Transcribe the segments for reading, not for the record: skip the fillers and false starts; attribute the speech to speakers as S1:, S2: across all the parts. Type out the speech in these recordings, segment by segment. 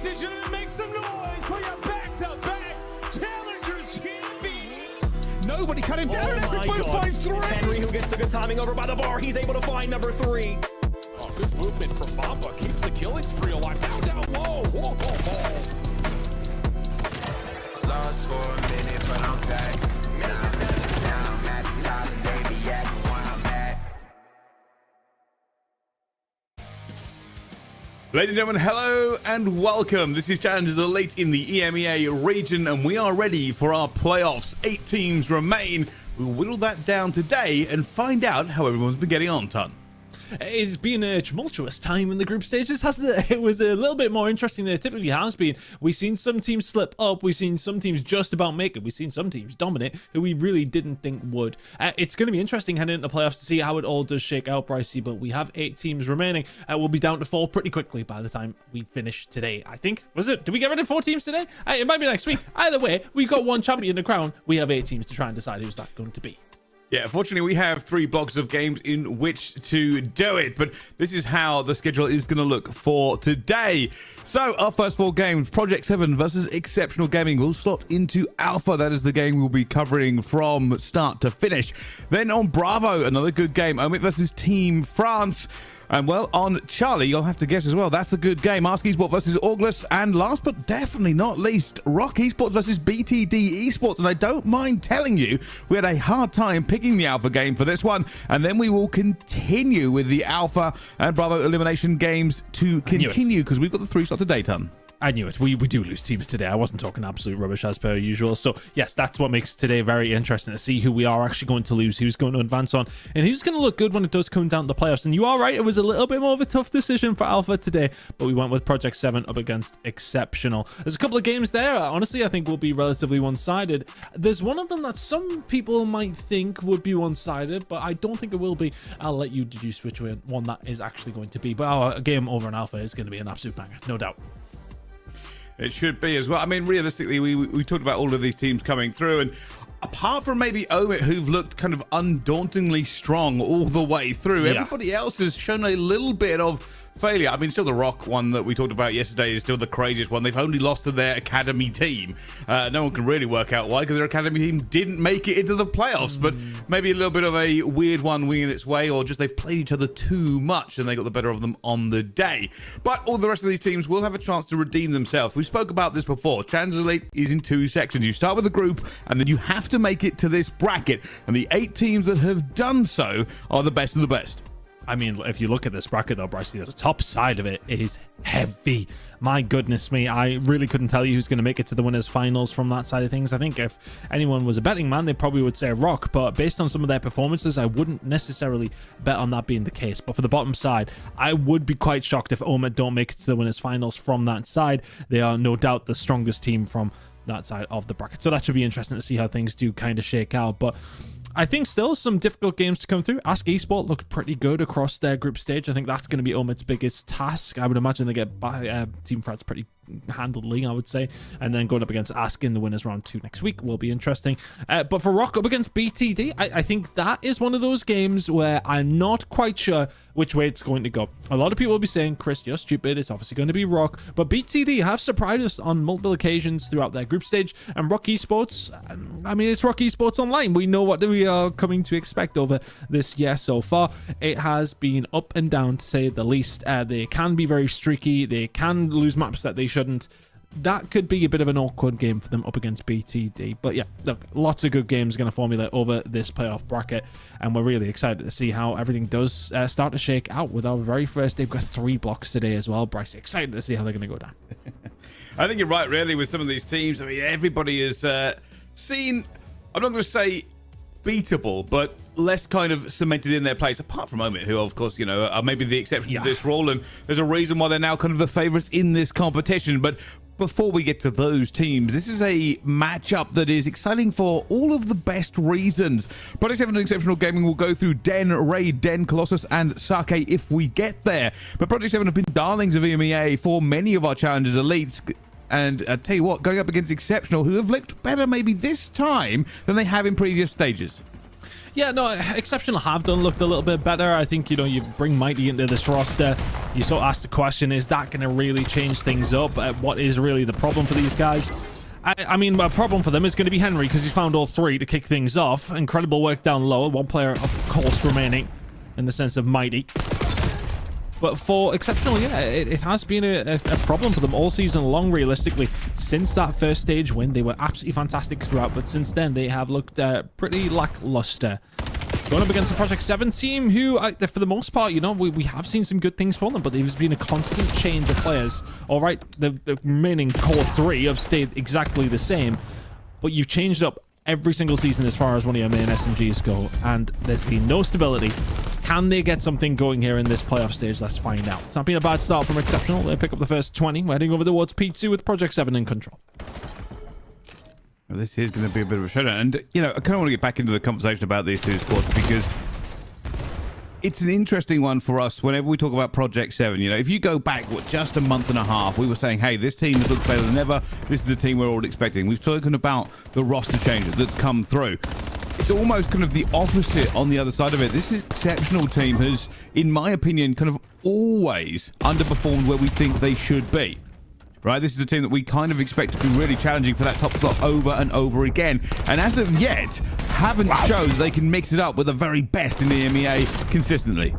S1: Ladies and gentlemen, make some noise for your back-to-back Challengers champions.
S2: Nobody cut him down. Everyone finds three.
S3: Henry, who gets the good timing over by the bar. He's able to find number 3.
S1: Oh, good movement from Mamba. Keeps the killing spree alive. Down low. Whoa, whoa, whoa.
S4: Lost for a minute, but I'm back. Now I'm at the top and baby at where I'm at.
S2: Ladies and gentlemen, hello and welcome. This is Challengers Elite in the EMEA region, and we are ready for our playoffs. 8 teams remain. We'll whittle that down today and find out how everyone's been getting on, Ton.
S5: It's been a tumultuous time in the group stages, hasn't it? It was a little bit more interesting than it typically has been. We've seen some teams slip up. We've seen some teams just about make it. We've seen some teams dominate who we really didn't think would. It's going to be interesting heading into playoffs to see how it all does shake out, Brycey, but we have 8 teams remaining. We'll be down to 4 pretty quickly by the time we finish today, I think. Was it? Did we get rid of 4 teams today? It might be next week. Either way, we've got 1 champion to crown. We have 8 teams to try and decide who's that going to be.
S2: Yeah, fortunately, we have 3 blocks of games in which to do it, but this is how the schedule is going to look for today. So, our first 4 games, Project 7 versus Exceptional Gaming, will slot into Alpha. That is the game we'll be covering from start to finish. Then on Bravo, another good game, OMiT versus Team France. And well, on Charlie, you'll have to guess as well. That's a good game. Ask Esport versus Orgless. And last but definitely not least, Rock Esports versus BTD Esports. And I don't mind telling you, we had a hard time picking the Alpha game for this one. And then we will continue with the Alpha and Bravo elimination games to continue because we've got the 3 slots a day, Ton.
S5: I knew it. We do lose teams today. I wasn't talking absolute rubbish as per usual. So, yes, that's what makes today very interesting to see who we are actually going to lose, who's going to advance on, and who's going to look good when it does come down to the playoffs. And you are right, it was a little bit more of a tough decision for Alpha today, but we went with Project 7 up against Exceptional. There's a couple of games there, honestly, I think will be relatively one-sided. There's one of them that some people might think would be one-sided, but I don't think it will be. I'll let you deduce which one that is actually going to be. But our game over in Alpha is going to be an absolute banger, no doubt.
S2: It should be as well. I mean, realistically, we talked about all of these teams coming through, and apart from maybe OMiT, who've looked kind of undauntingly strong all the way through, everybody else has shown a little bit of failure. I mean, still the Rock one that we talked about yesterday is still the craziest one. They've only lost to their academy team. No one can really work out why, because their academy team didn't make it into the playoffs. But maybe a little bit of a weird one winging its way, or just they've played each other too much and they got the better of them on the day. But all the rest of these teams will have a chance to redeem themselves. We spoke about this before. Challengers Elite is in 2 sections. You start with a group, and then you have to make it to this bracket. And the 8 teams that have done so are the best of the best.
S5: I mean, if you look at this bracket though, Bryce, the top side of it is heavy. My goodness me, I really couldn't tell you who's going to make it to the winners finals from that side of things. I think if anyone was a betting man, they probably would say Rock, but based on some of their performances, I wouldn't necessarily bet on that being the case. But for the bottom side, I would be quite shocked if OMiT don't make it to the winners finals from that side. They are no doubt the strongest team from that side of the bracket. So that should be interesting to see how things do kind of shake out. But I think still some difficult games to come through. Ask Esport looked pretty good across their group stage. I think that's going to be OMIT's biggest task. I would imagine they get by Team France pretty handedly, I would say. And then going up against Ask in the winners round 2 next week will be interesting. But for Rock up against BTD, I think that is one of those games where I'm not quite sure which way it's going to go. A lot of people will be saying, Chris, you're stupid. It's obviously going to be Rock. But BTD have surprised us on multiple occasions throughout their group stage. And Rock Esports, I mean, it's Rock Esports Online. We know what we are coming to expect over this year so far. It has been up and down, to say the least. They can be very streaky. They can lose maps that they shouldn't. That could be a bit of an awkward game for them up against BTD. But yeah, look, lots of good games going to formulate over this playoff bracket, and we're really excited to see how everything does start to shake out with our very first day. We've got 3 blocks today as well, Bryce. Excited to see how they're going to go down.
S2: I think you're right, really, with some of these teams. I mean, everybody is seen, I'm not going to say beatable, but less kind of cemented in their place, apart from OMiT, who, of course, you know, are maybe the exception to this rule, and there's a reason why they're now kind of the favorites in this competition. But before we get to those teams, this is a matchup that is exciting for all of the best reasons. Project 7 and Exceptional Gaming will go through Den, Raid, Den, Colossus, and Sake if we get there. But Project 7 have been darlings of EMEA for many of our Challengers Elites. And I tell you what, going up against Exceptional, who have looked better maybe this time than they have in previous stages.
S5: Yeah, no, Exceptional have looked a little bit better. I think, you know, you bring Mighty into this roster. You sort of asked the question, is that going to really change things up? What is really the problem for these guys? I mean, a problem for them is going to be Henry, because he found all three to kick things off. Incredible work down low. One player, of course, remaining in the sense of Mighty. But for Exceptional, yeah, it has been a problem for them all season long, realistically. Since that first stage win, they were absolutely fantastic throughout, but since then, they have looked pretty lackluster. Going up against the Project 7 team, who, for the most part, you know, we have seen some good things from them, but there's been a constant change of players. All right, the remaining core three have stayed exactly the same, but you've changed up every single season as far as one of your main SMGs go, and there's been no stability. Can they get something going here in this playoff stage? Let's find out. It's not been a bad start from Exceptional. They pick up the first 20. We're heading over towards P2 with Project 7 in control.
S2: Well, this is going to be a bit of a showdown. And, you know, I kind of want to get back into the conversation about these two squads, because it's an interesting one for us whenever we talk about Project 7. You know, if you go back, just a month and a half, we were saying, hey, this team has looked better than ever. This is a team we're all expecting. We've spoken about the roster changes that's come through. It's almost kind of the opposite on the other side of it. This Exceptional team has, in my opinion, kind of always underperformed where we think they should be. Right, this is a team that we kind of expect to be really challenging for that top slot over and over again. And as of yet, haven't shown they can mix it up with the very best in the EMEA consistently.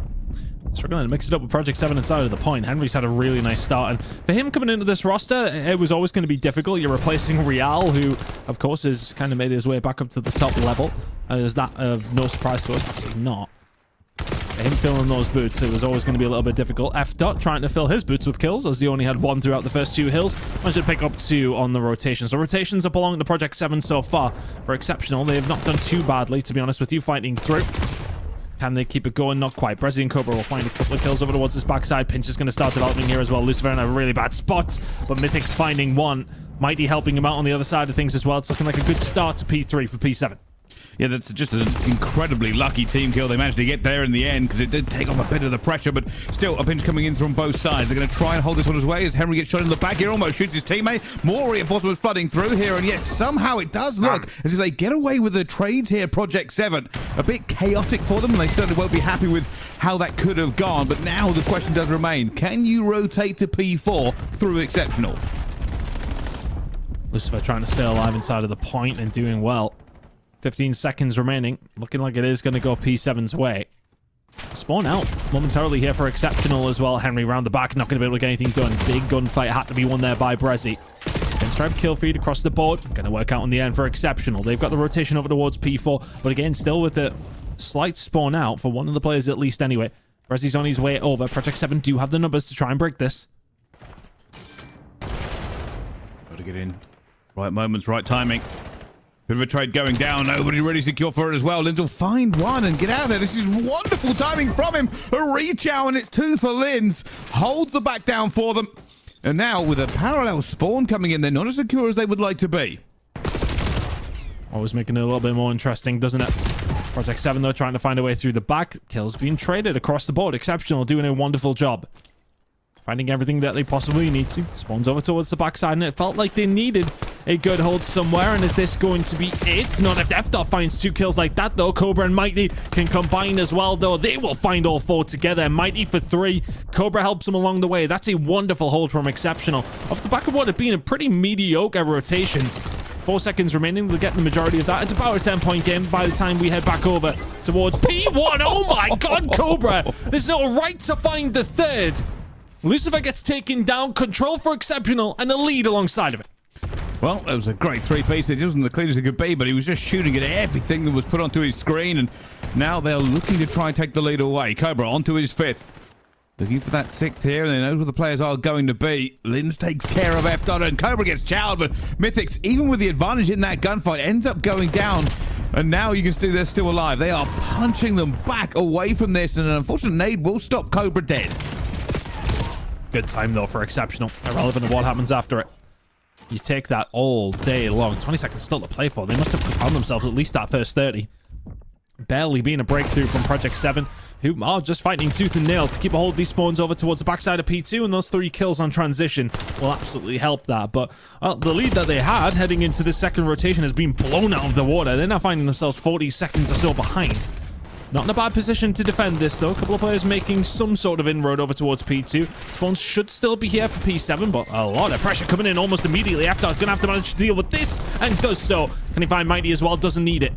S5: Struggling to mix it up with Project 7 inside of the point. Henry's had a really nice start, and for him coming into this roster, it was always going to be difficult. You're replacing Real, who, of course, has kind of made his way back up to the top level. Is that no surprise to us? Absolutely not. For him filling those boots, it was always going to be a little bit difficult. F-Dot trying to fill his boots with kills, as he only had one throughout the first two hills. Managed to pick up two on the rotation. So rotations are belonging to Project 7 so far. For Exceptional, they have not done too badly, to be honest with you, fighting through. Can they keep it going? Not quite. Brezzy and Cobra will find a couple of kills over towards this backside. Pinch is going to start developing here as well. Lucifer in a really bad spot, but Mythic's finding one. Mighty helping him out on the other side of things as well. It's looking like a good start to P3 for P7.
S2: Yeah, that's just an incredibly lucky team kill. They managed to get there in the end because it did take off a bit of the pressure, but still a pinch coming in from both sides. They're going to try and hold this one away as Henry gets shot in the back here. Almost shoots his teammate. More reinforcements flooding through here, and yet somehow it does look as if they get away with the trades here, Project 7. A bit chaotic for them, and they certainly won't be happy with how that could have gone. But now the question does remain, can you rotate to P4 through Exceptional?
S5: Lucifer trying to stay alive inside of the point and doing well. 15 seconds remaining. Looking like it is going to go P7's way. Spawn out momentarily here for Exceptional as well. Henry round the back, not going to be able to get anything done. Big gunfight had to be won there by Brezzy. Pinstripe kill feed across the board. Going to work out in the end for Exceptional. They've got the rotation over towards P4, but again, still with a slight spawn out for one of the players at least anyway. Brezzy's on his way over. Project 7 do have the numbers to try and break this.
S2: Got to get in. Right moments, right timing. Bit of a trade going down. Nobody really secure for it as well. Linz will find one and get out of there. This is wonderful timing from him. A reach out, and it's two for Linz. Holds the back down for them. And now with a parallel spawn coming in, they're not as secure as they would like to be.
S5: Always making it a little bit more interesting, doesn't it? Project 7, though, trying to find a way through the back. Kills being traded across the board. Exceptional, doing a wonderful job. Finding everything that they possibly need to. Spawns over towards the backside, and it felt like they needed a good hold somewhere. And is this going to be it? Not if F-Dot finds two kills like that, though. Cobra and Mighty can combine as well, though. They will find all four together. Mighty for 3. Cobra helps them along the way. That's a wonderful hold from Exceptional. Off the back of what had been a pretty mediocre rotation. 4 seconds remaining. We'll get the majority of that. It's about a 10-point game by the time we head back over towards P1. Oh my god, Cobra! There's no right to find the third. Lucifer gets taken down, control for Exceptional, and a lead alongside of it.
S2: Well, that was a great three-piece. It wasn't the cleanest it could be, but he was just shooting at everything that was put onto his screen, and now they're looking to try and take the lead away. Cobra onto his 5th. Looking for that 6th here, and they know who the players are going to be. Linz takes care of F-Dot, and Cobra gets chowed, but Mythics, even with the advantage in that gunfight, ends up going down. And now you can see they're still alive. They are punching them back away from this, and an unfortunate nade will stop Cobra dead.
S5: Good time, though, for Exceptional. Irrelevant of what happens after it. You take that all day long. 20 seconds still to play for. They must have found themselves at least that first 30. Barely being a breakthrough from Project 7, who are just fighting tooth and nail to keep a hold of these spawns over towards the backside of P2, and those 3 kills on transition will absolutely help that. But the lead that they had heading into this second rotation has been blown out of the water. They're now finding themselves 40 seconds or so behind. Not in a bad position to defend this, though. A couple of players making some sort of inroad over towards P2. Spawns should still be here for P7, but a lot of pressure coming in almost immediately. After going to have to manage to deal with this, and does so. Can he find Mighty as well? Doesn't need it.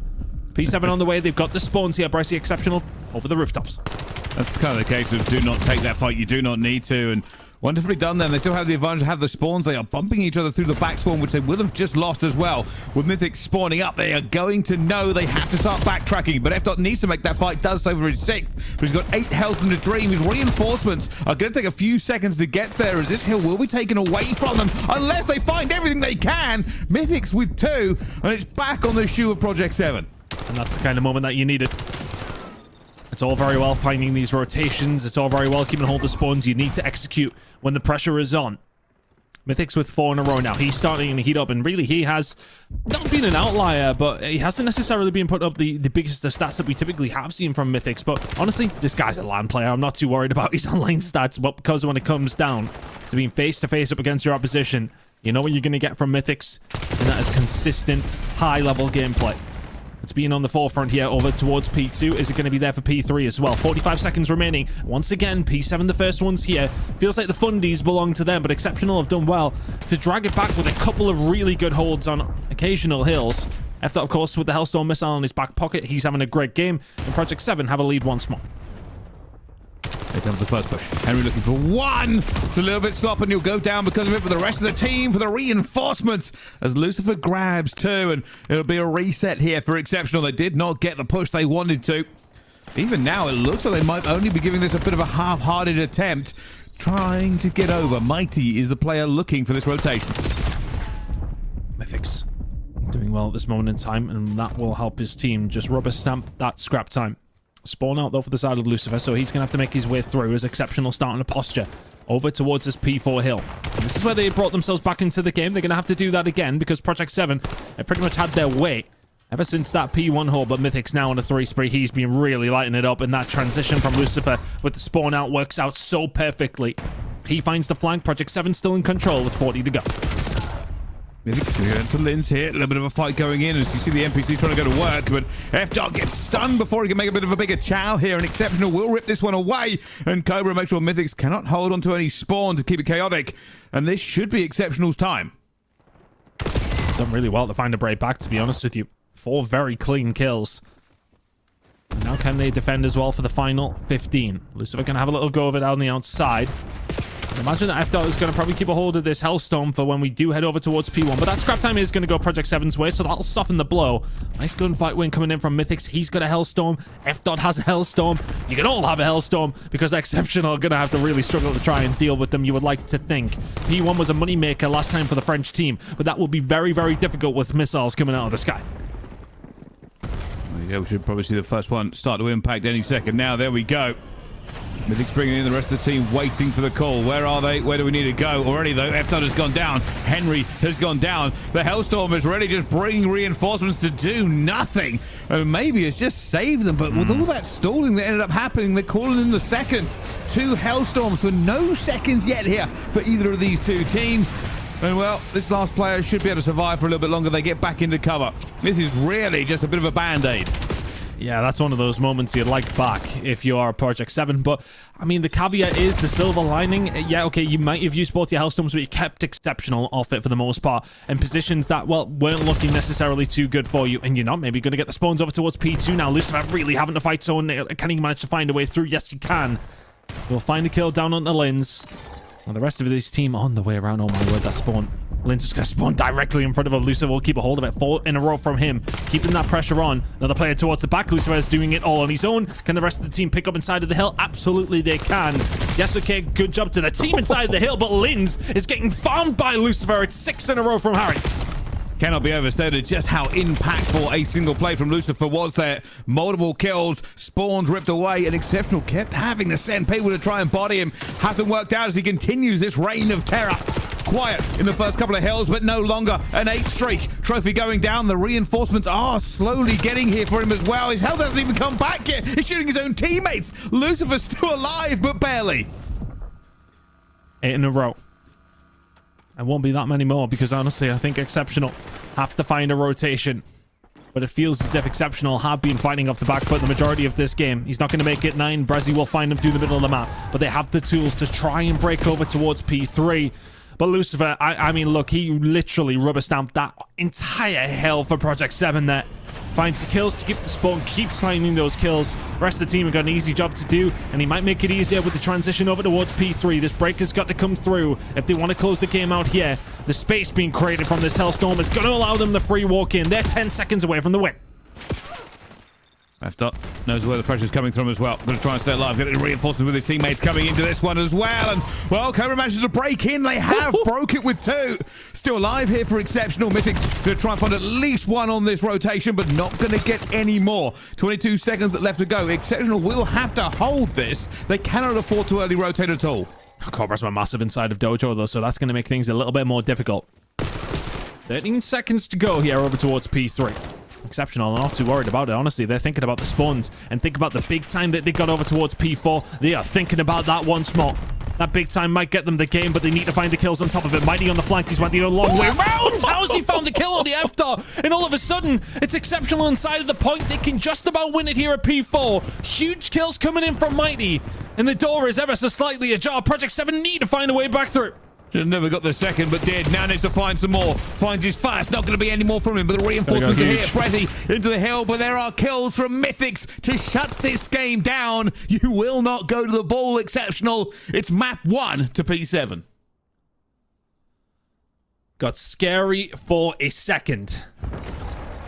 S5: P7 on the way. They've got the spawns here. Brycey Exceptional over the rooftops.
S2: That's kind of the case of do not take that fight. You do not need to. And wonderfully done then. They still have the advantage to have the spawns. They are bumping each other through the back spawn, which they will have just lost as well. With Mythic spawning up, they are going to know they have to start backtracking. But F-Dot needs to make that fight. Does so for his 6th. But he's got 8 health in the dream. His reinforcements are going to take a few seconds to get there, as this hill will be taken away from them unless they find everything they can. Mythic's with 2, and it's back on the shoe of Project 7.
S5: And that's the kind of moment that you needed. It's all very well finding these rotations. It's all very well keeping hold of spawns. You need to execute when the pressure is on. Mythic's with 4 in a row now. He's starting to heat up, and really he has not been an outlier, but he hasn't necessarily been putting up the biggest of stats that we typically have seen from Mythics. But honestly, this guy's a LAN player. I'm not too worried about his online stats, but because when it comes down to being face-to-face up against your opposition, you know what you're going to get from Mythics, and that is consistent, high-level gameplay. It's being on the forefront here over towards P2. Is it going to be there for P3 as well? 45 seconds remaining. Once again, P7, the first ones here. Feels like the fundies belong to them, but Exceptional have done well to drag it back with a couple of really good holds on occasional hills. F-Dot, of course, with the Hellstorm missile in his back pocket. He's having a great game. And Project 7 have a lead once more.
S2: Here comes the first push. Henry looking for 1. It's a little bit sloppy, and he'll go down because of it for the rest of the team, for the reinforcements, as Lucifer grabs 2, and it'll be a reset here for Exceptional. They did not get the push they wanted to. Even now, it looks like they might only be giving this a bit of a half-hearted attempt, trying to get over. Mighty is the player looking for this rotation.
S5: Mythics doing well at this moment in time, and that will help his team just rubber stamp that scrap time. Spawn out though for the side of Lucifer, so he's gonna have to make his way through as Exceptional starting a posture over towards this P4 hill. And this is where they brought themselves back into the game. They're gonna have to do that again because Project 7 have pretty much had their way ever since that P1 hole. But Mythic's now on a 3 spree. He's been really lighting it up, and that transition from Lucifer with the spawn out works out so perfectly. He finds the flank. Project 7 still in control with 40 to go.
S2: Mythic's going to go to Linz here. A little bit of a fight going in as you see the NPC trying to go to work, but F-Dot gets stunned before he can make a bit of a bigger chow here, and Exceptional will rip this one away, and Cobra makes sure Mythics cannot hold onto any spawn to keep it chaotic, and this should be Exceptional's time.
S5: Done really well to find a break back, to be honest with you. 4 very clean kills. Now can they defend as well for the final 15? Lucifer can have a little go of it out on the outside. I imagine that F-Dot is going to probably keep a hold of this Hellstorm for when we do head over towards P1. But that scrap time is going to go Project 7's way, so that'll soften the blow. Nice gunfight win coming in from Mythics. He's got a Hellstorm. F-Dot has a Hellstorm. You can all have a Hellstorm because Exceptional are going to have to really struggle to try and deal with them, you would like to think. P1 was a moneymaker last time for the French team, but that will be very, very difficult with missiles coming out of the sky.
S2: Yeah, we should probably see the first one start to impact any second now. There we go. Mythic's bringing in the rest of the team, waiting for the call. Where are they? Where do we need to go? Already, though, F-Dot has gone down. Henry has gone down. The Hellstorm is ready, just bringing reinforcements to do nothing. And maybe it's just saved them, but with all that stalling that ended up happening, they're calling in the second. 2 Hellstorms for no seconds yet here for either of these 2 teams. And, well, this last player should be able to survive for a little bit longer. They get back into cover. This is really just a bit of a band-aid.
S5: Yeah, that's one of those moments you'd like back if you are Project 7. But, I mean, the caveat is the silver lining. Yeah, okay, you might have used both your Hellstorms, but you kept Exceptional off it for the most part in positions that, well, weren't looking necessarily too good for you. And you're not maybe going to get the spawns over towards P2 now. Lucifer really having to fight, so can he manage to find a way through? Yes, you can. We'll find a kill down on the Linz. And the rest of this team on the way around. Oh my word, that spawn. Linz is going to spawn directly in front of him. Lucifer will keep a hold of it. 4 in a row from him, keeping that pressure on. Another player towards the back. Lucifer is doing it all on his own. Can the rest of the team pick up inside of the hill? Absolutely they can. Yes, okay, good job to the team inside of the hill, but Linz is getting farmed by Lucifer. It's 6 in a row from Harry.
S2: Cannot be overstated just how impactful a single play from Lucifer was there. Multiple kills, spawns ripped away, and Exceptional kept having to send people to try and body him. Hasn't worked out as he continues this reign of terror. Quiet in the first couple of hills, but no longer an 8 streak. Trophy going down. The reinforcements are slowly getting here for him as well. His health hasn't even come back yet. He's shooting his own teammates. Lucifer's still alive, but barely.
S5: 8 in a row. It won't be that many more because honestly, I think Exceptional have to find a rotation. But it feels as if Exceptional have been fighting off the back foot the majority of this game. He's not going to make it 9. Brezzy will find him through the middle of the map. But they have the tools to try and break over towards P3. But Lucifer, I mean, look, he literally rubber stamped that entire hill for Project 7 there. Finds the kills to keep the spawn, keeps finding those kills. The rest of the team have got an easy job to do, and he might make it easier with the transition over towards P3. This break has got to come through if they want to close the game out here. The space being created from this Hellstorm is going to allow them the free walk in. They're 10 seconds away from the win.
S2: Left up knows where the pressure's coming from as well. Going to try and stay alive. Get the reinforcement with his teammates coming into this one as well. And, well, Cobra manages to break in. They have broke it with 2. Still alive here for Exceptional. Mythic's going to try and find at least 1 on this rotation, but not going to get any more. 22 seconds left to go. Exceptional will have to hold this. They cannot afford to early rotate at all.
S5: Cobra's were massive inside of Dojo, though, so that's going to make things a little bit more difficult. 13 seconds to go here over towards P3. Exceptional, not too worried about it, honestly. They're thinking about the spawns and think about the big time that they got over towards P4. They are thinking about that once more. That big time might get them the game, but they need to find the kills on top of it. Mighty on the flank. He's went the long way around. How's he found the kill on the F-Dot? And all of a sudden, it's Exceptional inside of the point. They can just about win it here at P4. Huge kills coming in from Mighty. And the door is ever so slightly ajar. Project 7 need to find a way back through.
S2: Should have never got the second, but did. Now needs to find some more. Finds his fast. Not going to be any more from him, but the reinforcements are here. Brezzy into the hill, but there are kills from Mythics to shut this game down. You will not go to the ball, Exceptional. It's map 1 to P7.
S5: Got scary for a second.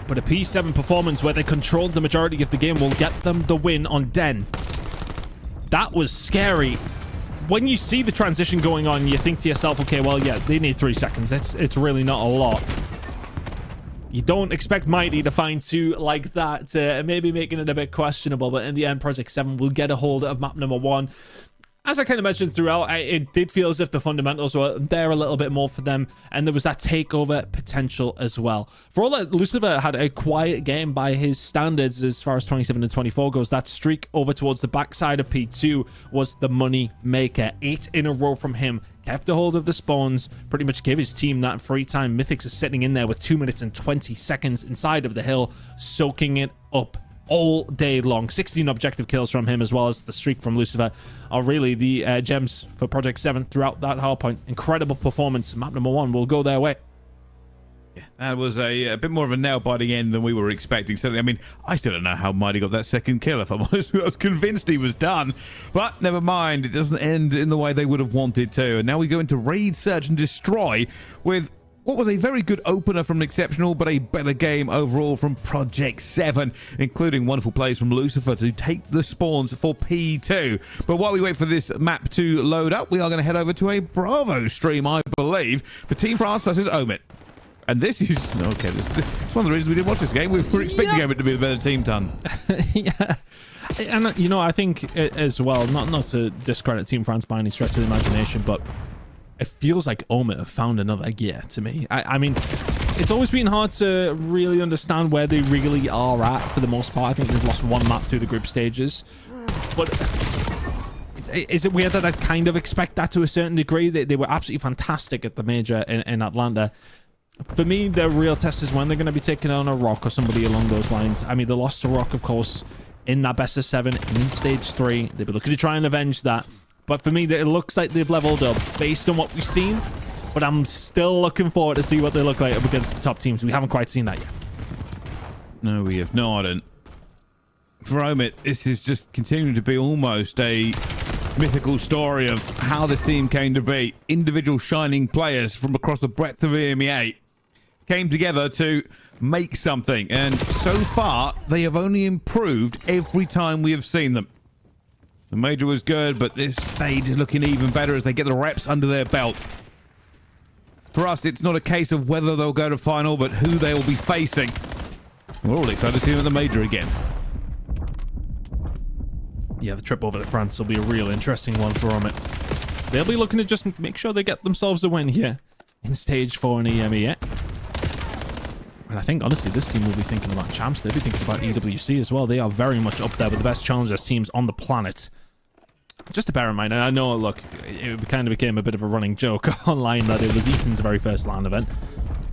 S5: But a P7 performance where they controlled the majority of the game will get them the win on Den. That was scary. When you see the transition going on, you think to yourself, okay, well, yeah, they need 3 seconds. It's really not a lot. You don't expect Mighty to find 2 like that, maybe making it a bit questionable, but in the end, Project 7 will get a hold of map number 1. As I kind of mentioned throughout, it did feel as if the fundamentals were there a little bit more for them, and there was that takeover potential as well. For all that, Lucifer had a quiet game by his standards as far as 27 and 24 goes. That streak over towards the backside of P2 was the money maker. 8 in a row from him. Kept a hold of the spawns, pretty much gave his team that free time. Mythics is sitting in there with 2 minutes and 20 seconds inside of the hill, soaking it up all day long. 16 objective kills from him, as well as the streak from Lucifer, are really the gems for Project 7 throughout that hardpoint. Incredible performance. Map number 1 will go their way.
S2: Yeah, that was a bit more of a nail-biting end than we were expecting. Certainly, I mean, I still don't know how Mighty got that second kill, if I'm honest. I was convinced he was done. But never mind, it doesn't end in the way they would have wanted to. And now we go into Raid, Search, and Destroy with what was a very good opener from Exceptional, but a better game overall from Project 7, including wonderful plays from Lucifer to take the spawns for P2. But while we wait for this map to load up, we are going to head over to a Bravo stream, I believe, for Team France versus OMiT. And this is... Okay, this is one of the reasons we didn't watch this game. We were expecting OMiT to be the better team, Ton.
S5: Yeah. And, you know, I think as well, not to discredit Team France by any stretch of the imagination, but it feels like OMiT have found another gear to me. I mean, it's always been hard to really understand where they really are at for the most part. I think they've lost 1 map through the group stages. But is it weird that I kind of expect that to a certain degree? They were absolutely fantastic at the major in Atlanta. For me, the real test is when they're going to be taking on a Rock or somebody along those lines. I mean, they lost to Rock, of course, in that best of 7 in stage 3. They'll be looking to try and avenge that. But for me, it looks like they've leveled up based on what we've seen. But I'm still looking forward to see what they look like up against the top teams. We haven't quite seen that yet.
S2: No, we have not. And for OMiT, this is just continuing to be almost a mythical story of how this team came to be. Individual shining players from across the breadth of EMEA came together to make something. And so far, they have only improved every time we have seen them. The major was good, but this stage is looking even better as they get the reps under their belt. For us, it's not a case of whether they'll go to final, but who they will be facing. We're all excited to see them at the major again.
S5: Yeah, the trip over to France will be a real interesting one for OMiT. They'll be looking to just make sure they get themselves a win here in stage 4 in EMEA. And I think, honestly, this team will be thinking about champs. They'll be thinking about EWC as well. They are very much up there with the best challengers teams on the planet. Just to bear in mind, and I know, look, it kind of became a bit of a running joke online that it was Ethan's very first LAN event.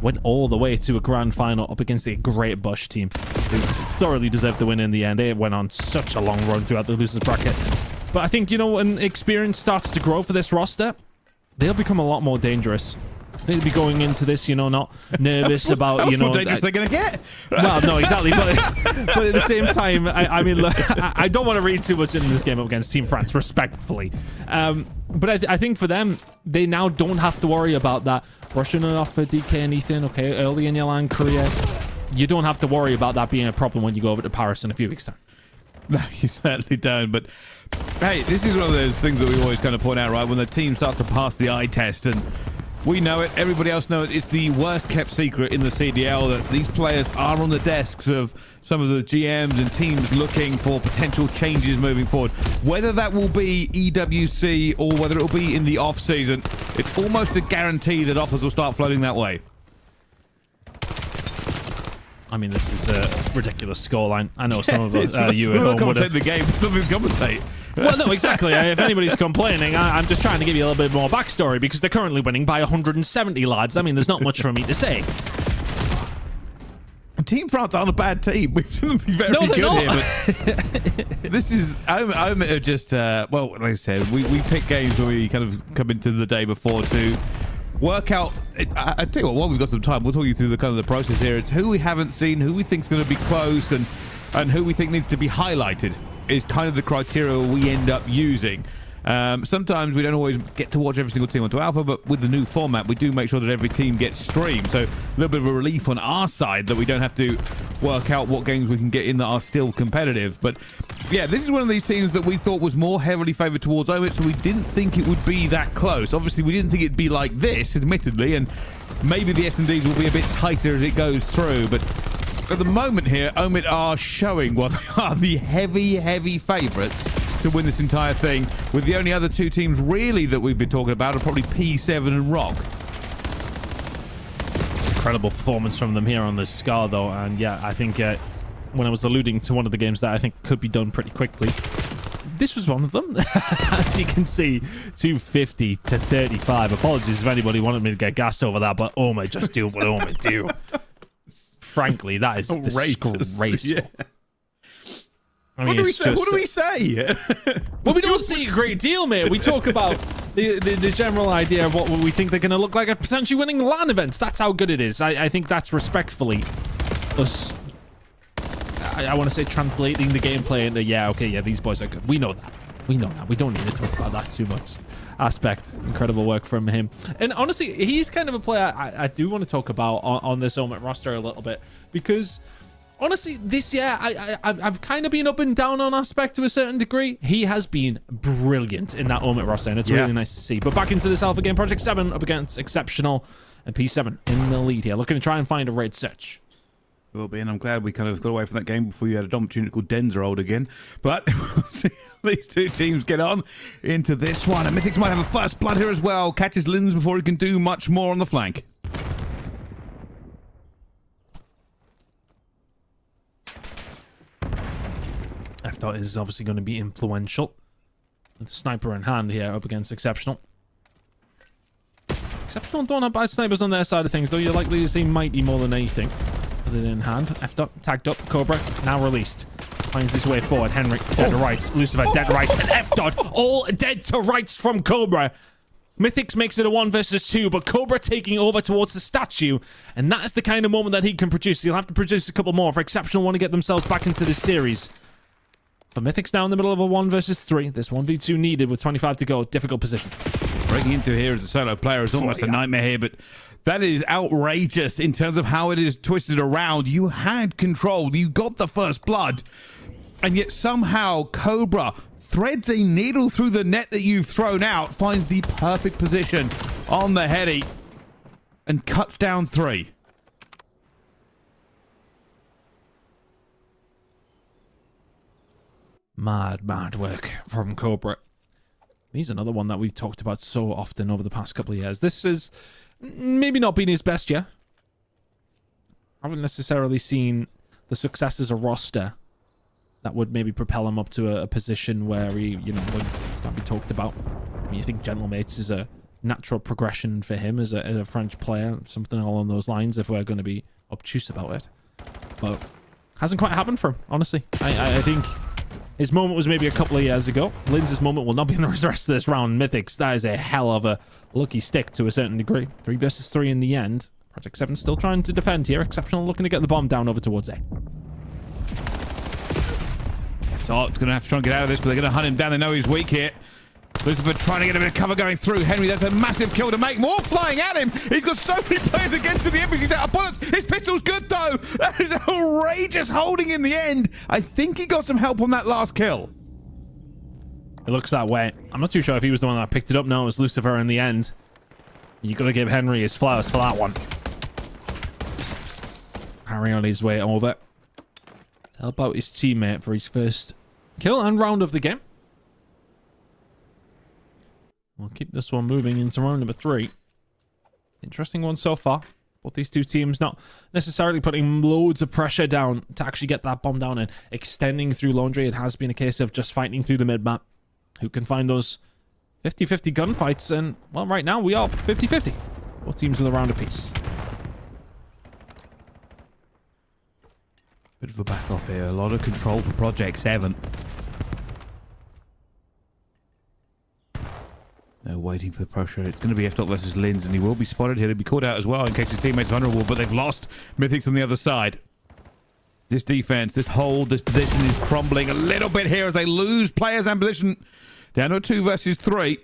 S5: went all the way to a grand final up against a great Bush team who thoroughly deserved the win in the end. They went on such a long run throughout the losers bracket. But I think, you know, when experience starts to grow for this roster, they'll become a lot more dangerous. They'll be going into this, you know, not nervous about, you know...
S2: How dangerous they're going to get.
S5: Well, no, exactly. But at the same time, I mean, look, I don't want to read too much into this game up against Team France, respectfully. But I think for them, they now don't have to worry about that. Rushing it off for DK and Ethan, okay, early in your LAN career. You don't have to worry about that being a problem when you go over to Paris in a few weeks' time.
S2: No, you certainly don't. But, hey, this is one of those things that we always kind of point out, right? When the team starts to pass the eye test, and we know it, everybody else knows it. It's the worst-kept secret in the CDL that these players are on the desks of some of the GMs and teams looking for potential changes moving forward. Whether that will be EWC or whether it will be in the off-season, it's almost a guarantee that offers will start floating that way.
S5: I mean, this is a ridiculous scoreline. I know some of you at home would have...
S2: the game, nothing to commentate.
S5: Well, no, exactly. If anybody's complaining, I'm just trying to give you a little bit more backstory because they're currently winning by 170, lads. I mean, there's not much for me to say.
S2: Team France aren't a bad team. We've seen them be very good here, but this is... OMiT are just... well, like I said, we pick games where we kind of come into the day before to work out... I tell you what, while we've got some time, we'll talk you through the kind of the process here. It's who we haven't seen, who we think is going to be close, and who we think needs to be highlighted is kind of the criteria we end up using. Sometimes we don't always get to watch every single team onto Alpha, but with the new format, we do make sure that every team gets streamed. So a little bit of a relief on our side that we don't have to work out what games we can get in that are still competitive. But yeah, this is one of these teams that we thought was more heavily favored towards OMiT, so we didn't think it would be that close. Obviously, we didn't think it'd be like this, admittedly, and maybe the S&Ds will be a bit tighter as it goes through. But at the moment here, OMiT are showing what they are the heavy favorites to win this entire thing, with the only other two teams really that we've been talking about are probably P7 and Rock.
S5: Incredible performance from them here on this SCAR, though. And yeah, I think when I was alluding to one of the games that I think could be done pretty quickly, this was one of them. As you can see, 250 to 35. Apologies if anybody wanted me to get gassed over that, but OMiT just do what OMiT do. Frankly, that is disgraceful.
S2: Yeah.
S5: I mean,
S2: what do we say?
S5: Well, we don't see a great deal, mate. We talk about the general idea of what we think they're going to look like at potentially winning LAN events. That's how good it is. I think that's respectfully us. I want to say translating the gameplay into, yeah, okay, yeah, these boys are good. We know that. We know that. We don't need to talk about that too much. Aspect. Incredible work from him. And honestly, he's kind of a player I do want to talk about on this OMiT roster a little bit, because honestly, this year, I've kind of been up and down on Aspect to a certain degree. He has been brilliant in that OMiT roster, and it's really nice to see. But back into this alpha game, Project 7 up against Exceptional, and P7 in the lead here, looking to try and find a raid search.
S2: Will be, and I'm glad we kind of got away from that game before you had a dumb opportunity called Denzerold again. But we'll see how these two teams get on into this one. And Mythics might have a first blood here as well. Catches Lins before he can do much more on the flank.
S5: F-Dot is obviously going to be influential. With the sniper in hand here up against Exceptional. Exceptional don't have bad snipers on their side of things, though. You're likely to see Mighty more than anything. With it in hand. F-Dot tagged up. Cobra now released. Finds his way forward. Henrik dead to rights. Lucifer dead to rights. And F-Dot all dead to rights from Cobra. Mythics makes it a 1 versus 2, but Cobra taking over towards the statue, and that is the kind of moment that he can produce. He'll have to produce a couple more for Exceptional want to get themselves back into this series. But Mythics now in the middle of a 1 versus 3. This 1v2 needed with 25 to go. Difficult position.
S2: Breaking into here as a solo player is almost a nightmare here, but that is outrageous in terms of how it is twisted around. You had control. You got the first blood. And yet somehow Cobra threads a needle through the net that you've thrown out, finds the perfect position on the heady, and cuts down 3.
S5: Mad work from Cobra. He's another one that we've talked about so often over the past couple of years. This has maybe not been his best year. I haven't necessarily seen the success as a roster that would maybe propel him up to a position where he, you know, would start being talked about. I mean, you think Gentlemates is a natural progression for him as a French player, something along those lines, if we're going to be obtuse about it. But hasn't quite happened for him, honestly. I think his moment was maybe a couple of years ago. Linz's moment will not be in the rest of this round. Mythics, that is a hell of a lucky stick to a certain degree. 3 versus 3 in the end. Project 7 still trying to defend here. Exceptional looking to get the bomb down over towards A.
S2: So it's going to have to try and get out of this, but they're going to hunt him down. They know he's weak here. Lucifer trying to get a bit of cover going through. Henry, that's a massive kill to make. More flying at him. He's got so many players against him. The NPC's out of bullets. His pistol's good, though. That is outrageous holding in the end. I think he got some help on that last kill.
S5: It looks that way. I'm not too sure if he was the one that picked it up. No, it was Lucifer in the end. You got to give Henry his flowers for that one. Harry on his way over to help out his teammate for his first kill and round of the game. We'll keep this one moving into round number 3. Interesting one so far. Both these two teams not necessarily putting loads of pressure down to actually get that bomb down and extending through Laundry. It has been a case of just fighting through the mid-map. Who can find those 50-50 gunfights? And, well, right now we are 50-50. Both teams with a round apiece.
S2: Bit of a back off here. A lot of control for Project 7. They're waiting for the pressure. It's going to be F-Dot versus Linz, and he will be spotted here. He'll be caught out as well in case his teammate's vulnerable, but they've lost Mythics on the other side. This defense, this hold, this position is crumbling a little bit here as they lose players and position. Down to a 2 versus 3.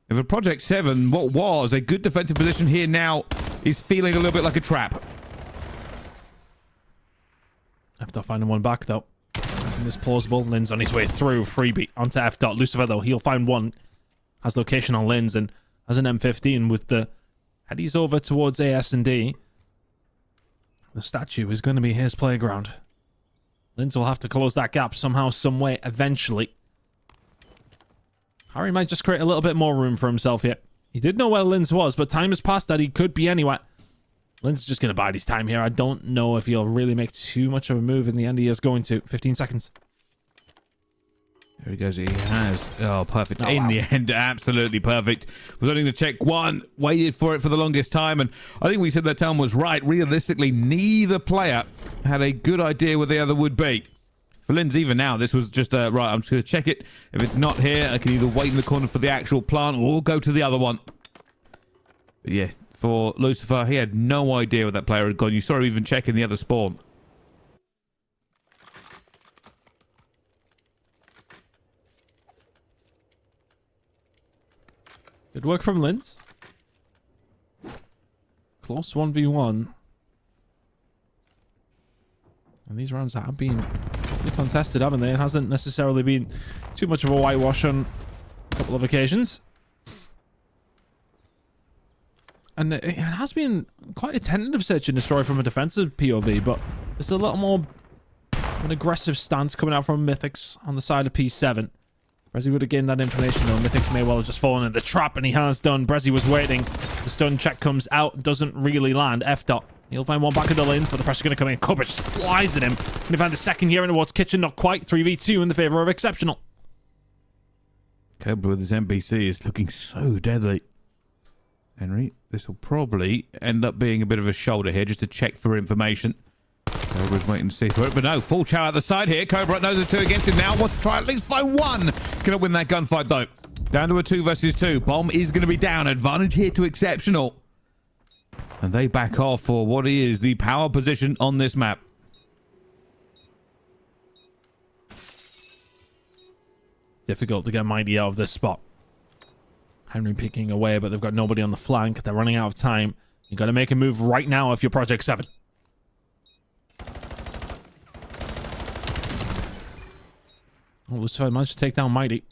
S2: If a Project 7, what was a good defensive position here now is feeling a little bit like a trap.
S5: F-Dot finding one back, though. This plausible. Linz on his way through. Freebie onto F-Dot. Lucifer, though, he'll find one. Has location on Linz and has an M15 with the headies over towards AS&D. The statue is going to be his playground. Linz will have to close that gap somehow, some way, eventually. Harry might just create a little bit more room for himself here. He did know where Linz was, but time has passed that he could be anywhere. Linz is just going to bide his time here. I don't know if he'll really make too much of a move in the end. He is going to. 15 seconds.
S2: There he goes. He has. Oh, perfect. In the end, absolutely perfect. Was only going to check one. Waited for it for the longest time. And I think we said that Tom was right. Realistically, neither player had a good idea where the other would be. For Linz, even now, this was just, right, I'm just going to check it. If it's not here, I can either wait in the corner for the actual plant or go to the other one. But yeah, for Lucifer, he had no idea where that player had gone. You saw him even checking the other spawn.
S5: Good work from Linz. Close 1v1. And these rounds have been pretty contested, haven't they? It hasn't necessarily been too much of a whitewash on a couple of occasions. And it has been quite a tentative search and destroy from a defensive POV, but there's a little more an aggressive stance coming out from Mythics on the side of P7. Brezzy would have gained that information, though. Mythics may well have just fallen in the trap, and he has done. Brezzy was waiting. The stun check comes out, doesn't really land. F-Dot. He'll find one back at the lanes, but the pressure's going to come in. Coverage flies at him. And he found a second here in towards Kitchen. Not quite. 3v2 in the favor of Exceptional.
S2: Cobra with his NPC is looking so deadly. Henry, this will probably end up being a bit of a shoulder here, just to check for information. Cobra's waiting to see for it, but no, full chow out the side here. Cobra knows the 2 against him now. Wants to try at least find one. Gonna win that gunfight, though. Down to a 2 versus 2. Bomb is going to be down. Advantage here to Exceptional. And they back off for what is the power position on this map.
S5: Difficult to get Mighty out of this spot. Henry picking away, but they've got nobody on the flank. They're running out of time. You got to make a move right now if you're Project 7. Oh, Lucifer managed to take down Mighty.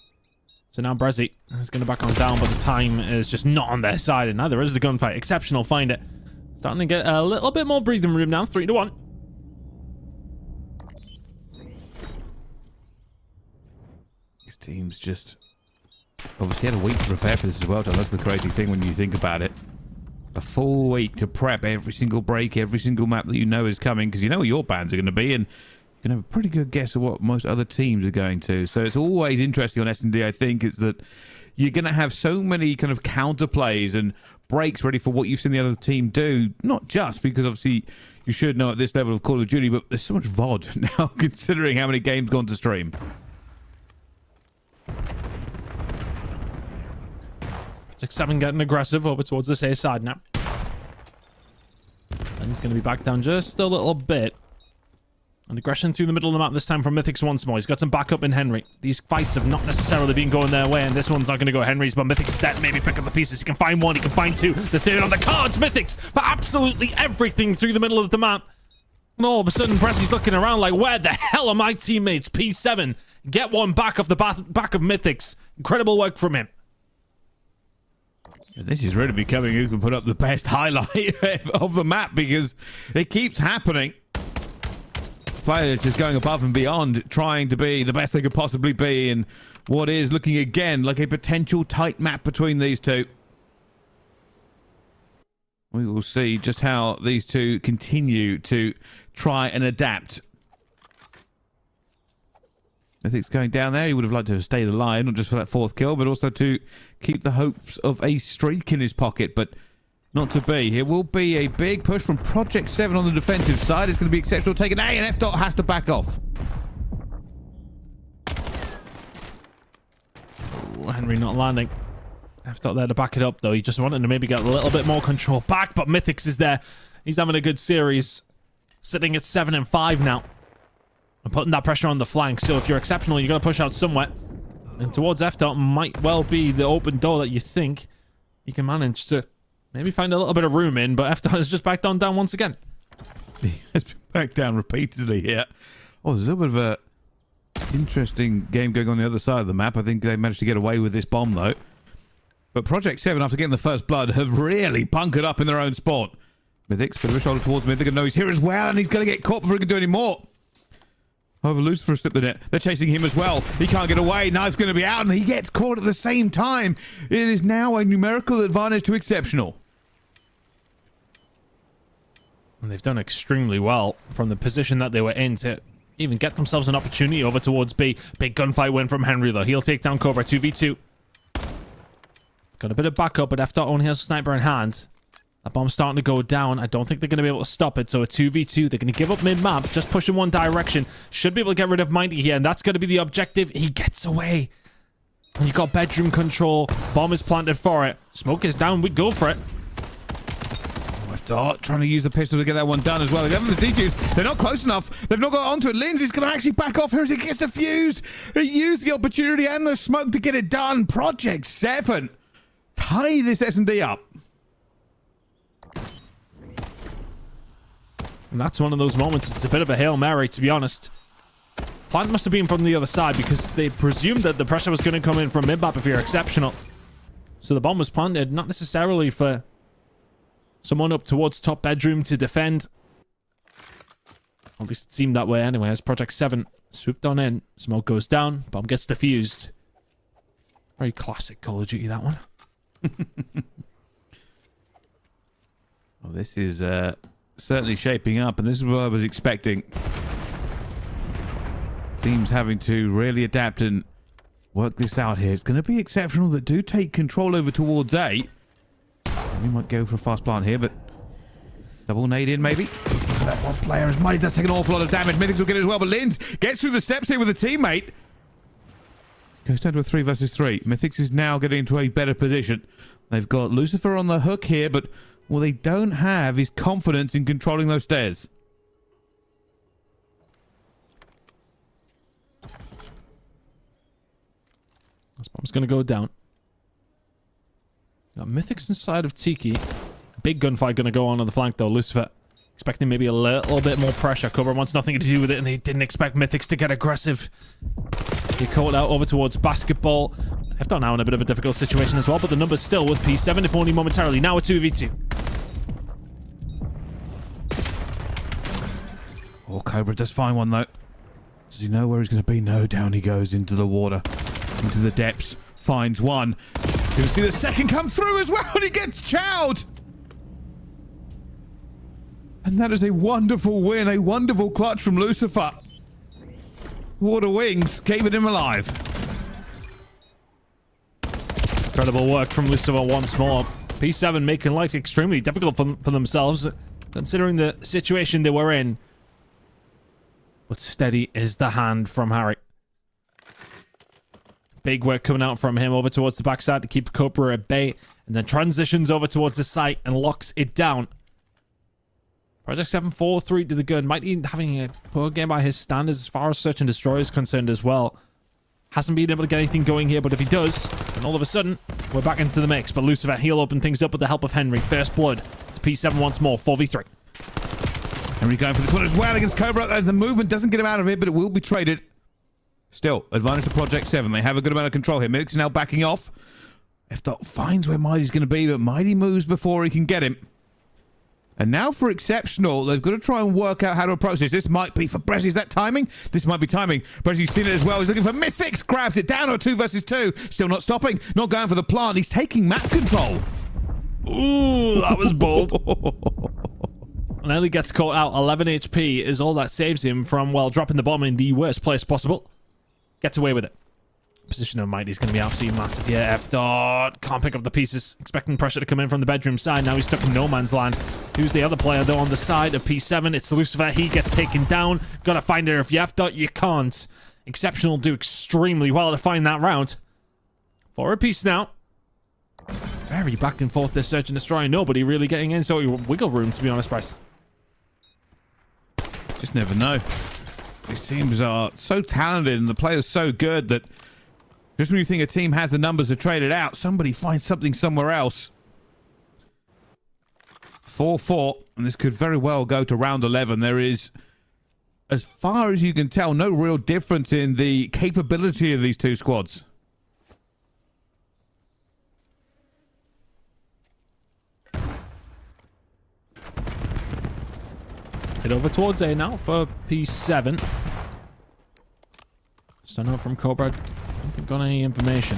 S5: So now Brezzy is going to back on down, but the time is just not on their side, and neither is the gunfight. Exceptional find it. Starting to get a little bit more breathing room now. 3-1.
S2: These teams just obviously had a week to prepare for this as well, John. That's the crazy thing when you think about it. A full week to prep every single break, every single map that you know is coming, because you know where your bans are going to be, and you can have a pretty good guess of what most other teams are going to. So it's always interesting on S&D, I think, is that you're going to have so many kind of counter plays and breaks ready for what you've seen the other team do. Not just because, obviously, you should know at this level of Call of Duty, but there's so much VOD now, considering how many games gone to stream.
S5: 6-7 getting aggressive over towards this A side now. And he's going to be back down just a little bit. And aggression through the middle of the map this time from Mythics once more. He's got some backup in Henry. These fights have not necessarily been going their way, and this one's not going to go Henry's, but Mythics step, maybe pick up the pieces. He can find one, he can find two. The third on the cards. Mythics for absolutely everything through the middle of the map. And all of a sudden, Presley's looking around like, where the hell are my teammates? P7, get one back off the back of Mythics. Incredible work from him.
S2: This is really becoming who can put up the best highlight of the map, because it keeps happening. Players just going above and beyond, trying to be the best they could possibly be in what is looking again like a potential tight map between these two. We will see just how these two continue to try and adapt. I think it's going down there. He would have liked to have stayed alive, not just for that 4th kill, but also to keep the hopes of a streak in his pocket, but not to be. It will be a big push from Project 7 on the defensive side. It's going to be exceptional. Taking A, and F dot has to back off.
S5: Oh, Henry not landing. F dot there to back it up, though. He just wanted to maybe get a little bit more control back, but Mythics is there. He's having a good series. Sitting at 7 and 5 now. And putting that pressure on the flank. So if you're exceptional, you're going to push out somewhere. And towards F dot might well be the open door that you think you can manage to maybe find a little bit of room in, but F dot is just back down once again.
S2: He has been back down repeatedly here. Oh, there's a little bit of a interesting game going on the other side of the map. I think they managed to get away with this bomb, though. But Project 7, after getting the first blood, have really bunkered up in their own spot. Mythics, bit of a shoulder towards Mythic, and know he's here as well, and he's going to get caught before he can do any more. However, Lucifer slipped the net. They're chasing him as well. He can't get away. Knife's going to be out, and he gets caught at the same time. It is now a numerical advantage to exceptional.
S5: And they've done extremely well from the position that they were in to even get themselves an opportunity over towards B. Big gunfight win from Henry, though. He'll take down Cobra 2v2. Got a bit of backup, but F dot only has a sniper in hand. That bomb's starting to go down. I don't think they're going to be able to stop it. So a 2v2. They're going to give up mid-map. Just push in one direction. Should be able to get rid of Mighty here. And that's going to be the objective. He gets away. You got bedroom control. Bomb is planted for it. Smoke is down. We go for it.
S2: Dart trying to use the pistol to get that one done as well. They have the DJs. They're not close enough. They've not got onto it. Lindsay's going to actually back off here as it gets defused. He used the opportunity and the smoke to get it done. Project 7 tie this S&D up.
S5: And that's one of those moments. It's a bit of a Hail Mary, to be honest. Plant must have been from the other side because they presumed that the pressure was going to come in from mid-map if you're exceptional. So the bomb was planted, not necessarily for someone up towards top bedroom to defend. At least it seemed that way anyway, as Project 7 swooped on in. Smoke goes down, bomb gets defused. Very classic Call of Duty, that one.
S2: Well, this is certainly shaping up, and this is what I was expecting. Teams having to really adapt and work this out here. It's going to be exceptional that do take control over towards A. We might go for a fast plant here, but double nade in maybe. That one player, as Mighty does take an awful lot of damage. Mythics will get it as well, but Linz gets through the steps here with a teammate. Goes down to a 3 versus 3. Mythics is now getting into a better position. They've got Lucifer on the hook here, but what they don't have is confidence in controlling those stairs.
S5: This bomb's going to go down. Got Mythics inside of Tiki. Big gunfight going to go on the flank, though. Lucifer expecting maybe a little bit more pressure. Cobra wants nothing to do with it, and they didn't expect Mythics to get aggressive. He caught out over towards basketball. I've got now in a bit of a difficult situation as well, but the number's still with P7, if only momentarily. Now a 2v2.
S2: Oh, Cobra does find one, though. Does he know where he's going to be? No, down he goes into the water. Into the depths. Finds one. You'll see the second come through as well, and he gets chowed. And that is a wonderful win, a wonderful clutch from Lucifer. Water wings, keeping him alive.
S5: Incredible work from Lucifer once more. P7 making life extremely difficult for themselves, considering the situation they were in. But steady is the hand from Harry. Big work coming out from him over towards the backside to keep Cobra at bay, and then transitions over towards the site and locks it down. Project 7 4-3 to the gun. Mighty having a poor game by his standards as far as search and destroy is concerned as well. Hasn't been able to get anything going here, but if he does, then all of a sudden, we're back into the mix. But Lucifer, he'll open things up with the help of Henry. First blood to P7 once more, 4v3.
S2: Henry going for this one as well against Cobra. The movement doesn't get him out of here, but it will be traded. Still, advantage to Project 7. They have a good amount of control here. Milik's now backing off. F-Dot finds where Mighty's going to be, but Mighty moves before he can get him. And now for Exceptional, they've got to try and work out how to approach this. This might be for Brezzy. Is that timing? This might be timing. Brezzy's seen it as well. He's looking for Mythics. Grabs it down on 2 versus 2. Still not stopping. Not going for the plant. He's taking map control.
S5: Ooh, that was bold. Nelly gets caught out. 11 HP is all that saves him from, well, dropping the bomb in the worst place possible. Gets away with it. Position of Mighty is going to be absolutely massive here. F-Dot can't pick up the pieces. Expecting pressure to come in from the bedroom side. Now he's stuck in no man's land. Who's the other player, though, on the side of P7? It's Lucifer. He gets taken down. Got to find her. If you F-Dot, you can't. Exceptional do extremely well to find that round. For a piece now. Very back and forth, this search and destroy. Nobody really getting in, so wiggle room, to be honest, Bryce.
S2: Just never know. These teams are so talented and the players so good that just when you think a team has the numbers to trade it out, somebody finds something somewhere else. 4-4, and this could very well go to round 11. There is, as far as you can tell, no real difference in the capability of these two squads.
S5: Head over towards A now for P7. Stunner from Cobra. I don't think got any information.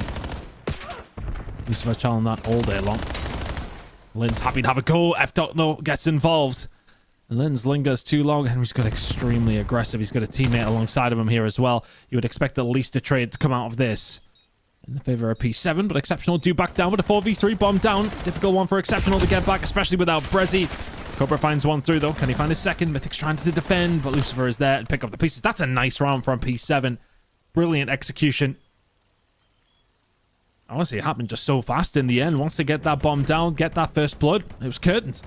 S5: Lucifer challenging that all day long. Lynn's happy to have a go. F-Dot though gets involved. And Lynn's lingers too long. Henry's got extremely aggressive. He's got a teammate alongside of him here as well. You would expect at least a trade to come out of this. In the favor of P7, but Exceptional do back down with a 4v3 bomb down. Difficult one for Exceptional to get back, especially without Brezzy. Cobra finds one through though. Can he find his second? Mythic's trying to defend, but Lucifer is there to pick up the pieces. That's a nice round from P7. Brilliant execution. Honestly, it happened just so fast in the end. Once they get that bomb down, get that first blood, it was curtains.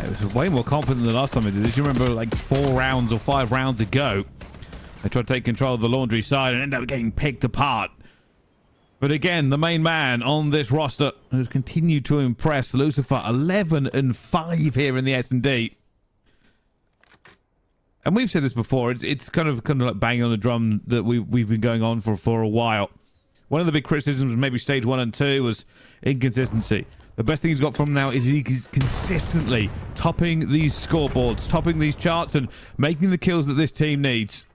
S2: It was way more confident than the last time they did this. You remember like 4 rounds or 5 rounds ago, they tried to take control of the laundry side and ended up getting picked apart. But again, the main man on this roster who's continued to impress, Lucifer, 11-5 here in the S&D. And we've said this before, it's kind of like banging on the drum that we've been going on for a while. One of the big criticisms of maybe stage 1 and 2 was inconsistency. The best thing he's got from now is he's consistently topping these scoreboards, topping these charts, and making the kills that this team needs.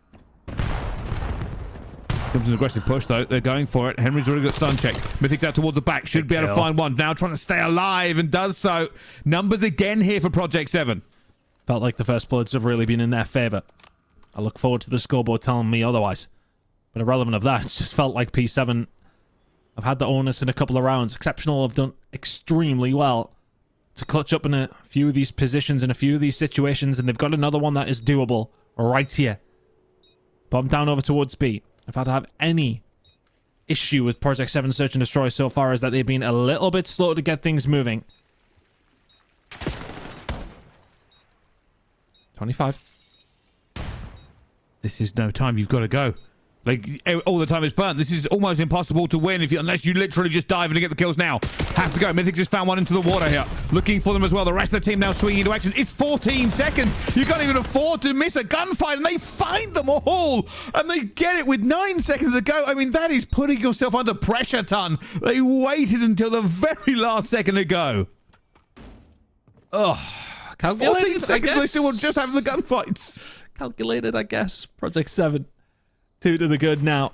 S2: Comes an aggressive push, though. They're going for it. Henry's already got stun check. Mythic's out towards the back. Should be able to find one. Now trying to stay alive and does so. Numbers again here for Project 7.
S5: Felt like the first bloods have really been in their favor. I look forward to the scoreboard telling me otherwise. But irrelevant of that, it's just felt like P7 have had the onus in a couple of rounds. Exceptional have done extremely well to clutch up in a few of these positions in a few of these situations, and they've got another one that is doable right here. Bomb down over towards B. If I had to have any issue with Project 7 Search and Destroy so far is that they've been a little bit slow to get things moving. 25.
S2: This is no time. You've got to go. Like, all the time is burnt. This is almost impossible to win unless you literally just dive in and get the kills now. Have to go. Mythic just found one into the water here. Looking for them as well. The rest of the team now swinging into action. It's 14 seconds. You can't even afford to miss a gunfight, and they find them all. And they get it with 9 seconds to go. I mean, that is putting yourself under pressure, ton. They waited until the very last second to go.
S5: Oh, calculated,
S2: 14 seconds, they still were just having the gunfights.
S5: Calculated, I guess. Project 7. 2 to the good now.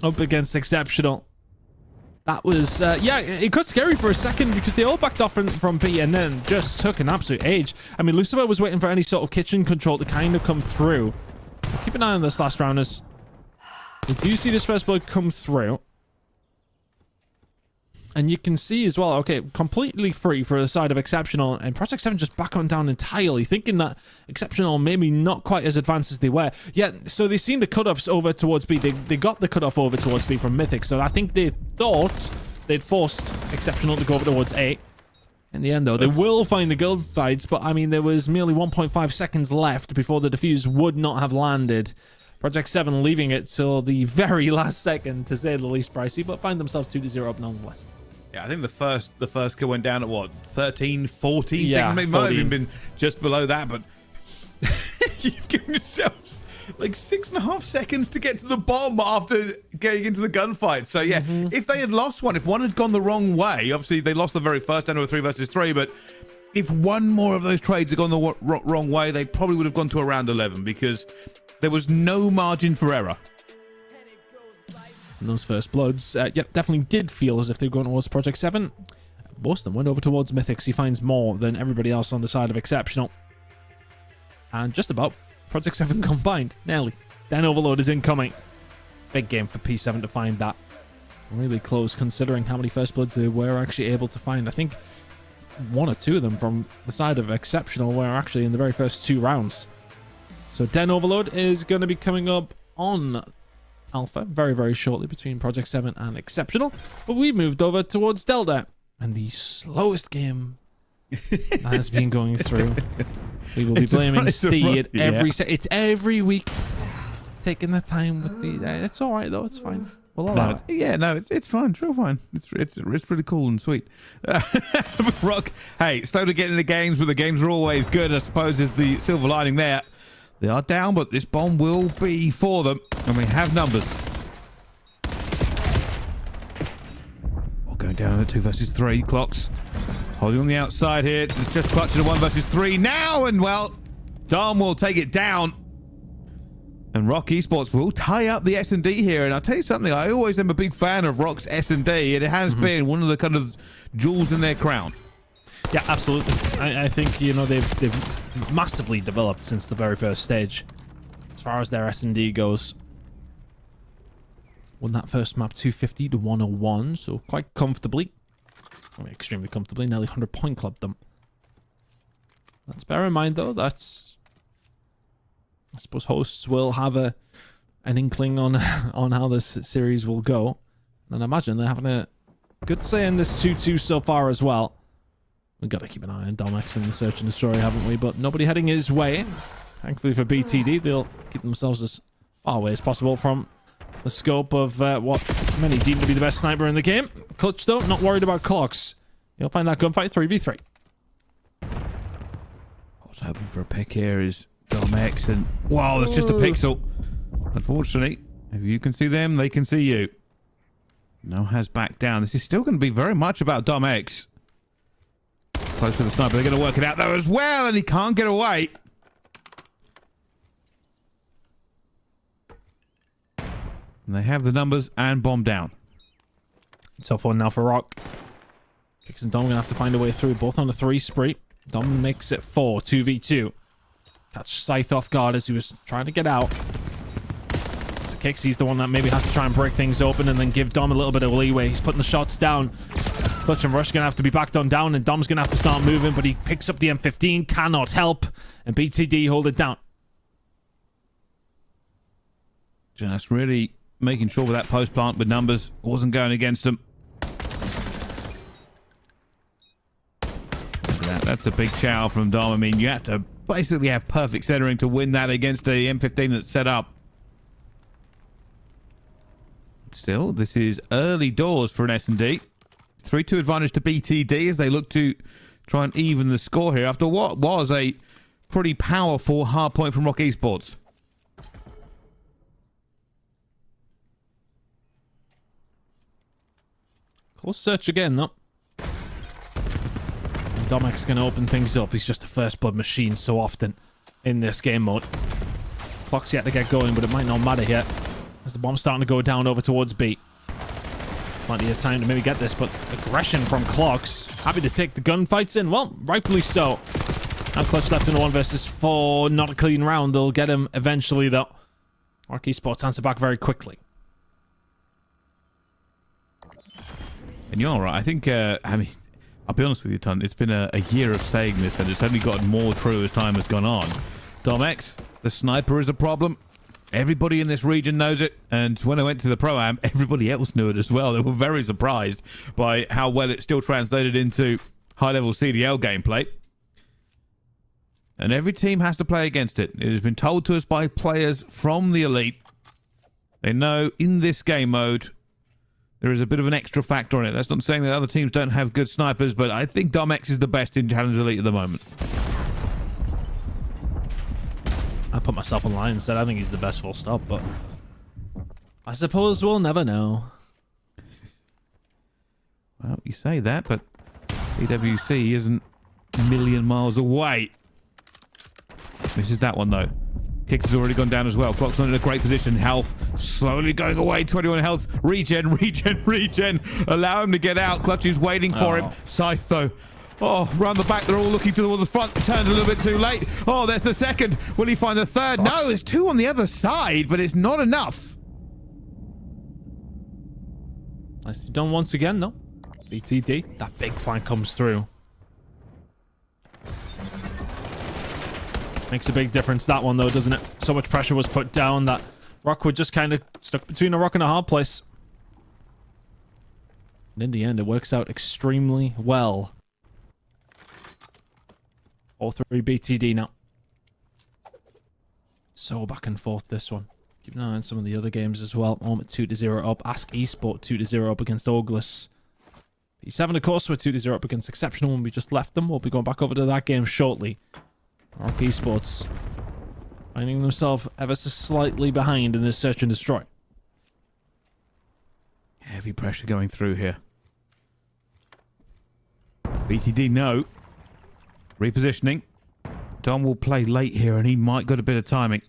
S5: Up against Exceptional. That was, yeah, it got scary for a second because they all backed off from B and then just took an absolute age. I mean, Lucifer was waiting for any sort of kitchen control to kind of come through. keep an eye on this last rounders. We do see this first blood come through. And you can see as well, okay, completely free for the side of Exceptional, and Project 7 just back on down entirely, thinking that Exceptional maybe not quite as advanced as they were. Yeah, so they've seen the cutoffs over towards B. They got the cutoff over towards B from Mythic, so I think they thought they'd forced Exceptional to go over towards A. In the end, though, they will find the gunfights, but I mean, there was merely 1.5 seconds left before the defuse would not have landed. Project 7 leaving it till the very last second, to say the least, pricey, but find themselves 2-0 up nonetheless.
S2: Yeah, I think the first kill went down at what, 13, 14
S5: Yeah,
S2: seconds? Maybe might have
S5: 14.
S2: been just below that, but you've given yourself like 6.5 seconds to get to the bomb after getting into the gunfight. So yeah, if they had lost one, if one had gone the wrong way, obviously they lost the very first down to a 3 versus 3, but if one more of those trades had gone the wrong way, they probably would have gone to around 11 because there was no margin for error.
S5: And those first bloods, yep, definitely did feel as if they were going towards Project 7. Most of them went over towards Mythics. He finds more than everybody else on the side of Exceptional. And just about Project 7 combined. Nearly. Den Overload is incoming. Big game for P7 to find that. Really close considering how many first bloods they were actually able to find. I think 1 or 2 of them from the side of Exceptional were actually in the very first 2 rounds. So Den Overload is going to be coming up on Alpha very, very shortly between Project 7 and Exceptional. But we moved over towards Delta. And the slowest game that has been going through. We will be blaming Steed every... It's every week. Taking the time with the... it's all right, though. It's fine. We'll allow it.
S2: Yeah, no, it's fine. It's real fine. It's pretty cool and sweet. Rock, hey, slow to get into games, but the games are always good, I suppose, is the silver lining there. They are down, but this bomb will be for them, and we have numbers. We're going down at 2 versus 3. Clocks holding on the outside here. It's just clutching a 1 versus 3 now, and well, Dom will take it down. And Rock Esports will tie up the S&D here. And I'll tell you something, I always am a big fan of Rock's S&D, and it has been one of the kind of jewels in their crown.
S5: Yeah, absolutely. I think, you know, they've massively developed since the very first stage as far as their S&D goes. Won that first map 250 to 101, so quite comfortably. I mean, extremely comfortably. Nearly 100 point clubbed them. Let's bear in mind, though, that's... I suppose hosts will have an inkling on how this series will go. And I imagine they're having a good say in this 2-2 so far as well. We've got to keep an eye on Domex and the search and destroy, haven't we? But nobody heading his way. Thankfully for BTD, they'll keep themselves as far away as possible from the scope of what many deem to be the best sniper in the game. Clutch, though, not worried about clocks. You'll find that gunfight 3v3.
S2: I was hoping for a pick here is Domex, and wow, that's just a pixel. Unfortunately, if you can see them, they can see you. No has back down. This is still going to be very much about Domex. Close to the sniper. They're going to work it out, though, as well, and he can't get away. And they have the numbers and bomb down.
S5: Tough one now for Rock. Kicks and Dom going to have to find a way through, both on a 3 spree. Dom makes it 4, 2v2. Catch Scythe off guard as he was trying to get out. Kicks, he's the one that maybe has to try and break things open and then give Dom a little bit of leeway. He's putting the shots down. Clutch and Rush going to have to be backed on down, and Dom's going to have to start moving, but he picks up the M15, cannot help, and BTD hold it down.
S2: Just really making sure with that post plant with numbers wasn't going against them. That's a big chow from Dom. I mean, you have to basically have perfect centering to win that against a M15 that's set up. Still, this is early doors for an S&D. 3-2 advantage to BTD as they look to try and even the score here after what was a pretty powerful hard point from Rock Esports.
S5: Close search again, though. Domek's going to open things up. He's just a first blood machine so often in this game mode. Clock's yet to get going, but it might not matter here as the bomb's starting to go down over towards B. Plenty of time to maybe get this, but aggression from Clocks. Happy to take the gunfights in. Well, rightfully so. Now Clutch left in a 1 versus 4. Not a clean round. They'll get him eventually, though. Esports answer back very quickly.
S2: And you're all right. I think, I mean, I'll be honest with you, Ton. It's been a year of saying this, and it's only gotten more true as time has gone on. Domex, the sniper is a problem. Everybody in this region knows it, and when I went to the Pro-Am, everybody else knew it as well. They were very surprised by how well it still translated into high-level CDL gameplay. And every team has to play against it. It has been told to us by players from the Elite. They know in this game mode, there is a bit of an extra factor on it. That's not saying that other teams don't have good snipers, but I think Domex is the best in Challenge Elite at the moment.
S5: I put myself on line and said I think he's the best full stop, but I suppose we'll never know.
S2: Well, you say that, but PWC isn't a million miles away. Misses that one, though. Kicks has already gone down as well. Clock's not in a great position. Health slowly going away. 21 health. Regen. Allow him to get out. Clutch is waiting for him. Scythe, though. Oh, round the back. They're all looking toward the front. Turned a little bit too late. Oh, there's the second. Will he find the third?
S5: Fox.
S2: No, there's two on the other side, but it's not enough.
S5: Nicely done once again, though. BTD. That big flank comes through. Makes a big difference, that one, though, doesn't it? So much pressure was put down that Rockwood just kind of stuck between a rock and a hard place. And in the end, it works out extremely well. 4-3 BTD now. So back and forth, this one. Keep an eye on some of the other games as well. OMiT 2-0 up. Ask Esport 2-0 up against Orgless. P7, of course, we're 2-0 up against Exceptional when we just left them. We'll be going back over to that game shortly. Esports finding themselves ever so slightly behind in this search and destroy.
S2: Heavy pressure going through here. BTD, no. Repositioning. Dom will play late here, and he might get a bit of timing.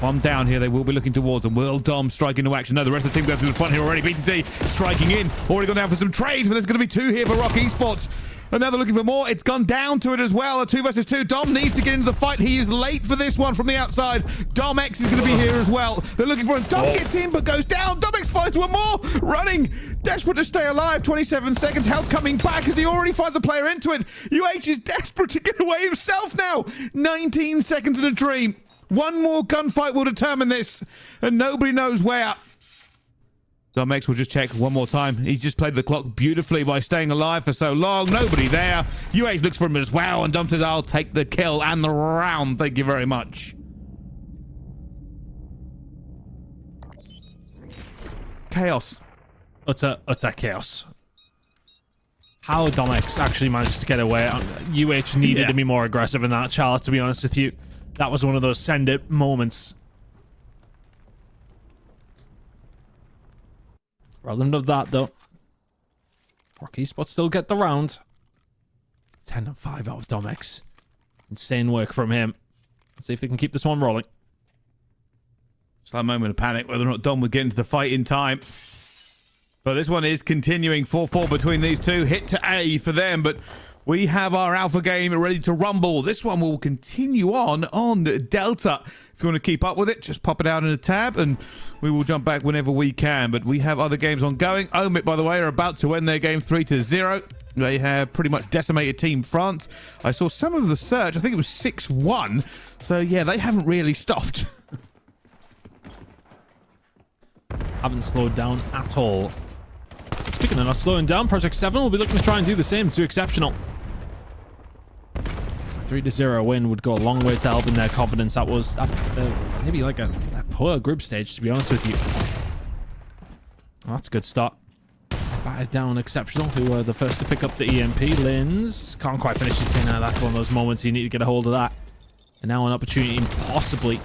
S2: One down here, they will be looking towards them. Will Dom strike into action? No, the rest of the team go through the front here already. BTD striking in. Already gone down for some trades, but there's going to be two here for Rock Esports. And now they're looking for more. It's gone down to it as well. A 2 versus 2. Dom needs to get into the fight. He is late for this one from the outside. Domex is going to be here as well. They're looking for him. Dom gets in but goes down. Domex finds one more. Running. Desperate to stay alive. 27 seconds. Health coming back as he already finds a player into it. UH is desperate to get away himself now. 19 seconds in a dream. One more gunfight will determine this. And nobody knows where. Domex will just check one more time. He's just played the clock beautifully by staying alive for so long. Nobody there. UH looks for him as well, and Dom says, I'll take the kill and the round. Thank you very much. Chaos.
S5: Utter chaos. How Domex actually managed to get away. UH needed to be more aggressive in that, Charles, to be honest with you. That was one of those send it moments. Relevant of that, though. Rock Esports still get the round. 10-5 out of Domex. Insane work from him. Let's see if they can keep this one rolling.
S2: It's that moment of panic whether or not Dom would get into the fight in time. But this one is continuing 4-4 between these two. Hit to A for them, but we have our alpha game ready to rumble. This one will continue on Delta. If you want to keep up with it, just pop it out in a tab and we will jump back whenever we can. But we have other games ongoing. OMiT, by the way, are about to end their game 3-0. They have pretty much decimated Team France. I saw some of the search. I think it was 6-1. So, yeah, they haven't really stopped.
S5: Haven't slowed down at all. Speaking of not slowing down, Project 7 will be looking to try and do the same to Exceptional. 3-0 win would go a long way to helping their confidence. That was maybe like a poor group stage, to be honest with you. Well, that's a good start. Batted down Exceptional, who were the first to pick up the EMP. Lins can't quite finish his thing now. That's one of those moments you need to get a hold of that. And now an opportunity possibly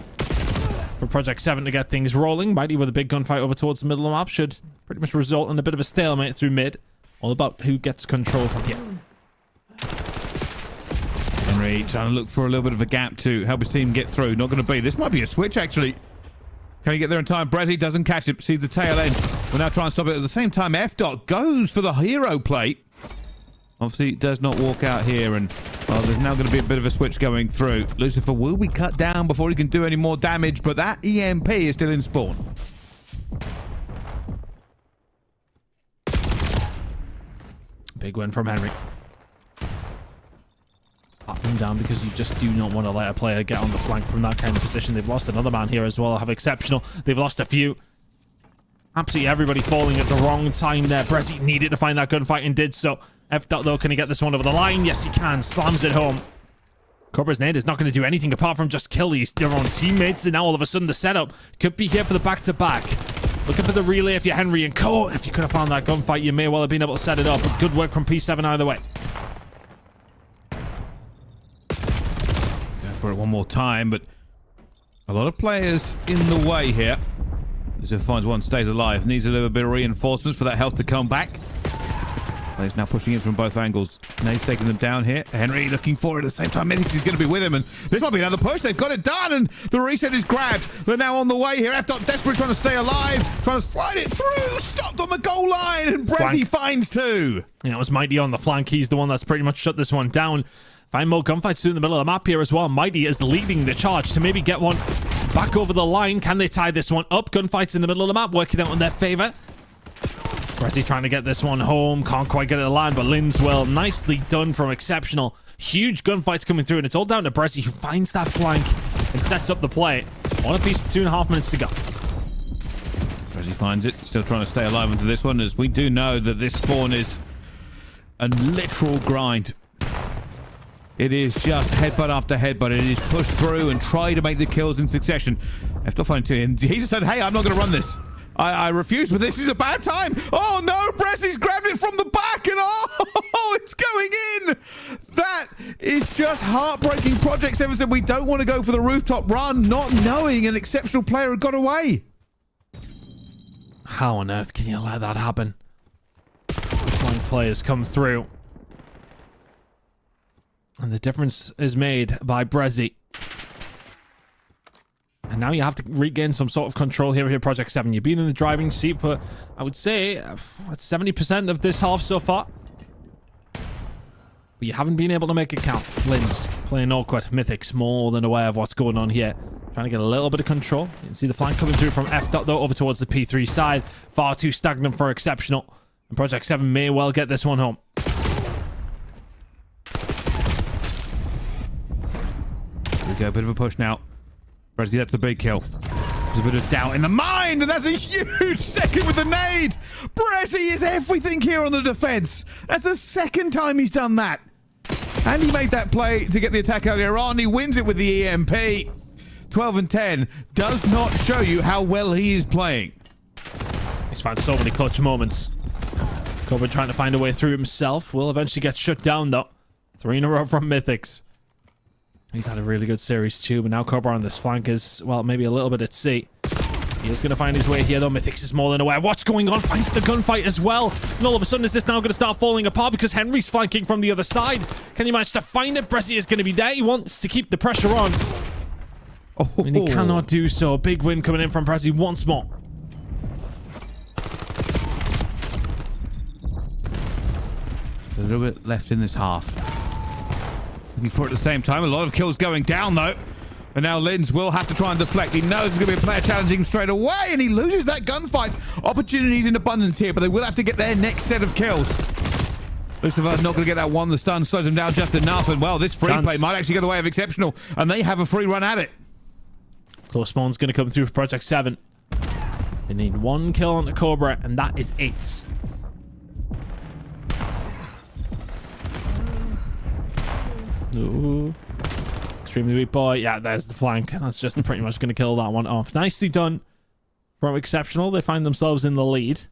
S5: for Project 7 to get things rolling. Mighty with a big gunfight over towards the middle of the map should pretty much result in a bit of a stalemate through mid. All about who gets control from here.
S2: Henry trying to look for a little bit of a gap to help his team get through. Not going to be. This might be a switch, actually. Can he get there in time? Brezzy doesn't catch it. Sees the tail end. We're now trying to stop it. At the same time, F-Dot goes for the hero plate. Obviously, does not walk out here. And Well, there's now going to be a bit of a switch going through. Lucifer will be cut down before he can do any more damage, but that EMP is still in spawn.
S5: Big win from Henry. Up and down because you just do not want to let a player get on the flank from that kind of position. They've lost another man here as well. Have exceptional. They've lost a few. Absolutely everybody falling at the wrong time there. Brezzy needed to find that gunfight and did so. F. though, can he get this one over the line? Yes, he can. Slams it home. Cobra's nade is not going to do anything apart from just kill their own teammates. And now all of a sudden the setup could be here for the back-to-back. Looking for the relay if you're Henry and Co. If you could have found that gunfight, you may well have been able to set it up. But good work from P7 either way.
S2: Go for it one more time, but a lot of players in the way here. As if finds one, stays alive. Needs a little bit of reinforcements for that health to come back. Players now pushing in from both angles. Nade's taking them down here. Henry looking for it at the same time. Mythics is going to be with him, and this might be another push. They've got it done, and the reset is grabbed. They're now on the way here. F. desperate, trying to stay alive, trying to slide it through. Stopped on the goal line, and Brezzy finds two.
S5: Yeah, it was Mighty on the flank. He's the one that's pretty much shut this one down. Find more gunfights in the middle of the map here as well. Mighty is leading the charge to maybe get one back over the line. Can they tie this one up? Gunfights in the middle of the map working out in their favor. Brezzy trying to get this one home. Can't quite get it to land, but Linz will. Nicely done from Exceptional. Huge gunfights coming through, and it's all down to Brezzy, who finds that flank and sets up the play. One apiece for 2.5 minutes to go.
S2: Brezzy finds it. Still trying to stay alive into this one, as we do know that this spawn is a literal grind. It is just headbutt after headbutt. It is pushed through and try to make the kills in succession. After finding two, and he just said, hey, I'm not going to run this. I refuse, but this is a bad time. Oh, no, Brezzy's grabbed it from the back, and oh, it's going in. That is just heartbreaking. Project 7 said we don't want to go for the rooftop run, not knowing an exceptional player had got away.
S5: How on earth can you let that happen? One players come through. And the difference is made by Brezzy. And now you have to regain some sort of control here at Project 7. You've been in the driving seat for, I would say, 70% of this half so far. But you haven't been able to make it count. Linz playing awkward. Mythics more than aware of what's going on here. Trying to get a little bit of control. You can see the flank coming through from F. though, over towards the P3 side. Far too stagnant for Exceptional. And Project 7 may well get this one home.
S2: We go, a bit of a push now. Brezzy, that's a big kill. There's a bit of doubt in the mind, and that's a huge second with the nade. Brezzy is everything here on the defense. That's the second time he's done that. And he made that play to get the attack earlier on. He wins it with the EMP. 12 and 10 does not show you how well he is playing.
S5: He's found so many clutch moments. Cobra trying to find a way through himself. Will eventually get shut down, though. 3 in a row from Mythics. He's had a really good series too, but now Cobra on this flank is, well, maybe a little bit at sea. He is going to find his way here, though. Mythics is more than aware. What's going on? Finds the gunfight as well. And all of a sudden, is this now going to start falling apart because Henry's flanking from the other side? Can he manage to find it? Brezzy is going to be there. He wants to keep the pressure on.
S2: Oh.
S5: And he cannot do so. Big win coming in from Brezzy once more.
S2: A little bit left in this half. Looking for it at the same time. A lot of kills going down, though. And now Linz will have to try and deflect. He knows there's going to be a player challenging him straight away, and he loses that gunfight. Opportunities in abundance here, but they will have to get their next set of kills. Lucifer not going to get that one. The stun slows him down just enough, and well, this free play might actually go the way of Exceptional, and they have a free run at it.
S5: Close spawn's going to come through for Project 7. They need one kill on the Cobra, and that is it. Ooh. Extremely weak boy. Yeah, there's the flank. That's just pretty much going to kill that one off. Nicely done from Exceptional. They find themselves in the lead.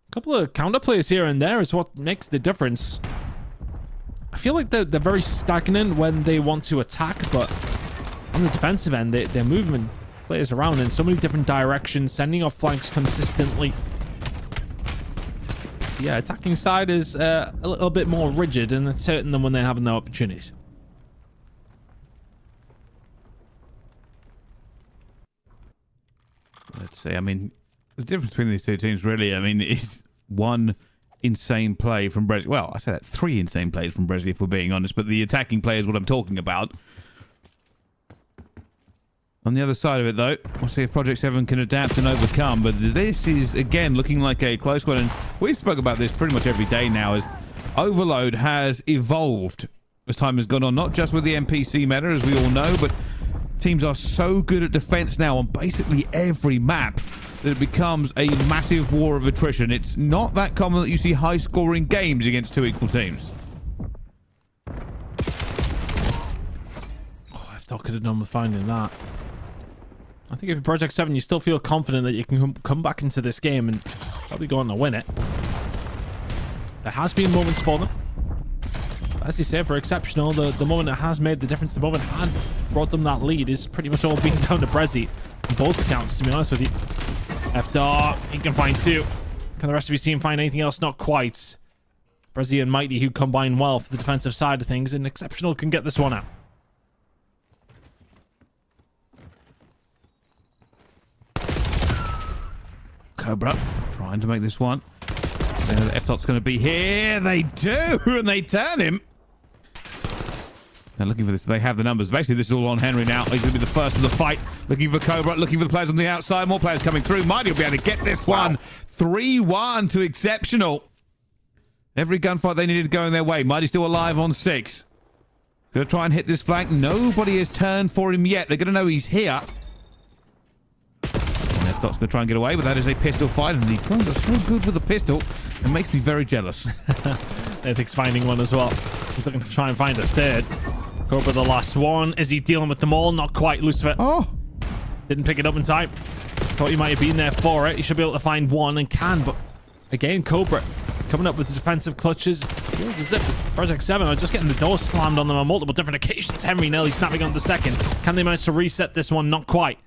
S5: A couple of counter plays here and there is what makes the difference. I feel like they're very stagnant when they want to attack, but on the defensive end, they're moving players around in so many different directions, sending off flanks consistently. Yeah, attacking side is a little bit more rigid, and it's hurting them when they're having their opportunities.
S2: Let's see. I mean, the difference between these two teams, really, I mean, is one insane play from Bresley. Well, I said that 3 insane plays from Bresley, if we're being honest, but the attacking play is what I'm talking about. On the other side of it, though, we'll see if Project 7 can adapt and overcome. But this is, again, looking like a close one. And we spoke about this pretty much every day now, as Overload has evolved as time has gone on. Not just with the NPC meta, as we all know, but teams are so good at defense now on basically every map that it becomes a massive war of attrition. It's not that common that you see high-scoring games against 2 equal teams.
S5: Oh, I could have done with finding that. I think if you're Project 7, you still feel confident that you can come back into this game and probably go on to win it. There has been moments for them. As you say, for Exceptional, the moment that has made the difference, the moment that had brought them that lead, is pretty much all being down to Brezzy on both accounts, to be honest with you. F-Dog, he can find 2. Can the rest of his team find anything else? Not quite. Brezzy and Mighty, who combine well for the defensive side of things, and Exceptional can get this one out.
S2: Cobra trying to make this one. The F-Dot's going to be here. They do, and they turn him. They're looking for this. They have the numbers. Basically, this is all on Henry now. He's going to be the first of the fight. Looking for Cobra, looking for the players on the outside. More players coming through. Mighty will be able to get this one. 3-1 to Exceptional. Every gunfight they needed going their way. Mighty still alive on 6. Going to try and hit this flank. Nobody has turned for him yet. They're going to know he's here. F-Dot's going to try and get away, but that is a pistol fight, and the guns are so good with the pistol. It makes me very jealous.
S5: Ethic's finding one as well. He's looking to try and find a 3rd. Cobra the last one. Is he dealing with them all? Not quite, Lucifer.
S2: Oh!
S5: Didn't pick it up in time. Thought he might have been there for it. He should be able to find one and can, but again, Cobra coming up with the defensive clutches. Feels as if Project 7 are just getting the door slammed on them on multiple different occasions. Henry nearly snapping on the 2nd. Can they manage to reset this one? Not quite.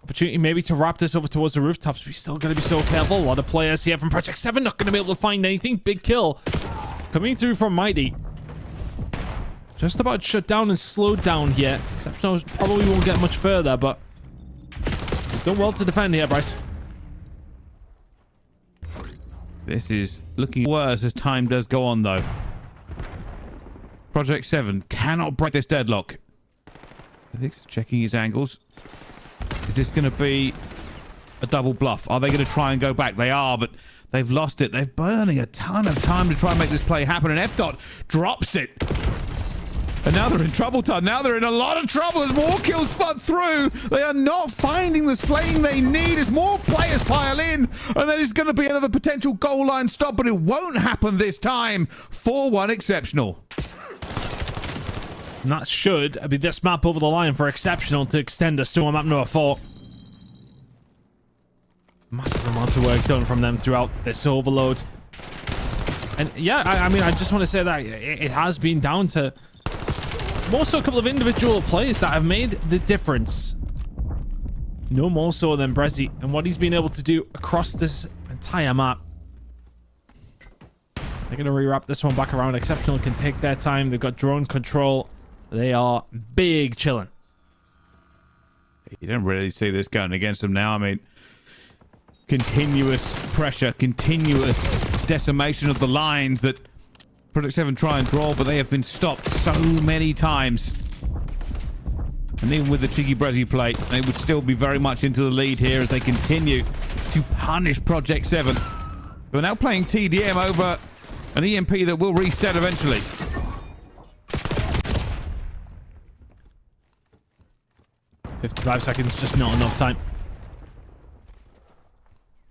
S5: Opportunity maybe to wrap this over towards the rooftops. We're still going to be so careful. A lot of players here from Project 7 not going to be able to find anything. Big kill coming through from Mighty. Just about shut down and slowed down here. Exceptional probably won't get much further, but done well to defend here, Bryce.
S2: This is looking worse as time does go on, though. Project 7 cannot break this deadlock. I think he's checking his angles. Is this going to be a double bluff? Are they going to try and go back? They are, but they've lost it. They're burning a ton of time to try and make this play happen, and F-Dot drops it. And now they're in trouble time. Now they're in a lot of trouble as more kills flood through. They are not finding the slaying they need as more players pile in. And there is going to be another potential goal line stop, but it won't happen this time. 4-1 Exceptional.
S5: And that should be this map over the line for Exceptional to extend us to a map number 4. Massive amounts of work done from them throughout this overload. And yeah, I mean, I just want to say that it has been down to more so a couple of individual players that have made the difference. No more so than Brezzy and what he's been able to do across this entire map. They're going to rewrap this one back around. Exceptional can take their time. They've got drone control. They are big chilling.
S2: You don't really see this going against them now. I mean, continuous pressure, continuous decimation of the lines that Project 7 try and draw, but they have been stopped so many times. And even with the cheeky Brezzy play, they would still be very much into the lead here as they continue to punish Project 7. We're now playing TDM over an EMP that will reset eventually.
S5: $55 seconds, just not enough time.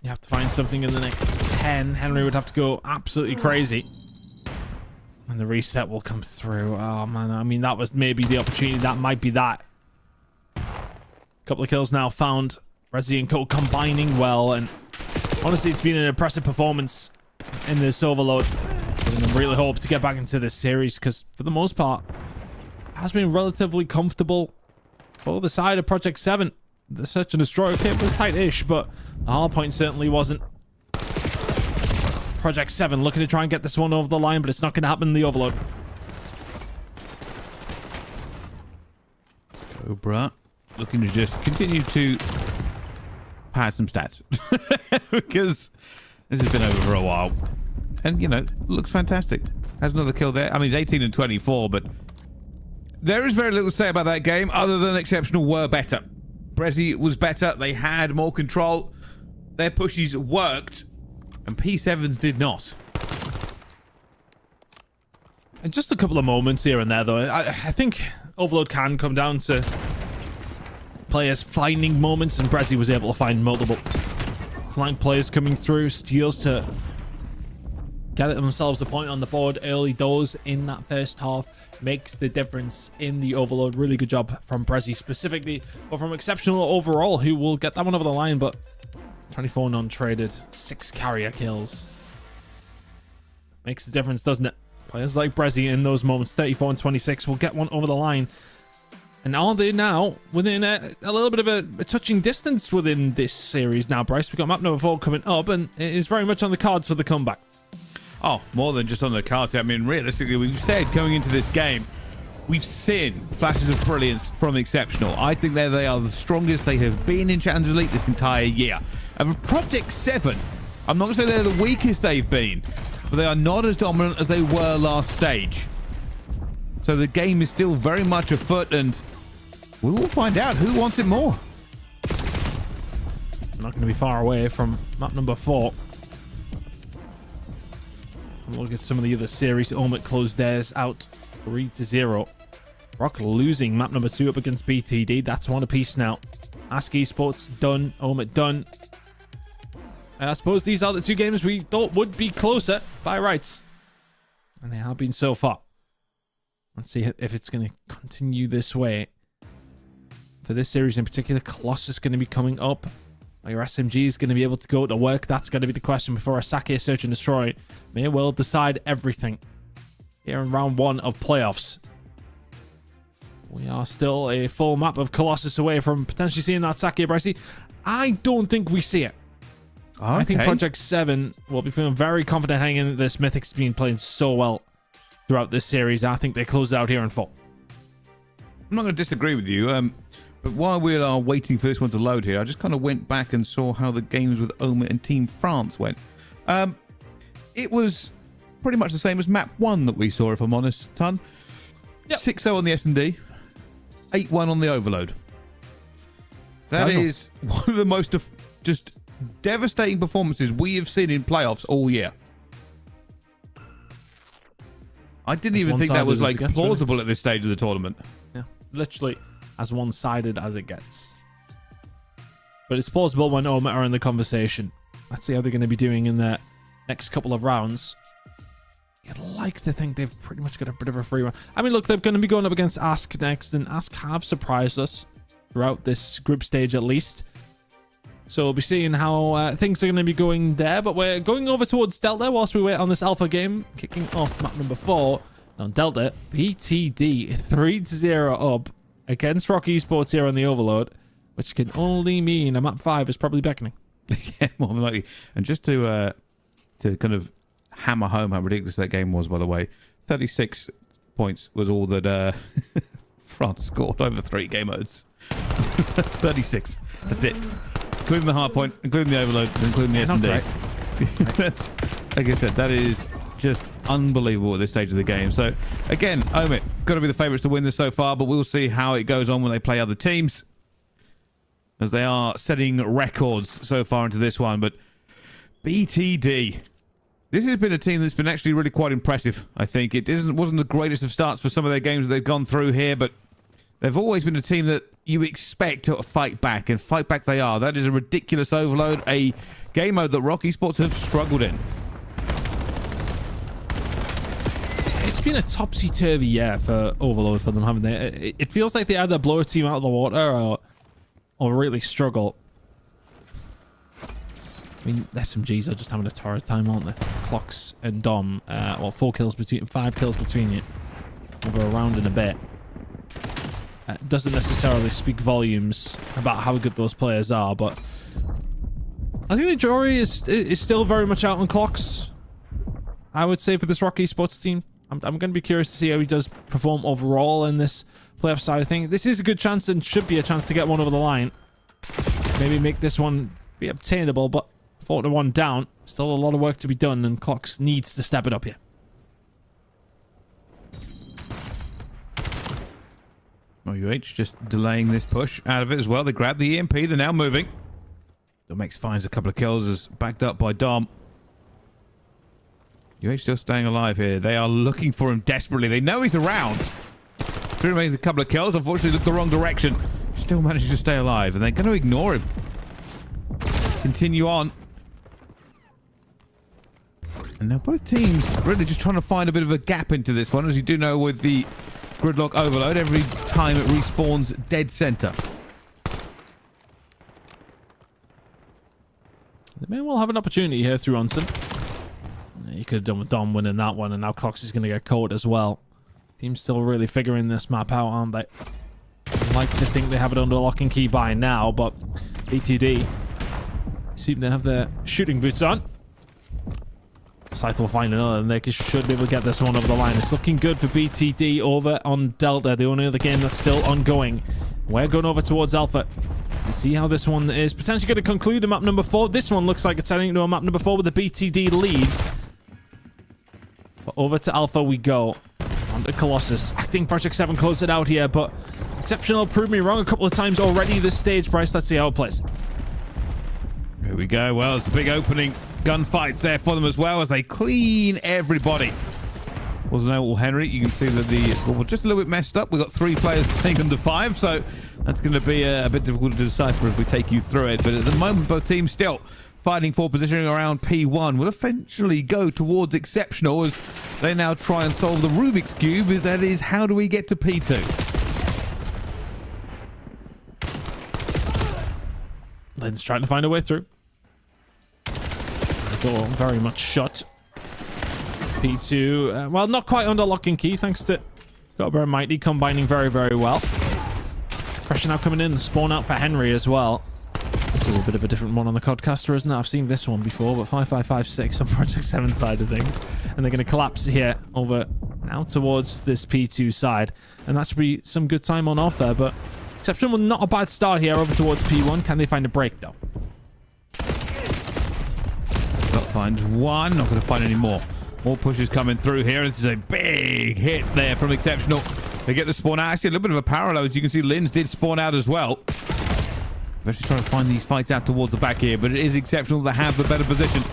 S5: You have to find something in the next 10. Henry would have to go absolutely crazy. And the reset will come through. Oh, man. I mean, that was maybe the opportunity. That might be that. Couple of kills now found. Resi and Cole combining well. And honestly, it's been an impressive performance in this overload. And I really hope to get back into this series because, for the most part, it has been relatively comfortable for the side of Project 7. The Search and Destroy kit was tight-ish, but the hard point certainly wasn't. Project 7 looking to try and get this one over the line, but it's not going to happen in the overload.
S2: Cobra looking to just continue to pad some stats. Because This has been over for a while. And, you know, looks fantastic. Has another kill there. I mean, 18 and 24, but there is very little to say about that game other than Exceptional were better. Brezzy was better. They had more control. Their pushes worked, and P7's did not.
S5: And just a couple of moments here and there, though. I think Overload can come down to players finding moments, and Brezzy was able to find multiple flank players coming through, steals to get themselves a point on the board early doors in that first half. Makes the difference in the Overload. Really good job from Brezzy specifically, but from Exceptional overall, who will get that one over the line. But 24 non-traded, 6 carrier kills. Makes the difference, doesn't it? Players like Brezzy in those moments, 34 and 26, will get one over the line. And are they now within a little bit of a touching distance within this series now, Bryce? We've got map number 4 coming up, and it is very much on the cards for the comeback.
S2: Oh, more than just on the cards. I mean, realistically, we've said going into this game, we've seen flashes of brilliance from Exceptional. I think they are the strongest they have been in Challengers League this entire year. And for Project 7, I'm not going to say they're the weakest they've been, but they are not as dominant as they were last stage. So the game is still very much afoot, and we will find out who wants it more.
S5: I'm not going to be far away from map number 4. Look at some of the other series. OMiT closed theirs out 3-0. Rock losing map number 2 up against BTD. That's one apiece now. Ask Esports done. OMiT done. And I suppose these are the 2 games we thought would be closer by rights. And they have been so far. Let's see if it's going to continue this way. For this series in particular, Colossus going to be coming up. Are your SMGs going to be able to go to work? That's going to be the question before a Sake Search and Destroy may well decide everything here in round 1 of playoffs. We are still a full map of Colossus away from potentially seeing that Sake, Brycey. I don't think we see it. Okay. I think Project 7 will be feeling very confident hanging in this. Mythic's been playing so well throughout this series. I think they close out here in full.
S2: I'm not going to disagree with you. But while we are waiting for this one to load here, I just kind of went back and saw how the games with OMiT and Team France went. It was pretty much the same as map 1 that we saw, if I'm honest, Ton. Yep. 6-0 on the S&D, 8-1 on the Overload. That is one of the most just devastating performances we have seen in playoffs all year. I didn't even think that was like plausible at this stage of the tournament.
S5: Yeah, literally as one-sided as it gets. But it's plausible when OMiT are in the conversation. Let's see how they're going to be doing in the next couple of rounds. I'd like to think they've pretty much got a bit of a free run. I mean, look, they're going to be going up against Ask next, and Ask have surprised us throughout this group stage at least. So we'll be seeing how things are going to be going there. But we're going over towards Delta whilst we wait on this alpha game. Kicking off map number 4 on Delta. BTD 3-0 up against Rock Esports here on the Overload, which can only mean a map 5 is probably beckoning.
S2: Yeah, more than likely. And just to kind of hammer home how ridiculous that game was, by the way, 36 points was all that France scored over 3 game modes. 36. That's it. Including the hard point, including the Overload, including the S&D. That's, like I said, that is just unbelievable at this stage of the game. So, again, OMiT, got to be the favourites to win this so far, but we'll see how it goes on when they play other teams, as they are setting records so far into this one. But BTD, this has been a team that's been actually really quite impressive, I think. It wasn't the greatest of starts for some of their games that they've gone through here, but they've always been a team that you expect to fight back, and fight back they are. That is a ridiculous Overload, a game mode that Rock Esports have struggled in.
S5: It's been a topsy-turvy year for Overload for them, haven't they? It feels like they either blow a team out of the water or really struggle. I mean, SMGs are just having a torrid time, aren't they? Clocks and Dom, well, 5 kills between you over a round and a bit. Doesn't necessarily speak volumes about how good those players are, but I think the jury is still very much out on Clocks, I would say, for this Rock Esports team. I'm going to be curious to see how he does perform overall in this playoff side of things. This is a good chance and should be a chance to get one over the line. Maybe make this one be obtainable, but 4-1 down. Still a lot of work to be done, and Clocks needs to step it up here.
S2: OUH just delaying this push out of it as well. They grab the EMP. They're now moving. Domex finds a couple of kills as backed up by Dom. UH still staying alive here. They are looking for him desperately. They know he's around. Three makes a couple of kills. Unfortunately, looked the wrong direction. Still managed to stay alive, and they're going to ignore him. Continue on. And now both teams really just trying to find a bit of a gap into this one. As you do know, with the gridlock overload, every time it respawns dead center.
S5: They may well have an opportunity here through Huntsmen. You could have done with Dom winning that one, and now Clocks is going to get caught as well. Team's still really figuring this map out, aren't they? I'd like to think they have it under lock and key by now, but BTD seem to have their shooting boots on. Scythe will find another, and they should be able to get this one over the line. It's looking good for BTD over on Delta, the only other game that's still ongoing. We're going over towards Alpha to see how this one is potentially going to conclude in map number 4. This one looks like it's heading into a map number 4 with the BTD leads. But over to Alpha we go. On to Colossus. I think Project 7 closed it out here, but Exceptional proved me wrong a couple of times already this stage, Bryce. Let's see how it plays.
S2: Here we go. Well, it's a big opening gunfights there for them as well as they clean everybody. Wasn't able Henry. You can see that the score was just a little bit messed up. We've got 3 players playing under 5, so that's going to be a bit difficult to decipher if we take you through it. But at the moment, both teams still fighting for positioning around P1 will eventually go towards Exceptional as they now try and solve the Rubik's Cube. That is, how do we get to P2?
S5: Lynn's trying to find a way through. The door very much shut. P2, well, not quite under lock and key, thanks to Cobra and Mighty combining very, very well. Pressure now coming in, the spawn out for Henry as well. This is a bit of a different one on the Codcaster, isn't it? I've seen this one before, but 5556 on Project 7 side of things. And they're going to collapse here over now towards this P2 side. And that should be some good time on offer, but Exceptional, not a bad start here over towards P1. Can they find a break, though?
S2: Not find one, not going to find any more. More pushes coming through here. This is a big hit there from Exceptional. They get the spawn out. Actually, a little bit of a parallel. As you can see, Linz did spawn out as well. Especially trying to find these fights out towards the back here, but it is Exceptional that have the better position.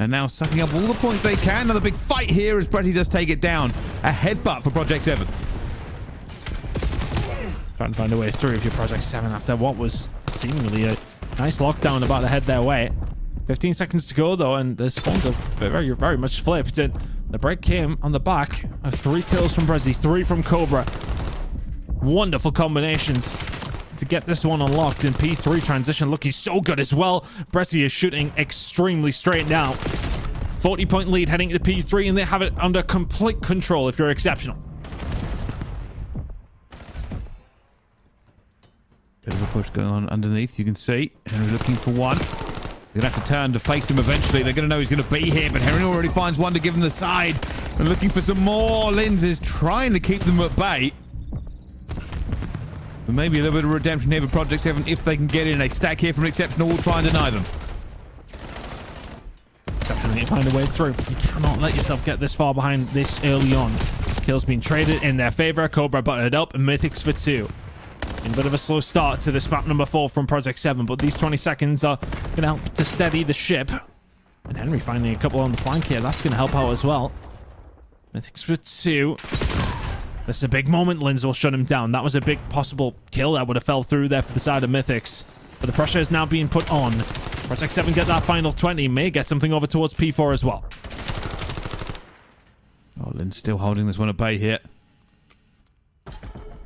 S2: And now sucking up all the points they can. Another big fight here as Pretty does take it down. A headbutt for Project 7.
S5: Trying to find a way through if you're Project 7 after what was seemingly a nice lockdown about to head their way. 15 seconds to go, though, and the spawns are very, very much flipped. And the break came on the back of 3 kills from Brezzy, 3 from Cobra. Wonderful combinations to get this one unlocked. And P3 transition looking so good as well. Brezzy is shooting extremely straight now. 40-point lead heading to P3, and they have it under complete control if you're Exceptional.
S2: Bit of a push going on underneath, you can see. Henry looking for one. They're going to have to turn to face him eventually. They're going to know he's going to be here, but Henry already finds one to give him the side. And looking for some more. Linz is trying to keep them at bay. But maybe a little bit of redemption here for Project 7 if they can get in. A stack here from Exceptional will try and deny them.
S5: Exceptional need to find a way through. You cannot let yourself get this far behind this early on. Kills being traded in their favor. Cobra buttoned up, and Mythics for 2. A bit of a slow start to this map number 4 from Project 7, but these 20 seconds are going to help to steady the ship. And Henry finding a couple on the flank here, that's going to help out as well. Mythics for 2. This is a big moment. Linz will shut him down. That was a big possible kill that would have fell through there for the side of Mythics. But the pressure is now being put on. Project 7 get that final 20. May get something over towards P4 as well.
S2: Oh, Linz still holding this one at bay here.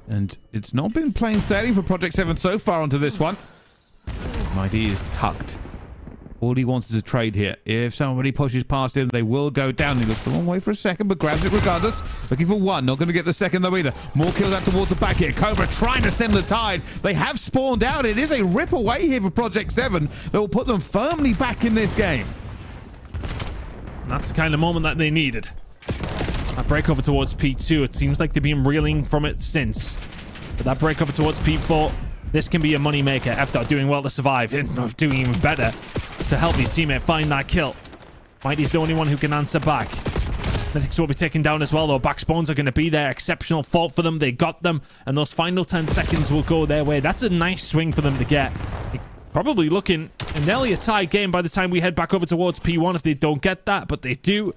S2: And it's not been plain sailing for Project 7 so far onto this one. Mighty is tucked. All he wants is a trade here. If somebody pushes past him, they will go down. He looks the wrong way for a second, but grabs it regardless. Looking for one. Not going to get the second, though, either. More kills out towards the back here. Cobra trying to stem the tide. They have spawned out. It is a rip away here for Project 7 that will put them firmly back in this game.
S5: And that's the kind of moment that they needed. That break over towards P2, it seems like they've been reeling from it since. But that break over towards P4, this can be a money maker. F-Dot doing well to survive, doing even better. to help his teammate find that kill. Mighty's the only one who can answer back. Mythics will be taken down as well, though. Back spawns are going to be there. Exceptional fault for them. They got them, and those final 10 seconds will go their way. That's a nice swing for them to get. Probably looking nearly a tie game by the time we head back over towards P1 if they don't get that, but they do.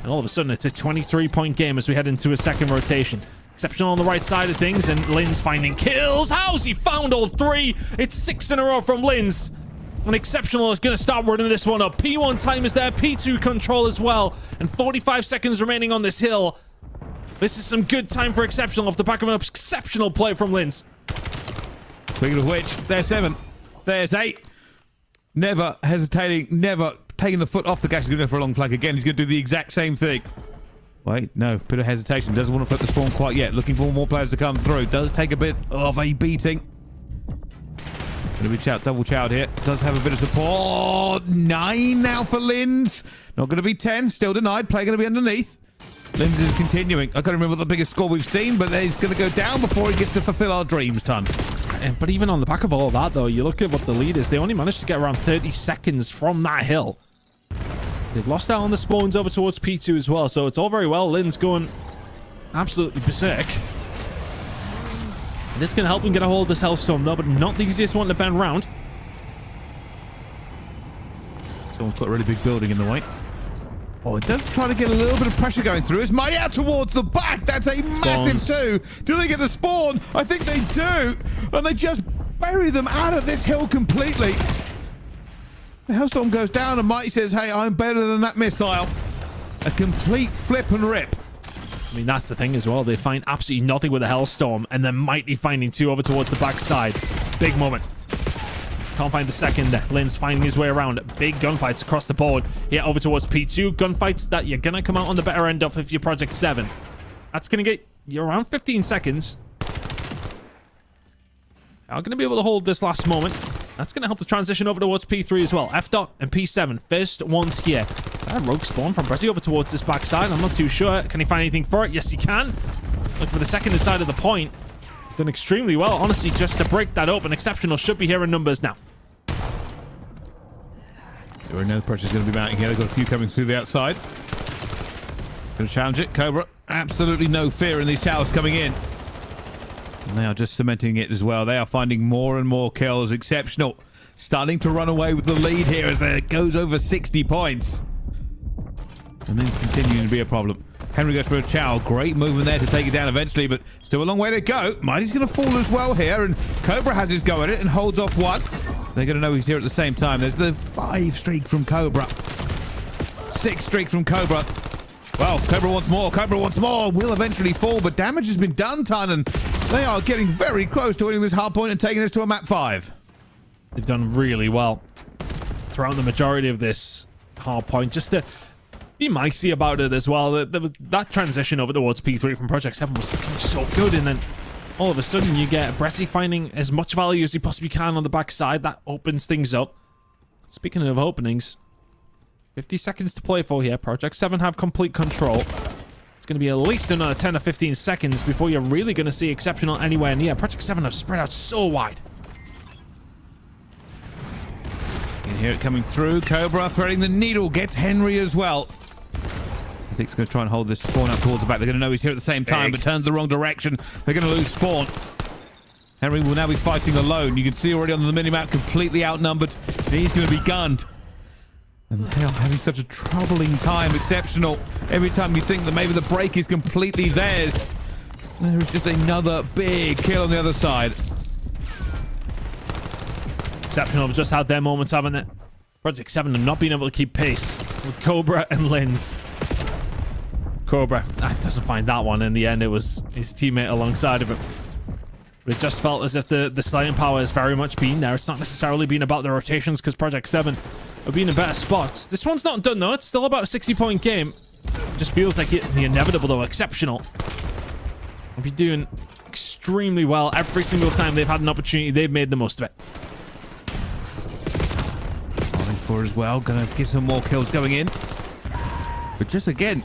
S5: And all of a sudden, it's a 23-point game as we head into a second rotation. Exceptional on the right side of things, and Linz finding kills. How's he found all 3? It's 6 in a row from Linz. And Exceptional is going to start running this one up. P1 time is there, P2 control as well. And 45 seconds remaining on this hill. This is some good time for Exceptional off the back of an exceptional play from Linz.
S2: Speaking of which, there's 7. There's 8. Never hesitating, never taking the foot off the gas. He's going to go for a long flank again. He's going to do the exact same thing. Wait, no, bit of hesitation. Doesn't want to flip the spawn quite yet. Looking for more players to come through. Does take a bit of a beating. Going to be double chowed here. Does have a bit of support. 9 now for Linz. Not going to be 10. Still denied. Play going to be underneath. Linz is continuing. I can't remember the biggest score we've seen, but he's going to go down before he gets to fulfill our dreams, Ton.
S5: But even on the back of all that, though, you look at what the lead is. They only managed to get around 30 seconds from that hill. They've lost out on the spawns over towards P2 as well, so it's all very well. Linz going absolutely berserk. And it's going to help him get a hold of this Hellstorm, though, but not the easiest one to bend round.
S2: Someone's got a really big building in the way. Oh, it does try to get a little bit of pressure going through. It's Mighty out towards the back. That's a massive 2. Do they get the spawn? I think they do. And they just bury them out of this hill completely. The Hellstorm goes down and Mighty says, hey, I'm better than that missile. A complete flip and rip.
S5: I mean, that's the thing as well. They find absolutely nothing with the Hellstorm, and then Mighty finding 2 over towards the backside. Big moment. Can't find the second there. Linz finding his way around. Big gunfights across the board. Here over towards P2. Gunfights that you're going to come out on the better end of if you're Project 7. That's going to get you around 15 seconds. Are going to be able to hold this last moment. That's going to help the transition over towards P3 as well. F dot and P7. First ones here. Rogue spawn from Brezzy over towards this backside. I'm not too sure. Can he find anything for it? Yes, he can. Look for the second side of the point. He's done extremely well. Honestly, just to break that open. Exceptional should be here in numbers now.
S2: There are no pressure's going to be mounting here. They've got a few coming through the outside. Going to challenge it. Cobra. Absolutely no fear in these towers coming in. And they are just cementing it as well. They are finding more and more kills. Exceptional. Starting to run away with the lead here as it goes over 60 points. And then it's continuing to be a problem. Henry goes for a chow. Great movement there to take it down eventually, but still a long way to go. Mighty's going to fall as well here, and Cobra has his go at it and holds off 1. They're going to know he's here at the same time. There's the 5 streak from Cobra. 6 streak from Cobra. Well, Cobra wants more. Cobra wants more. Will eventually fall, but damage has been done, Ton, and they are getting very close to winning this hard point and taking this to a map 5.
S5: They've done really well throughout the majority of this hard point. Just to be micey about it as well. That transition over towards P3 from Project 7 was looking so good, and then all of a sudden you get Brezzy finding as much value as he possibly can on the backside. That opens things up. Speaking of openings, 50 seconds to play for here. Project 7 have complete control. It's going to be at least another 10 or 15 seconds before you're really going to see Exceptional anywhere near. Project 7 have spread out so wide.
S2: You can hear it coming through. Cobra threading the needle. Gets Henry as well. I think he's going to try and hold this spawn up towards the back. They're going to know he's here at the same time, but turns the wrong direction. They're going to lose spawn. Henry will now be fighting alone. You can see already on the minimap, completely outnumbered. He's going to be gunned. And they are having such a troubling time. Exceptional. Every time you think that maybe the break is completely theirs, there is just another big kill on the other side.
S5: Exceptional have just had their moments, haven't they? Project 7 have not been able to keep pace with Cobra and Linz. Cobra doesn't find that one. In the end, it was his teammate alongside of him. But it just felt as if the slaying power has very much been there. It's not necessarily been about the rotations because Project 7 have been in better spots. This one's not done, though. It's still about a 60-point game. It just feels like the inevitable, though. Exceptional. They've been doing extremely well every single time they've had an opportunity. They've made the most of it.
S2: For as well, gonna get some more kills going in, but just again,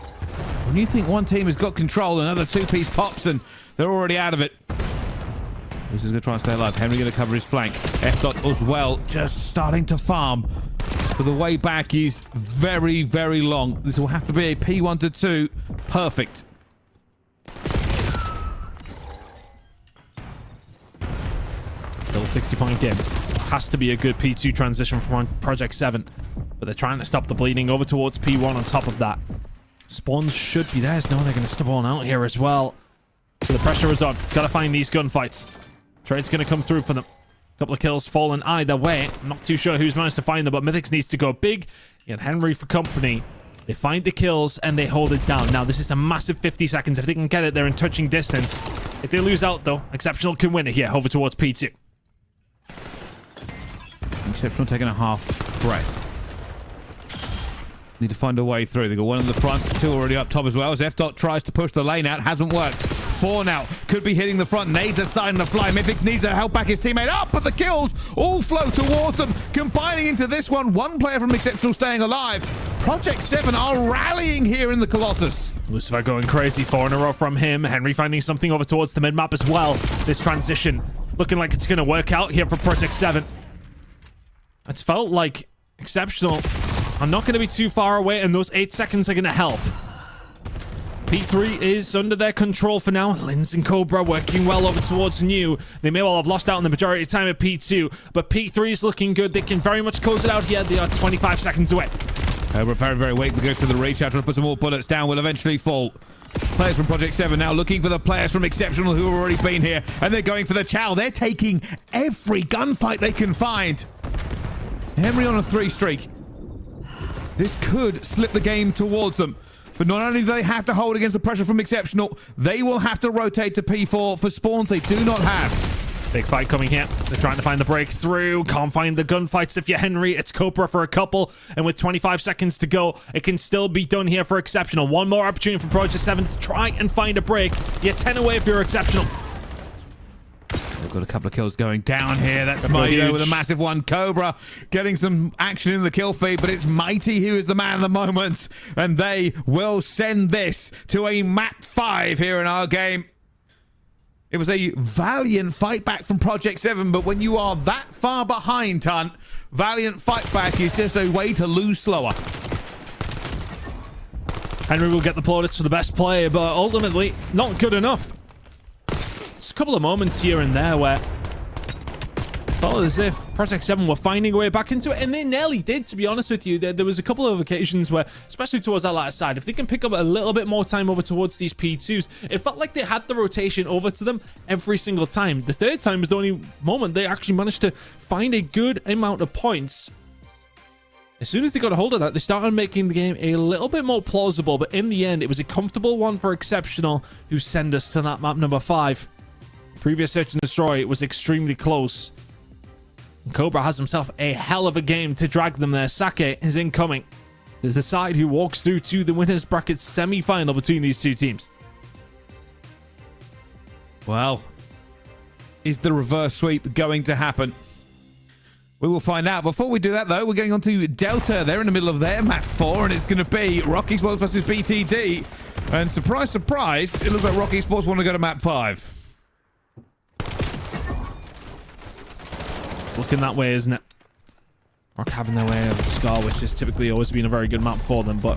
S2: when you think one team has got control, another 2-piece pops and they're already out of it. This is gonna try and stay alive. Henry gonna cover his flank. F dot as well, just starting to farm. but the way back is very, very long. This will have to be a P1 to 2. Perfect.
S5: Still a 60-point game. Has to be a good P2 transition from Project 7. But they're trying to stop the bleeding over towards P1 on top of that. Spawns should be theirs. No, they're going to spawn out here as well. So the pressure is on. Got to find these gunfights. Trade's going to come through for them. A couple of kills fallen either way. I'm not too sure who's managed to find them, but Mythics needs to go big. You got Henry for company. They find the kills and they hold it down. Now, this is a massive 50 seconds. If they can get it, they're in touching distance. If they lose out, though, Exceptional can win it here over towards P2.
S2: Exceptional taking a half breath. Need to find a way through. They got one in the front, two already up top as well. As F-Dot tries to push the lane out, hasn't worked. 4 now, could be hitting the front. Nades are starting to fly. Mythics needs to help back his teammate up, but the kills all flow towards them. Combining into this one, one player from Exceptional staying alive. Project 7 are rallying here in the Colossus.
S5: Lucifer going crazy, 4 in a row from him. Henry finding something over towards the mid-map as well. This transition looking like it's going to work out here for Project 7. It's felt like Exceptional are not going to be too far away, and those 8 seconds are going to help. P3 is under their control for now. Linz and Cobra working well over towards New. They may well have lost out on the majority of time at P2, but P3 is looking good. They can very much close it out here. They are 25 seconds away.
S2: Cobra very, very weak. They go for the reach out to put some more bullets down. Will eventually fall. Players from Project 7 now looking for the players from Exceptional who have already been here, and they're going for the chow. They're taking every gunfight they can find. Henry on a 3 streak. This could slip the game towards them. But not only do they have to hold against the pressure from Exceptional, they will have to rotate to P4 for spawns they do not have.
S5: Big fight coming here. They're trying to find the breakthrough. Can't find the gunfights if you're Henry. It's Cobra for a couple. And with 25 seconds to go, it can still be done here for Exceptional. One more opportunity for Project 7 to try and find a break. You're 10 away if you're Exceptional.
S2: They've got a couple of kills going down here. That's Mighty with a massive one. Cobra getting some action in the kill feed, but it's Mighty who is the man at the moment. And they will send this to a map 5 here in our game. It was a valiant fight back from Project 7, but when you are that far behind, Hunt, valiant fight back is just a way to lose slower.
S5: Henry will get the plaudits for the best player, but ultimately not good enough. Just a couple of moments here and there where it felt as if Project 7 were finding a way back into it, and they nearly did, to be honest with you. There was a couple of occasions where, especially towards that latter side, if they can pick up a little bit more time over towards these P2s, it felt like they had the rotation over to them every single time. The third time was the only moment they actually managed to find a good amount of points. As soon as they got a hold of that, they started making the game a little bit more plausible, but in the end, it was a comfortable one for Exceptional, who send us to that map number 5. Previous Search and Destroy, it was extremely close. And Cobra has himself a hell of a game to drag them there. Sake is incoming. There's the side who walks through to the winners bracket semi-final between these two teams.
S2: Well, is the reverse sweep going to happen? We will find out. Before we do that, though, we're going on to Delta. They're in the middle of their map 4, and it's going to be Rocky Sports versus BTD. And surprise, surprise, it looks like Rocky Sports want to go to map 5.
S5: It's looking that way, isn't it? Rock having their way over the Scar, which has typically always been a very good map for them, but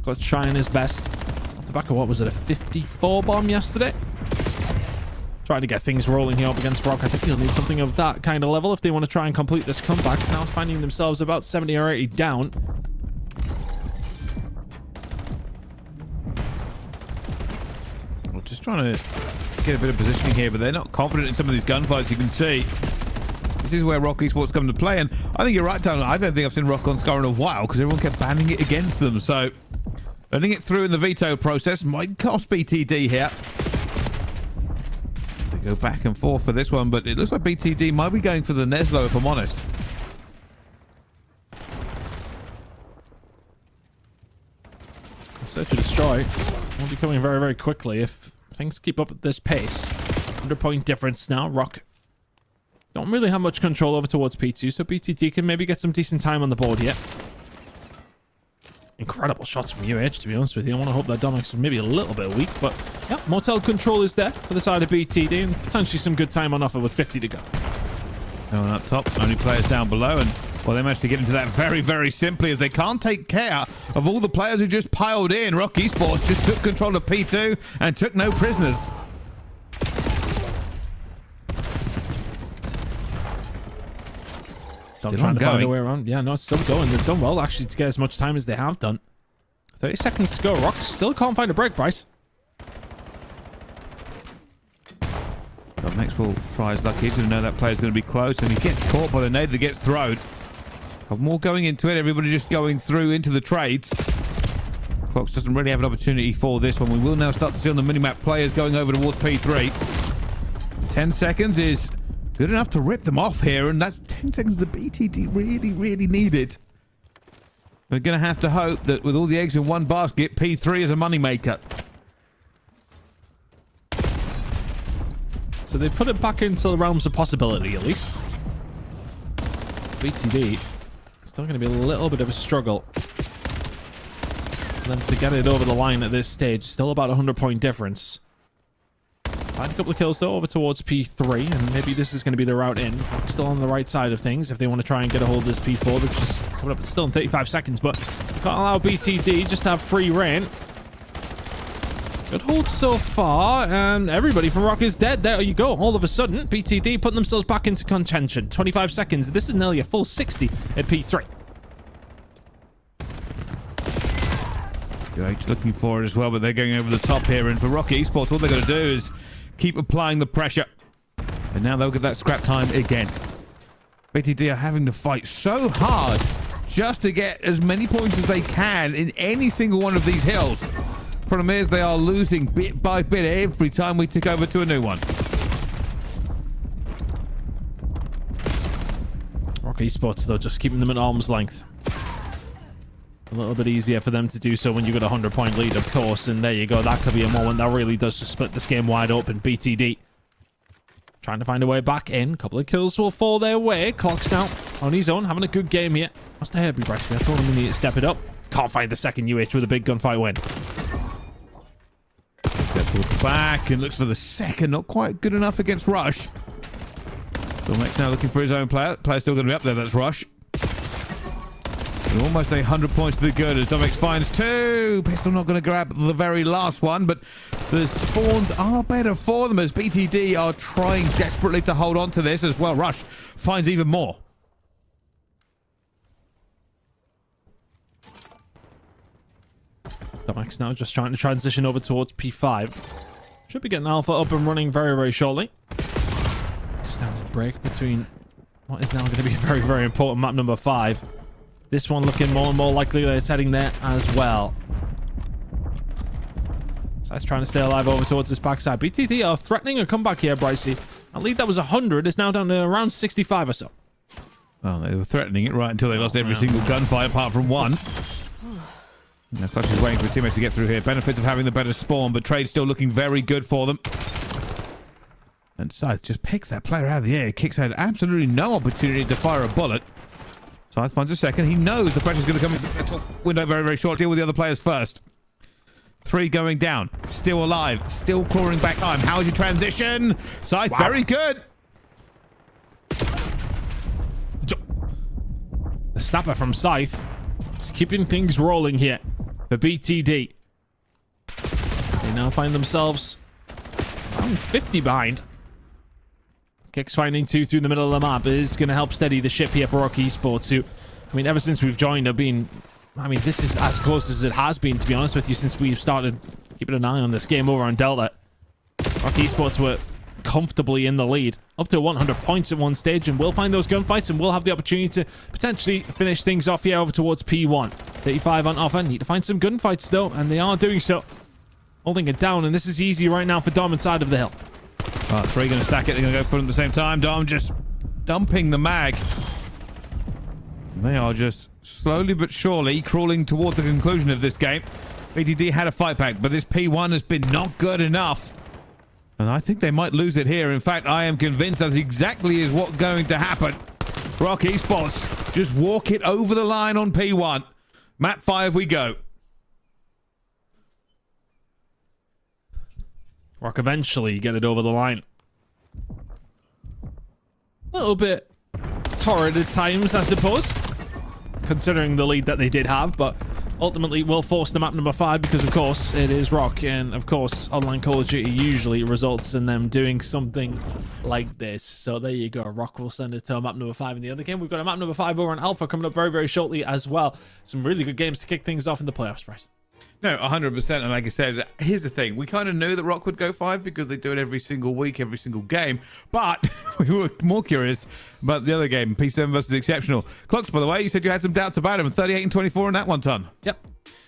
S5: God's trying his best. Off the back of what was it, a 54 bomb yesterday? Trying to get things rolling here up against Rock. I think he'll need something of that kind of level if they want to try and complete this comeback. Now finding themselves about 70 or 80 down.
S2: We're just trying to get a bit of positioning here, but they're not confident in some of these gunfights, you can see. This is where Rock Esports come to play, and I think you're right, Talon. I don't think I've seen Rock on Scar in a while because everyone kept banning it against them. So, letting it through in the veto process might cost BTD here. They go back and forth for this one, but it looks like BTD might be going for the Neslo, if I'm honest.
S5: Search and Destroy will be coming very, very quickly if things keep up at this pace. 100-point difference now. Rock don't really have much control over towards P2, so BTT can maybe get some decent time on the board here. Incredible shots from UH, to be honest with you. I want to hope that Dominics is maybe a little bit weak, but yeah, Motel control is there for the side of BTD, and potentially some good time on offer with 50 to go.
S2: Going up top, only players down below, and Well, they managed to get into that very, very simply as they can't take care of all the players who just piled in. Rock Esports just took control of P2 and took no prisoners.
S5: Still trying to find a way around. Yeah, no, it's still going. They've done well, actually, to get as much time as they have done. 30 seconds to go. Rock still can't find a break, Bryce.
S2: But Maxwell tries lucky. He's going to know that player's going to be close, and he gets caught by the nade that gets thrown. Have more going into it. Everybody just going through into the trades. Clocks doesn't really have an opportunity for this one. We will now start to see on the minimap players going over towards P3. 10 seconds is good enough to rip them off here, and that's 10 seconds the BTD really, really needed. We're going to have to hope that with all the eggs in one basket, P3 is a moneymaker.
S5: So they put it back into the realms of possibility, at least. BTD, still going to be a little bit of a struggle for them to get it over the line at this stage. Still about a 100-point difference. Find a couple of kills, though, over towards P3, and maybe this is going to be the route in. Still on the right side of things if they want to try and get a hold of this P4, which is coming up still in 35 seconds, but can't allow BTD just to have free reign. Good hold so far, and everybody from Rock is dead. There you go. All of a sudden, BTD putting themselves back into contention. 25 seconds. This is nearly a full 60 at P3.
S2: UH looking for it as well, but they're going over the top here. And for Rock Esports, all they're going to do is keep applying the pressure. And now they'll get that scrap time again. BTD are having to fight so hard just to get as many points as they can in any single one of these hills. Problem is, they are losing bit by bit every time we tick over to a new one.
S5: Rock Esports, though, just keeping them at arm's length. A little bit easier for them to do so when you've got a 100-point lead, of course. And there you go. That could be a moment that really does just split this game wide open. BTD trying to find a way back in. A couple of kills will fall their way. Clock's now on his own, having a good game here. Must have heard me, Bryce. I told him we need to step it up. Can't find the second UH with a big gunfight win.
S2: Back and looks for the second. Not quite good enough against Rush. Max now looking for his own player. Player's still going to be up there. That's Rush. And almost 100 points to the good as Domex finds two. Pistol not going to grab the very last one, but the spawns are better for them as BTD are trying desperately to hold on to this as well. Rush finds even more.
S5: Domex now just trying to transition over towards P5. Should be getting Alpha up and running very, very shortly. Standard break between what is now going to be a very, very important map number 5. This one looking more and more likely that it's heading there as well. So it's trying to stay alive over towards this backside. BTT are threatening a comeback here, Brycey. That lead that was 100 is now down to around 65 or so.
S2: Well, they were threatening it right until they lost every single gunfight apart from one. Now, Clutch is waiting for teammates to get through here. Benefits of having the better spawn, but Trade's still looking very good for them. And Scythe just picks that player out of the air. Kicks had absolutely no opportunity to fire a bullet. Scythe finds a second. He knows the pressure's going to come in the window very, very short. Deal with the other players first. 3 going down. Still alive. Still clawing back time. How's your transition? Scythe, very good.
S5: The snapper from Scythe is keeping things rolling here for BTD. They now find themselves around 50 behind. Kicks finding 2 through the middle of the map is going to help steady the ship here for Rock Esports, who, I mean, ever since we've joined, have been, I mean, this is as close as it has been, to be honest with you, since we've started keeping an eye on this game over on Delta. Rock Esports were comfortably in the lead, up to 100 points at one stage, and we'll find those gunfights, and we'll have the opportunity to potentially finish things off here over towards P1. 35 on offer. Need to find some gunfights, though, and they are doing so. Holding it down, and this is easy right now for Dom inside of the hill.
S2: 3 going to stack it. They're going to go for them at the same time. Dom just dumping the mag. They are just slowly but surely crawling towards the conclusion of this game. BTD had a fight back, but this P1 has been not good enough. And I think they might lose it here. In fact, I am convinced that's exactly is what's going to happen. Rock Esports just walk it over the line on P1. Map 5 we go.
S5: Rock eventually get it over the line. A little bit torrid at times, I suppose, considering the lead that they did have, but ultimately will force the map number 5 because, of course, it is Rock, and, of course, online Call of Duty usually results in them doing something like this. So there you go. Rock will send it to map number 5 in the other game. We've got a map number 5 over on Alpha coming up very, very shortly as well. Some really good games to kick things off in the playoffs, Bryce.
S2: No, 100%. And like I said, here's the thing. We kind of knew that Rock would go 5 because they do it every single week, every single game. But we were more curious about the other game, P7 versus Exceptional. Clocks, by the way, you said you had some doubts about him. 38 and 24 in that one, Ton.
S5: Yep.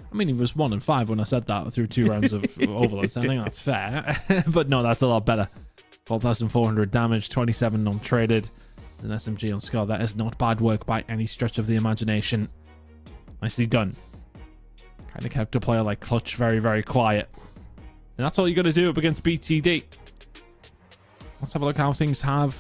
S5: I mean, he was 1 and 5 when I said that through 2 rounds of overloads. I think that's fair. But no, that's a lot better. 12,400 damage, 27 non-traded. There's an SMG on score. That is not bad work by any stretch of the imagination. Nicely done. Kind of kept a player like Clutch very, very quiet. And that's all you got to do up against BTD. Let's have a look how things have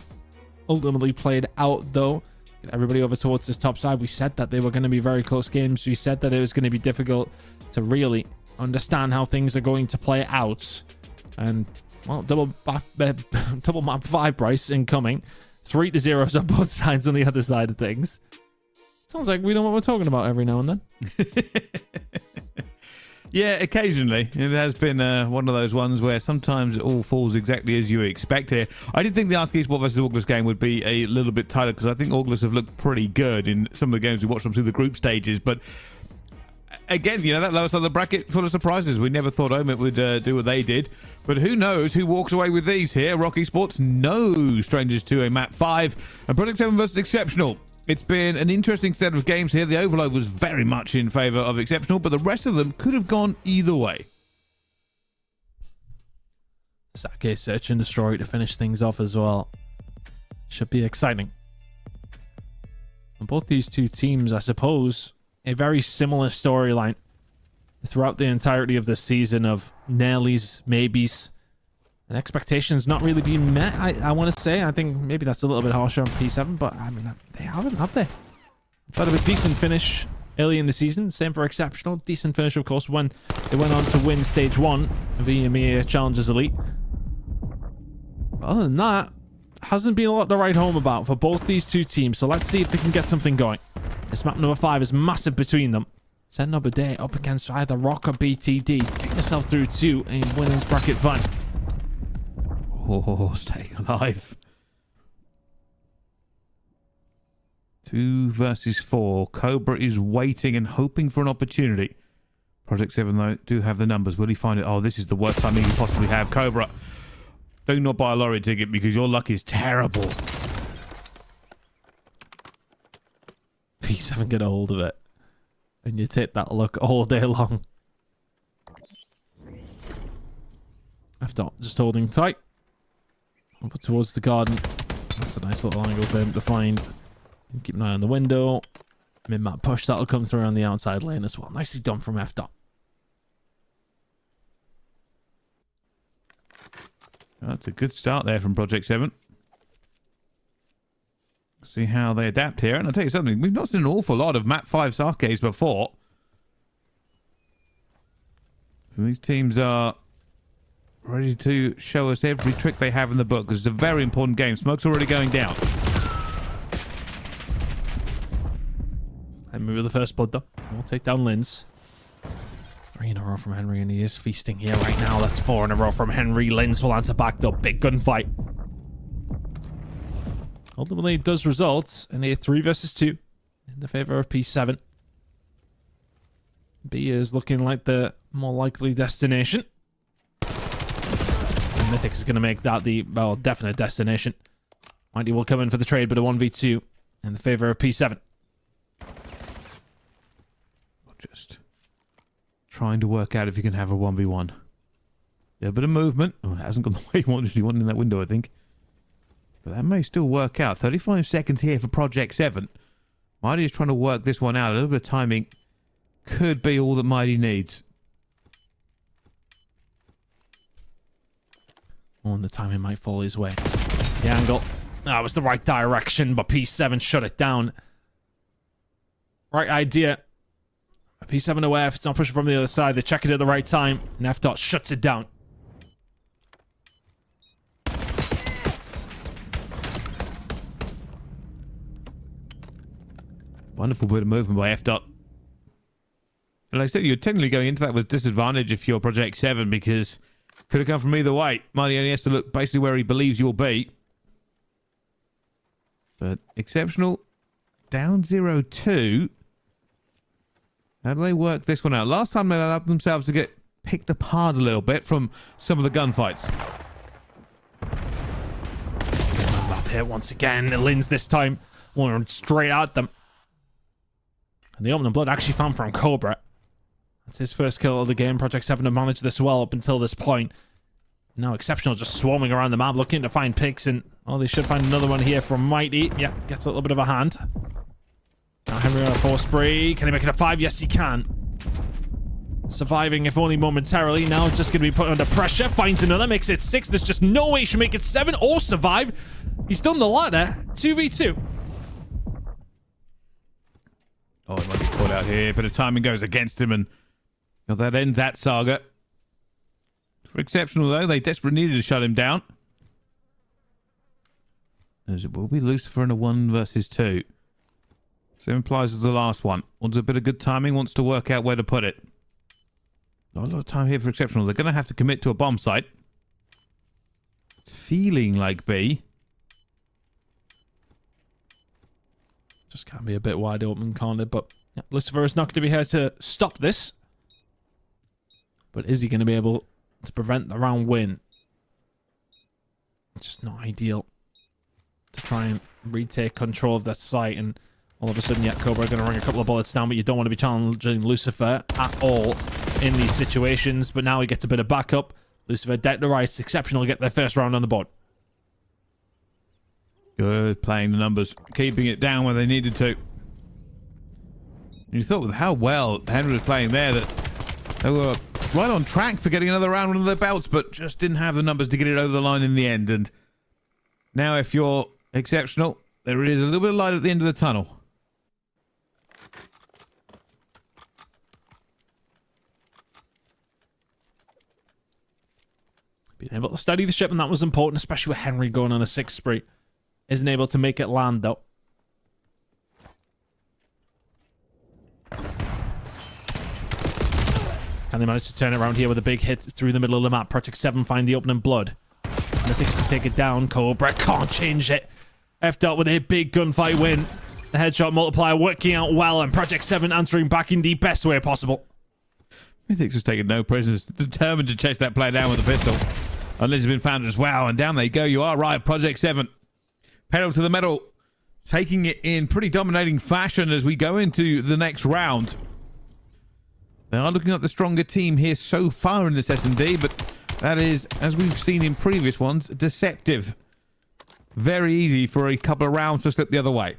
S5: ultimately played out, though. Get everybody over towards this top side. We said that they were going to be very close games. We said that it was going to be difficult to really understand how things are going to play out. And, well, double map 5 Bryce incoming. 3-0 on both sides on the other side of things. Sounds like we know what we're talking about every now and then.
S2: Yeah, occasionally. It has been one of those ones where sometimes it all falls exactly as you expect here. I did think the Ask Esport versus Orgless game would be a little bit tighter because I think Orgless have looked pretty good in some of the games we watched them through the group stages. But again, you know, that lower side of the bracket full of surprises. We never thought OMiT would do what they did. But who knows who walks away with these here? Rock Esports, no strangers to a map 5. And Project 7 versus Exceptional. It's been an interesting set of games here. The overload was very much in favor of Exceptional, but the rest of them could have gone either way.
S5: Sake Search and Destroy to finish things off as well. Should be exciting. And both these two teams, I suppose, a very similar storyline throughout the entirety of the season of nailies, maybes, and expectations not really being met, I want to say. I think maybe that's a little bit harsher on P7, but I mean, they haven't, have they? Outside of a decent finish early in the season, same for Exceptional. Decent finish, of course, when they went on to win Stage 1 of EMEA Challengers Elite. But other than that, hasn't been a lot to write home about for both these two teams, so let's see if they can get something going. This map number 5 is massive between them. Setting up a day up against either Rock or BTD to get yourself through to a winners bracket fun.
S2: Oh, staying alive. 2 versus 4. Cobra is waiting and hoping for an opportunity. Project 7, though, do have the numbers. Will he find it? Oh, this is the worst time he can possibly have. Cobra, do not buy a lorry ticket because your luck is terrible.
S5: P7 get a hold of it. And you take that luck all day long. After just holding tight. Up towards the garden. That's a nice little angle for him to find. And keep an eye on the window. Mid-map push, that'll come through on the outside lane as well. Nicely done from F.
S2: That's a good start there from Project 7. See how they adapt here. And I'll tell you something, we've not seen an awful lot of map 5 Sarkes before. So these teams are ready to show us every trick they have in the book, because it's a very important game. Smoke's already going down.
S5: And move with the first blood, though. We'll take down Linz. 3 in a row from Henry, and he is feasting here right now. That's 4 in a row from Henry. Linz will answer back, though. Big gunfight. Ultimately, it does result in a 3 versus 2 in the favor of P7. B is looking like the more likely destination. And Mythics is going to make that the, well, definite destination. Mighty will come in for the trade, but a 1v2 in the favor of P7.
S2: Just trying to work out if you can have a 1v1. Yeah, a bit of movement. Oh, it hasn't gone the way you wanted in that window, I think. But that may still work out. 35 seconds here for Project 7. Mighty is trying to work this one out. A little bit of timing could be all that Mighty needs.
S5: Oh, and the timing might fall his way. The angle. That was the right direction, but P7 shut it down. Right idea. P7 aware if it's not pushing from the other side. They check it at the right time, and F. shuts it down.
S2: Wonderful bit of movement by F. Dot. And like I said, you're technically going into that with disadvantage if you're Project 7 because could have come from either way. Marty only has to look basically where he believes you'll be. But Exceptional down 0-2. How do they work this one out? Last time they allowed themselves to get picked apart a little bit from some of the gunfights.
S5: Up here once again. Lin's this time going straight at them. And the Opening Blood actually found from Cobra. That's his first kill of the game. Project 7 have managed this well up until this point. Now Exceptional just swarming around the map looking to find picks, and oh, they should find another one here from Mighty. Yeah, gets a little bit of a hand. Now Henry on a 4 spree. Can he make it a 5? Yes, he can. Surviving, if only momentarily. Now just going to be put under pressure. Finds another, makes it 6. There's just no way he should make it 7 or survive. He's done the ladder. 2v2.
S2: Oh, it might be caught out here, but the timing goes against him, and well, that ends that saga. For Exceptional, though, they desperately needed to shut him down. As it will be Lucifer in a 1 versus 2. So implies as the last one. Wants a bit of good timing, wants to work out where to put it. Not a lot of time here for Exceptional. They're going to have to commit to a bomb site. It's feeling like B.
S5: Just can't be a bit wide open, can't it? But yeah, Lucifer is not going to be here to stop this. But is he going to be able to prevent the round win? Just not ideal to try and retake control of that site, and all of a sudden, yeah, Cobra are going to ring a couple of bullets down, but you don't want to be challenging Lucifer at all in these situations. But now he gets a bit of backup. Lucifer dead to rights. Exceptional get their first round on the board.
S2: Good, playing the numbers, keeping it down where they needed to. And you thought with how well Henry was playing there that they were right on track for getting another round under their belts, but just didn't have the numbers to get it over the line in the end. And now if you're Exceptional, there is a little bit of light at the end of the tunnel.
S5: Being able to study the ship, and that was important, especially with Henry going on a 6 spree. Isn't able to make it land, though. And they managed to turn it around here with a big hit through the middle of the map. Project 7 find the Opening Blood. Nothing's to take it down. Cobra can't change it. F-Dot with a big gunfight win. The headshot multiplier working out well, and Project 7 answering back in the best way possible.
S2: Mythics was taking no prisoners, determined to chase that player down with a pistol. Unless he's been found as well, and down they go. You are right, Project 7. Pedal to the metal, taking it in pretty dominating fashion as we go into the next round. They are looking at the stronger team here so far in this S&D, but that is, as we've seen in previous ones, deceptive. Very easy for a couple of rounds to slip the other way.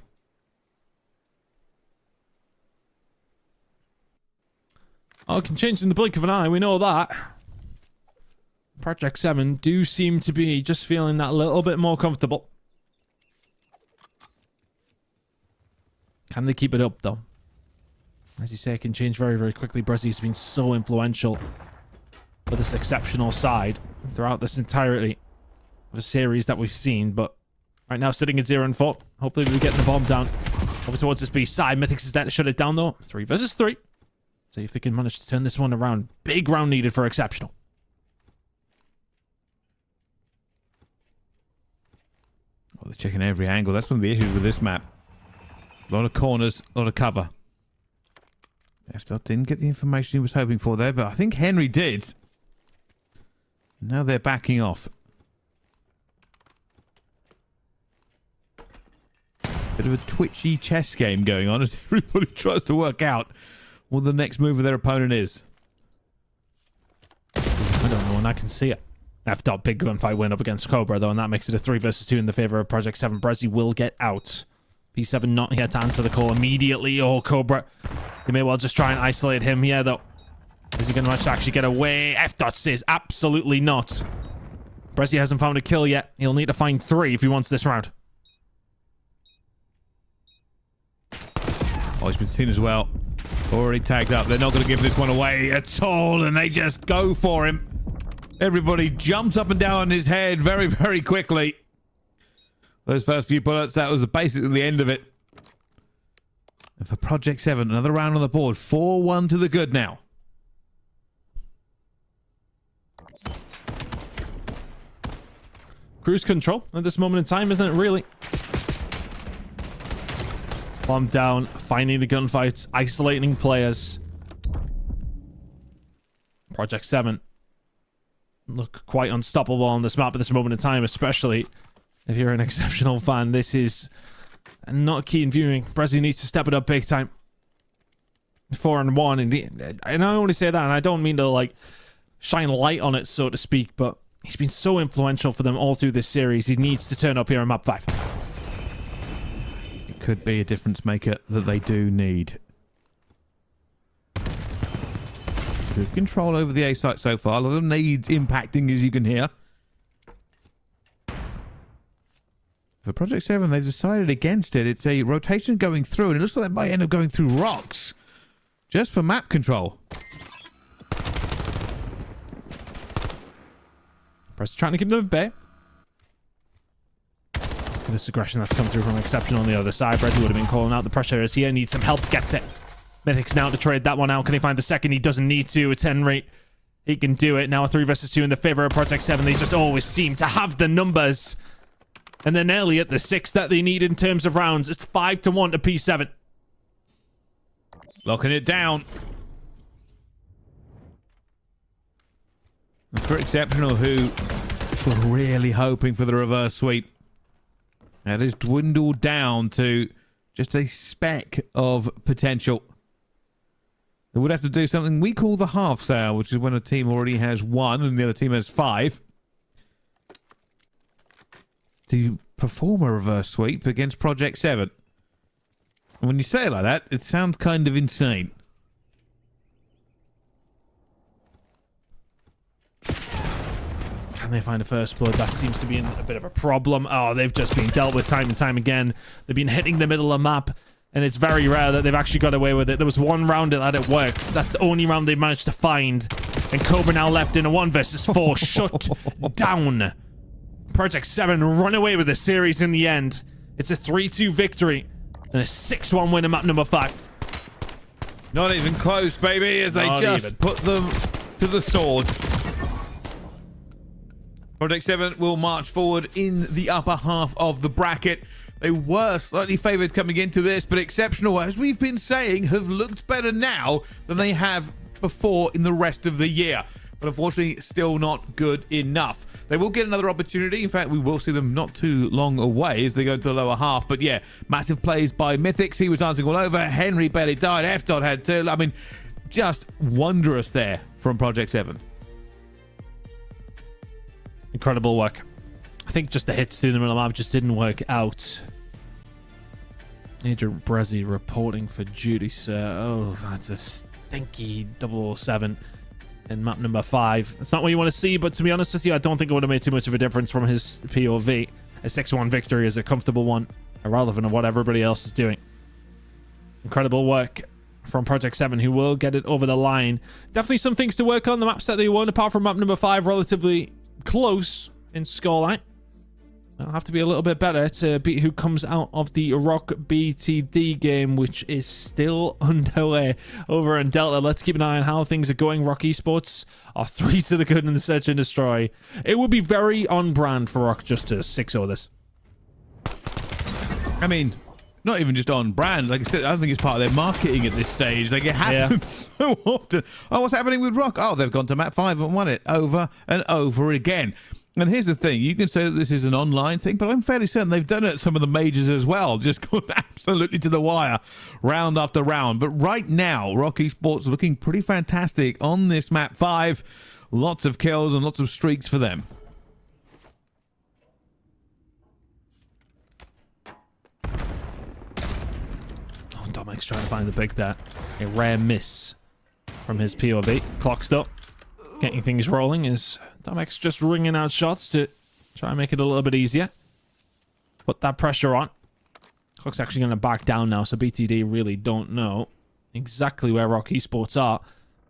S5: Oh, it can change in the blink of an eye, we know that. Project 7 do seem to be just feeling that little bit more comfortable. Can they keep it up, though? As you say, it can change very, very quickly. Brezzy's been so influential for this Exceptional side throughout this entirety of a series that we've seen, but right now sitting at 0-4. Hopefully we get the bomb down over towards this B side. Mythics is there to shut it down, though. 3 versus 3. See if they can manage to turn this one around. Big round needed for Exceptional.
S2: Oh, they're checking every angle. That's one of the issues with this map. A lot of corners, a lot of cover. F-Dot didn't get the information he was hoping for there, but I think Henry did. Now they're backing off. Bit of a twitchy chess game going on as everybody tries to work out what the next move of their opponent is.
S5: I don't know, and I can see it. F-Dot big gunfight win up against Cobra, though, and that makes it a 3 versus 2 in the favor of Project 7. Brezzy will get out. P7 not here to answer the call immediately. Oh, Cobra. They may well just try and isolate him here, though. Is he going to manage to actually get away? F-Dot says absolutely not. Brezzy hasn't found a kill yet. He'll need to find 3 if he wants this round.
S2: Oh, he's been seen as well. Already tagged up. They're not going to give this one away at all, and they just go for him. Everybody jumps up and down on his head very, very quickly. Those first few bullets, that was basically the end of it. And for Project 7, another round on the board. 4-1 to the good now.
S5: Cruise control at this moment in time, isn't it really? Bomb down, finding the gunfights, isolating players. Project 7 look quite unstoppable on this map at this moment in time, especially if you're an exceptional fan. This is not keen viewing. Brezzy needs to step it up big time. 4-1, and I only say that, and I don't mean to like shine light on it, so to speak, but he's been so influential for them all through this series. He needs to turn up here on map 5.
S2: It could be a difference maker that they do need. Good control over the A site so far. A lot of needs impacting, as you can hear. For Project 7, they've decided against it. It's a rotation going through, and it looks like they might end up going through rocks. Just for map control.
S5: Press trying to keep them at bay. Look at this aggression that's come through from Exceptional on the other side. Brezzy would have been calling out. The pressure is here. Needs some help. Gets it. Mythic's now to trade that one out. Can he find the second? He doesn't need to. It's Henry. He can do it. Now a 3 versus 2 in the favor of Project 7. They just always seem to have the numbers. And they're nearly at the 6 that they need in terms of rounds. It's 5-1 to P7.
S2: Locking it down. And for Exceptional, who were really hoping for the reverse sweep. That has dwindled down to just a speck of potential. They would have to do something we call the half sale, which is when a team already has 1 and the other team has 5. To perform a reverse sweep against Project 7. And when you say it like that, it sounds kind of insane.
S5: Can they find a first blood? That seems to be a bit of a problem. Oh, they've just been dealt with time and time again. They've been hitting the middle of the map, and it's very rare that they've actually got away with it. There was one round that it worked. That's the only round they managed to find. And Cobra now left in a 1 versus 4. Shut down. Project 7 run away with the series in the end. It's a 3-2 victory and a 6-1 win in map number 5.
S2: Not even close, baby, as they just put them to the sword. Project 7 will march forward in the upper half of the bracket. They were slightly favoured coming into this, but Exceptional, as we've been saying, have looked better now than they have before in the rest of the year. But unfortunately, still not good enough. They will get another opportunity. In fact, we will see them not too long away as they go to the lower half. But yeah, massive plays by Mythics. He was dancing all over. Henry barely died. F-Dot had 2. I mean, just wondrous there from Project 7.
S5: Incredible work. I think just the hits through the middle map just didn't work out. Agent Brezzy reporting for duty, sir. Oh, that's a stinky 007 in map number 5. It's not what you want to see, but to be honest with you, I don't think it would have made too much of a difference from his POV. A 6-1 victory is a comfortable one, irrelevant of what everybody else is doing. Incredible work from Project 7, who will get it over the line. Definitely some things to work on. The maps that they won, apart from map number 5, relatively close in scoreline. It'll have to be a little bit better to beat who comes out of the Rock BTD game, which is still underway over in Delta. Let's keep an eye on how things are going. Rock Esports are 3 to the good in the search and destroy. It would be very on brand for Rock just to 6-0 this.
S2: I mean, not even just on brand. Like I said, I don't think it's part of their marketing at this stage. Like, it happens so often. Oh, what's happening with Rock? Oh, they've gone to map 5 and won it over and over again. And here's the thing. You can say that this is an online thing, but I'm fairly certain they've done it at some of the majors as well. Just gone absolutely to the wire, round after round. But right now, Rock Esports looking pretty fantastic on this map 5. Lots of kills and lots of streaks for them.
S5: Oh, Dominic's trying to find the big there. A rare miss from his POV. Clock's up. Getting things rolling is Dominic's just ringing out shots to try and make it a little bit easier. Put that pressure on. Clock's actually going to back down now, so BTD really don't know exactly where Rock Esports are.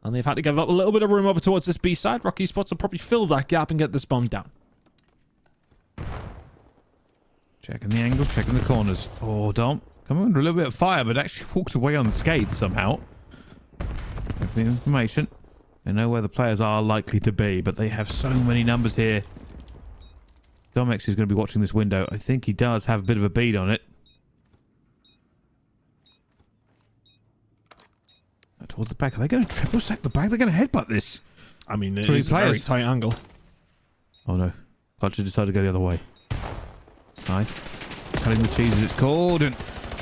S5: And they've had to give up a little bit of room over towards this B side. Rock Esports will probably fill that gap and get this bomb down.
S2: Checking the angle, checking the corners. Oh, Dom. Come under a little bit of fire, but actually walked away unscathed somehow. With the information. They know where the players are likely to be, but they have so many numbers here. Domex is going to be watching this window. I think he does have a bit of a bead on it. Towards the back. Are they going to triple stack the back? They're going to headbutt this.
S5: I mean, it is a very tight angle.
S2: Oh no. Clutcher decided to go the other way. Side. Cutting the cheese as it's called, and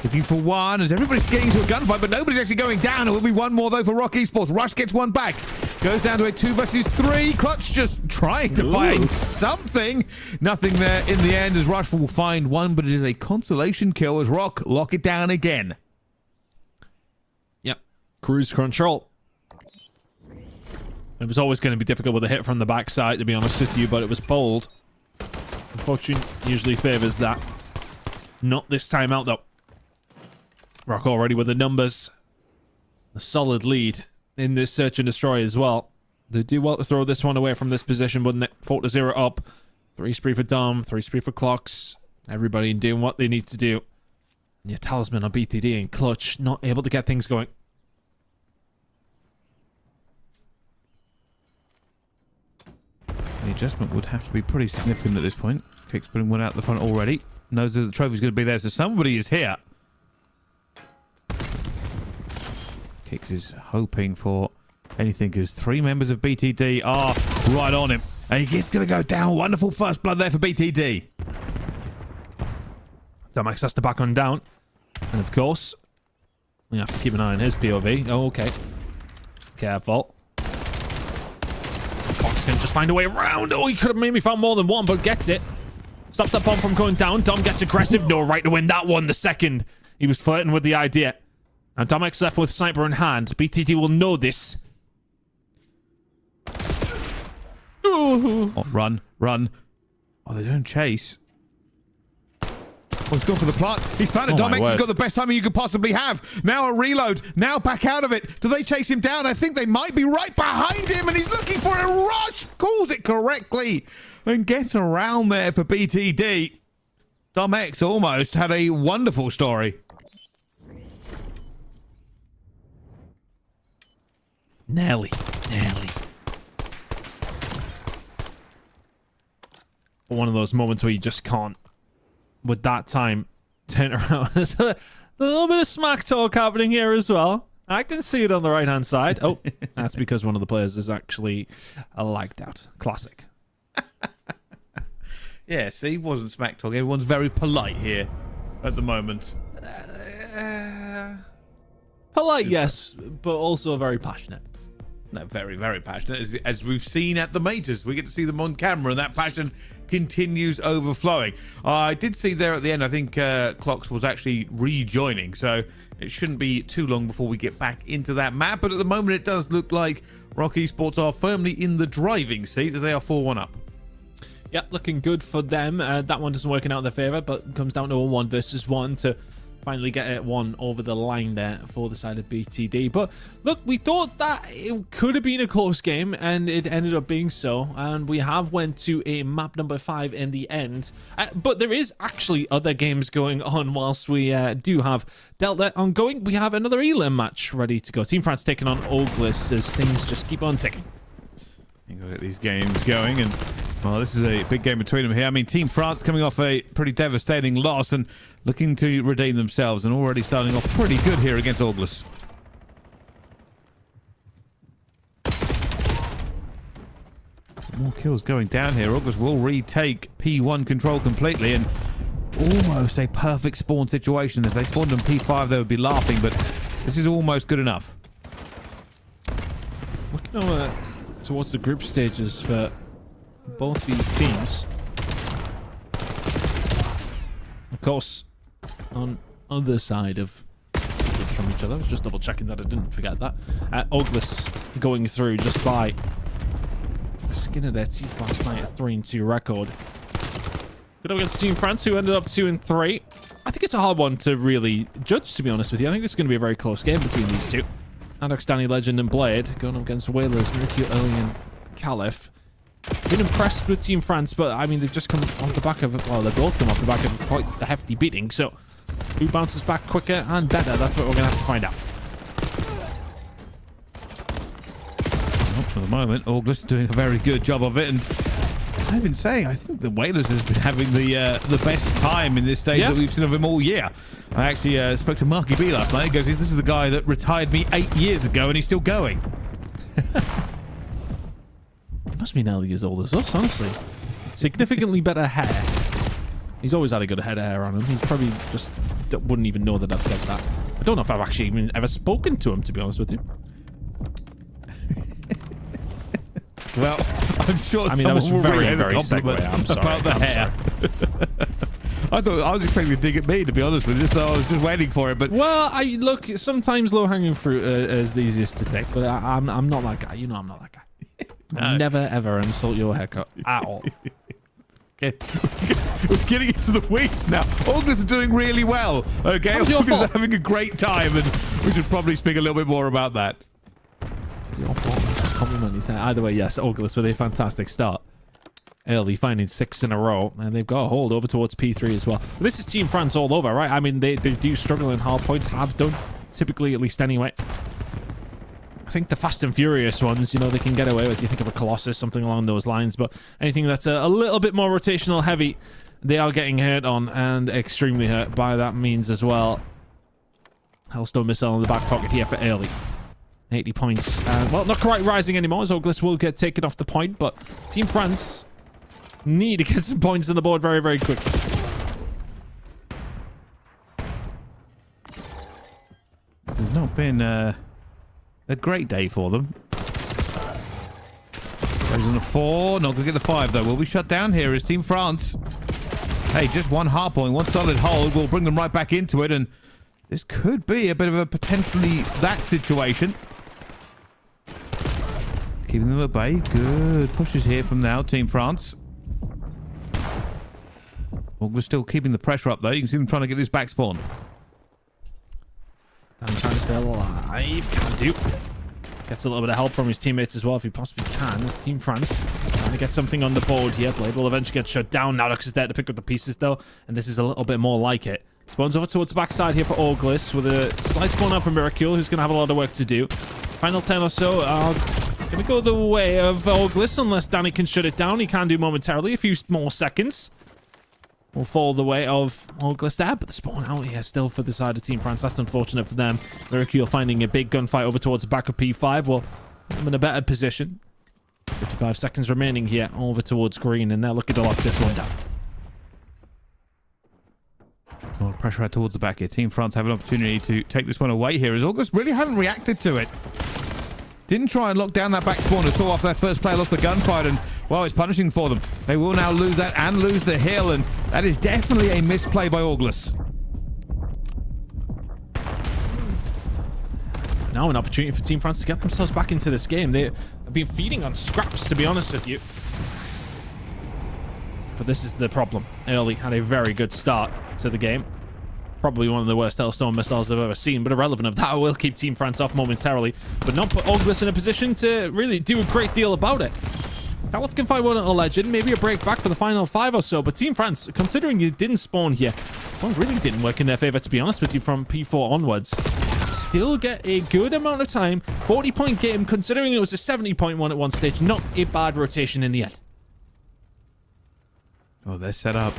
S2: looking for one as everybody's getting into a gunfight, but nobody's actually going down. It will be one more though for Rock Esports. Rush gets one back. Goes down to a 2 versus 3. Clutch just trying to find something. Nothing there in the end as Rush will find one, but it is a consolation kill as Rock lock it down again.
S5: Yep. Cruise control. It was always going to be difficult with a hit from the backside, to be honest with you, but it was bold. Unfortunately, usually favors that. Not this time out, though. Rock already with the numbers. A solid lead in this search and destroy as well. They do well to throw this one away from this position, wouldn't it? 4-0 up. 3 spree for Dom, 3 spree for Clocks. Everybody doing what they need to do. And your Talisman on BTD and Clutch not able to get things going.
S2: The adjustment would have to be pretty significant at this point. Kicks putting one out the front already. Knows that the trophy's going to be there, so somebody is here. Kicks is hoping for anything because 3 members of BTD are right on him. And he's going to go down. Wonderful first blood there for BTD.
S5: Domax has to back on down. And of course, we have to keep an eye on his POV. Oh, okay. Careful. Cox can just find a way around. Oh, he could have maybe found more than one, but gets it. Stops that bomb from going down. Dom gets aggressive. No right to win that one. The second. He was flirting with the idea. Now Domex left with sniper in hand. BTT will know this. Ooh.
S2: Oh, run, run. Oh, they don't chase. Oh, he's gone for the plant. He's found it. Domex has got the best timing you could possibly have. Now a reload. Now back out of it. Do they chase him down? I think they might be right behind him, and he's looking for a rush. Calls it correctly and gets around there for BTD. Domex almost had a wonderful story.
S5: Nearly. One of those moments where you just can't, with that time, turn around. There's a little bit of smack talk happening here as well. I can see it on the right-hand side. Oh, that's because one of the players is actually lagged out. Classic.
S2: Yeah, see, wasn't smack talk. Everyone's very polite here at the moment.
S5: Polite, yes, but also very passionate.
S2: No, very, very passionate. As we've seen at the majors, we get to see them on camera, and that passion continues overflowing. I did see there at the end, I think Clocks was actually rejoining, so it shouldn't be too long before we get back into that map. But at the moment, it does look like Rock Esports are firmly in the driving seat as they are 4-1 up.
S5: Yep, looking good for them. That one doesn't work in their favor, but comes down to a 1 versus 1 to finally get it one over the line there for the side of BTD. But look, we thought that it could have been a close game, and it ended up being so. And we have went to a map number 5 in the end. But there is actually other games going on whilst we do have Delta ongoing. We have another ELIM match ready to go. Team France taking on Orgless as things just keep on ticking.
S2: You've got to get these games going, and well, this is a big game between them here. I mean, Team France coming off a pretty devastating loss and looking to redeem themselves, and already starting off pretty good here against Orgless. More kills going down here. Orgless will retake P1 control completely, and almost a perfect spawn situation. If they spawned on P5, they would be laughing, but this is almost good enough.
S5: Looking over towards the group stages for both these teams. Of course, on other side of from each other. I was just double checking that I didn't forget that. Orgless going through just by the skin of their teeth last night at 3-2 record. Good up against Team France, who ended up 2-3. I think it's a hard one to really judge, to be honest with you. I think it's going to be a very close game between these two. Adox, Danny Legend, and Blade going up against Whalers, Mercure, Early, and Caliph. Been impressed with Team France, but I mean, they've just come off the back of, well, they've both come off the back of quite a hefty beating, so Who bounces back quicker and better? That's what we're going to have to find out.
S2: Well, for the moment, Orgless is doing a very good job of it, and I've been saying, I think the Whalers has been having the best time in this stage that we've seen of him all year. I actually spoke to Marky B last night. He goes, this is the guy that retired me 8 years ago, and he's still going.
S5: He must be nearly as old as us, honestly. Significantly better hair. He's always had a good head of hair on him. He's probably just wouldn't even know that I've said that. I don't know if I've actually even ever spoken to him, to be honest with you.
S2: Well, I'm sure
S5: that was very, very
S2: segue.
S5: I'm sorry.
S2: About the hair. I was expecting to dig at me, to be honest with you, so I was just waiting for it. But
S5: well, look, sometimes low-hanging fruit is the easiest to take, but I'm not that guy. You know I'm not that guy. I'll never, ever insult your haircut at all.
S2: Okay. We're getting into the weeds now. Orgless is doing really well. Okay, Orgless is having a great time, and we should probably speak a little bit more about that.
S5: Your fault. Compliment you say. Either way, yes, Orgless with a fantastic start. Early, finding 6 in a row, and they've got a hold over towards P3 as well. This is Team France all over, right? I mean, they do struggle in hard points, have done, typically at least anyway. I think the fast and furious ones, you know, they can get away with. You think of a Colossus, something along those lines, but anything that's a little bit more rotational heavy, they are getting hurt on, and extremely hurt by that means as well. Hellstone missile in the back pocket here for early. 80 points. Well, not quite rising anymore, as Orgless will get taken off the point, but Team France need to get some points on the board very, very quickly.
S2: This has not been a great day for them. Goes on the 4. Not going to get the 5, though. Will be shut down here as Team France. Hey, just one hard point, one solid hold will bring them right back into it, and this could be a bit of a potentially that situation. Keeping them at bay. Good pushes here from now, Team France. We're still keeping the pressure up, though. You can see them trying to get this back spawn.
S5: I'm trying to stay alive. Can do. Gets a little bit of help from his teammates as well, if he possibly can. This Team France trying to get something on the board here. Blade will eventually get shut down. Now Lux is there to pick up the pieces, though, and this is a little bit more like it. Spawns over towards the backside here for Orgless with a slight spawn out for Miracle, who's going to have a lot of work to do. Final 10 or so are going to go the way of Orgless unless Danny can shut it down. He can do momentarily. A few more seconds will fall the way of Orgless there, but the spawn out here still for the side of Team France. That's unfortunate for them. Miracle finding a big gunfight over towards the back of P5 will put them in a better position. 55 seconds remaining here over towards green, and they're looking to lock this one down.
S2: More pressure out towards the back here. Team France have an opportunity to take this one away here, as Orgless really haven't reacted to it. Didn't try and lock down that back spawn at all after that first player lost the gunfight, and, well, it's punishing for them. They will now lose that and lose the hill, and that is definitely a misplay by Orgless.
S5: Now an opportunity for Team France to get themselves back into this game. They have been feeding on scraps, to be honest with you. But this is the problem. Early had a very good start to the game. Probably one of the worst Hellstone missiles I've ever seen, but irrelevant of that, will keep Team France off momentarily, but not put Orgless in a position to really do a great deal about it. Caliph can find one at a legend, maybe a break back for the final 5 or so, but Team France, considering you didn't spawn here, one really didn't work in their favor, to be honest with you, from P4 onwards. Still get a good amount of time. 40-point game, considering it was a 70-point one at one stage. Not a bad rotation in the end.
S2: Oh, they're set up.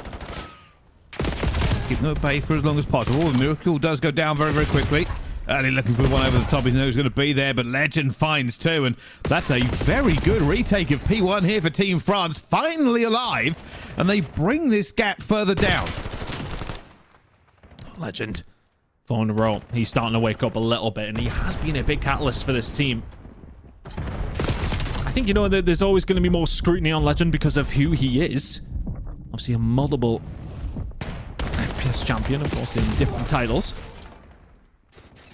S2: Keep them at bay for as long as possible. The Miracle does go down very, very quickly. Early looking for the one over the top. He knows he's going to be there, but Legend finds 2, and that's a very good retake of P1 here for Team France. Finally alive, and they bring this gap further down.
S5: Legend. 4 in a row. He's starting to wake up a little bit, and he has been a big catalyst for this team. I think, you know, there's always going to be more scrutiny on Legend because of who he is. Obviously, a multiple FPS champion, of course, in different titles.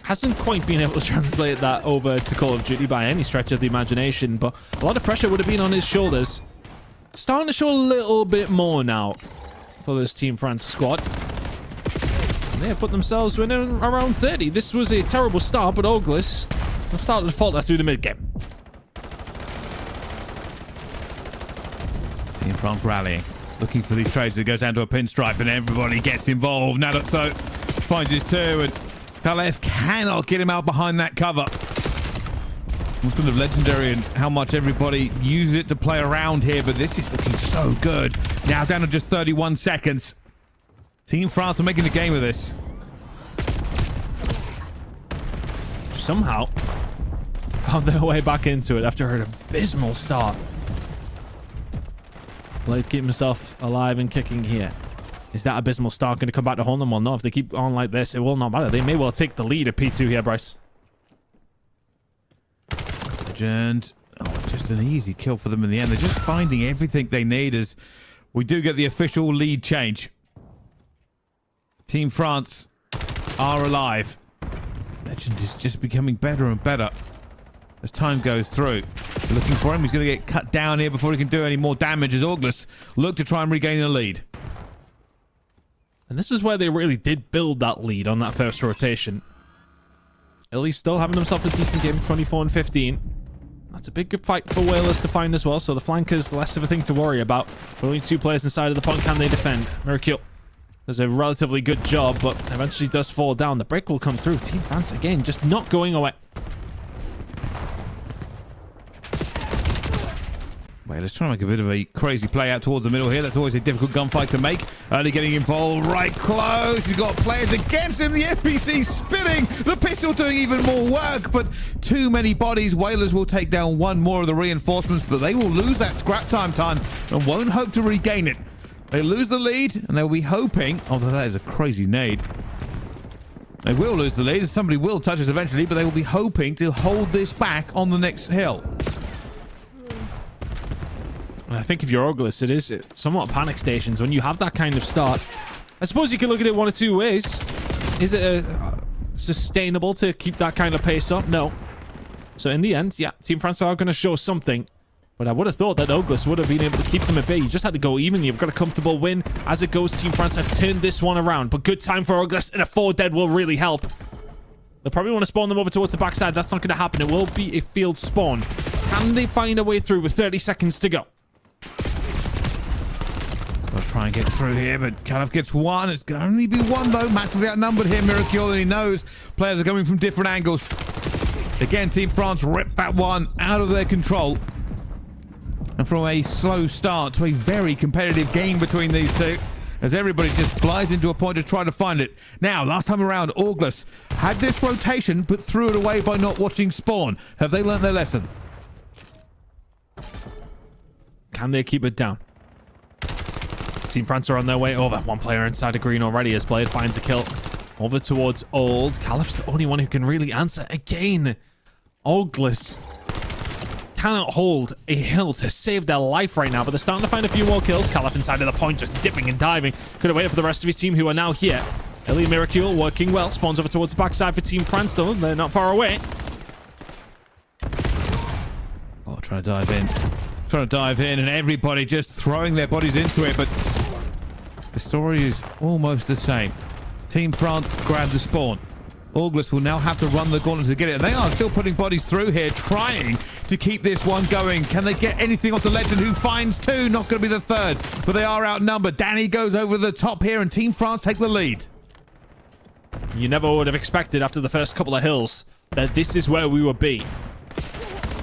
S5: Hasn't quite been able to translate that over to Call of Duty by any stretch of the imagination, but a lot of pressure would have been on his shoulders. Starting to show a little bit more now for this Team France squad. And they have put themselves within around 30. This was a terrible start, but Orgless have started to falter through the mid-game.
S2: Team France rallying. Looking for these trades. It goes down to a pinstripe, and everybody gets involved. Now, so Finds his two, and Kalev cannot get him out behind that cover. It's kind of legendary in how much everybody uses it to play around here, but this is looking so good. Now down to just 31 seconds. Team France are making the game of this.
S5: Somehow found their way back into it after an abysmal start. Blade keeping himself alive and kicking here. Is that abysmal start going to come back to haunt them or not? If they keep on like this, it will not matter. They may well take the lead at P2 here, Bryce.
S2: And just an easy kill for them in the end. They're just finding everything they need as we do get the official lead change. Team France are alive. Legend is just becoming better and better as time goes through. Looking for him. He's going to get cut down here before he can do any more damage as Orgless look to try and regain the lead.
S5: And this is where they really did build that lead on that first rotation. ELIM still having themselves a decent game, 24 and 15. That's a big good fight for Whalers to find as well, so the flankers less of a thing to worry about. But only two players inside of the point. Can they defend? Mercure does a relatively good job, but eventually does fall down. The break will come through. Team France, again, just not going away.
S2: Well, let's try and make a bit of a crazy play out towards the middle here. That's always a difficult gunfight to make. Early getting involved, right close. He's got players against him. The FPC spinning. The pistol doing even more work, but too many bodies. Whalers will take down one more of the reinforcements, but they will lose that scrap time and won't hope to regain it. They lose the lead, and they'll be hoping... Although that is a crazy nade. They will lose the lead. Somebody will touch us eventually, but they will be hoping to hold this back on the next hill.
S5: I think if you're Orgless, it is somewhat panic stations when you have that kind of start. I suppose you can look at it one of two ways. Is it sustainable to keep that kind of pace up? No. So in the end, yeah, Team France are going to show something. But I would have thought that Orgless would have been able to keep them at bay. You just had to go even. You've got a comfortable win. As it goes, Team France have turned this one around. But good time for Orgless, and a 4 dead will really help. They'll probably want to spawn them over towards the backside. That's not going to happen. It will be a field spawn. Can they find a way through with 30 seconds to go?
S2: I'll try and get through here, but Kalev gets one. It's going to only be one, though. Massively outnumbered here, Miracle, and he knows players are coming from different angles. Again, Team France rip that one out of their control. And from a slow start to a very competitive game between these two, as everybody just flies into a point to try to find it. Now, last time around, Orgless had this rotation, but threw it away by not watching spawn. Have they learnt their lesson?
S5: Can they keep it down? Team France are on their way over. One player inside of green already as Blade finds a kill. Over towards Old. Kalef's the only one who can really answer again. Orgless cannot hold a hill to save their life right now, but they're starting to find a few more kills. Kalef inside of the point, just dipping and diving. Could have waited for the rest of his team who are now here. ELIM Miracle working well. Spawns over towards the backside for Team France, though. They're not far away.
S2: Oh, trying to dive in. Trying to dive in, and everybody just throwing their bodies into it, but the story is almost the same. Team France grab the spawn. Orgless will now have to run the gauntlet to get it, and they are still putting bodies through here, trying to keep this one going. Can they get anything off the Legend, who finds two? Not going to be the third, but they are outnumbered. Danny goes over the top here, and Team France take the lead.
S5: You never would have expected after the first couple of hills that this is where we would be.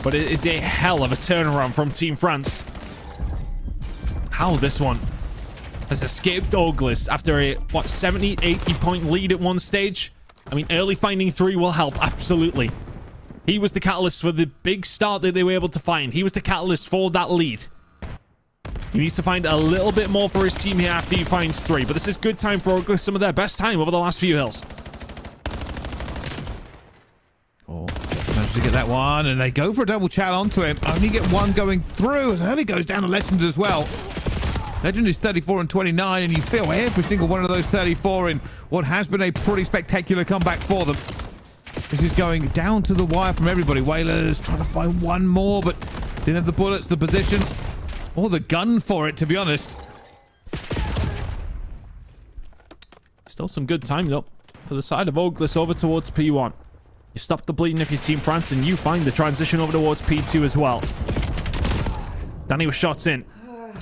S5: But it is a hell of a turnaround from Team France. How this one has escaped Orgless after a, 70, 80 point lead at one stage? I mean, early finding 3 will help, absolutely. He was the catalyst for the big start that they were able to find. He was the catalyst for that lead. He needs to find a little bit more for his team here after he finds 3. But this is good time for Orgless, some of their best time over the last few hills.
S2: Oh, managed to get that one, and they go for a double chow onto him. Only get one going through, as Early goes down to Legend as well. Legend is 34 and 29, and you feel every single one of those 34 in what has been a pretty spectacular comeback for them. This is going down to the wire from everybody. Whalers trying to find one more, but didn't have the bullets, the position, or the gun for it, to be honest.
S5: Still some good time, though, to the side of Orgless over towards P1. You stop the bleeding if you're Team France, and you find the transition over towards P2 as well. Danny with shots in.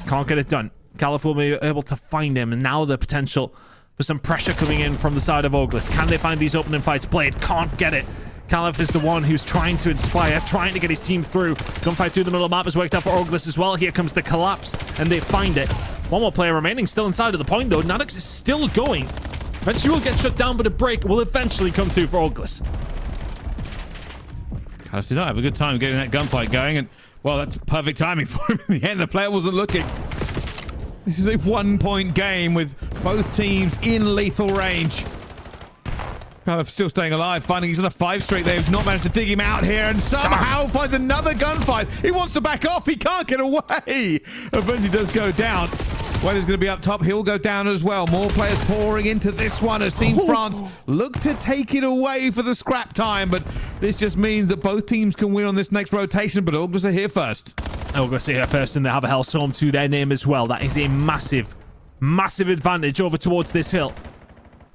S5: Can't get it done. Kalef will be able to find him, and now the potential for some pressure coming in from the side of Orgless. Can they find these opening fights? Blade can't get it. Caliph is the one who's trying to inspire, trying to get his team through. Gunfight through the middle of the map has worked out for Orgless as well. Here comes the collapse, and they find it. One more player remaining, still inside of the point, though. Nadix is still going. Eventually will get shut down, but a break will eventually come through for Orgless.
S2: Callus did not have a good time getting that gunfight going, and, well, that's perfect timing for him. In the end, the player wasn't looking. This is a 1-point game with both teams in lethal range. Caliph still staying alive, finding he's on a 5 streak. They've not managed to dig him out here, and somehow finds another gunfight. He wants to back off. He can't get away. Eventually does go down. Weather's going to be up top. He'll go down as well. More players pouring into this one as Team France look to take it away for the scrap time. But this just means that both teams can win on this next rotation. But Orgless are here first.
S5: Orgless are here first, and they have a Hellstorm to their name as well. That is a massive, massive advantage over towards this hill.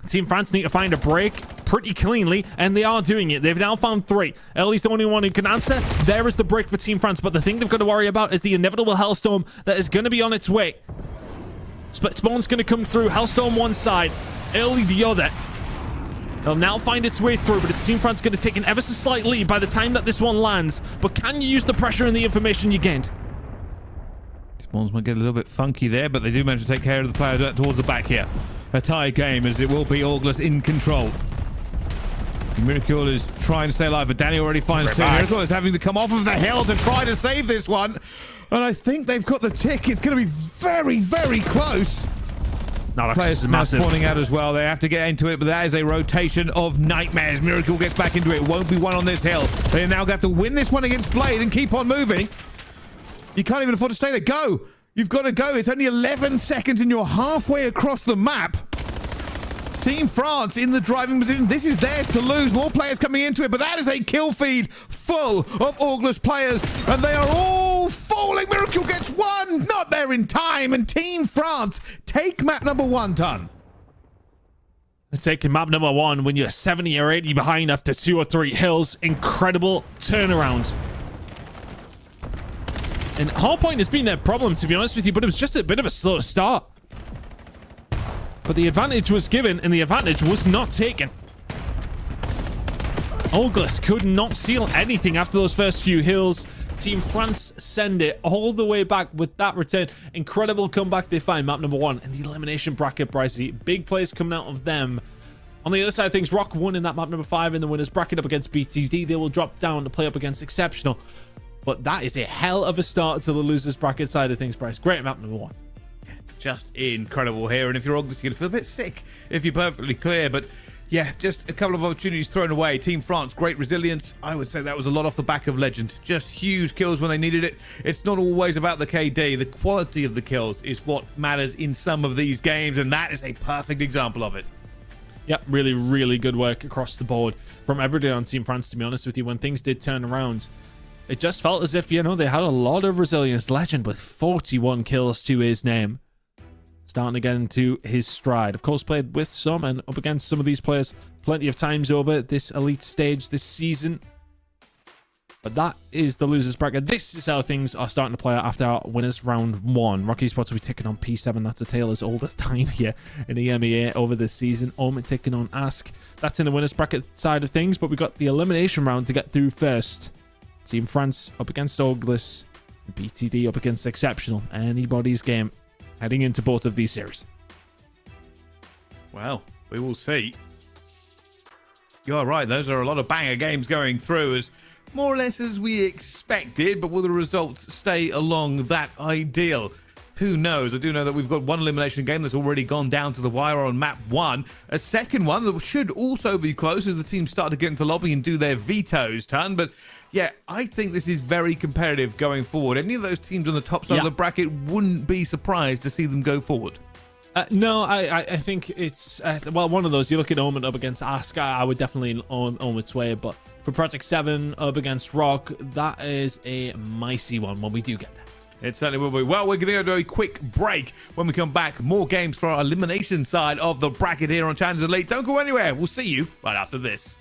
S5: Team France need to find a break pretty cleanly, and they are doing it. They've now found 3. Ellie's the only one who can answer. There is the break for Team France, but the thing they've got to worry about is the inevitable Hellstorm that is going to be on its way. Split Spawn's going to come through. Hellstorm one side, Ellie the other. They'll now find its way through, but it's Team France going to take an ever so slight lead by the time that this one lands. But can you use the pressure and the information you gained?
S2: Spawns might get a little bit funky there, but they do manage to take care of the player towards the back here. A tie game, as it will be Orgless in control. Miracle is trying to stay alive, but Danny already finds 2. Miracle is having to come off of the hill to try to save this one. And I think they've got the tick. It's going to be very, very close. Players are massive. Spawning out as well. They have to get into it, but that is a rotation of nightmares. Miracle gets back into it. Won't be one on this hill. They now have to win this one against Blade and keep on moving. You can't even afford to stay there. Go. You've got to go. It's only 11 seconds and you're halfway across the map. Team France in the driving position. This is theirs to lose. More players coming into it, but that is a kill feed full of Orgless players, and they are all falling. Miracle gets 1. Not there in time, and Team France take map number 1, Ton.
S5: They're taking map number 1 when you're 70 or 80 behind after 2 or 3 hills. Incredible turnaround. And hardpoint has been their problem, to be honest with you, but it was just a bit of a slow start. But the advantage was given, and the advantage was not taken. Orgless could not seal anything after those first few hills. Team France send it all the way back with that return. Incredible comeback. They find map number 1 in the elimination bracket, Brycey. Big plays coming out of them. On the other side of things, Rock won in that map number 5 in the winners bracket up against BTD. They will drop down to play up against Exceptional. But that is a hell of a start to the losers bracket side of things, Bryce. Great map number 1.
S2: Just incredible here. And if you're Orgless, you're going to feel a bit sick if you're perfectly clear. But yeah, just a couple of opportunities thrown away. Team France, great resilience. I would say that was a lot off the back of Legend. Just huge kills when they needed it. It's not always about the KD. The quality of the kills is what matters in some of these games. And that is a perfect example of it.
S5: Yep, really, really good work across the board from everybody on Team France, to be honest with you. When things did turn around, it just felt as if, you know, they had a lot of resilience. Legend with 41 kills to his name. Starting to get into his stride. Of course, played with some and up against some of these players plenty of times over this elite stage this season. But that is the losers bracket. This is how things are starting to play out after our winners round 1. Rocky Esports will be taking on P7. That's a tale as old as time here in the EMEA over this season. OMiT taking on Ask. That's in the winners bracket side of things. But we got the elimination round to get through first. Team France up against Orgless. BTD up against Exceptional. Anybody's game heading into both of these series.
S2: Well, we will see. You're right, those are a lot of banger games going through, as more or less as we expected, but will the results stay along that ideal? Who knows? I do know that we've got one elimination game that's already gone down to the wire on map 1. A second one that should also be close as the teams start to get into the lobby and do their vetoes, Ton. But yeah, I think this is very competitive going forward. Any of those teams on the top side of the bracket wouldn't be surprised to see them go forward.
S5: No, I think it's, well, one of those. You look at OMiT up against Ask, I would definitely OMiT's way, but for Project 7 up against Rock, that is a micey one when we do get there.
S2: It certainly will be. Well, we're going to go to a quick break. When we come back, more games for our elimination side of the bracket here on Challenge Elite. Don't go anywhere. We'll see you right after this.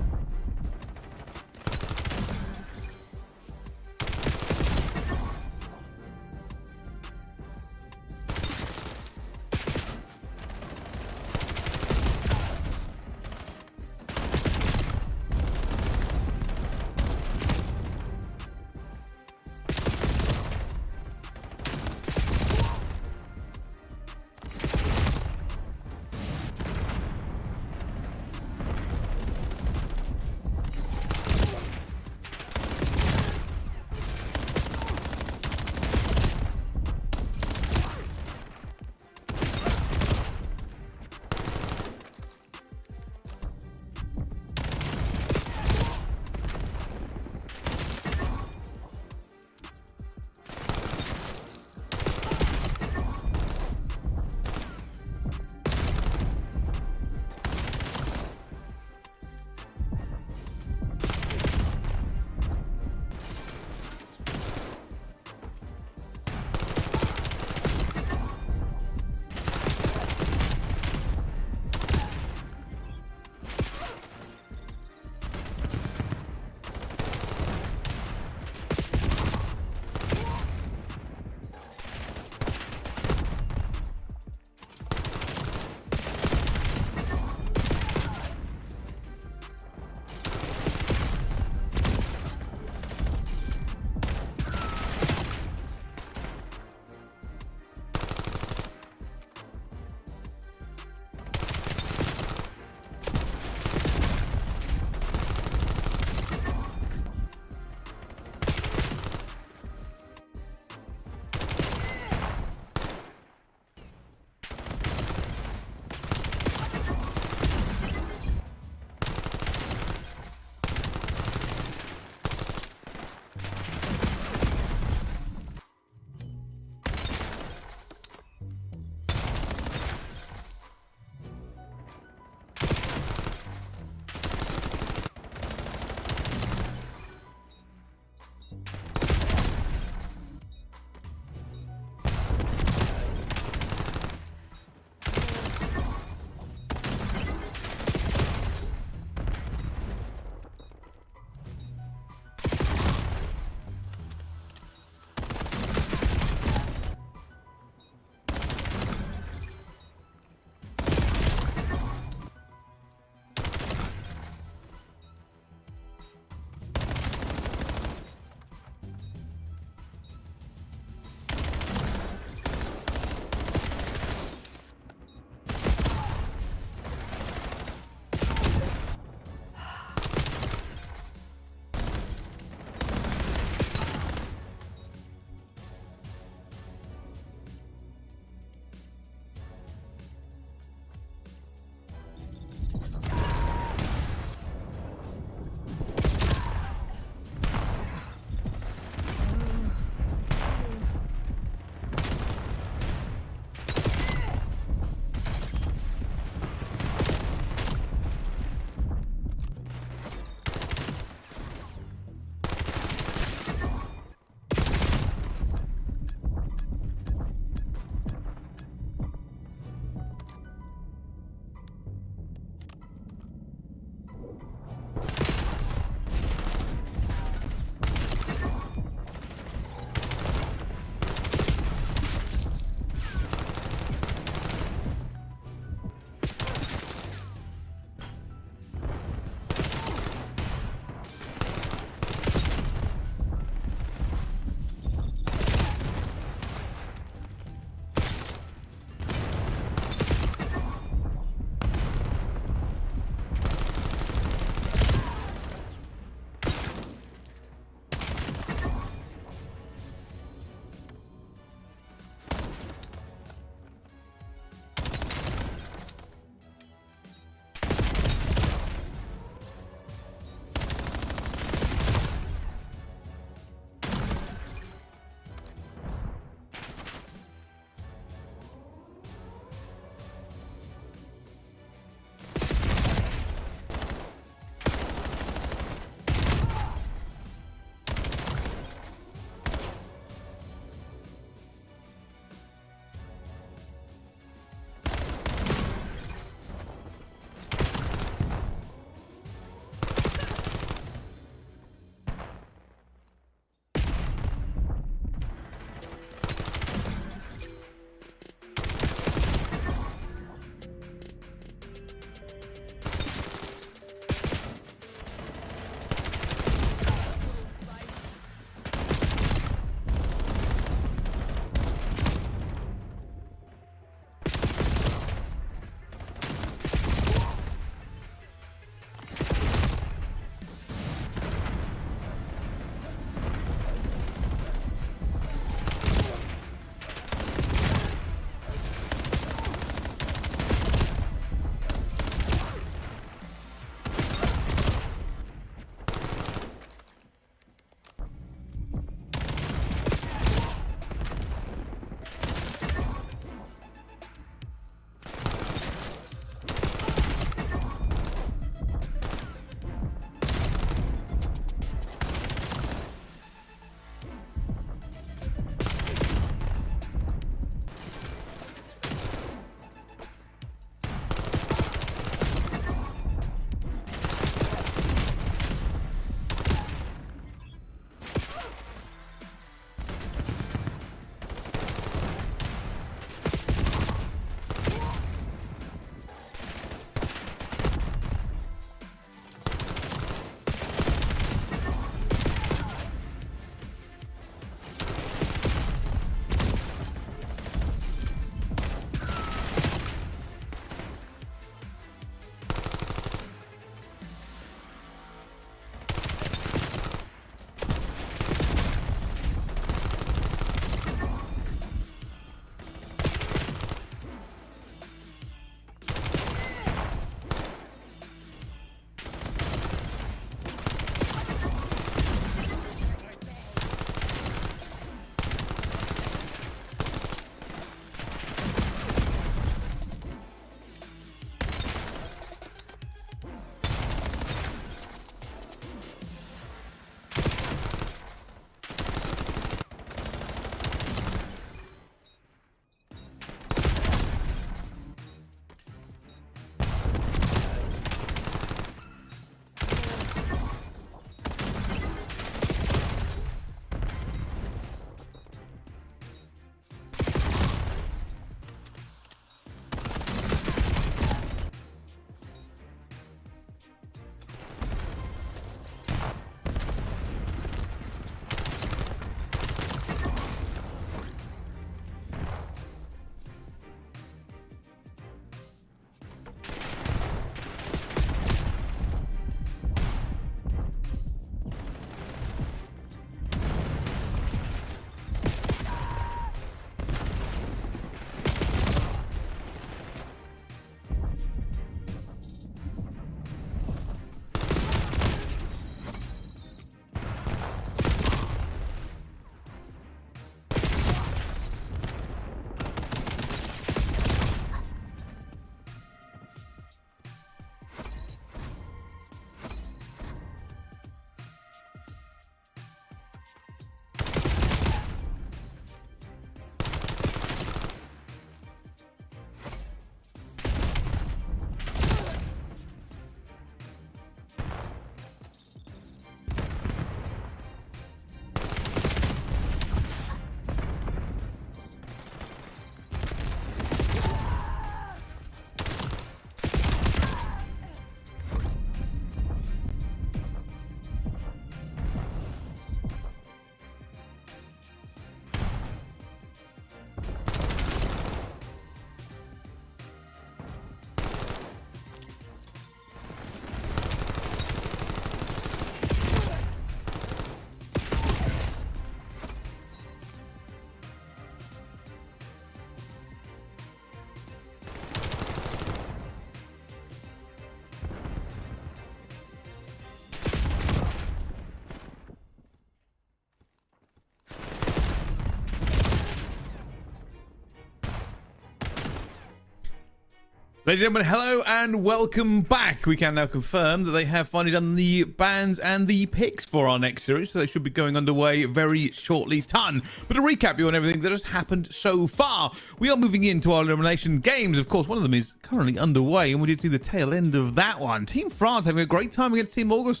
S2: Ladies and gentlemen, hello and welcome back. We can now confirm that they have finally done the bans and the picks for our next series, so they should be going underway very shortly. But to recap you on everything that has happened so far, we are moving into our elimination games. Of course, one of them is currently underway, and we did see the tail end of that one. Team France having a great time against Team Orgless.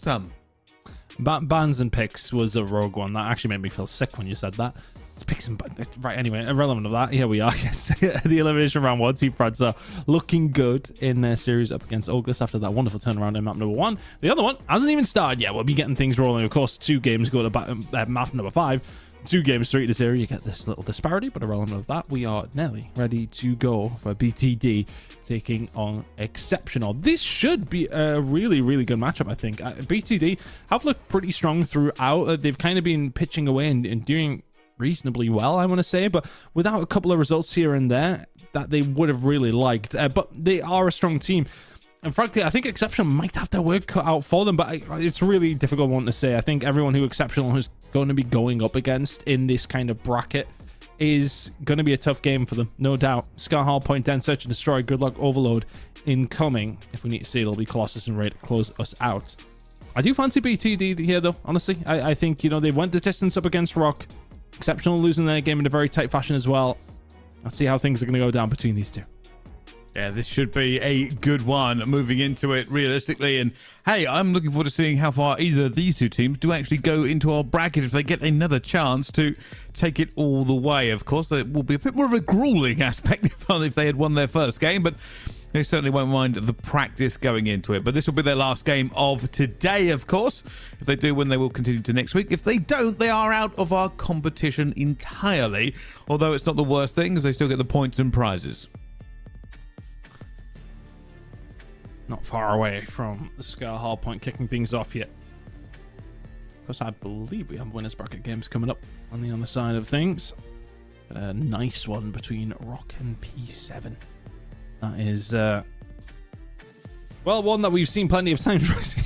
S5: Bans and picks was a rogue one. That actually made me feel sick when you said that. It's picks and right. Anyway, irrelevant of that. Here we are. Yes, the elimination round one. Team France are looking good in their series up against Orgless after that wonderful turnaround in map number 1. The other one hasn't even started yet. We'll be getting things rolling. Of course, 2 games go to map number 5. 2 games straight to this area. You get this little disparity, but irrelevant of that, we are nearly ready to go for BTD taking on Exceptional. This should be a really, really good matchup, I think. BTD have looked pretty strong throughout. They've kind of been pitching away and doing reasonably well, I want to say, but without a couple of results here and there that they would have really liked. But they are a strong team. And frankly, I think Exceptional might have their work cut out for them, but it's really difficult one to say. I think everyone who Exceptional is going to be going up against in this kind of bracket is going to be a tough game for them, no doubt. Scar Hard Point, Den, Search and Destroy, good luck, Overload incoming. If we need to see, it'll be Colossus and Raid to close us out. I do fancy BTD here, though, honestly. I think, you know, they went the distance up against Rock. Exceptional losing their game in a very tight fashion as well. Let's see how things are going to go down between these two.
S2: Yeah, this should be a good one moving into it realistically. And hey, I'm looking forward to seeing how far either of these two teams do actually go into our bracket if they get another chance to take it all the way. Of course, there will be a bit more of a grueling aspect if they had won their first game, but they certainly won't mind the practice going into it. But this will be their last game of today, of course. If they do win, they will continue to next week. If they don't, they are out of our competition entirely. Although it's not the worst thing, as they still get the points and prizes.
S5: Not far away from the Scar Hard Point kicking things off yet. Of course, I believe we have winners bracket games coming up on the other side of things. But a nice one between Rock and P7. That is, well, one that we've seen plenty of times.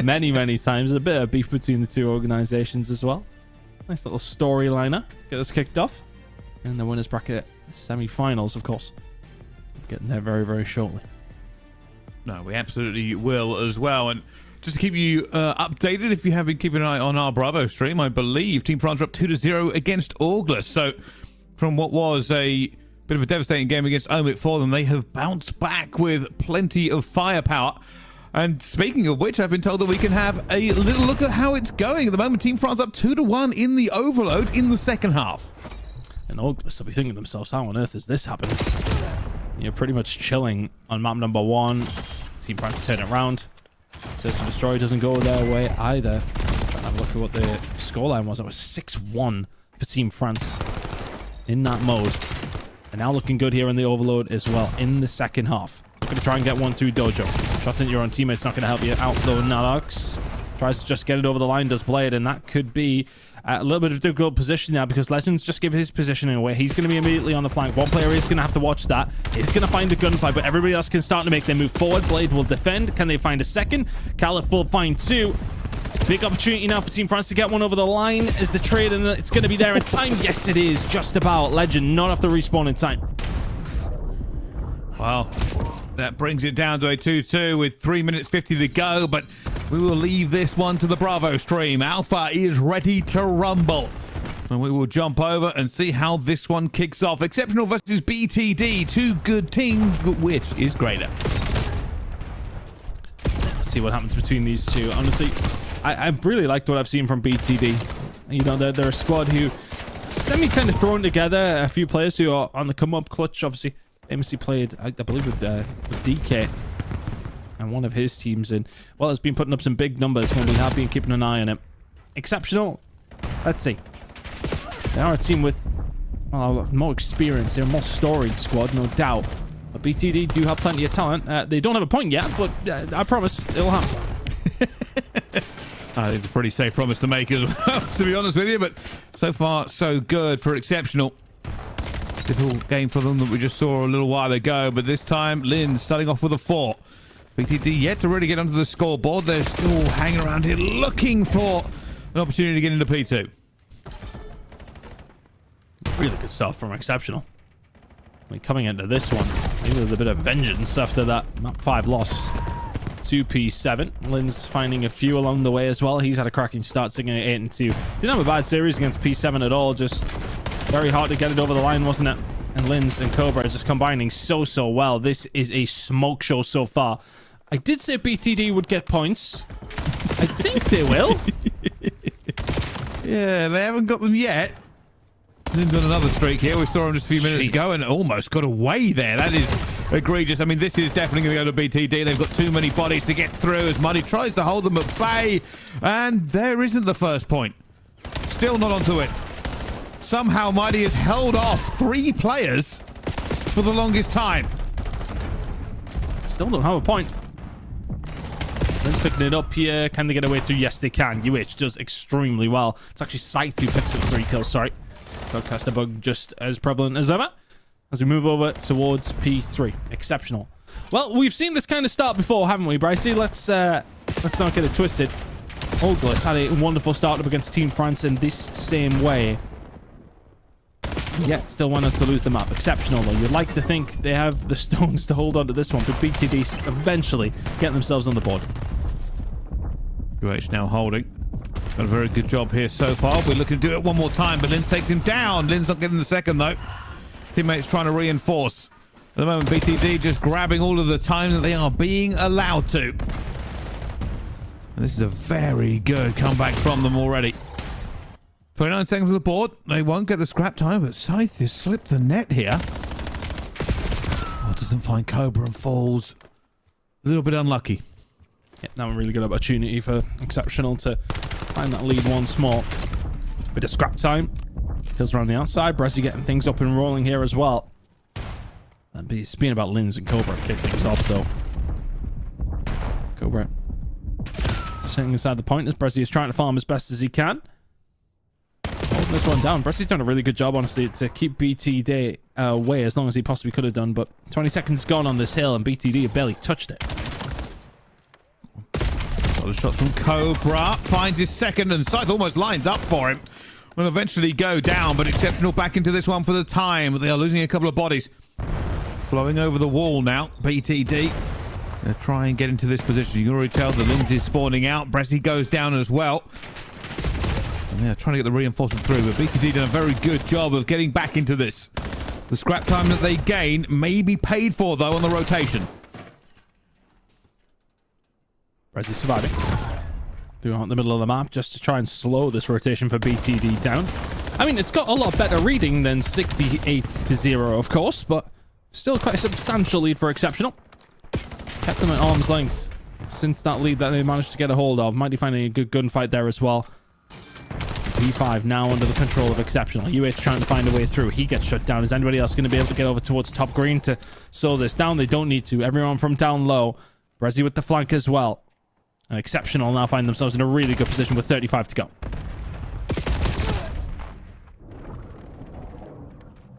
S5: many times. A bit of beef between the two organizations as well. Nice little storyliner. Get us kicked off. And the winners bracket semi-finals, of course. Getting there very, very shortly.
S2: No, we absolutely will as well. And just to keep you updated, if you have been keeping an eye on our Bravo stream, I believe Team France are up 2-0 against Orgless. So from what was a bit of a devastating game against OMiT for them, they have bounced back with plenty of firepower. And speaking of which, I've been told that we can have a little look at how it's going. At the moment, Team France up 2-1 in the overload in the second half.
S5: And Orgless will be thinking to themselves, how on earth has this happened? You're pretty much chilling on map number 1. Team France turn it around. Search and Destroy doesn't go their way either. Have a look at what the scoreline was. It was 6-1 for Team France in that mode. And now looking good here in the overload as well in the second half. Going to try and get one through Dojo. Shots into your own teammate's not going to help you out though. Nalox tries to just get it over the line, does Blade, and that could be a little bit of a difficult position now because Legends just give his positioning away. He's going to be immediately on the flank. One player is going to have to watch that. He's going to find the gunfight, but everybody else can start to make their move forward. Blade will defend. Can they find a second? Caliph will find 2. Big opportunity now for Team France to get one over the line. Is the trade and it's going to be there in time? Yes, it is. Just about. Legend not off the respawn in time.
S2: Well, that brings it down to a 2-2 with 3 minutes 50 to go, but we will leave this one to the Bravo stream. Alpha is ready to rumble. And we will jump over and see how this one kicks off. Exceptional versus BTD. 2 good teams, but which is greater?
S5: Let's see what happens between these two. Honestly, I really liked what I've seen from BTD. You know, they're a squad who semi-kind of thrown together. A few players who are on the come-up clutch, obviously. MC played, I believe, with DK and one of his teams, and well, has been putting up some big numbers when we have been keeping an eye on it. Exceptional. Let's see. They are a team with more experience. They're a more storied squad, no doubt. But BTD do have plenty of talent. They don't have a point yet, but I promise it will happen.
S2: It's a pretty safe promise to make as well, to be honest with you. But so far, so good for Exceptional. Difficult game for them that we just saw a little while ago, but this time Lynn starting off with a 4. BTD yet to really get onto the scoreboard. They're still hanging around here looking for an opportunity to get into P2.
S5: Really good stuff from Exceptional. We're coming into this one, maybe with a bit of vengeance after that map 5 loss to P7. Lin's finding a few along the way as well. He's had a cracking start, sitting at 8-2. Didn't have a bad series against P7 at all. Just very hard to get it over the line, wasn't it? And Linz and Cobra are just combining so well. This is a smoke show so far. I did say BTD would get points. I think they will.
S2: Yeah, they haven't got them yet. Lin's on another streak here. We saw him just a few minutes ago and almost got away there. That is egregious. I mean, this is definitely going to go to BTD. They've got too many bodies to get through as Muddy tries to hold them at bay. And there isn't the first point. Still not onto it. Somehow Mighty has held off 3 players for the longest time.
S5: Still don't have a point. Lin's picking it up here. Can they get away through? Yes, they can. UH does extremely well. It's actually Scythe who picks up 3 kills. Sorry. Broadcaster bug just as prevalent as ever. As we move over towards P3. Exceptional. Well, we've seen this kind of start before, haven't we, Brycey? Let's not get it twisted. Orgless had a wonderful start up against Team France in this same way. Yet still wanted to lose the map. Exceptional, though. You'd like to think they have the stones to hold on to this one, but BTD eventually getting themselves on the board.
S2: UH now holding. Done a very good job here so far. We're looking to do it one more time, but Linz takes him down. Linz not getting the second, though. Teammates trying to reinforce. At the moment, BTD just grabbing all of the time that they are being allowed to. And this is a very good comeback from them already. 29 seconds on the board. They won't get the scrap time, but Scythe has slipped the net here. Oh, doesn't find Cobra and falls. A little bit unlucky.
S5: Yeah, now a really good opportunity for Exceptional to find that lead once more. Bit of scrap time. Kills around the outside. Brezzy getting things up and rolling here as well. And it's been about Linz and Cobra to kick things off, though. Cobra sitting inside the point as Brezzy is trying to farm as best as he can. Holding this one down. Brezzy's done a really good job, honestly, to keep BTD away as long as he possibly could have done. But 20 seconds gone on this hill, and BTD have barely touched it.
S2: Got the shots from Cobra. Finds his second, and Scythe almost lines up for him. Will eventually go down, but Exceptional back into this one for the time. They are losing a couple of bodies. Flowing over the wall now. BTD. Gonna try and get into this position. You can already tell the Linz is spawning out. Brezzy goes down as well. And they're trying to get the reinforcement through, but BTD done a very good job of getting back into this. The scrap time that they gain may be paid for, though, on the rotation.
S5: Brezzy surviving. Throughout the middle of the map just to try and slow this rotation for BTD down. I mean, it's got a lot better reading than 68-0, of course, but still quite a substantial lead for Exceptional. Kept them at arm's length since that lead that they managed to get a hold of. Might be finding a good gunfight there as well. P5 now under the control of Exceptional. UH trying to find a way through. He gets shut down. Is anybody else going to be able to get over towards top green to slow this down? They don't need to. Everyone from down low. Brezzy with the flank as well. And Exceptional now find themselves in a really good position with 35 to go.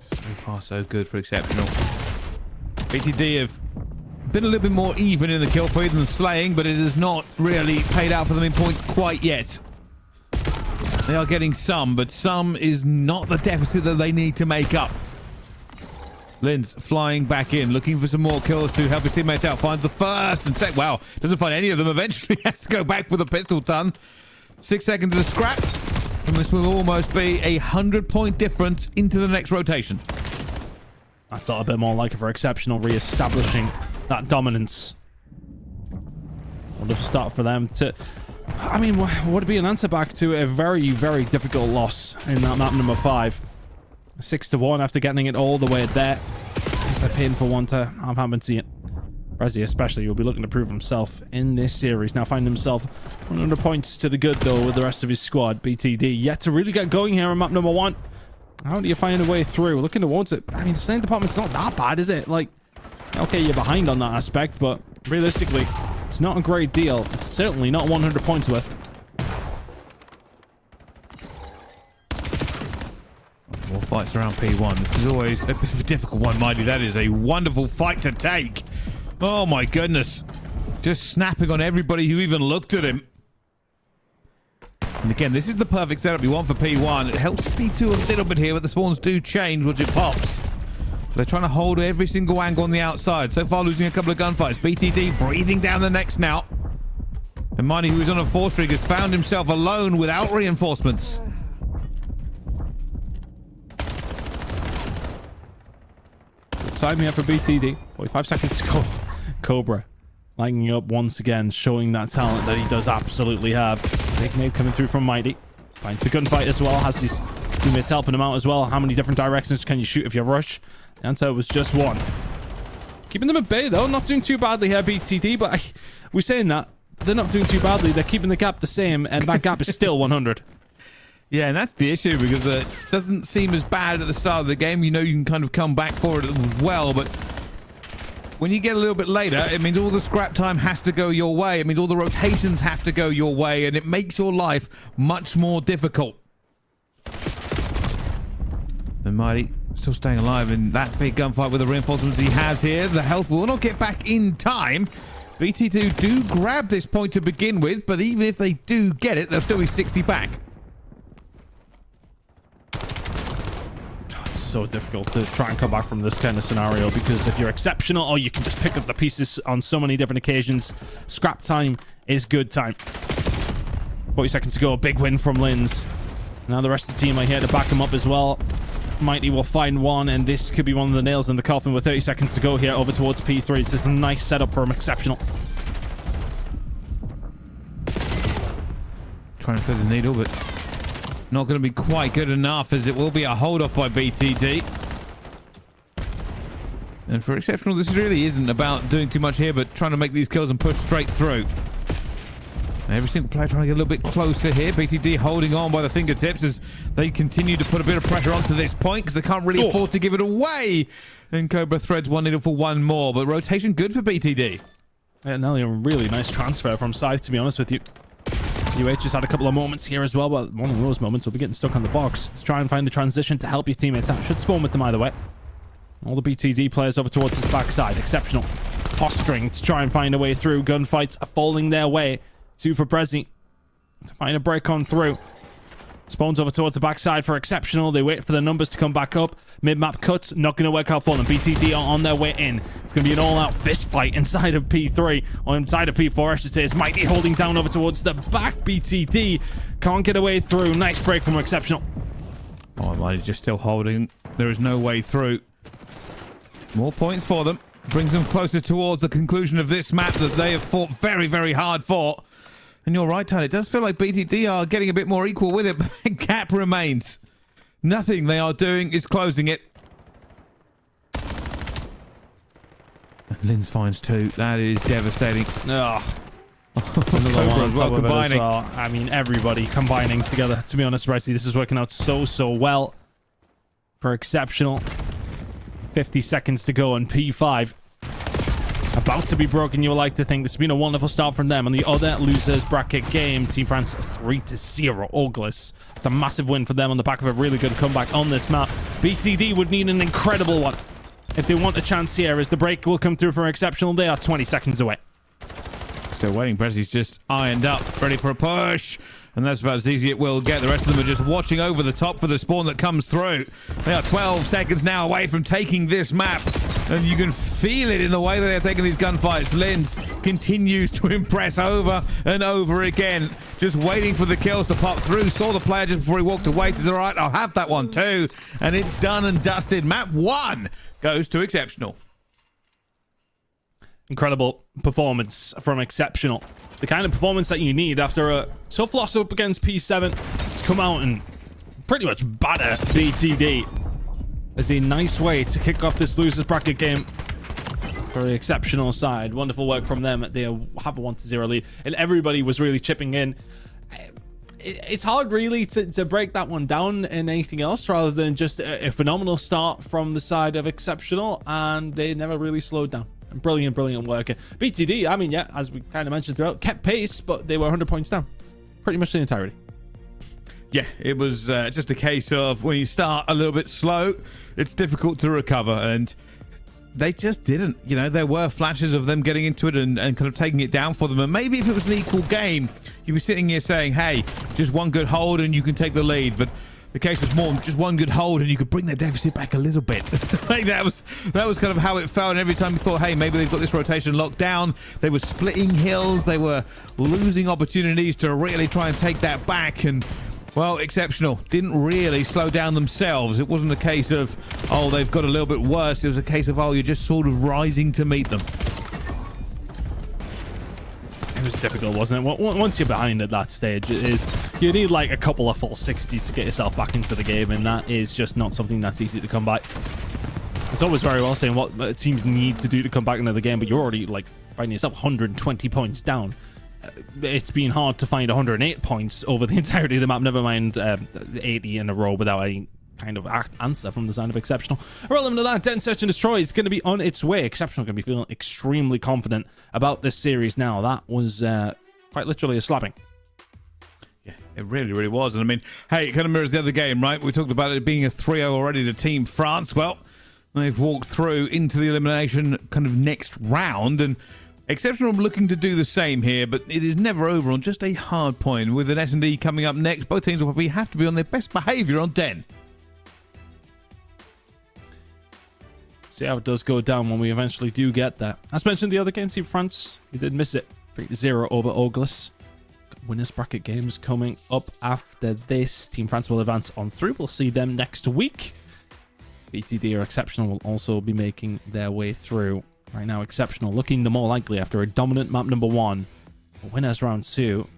S2: So far, so good for Exceptional. BTD have been a little bit more even in the kill feed than slaying, but it has not really paid out for them in points quite yet. They are getting some, but some is not the deficit that they need to make up. Linz flying back in, looking for some more kills to help his teammates out. Finds the first and second. Wow, doesn't find any of them. Eventually has to go back with a pistol ton. 6 seconds of scrap. And this will almost be a 100-point difference into the next rotation.
S5: That's a little bit more like it for Exceptional, re-establishing that dominance. Wonderful start for them to... I mean, would it be an answer back to a very, very difficult loss in that map number 5? 6-1 after getting it all the way there. It's a painful one to have happen to it. Brezzy especially will be looking to prove himself in this series. Now find himself 100 points to the good, though, with the rest of his squad. BTD yet to really get going here on map number 1. How do you find a way through? Looking towards it. I mean, the slaying department's not that bad, is it? Like, okay, you're behind on that aspect, but realistically, it's not a great deal. It's certainly not 100 points worth.
S2: More fights around P1. This is always a bit of a difficult one, Mighty. That is a wonderful fight to take. Oh, my goodness. Just snapping on everybody who even looked at him. And again, this is the perfect setup you want for P1. It helps P2 a little bit here, but the spawns do change once it pops. They're trying to hold every single angle on the outside. So far, losing a couple of gunfights. BTD breathing down the necks now. And Mighty, who is on a 4-streak, has found himself alone without reinforcements.
S5: Good time here for BTD. 45 seconds to go. Cobra lining up once again, showing that talent that he does absolutely have. Big nade coming through from Mighty. Finds a gunfight as well. Has his teammates helping him out as well. How many different directions can you shoot if you rush? The answer was just one. Keeping them at bay, though. Not doing too badly here, BTD, but we're saying that. They're not doing too badly. They're keeping the gap the same, and that gap is still 100.
S2: Yeah, and that's the issue, because it doesn't seem as bad at the start of the game. You know you can kind of come back for it as well, but when you get a little bit later, it means all the scrap time has to go your way. It means all the rotations have to go your way, and it makes your life much more difficult. The Mighty still staying alive in that big gunfight with the reinforcements he has here. The health will not get back in time. BT2 do grab this point to begin with, but even if they do get it, they'll still be 60 back.
S5: It's so difficult to try and come back from this kind of scenario, because if you're exceptional, or you can just pick up the pieces on so many different occasions, scrap time is good time. 40 seconds to go. Big win from Linz. Now the rest of the team are here to back him up as well. Mighty will find one, and this could be one of the nails in the coffin with 30 seconds to go here over towards P3. It's just a nice setup for him. Exceptional.
S2: Trying to thread the needle, but not going to be quite good enough, as it will be a hold off by BTD. And for Exceptional, this really isn't about doing too much here, but trying to make these kills and push straight through. Every single player trying to get a little bit closer here. BTD holding on by the fingertips as they continue to put a bit of pressure onto this point, because they can't really afford to give it away. And Cobra threads one needle for one more, but rotation good for BTD.
S5: Yeah, Nelly, a really nice transfer from Scythe, to be honest with you. UH just had a couple of moments here as well, but one of those moments will be getting stuck on the box. Let's try and find a transition to help your teammates out. Should spawn with them either way. All the BTD players over towards his backside. Exceptional. Posturing to try and find a way through. Gunfights are falling their way. 2 for Brezzy to find a break on through. Spawns over towards the backside for Exceptional. They wait for the numbers to come back up. Mid-map cuts, not going to work out for them. BTD are on their way in. It's going to be an all-out fist fight inside of P3, or inside of P4, I should say. It's Mighty holding down over towards the back. BTD can't get away through. Nice break from Exceptional.
S2: Oh, Mighty just still holding. There is no way through. More points for them. Brings them closer towards the conclusion of this map that they have fought very, very hard for. And you're right, Tyler. It does feel like BTD are getting a bit more equal with it, but the gap remains. Nothing they are doing is closing it. And Linz finds 2. That is devastating.
S5: Ugh. Another one on top of it as well. I mean, everybody combining together. To be honest, Brycey, this is working out so well for Exceptional. 50 seconds to go on P5. About to be broken, you would like to think. This has been a wonderful start from them. On the other losers bracket game, Team France 3-0 Orgless. It's a massive win for them on the back of a really good comeback on this map. BTD would need an incredible one if they want a chance here, as the break will come through for Exceptional. They are 20 seconds away.
S2: Still waiting. Brezzy's just ironed up, ready for a push. And that's about as easy it will get. The rest of them are just watching over the top for the spawn that comes through. They are 12 seconds now away from taking this map. And you can feel it in the way that they're taking these gunfights. Linz continues to impress over and over again. Just waiting for the kills to pop through. Saw the player just before he walked away. Says, all right, I'll have that one too. And it's done and dusted. Map 1 goes to Exceptional.
S5: Incredible performance from Exceptional. The kind of performance that you need after a tough loss up against P7 to come out and pretty much batter BTD. As a nice way to kick off this losers bracket game for the Exceptional side. Wonderful work from them. They have a 1-0 lead, and everybody was really chipping in. It's hard really to break that one down in anything else rather than just a phenomenal start from the side of Exceptional, and they never really slowed down. Brilliant work. BTD, I mean, yeah, as we kind of mentioned throughout, kept pace, but they were 100 points down pretty much the entirety.
S2: Yeah, it was just a case of when you start a little bit slow, it's difficult to recover, and they just didn't. You know, there were flashes of them getting into it and kind of taking it down for them, and maybe if it was an equal game, you'd be sitting here saying, hey, just one good hold and you can take the lead, but the case was more just one good hold and you could bring their deficit back a little bit. Like that was kind of how it felt. And every time you thought, hey, maybe they've got this rotation locked down, they were splitting hills, they were losing opportunities to really try and take that back. And well, Exceptional didn't really slow down themselves. It wasn't a case of, oh, they've got a little bit worse. It was a case of, oh, you're just sort of rising to meet them.
S5: It was difficult, wasn't it? Once you're behind at that stage, you need like a couple of full 60s to get yourself back into the game, and that is just not something that's easy to come by. It's always very well saying what teams need to do to come back into the game, but you're already like finding yourself 120 points down. It's been hard to find 108 points over the entirety of the map, never mind 80 in a row without any kind of answer from the side of Exceptional. Relevant to that, Den Search and Destroy is going to be on its way. Exceptional going to be feeling extremely confident about this series now. That was quite literally a slapping.
S2: Yeah, it really, really was. And I mean, hey, it kind of mirrors the other game, right? We talked about it being a 3-0 already to Team France. Well, they've walked through into the elimination kind of next round, and Exceptional looking to do the same here, but it is never over on just a hard point. With an S&D coming up next, both teams will probably have to be on their best behavior on Den.
S5: See how it does go down when we eventually do get there. As mentioned, the other game, Team France, we did miss it. 3-0 over Orgless. Winners bracket games coming up after this. Team France will advance on through. We'll see them next week. BTD or Exceptional will also be making their way through. Right now, Exceptional looking the more likely after a dominant map number 1. Winners round 2.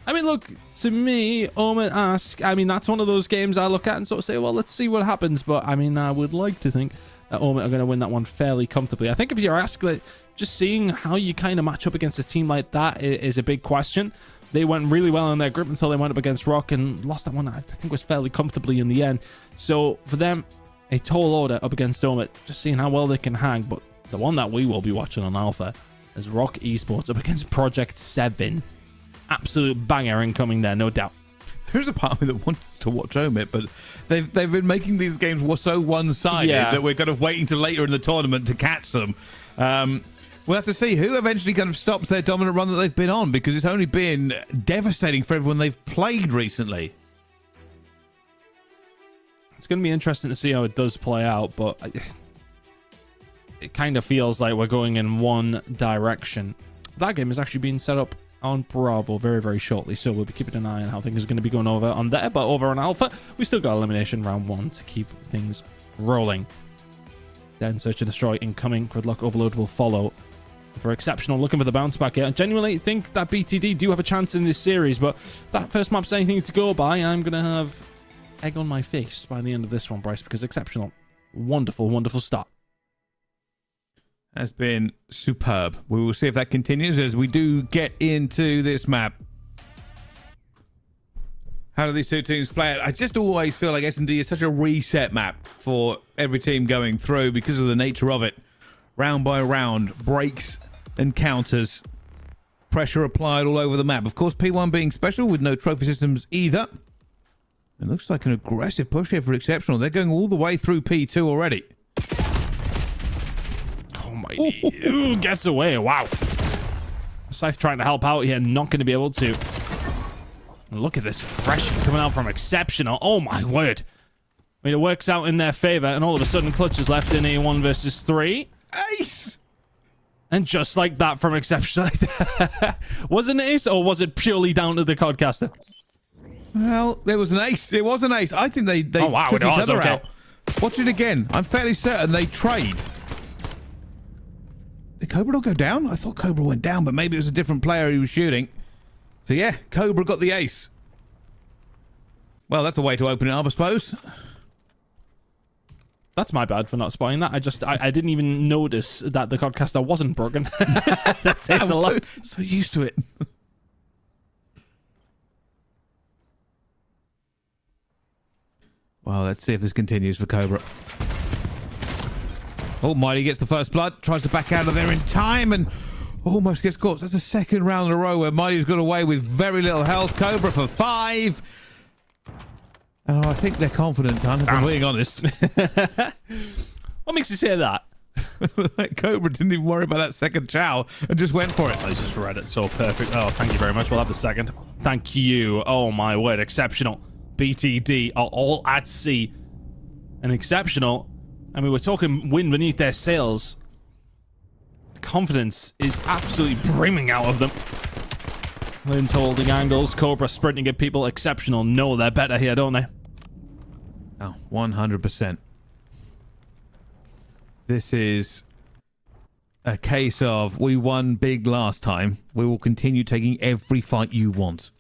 S5: I mean, look, to me, OMiT ask, I mean, that's one of those games I look at and sort of say, well, let's see what happens. But, I mean, I would like to think that OMiT are going to win that one fairly comfortably. I think if you're asked, like, just seeing how you kind of match up against a team like that is a big question. They went really well in their group until they went up against Rock and lost that one, I think, was fairly comfortably in the end. So, for them, a tall order up against OMiT, just seeing how well they can hang. But the one that we will be watching on Alpha is Rock Esports up against Project 7. Absolute banger incoming there, no doubt.
S2: There's a part of me that wants to watch OMiT, but they've been making these games so one-sided that we're kind of waiting till later in the tournament to catch them. We'll have to see who eventually kind of stops their dominant run that they've been on, because it's only been devastating for everyone they've played recently.
S5: It's going to be interesting to see how it does play out, but it kind of feels like we're going in one direction. That game is actually being set up on Bravo very, very shortly, so we'll be keeping an eye on how things are going to be going over on there. But over on Alpha, we still got elimination round 1 to keep things rolling. Then Search and Destroy incoming. Gridlock Overload will follow. For Exceptional, looking for the bounce back here. I genuinely think that BTD do have a chance in this series, but if that first map's anything to go by, I'm going to have egg on my face by the end of this one, Bryce, because Exceptional, wonderful, wonderful start.
S2: Has been superb. We will see if that continues as we do get into this map. How do these two teams play it? I just always feel like S&D is such a reset map for every team going through because of the nature of it. Round by round, breaks and counters. Pressure applied all over the map. Of course, P1 being special with no trophy systems either. It looks like an aggressive push here for Exceptional. They're going all the way through P2 already.
S5: Ooh, gets away. Wow. Scythe trying to help out here, not going to be able to. Look at this aggression coming out from Exceptional. Oh my word. I mean, it works out in their favor, and all of a sudden Clutch is left in a 1 versus 3.
S2: Ace!
S5: And just like that from Exceptional. Was it an ace, or was it purely down to the Codcaster?
S2: Well, there was an ace. It was an ace. I think they took each other out. Watch it again. I'm fairly certain they trade. Did Cobra not go down? I thought Cobra went down, but maybe it was a different player he was shooting. So yeah, Cobra got the ace. Well, that's a way to open it up, I suppose.
S5: That's my bad for not spotting that. I didn't even notice that the Codcaster wasn't broken. That says a lot.
S2: So used to it. Well, let's see if this continues for Cobra. Oh, Mighty gets the first blood, tries to back out of there in time, and almost gets caught. So that's the second round in a row where Mighty's got away with very little health. Cobra for 5. Oh, I think they're confident, Ton, if I'm being honest.
S5: What makes you say that?
S2: Cobra didn't even worry about that second chow and just went for it.
S5: I just read it so perfect. Oh, thank you very much. We'll have the second. Thank you. Oh, my word. Exceptional. BTD are all at sea. And Exceptional, I mean, we're talking wind beneath their sails. Confidence is absolutely brimming out of them. Lynn's holding angles, Cobra sprinting at people. Exceptional know they're better here, don't they?
S2: Oh, 100%. This is a case of, we won big last time. We will continue taking every fight you want.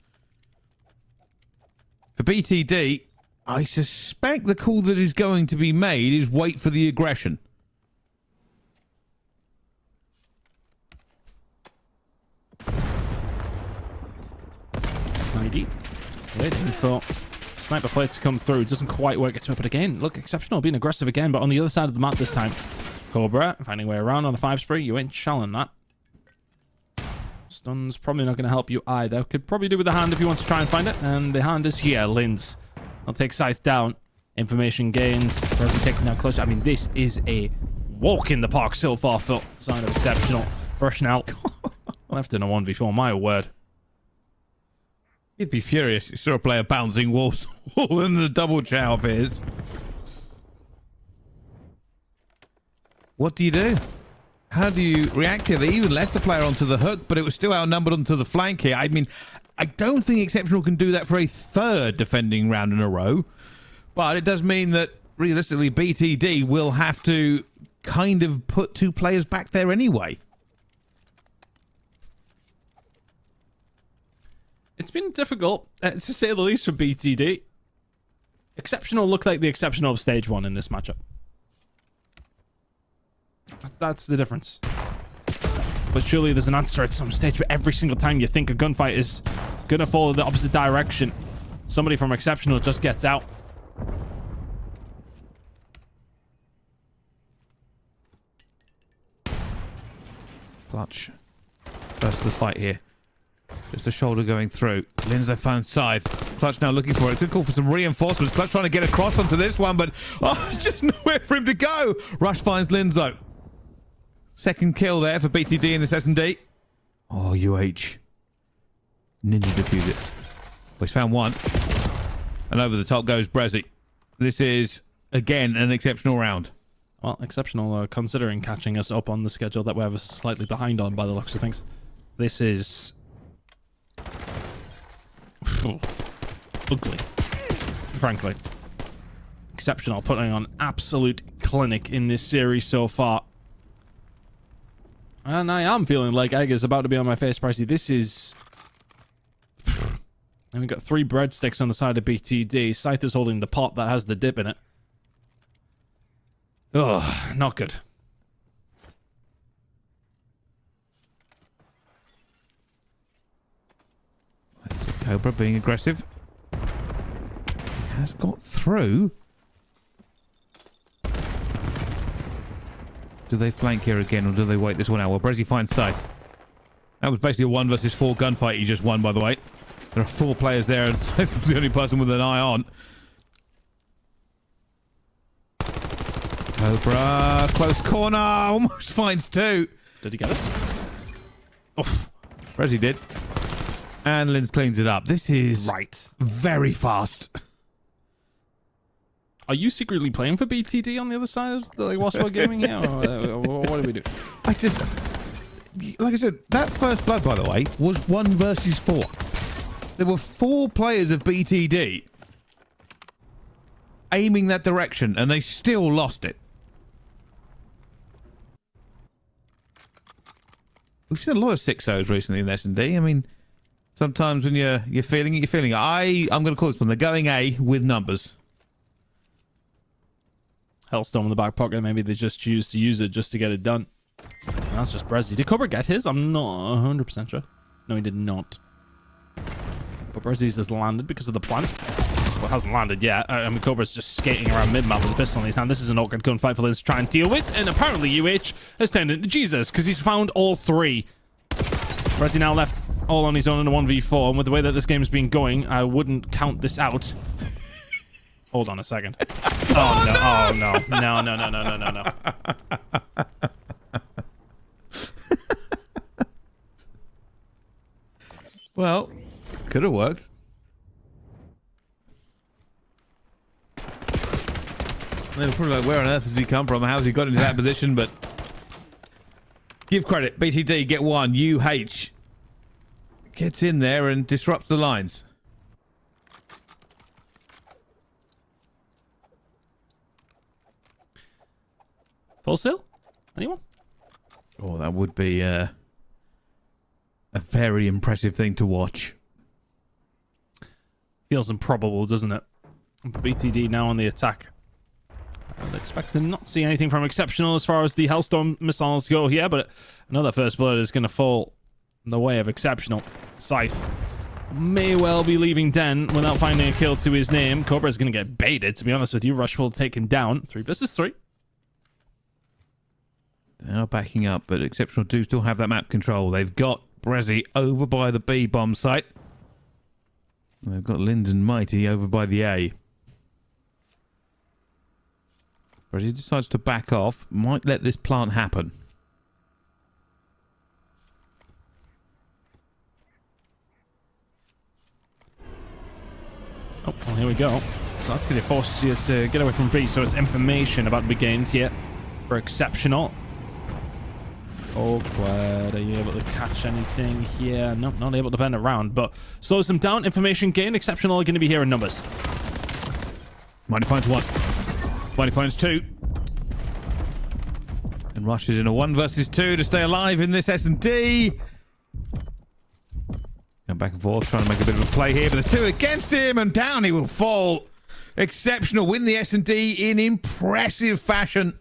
S2: For BTD, I suspect the call that is going to be made is wait for the aggression.
S5: ID. Waiting for sniper play to come through. Doesn't quite work its way, but again, look, Exceptional being aggressive again, but on the other side of the map this time. Cobra finding a way around on a 5 spree. You ain't shelling that. Stun's probably not going to help you either. Could probably do with the hand if he wants to try and find it. And the hand is here. Linz. I'll take Scythe down. Information gained. Doesn't take down clutch. I mean, this is a walk in the park so far for sign of Exceptional. Rushing out. Left in a 1v4. My word.
S2: You'd be furious. You saw a player bouncing walls and the double chow appears. What do you do? How do you react here? They even left the player onto the hook, but it was still outnumbered onto the flank here. I mean, I don't think Exceptional can do that for a third defending round in a row. But it does mean that, realistically, BTD will have to kind of put 2 players back there anyway.
S5: It's been difficult, to say the least, for BTD. Exceptional look like the Exceptional of stage 1 in this matchup. That's the difference. But surely there's an answer at some stage. But every single time you think a gunfight is gonna follow the opposite direction, somebody from Exceptional just gets out.
S2: Clutch. First of the fight here. Just a shoulder going through. Lindsay found Scythe. Clutch now looking for it. Good call for some reinforcements. Clutch trying to get across onto this one, but there's just nowhere for him to go. Rush finds Linzo. Second kill there for BTD in this S&D. Oh, UH. Ninja defuse it. Well, he's found one. And over the top goes Brezzy. This is, again, an exceptional round.
S5: Well, Exceptional considering catching us up on the schedule that we're slightly behind on by the looks of things. This is ugly, frankly. Exceptional putting on absolute clinic in this series so far. And I am feeling like egg is about to be on my face, Pricey. This is... And we've got 3 breadsticks on the side of BTD. Scythe is holding the pot that has the dip in it. Ugh, not good.
S2: That's a Cobra being aggressive. He has got through. Do they flank here again, or do they wait this one out? Well, Brezzy finds Scythe. That was basically a 1 versus 4 gunfight he just won, by the way. There are 4 players there, and Scythe was the only person with an eye on. Cobra, close corner, almost finds 2.
S5: Did he get it?
S2: Oof. Brezzy did. And Linz cleans it up. This is
S5: right.
S2: Very fast.
S5: Are you secretly playing for BTD on the other side of the Wasp Gaming here? Or what do we do?
S2: I just... Like I said, that first blood, by the way, was 1 versus 4. There were 4 players of BTD aiming that direction, and they still lost it. We've seen a lot of 6-0s recently in S&D. I mean, sometimes when you're feeling it, you're feeling it. I'm going to call this one the going A with numbers.
S5: Hellstorm in the back pocket. Maybe they just choose to use it just to get it done. And that's just Brezzy. Did Cobra get his? I'm not 100% sure. No, he did not. But Brezzy's has landed because of the plant. Well, it hasn't landed yet. I mean, Cobra's just skating around mid-map with a pistol in his hand. This is an awkward gunfight for Liz to try and deal with. And apparently UH has turned into Jesus because he's found all 3. Brezzy now left all on his own in a 1v4. And with the way that this game's been going, I wouldn't count this out. Hold on a second. Oh, no. Oh, no. No, no, no, no, no, no, no.
S2: Well, could have worked. They were probably like, where on earth has he come from? How's he got into that position? But give credit. BTD get one. UH gets in there and disrupts the lines.
S5: Full sale? Anyone?
S2: Oh, that would be a very impressive thing to watch.
S5: Feels improbable, doesn't it? But BTD now on the attack. I'd expect to not see anything from Exceptional as far as the Hellstorm missiles go here, but another first blood is going to fall in the way of Exceptional. Scythe may well be leaving Den without finding a kill to his name. Cobra is going to get baited, to be honest with you. Rush will take him down. 3 versus 3.
S2: They are backing up, but Exceptional do still have that map control. They've got Brezzy over by the B bomb site. They've got Linz and Mighty over by the A. Brezzy decides to back off. Might let this plant happen.
S5: Oh, well, here we go. So that's going to force you to get away from B, so it's information about to be gained here for Exceptional. Oh, glad. Are you able to catch anything here? Nope, not able to bend around, but slows them down. Information gain. Exceptional are going to be here in numbers.
S2: Mighty finds 1. Mighty finds 2. And rushes in a 1 versus 2 to stay alive in this S&D. Going back and forth, trying to make a bit of a play here, but there's 2 against him, and down he will fall. Exceptional win the S&D in impressive fashion.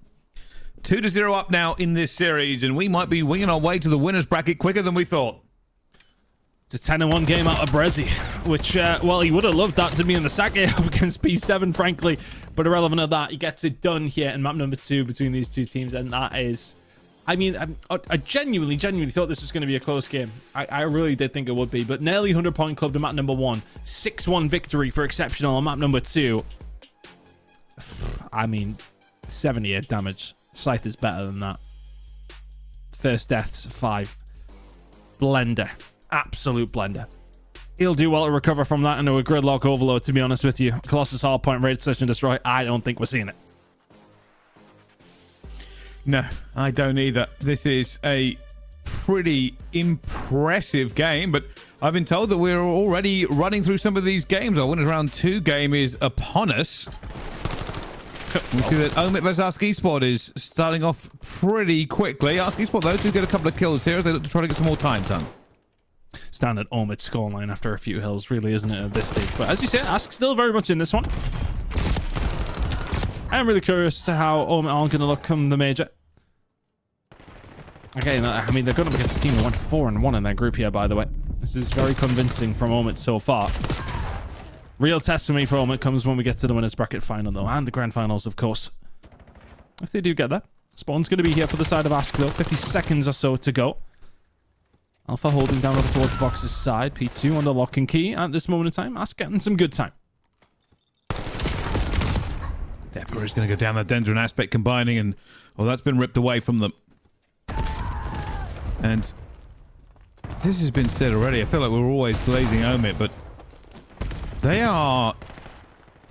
S2: 2-0 up now in this series, and we might be winging our way to the winner's bracket quicker than we thought.
S5: It's a 10-1 game out of Brezzy, which, well, he would have loved that to be in the Sake up against P7, frankly. But irrelevant of that, he gets it done here in map number 2 between these two teams, and that is... I mean, I genuinely thought this was going to be a close game. I really did think it would be, but nearly 100-point club to map number 1. 6-1 victory for Exceptional on map number 2. I mean, 78 damage. Scythe is better than that. First deaths, 5. Blender. Absolute blender. He'll do well to recover from that into a gridlock overload, to be honest with you. Colossus Hardpoint, Raid, Search and Destroy. I don't think we're seeing it.
S2: No, I don't either. This is a pretty impressive game, but I've been told that we're already running through some of these games. Our winners round 2 game is upon us. We see that OMiT vs Ask Esport is starting off pretty quickly. Ask Esport, though, do get a couple of kills here as they look to try to get some more time done.
S5: Standard OMiT scoreline after a few hills, really, isn't it, at this stage? But as you say, Ask still very much in this one. I'm really curious to how OMiT are going to look come the major. Again, I mean, they're going up against a team who went 4-1 in their group here, by the way. This is very convincing from OMiT so far. Real test for me for OMiT comes when we get to the winners bracket final, though, and the grand finals, of course. If they do get there. Spawn's going to be here for the side of Ask, though. 50 seconds or so to go. Alpha holding down over towards the box's side. P2 under lock and key at this moment in time. Ask getting some good time.
S2: Depper is going to go down that Dendron aspect combining, and well, that's been ripped away from them. And this has been said already. I feel like we're always blazing OMiT, but they are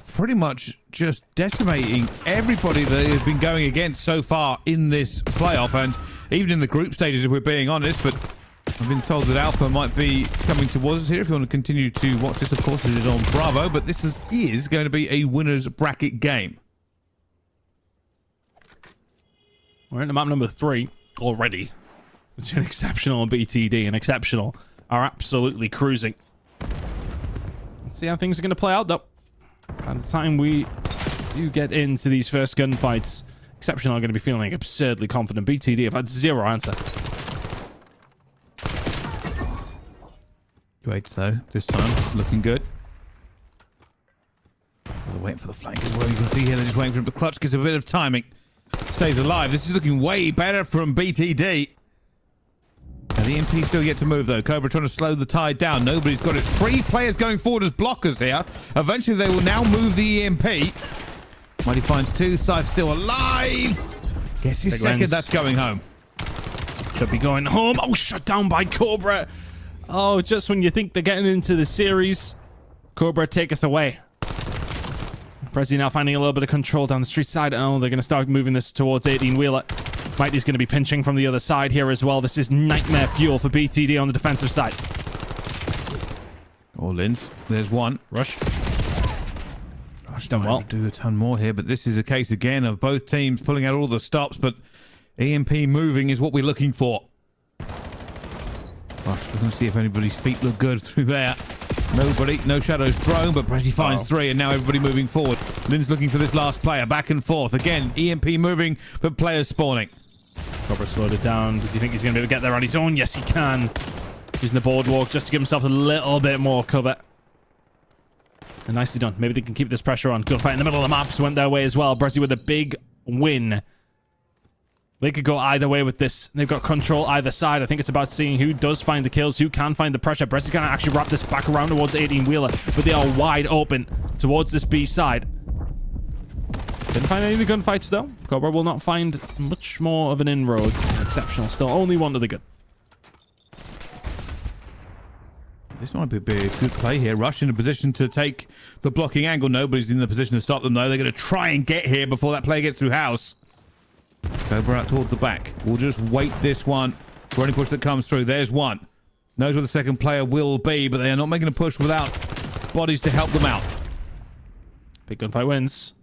S2: pretty much just decimating everybody that has been going against so far in this playoff, and even in the group stages, if we're being honest. But I've been told that Alpha might be coming towards us here. If you want to continue to watch this, of course, it is on Bravo, but this is going to be a winner's bracket game.
S5: We're into map number 3 already. It's an Exceptional and BTD, and Exceptional are absolutely cruising. Let's see how things are going to play out, though. By the time we do get into these first gunfights, Exceptional are going to be feeling absurdly confident. BTD have had 0 answer.
S2: Great, though, this time. Looking good. They're waiting for the flank as well. You can see here they're just waiting for him to clutch, gives a bit of timing. Stays alive. This is looking way better from BTD. Now, the EMP still yet to move, though. Cobra trying to slow the tide down. Nobody's got it. 3 players going forward as blockers here. Eventually, they will now move the EMP. Mighty finds 2. Scythe still alive. Gets his second. That's going home.
S5: Should be going home. Oh, shut down by Cobra. Oh, just when you think they're getting into the series, Cobra taketh away. Prezi now finding a little bit of control down the street side. Oh, they're going to start moving this towards 18-wheeler. Mighty's going to be pinching from the other side here as well. This is nightmare fuel for BTD on the defensive side.
S2: Oh, Linz. There's one.
S5: Rush.
S2: Rush done well. Do a ton more here, but this is a case again of both teams pulling out all the stops, but EMP moving is what we're looking for. Rush, we're going to see if anybody's feet look good through there. Nobody, no shadows thrown, but Prezi finds 3, and now everybody moving forward. Linz looking for this last player, back and forth. Again, EMP moving, but players spawning.
S5: Cobra slowed it down. Does he think he's going to be able to get there on his own? Yes, he can. Using the boardwalk just to give himself a little bit more cover. And nicely done. Maybe they can keep this pressure on. Good fight in the middle of the maps. Went their way as well. Prezi with a big win. They could go either way with this. They've got control either side. I think it's about seeing who does find the kills, who can find the pressure. Prezi's going to actually wrap this back around towards 18-wheeler, but they are wide open towards this B side. Didn't find any of the gunfights, though. Cobra will not find much more of an inroad. Exceptional. Still only one to the good.
S2: This might be a good play here. Rush in a position to take the blocking angle. Nobody's in the position to stop them, though. They're going to try and get here before that player gets through house. Cobra out towards the back. We'll just wait this one for any push that comes through. There's one. Knows where the second player will be, but they are not making a push without bodies to help them out.
S5: Big gunfight wins.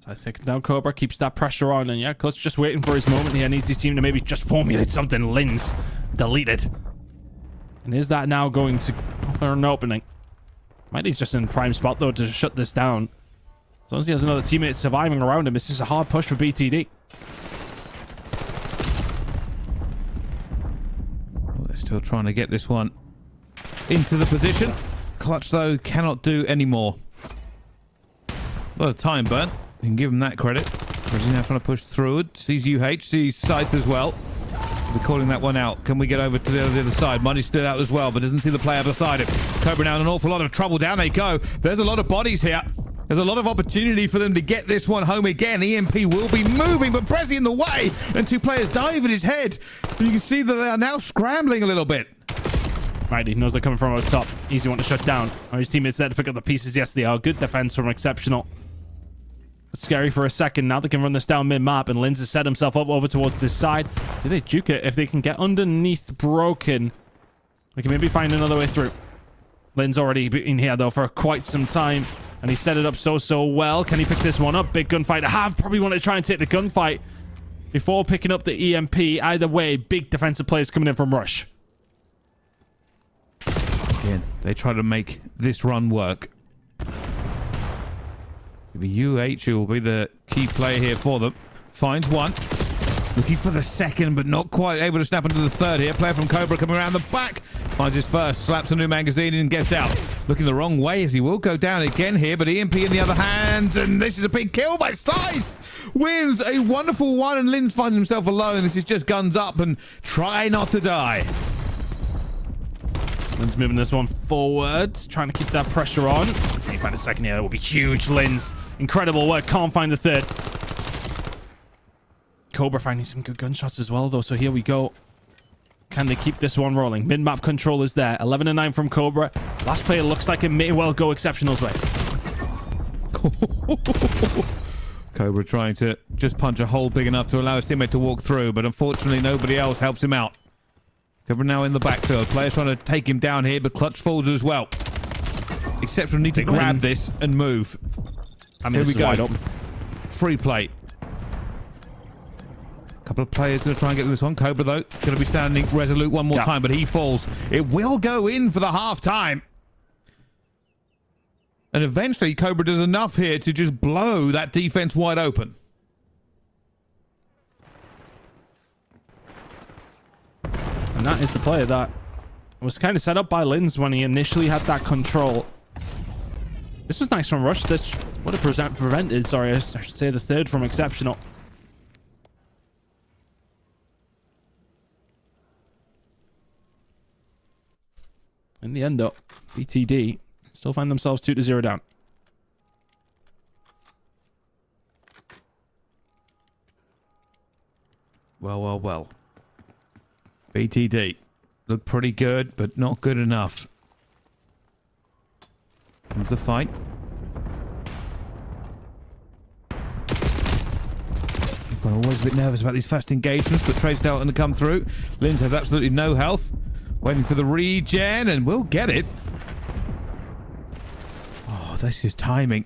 S5: So taking down Cobra, keeps that pressure on, and yeah, Clutch just waiting for his moment here. Needs his team to maybe just formulate something. Linz deleted. And is that now going to offer an opening? Mighty's just in prime spot, though, to shut this down. As long as he has another teammate surviving around him, it's just a hard push for BTD.
S2: Well, they're still trying to get this one into the position. Clutch, though, cannot do any more. A lot of time burnt. You can give him that credit. He's now trying to push through it. Sees UH, sees Scythe as well. We're calling that one out. Can we get over to the other side? Money stood out as well, but doesn't see the player beside him. Cobra now in an awful lot of trouble. Down they go. There's a lot of bodies here. There's a lot of opportunity for them to get this one home again. EMP will be moving, but Prezi in the way. And 2 players dive at his head. And you can see that they are now scrambling a little bit.
S5: Mighty knows they're coming from over top. Easy one to shut down. Are his teammates there to pick up the pieces? Yes, they are. Good defense from Exceptional. It's scary for a second. Now they can run this down mid-map, and Linz has set himself up over towards this side. Do they juke it? If they can get underneath Broken, they can maybe find another way through. Linz already been here, though, for quite some time, and he set it up so well. Can he pick this one up? Big gunfight to have. Probably want to try and take the gunfight before picking up the EMP. Either way, big defensive players coming in from Rush.
S2: Again, they try to make this run work. The UH who will be the key player here for them. Finds one. Looking for the second, but not quite able to snap into the third here. Player from Cobra coming around the back. Finds his first. Slaps a new magazine and gets out. Looking the wrong way as he will go down again here, but EMP in the other hands. And this is a big kill by Scythe. Wins a wonderful one, and Linz finds himself alone. This is just guns up and try not to die.
S5: Linz moving this one forward, trying to keep that pressure on. Can he find a second here? That will be huge. Linz, incredible work. Can't find the third. Cobra finding some good gunshots as well, though. So here we go. Can they keep this one rolling? Mid-map control is there. 11-9 from Cobra. Last player looks like it may well go Exceptional's way.
S2: Cobra trying to just punch a hole big enough to allow his teammate to walk through, but unfortunately nobody else helps him out. Cobra now in the backfield. Players trying to take him down here, but Clutch falls as well. Exceptional need to grab this and move.
S5: I mean, here we go. Wide open.
S2: Free play. Couple of players going to try and get this one. Cobra, though, going to be standing resolute one more time, but he falls. It will go in for the half-time. And eventually, Cobra does enough here to just blow that defense wide open.
S5: And that is the player that was kind of set up by Linz when he initially had that control. This was nice from Rush. This would have prevented, sorry, I should say the third from Exceptional. In the end, though, BTD still find themselves 2-0 down.
S2: Well. BTD look pretty good, but not good enough. Comes the fight. I'm always a bit nervous about these first engagements, but Trey's starting to come through. Linz has absolutely no health. Waiting for the regen, and we'll get it. Oh, this is timing.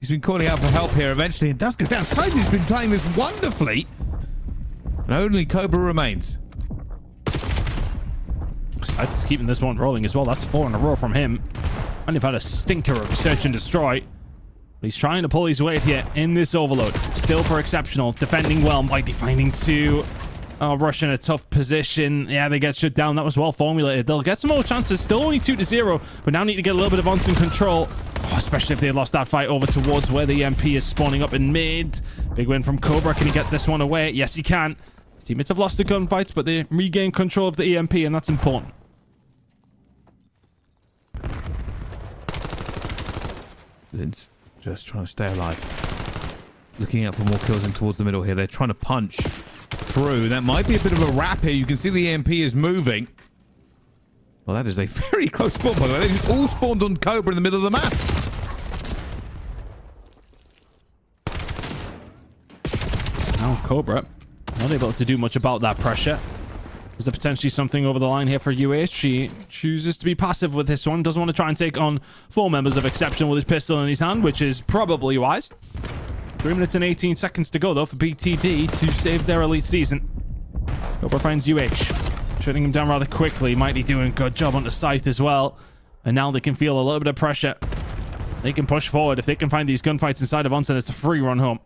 S2: He's been calling out for help here eventually, and does go down. Simon's been playing this wonderfully. And only Cobra remains.
S5: Simon's keeping this one rolling as well. That's 4 in a row from him. And they've had a stinker of search and destroy. But he's trying to pull his weight here in this overload. Still for exceptional. Defending well. Mighty finding 2. Rush in a tough position. Yeah, they get shut down. That was well formulated. They'll get some more chances. Still only 2-0, but now need to get a little bit of on-scene control. Oh, especially if they lost that fight over towards where the EMP is spawning up in mid. Big win from Cobra. Can he get this one away? Yes, he can. His teammates have lost the gunfights, but they regain control of the EMP, and that's important.
S2: Linz just trying to stay alive. Looking out for more kills in towards the middle here. They're trying to punch through. That might be a bit of a wrap here. You can see the EMP is moving. Well, that is a very close spawn, by the way. They just all spawned on Cobra in the middle of the map.
S5: Now Cobra not able to do much about that pressure. Is there potentially something over the line here for UH? He chooses to be passive with this one. Doesn't want to try and take on 4 members of Exception with his pistol in his hand, which is probably wise. 3 minutes and 18 seconds to go, though, for BTD to save their elite season. Cobra finds UH. Shutting him down rather quickly. Mighty doing a good job on the scythe as well. And now they can feel a little bit of pressure. They can push forward. If they can find these gunfights inside of Huntsmen, it's a free run home.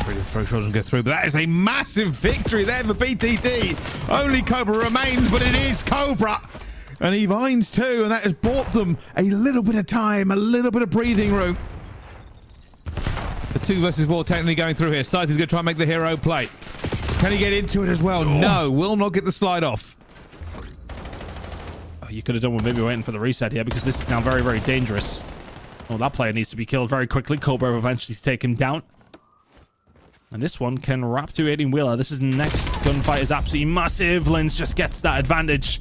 S2: Ready to throw shots and go through, but that is a massive victory there for BTD. Only Cobra remains, but it is Cobra. And he finds 2, and that has bought them a little bit of time, a little bit of breathing room. The 2 versus 4 technically going through here. Scythe is going to try and make the hero play. Can he get into it as well? No, will not get the slide off.
S5: Oh, you could have done with maybe waiting for the reset here, because this is now very, very dangerous. Oh, that player needs to be killed very quickly. Cobra will eventually take him down. And this one can wrap through 18-wheeler. This is next gunfight is absolutely massive. Linz just gets that advantage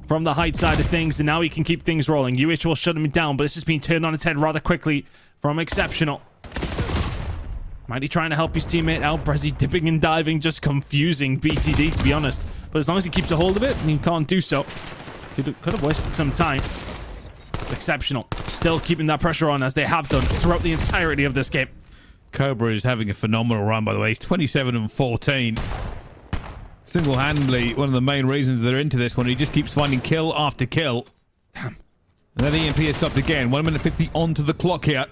S5: from the height side of things, and now he can keep things rolling. UH will shut him down, but this has been turned on its head rather quickly from Exceptional. Mighty trying to help his teammate out. Brezzy dipping and diving, just confusing BTD, to be honest. But as long as he keeps a hold of it, and he can't do so, could have wasted some time. Exceptional. Still keeping that pressure on, as they have done throughout the entirety of this game.
S2: Cobra is having a phenomenal run, by the way. He's 27-14. Single-handedly, one of the main reasons they're into this one. He just keeps finding kill after kill. Damn. And then the EMP is stopped again. 1 minute 50 onto the clock here.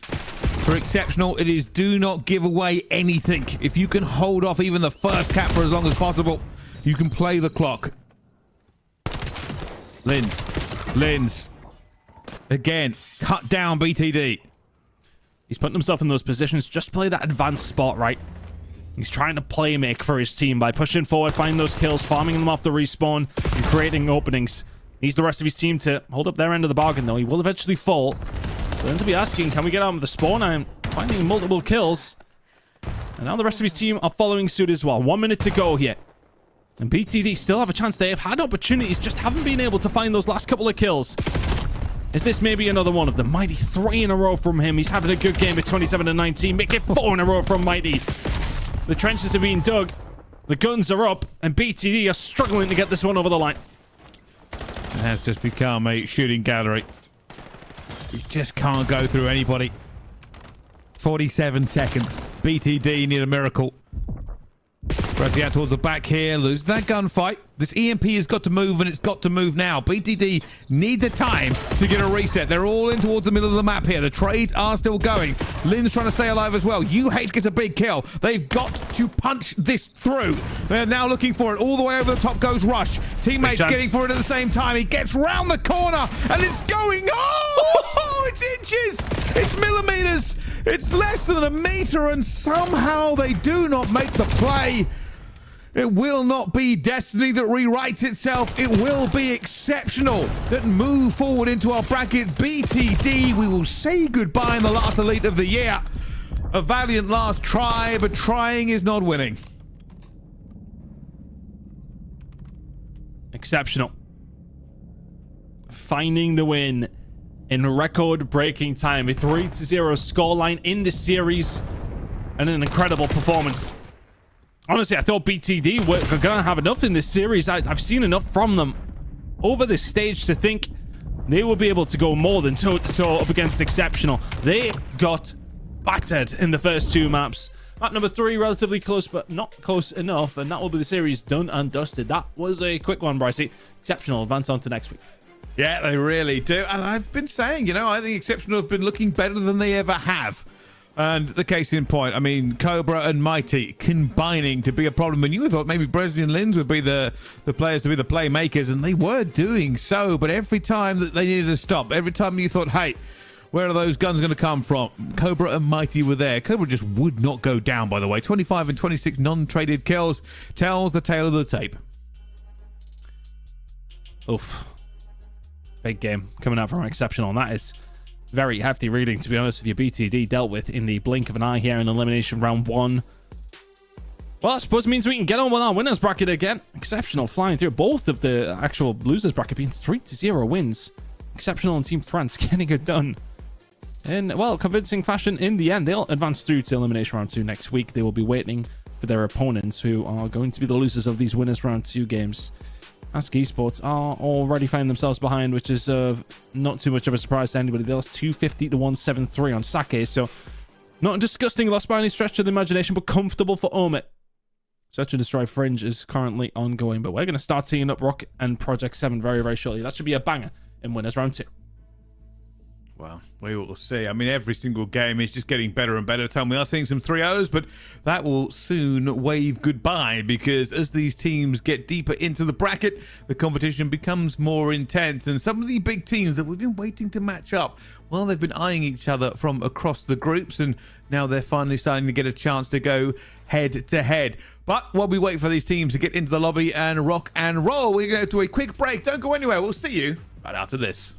S2: For Exceptional, it is do not give away anything. If you can hold off even the first cap for as long as possible, you can play the clock. Linz. Again, cut down BTD.
S5: He's putting himself in those positions. Just play that advanced spot, right? He's trying to play make for his team by pushing forward, finding those kills, farming them off the respawn, and creating openings. Needs the rest of his team to hold up their end of the bargain, though. He will eventually fall. So then to be asking, can we get out of the spawn? I'm finding multiple kills. And now the rest of his team are following suit as well. 1 minute to go here. And BTD still have a chance. They have had opportunities, just haven't been able to find those last couple of kills. Is this maybe another one of them? Mighty 3 in a row from him. He's having a good game at 27-19. Make it 4 in a row from Mighty. The trenches are being dug. The guns are up. And BTD are struggling to get this one over the line.
S2: It has just become a shooting gallery. You just can't go through anybody. 47 seconds. BTD need a miracle. Brezzy out towards the back here. Lose that gunfight. This EMP has got to move, and it's got to move now. BTD need the time to get a reset. They're all in towards the middle of the map here. The trades are still going. Lin's trying to stay alive as well. UH gets a big kill. They've got to punch this through. They're now looking for it. All the way over the top goes Rush. Teammates getting for it at the same time. He gets round the corner, and it's going. Oh, it's inches. It's millimeters. It's less than a meter, and somehow they do not make the play. It will not be Destiny that rewrites itself. It will be Exceptional that move forward into our bracket. BTD, we will say goodbye in the last elite of the year. A valiant last try, but trying is not winning.
S5: Exceptional. Finding the win in record-breaking time. A 3-0 scoreline in the series. and an incredible performance. Honestly, I thought BTD were going to have enough in this series. I've seen enough from them over this stage to think they will be able to go more than toe-to-toe up against Exceptional. They got battered in the first 2 maps. Map number 3, relatively close, but not close enough, and that will be the series done and dusted. That was a quick one, Brycey. Exceptional advance on to next week.
S2: Yeah, they really do. And I've been saying, I think Exceptional have been looking better than they ever have. And the case in point, I mean, Cobra and Mighty combining to be a problem. And you thought maybe Breslin and Linz would be the players to be the playmakers, and they were doing so. But every time that they needed to stop, every time you thought, hey, where are those guns going to come from? Cobra and Mighty were there. Cobra just would not go down, by the way. 25 and 26 non-traded kills tells the tale of the tape.
S5: Oof. Big game coming out from Exceptional. And that is very hefty reading, to be honest with you. BTD dealt with in the blink of an eye here in elimination round 1. Well, I suppose it means we can get on with our winners bracket again. Exceptional flying through. Both of the actual losers bracket being 3-0 wins. Exceptional and Team France getting it done in, well, convincing fashion in the end. They'll advance through to elimination round 2 next week. They will be waiting for their opponents, who are going to be the losers of these winners round 2 games. Ask Esports are already finding themselves behind, which is not too much of a surprise to anybody. They lost 250 to 173 on Sake, so not a disgusting loss by any stretch of the imagination, but comfortable for OMiT. Search and Destroy Fringe is currently ongoing, but we're going to start teeing up Rock and Project 7 very, very shortly. That should be a banger in winners round 2.
S2: Well, we will see. I mean, every single game is just getting better and better. Tell me, we are seeing some 3-0s, but that will soon wave goodbye, because as these teams get deeper into the bracket, the competition becomes more intense. And some of the big teams that we've been waiting to match up, well, they've been eyeing each other from across the groups, and now they're finally starting to get a chance to go head-to-head. But while we wait for these teams to get into the lobby and rock and roll, we're going to do a quick break. Don't go anywhere. We'll see you right after this.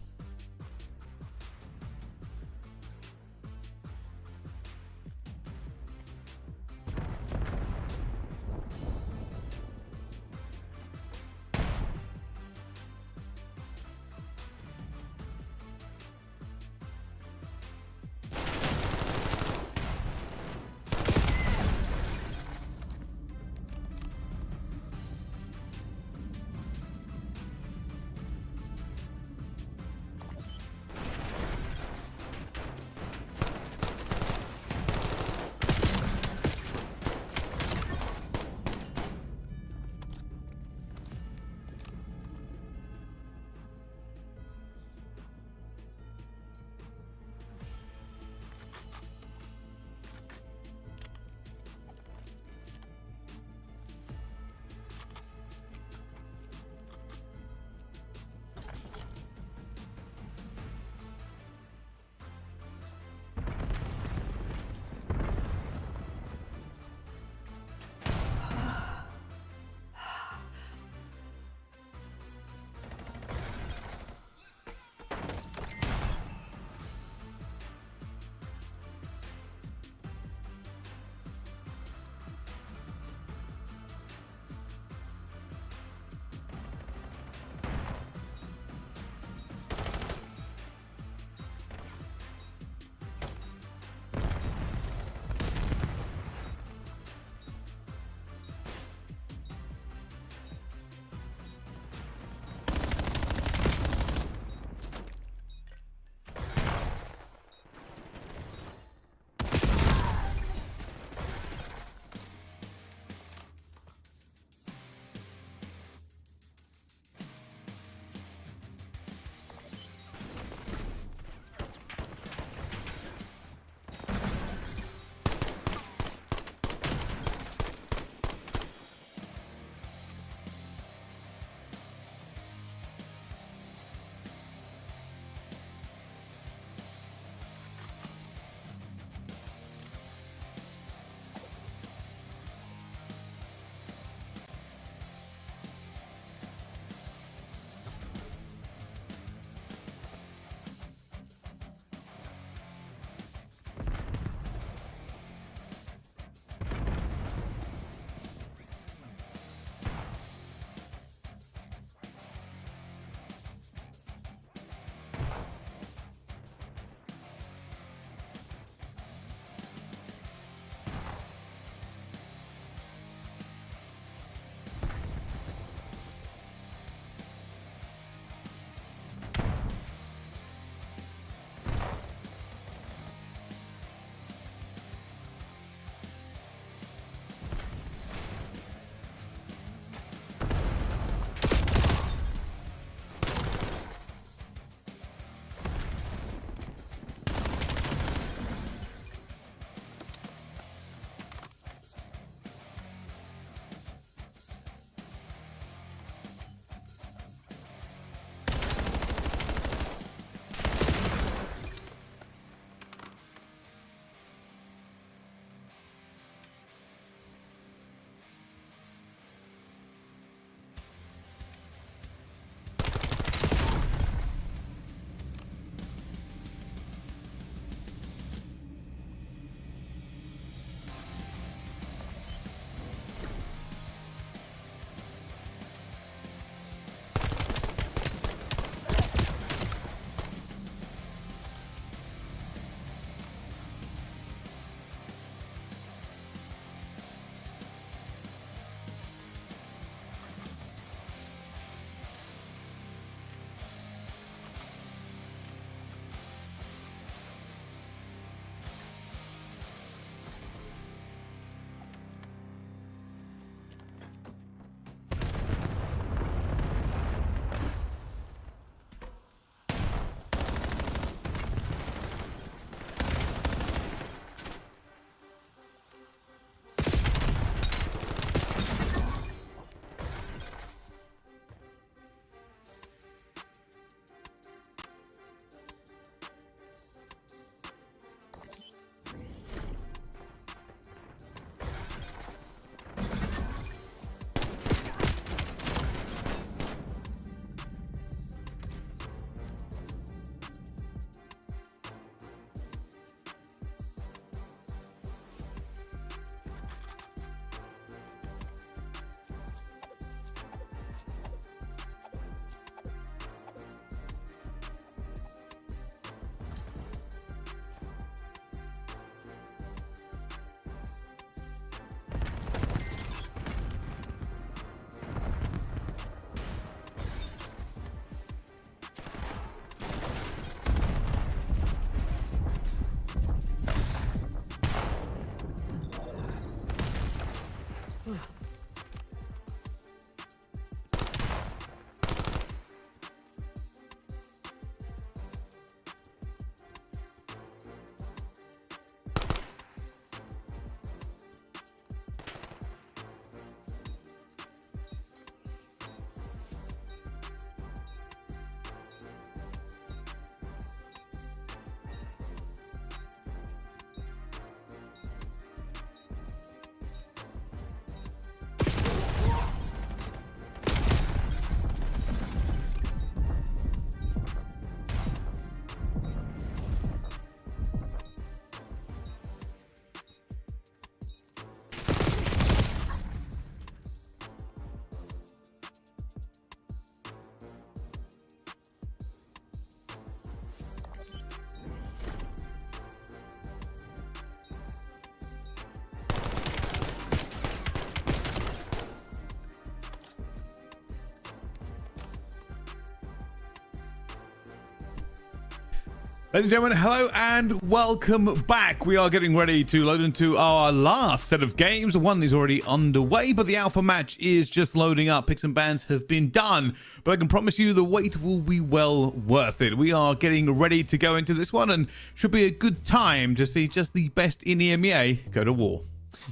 S2: Ladies and gentlemen, hello and welcome back. We are getting ready to load into our last set of games. One is already underway, but the alpha match is just loading up. Picks and bans have been done, but I can promise you the wait will be well worth it. We are getting ready to go into this one and should be a good time to see just the best in EMEA go to war.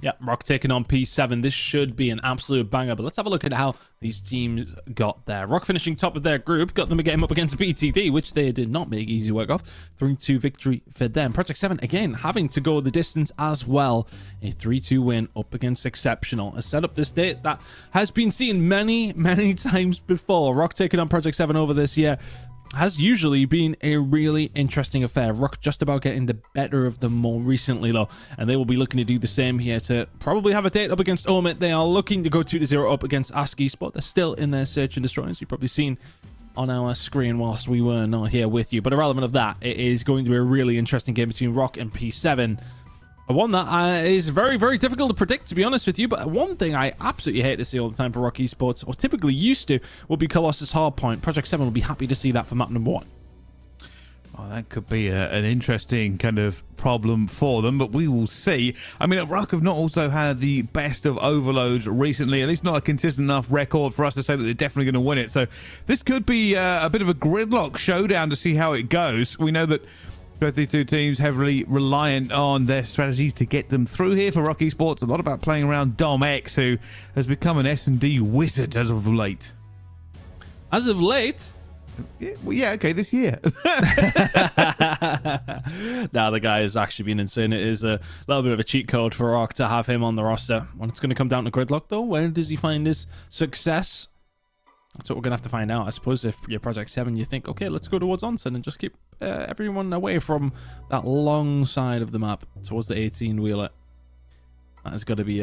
S5: Yeah, Rock taking on P7. This should be an absolute banger, but let's have a look at how these teams got there. Rock finishing top of their group, got them a game up against BTD, which they did not make easy work of. 3-2 victory for them. Project 7, again, having to go the distance as well. A 3-2 win up against Exceptional. A setup this day that has been seen many, many times before. Rock taking on Project 7 over this year has usually been a really interesting affair. Rock just about getting the better of them more recently, though, and they will be looking to do the same here to probably have a date up against OMiT. They are looking to go 2-0 up against Esport. They're still in their search and destroy, as you've probably seen on our screen whilst we were not here with you. But irrelevant of that, it is going to be a really interesting game between Rock and P7. One that is very, very difficult to predict, to be honest with you. But one thing I absolutely hate to see all the time for Rock Esports, or typically used to, will be Colossus Hardpoint. Project 7 will be happy to see that for map number 1.
S2: Oh, that could be an interesting kind of problem for them, but we will see. I mean, Rock have not also had the best of overloads recently, at least not a consistent enough record for us to say that they're definitely going to win it. So this could be a bit of a gridlock showdown to see how it goes. We know that both these two teams heavily reliant on their strategies to get them through here. For Rock Esports, a lot about playing around Dom X, who has become an S&D wizard as of late.
S5: As of late?
S2: Yeah, well, yeah, okay, this year.
S5: Now the guy has actually been insane. It is a little bit of a cheat code for Rock to have him on the roster. When it's going to come down to gridlock, though, where does he find his success? That's what we're going to have to find out. I suppose if you're Project 7, you think, okay, let's go towards Huntsmen and just keep everyone away from that long side of the map towards the 18-wheeler. That has got to be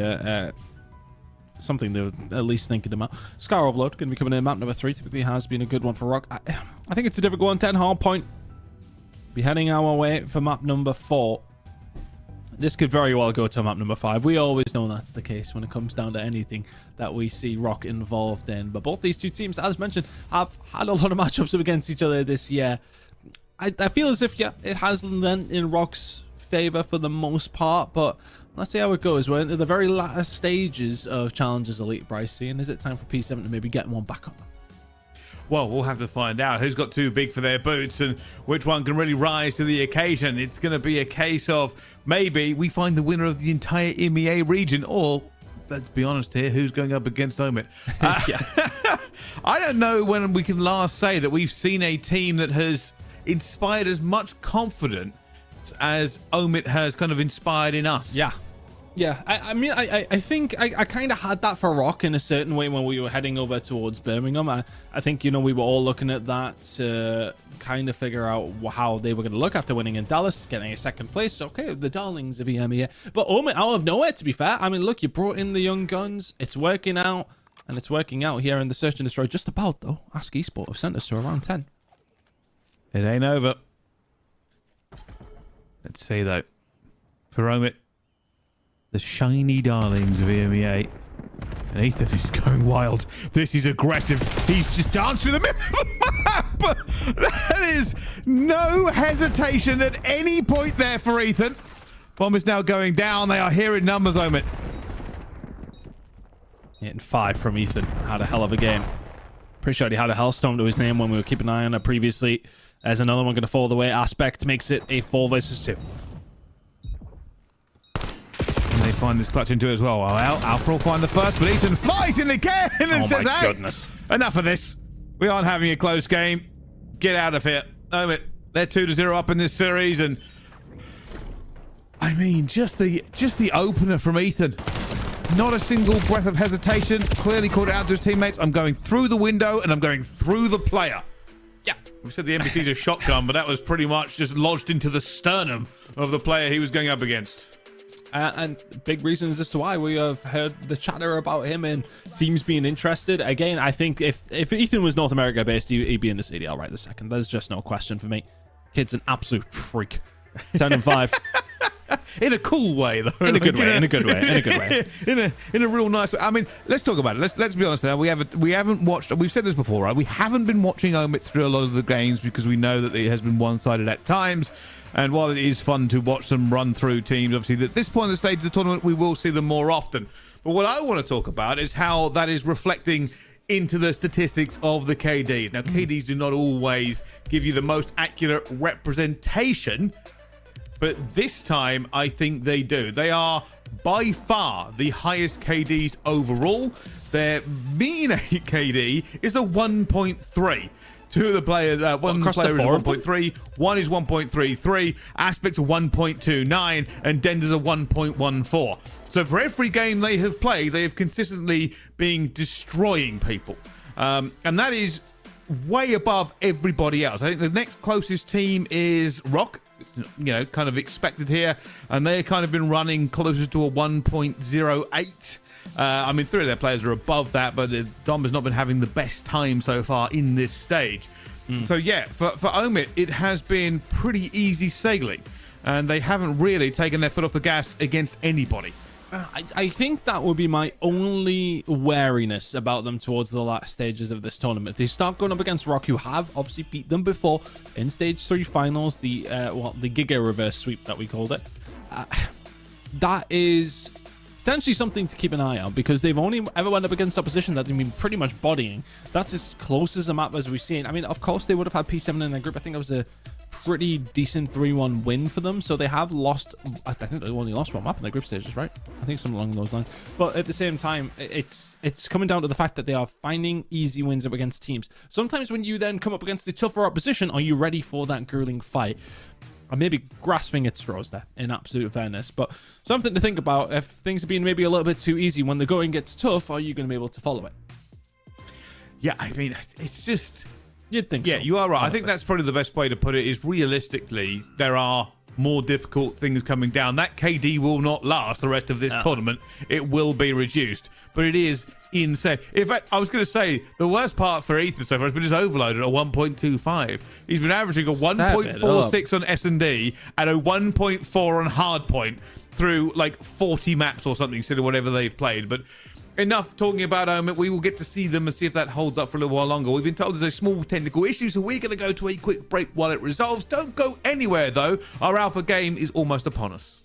S5: something they're at least thinking about. Scar Overload going to be coming in map number 3. Typically has been a good one for Rock. I think it's a difficult one. 10 Hardpoint. Be heading our way for map number 4. This could very well go to map number 5. We always know that's the case when it comes down to anything that we see Rock involved in. But both these two teams, as mentioned, have had a lot of matchups up against each other this year. I feel as if, yeah, it has been in Rock's favor for the most part, but let's see how it goes. We're into the very latter stages of Challengers Elite, Brycey, and is it time for P7 to maybe get one back on them?
S2: Well, we'll have to find out who's got too big for their boots and which one can really rise to the occasion. It's going to be a case of maybe we find the winner of the entire EMEA region, or, let's be honest here, who's going up against OMiT. I don't know when we can last say that we've seen a team that has inspired as much confidence as OMiT has kind of inspired in us.
S5: Yeah, I mean, I think I kind of had that for Rock in a certain way when we were heading over towards Birmingham. I think, you know, we were all looking at that to kind of figure out how they were going to look after winning in Dallas, getting a second place. Okay, the darlings of EMEA. But OMiT out of nowhere, to be fair. I mean, look, you brought in the young guns. It's working out, and it's working out here in the Search and Destroy. Just about, though. Ask Esport have sent us to around 10.
S2: It ain't over. Let's see, though. For OMiT, the shiny darlings of EMEA. And Ethan is going wild. This is aggressive. He's just danced through the middle of the map. That is no hesitation at any point there for Ethan. Bomb is now going down. They are here in numbers, OMiT.
S5: Hitting 5 from Ethan. Had a hell of a game. Pretty sure he had a Hellstorm to his name when we were keeping an eye on it previously. There's another one going to fall the way. Aspect makes it a 4 versus 2.
S2: And they find this clutch into it as well. Alpha will find the first, but Ethan flies in again and says,
S5: my
S2: hey,
S5: goodness.
S2: Enough of this. We aren't having a close game. Get out of here. OMiT, they're 2-0 up in this series, and I mean, just the opener from Ethan. Not a single breath of hesitation. Clearly called out to his teammates. I'm going through the window and I'm going through the player.
S5: Yeah.
S2: We said the NPC's a shotgun, but that was pretty much just lodged into the sternum of the player he was going up against.
S5: And big reasons as to why we have heard the chatter about him and teams being interested. Again, I think if Ethan was North America based, he'd be in the CDL right this second. There's just no question for me. Kid's an absolute freak. 10-5.
S2: In a cool way, though.
S5: In a good way.
S2: In a real nice way. I mean, let's talk about it. Let's be honest now. We haven't watched. We've said this before, right? We haven't been watching OMiT through a lot of the games because we know that it has been one-sided at times. And while it is fun to watch them run through teams, obviously at this point in the stage of the tournament, we will see them more often. But what I want to talk about is how that is reflecting into the statistics of the KDs. Now, KDs do not always give you the most accurate representation, but this time I think they do. They are by far the highest KDs overall. Their mean KD is a 1.3. Two of the players, one player is 1.3, one is 1.33, Aspect's a 1.29, and Dender's a 1.14. So for every game they have played, they have consistently been destroying people. And that is way above everybody else. I think the next closest team is Rock, you know, kind of expected here, and they've kind of been running closer to a 1.08. I mean, 3 of their players are above that, but Dom has not been having the best time so far in this stage. So yeah, for OMiT, it has been pretty easy sailing, and they haven't really taken their foot off the gas against anybody.
S5: I think that would be my only wariness about them towards the last stages of this tournament. If they start going up against Rock, who have obviously beat them before in Stage 3 finals, the Giga reverse sweep that we called it, that is potentially something to keep an eye on, because they've only ever went up against opposition that they've been pretty much bodying. That's as close as a map as we've seen. I mean, of course, they would have had P7 in their group. I think it was a pretty decent 3-1 win for them, so they have lost. I think they only lost 1 map in their group stages, right? I think something along those lines. But at the same time, it's coming down to the fact that they are finding easy wins up against teams. Sometimes when you then come up against the tougher opposition, are you ready for that grueling fight? I may be grasping at straws there, in absolute fairness, but something to think about. If things are being maybe a little bit too easy when the going gets tough, are you going to be able to follow it?
S2: Yeah, I mean, it's just...
S5: You'd think so.
S2: Yeah, you are right.
S5: Honestly.
S2: I think that's probably the best way to put it, is realistically, there are more difficult things coming down. That KD will not last the rest of this tournament. It will be reduced, but it is insane. In fact, I was going to say, the worst part for Ethan so far has been his overload at a 1.25. He's been averaging a 1.46 on S&D and a 1.4 on Hardpoint through like 40 maps or something, instead of whatever they've played. But enough talking about OMiT. We will get to see them and see if that holds up for a little while longer. We've been told there's a small technical issue, so we're going to go to a quick break while it resolves. Don't go anywhere, though. Our alpha game is almost upon us.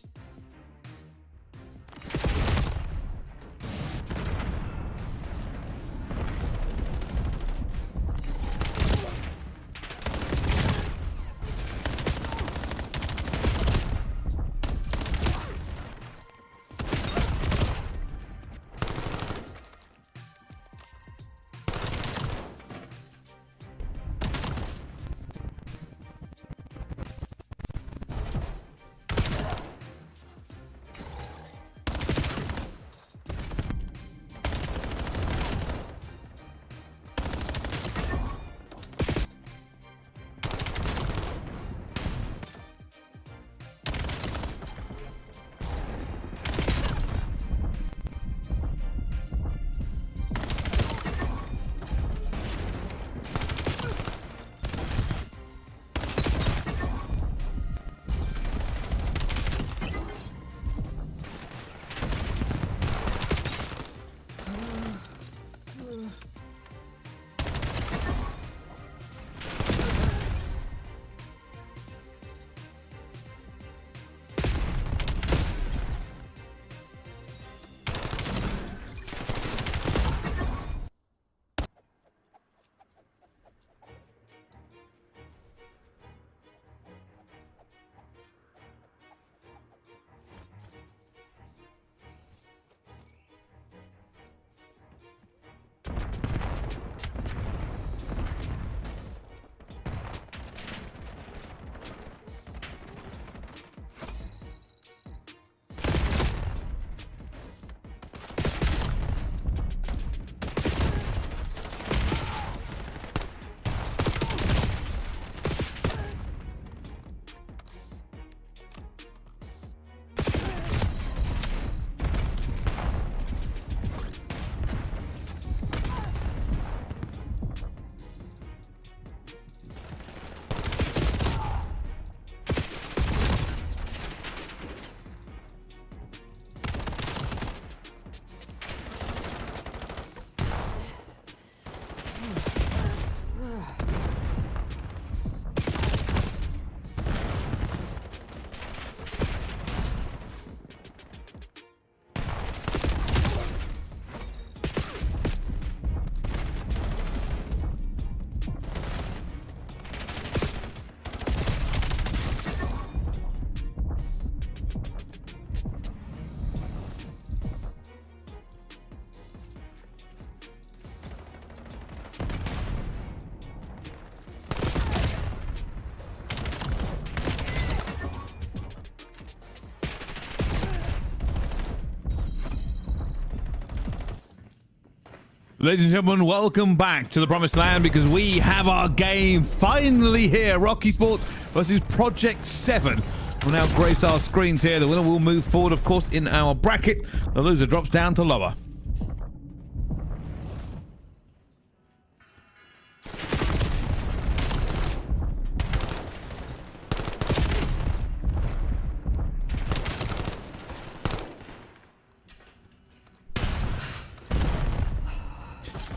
S2: Ladies and gentlemen, welcome back to the Promised Land because we have our game finally here. Rocky Esports versus Project 7 will now grace our screens here. The winner will move forward, of course, in our bracket. The loser drops down to lower.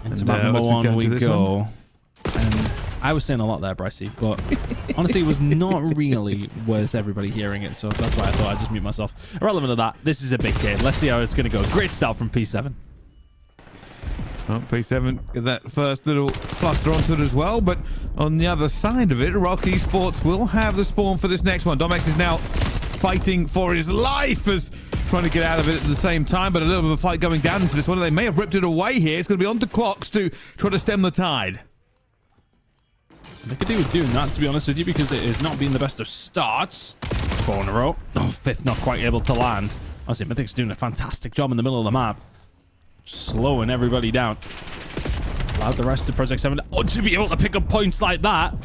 S5: Into map number one we go. And I was saying a lot there, Brycey, but honestly, it was not really worth everybody hearing it, so that's why I thought I'd just mute myself. Irrelevant to that, this is a big game. Let's see how it's going to go. Great start from P7.
S2: Well, P7 get that first little cluster onto it as well, but on the other side of it, Rocky Esports will have the spawn for this next one. Domex is now fighting for his life as trying to get out of it at the same time, but a little bit of a fight going down into this one. They may have ripped it away here. It's going to be on to clocks to try to stem the tide.
S5: They could do with doing that, to be honest with you, because it has not been the best of starts. 4 in a row. Oh, fifth not quite able to land. Honestly, Mythic's doing a fantastic job in the middle of the map. Slowing everybody down. Allowed the rest of Project 7 to be able to pick up points like that.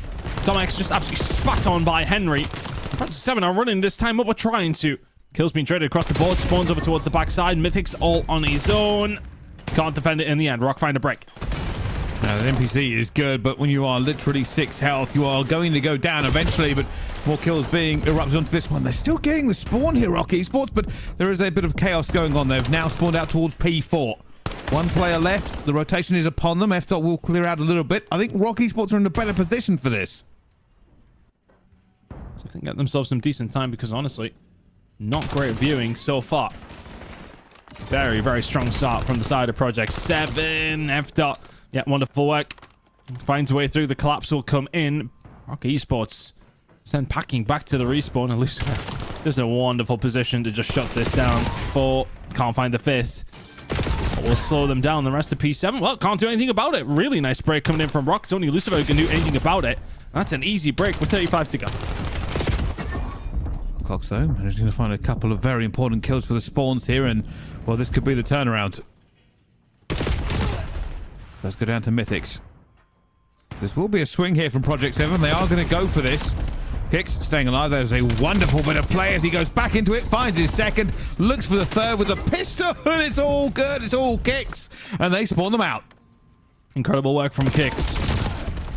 S5: Domex just absolutely spat on by Henry. Project 7 are running this time up, or trying to. Kills being traded across the board. Spawns over towards the backside. Mythic's all on his own. Can't defend it in the end. Rock find a break.
S2: Now, the NPC is good, but when you are literally 6 health, you are going to go down eventually, but more kills being erupted onto this one. They're still getting the spawn here, Rocky Esports, but there is a bit of chaos going on. They've now spawned out towards P4. 1 player left. The rotation is upon them. F-Dot will clear out a little bit. I think Rocky Esports are in a better position for this.
S5: So I think get themselves some decent time, because honestly, not great viewing so far. Very, very strong start from the side of Project 7. F-Dot. Yeah, wonderful work. Finds a way through. The collapse will come in. Rocky Esports send packing back to the respawn. And Lucifer just a wonderful position to just shut this down. 4. Can't find the 5th. But we'll slow them down. The rest of P7, well, can't do anything about it. Really nice break coming in from Rock. It's only Lucifer who can do anything about it. That's an easy break with 35 to go.
S2: Clocks though, managing to find a couple of very important kills for the spawns here, and well, this could be the turnaround. Let's go down to Mythics. This will be a swing here from Project 7. They are going to go for this. Kicks staying alive. There's a wonderful bit of play as he goes back into it, finds his second, looks for the third with a pistol, and it's all good. It's all Kicks, and they spawn them out.
S5: Incredible work from Kicks.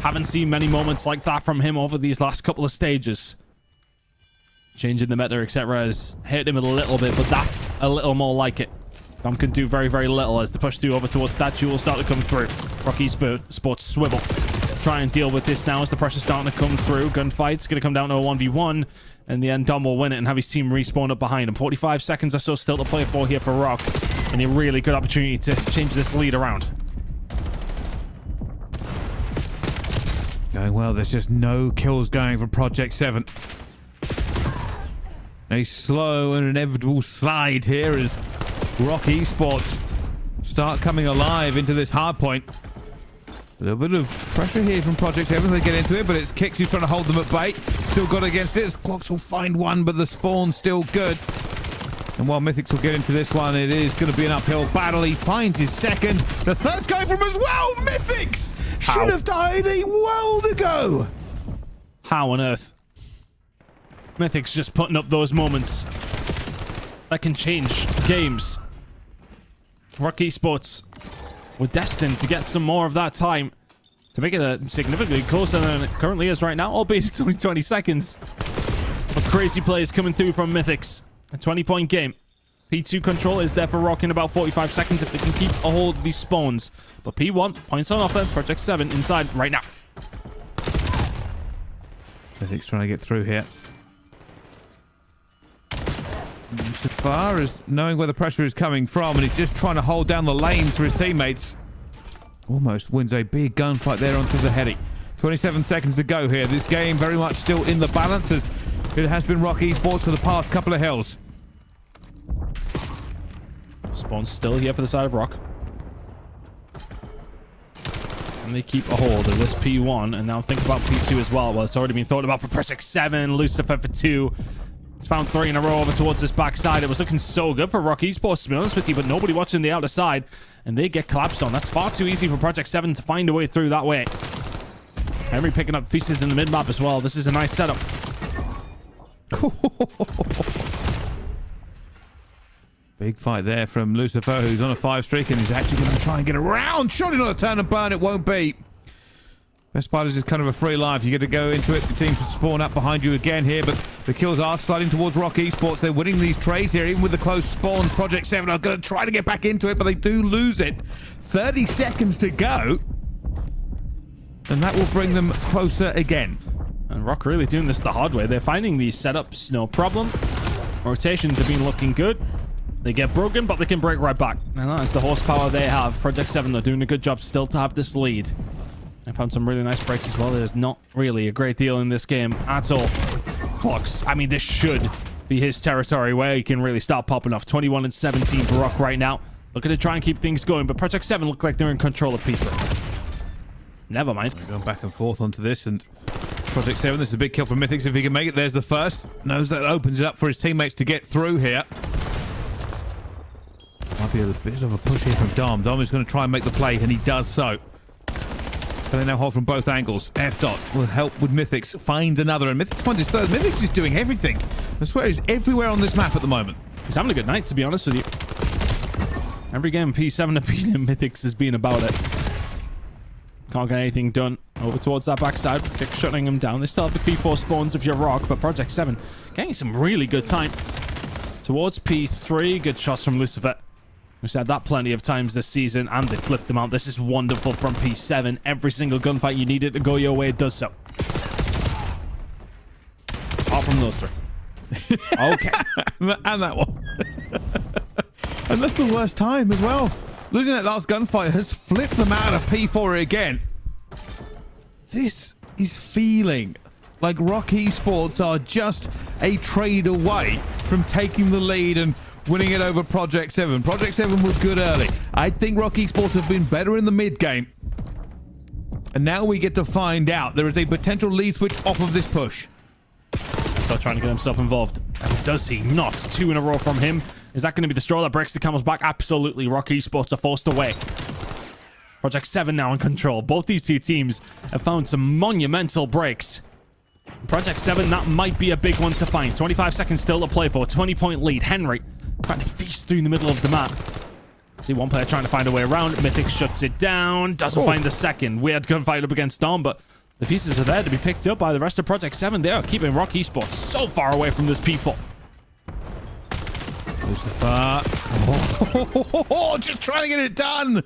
S5: Haven't seen many moments like that from him over these last couple of stages. Changing the meta, etc. has hit him a little bit, but that's a little more like it. Dom can do very, very little as the push through over towards Statue will start to come through. Rocky Sports swivel. Try and deal with this now as the pressure's starting to come through. Gunfight's going to come down to a 1v1. In the end, Dom will win it and have his team respawn up behind him. 45 seconds or so still to play for here for Rock. And a really good opportunity to change this lead around.
S2: Going well. There's just no kills going for Project 7. A slow and inevitable slide here as Rocky Esports start coming alive into this hard point. A little bit of pressure here from Project 7. They get into it, but it's Kicks who's trying to hold them at bay. Still got against it. Clocks will find one, but the spawn's still good. And while Mythics will get into this one, it is going to be an uphill battle. He finds his second. The third's going from as well. Mythics should have died a world ago.
S5: How on earth? Mythics just putting up those moments that can change games. Rocky Esports were destined to get some more of that time to make it significantly closer than it currently is right now, albeit it's only 20 seconds. But crazy plays coming through from Mythics. A 20-point game. P2 control is there for Rock in about 45 seconds if they can keep a hold of these spawns. But P1, points on offer. Project 7 inside right now.
S2: Mythics trying to get through here. So far as knowing where the pressure is coming from, and he's just trying to hold down the lanes for his teammates. Almost wins a big gunfight there onto the heady. 27 seconds to go here. This game very much still in the balance as it has been Rocky Esports for the past couple of hills.
S5: Spawn's still here for the side of Rock. And they keep a hold of this P1 and now think about P2 as well. Well, it's already been thought about for Project 7. Lucifer for 2. It's found 3 in a row over towards this backside. It was looking so good for Rock Esports, to be honest with you, but nobody watching the outer side, and they get collapsed on. That's far too easy for Project 7 to find a way through that way. Henry picking up pieces in the mid-map as well. This is a nice setup.
S2: Big fight there from Lucifer, who's on a 5 streak, and he's actually going to try and get around. Surely not a turn and burn. It won't be. Best part is it's kind of a free life. You get to go into it. The teams will spawn up behind you again here, but the kills are sliding towards Rock Esports. They're winning these trades here, even with the close spawns. Project 7 are going to try to get back into it, but they do lose it. 30 seconds to go. And that will bring them closer again.
S5: And Rock really doing this the hard way. They're finding these setups, no problem. Rotations have been looking good. They get broken, but they can break right back. And that's the horsepower they have. Project 7, they're doing a good job still to have this lead. I found some really nice breaks as well. There's not really a great deal in this game at all. Clocks. I mean, this should be his territory where he can really start popping off. 21 and 17 for Rock right now. Looking to try and keep things going, but Project 7 look like they're in control of P3. Never mind.
S2: We're going back and forth onto this, and Project 7, this is a big kill for Mythics if he can make it. There's the first. Knows that opens it up for his teammates to get through here. Might be a bit of a push here from Dom. Dom is going to try and make the play, and he does so. But they now hold from both angles. F-Dot will help with Mythics. Finds another, and Mythics finds his third. Mythics is doing everything. I swear he's everywhere on this map at the moment.
S5: He's having a good night, to be honest with you. Every game P7 have been in, Mythics has been about it. Can't get anything done. Over towards that backside. They're shutting him down. They still have the P4 spawns if you're Rock, but Project 7 getting some really good time. Towards P3. Good shots from Lucifer. We've said that plenty of times this season, and they flipped them out. This is wonderful from P7. Every single gunfight you need it to go your way, it does so. Apart from those 3. Okay.
S2: And that one. And that's the worst time as well. Losing that last gunfight has flipped them out of P4 again. This is feeling like Rock Esports are just a trade away from taking the lead and winning it over Project 7. Project 7 was good early. I think Rock Esports have been better in the mid game. And now we get to find out there is a potential lead switch off of this push.
S5: Still trying to get himself involved. And does he not? 2 in a row from him. Is that going to be the straw that breaks the camel's back? Absolutely. Rock Esports are forced away. Project 7 now in control. Both these two teams have found some monumental breaks. Project 7, that might be a big one to find. 25 seconds still to play for. 20-point lead. Henry trying to feast through the middle of the map. See one player trying to find a way around. Mythic shuts it down. Doesn't find the second. Weird gunfight up against Storm, but the pieces are there to be picked up by the rest of Project 7. They are keeping Rock Esports so far away from this P4.
S2: Lucifer. Just trying to get it done.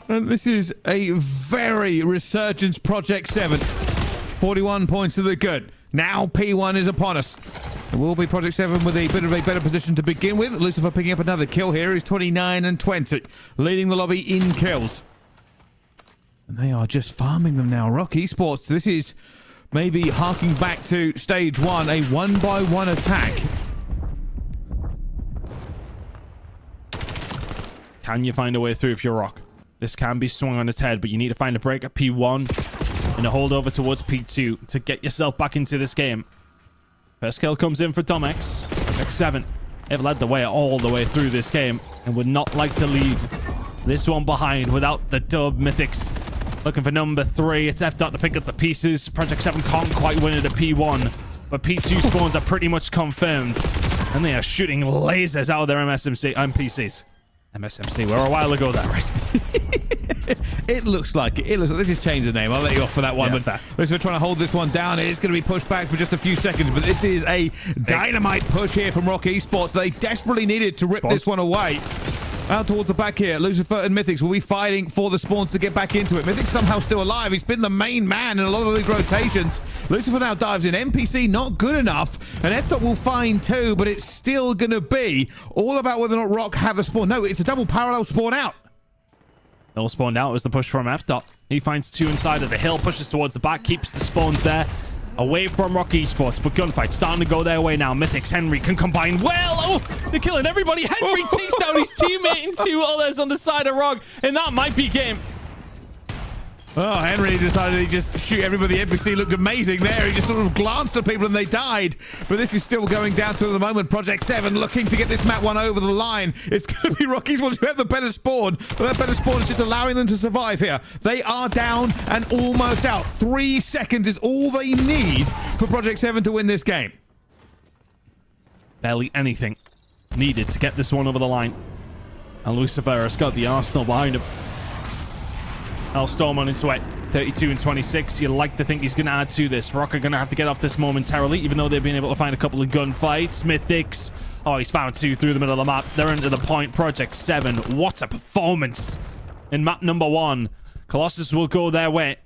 S2: And this is a very resurgence Project 7. 41 points to the good. Now P1 is upon us. It will be Project 7 with a bit of a better position to begin with. Lucifer picking up another kill here. He's 29 and 20. Leading the lobby in kills. And they are just farming them now. Rock Esports, this is maybe harking back to stage 1. A 1-by-1 attack.
S5: Can you find a way through if you're Rock? This can be swung on its head, but you need to find a break at P1 and a hold over towards P2 to get yourself back into this game. First kill comes in for Domex. X7. They've led the way all the way through this game and would not like to leave this one behind without the dub. Mythics looking for number 3. It's F-Dot to pick up the pieces. Project 7 can't quite win it at P1, but P2 spawns are pretty much confirmed, and they are shooting lasers out of their MPCs. MSMC, we're a while ago there, right?
S2: It looks like it. It looks like they just changed the name. I'll let you off for that one.
S5: Yeah,
S2: but looks like we're trying to hold this one down. It's going to be pushed back for just a few seconds, but this is a dynamite push here from Rock Esports. They desperately needed to rip this one away. Out towards the back here, Lucifer and Mythics will be fighting for the spawns to get back into it. Mythics somehow still alive. He's been the main man in a lot of these rotations. Lucifer now dives in. NPC not good enough. And F-Dot will find 2, but it's still going to be all about whether or not Rock have the spawn. No, it's a double parallel spawn out.
S5: All spawned out was the push from F-Dot. He finds 2 inside of the hill, pushes towards the back, keeps the spawns there. Away from Rock Esports, but gunfight starting to go their way now. Mythics, Henry can combine well. Oh, they're killing everybody. Henry takes down his teammate and 2 others on the side of Rock, and that might be game.
S2: Oh, Henry decided he'd just shoot everybody. NPC looked amazing there. He just sort of glanced at people and they died. But this is still going down to the moment. Project 7 looking to get this map one over the line. It's going to be Rockies once you have the better spawn. But that better spawn is just allowing them to survive here. They are down and almost out. 3 seconds is all they need for Project 7 to win this game.
S5: Barely anything needed to get this one over the line. And Lucifer has got the Arsenal behind him. Storm on into it. 32 and 26. You like to think he's going to add to this. Rock are going to have to get off this momentarily, even though they've been able to find a couple of gunfights. Mythics. Oh, he's found 2 through the middle of the map. They're into the point. Project 7. What a performance in map number 1. Colossus will go their way.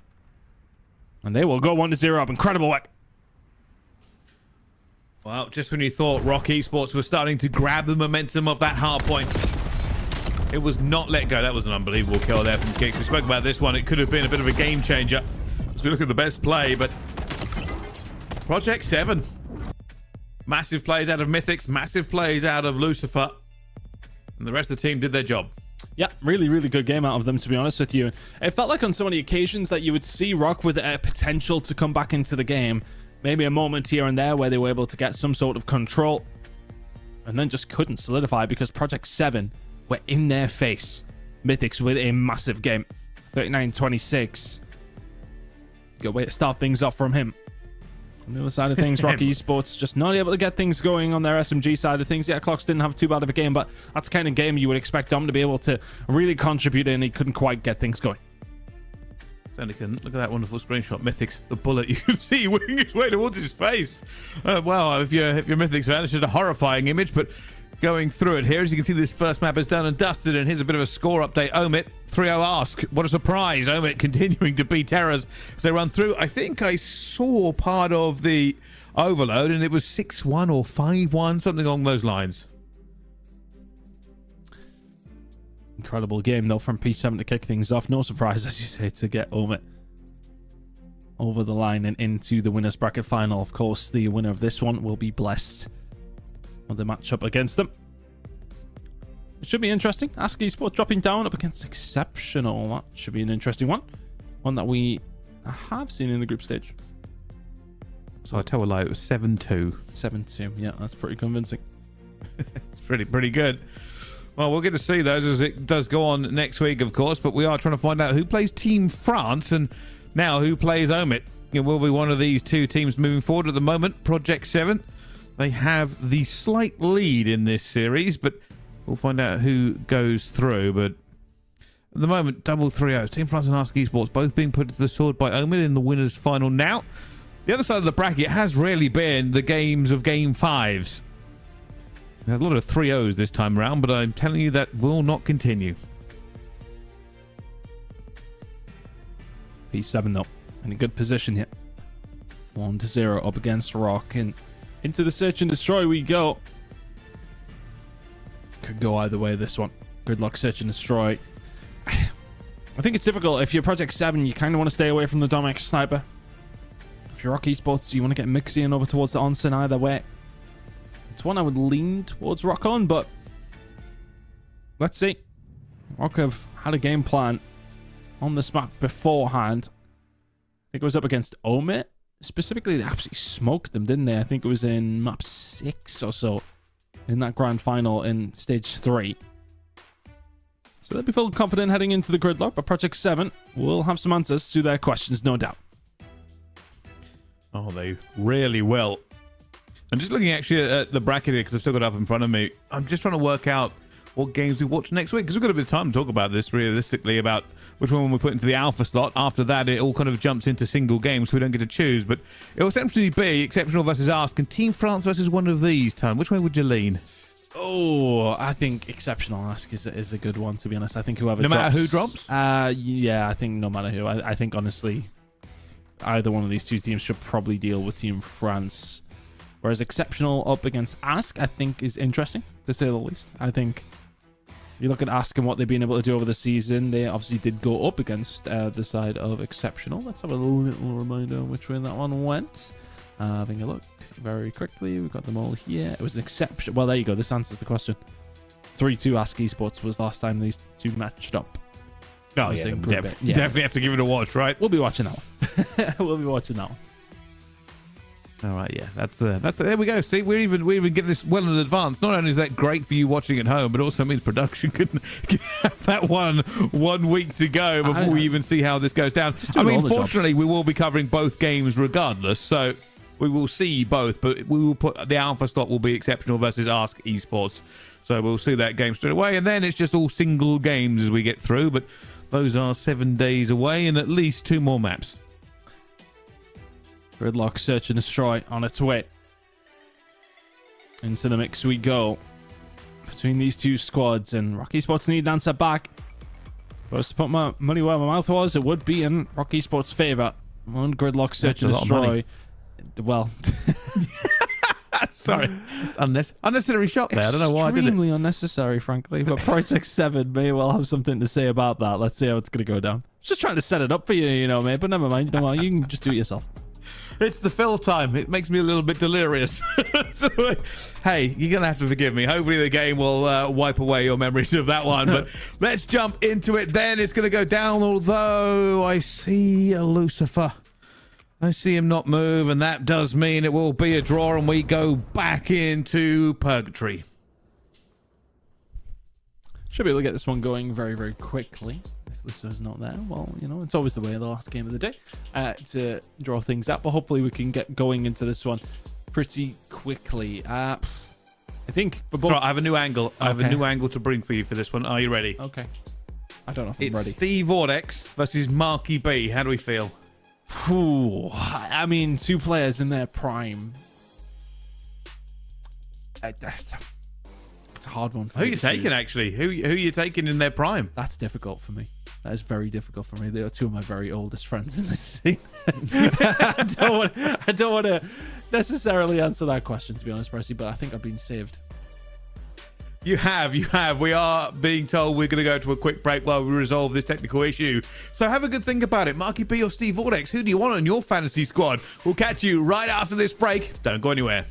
S5: And they will go 1-0 up. Incredible work.
S2: Well, just when you thought Rock Esports was starting to grab the momentum of that hard point, it was not let go. That was an unbelievable kill there from Kicks. We spoke about this one. It could have been a bit of a game changer as we look at the best play, but Project 7. Massive plays out of Mythics, massive plays out of Lucifer, and the rest of the team did their job.
S5: Yeah, really, really good game out of them, to be honest with you. It felt like on so many occasions that you would see Rock with a potential to come back into the game. Maybe a moment here and there where they were able to get some sort of control, and then just couldn't solidify because Project 7 were in their face. Mythics with a massive game. 39-26. Good way to start things off from him. On the other side of things, Rocky Esports just not able to get things going on their SMG side of things. Yeah, Clocks didn't have too bad of a game, but that's the kind of game you would expect Dom to be able to really contribute in. He couldn't quite get things going.
S2: Certainly couldn't. Look at that wonderful screenshot. Mythics, the bullet you can see winging its way towards his face. Well, if you're Mythics fan, it's just a horrifying image, but going through it here, as you can see, this first map is done and dusted, and here's a bit of a score update. OMiT 3-0 Ask. What a surprise. OMiT continuing to beat Terrors as they run through. I think I saw part of the overload, and it was 6-1 or 5-1, something along those lines.
S5: Incredible game, though, from P7 to kick things off. No surprise, as you say, to get OMiT over the line and into the winner's bracket final. Of course, the winner of this one will be blessed with the matchup against them. It should be interesting. Ask Esports dropping down up against Exceptional. That should be an interesting one. One that we have seen in the group stage.
S2: So I tell a lie, it was 7-2.
S5: 7-2. Yeah, that's pretty convincing.
S2: It's pretty good. Well, we'll get to see those as it does go on next week, of course, but we are trying to find out who plays Team France and now who plays OMiT. It will be one of these two teams moving forward at the moment. Project 7. They have the slight lead in this series, but we'll find out who goes through. But at the moment, double 3-0s. Team France and Ask Esports both being put to the sword by OMiT in the winners' final now. The other side of the bracket has really been the games of Game 5s. We had a lot of 3-0s this time around, but I'm telling you that will not continue.
S5: P7, though, in a good position here. 1-0 up against Rock, and into the search and destroy we go. Could go either way, this one. Good luck, search and destroy. I think it's difficult. If you're Project 7, you kind of want to stay away from the Domex Sniper. If you're Rock Esports, you want to get Mixie and over towards the Onsen either way. It's one I would lean towards Rock on, but let's see. Rock have had a game plan on this map beforehand. I think it was up against OMiT. Specifically, they absolutely smoked them, didn't they? I think it was in map 6 or so in that grand final in stage 3. So they'll be feeling confident heading into the gridlock, but Project 7 will have some answers to their questions, no doubt.
S2: Oh, they really will. I'm just looking actually at the bracket here because I've still got it up in front of me. I'm just trying to work out what games we watch next week because we've got a bit of time to talk about this realistically, about which one we put into the alpha slot. After that, it all kind of jumps into single games, so we don't get to choose. But it will essentially be Exceptional versus Ask and Team France versus one of these, Tom. Which way would you lean?
S5: Oh, I think Exceptional Ask is a good one, to be honest. I think whoever
S2: no matter who drops?
S5: Yeah, I think no matter who. I think, honestly, either one of these two teams should probably deal with Team France. Whereas Exceptional up against Ask, I think, is interesting, to say the least. I think you look at Ask and what they've been able to do over the season. They obviously did go up against the side of Exceptional. Let's have a little reminder on which way that one went. Having a look very quickly. We've got them all here. It was an exception. Well, there you go. This answers the question. 3-2 Ask Esports was last time these two matched up.
S2: Oh,
S5: was
S2: yeah,
S5: in Group A. Yeah.
S2: definitely have to give it a watch, right?
S5: We'll be watching that one. We'll be watching that one.
S2: All right, yeah, that's there we go. See, we even get this well in advance. Not only is that great for you watching at home, but also means production can have that 1 week to go before we even see how this goes down. I mean, fortunately, we will be covering both games regardless, so we will see both. But we will put the alpha slot will be exceptional versus Ask Esports, so we'll see that game straight away, and then it's just all single games as we get through. But those are 7 days away and at least 2 more maps.
S5: Gridlock, search and destroy on its way. Into the mix we go. Between these two squads, and Rocky Esports need an answer back. Supposed to put my money where my mouth was, it would be in Rocky Esports' favour. One Gridlock, search and destroy. Well,
S2: sorry, it's unnecessary shot there. I don't know why I did it.
S5: Extremely unnecessary, frankly. But Project 7 may well have something to say about that. Let's see how it's going to go down. Just trying to set it up for you, you know, mate. But never mind. You know what? You can just do it yourself.
S2: It's the fill time. It makes me a little bit delirious. So, hey, you're going to have to forgive me. Hopefully the game will wipe away your memories of that one. But let's jump into it then. It's going to go down, although I see a Lucifer. I see him not move, and that does mean it will be a draw, and we go back into purgatory.
S5: Should be able to get this one going very, very quickly. If Lucifer's not there, well, you know, it's always the way of the last game of the day to draw things up. But hopefully we can get going into this one pretty quickly. I think...
S2: Sorry, I have a new angle. I have a new angle to bring for you for this one. Are you ready?
S5: Okay. I don't know if I'm
S2: it's
S5: ready.
S2: Steve Ordex versus Marky B. How do we feel?
S5: Ooh, I mean, 2 players in their prime. It's a hard one for
S2: Who
S5: me
S2: you
S5: to
S2: taking,
S5: choose.
S2: actually? Who you taking in their prime?
S5: That's difficult for me. That is very difficult for me. They are 2 of my very oldest friends in this scene. I don't want to necessarily answer that question, to be honest, Percy, but I think I've been saved.
S2: You have. We are being told we're going to go to a quick break while we resolve this technical issue. So have a good think about it. Marky B or Steve Vortex, who do you want on your fantasy squad? We'll catch you right after this break. Don't go anywhere.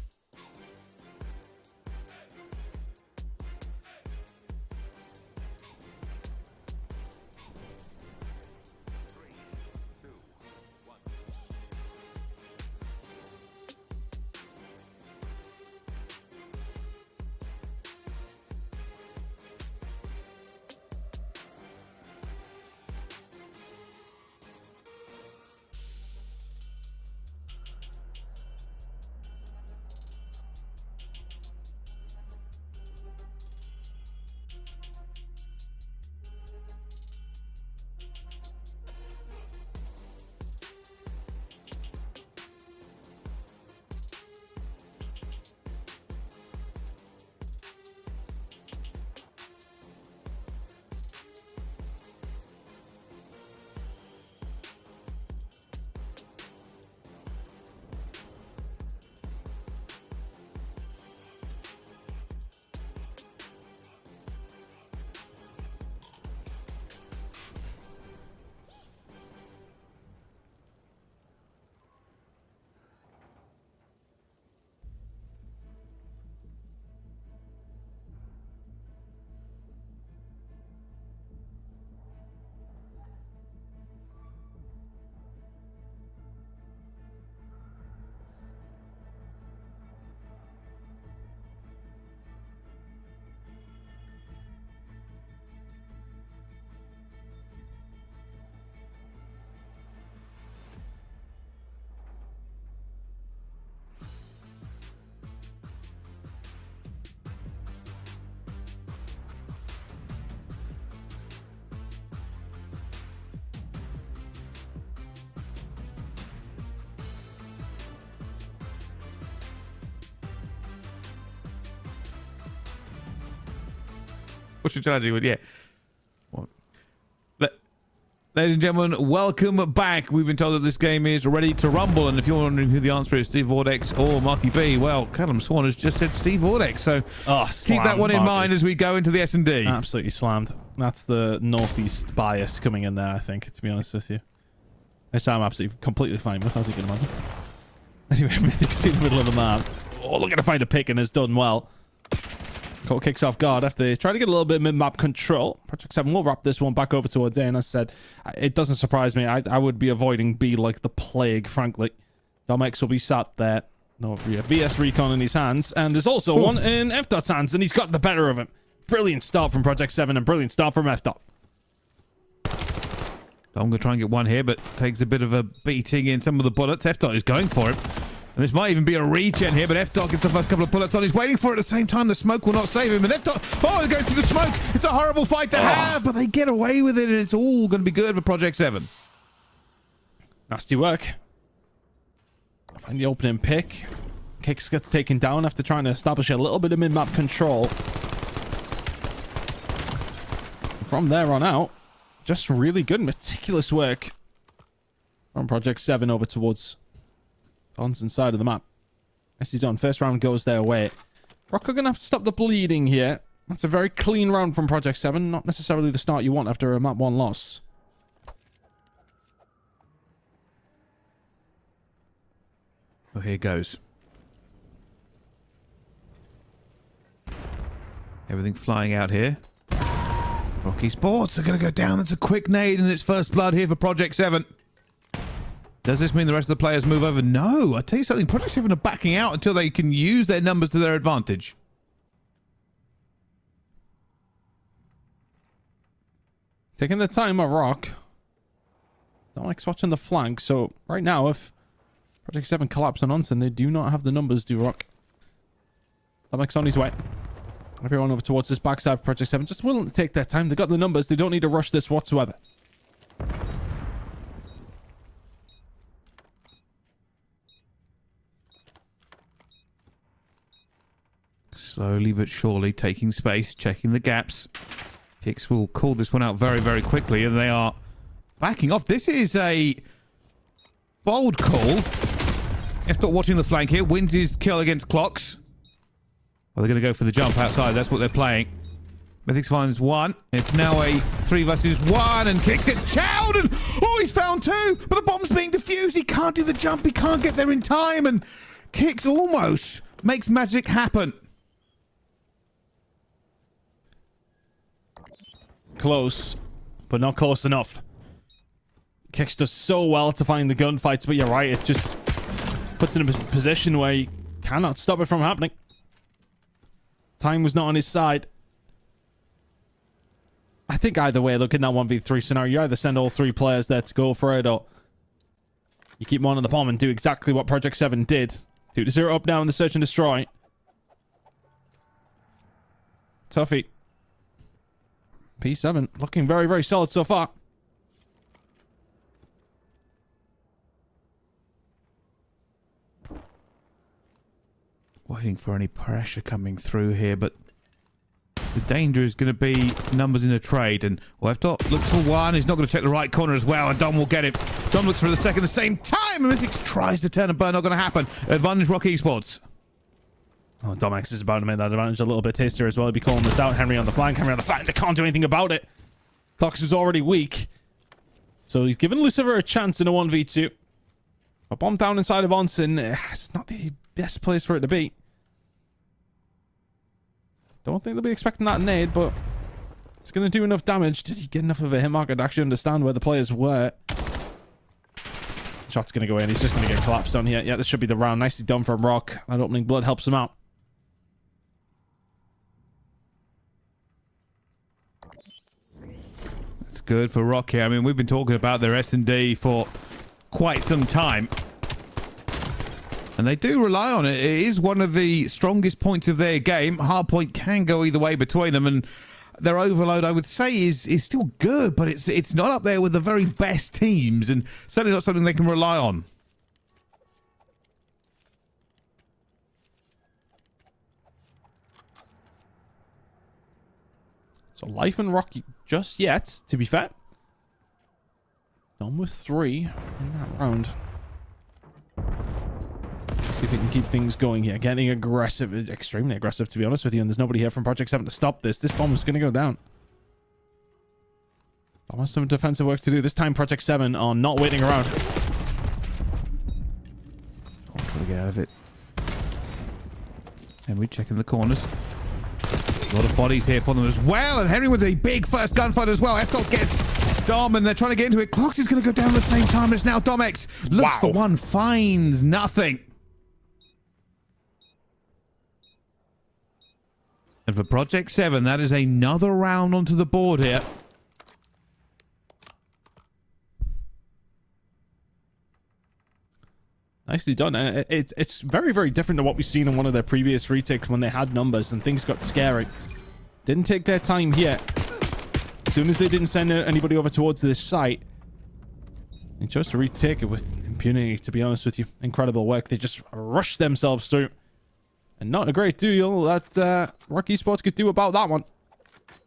S2: What's your strategy with? Yeah. Ladies and gentlemen, welcome back. We've been told that this game is ready to rumble, and if you're wondering who the answer is, Steve Vortex or Marky B, well, Callum Swan has just said Steve Vortex, so keep that one in mind as we go into the S&D.
S5: Absolutely slammed. That's the northeast bias coming in there, I think, to be honest with you. Which I'm absolutely completely fine with, as you can imagine. Anyway, Mythic's in the middle of the map. Oh, looking to find a pick and has done well. Caught kicks off guard after they try to get a little bit of mid-map control. Project 7 will wrap this one back over towards A, and as I said, it doesn't surprise me. I would be avoiding B like the plague, frankly. Domex will be sat there. No BS Recon in his hands, and there's also one in F.Dot's hands, and he's got the better of him. Brilliant start from Project 7 and brilliant start from F.Dot.
S2: I'm going to try and get one here, but takes a bit of a beating in some of the bullets. F.Dot is going for it. And this might even be a regen here, but F.Dot gets the first couple of bullets on. He's waiting for it at the same time. The smoke will not save him. And F.Dot, they're going through the smoke. It's a horrible fight to have, but they get away with it, and it's all going to be good for Project 7.
S5: Nasty work. Find the opening pick. Kicks gets taken down after trying to establish a little bit of mid-map control. From there on out, just really good, meticulous work from Project 7 over towards the Huntsmen side of the map. Nicely done. First round goes their way. Rock are going to have to stop the bleeding here. That's a very clean round from Project 7. Not necessarily the start you want after a map 1 loss.
S2: Well, here goes. Everything flying out here. Rocky Sports are going to go down. That's a quick nade, and it's first blood here for Project 7. Does this mean the rest of the players move over? No. I'll tell you something. Project 7 are backing out until they can use their numbers to their advantage.
S5: Taking the time of Rock. Don't like watching the flank, so right now, if Project 7 collapse on Huntsmen, they do not have the numbers to Rock. Domek's on his way. Everyone over towards this backside of Project 7 just willing to take their time. They got the numbers. They don't need to rush this whatsoever.
S2: Slowly but surely taking space, checking the gaps. Kicks will call this one out very, very quickly, and they are backing off. This is a bold call. F.Dot watching the flank here. Wins his kill against Clocks. Well, they're going to go for the jump outside. That's what they're playing. Mythics finds one. It's now a 3 versus 1, and Kicks it chowed, and he's found 2, but the bomb's being defused. He can't do the jump. He can't get there in time, and Kicks almost makes magic happen.
S5: Close, but not close enough. Kicks does so well to find the gunfights, but you're right, it just puts him in a position where you cannot stop it from happening. Time was not on his side. I think either way, look in that 1v3 scenario, you either send all 3 players there to go for it, or you keep one on the bomb and do exactly what Project 7 did. 2-0 up now in the search and destroy. Tuffy. P7 looking very, very solid so far.
S2: Waiting for any pressure coming through here, but the danger is going to be numbers in a trade. And F.Dot looks for one. He's not going to check the right corner as well, and Dom will get him. Dom looks for the second at the same time, and Mythics tries to turn and burn. Not going to happen. Advantage Rock Esports.
S5: Oh, Domex is about to make that advantage a little bit tastier as well. He'll be calling this out. Henry on the flank. Henry on the flank. They can't do anything about it. Clocks is already weak. So he's given Lucifer a chance in a 1v2. A bomb down inside of Onsen. It's not the best place for it to be. Don't think they'll be expecting that nade, but it's going to do enough damage. Did he get enough of a hit marker to actually understand where the players were? Shot's going to go in. He's just going to get collapsed on here. Yeah, this should be the round. Nicely done from Rock. That opening blood helps him out.
S2: That's good for Rock here. I mean, we've been talking about their S&D for quite some time. And they do rely on it. It is one of the strongest points of their game. Hardpoint can go either way between them, and their overload, I would say, is still good, but it's not up there with the very best teams, and certainly not something they can rely on.
S5: So Life and Rocky just yet, to be fair. Done with 3 in that round. See if we can keep things going here. Getting aggressive, extremely aggressive, to be honest with you. And there's nobody here from Project 7 to stop this. This bomb is going to go down. Almost some defensive work to do. This time, Project 7 are not waiting around.
S2: I'll try to get out of it. And we're checking the corners. A lot of bodies here for them as well. And Henry with a big first gunfight as well. F-Dot gets Dom, and they're trying to get into it. Clocks is going to go down at the same time. It's now Domex. Looks for one, finds nothing. And for Project 7, that is another round onto the board here.
S5: Nicely done. It's very, very different to what we've seen in one of their previous retakes when they had numbers and things got scary. Didn't take their time here. As soon as they didn't send anybody over towards this site, they chose to retake it with impunity, to be honest with you. Incredible work. They just rushed themselves through. And not a great deal that Rock Esports could do about that one.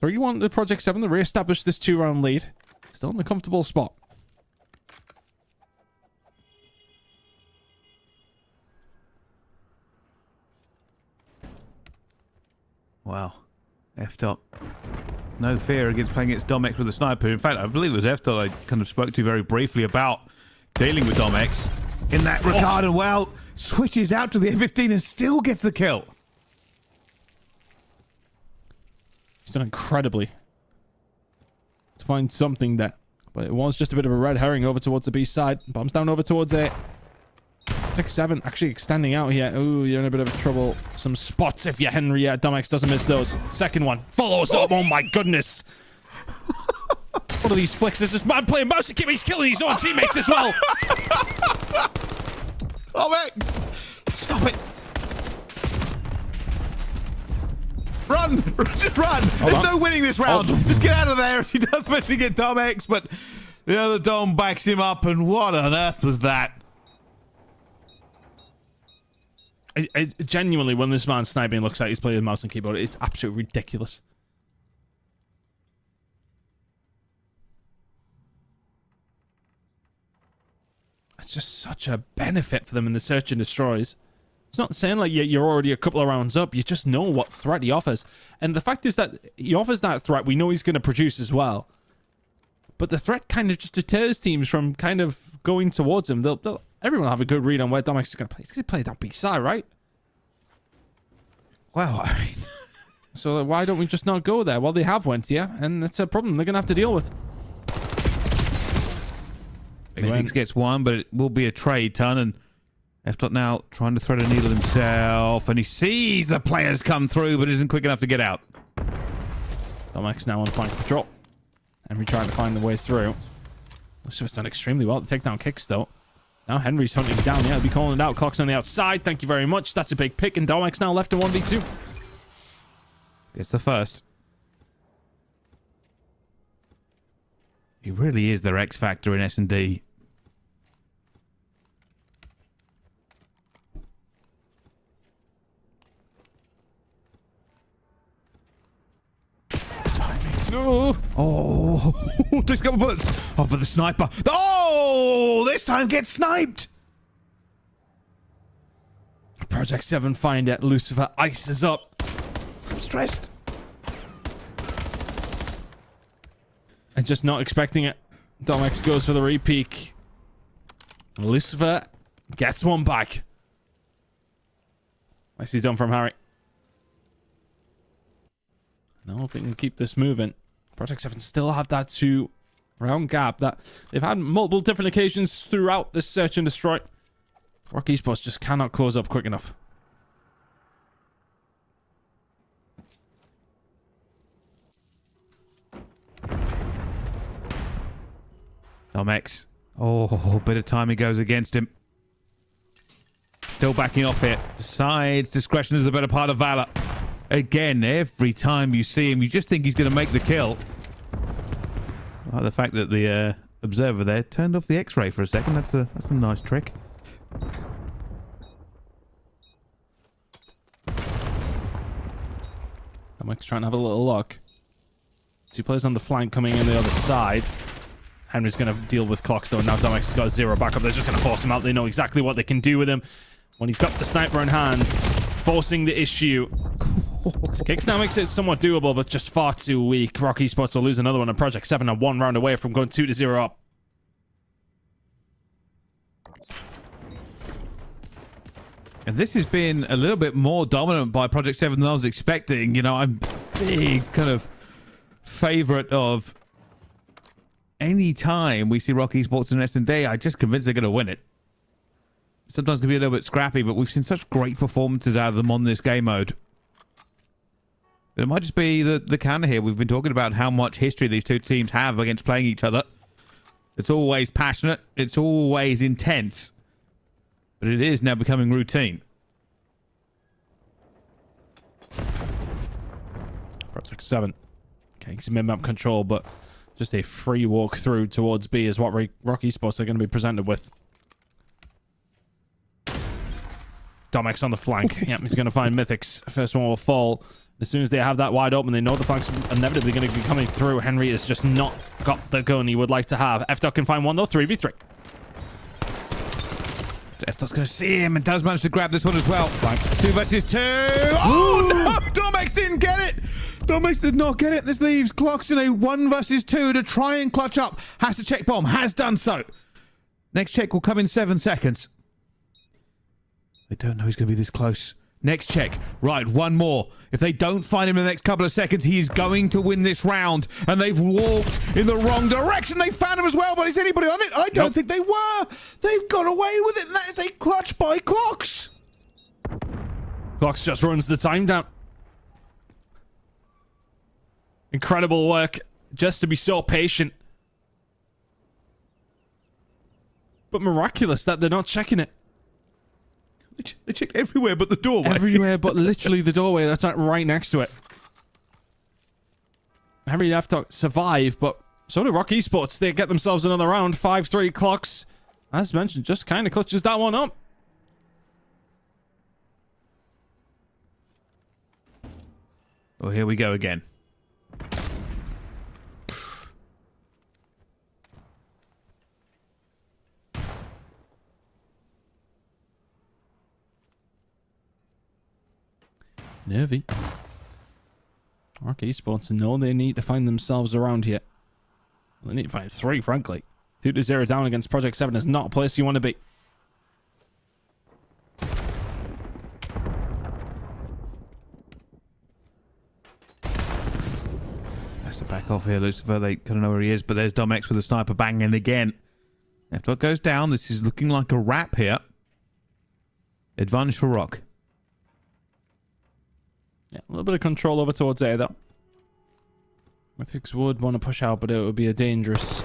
S5: 3-1 to Project 7 to re-establish this 2-round lead. Still in a comfortable spot.
S2: Wow. F-Dot. No fear against playing against Domex with a sniper. In fact, I believe it was F-Dot I kind of spoke to very briefly about dealing with Domex in that regard. And well, switches out to the F-15 and still gets the kill.
S5: He's done incredibly to find something there. But it was just a bit of a red herring over towards the B side. Bombs down over towards A. Project 7 actually extending out here. Ooh, you're in a bit of trouble. Some spots if you're Henry. Domex doesn't miss those. Second one follows up. Oh my goodness. What are these flicks? This is man playing mouse to keep he's killing his own teammates as well.
S2: Domex! Stop it! Run! Just run! There's no winning this round. Just get out of there. He does eventually get Domex, but the other Dom backs him up, and what on earth was that?
S5: Genuinely, when this man sniping looks like he's playing mouse and keyboard, it's absolutely ridiculous. It's just such a benefit for them in the search and destroys. It's not saying like you're already a couple of rounds up. You just know what threat he offers. And the fact is that he offers that threat. We know he's going to produce as well. But the threat kind of just deters teams from kind of going towards him. Everyone will have a good read on where Domex is going to play. He's going to play that B side, right?
S2: Well, I mean...
S5: So why don't we just not go there? Well, they have went here, and it's a problem they're going to have to deal with.
S2: Big Wings gets one, but it will be a trade ton, and F-Dot now trying to thread a needle himself, and he sees the players come through, but isn't quick enough to get out.
S5: Domex now on flank patrol. Henry trying to find the way through. Lucifer's done extremely well. The takedown kicks, though. Now Henry's hunting down. Yeah, he'll be calling it out. Clock's on the outside. Thank you very much. That's a big pick, and Domex now left in 1v2.
S2: It's the first. He really is their X factor in S&D.
S5: No.
S2: Oh, takes a couple bullets. Oh, but the sniper. Oh, this time gets sniped.
S5: Project 7 find it. Lucifer ices up.
S2: I'm stressed.
S5: And just not expecting it. Domex goes for the re-peek. Lucifer gets one back. Nicely done from Harry. Now if we can keep this moving. Project 7 still have that 2-round gap that they've had multiple different occasions throughout this search and destroy. Rock Esports just cannot close up quick enough.
S2: Domex. Oh, bit of timing goes against him. Still backing off here. Decides discretion is the better part of valor. Again, every time you see him, you just think he's going to make the kill. I like the fact that the observer there turned off the X-ray for a second. That's a nice trick.
S5: Domex trying to have a little look. 2 players on the flank coming in the other side. Henry's going to deal with clocks though. Now Domex has got 0 backup. They're just going to force him out. They know exactly what they can do with him. When he's got the sniper in hand, forcing the issue. His kicks now makes it somewhat doable, but just far too weak. Rock Esports will lose another one. And Project 7 are 1 round away from going 2-0 up.
S2: And this has been a little bit more dominant by Project 7 than I was expecting. You know, big kind of favorite of any time we see Rock Esports in S&D. I'm just convinced they're going to win it. Sometimes it can be a little bit scrappy, but we've seen such great performances out of them on this game mode. It might just be the counter here. We've been talking about how much history these two teams have against playing each other. It's always passionate. It's always intense. But it is now becoming routine.
S5: Project 7. Okay, he's mid-map control, but just a free walk through towards B is what Rock Esports are going to be presented with. Domex on the flank. Yep, he's going to find Mythics. First one will fall. As soon as they have that wide open, they know the flank's inevitably going to be coming through. Henry has just not got the gun he would like to have. F-Dot can find one, though. 3v3.
S2: F-Dot's going to see him and does manage to grab this one as well. Flank. 2 versus 2. Oh, no! Domex didn't get it! Domex did not get it. This leaves Clocks in a 1 versus 2 to try and clutch up. Has to check bomb. Has done so. Next check will come in 7 seconds. They don't know he's going to be this close. Next check. Right, one more. If they don't find him in the next couple of seconds, he is going to win this round. And they've walked in the wrong direction. They found him as well, but is anybody on it? I don't think they were. They've got away with it, and that is a clutch by Clocks.
S5: Clocks just runs the time down. Incredible work. Just to be so patient. But miraculous that they're not checking it.
S2: They check everywhere but the doorway.
S5: Everywhere but literally the doorway. That's like right next to it. Henry have to survive, but so do Rock Esports. They get themselves another round. 5-3 Clocks. As mentioned, just kind of clutches that one up.
S2: Well, here we go again.
S5: Nervy. Rock Esports know they need to find themselves around here. They need to find 3, frankly. 2-0 down against Project 7 is not a place you want to be.
S2: Has to back off here, Lucifer. They kind of know where he is, but there's Domex with a sniper banging again. After it goes down, this is looking like a wrap here. Advantage for Rock.
S5: Yeah, a little bit of control over towards A, though. Mythics would want to push out, but it would be a dangerous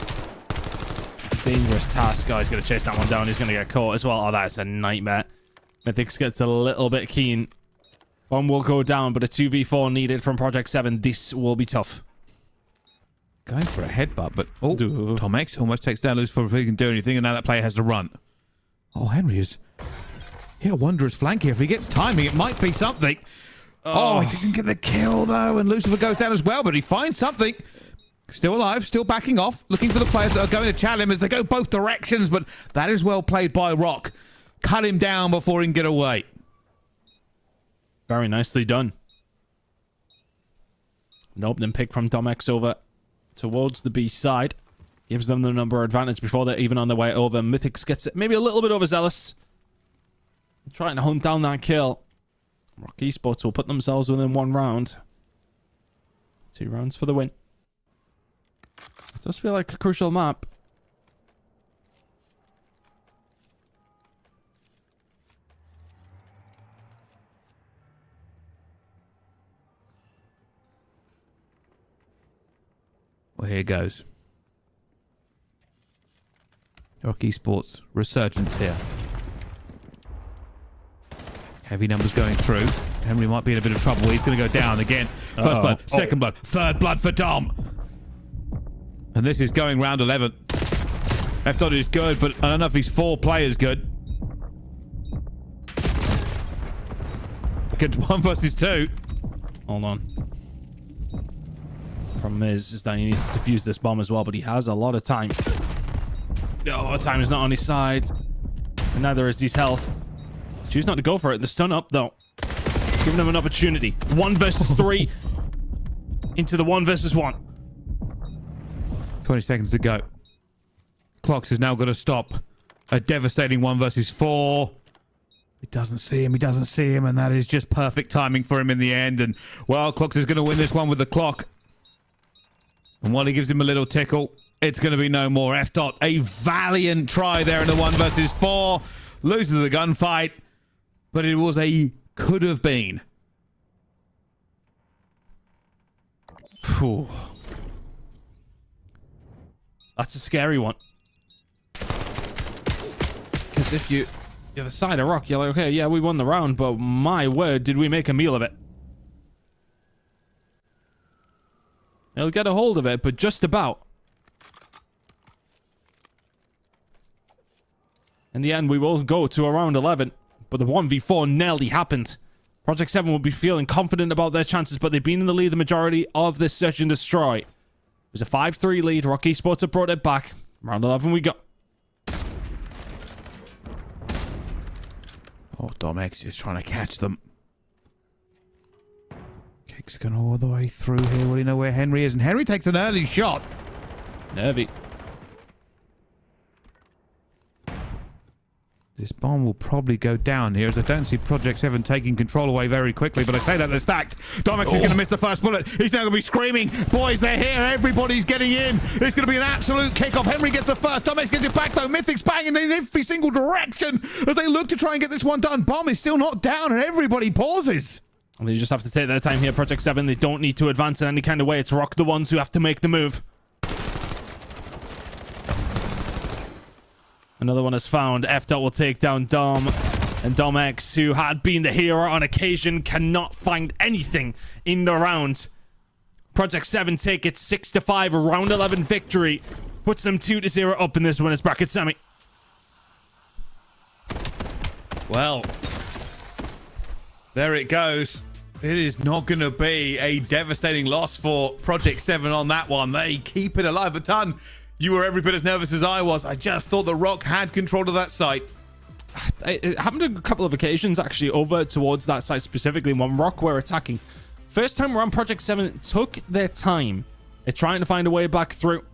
S5: task. Oh, he's going to chase that one down. He's going to get caught as well. Oh, that's a nightmare. Mythics gets a little bit keen. One will go down, but a 2v4 needed from Project 7. This will be tough.
S2: Going for a headbutt, but... Oh, Tomex almost takes down Lucifer before he can do anything, and now that player has to run. Oh, Henry is... He'll wondrous flank here. If he gets timing, it might be something. Oh, he doesn't get the kill, though, and Lucifer goes down as well, but he finds something. Still alive, still backing off, looking for the players that are going to challenge him as they go both directions, but that is well played by Rock. Cut him down before he can get away.
S5: Very nicely done. An opening pick from Domex over towards the B side. Gives them the number advantage before they're even on their way over. Mythics gets it maybe a little bit overzealous. Trying to hunt down that kill. Rock Esports will put themselves within 1 round. 2 rounds for the win. It does feel like a crucial map.
S2: Well, here goes. Rock Esports resurgence here. Heavy numbers going through. Henry might be in a bit of trouble. He's going to go down again. First blood, second blood, third blood for Dom. And this is going round 11. F-Dot is good, but I don't know if he's 4 players good. Good 1 versus 2.
S5: Hold on. Problem is that he needs to defuse this bomb as well, but he has a lot of time. Oh, time is not on his side. And neither is his health. Choose not to go for it. The stun up, though. Giving him an opportunity. 1 versus 3. Into the 1 versus 1.
S2: 20 seconds to go. Clocks is now going to stop. A devastating 1 versus 4. He doesn't see him. He doesn't see him. And that is just perfect timing for him in the end. And, well, Clocks is going to win this one with the clock. And while he gives him a little tickle, it's going to be no more. F. Dot, a valiant try there in the 1 versus 4. Loses the gunfight. But it was a could have been.
S5: Whew. That's a scary one. Because if you're the side of Rock, you're like, okay, yeah, we won the round, but my word, did we make a meal of it. He'll get a hold of it, but just about. In the end, we will go to around 11, but the 1v4 nearly happened. Project 7 will be feeling confident about their chances, but they've been in the lead the majority of this Search and Destroy. It was a 5-3 lead. Rock Esports have brought it back. Round 11 we go.
S2: Oh, Domex is trying to catch them. Kick's going all the way through here. Well, you know where Henry is, and Henry takes an early shot.
S5: Nervy.
S2: This bomb will probably go down here, as I don't see Project 7 taking control away very quickly, but I say that they're stacked. Domex is going to miss the first bullet. He's now going to be screaming, boys, they're here. Everybody's getting in. It's going to be an absolute kickoff. Henry gets the first. Domex gets it back, though. Mythic's banging in every single direction as they look to try and get this one done. Bomb is still not down, and everybody pauses.
S5: They just have to take their time here, Project 7. They don't need to advance in any kind of way. It's Rock the ones who have to make the move. Another one is found. F-Dot will take down Dom. And Dom X, who had been the hero on occasion, cannot find anything in the round. Project 7 take it 6-5. A round 11 victory. Puts them 2-0 up in this winners bracket semi.
S2: Well, there it goes. It is not going to be a devastating loss for Project 7 on that one. They keep it alive a ton. You were every bit as nervous as I was. I just thought the Rock had control of that site.
S5: It happened on a couple of occasions, actually, over towards that site specifically when Rock were attacking. First time around, Project 7 took their time at trying to find a way back through.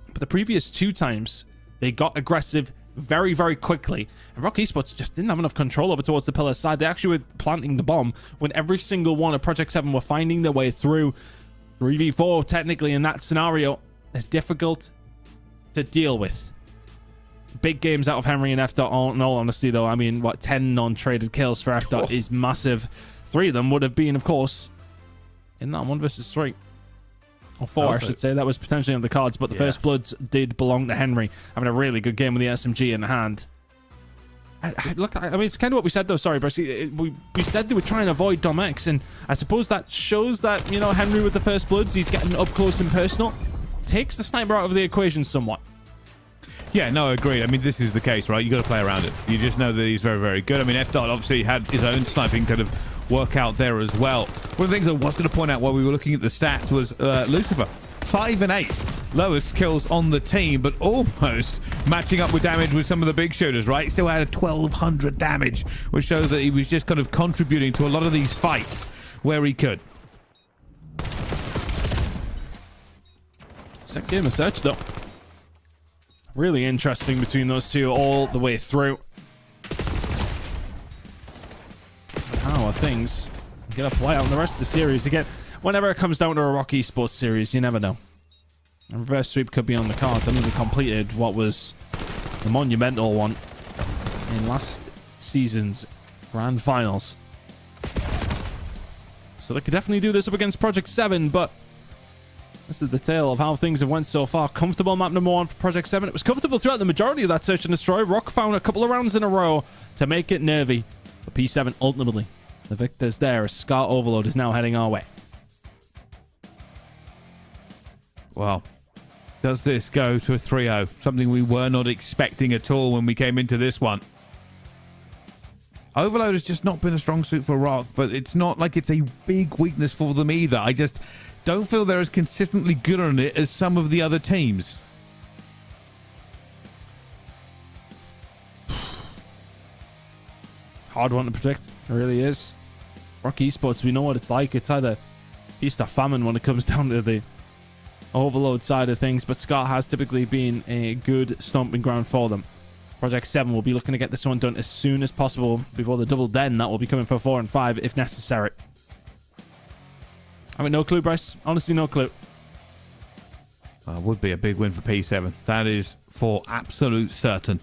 S5: But the previous 2 times, they got aggressive very, very quickly. And Rock Esports just didn't have enough control over towards the pillar side. They actually were planting the bomb when every single one of Project 7 were finding their way through. 3v4, technically, in that scenario, is difficult to deal with. Big games out of Henry and F-Dot, in all honesty, though. I mean, what, 10 non-traded kills for F-Dot is massive. 3 of them would have been, of course, in that 1 versus 3. Or 4, I should say. That was potentially on the cards, but the first bloods did belong to Henry, having a really good game with the SMG in hand. Look, I mean, it's kind of what we said, though. Sorry, but we said they were trying to avoid Dom X, and I suppose that shows that, you know, Henry with the first bloods, he's getting up close and personal. Takes the sniper out of the equation somewhat.
S2: Yeah, no, I agree. I mean, this is the case, right? You got to play around it. You just know that he's very, very good. I mean, F-Dot obviously had his own sniping kind of work out there as well. One of the things I was going to point out while we were looking at the stats was Lucifer, 5 and 8. Lowest kills on the team, but almost matching up with damage with some of the big shooters, right? Still had a 1,200 damage, which shows that he was just kind of contributing to a lot of these fights where he could.
S5: Second game of Search, though. Really interesting between those two all the way through. How are things going to play out in the rest of the series? Again, whenever it comes down to a Rock Esports series, you never know. A reverse sweep could be on the cards. I mean, they completed what was the monumental one in last season's grand finals. So they could definitely do this up against Project 7, but this is the tale of how things have went so far. Comfortable map number 1 for Project 7. It was comfortable throughout the majority of that Search and Destroy. Rock found a couple of rounds in a row to make it nervy. But P7 ultimately, the victors there as Scar Overload is now heading our way.
S2: Well, does this go to a 3-0? Something we were not expecting at all when we came into this one. Overload has just not been a strong suit for Rock, but it's not like it's a big weakness for them either. I just don't feel they're as consistently good on it as some of the other teams.
S5: Hard one to predict. It really is. Rock Esports, we know what it's like. It's either feast or famine when it comes down to the Overload side of things, but Scar has typically been a good stomping ground for them. Project 7 will be looking to get this one done as soon as possible before the double den that will be coming for 4 and 5 if necessary. I mean, no clue, Bryce. Honestly, no clue.
S2: Would be a big win for P7. That is for absolute certain.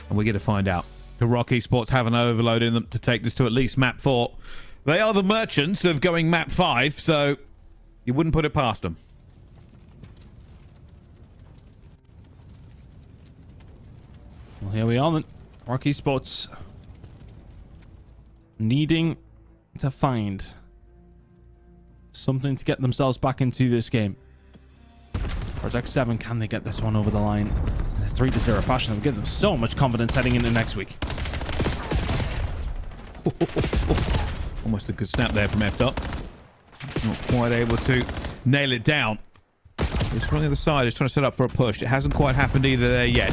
S2: And we're going to find out. The Rock Esports have an overload in them to take this to at least map 4. They are the merchants of going map 5, so you wouldn't put it past them.
S5: Well, here we are then. Rock Esports needing to find something to get themselves back into this game. Project 7, can they get this one over the line in a 3-0 fashion? It'll give them so much confidence heading into next week.
S2: Almost a good snap there from F-Dot. Not quite able to nail it down. He's on the other side. He's trying to set up for a push. It hasn't quite happened either there yet.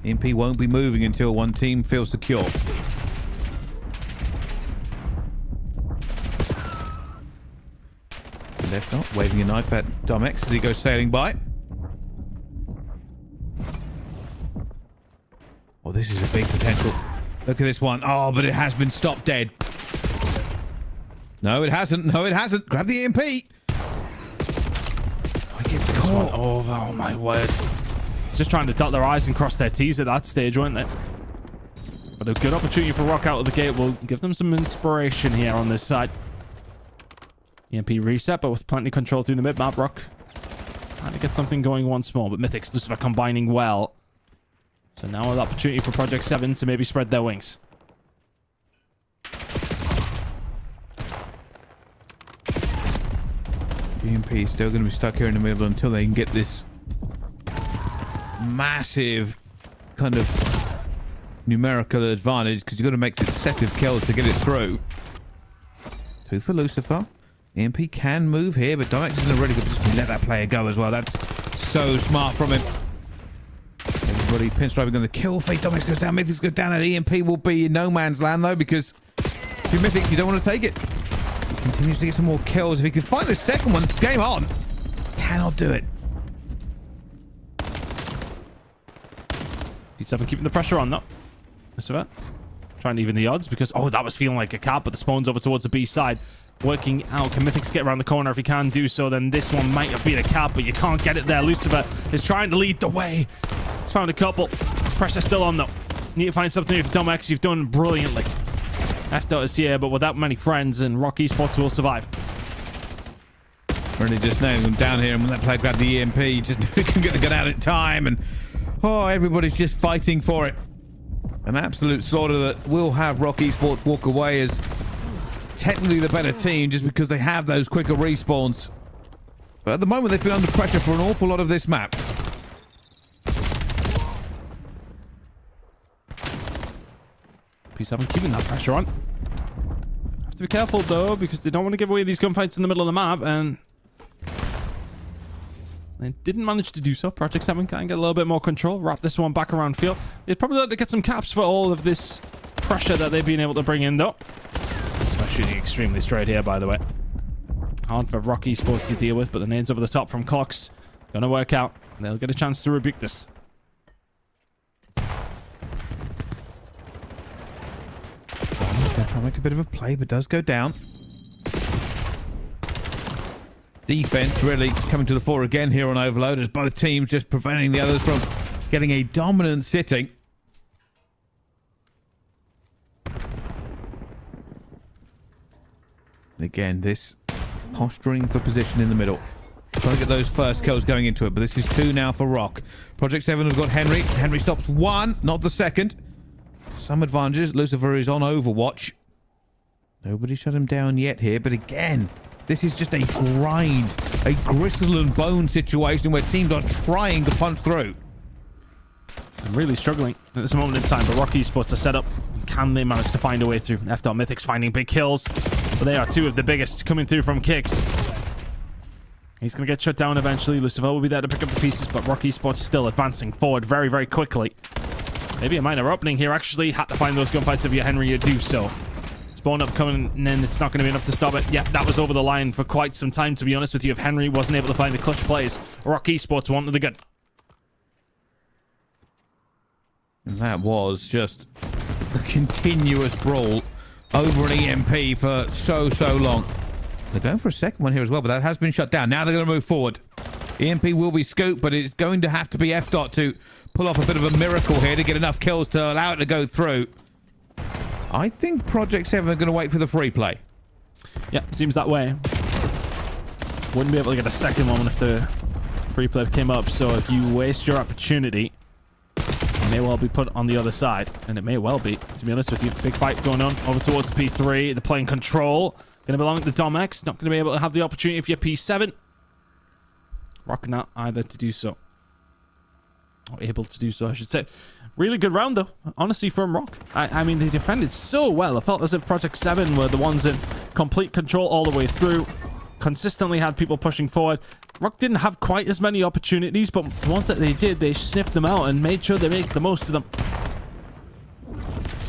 S2: MP won't be moving until one team feels secure. Left not waving a knife at Domex as he goes sailing by. Oh, this is a big potential. Look at this one. Oh, but it has been stopped dead. No, it hasn't. No, it hasn't. Grab the EMP. Oh, he gets
S5: This one over. Oh, my word. Just trying to dot their I's and cross their T's at that stage, weren't they? But a good opportunity for Rock out of the gate will give them some inspiration here on this side. EMP reset, but with plenty of control through the mid-map. Rock trying to get something going once more, but Mythics, Lucifer combining well. So now an opportunity for Project 7 to maybe spread their wings.
S2: EMP is still going to be stuck here in the middle until they can get this massive kind of numerical advantage, because you've got to make successive kills to get it through. 2 for Lucifer. EMP can move here, but Domex is in a really good position to let that player go as well. That's so smart from him. Everybody pinstriping on the kill feed. Domex goes down, Mythics goes down, and EMP will be in no man's land though, because if you're Mythics, you don't want to take it. He continues to get some more kills. If he can find the second one, it's game on. Cannot do it.
S5: P7 keeping the pressure on though. Lucifer trying to even the odds because, oh, that was feeling like a cap, but the spawn's over towards the B side. Working out. Can Mythics get around the corner? If he can do so, then this one might have been a cap, but you can't get it there. Lucifer is trying to lead the way. He's found a couple. Pressure still on, though. Need to find something for Domex. You've done brilliantly. F-Dot is here, but without many friends, and Rock Esports will survive.
S2: Really just nailing them down here, and when that player grabbed the EMP, he just couldn't get the gun out in time, and oh, everybody's just fighting for it. An absolute slaughter that will have Rock Esports walk away as technically the better team just because they have those quicker respawns. But at the moment, they've been under pressure for an awful lot of this map.
S5: P7 keeping that pressure on. Have to be careful, though, because they don't want to give away these gunfights in the middle of the map, and they didn't manage to do so. Project 7 can get a little bit more control, wrap this one back around field. They'd probably like to get some caps for all of this pressure that they've been able to bring in, though. Shooting extremely straight here, by the way. Hard for Rock Esports to deal with, but the nades over the top from Clocks gonna work out. They'll get a chance to rebuke this.
S2: Gonna try and make a bit of a play, but does go down. Defense really coming to the fore again here on Overload, as both teams just preventing the others from getting a dominant sitting. Again, this posturing for position in the middle. Trying to get those first kills going into it, but this is 2 now for Rock. Project 7 have got Henry. Henry stops 1, not the second. Some advantages. Lucifer is on Overwatch. Nobody shut him down yet here, but again, this is just a grind, a gristle and bone situation where teams are trying to punch through.
S5: I'm really struggling at this moment in time, but Rock Esports are set up. Can they manage to find a way through? F-Dot Mythics finding big kills, but they are 2 of the biggest coming through from kicks. He's going to get shut down eventually. Lucifer will be there to pick up the pieces, but Rock Esports still advancing forward very, very quickly. Maybe a minor opening here, actually. Had to find those gunfights if you're Henry, you do so. Spawn up coming in, it's not going to be enough to stop it. Yeah, that was over the line for quite some time, to be honest with you. If Henry wasn't able to find the clutch plays, Rock Esports wanted the gun.
S2: And that was just a continuous brawl over an EMP for so long. They're going for a second one here as well, but that has been shut down. Now they're going to move forward. EMP will be scooped, but it's going to have to be F. to pull off a bit of a miracle here to get enough kills to allow it to go through. I think Project 7 are going to wait for the free play.
S5: Yeah, seems that way. Wouldn't be able to get a second one if the free play came up. So if you waste your opportunity, it may well be put on the other side. And it may well be, to be honest with you. Big fight going on over towards the P3. They're playing control. Going to belong to Domex. Not going to be able to have the opportunity for your P7. Rock not either to do so. Or able to do so, I should say. Really good round, though. Honestly, from Rock. I mean, they defended so well. I felt as if Project 7 were the ones in complete control all the way through. Consistently had people pushing forward. Rock didn't have quite as many opportunities, but the ones that they did, they sniffed them out and made sure they make the most of them.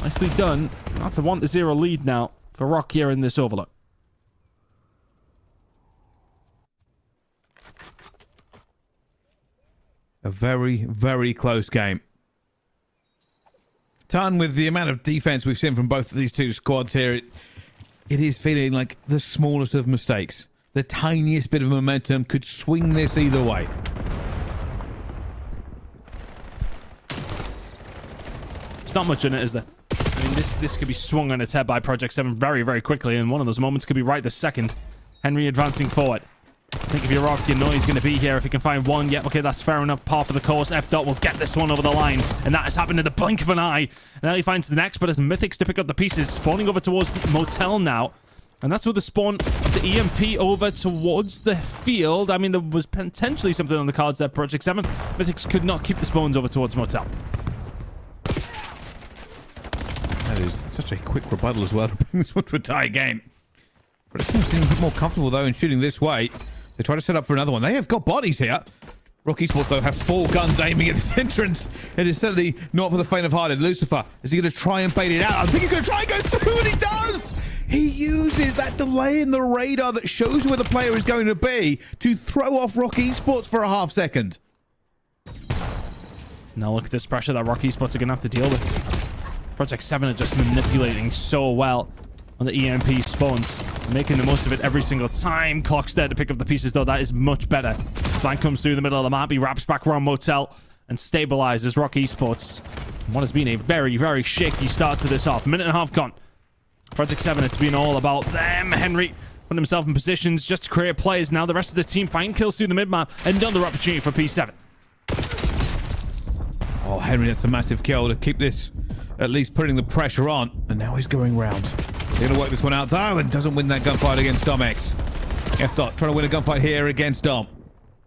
S5: Nicely done. That's a 1-0 lead now for Rock here in this overlook.
S2: A very, very close game. Ton, with the amount of defense we've seen from both of these two squads here, it is feeling like the smallest of mistakes. The tiniest bit of momentum could swing this either way.
S5: There's not much in it, is there? I mean, this could be swung on its head by Project 7 very, very quickly, and one of those moments could be right this second. Henry advancing forward. I think if you're Rock, you know he's going to be here. If he can find one, yeah, okay, that's fair enough. Par for the course. F. will get this one over the line. And that has happened in the blink of an eye. And now he finds the next, but as Mythics to pick up the pieces. Spawning over towards the Motel now. And that's with the spawn of the EMP over towards the field. I mean, there was potentially something on the cards there, Project 7. Mythics could not keep the spawns over towards Motel.
S2: That is such a quick rebuttal as well to bring this one to a tie game. But it seems a bit more comfortable, though, in shooting this way. They try to set up for another one. They have got bodies here. Rock Esports, though, have 4 guns aiming at this entrance. It is certainly not for the faint-of-hearted. Lucifer, is he going to try and bait it out? I think he's going to try and go through, and he does! He uses that delay in the radar that shows where the player is going to be to throw off Rock Esports for a half second.
S5: Now look at this pressure that Rock Esports are going to have to deal with. Project 7 are just manipulating so well on the EMP spawns, making the most of it every single time. Clock's there to pick up the pieces, though. That is much better. Flank comes through the middle of the map. He wraps back around Motel and stabilizes Rock Esports. What has been a very, very shaky start to this half. Minute and a half gone. Project 7, it's been all about them. Henry putting himself in positions just to create plays. Now the rest of the team find kills through the mid-map. Another opportunity for P7.
S2: Oh, Henry, that's a massive kill to keep this at least putting the pressure on. And now he's going round. They're going to work this one out, though, and doesn't win that gunfight against Domex. F. trying to win a gunfight here against Dom.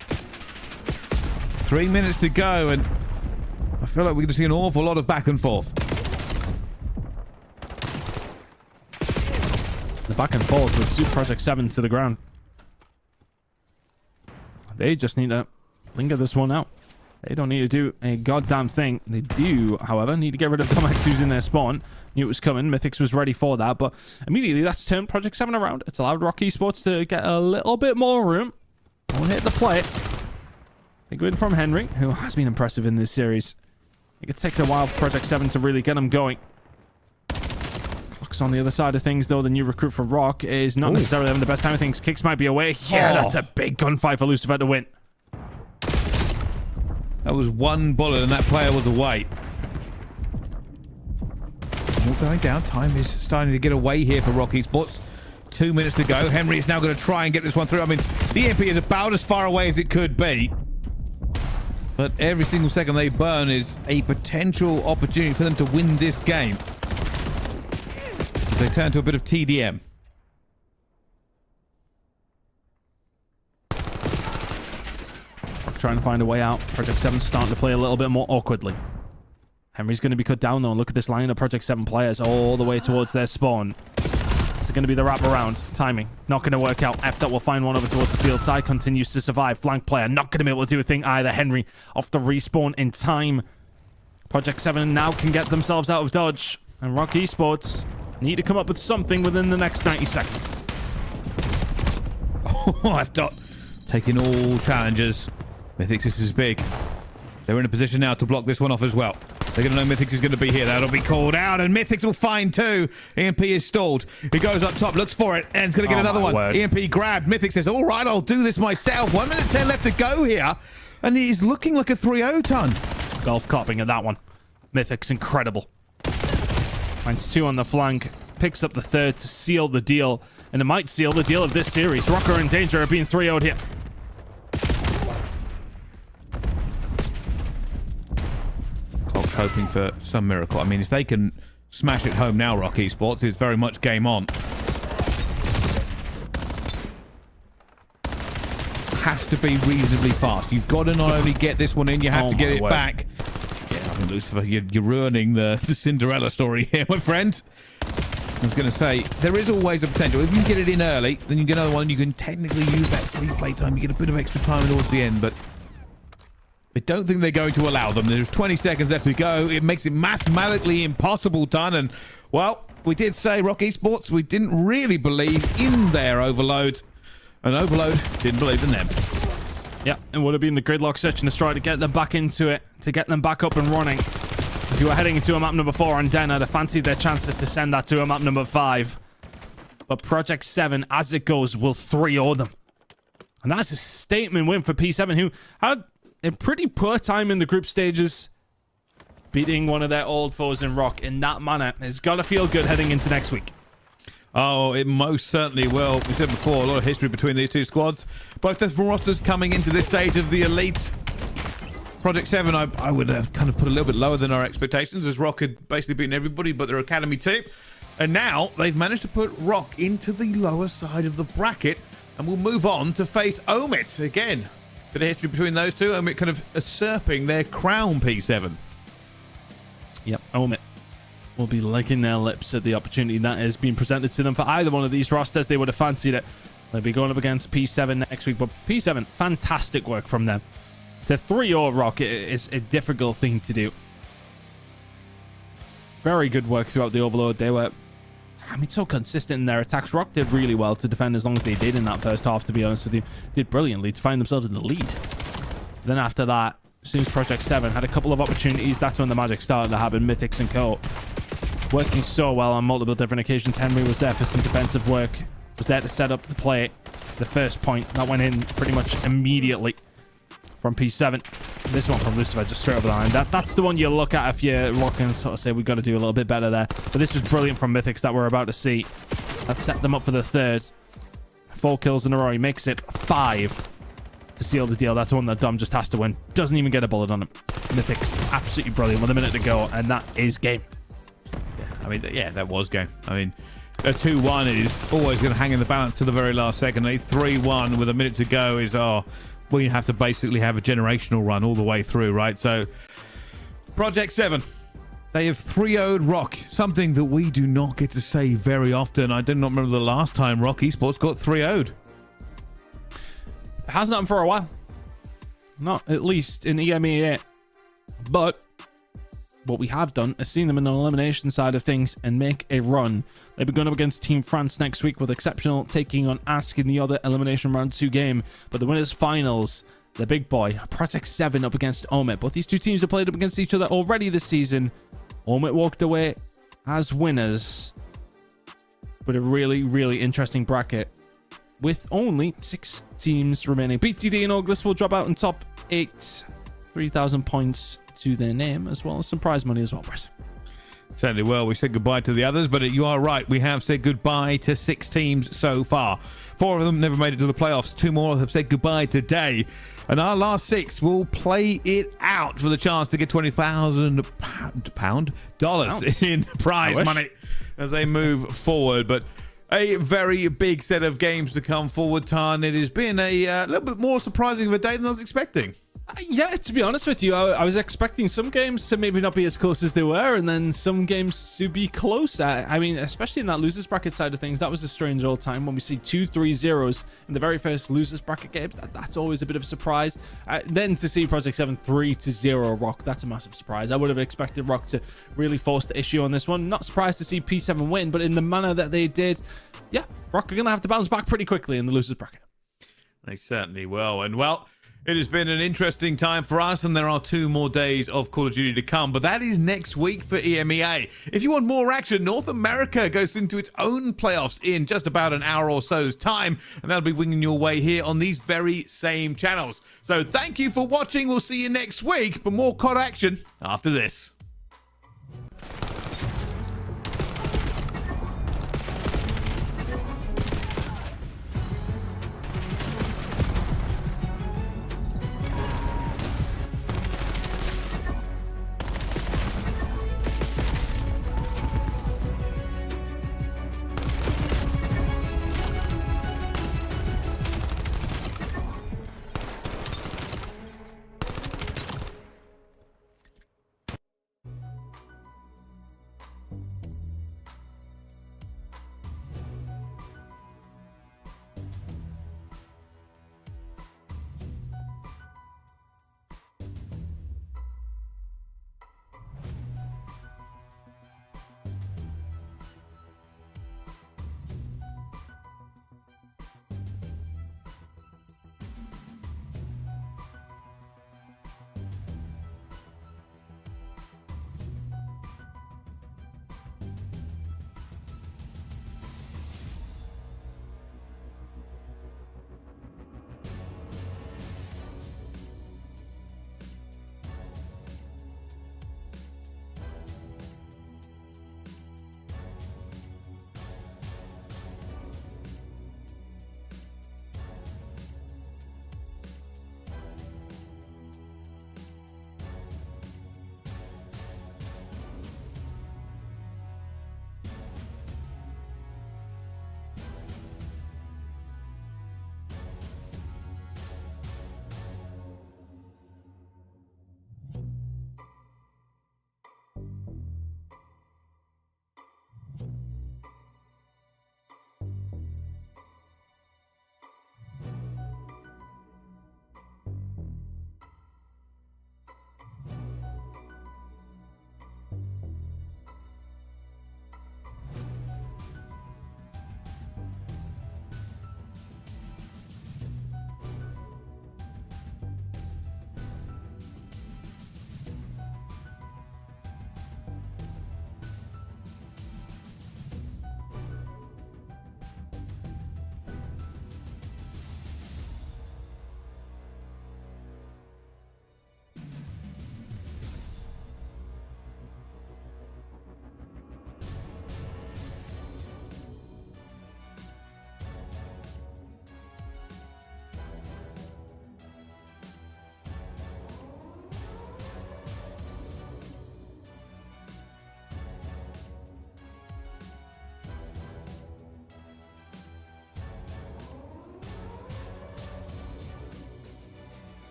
S2: 3 minutes to go, and I feel like we're going to see an awful lot of back and forth.
S5: The back and forth would suit Project 7 to the ground. They just need to linger this one out. They don't need to do a goddamn thing. They do, however, need to get rid of Domex, who's in their spawn. Knew it was coming. Mythics was ready for that, but immediately that's turned Project 7 around. It's allowed Rock Esports to get a little bit more room. Don't hit the play. Big win from Henry, who has been impressive in this series. It could take a while for Project 7 to really get him going. Clock's on the other side of things, though. The new recruit for Rock is not necessarily having the best time of things. Kicks might be away. Yeah, that's a big gunfight for Lucifer to win.
S2: That was one bullet, and that player was away. All going down. Time is starting to get away here for Rock Esports. 2 minutes to go. Henry is now going to try and get this one through. I mean, the EMP is about as far away as it could be. But every single second they burn is a potential opportunity for them to win this game. As they turn to a bit of TDM.
S5: Trying to find a way out. Project 7 starting to play a little bit more awkwardly. Henry's going to be cut down, though. And look at this line of Project 7 players all the way towards their spawn. This is going to be the wraparound. Timing. Not going to work out. F. will find one over towards the field side. Continues to survive. Flank player. Not going to be able to do a thing either. Henry off the respawn in time. Project 7 now can get themselves out of dodge. And Rock Esports need to come up with something within the next 90 seconds.
S2: Oh, F. taking all challenges. Mythics, this is big. They're in a position now to block this one off as well. They're going to know Mythics is going to be here. That'll be called out, and Mythics will find two. EMP is stalled. He goes up top, looks for it, and it's going to get another one.
S5: Word.
S2: EMP grabbed. Mythics says, all right, I'll do this myself. 1 minute 10 left to go here, and he's looking like a 3-0 ton.
S5: Golf copping at that one. Mythics, incredible. Finds two on the flank. Picks up the third to seal the deal, and it might seal the deal of this series. Rocker in danger of being 3-0'd here.
S2: Colt's hoping for some miracle. I mean, if they can smash it home now, Rock Esports, it's very much game on. Has to be reasonably fast. You've got to not only get this one in, you have to get it back. Yeah, I mean, Lucifer, you're ruining the Cinderella story here, my friend. I was going to say, there is always a potential. If you get it in early, then you get another one. You can technically use that free play time. You get a bit of extra time towards the end, but I don't think they're going to allow them. There's 20 seconds left to go. It makes it mathematically impossible done. And, well, we did say, Rock Esports, we didn't really believe in their Overload. And Overload didn't believe in them.
S5: Yeah, it would have been the gridlock search and destroy to get them back into it, to get them back up and running. If you were heading into a map number 4 on Den, I'd have fancied their chances to send that to a map number 5. But Project 7, as it goes, will 3-0 them. And that's a statement win for P7, who had a pretty poor time in the group stages. Beating one of their old foes in Rock in that manner has got to feel good heading into next week.
S2: Oh, it most certainly will. We said before, a lot of history between these two squads. Both their rosters coming into this stage of the Elite. Project 7, I would have kind of put a little bit lower than our expectations, as Rock had basically beaten everybody but their academy team. And now they've managed to put Rock into the lower side of the bracket, and will move on to face OMiT again. Bit of history between those two. OMiT kind of usurping their crown, P7.
S5: Yep, OMiT will be licking their lips at the opportunity that is being presented to them for either one of these rosters. They would have fancied it. They'll be going up against P7 next week, but P7, fantastic work from them. To 3-0 Rock is a difficult thing to do. Very good work throughout the Overload. They were, I mean, so consistent in their attacks. Rock did really well to defend as long as they did in that first half, to be honest with you. Did brilliantly to find themselves in the lead. Then after that, as soon as Project 7 had a couple of opportunities, that's when the magic started to happen. Mythics and Co. working so well on multiple different occasions. Henry was there for some defensive work. Was there to set up the play. The first point that went in pretty much immediately from P7. This one from Lucifer just straight over the line. That's the one you look at if you're looking and sort of say we've got to do a little bit better there. But this was brilliant from Mythics that we're about to see. That set them up for the third. 4 kills in a row. He makes it 5 to seal the deal. That's one that Dom just has to win. Doesn't even get a bullet on him. Mythics absolutely brilliant with a minute to go, and that is game.
S2: Yeah, I mean, yeah, that was game. I mean, a 2-1 is always going to hang in the balance to the very last second. A 3-1 with a minute to go is, we have to basically have a generational run all the way through, right? So, Project 7, they have 3-0'd Rock, something that we do not get to say very often. I do not remember the last time Rock Esports got 3-0'd.
S5: It hasn't happened for a while. Not at least in EMEA. But what we have done is seen them in the elimination side of things and make a run. They'll be going up against Team France next week with Exceptional taking on Ask in the other elimination round 2 game. But the winners finals, the big boy, Project 7 up against OMiT. Both these two teams have played up against each other already this season. OMiT walked away as winners. But a really, really interesting bracket with only 6 teams remaining. BTD and Orgless will drop out in top 8. 3,000 points to their name, as well as some prize money as well, Brett.
S2: Certainly will. We said goodbye to the others, but you are right. We have said goodbye to 6 teams so far. 4 of them never made it to the playoffs. 2 more have said goodbye today. And our last 6 will play it out for the chance to get $20,000 in prize money as they move forward. But a very big set of games to come forward, Tan. It has been a little bit more surprising of a day than I was expecting.
S5: Yeah, to be honest with you, I was expecting some games to maybe not be as close as they were, and then some games to be closer. I mean, especially in that losers bracket side of things, that was a strange old time when we see 2 3-0s in the very first losers bracket games. That's always a bit of a surprise. Then to see Project 7 3-0 Rock, that's a massive surprise. I would have expected Rock to really force the issue on this one. Not surprised to see P7 win, but in the manner that they did, yeah, Rock are going to have to bounce back pretty quickly in the losers bracket.
S2: They certainly will. And well, It has been an interesting time for us, and there are 2 more days of Call of Duty to come, but that is next week for EMEA. If you want more action, North America goes into its own playoffs in just about an hour or so's time, and that'll be winging your way here on these very same channels. So thank you for watching. We'll see you next week, but more COD action after this.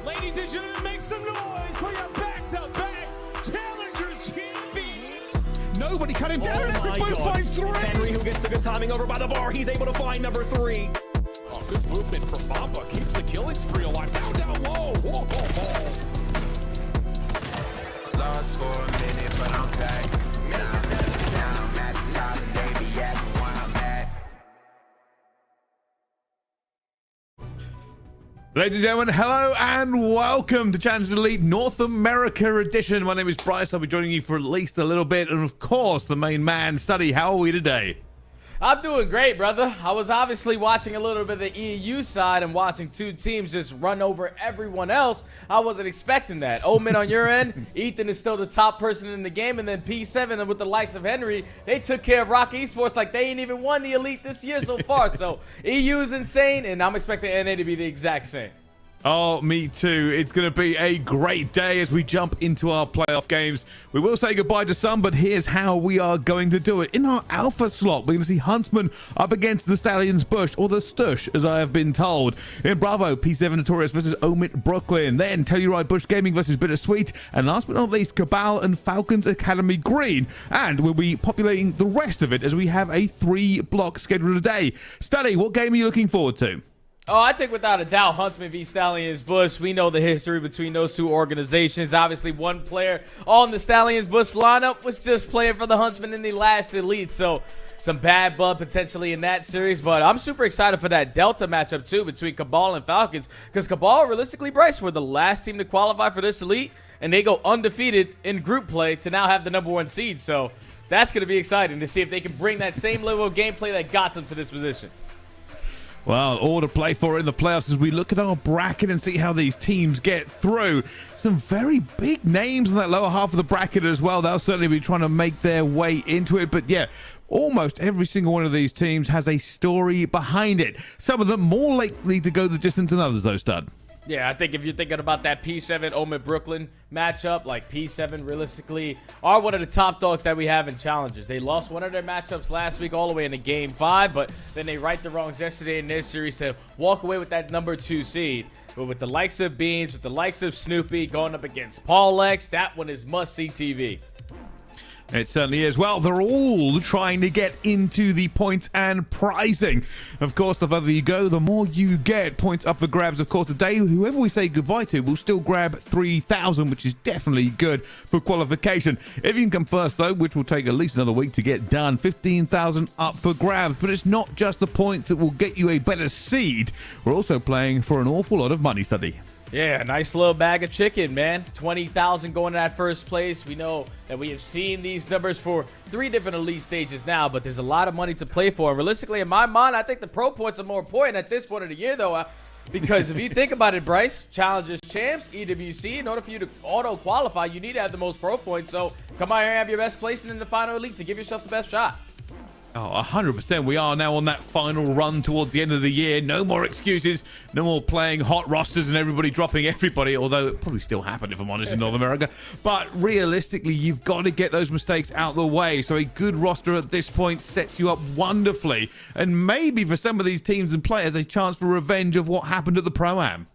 S1: Ladies and gentlemen, make some noise for your back-to-back challengers champions.
S2: Nobody cut him down.
S3: Oh my
S2: Everyone
S3: God.
S2: finds three.
S3: Henry, who gets the good timing over by the bar. He's able to find number 3.
S1: Oh, good movement from Mamba. Keeps the killing spree alive. Now down low. Whoa, whoa, whoa.
S4: Lost for a minute, but I'm back. Now I'm at the top and they be at where I'm at.
S2: Ladies and gentlemen, hello and welcome to Challengers Elite North America edition. My name is Bryce. I'll be joining you for at least a little bit. And of course, the main man, Study. How are we today?
S6: I'm doing great, brother. I was obviously watching a little bit of the EU side and watching two teams just run over everyone else. I wasn't expecting that. OMiT on your end, Ethan is still the top person in the game, and then P7 with the likes of Henry, they took care of Rock Esports like they ain't even won the Elite this year so far. So EU is insane, and I'm expecting NA to be the exact same.
S2: Oh, me too. It's going to be a great day as we jump into our playoff games. We will say goodbye to some, but here's how we are going to do it. In our alpha slot, we're going to see Huntsmen up against the Stallions Bush, or the Stush, as I have been told. In Bravo, P7 Notorious versus OMiT Brooklyn. Then Telluride Bush Gaming versus BitterSweet. And last but not least, CABAL and Falcons Academy Green. And we'll be populating the rest of it as we have a 3-block schedule today. Study, what game are you looking forward to?
S6: Oh, I think without a doubt, Huntsmen v Stallions Bush. We know the history between those two organizations. Obviously, one player on the Stallions Bush lineup was just playing for the Huntsmen in the last Elite. So, some bad blood potentially in that series. But I'm super excited for that Delta matchup, too, between CABAL and Falcons. Because CABAL, realistically, Bryce, were the last team to qualify for this Elite. And they go undefeated in group play to now have the #1 seed. So, that's going to be exciting to see if they can bring that same level of gameplay that got them to this position.
S2: Well, all to play for in the playoffs as we look at our bracket and see how these teams get through. Some very big names in that lower half of the bracket as well. They'll certainly be trying to make their way into it. But yeah, almost every single one of these teams has a story behind it. Some of them more likely to go the distance than others, though, Stud.
S6: Yeah, I think if you're thinking about that P7 OMiT Brooklyn matchup, like P7 realistically are one of the top dogs that we have in challenges. They lost one of their matchups last week all the way into Game 5, but then they right the wrongs yesterday in their series to walk away with that #2 seed. But with the likes of Beans, with the likes of Snoopy going up against Paul X, that one is must-see TV.
S2: It certainly is. Well, they're all trying to get into the points and pricing. Of course, the further you go, the more you get. Points up for grabs. Of course, today, whoever we say goodbye to will still grab 3,000, which is definitely good for qualification. If you can come first, though, which will take at least another week to get done, 15,000 up for grabs. But it's not just the points that will get you a better seed. We're also playing for an awful lot of money, Study.
S6: Yeah, nice little bag of chicken, man. 20,000 going to that first place. We know that we have seen these numbers for 3 different Elite stages now, but there's a lot of money to play for. Realistically, in my mind, I think the pro points are more important at this point of the year, though, because if you think about it, Bryce, Challengers Champs, EWC, in order for you to auto-qualify, you need to have the most pro points. So come out here and have your best placing in the final Elite to give yourself the best shot.
S2: Oh, 100%. We are now on that final run towards the end of the year. No more excuses. No more playing hot rosters and everybody dropping everybody, although it probably still happened, if I'm honest, in North America. But realistically, you've got to get those mistakes out the way. So a good roster at this point sets you up wonderfully. And maybe for some of these teams and players, a chance for revenge of what happened at the Pro-Am.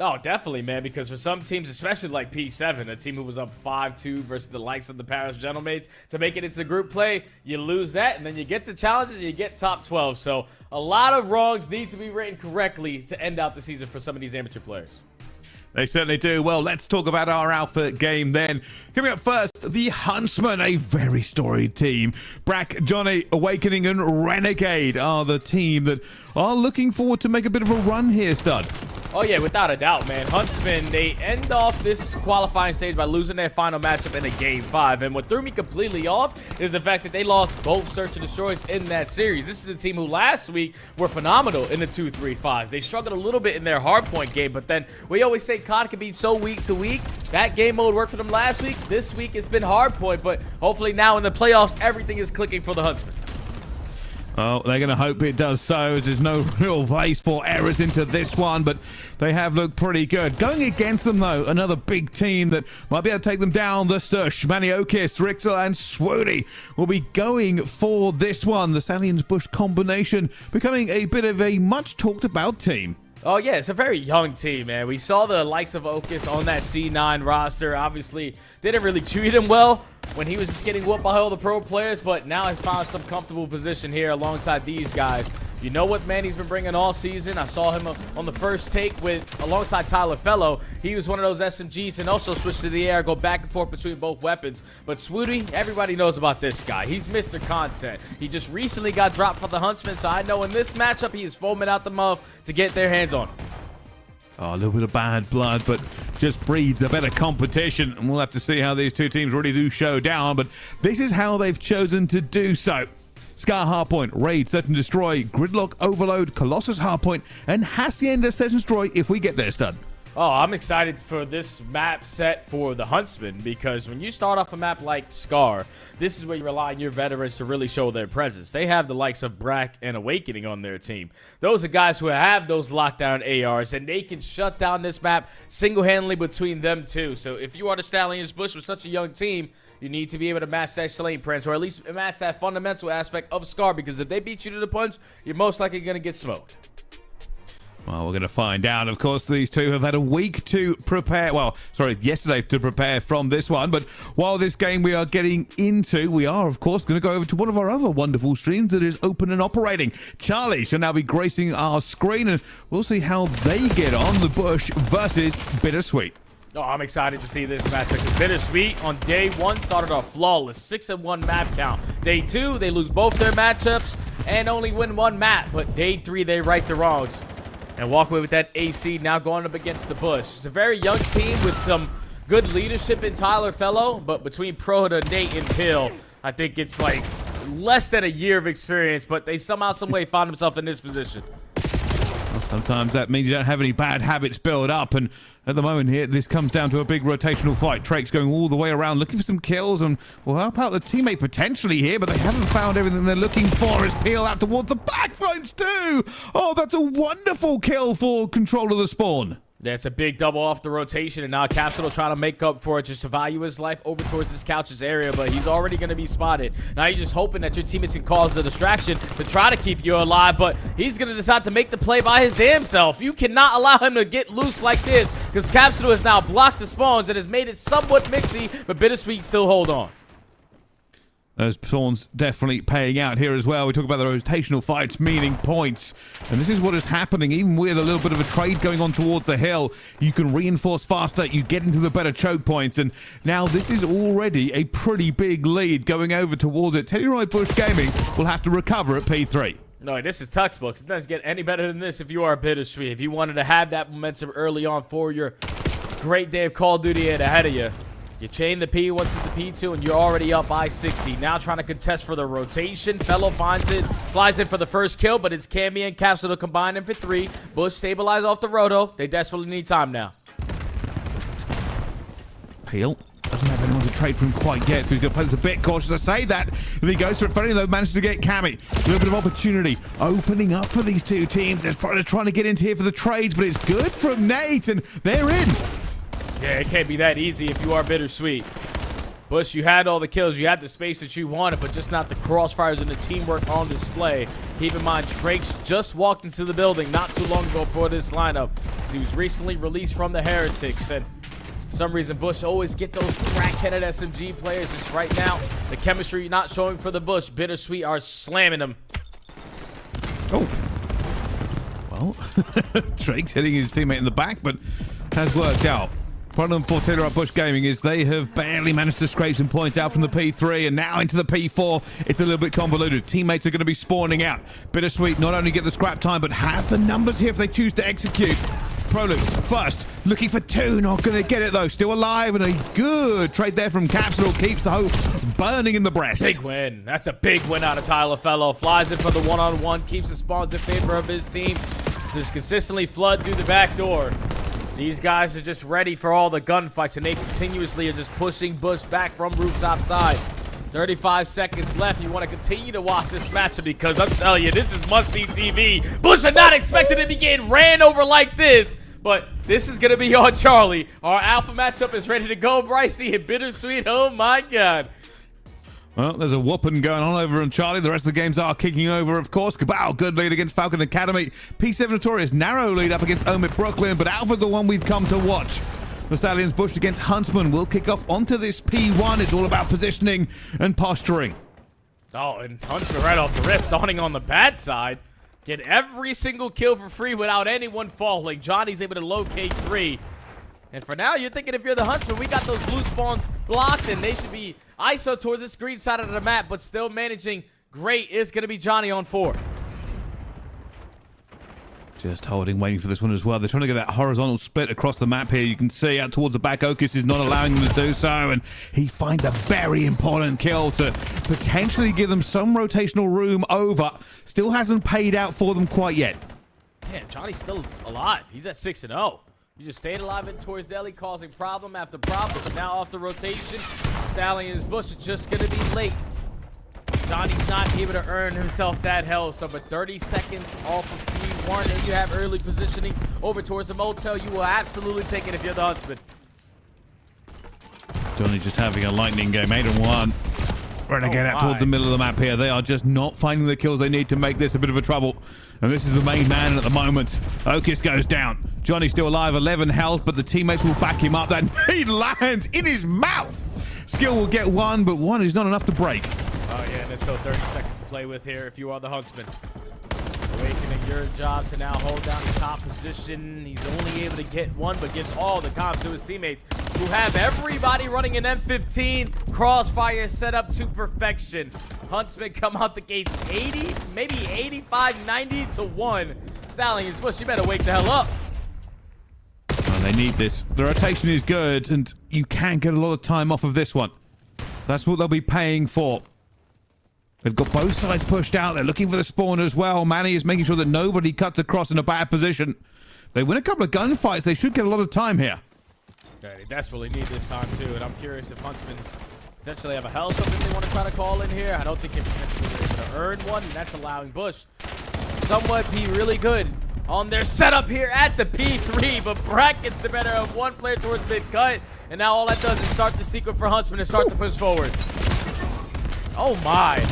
S6: Oh, definitely, man, because for some teams, especially like P7, a team who was up 5-2 versus the likes of the Paris Gentlemaids, to make it into group play, you lose that, and then you get to challenges and you get top 12. So a lot of wrongs need to be written correctly to end out the season for some of these amateur players.
S2: They certainly do. Well, let's talk about our alpha game then. Coming up first, the Huntsmen, a very storied team. Brack, Johnny, Awakening, and Renegade are the team that are looking forward to make a bit of a run here, Stud.
S6: Oh, yeah, without a doubt, man. Huntsmen, they end off this qualifying stage by losing their final matchup in a Game 5. And what threw me completely off is the fact that they lost both Search and Destroys in that series. This is a team who last week were phenomenal in the 2-3-5s. They struggled a little bit in their hardpoint game, but then we always say COD can be so week to week. That game mode worked for them last week. This week it's been hardpoint, but hopefully now in the playoffs, everything is clicking for the Huntsmen.
S2: Oh, they're going to hope it does so, as there's no real place for errors into this one, but they have looked pretty good. Going against them, though, another big team that might be able to take them down. The Stush, Maniokis, Rixel, and Swoody will be going for this one. The Stallions Bush combination becoming a bit of a much-talked-about team.
S6: Oh, yeah, it's a very young team, man. We saw the likes of Okus on that C9 roster. Obviously, didn't really treat him well when he was just getting whooped by all the pro players, but now has found some comfortable position here alongside these guys. You know what, man, he's been bringing all season. I saw him on the first take alongside Tyler Fellow. He was one of those SMGs and also switched to the air, go back and forth between both weapons. But Swooty, everybody knows about this guy. He's Mr. Content. He just recently got dropped for the Huntsmen, so I know in this matchup, he is foaming out the mouth to get their hands on him.
S2: Oh, a little bit of bad blood, but just breeds a better competition. And we'll have to see how these two teams really do show down. But this is how they've chosen to do so. Scar Hardpoint, Raid, Search and Destroy, Gridlock, Overload, Colossus Hardpoint, and Hacienda Search and Destroy if we get this done.
S6: Oh, I'm excited for this map set for the Huntsmen because when you start off a map like Scar, this is where you rely on your veterans to really show their presence. They have the likes of Brack and Awakening on their team. Those are guys who have those lockdown ARs, and they can shut down this map single-handedly between them two. So if you are the Stallions Bush with such a young team, you need to be able to match that Slane Prince, or at least match that fundamental aspect of Scar, because if they beat you to the punch, you're most likely going to get smoked.
S2: Well, we're going to find out. Of course, these two have had a week to prepare. Well, sorry, yesterday to prepare from this one. But while this game we are getting into, we are, of course, going to go over to one of our other wonderful streams that is open and operating. Charlie shall now be gracing our screen, and we'll see how they get on. The Bush versus BitterSweet.
S6: Oh, I'm excited to see this matchup. BitterSweet on day one started off flawless, 6-1 map count. Day two, they lose both their matchups and only win one map. But day three, they right the wrongs and walk away with that AC, now going up against the Bush. It's a very young team with some good leadership in Tyler Fellow, but between Proda, Nate, and Pill, I think it's like less than a year of experience, but they somehow, some way found themselves in this position.
S2: Sometimes that means you don't have any bad habits built up, and at the moment here, this comes down to a big rotational fight. Trake's going all the way around, looking for some kills, and will help out the teammate potentially here, but they haven't found everything they're looking for as Peel out towards the back finds two. Oh, that's a wonderful kill for control of the spawn.
S6: Yeah, it's a big double off the rotation, and now Capsule trying to make up for it, just to value his life over towards this couch's area, but he's already going to be spotted. Now you're just hoping that your teammates can cause the distraction to try to keep you alive, but he's going to decide to make the play by his damn self. You cannot allow him to get loose like this, because Capsule has now blocked the spawns and has made it somewhat mixy, but BitterSweet still hold on.
S2: Those spawns definitely paying out here as well. We talk about the rotational fights, meaning points. And this is what is happening, even with a little bit of a trade going on towards the hill. You can reinforce faster, you get into the better choke points. And now this is already a pretty big lead going over towards it. Telluride Bush Gaming will have to recover at P3.
S6: No, this is textbooks. It doesn't get any better than this if you are BitterSweet. If you wanted to have that momentum early on for your great day of Call of Duty ahead of you, you chain the P once at the P2, and you're already up by 60. Now trying to contest for the rotation. Fellow finds it, flies in for the first kill, but it's Cammy and Capsule to combine in for 3. Bush stabilize off the roto. They desperately need time now.
S2: Peel doesn't have anyone to trade from quite yet, so he's going to play this a bit cautious. I say that, but he goes for it. Funny though, manages to get Cammy. A little bit of opportunity opening up for these two teams. They're probably trying to get into here for the trades, but it's good from Nate, and they're in.
S6: Yeah, it can't be that easy if you are BitterSweet. Bush, you had all the kills, you had the space that you wanted, but just not the crossfires and the teamwork on display. Keep in mind, Drake's just walked into the building not too long ago for this lineup, because he was recently released from the Heretics, and for some reason, Bush always get those crack-headed SMG players. Just right now, the chemistry not showing for the Bush. BitterSweet are slamming them.
S2: Oh. Well, Drake's hitting his teammate in the back, but has worked out. Problem for Telluride Bush Gaming is they have barely managed to scrape some points out from the P3, and now into the P4. It's a little bit convoluted. Teammates are going to be spawning out. BitterSweet not only get the scrap time, but have the numbers here if they choose to execute. Prolu first, looking for 2, not going to get it though. Still alive, and a good trade there from Capsule keeps the hope burning in the breast.
S6: Big win. That's a big win out of Tyler Fellow. Flies in for the one-on-one, keeps the spawns in favor of his team. Just consistently flood through the back door. These guys are just ready for all the gunfights, and they continuously are just pushing Bush back from rooftop side. 35 seconds left. You want to continue to watch this matchup, because I'm telling you, this is must-see TV. Bush are not expected to be getting ran over like this, but this is going to be on Charlie. Our alpha matchup is ready to go, Brycey, and BitterSweet. Oh, my God.
S2: Well, there's a whooping going on over on Charlie. The rest of the games are kicking over, of course. CABAL, good lead against Falcon Academy. P7 Notorious, narrow lead up against OMiT Brooklyn, but Alpha's the one we've come to watch. The Stallions Bush against Huntsmen will kick off onto this P1. It's all about positioning and posturing.
S6: Oh, and Huntsmen right off the rip, starting on the bad side. Get every single kill for free without anyone falling. Johnny's able to locate 3. And for now, you're thinking if you're the Huntsmen, we got those blue spawns blocked, and they should be ISO towards this green side of the map, but still managing great is going to be Johnny on 4.
S2: Just holding, waiting for this one as well. They're trying to get that horizontal split across the map here. You can see out towards the back, Orgless is not allowing them to do so, and he finds a very important kill to potentially give them some rotational room over. Still hasn't paid out for them quite yet.
S6: Man, Johnny's still alive. He's at 6-0. He just stayed alive in towards Delhi, causing problem after problem, but now off the rotation. Stallions Bush is just going to be late. Johnny's not able to earn himself that hell, so but 30 seconds off of P1, and you have early positionings over towards the motel. You will absolutely take it if you're the Huntsman.
S2: Johnny just having a lightning game, 8-1. Renegade out towards the middle of the map here. They are just not finding the kills they need to make this a bit of a trouble. And this is the main man at the moment. Orgless goes down. Johnny's still alive, 11 health, but the teammates will back him up. That nade lands in his mouth. Skill will get 1, but 1 is not enough to break.
S6: Oh yeah, and there's still 30 seconds to play with here if you are the Huntsman. Awakening, your job to now hold down the top position. He's only able to get 1, but gives all the comms to his teammates, who have everybody running an M15 crossfire set up to perfection. Huntsmen come out the gates 80, maybe 85, 90 to 1. Stallions Bush, you better wake the hell up.
S2: Well, they need this. The rotation is good, and you can get a lot of time off of this one. That's what they'll be paying for. They've got both sides pushed out. They're looking for the spawn as well. Manny is making sure that nobody cuts across in a bad position. They win a couple of gunfights. They should get a lot of time here.
S6: Yeah, they desperately need this time, too. And I'm curious if Huntsmen potentially have a hell something they want to try to call in here. I don't think they're potentially able to earn one, and that's allowing Bush somewhat be really good on their setup here at the P3. But Brack gets the better of one player towards mid-cut. And now all that does is start the sequence for Huntsmen and start to push forward. Oh, my.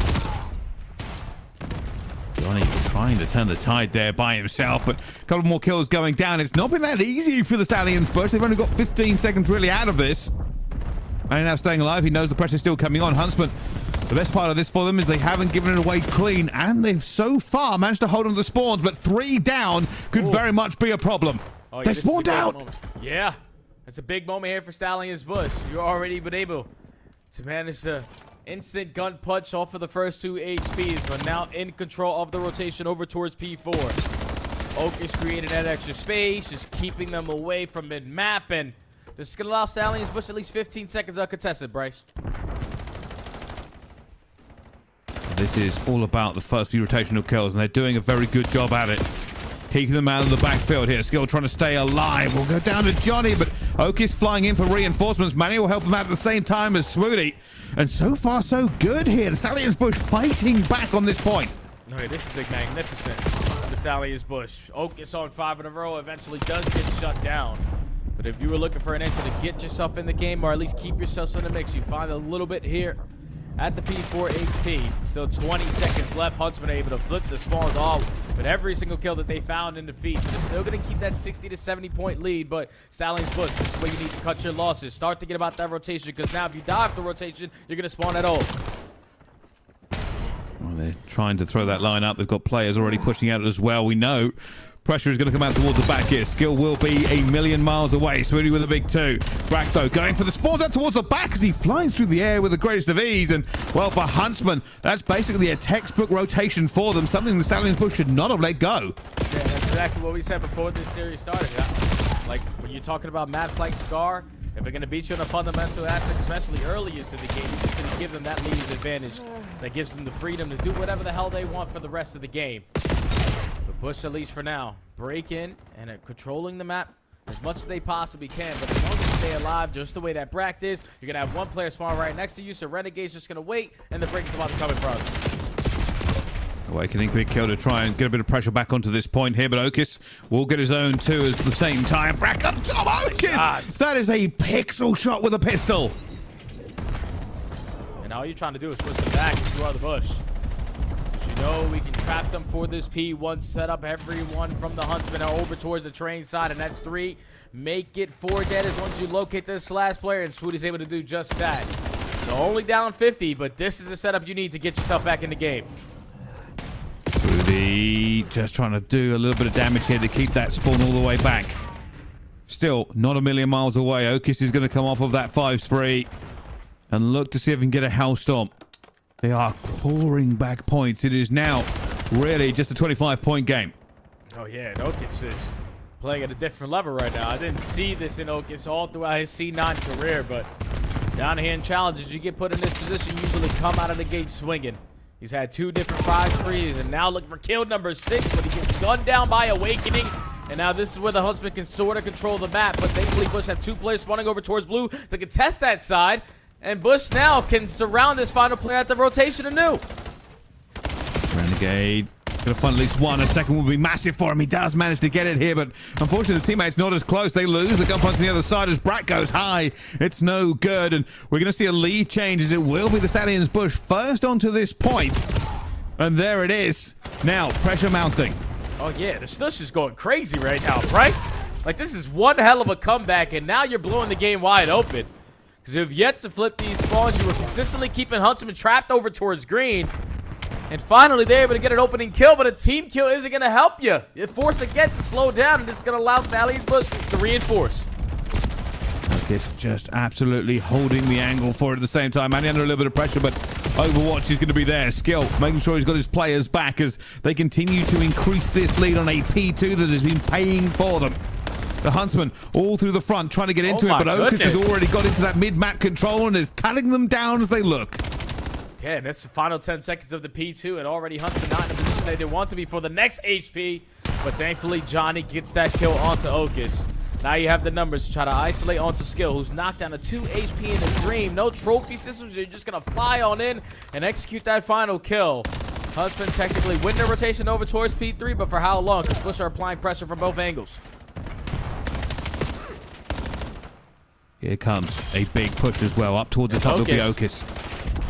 S2: Johnny trying to turn the tide there by himself, but a couple more kills going down. It's not been that easy for the Stallions Bush. They've only got 15 seconds really out of this. And now staying alive, he knows the pressure's still coming on. Huntsman, the best part of this for them is they haven't given it away clean, and they've so far managed to hold on to the spawns, but 3 down could very much be a problem.
S6: Oh,
S2: They spawned out.
S6: Yeah, it's a big moment here for Stallions Bush. You've already been able to manage the instant gun punch off of the first 2 HPs, but now in control of the rotation over towards P4. Oak is creating that extra space, just keeping them away from mid-map, and this is going to allow Stallions Bush at least 15 seconds uncontested, Bryce.
S2: This is all about the first few rotational kills, and they're doing a very good job at it. Keeping them out of the backfield here. Skill trying to stay alive. We'll go down to Johnny, but Oak is flying in for reinforcements. Manny will help him out at the same time as Smoothie. And so far, so good here. The Stallions Bush fighting back on this point.
S6: No, this is big magnificent. The Stallions Bush. Oak is on 5 in a row. Eventually does get shut down. But if you were looking for an answer to get yourself in the game, or at least keep yourself in the mix, you find a little bit here at the P4 HP. Still 20 seconds left. Huntsman able to flip the spawns off with every single kill that they found in defeat. So they're still going to keep that 60 to 70 point lead. But Stallions Bush, this is where you need to cut your losses. Start thinking about that rotation, because now if you die off the rotation, you're going to spawn at all.
S2: Well, they're trying to throw that line up. They've got players already pushing out as well. We know pressure is going to come out towards the back here. Skill will be a million miles away. Swooty with a big 2. Brack, though, going for the spawns out towards the back as he flies through the air with the greatest of ease. And, well, for Huntsman, that's basically a textbook rotation for them, something the Stallions Bush should not have let go.
S6: Yeah, that's exactly what we said before this series started. Like, when you're talking about maps like Scar, if they're going to beat you in a fundamental aspect, especially early into the game, you just need to give them that leader's advantage that gives them the freedom to do whatever the hell they want for the rest of the game. But Bush, at least for now, break in and controlling the map as much as they possibly can. But as long as you stay alive, just the way that Brack is, you're going to have one player spawn right next to you, so Renegade's just going to wait, and the break is about to come in front.
S2: Awakening, big kill to try and get a bit of pressure back onto this point here, but Orgless will get his own 2 at the same time. Brack up top, Orgless! That is a pixel shot with a pistol.
S6: And all you're trying to do is push them back if you are the Bush. As you know, we can trap them for this P1 setup. Everyone from the Huntsmen are over towards the train side, and that's 3. Make it 4 dead as once you locate this last player, and Swooty's able to do just that. So only down 50, but this is the setup you need to get yourself back in the game.
S2: Swooty just trying to do a little bit of damage here to keep that spawn all the way back. Still not a million miles away. Okis is going to come off of that 5 spree and look to see if he can get a Hellstorm. They are clawing back points. It is now really just a 25-point game.
S6: Oh, yeah, and Okis is playing at a different level right now. I didn't see this in Okis all throughout his C9 career, but down here in challenges, you get put in this position, you usually come out of the gate swinging. He's had 2 different 5 sprees, and now looking for kill number 6, but he gets gunned down by Awakening. And now this is where the Huntsmen can sort of control the map, but thankfully Bush have 2 players spawning over towards blue to contest that side. And Bush now can surround this final player at the rotation anew.
S2: Renegade gonna find at least one. A second will be massive for him. He does manage to get it here, but unfortunately the teammates not as close. They lose. The gun punch on the other side as Brat goes high. It's no good, and we're gonna see a lead change as it will be the Stallions Bush first onto this point. And there it is. Now pressure mounting.
S6: Oh yeah, the Stush is going crazy right now, Bryce. Like, this is one hell of a comeback, and now you're blowing the game wide open. Because you have yet to flip these spawns. You were consistently keeping Huntsman trapped over towards green. And finally, they're able to get an opening kill, but a team kill isn't going to help you. You're forced again to slow down, and this is going to allow Stallions Bush to reinforce.
S2: This just absolutely holding the angle for it at the same time. And under a little bit of pressure, but Overwatch is going to be there. Skill, making sure he's got his players back as they continue to increase this lead on a P2 that has been paying for them. The Huntsman all through the front trying to get into it, but Okus has already got into that mid-map control and is cutting them down as they look.
S6: Yeah, and that's the final 10 seconds of the P2, and already Huntsman not in the position they did want to be for the next HP. But thankfully, Johnny gets that kill onto Okus. Now you have the numbers to try to isolate onto Skill, who's knocked down to 2 HP in the Dream. No trophy systems. You're just going to fly on in and execute that final kill. Huntsman technically win the rotation over towards P3, but for how long? Because Bush are applying pressure from both angles.
S2: Here comes a big push as well, up towards the top of the Okus.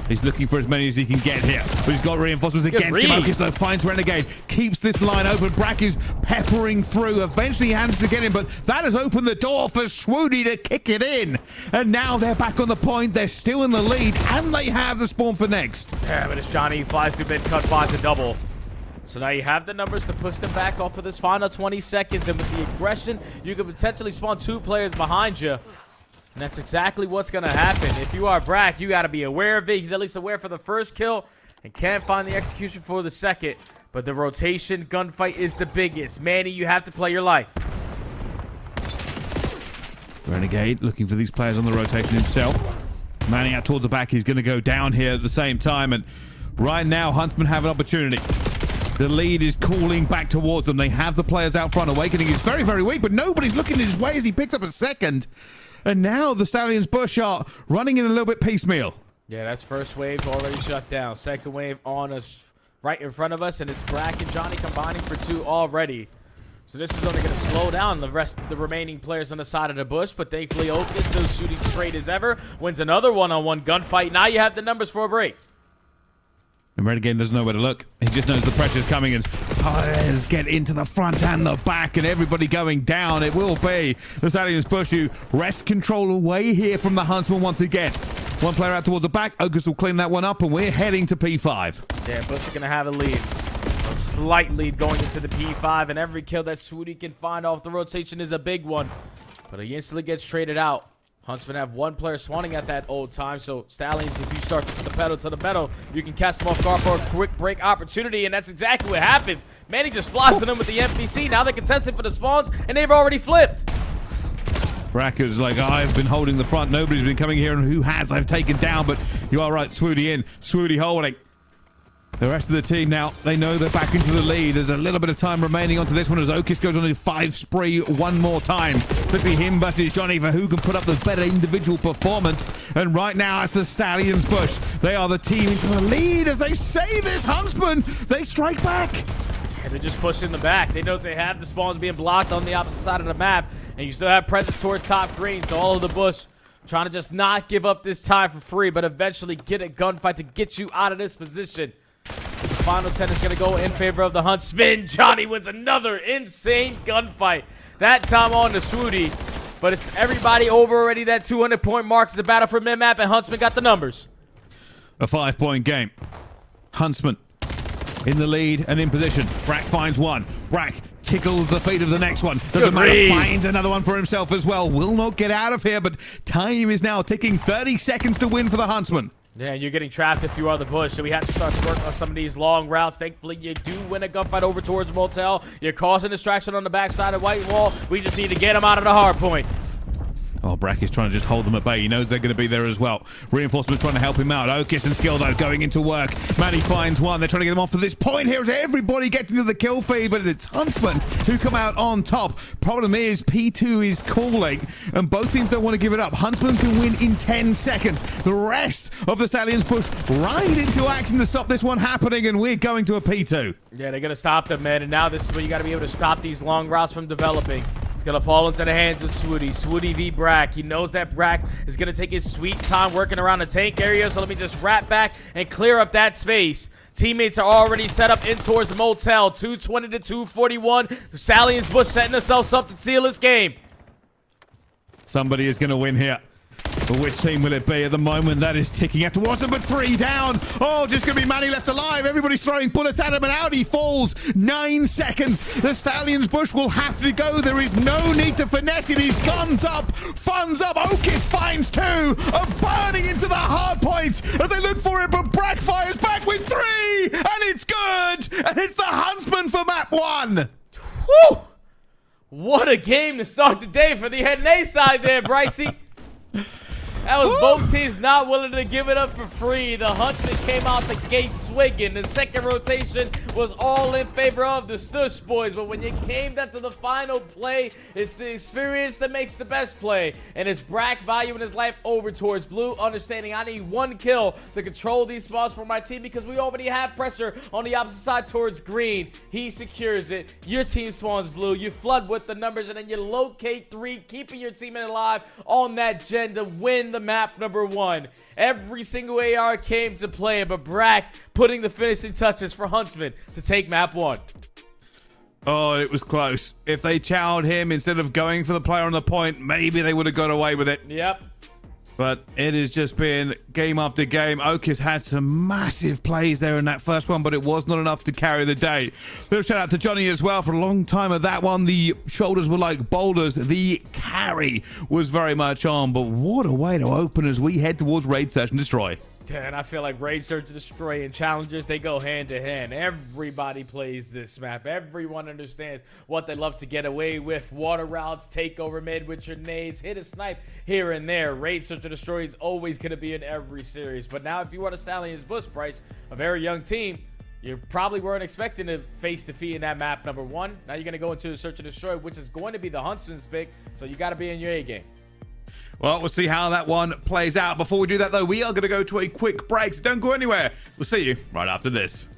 S2: He's looking for as many as he can get here, but he's got reinforcements against him. Okus, though, finds Renegade, keeps this line open. Brack is peppering through. Eventually, he manages to get him, but that has opened the door for Swooty to kick it in. And now they're back on the point. They're still in the lead, and they have the spawn for next.
S6: Yeah, but as Johnny flies through mid, cut bot to double. So now you have the numbers to push them back off for this final 20 seconds, and with the aggression, you could potentially spawn 2 players behind you. And that's exactly what's going to happen. If you are Brack, you got to be aware of it. He's at least aware for the first kill and can't find the execution for the second. But the rotation gunfight is the biggest. Manny, you have to play your life.
S2: Renegade looking for these players on the rotation himself. Manny out towards the back. He's going to go down here at the same time. And right now, Huntsmen have an opportunity. The lead is calling back towards them. They have the players out front. Awakening is very, very weak, but nobody's looking his way as he picks up a second. And now the Stallions Bush are running in a little bit piecemeal.
S6: Yeah, that's first wave already shut down. Second wave on us right in front of us, and it's Brack and Johnny combining for 2 already. So this is only going to slow down the remaining players on the side of the Bush, but thankfully Okus, still shooting straight as ever, wins another one-on-one gunfight. Now you have the numbers for a break.
S2: And Renegade doesn't know where to look. He just knows the pressure's coming, and players get into the front and the back, and everybody going down. It will be the Stallions Bush who wrest control away here from the Huntsman once again. One player out towards the back. Okus will clean that one up, and we're heading to P5.
S6: Yeah, Bush are going to have a lead. A slight lead going into the P5, and every kill that Swooty can find off the rotation is a big one. But he instantly gets traded out. Huntsmen have 1 player spawning at that old time, so Stallions, if you start to put the pedal to the metal, you can cast them off guard for a quick break opportunity, and that's exactly what happens. Manny just flies to them with the NPC. Now they're contesting for the spawns, and they've already flipped.
S2: Bracker's like, I've been holding the front. Nobody's been coming here, and who has? I've taken down, but you are right. Swooty in. Swooty holding. The rest of the team now, they know they're back into the lead. There's a little bit of time remaining onto this one as Okus goes on a 5 spree one more time. Between him versus Johnny for who can put up the better individual performance. And right now, it's the Stallions Bush. They are the team into the lead as they say this. Huntsman, they strike back.
S6: And they're just pushing the back. They know they have the spawns being blocked on the opposite side of the map. And you still have presence towards top green, so all of the Bush Trying to just not give up this time for free, but eventually get a gunfight to get you out of this position. The final 10 is going to go in favor of the Huntsmen. Johnny wins another insane gunfight. That time on the Swooty. But it's everybody over already. That 200-point mark is a battle for mid-map, and Huntsmen got the numbers.
S2: A 5-point game. Huntsmen in the lead and in position. Brack finds one. Brack tickles the feet of the next one. Doesn't matter. Finds another one for himself as well. Will not get out of here, but time is now ticking. 30 seconds to win for the Huntsmen.
S6: Yeah, you're getting trapped if you are the Bush, so we have to start to work on some of these long routes. Thankfully, you do win a gunfight over towards Motel. You're causing distraction on the backside of White Wall. We just need to get him out of the hard point.
S2: Oh, Brack is trying to just hold them at bay. He knows they're going to be there as well. Reinforcements trying to help him out. Okis and Skill, though, going into work. Manny finds one. They're trying to get them off for this point here as everybody gets into the kill feed, but it's Huntsmen who come out on top. Problem is, P2 is calling, and both teams don't want to give it up. Huntsmen can win in 10 seconds. The rest of the Stallions push right into action to stop this one happening, and we're going to a P2.
S6: Yeah, they're going to stop them, man, and now this is where you got to be able to stop these long routes from developing. It's going to fall into the hands of Swooty. Swooty v. Brack. He knows that Brack is going to take his sweet time working around the tank area, so let me just wrap back and clear up that space. Teammates are already set up in towards the motel. 220 to 241. Stallions Bush setting themselves up to seal this game.
S2: Somebody is going to win here. But which team will it be at the moment? That is ticking after Watson, but 3 down. Oh, just going to be Manny left alive. Everybody's throwing bullets at him, and out he falls. 9 seconds. The Stallions Bush will have to go. There is no need to finesse it. He's guns up, funds up. Okis finds 2, of burning into the hard points as they look for it, but Brack fires back with 3, and it's good. And it's the Huntsman for map 1.
S6: Woo! What a game to start the day for the NA side there, Brycey. That was both teams not willing to give it up for free. The Huntsmen came out the gate swinging. The second rotation was all in favor of the Stush boys. But when you came down to the final play, it's the experience that makes the best play. And it's Brack valuing his life over towards blue, understanding I need 1 kill to control these spots for my team because we already have pressure on the opposite side towards green. He secures it. Your team spawns blue. You flood with the numbers, and then you locate 3, keeping your teammate alive on that gen to win the map number 1. Every single AR came to play, but Brack putting the finishing touches for Huntsmen to take map 1.
S2: Oh, it was close. If they chowed him instead of going for the player on the point, maybe they would have got away with it.
S6: Yep.
S2: But it has just been game after game. Okis had some massive plays there in that first one, but it was not enough to carry the day. Little shout out to Johnny as well for a long time of that one. The shoulders were like boulders. The carry was very much on, but what a way to open as we head towards Raid Search and Destroy.
S6: And I feel like Raid Search and Destroy and Challengers, they go hand to hand. Everybody plays this map. Everyone understands what they love to get away with. Water routes, take over mid with your nades, hit a snipe here and there. Raid Search and Destroy is always going to be in every series. But now if you are the Stallions Bush, Bryce, a very young team, you probably weren't expecting to face defeat in that map number 1. Now you're going to go into the Search and Destroy, which is going to be the Huntsman's pick. So you got to be in your A game.
S2: Well, we'll see how that one plays out. Before we do that, though, we are going to go to a quick break, so don't go anywhere. We'll see you right after this.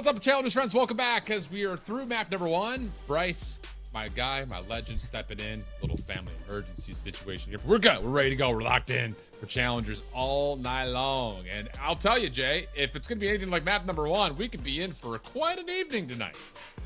S7: What's up, Challengers friends? Welcome back as we are through map number 1. Bryce, my guy, my legend, stepping in. Little family emergency situation here. But we're good. We're ready to go. We're locked in for Challengers all night long. And I'll tell you, Jay, if it's going to be anything like map number 1, we could be in for quite an evening tonight.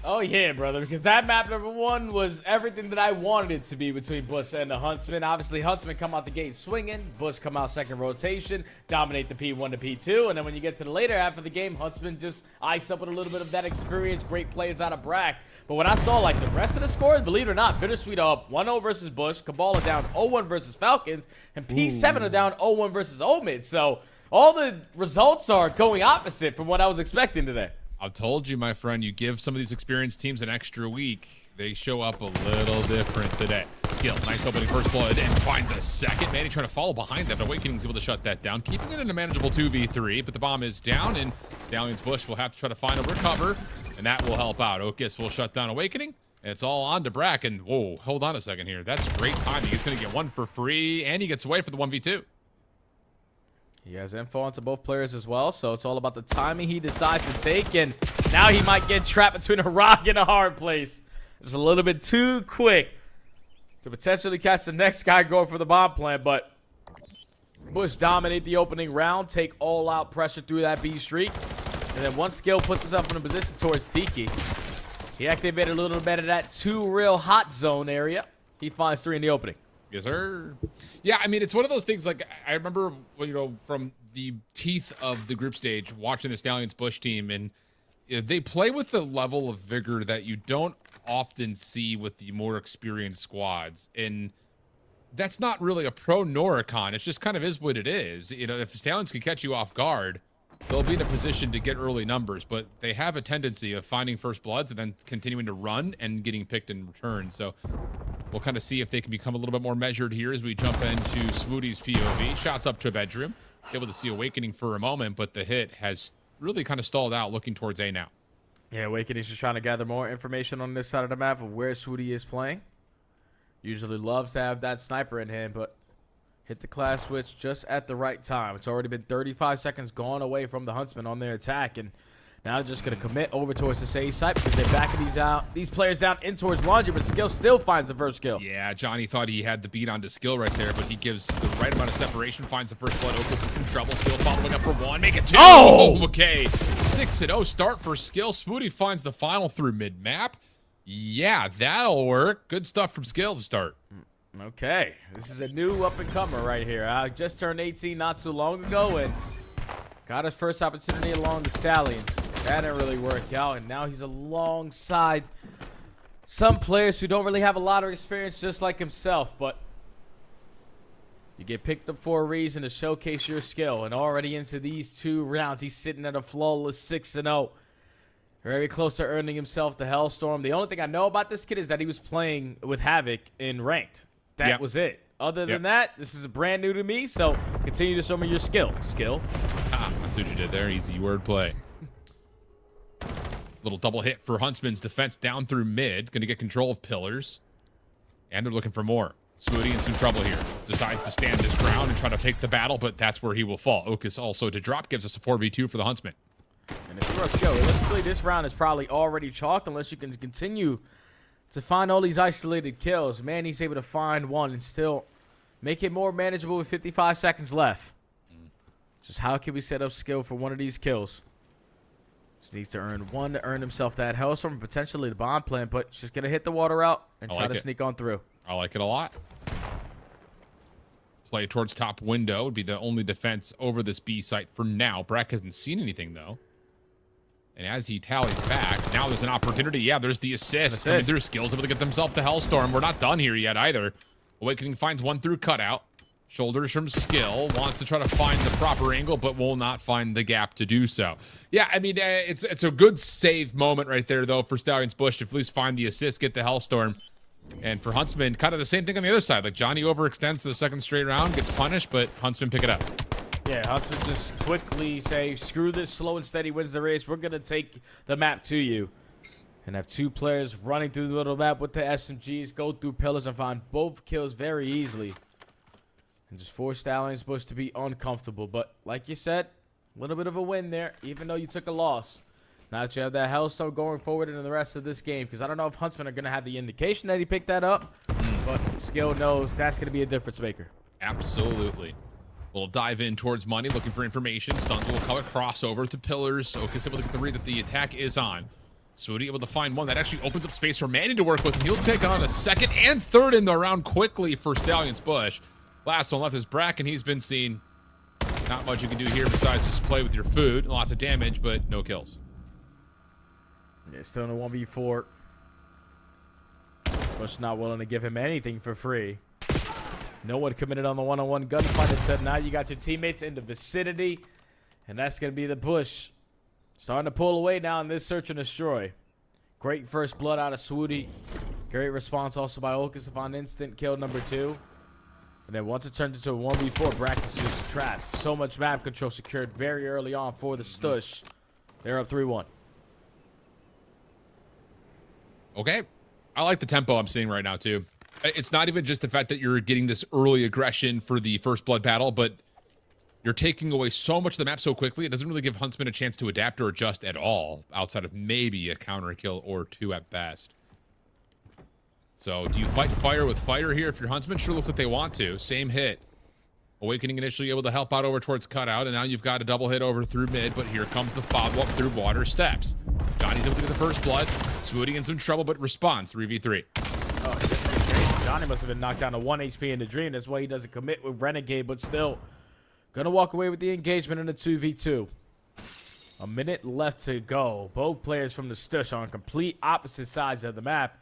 S6: Oh, yeah, brother, because that map number 1 was everything that I wanted it to be between Bush and the Huntsmen. Obviously, Huntsmen come out the gate swinging. Bush come out second rotation, dominate the P1 to P2. And then when you get to the later half of the game, Huntsmen just ice up with a little bit of that experience. Great plays out of Brack. But when I saw, like, the rest of the scores, believe it or not, BitterSweet are up 1-0 versus Bush. CABAL are down 0-1 versus Falcons. And P7 are down 0-1 versus OMiT. So all the results are going opposite from what I was expecting today.
S7: I've told you, my friend, you give some of these experienced teams an extra week, they show up a little different today. Skill, nice opening first blood, and finds a second. Manny trying to follow behind that. Awakening's able to shut that down, keeping it in a manageable 2v3, but the bomb is down, and Stallions Bush will have to try to find a recover, and that will help out. Orgless will shut down Awakening, and it's all on to Brack, and whoa, hold on a second here. That's great timing. He's going to get one for free, and he gets away for the 1v2.
S6: He has info onto both players as well, so it's all about the timing he decides to take, and now he might get trapped between a rock and a hard place. Just a little bit too quick to potentially catch the next guy going for the bomb plant, but Bush dominate the opening round, take all-out pressure through that B streak, and then once Skill puts himself in a position towards Tiki, he activated a little bit of that 2 real hot zone area. He finds 3 in the opening.
S7: Yes, sir. Yeah, I mean, it's one of those things, like, I remember, you know, from the teeth of the group stage, watching the Stallions Bush team, and they play with the level of vigor that you don't often see with the more experienced squads. And that's not really a pro nor a con. It just kind of is what it is. You know, if the Stallions can catch you off guard, they'll be in a position to get early numbers, but they have a tendency of finding first bloods and then continuing to run and getting picked in return. So we'll kind of see if they can become a little bit more measured here as we jump into Smoothie's POV. Shots up to a bedroom. Able to see Awakening for a moment, but the hit has really kind of stalled out, looking towards A now.
S6: Yeah, Awakening's just trying to gather more information on this side of the map of where Smoothie is playing. Usually loves to have that sniper in hand, but hit the class switch just at the right time. It's already been 35 seconds gone away from the Huntsmen on their attack, and now they're just going to commit over towards the A site because they're backing these players down in towards Laundry, but Skill still finds the first kill.
S7: Yeah, Johnny thought he had the beat onto Skill right there, but he gives the right amount of separation, finds the first blood. Orgless in some trouble. Skill following up for 1, make it 2.
S6: Oh!
S7: Okay. 6-0 start for Skill. Smoothie finds the final through mid-map. Yeah, that'll work. Good stuff from Skill to start.
S6: Okay, this is a new up-and-comer right here. I just turned 18 not too long ago and got his first opportunity along the Stallions. That didn't really work out, and now he's alongside some players who don't really have a lot of experience just like himself, but you get picked up for a reason to showcase your skill, and already into these 2 rounds, he's sitting at a flawless 6-0. Very close to earning himself the Hellstorm. The only thing I know about this kid is that he was playing with Havoc in Ranked. That was it. Other than that, this is brand new to me, so continue to show me your skill.
S7: Ah, that's what you did there. Easy wordplay. Little double hit for Huntsman's defense down through mid. Going to get control of pillars. And they're looking for more. Smoothie in some trouble here. Decides to stand his ground and try to take the battle, but that's where he will fall. Orgless also to drop. Gives us a 4v2 for the Huntsman.
S6: And if you're a Skill, realistically, this round is probably already chalked unless you can continue to find all these isolated kills. Man, he's able to find one and still make it more manageable with 55 seconds left. Just how can we set up Skill for one of these kills? Just needs to earn 1 to earn himself that Hellstorm and potentially the bomb plant, but just going to hit the water out and try to sneak on through.
S7: I like it a lot. Play towards top window would be the only defense over this B site for now. Brack hasn't seen anything, though. And as he tallies back, now there's an opportunity. Yeah, there's the assist. Coming through. Skills able to get themselves the Hellstorm. We're not done here yet either. Awakening finds 1 through cutout. Shoulders from Skill. Wants to try to find the proper angle, but will not find the gap to do so. Yeah, I mean, it's a good save moment right there, though, for Stallions Bush to at least find the assist, get the Hellstorm. And for Huntsman, kind of the same thing on the other side. Like, Johnny overextends to the 2nd straight round, gets punished, but Huntsman pick it up.
S6: Yeah, Huntsman just quickly say, screw this, slow and steady wins the race. We're going to take the map to you. And have 2 players running through the little map with the SMGs, go through pillars and find both kills very easily. And just force Stallions Bush to be uncomfortable. But like you said, a little bit of a win there, even though you took a loss. Now that you have that Hellstone going forward into the rest of this game, because I don't know if Huntsmen are going to have the indication that he picked that up, but Skill knows that's going to be a difference maker.
S7: Absolutely. We'll dive in towards money, looking for information. Stuns will come across over to pillars. Okus able to get the read that the attack is on. Swooty able to find one that actually opens up space for Manny to work with, and he'll take on a second and third in the round quickly for Stallions Bush. Last one left is Brack, and he's been seen. Not much you can do here besides just play with your food. Lots of damage, but no kills.
S6: Yeah, still in a 1v4. Bush not willing to give him anything for free. No one committed on the one-on-one gunfight until now. You got your teammates in the vicinity, and that's going to be the Bush. Starting to pull away now in this search and destroy. Great first blood out of Swooty. Great response also by Okus on instant kill number 2. And then once it turns into a 1v4, Brack is just trapped. So much map control secured very early on for the Stush. They're up 3-1.
S7: Okay. I like the tempo I'm seeing right now, too. It's not even just the fact that you're getting this early aggression for the first blood battle, but you're taking away so much of the map so quickly, it doesn't really give Huntsman a chance to adapt or adjust at all, outside of maybe a counter kill or 2 at best. So, do you fight fire with fire here if you're Huntsman? Sure looks like they want to. Same hit. Awakening initially able to help out over towards cutout, and now you've got a double hit over through mid, but here comes the follow-up through water steps. Johnny's able to get the first blood. Swooty in some trouble, but responds. 3v3.
S6: Oh, Johnny must have been knocked down to 1 HP in the dream. That's why he doesn't commit with Renegade, but still gonna walk away with the engagement in a 2v2. A minute left to go. Both players from the Stush on complete opposite sides of the map.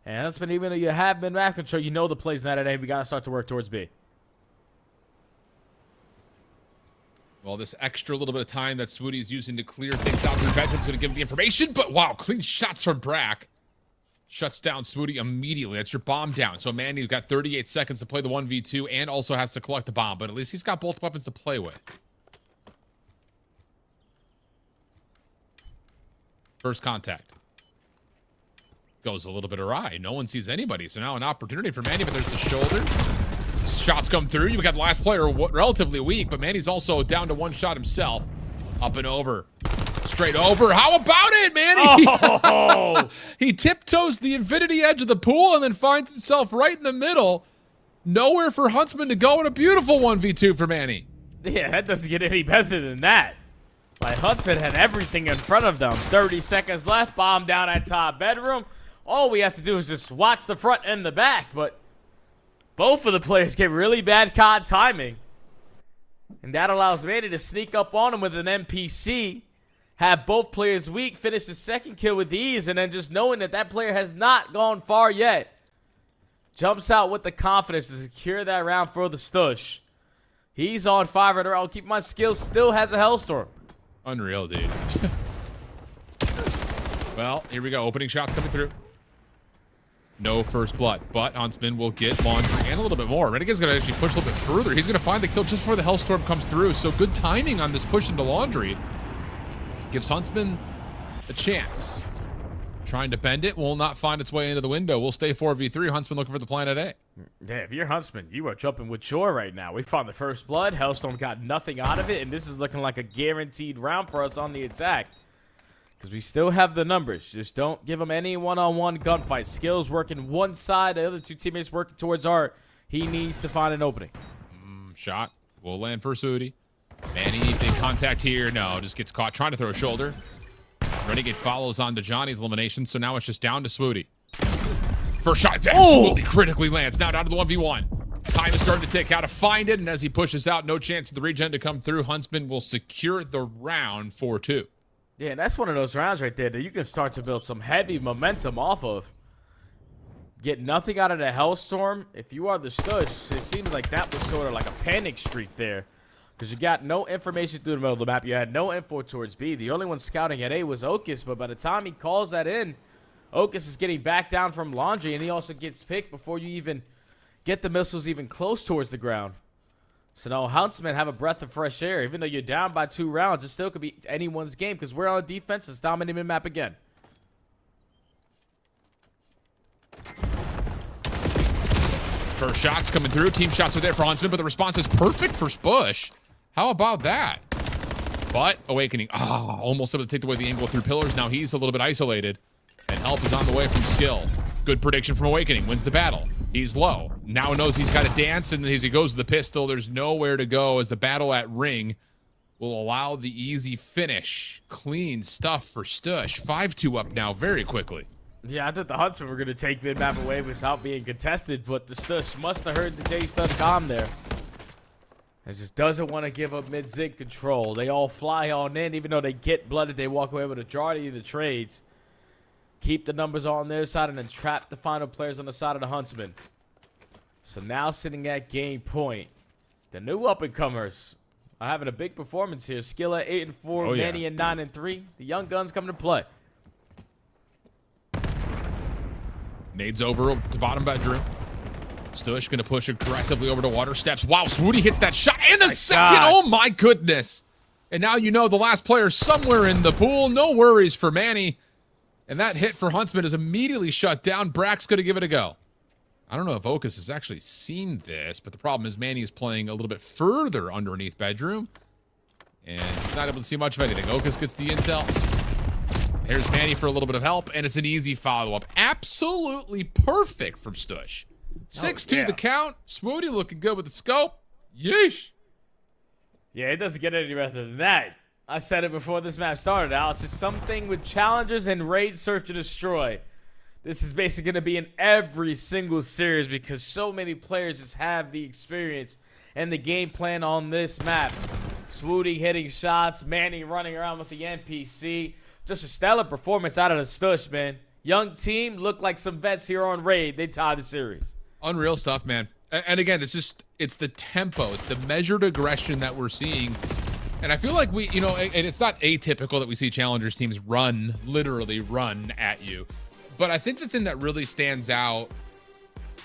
S6: And Huntsman, even though you have been map control, you know the play's not at A. We gotta start to work towards B.
S7: Well, this extra little bit of time that Swooty's using to clear things out through Benjamin's going to give him the information, but wow, clean shots from Brack. Shuts down Swooty immediately. That's your bomb down. So Manny's got 38 seconds to play the 1v2 and also has to collect the bomb, but at least he's got both weapons to play with. First contact. Goes a little bit awry. No one sees anybody, so now an opportunity for Manny, but there's the shoulder. Shots come through. You've got the last player relatively weak, but Manny's also down to 1 shot himself. Up and over. Straight over. How about it, Manny?
S6: Oh!
S7: He tiptoes the infinity edge of the pool and then finds himself right in the middle. Nowhere for Huntsman to go, and a beautiful 1v2 for Manny.
S6: Yeah, that doesn't get any better than that. Like, Huntsman had everything in front of them. 30 seconds left. Bomb down at top bedroom. All we have to do is just watch the front and the back, but both of the players get really bad COD timing. And that allows Manny to sneak up on him with an NPC, have both players weak, finish the second kill with ease, and then just knowing that that player has not gone far yet, jumps out with the confidence to secure that round for the Stush. He's on 5 right around. Keep my skills, still has a Hellstorm.
S7: Unreal, dude. Well, here we go. Opening shots coming through. No first blood, but Huntsman will get laundry and a little bit more. Renegade's going to actually push a little bit further. He's going to find the kill just before the Hellstorm comes through, so good timing on this push into laundry. Gives Huntsman a chance. Trying to bend it, will not find its way into the window. We'll stay 4v3. Huntsman looking for the Planet A.
S6: Yeah, if you're Huntsman, you are jumping with joy right now. We found the first blood. Hellstorm got nothing out of it, and this is looking like a guaranteed round for us on the attack. Because we still have the numbers. Just don't give him any one-on-one gunfight. Skills working one side, the other 2 teammates working towards Art. He needs to find an opening.
S7: Shot. Will land for Swooty. Manny, big contact here. No, just gets caught trying to throw a shoulder. Renegade follows on to Johnny's elimination, so now it's just down to Swooty. First shot absolutely critically lands. Now down to the 1v1. Time is starting to tick. How to find it, and as he pushes out, no chance of the regen to come through. Huntsman will secure the round 4-2.
S6: Yeah, and that's one of those rounds right there that you can start to build some heavy momentum off of. Get nothing out of the Hellstorm. If you are the Stush, it seems like that was sort of like a panic streak there. Because you got no information through the middle of the map. You had no info towards B. The only one scouting at A was Okus, but by the time he calls that in, Okus is getting back down from laundry, and he also gets picked before you even get the missiles even close towards the ground. So now Huntsmen have a breath of fresh air. Even though you're down by 2 rounds, it still could be anyone's game because we're on defense. It's dominating mid-map again.
S7: First shots coming through. Team shots are there for Huntsman, but the response is perfect for Bush. How about that? but Awakening, almost able to take away the angle through pillars. Now he's a little bit isolated, and help is on the way from Skill. Good prediction from Awakening, wins the battle. He's low. Now knows he's got to dance, and as he goes to the pistol, there's nowhere to go as the battle at ring will allow the easy finish. Clean stuff for Stush. 5-2 up now very quickly.
S6: Yeah, I thought the Huntsmen were going to take mid-map away without being contested, but the Stush must have heard the J-Stun calm there. It just doesn't want to give up mid-zig control. They all fly on in. Even though they get blooded, they walk away with a majority of the trades. Keep the numbers on their side and then trap the final players on the side of the Huntsmen. So now sitting at game point, the new up-and-comers are having a big performance here. Skill at 8-4, Manny at 9-3. The young guns coming to play.
S7: Nades over to bottom bedroom. Stush going to push aggressively over to water steps. Wow, Swoody hits that shot in a second.
S6: shot.
S7: Oh, my goodness. And now you know the last player somewhere in the pool. No worries for Manny. And that hit for Huntsman is immediately shut down. Brack's going to give it a go. I don't know if Okus has actually seen this, but the problem is Manny is playing a little bit further underneath bedroom. And he's not able to see much of anything. Okus gets the intel. Here's Manny for a little bit of help, and it's an easy follow-up. Absolutely perfect from Stush. 6-2 the count. Swoody looking good with the scope. Yeesh.
S6: Yeah, it doesn't get any better than that. I said it before this match started, Alex. It's something with challengers and raid, search, and destroy. This is basically going to be in every single series because so many players just have the experience and the game plan on this map. Swoody hitting shots, Manny running around with the NPC. Just a stellar performance out of the Stush, man. Young team, look like some vets here on raid. They tie the series.
S7: Unreal stuff, man. And again, it's the tempo. It's the measured aggression that we're seeing. And I feel like we, you know, and it's not atypical that we see challengers teams literally run at you. But I think the thing that really stands out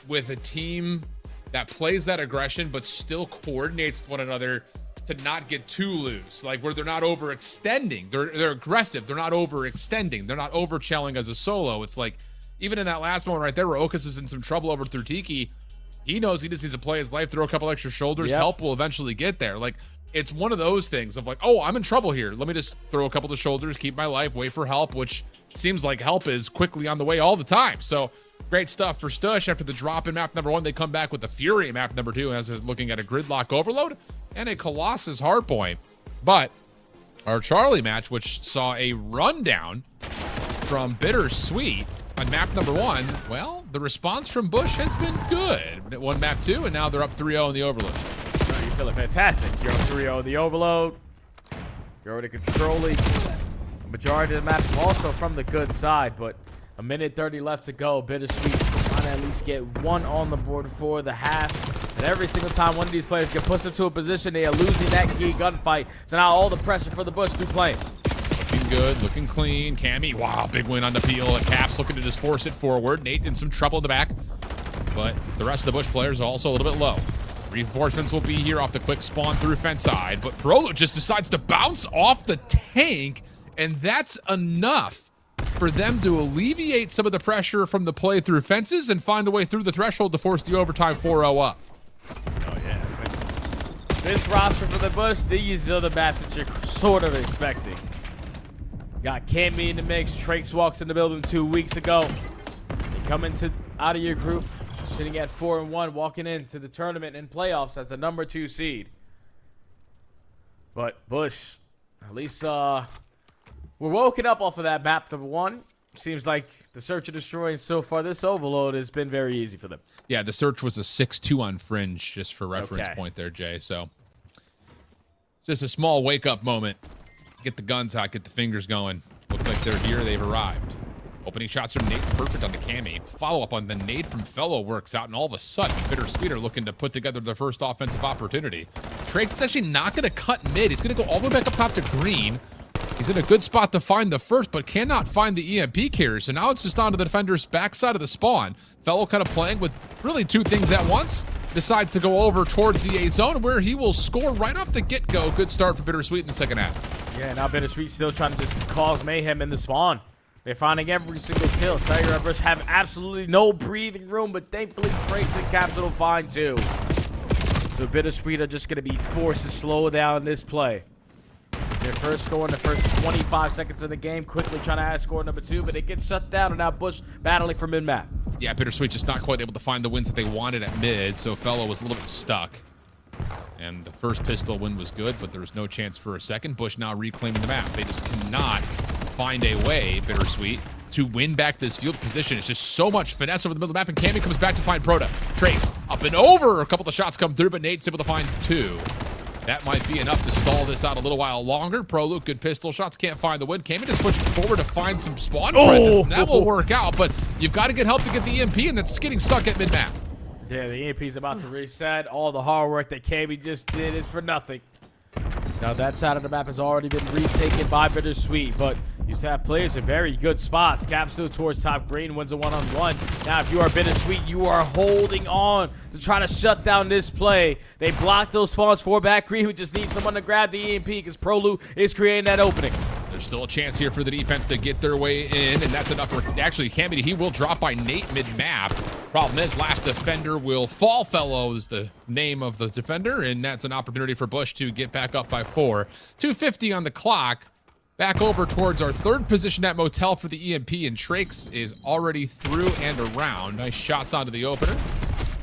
S7: with a team that plays that aggression but still coordinates with one another to not get too loose, like where they're not overextending. They're aggressive. They're not overextending. They're not overchelling as a solo. It's like, even in that last moment right there where Okus is in some trouble over through Tiki, he knows he just needs to play his life, throw a couple extra shoulders.
S6: Yep.
S7: Help will eventually get there. Like, it's one of those things of like, oh, I'm in trouble here. Let me just throw a couple of shoulders, keep my life, wait for help, which seems like help is quickly on the way all the time. So great stuff for Stush. After the drop in map number 1, they come back with the Fury in map number 2 as is looking at a gridlock overload and a Colossus hardpoint. But our Charlie match, which saw a rundown from BitterSweet on map number 1, well, the response from Bush has been good. One map 2, and now they're up 3-0 in the overload.
S6: Oh, you're feeling fantastic. You're on 3-0 the overload. You're already controlling the majority of the map, also from the good side, but a minute 30 left to go. BitterSweet trying to at least get one on the board for the half. And every single time one of these players get pushed into a position, they are losing that key gunfight. So now all the pressure for the Bush to be playing.
S7: Looking good, looking clean. Cammy, wow, big win on the peel. And Caps looking to just force it forward. Nate in some trouble in the back. But the rest of the Bush players are also a little bit low. Reinforcements will be here off the quick spawn through fence side. But Prolo just decides to bounce off the tank. And that's enough for them to alleviate some of the pressure from the play through fences and find a way through the threshold to force the overtime 4-0 up.
S6: Oh, yeah. This roster for the Bush, these are the maps that you're sort of expecting. Got Cammy in the mix. Trakes walks in the building 2 weeks ago. They come out of your group, sitting at 4-1, walking into the tournament and playoffs as the number 2 seed. But Bush, at least we're woken up off of that map number 1. Seems like the search and destroy so far this overload has been very easy for them.
S7: Yeah, the search was a 6-2 on Fringe, just for reference point there, Jay. So it's just a small wake-up moment. Get the guns out, get the fingers going. Looks like they're here, they've arrived. Opening shots from Nate, perfect on the Cammy. Follow-up on the nade from Fellow works out, and all of a sudden, BitterSweet are looking to put together their first offensive opportunity. Trakes is actually not going to cut mid. He's going to go all the way back up top to green. He's in a good spot to find the first, but cannot find the EMP carrier. So now it's just onto the defender's backside of the spawn. Fellow kind of playing with really 2 things at once. Decides to go over towards the A zone where he will score right off the get-go. Good start for BitterSweet in the second half.
S6: Yeah, now BitterSweet still trying to just cause mayhem in the spawn. They're finding every single kill. Tiger Rush have absolutely no breathing room, but thankfully Trakes and Caps will find 2. So BitterSweet are just going to be forced to slow down this play. Their first score in the first 25 seconds of the game. Quickly trying to add score number 2, but it gets shut down, and now Bush battling for mid-map.
S7: Yeah, BitterSweet just not quite able to find the wins that they wanted at mid, so Fellow was a little bit stuck. And the first pistol win was good, but there was no chance for a second. Bush now reclaiming the map. They just cannot find a way, BitterSweet, to win back this field position. It's just so much finesse over the middle of the map, and Cammy comes back to find Proto. Trace up and over. A couple of shots come through, but Nate's able to find 2. That might be enough to stall this out a little while longer. ProLuke, good pistol shots, can't find the win. Cammy just pushing forward to find some spawn presence, and that will work out, but you've got to get help to get the EMP, and that's getting stuck at mid-map.
S6: Yeah, the EMP's about to reset. All the hard work that Cammy just did is for nothing. Now that side of the map has already been retaken by BitterSweet, but used to have players in very good spots. Cap still towards top green, wins a one-on-one. Now if you are BitterSweet, you are holding on to try to shut down this play. They block those spawns for back green. We just need someone to grab the EMP because ProLu is creating that opening.
S7: There's still a chance here for the defense to get their way in, and that's enough for actually Cammy. He will drop by Nate mid-map. Problem is, last defender will fall. Fellow is the name of the defender, and that's an opportunity for Bush to get back up by 4. 2:50 on the clock. Back over towards our third position at Motel for the EMP, and Trakes is already through and around. Nice shots onto the opener.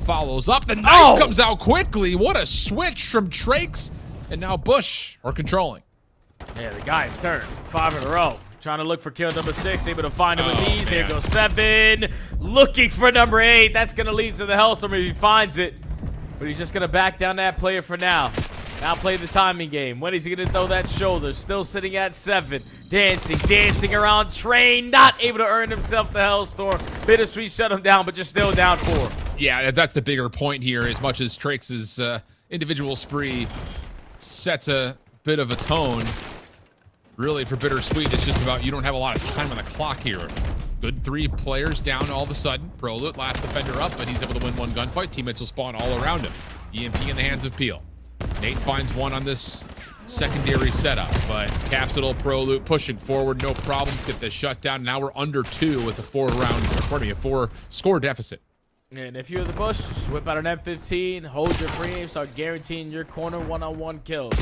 S7: Follows up. The knife comes out quickly. What a switch from Trakes, and now Bush are controlling.
S6: Yeah, the guy's turn. 5 in a row. Trying to look for kill number 6. Able to find him with these. There goes 7. Looking for number 8. That's going to lead to the Hellstorm if he finds it. But he's just going to back down that player for now. Now play the timing game. When is he going to throw that shoulder? Still sitting at 7. Dancing around Train. Not able to earn himself the Hellstorm. BitterSweet shut him down, but just still down 4.
S7: Yeah, that's the bigger point here. As much as Trakes' individual spree sets a bit of a tone, really for BitterSweet, it's just about you don't have a lot of time on the clock here. Good 3 players down all of a sudden. ProLuke, last defender up, but he's able to win 1 gunfight. Teammates will spawn all around him. EMP in the hands of Peel. Nate finds 1 on this secondary setup, but Capsule, ProLuke pushing forward, no problems, get this shut down. Now we're under 2 with a 4 score deficit.
S6: And if you're the Bush, just whip out an M15, hold your frame, start guaranteeing your corner one-on-one kills.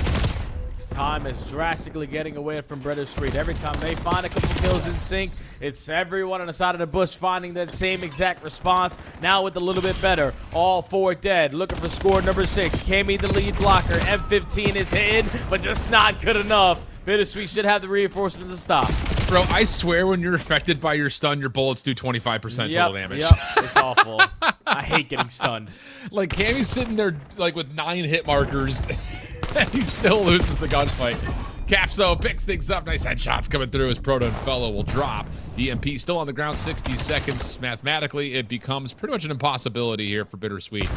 S6: Time is drastically getting away from BitterSweet. Every time they find a couple kills in sync, it's everyone on the side of the Bush finding that same exact response, now with a little bit better. All 4 dead. Looking for score number 6. Cammy the lead blocker. M15 is hitting, but just not good enough. BitterSweet should have the reinforcements to stop.
S7: Bro, I swear when you're affected by your stun, your bullets do 25% total damage.
S6: Yep, it's awful. I hate getting stunned.
S7: Like, Cammy's sitting there like with 9 hit markers, and he still loses the gunfight. Caps, though, picks things up. Nice headshots coming through as Proto and Fellow will drop. The EMP still on the ground, 60 seconds. Mathematically, it becomes pretty much an impossibility here for BitterSweet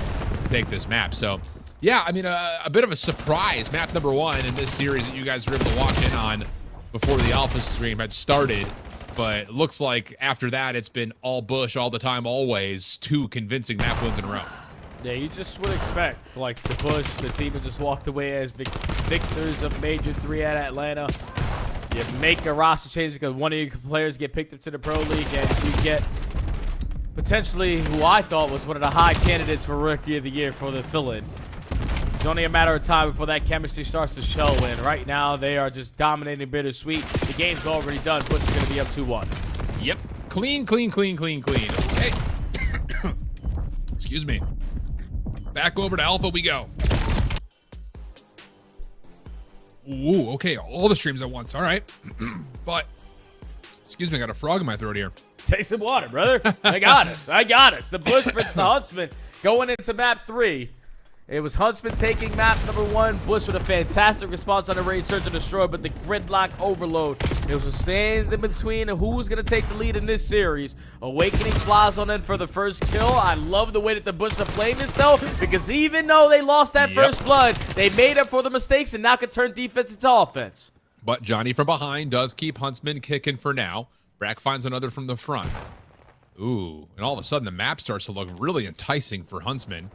S7: to take this map. So, yeah, I mean, a bit of a surprise. Map number 1 in this series that you guys were able to walk in on before the alpha stream had started. But it looks like after that, it's been all Bush all the time, always. 2 convincing map wins in a row.
S6: Yeah, you just would expect, like, the Bush, the team that just walked away as victors of Major 3 at Atlanta. You make a roster change because one of your players get picked up to the Pro League, and you get potentially who I thought was one of the high candidates for Rookie of the Year for the fill-in. It's only a matter of time before that chemistry starts to show, and right now they are just dominating BitterSweet. The game's already done. Bush is going to be up 2-1.
S7: Yep. Clean. Okay. Excuse me. Back over to Alpha we go. Ooh, okay. All the streams at once. All right. But, excuse me, I got a frog in my throat here.
S6: Take some water, brother. I got us. The Bush versus the Huntsmen going into map 3. It was Huntsmen taking map number 1. Bush with a fantastic response on the raid search and destroy, but the gridlock overload. It was a stands in between of who's going to take the lead in this series. Awakening flies on in for the first kill. I love the way that the Bush are playing this, though, because even though they lost that first blood, they made up for the mistakes and now can turn defense into offense.
S7: But Johnny from behind does keep Huntsman kicking for now. Brack finds another from the front. Ooh, and all of a sudden the map starts to look really enticing for Huntsman.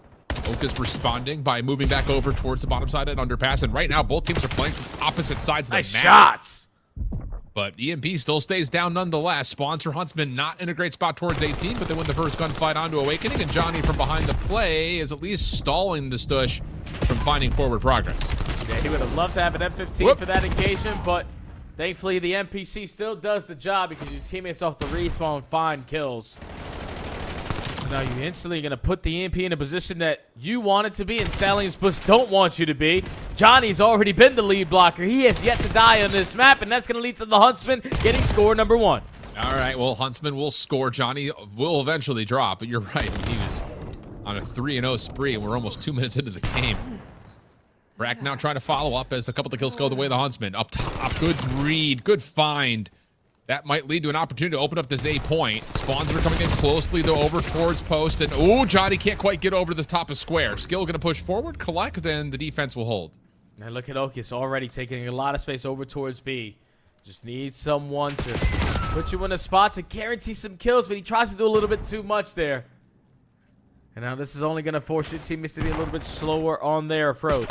S7: Oak is responding by moving back over towards the bottom side at underpass, and right now both teams are playing from opposite sides of the
S6: Nice
S7: map.
S6: shots.
S7: But EMP still stays down nonetheless. Spawns for Huntsman not in a great spot towards 18, but they win the first gunfight onto Awakening, and Johnny from behind the play is at least stalling the Stush from finding forward progress.
S6: Yeah, he would have loved to have an M15 for that engagement, but thankfully the NPC still does the job because your teammates off the respawn find kills. So now you're instantly going to put the EMP in a position that you want it to be and Stallions Bush don't want you to be. Johnny's already been the lead blocker. He has yet to die on this map, and that's going to lead to the Huntsman getting score number 1.
S7: All right, well, Huntsman will score. Johnny will eventually drop, but you're right. I mean, he was on a 3-0 spree, and we're almost 2 minutes into the game. Brack now trying to follow up as a couple of kills go the way of the Huntsman. Up top, good read, good find. That might lead to an opportunity to open up this A point. Spawns are coming in closely, though, over towards post. And, oh, Johnny can't quite get over to the top of square. Skill going to push forward, collect, and the defense will hold.
S6: And look at Okis already taking a lot of space over towards B. Just needs someone to put you in a spot to guarantee some kills, but he tries to do a little bit too much there. And now this is only going to force your teammates to be a little bit slower on their approach.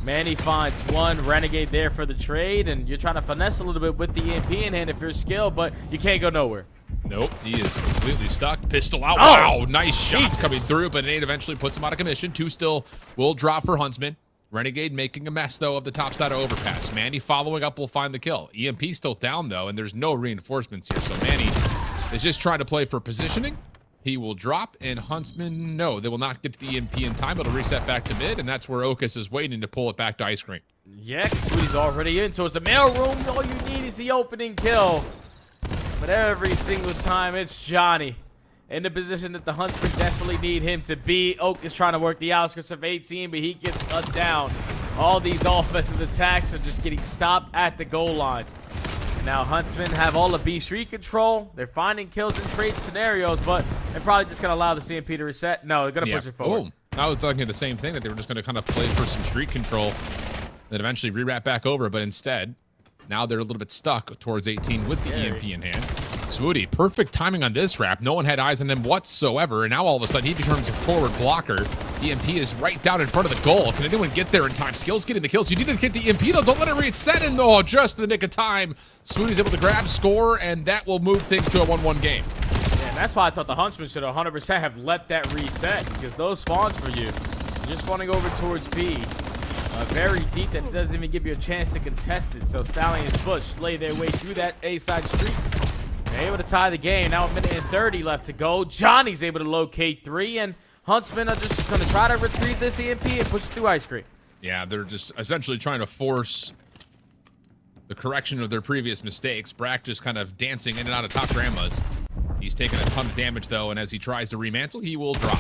S6: Manny finds one Renegade there for the trade, and you're trying to finesse a little bit with the EMP in hand if you're skilled, but you can't go nowhere.
S7: Nope, he is completely stuck. Pistol out.
S6: Oh,
S7: wow, nice shots
S6: Jesus.
S7: coming through, but Nate eventually puts him out of commission. 2 still will drop for Huntsman. Renegade making a mess, though, of the top side of overpass. Manny following up will find the kill. EMP still down, though, and there's no reinforcements here, so Manny is just trying to play for positioning. He will drop, and Huntsman, no, they will not get to the EMP in time. It'll reset back to mid, and that's where Okus is waiting to pull it back to Ice Cream.
S6: Yeah, Kasuti's already in towards the mail room. All you need is the opening kill. But every single time, it's Johnny in the position that the Huntsmen desperately need him to be. Oak is trying to work the outskirts of 18, but he gets cut down. All these offensive attacks are just getting stopped at the goal line. Now, Huntsmen have all of B street control. They're finding kills in trade scenarios, but they're probably just going to allow the CMP to reset. No, they're going to push it forward.
S7: Oh, I was thinking the same thing, that they were just going to kind of play for some street control, then eventually re-wrap back over, but instead, now they're a little bit stuck towards 18 with the EMP in hand. Swooty, perfect timing on this wrap. No one had eyes on him whatsoever, and now all of a sudden he becomes a forward blocker. EMP is right down in front of the goal. Can anyone get there in time? Skill's getting the kills. You need to get the EMP, though. Don't let it reset in, though. Just in the nick of time. Swooty's able to grab, score, and that will move things to a 1-1 game.
S6: Yeah, and that's why I thought the Huntsmen should 100% have let that reset, because those spawns for you, just spawning over towards B, very deep, that doesn't even give you a chance to contest it. So Stallions Bush slay their way through that A side street. They're able to tie the game. Now 1:30 left to go. Johnny's able to locate 3, and Huntsmen are just going to try to retrieve this EMP and push it through Ice Cream.
S7: Yeah, they're just essentially trying to force the correction of their previous mistakes. Brack just kind of dancing in and out of top grandmas. He's taking a ton of damage, though, and as he tries to remantle, he will drop.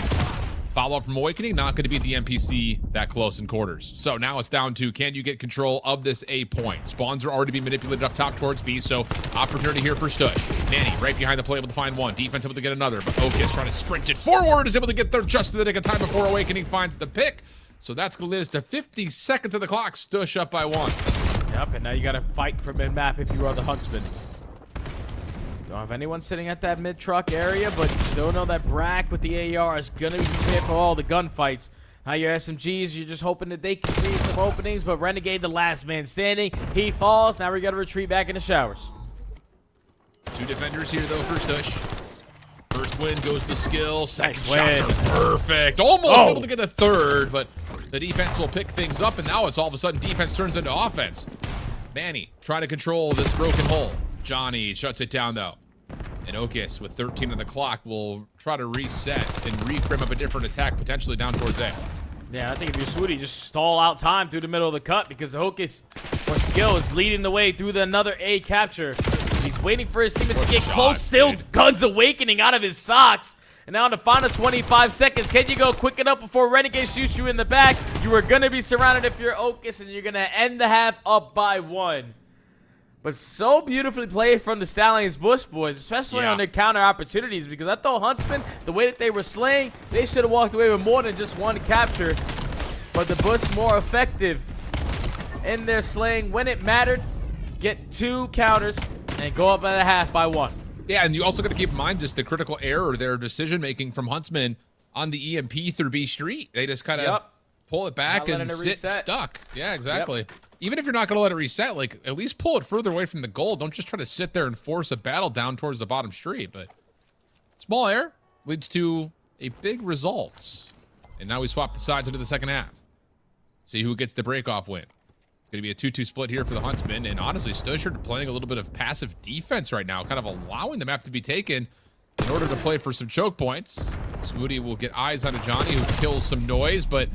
S7: Follow-up from Awakening, not going to beat the NPC that close in quarters. So now it's down to, can you get control of this A point? Spawns are already being manipulated up top towards B, so opportunity here for Stush. Manny right behind the play, able to find one. Defense able to get another, but Okus trying to sprint it forward, is able to get there just in the nick of time before Awakening finds the pick. So that's going to lead us to 50 seconds of the clock. Stush up by 1.
S6: Yep, and now you got to fight for mid-map if you are the Huntsman. Don't have anyone sitting at that mid-truck area, but you still know that Brack with the AR is going to be prepared for all the gunfights. Now your SMGs, you're just hoping that they can create some openings, but Renegade, the last man standing, he falls. Now we got to retreat back in the showers.
S7: 2 defenders here, though, for Stush. First win goes to skill. Second
S6: Nice
S7: shots are perfect. Almost able to get a third, but the defense will pick things up, and now it's all of a sudden defense turns into offense. Manny trying to control this broken hole. Johnny shuts it down, though. And Okus, with 13 on the clock, will try to reset and reframe up a different attack, potentially down towards A.
S6: Yeah, I think if you're Swooty, just stall out time through the middle of the cut, because Hocus or Skill is leading the way through another A capture. He's waiting for his teammates to get close. Still,
S7: dude.
S6: Guns Awakening out of his socks. And now in the final 25 seconds, can you go quick enough before Renegade shoots you in the back? You are going to be surrounded if you're Okus, and you're going to end the half up by 1. But so beautifully played from the Stallions Bush boys, especially on their counter opportunities, because I thought Huntsmen, the way that they were slaying, they should have walked away with more than just 1 capture. But the Bush more effective in their slaying when it mattered, get 2 counters, and go up at a half by 1.
S7: Yeah, and you also got to keep in mind just the critical error, their decision-making from Huntsmen on the EMP through B Street. They just kind of pull it back and sit stuck. Yeah, exactly.
S6: Yep.
S7: Even if you're not going to let it reset, like, at least pull it further away from the goal. Don't just try to sit there and force a battle down towards the bottom street. But small error leads to a big result. And now we swap the sides into the second half. See who gets the breakoff win. Going to be a 2-2 split here for the Huntsmen. And honestly, Stusher playing a little bit of passive defense right now, kind of allowing the map to be taken in order to play for some choke points. Smoody will get eyes on a Johnny who kills some noise, but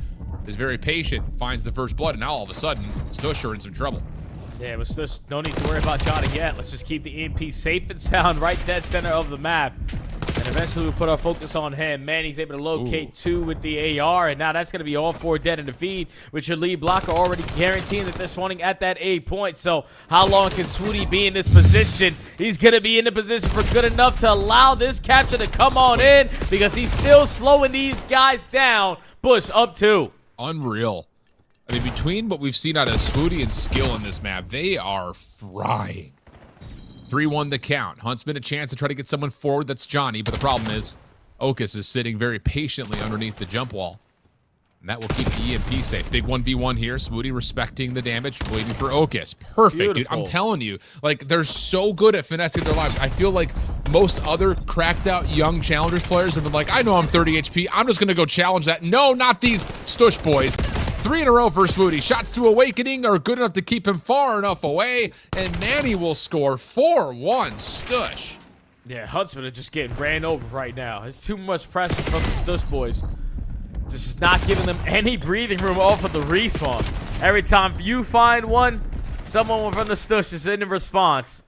S7: is very patient, finds the first blood, and now all of a sudden, Stusher in some trouble.
S6: Yeah, but Stush, no need to worry about Johnny yet. Let's just keep the EMP safe and sound right dead center of the map. And eventually we'll put our focus on him. Manny's able to locate 2 with the AR, and now that's going to be all 4 dead in the feed, with your lead blocker already guaranteeing that they're spawning at that A point. So how long can Swooty be in this position? He's going to be in the position for good enough to allow this capture to come on in, because he's still slowing these guys down. Bush up 2.
S7: Unreal. I mean, between what we've seen out of Swooty and Skill in this map, they are frying. 3-1 the count. Huntsman a chance to try to get someone forward. That's Johnny, but the problem is Okus is sitting very patiently underneath the jump wall. And that will keep the EMP safe. Big 1v1 here. Swooty respecting the damage, waiting for Okus. Perfect, dude. I'm telling you. Like, they're so good at finessing their lives. I feel like most other cracked out young challengers players have been like, I know I'm 30 HP. I'm just going to go challenge that. No, not these Stush boys. 3 in a row for Swooty. Shots to Awakening are good enough to keep him far enough away. And Manny will score 4-1 Stush.
S6: Yeah, Huntsman are just getting ran over right now. It's too much pressure from the Stush boys. This is not giving them any breathing room off of the respawn. Every time you find one, someone from the Stush is in the response.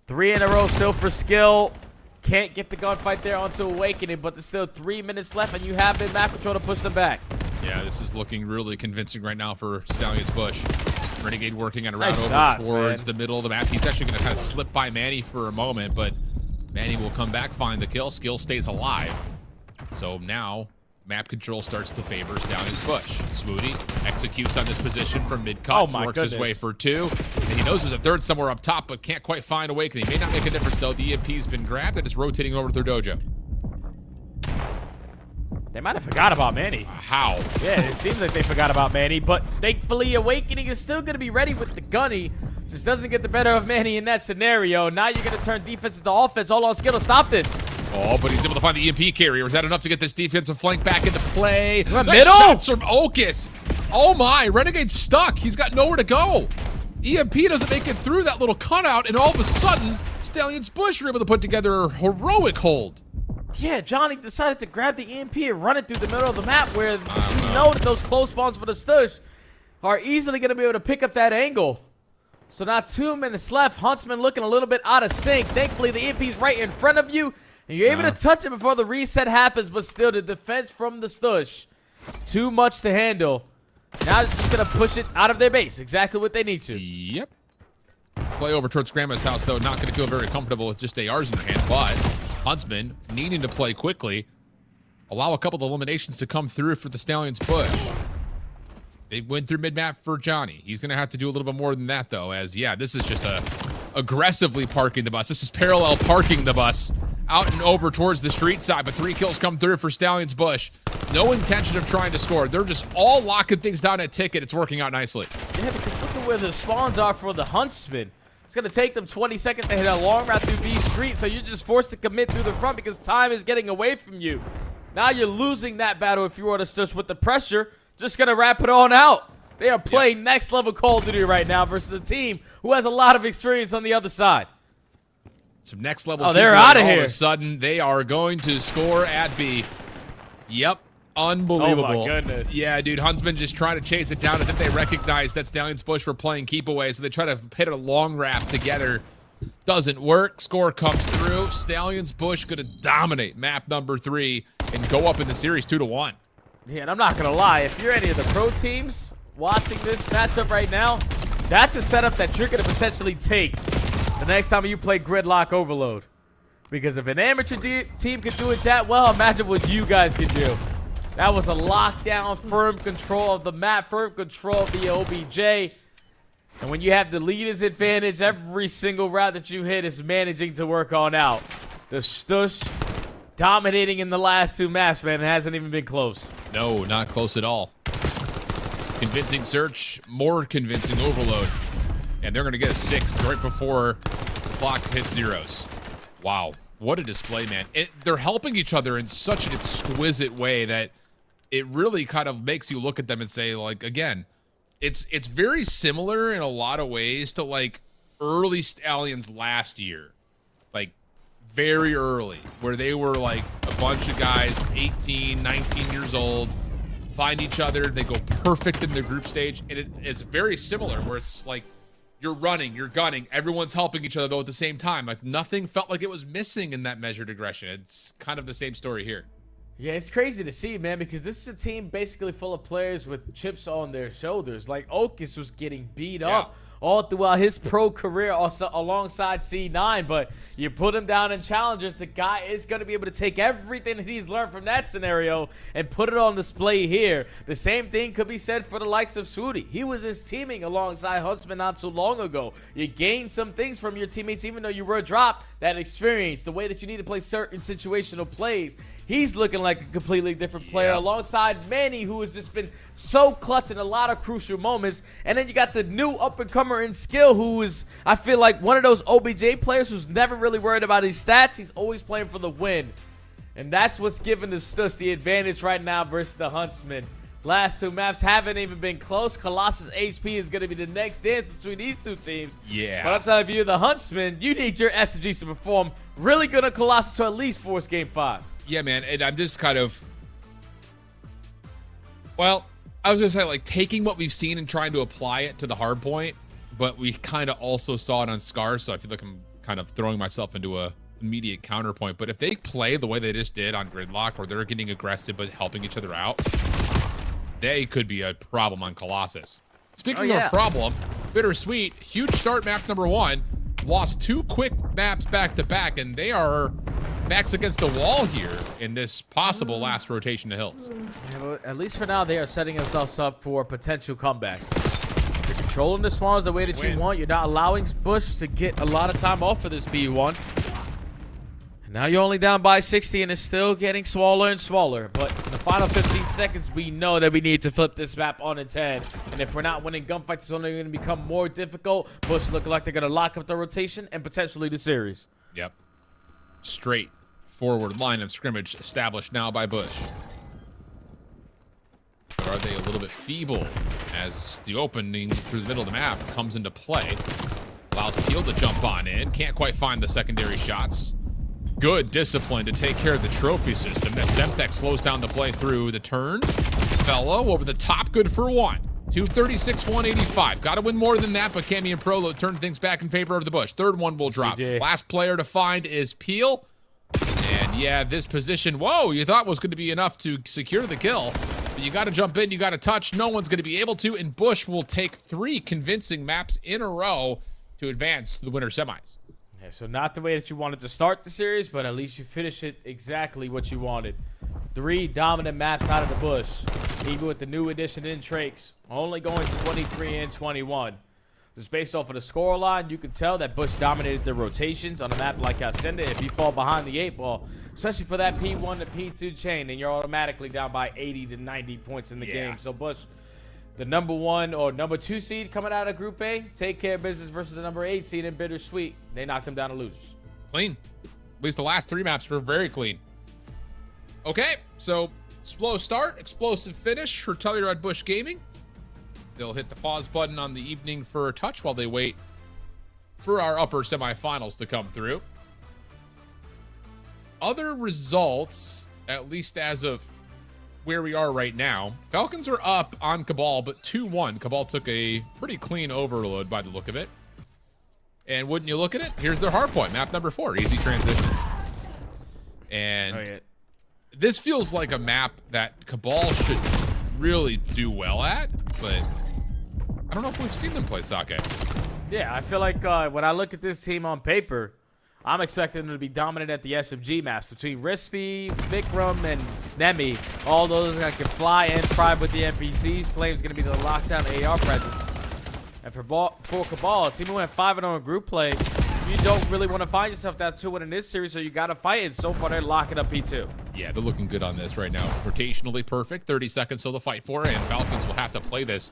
S6: 3 in a row still for Skill. Can't get the gunfight there onto Awakening, but there's still 3 minutes left, and you have been map control to push them back.
S7: Yeah, this is looking really convincing right now for Stallions Bush. Renegade working on a route
S6: Nice
S7: over
S6: shots,
S7: towards
S6: man.
S7: the middle of the map. He's actually going to kind of slip by Manny for a moment, but Manny will come back, find the kill. Skill stays alive. So now map control starts to favor Stallions Bush. Swooty executes on this position from mid-cut,
S6: Oh my
S7: works his way
S6: goodness.
S7: for 2. And he knows there's a third somewhere up top, but can't quite find Awakening. May not make a difference, though. The EMP's been grabbed and is rotating over to their dojo.
S6: They might have forgot about Manny.
S7: How?
S6: Yeah, it seems like they forgot about Manny, but thankfully Awakening is still going to be ready with the gunny. Just doesn't get the better of Manny in that scenario. Now you're going to turn defense into offense. All on Skill to stop this.
S7: Oh, but he's able to find the EMP carrier. Is that enough to get this defensive flank back into play?
S6: The
S7: Nice
S6: middle!
S7: shots from Okus. Oh my, Renegade's stuck. He's got nowhere to go. EMP doesn't make it through that little cutout, and all of a sudden, Stallions Bush are able to put together a heroic hold.
S6: Yeah, Johnny decided to grab the EMP and run it through the middle of the map, where you know that those close spawns for the Stush are easily going to be able to pick up that angle. So now 2 minutes left. Huntsman looking a little bit out of sync. Thankfully, the EMP's right in front of you, and you're able to touch it before the reset happens, but still, the defense from the Stush, too much to handle. Now they're just going to push it out of their base. Exactly what they need to.
S7: Yep. Play over towards Grandma's house, though. Not going to feel very comfortable with just ARs in their hand, but Huntsman needing to play quickly. Allow a couple of eliminations to come through for the Stallions Push. They went through mid-map for Johnny. He's going to have to do a little bit more than that, though, as, yeah, this is just aggressively parking the bus. This is parallel parking the bus out and over towards the street side, but 3 kills come through for Stallions Bush. No intention of trying to score. They're just all locking things down at Ticket. It's working out nicely.
S6: Yeah, because look at where the spawns are for the Huntsmen. It's going to take them 20 seconds to hit a long route through B Street, so you're just forced to commit through the front because time is getting away from you. Now you're losing that battle if you were to Stush with the pressure. Just going to wrap it on out. They are playing next level Call of Duty right now versus a team who has a lot of experience on the other side.
S7: Some next level.
S6: Oh, they're out of
S7: all
S6: here.
S7: All of a sudden, they are going to score at B. Yep. Unbelievable.
S6: Oh, my goodness.
S7: Yeah, dude. Huntsman just trying to chase it down. I think they recognize that Stallions Bush were playing keep away, so they try to hit a long wrap together. Doesn't work. Score comes through. Stallions Bush going to dominate map number 3 and go up in the series 2-1.
S6: Yeah, and I'm not going to lie. If you're any of the pro teams watching this matchup right now, that's a setup that you're going to potentially take the next time you play Gridlock Overload. Because if an amateur team could do it that well, imagine what you guys could do. That was a lockdown, firm control of the map, firm control of the OBJ. And when you have the leader's advantage, every single route that you hit is managing to work on out. The Stush dominating in the last 2 maps, man. It hasn't even been close.
S7: No, not close at all. Convincing search, more convincing overload. And they're going to get a 6th right before the clock hits zeros. Wow. What a display, man. They're helping each other in such an exquisite way that it really kind of makes you look at them and say, like, again, it's very similar in a lot of ways to like early Stallions last year, like very early, where they were like a bunch of guys 18, 19 years old, find each other, they go perfect in the group stage, and it's very similar where it's like you're running, you're gunning, everyone's helping each other though at the same time. Like nothing felt like it was missing in that measured aggression. It's kind of the same story here.
S6: Yeah, it's crazy to see, man, because this is a team basically full of players with chips on their shoulders. Like, Otis was getting beat up all throughout his pro career also alongside C9, but you put him down in challengers, the guy is going to be able to take everything that he's learned from that scenario and put it on display here. The same thing could be said for the likes of Swooty. He was just teaming alongside Huntsmen not so long ago. You gained some things from your teammates, even though you were dropped. That experience, the way that you need to play certain situational plays, he's looking like a completely different player alongside Manny, who has just been so clutch in a lot of crucial moments. And then you got the new up-and-comer in skill, who is, I feel like, one of those OBJ players who's never really worried about his stats. He's always playing for the win. And that's what's giving the Stuss the advantage right now versus the Huntsmen. Last two maps haven't even been close. Colossus HP is going to be the next dance between these two teams.
S7: Yeah.
S6: But I'm telling you, the Huntsmen, you need your SMGs to perform really good on Colossus to at least force Game 5.
S7: Yeah, man, and I'm just kind of, well, I was going to say, like, taking what we've seen and trying to apply it to the hard point, but we kind of also saw it on Scar, so I feel like I'm kind of throwing myself into a immediate counterpoint. But if they play the way they just did on Gridlock, or they're getting aggressive but helping each other out, they could be a problem on Colossus. Speaking of a problem, BitterSweet, huge start map number 1, lost 2 quick maps back-to-back, and they are backs against the wall here in this possible last rotation to Hills.
S6: Yeah, well, at least for now, they are setting themselves up for a potential comeback. You're controlling the spawns the way that you want. You're not allowing Bush to get a lot of time off of this B1. And now you're only down by 60, and it's still getting smaller and smaller. But in the final 15 seconds, we know that we need to flip this map on its head. And if we're not winning gunfights, it's only going to become more difficult. Bush look like they're going to lock up the rotation and potentially the series.
S7: Yep. Straight forward line of scrimmage established now by Bush. But are they a little bit feeble as the opening through the middle of the map comes into play? Allows Peel to jump on in. Can't quite find the secondary shots. Good discipline to take care of the trophy system. That Semtech slows down the play through the turn. Fellow over the top, good for 1. 236, 185. Got to win more than that, but Cammy and Prolo turn things back in favor of the Bush. Third one will drop. Last player to find is Peel. And yeah, this position, whoa, you thought was going to be enough to secure the kill. But you got to jump in, you got to touch. No one's going to be able to, and Bush will take 3 convincing maps in a row to advance to the winter semis.
S6: Yeah, so not the way that you wanted to start the series, but at least you finish it exactly what you wanted. 3 dominant maps out of the Bush. Even with the new addition in Trakes, only going 23 and 21. Just based off of the scoreline, you can tell that Bush dominated the rotations on a map like Hacienda. If you fall behind the 8 ball, especially for that P1 to P2 chain, then you're automatically down by 80 to 90 points in the game. So Bush, the number 1 or number 2 seed coming out of Group A, take care of business versus the number 8 seed in BitterSweet. They knocked them down to losers.
S7: Clean. At least the last 3 maps were very clean. Okay, so slow start, explosive finish for Telluride Bush Gaming. They'll hit the pause button on the evening for a touch while they wait for our upper semifinals to come through. Other results, at least as of where we are right now, Falcons are up on CABAL, but 2-1. CABAL took a pretty clean overload by the look of it. And wouldn't you look at it? Here's their hard point, map number 4, easy transitions. And this feels like a map that CABAL should really do well at, but I don't know if we've seen them play Sake.
S6: Yeah, I feel like when I look at this team on paper, I'm expecting them to be dominant at the SMG maps between Rispy, Vikram, and Nemi. All those that can fly and thrive with the NPCs. Flame's going to be the lockdown AR presence. And for CABAL, a team who went 5-0 in group play, you don't really want to find yourself that 2-1 in this series, so you got to fight it. So far, they're locking up P2.
S7: Yeah, they're looking good on this right now. Rotationally perfect, 30 seconds still to fight for, and Falcons will have to play this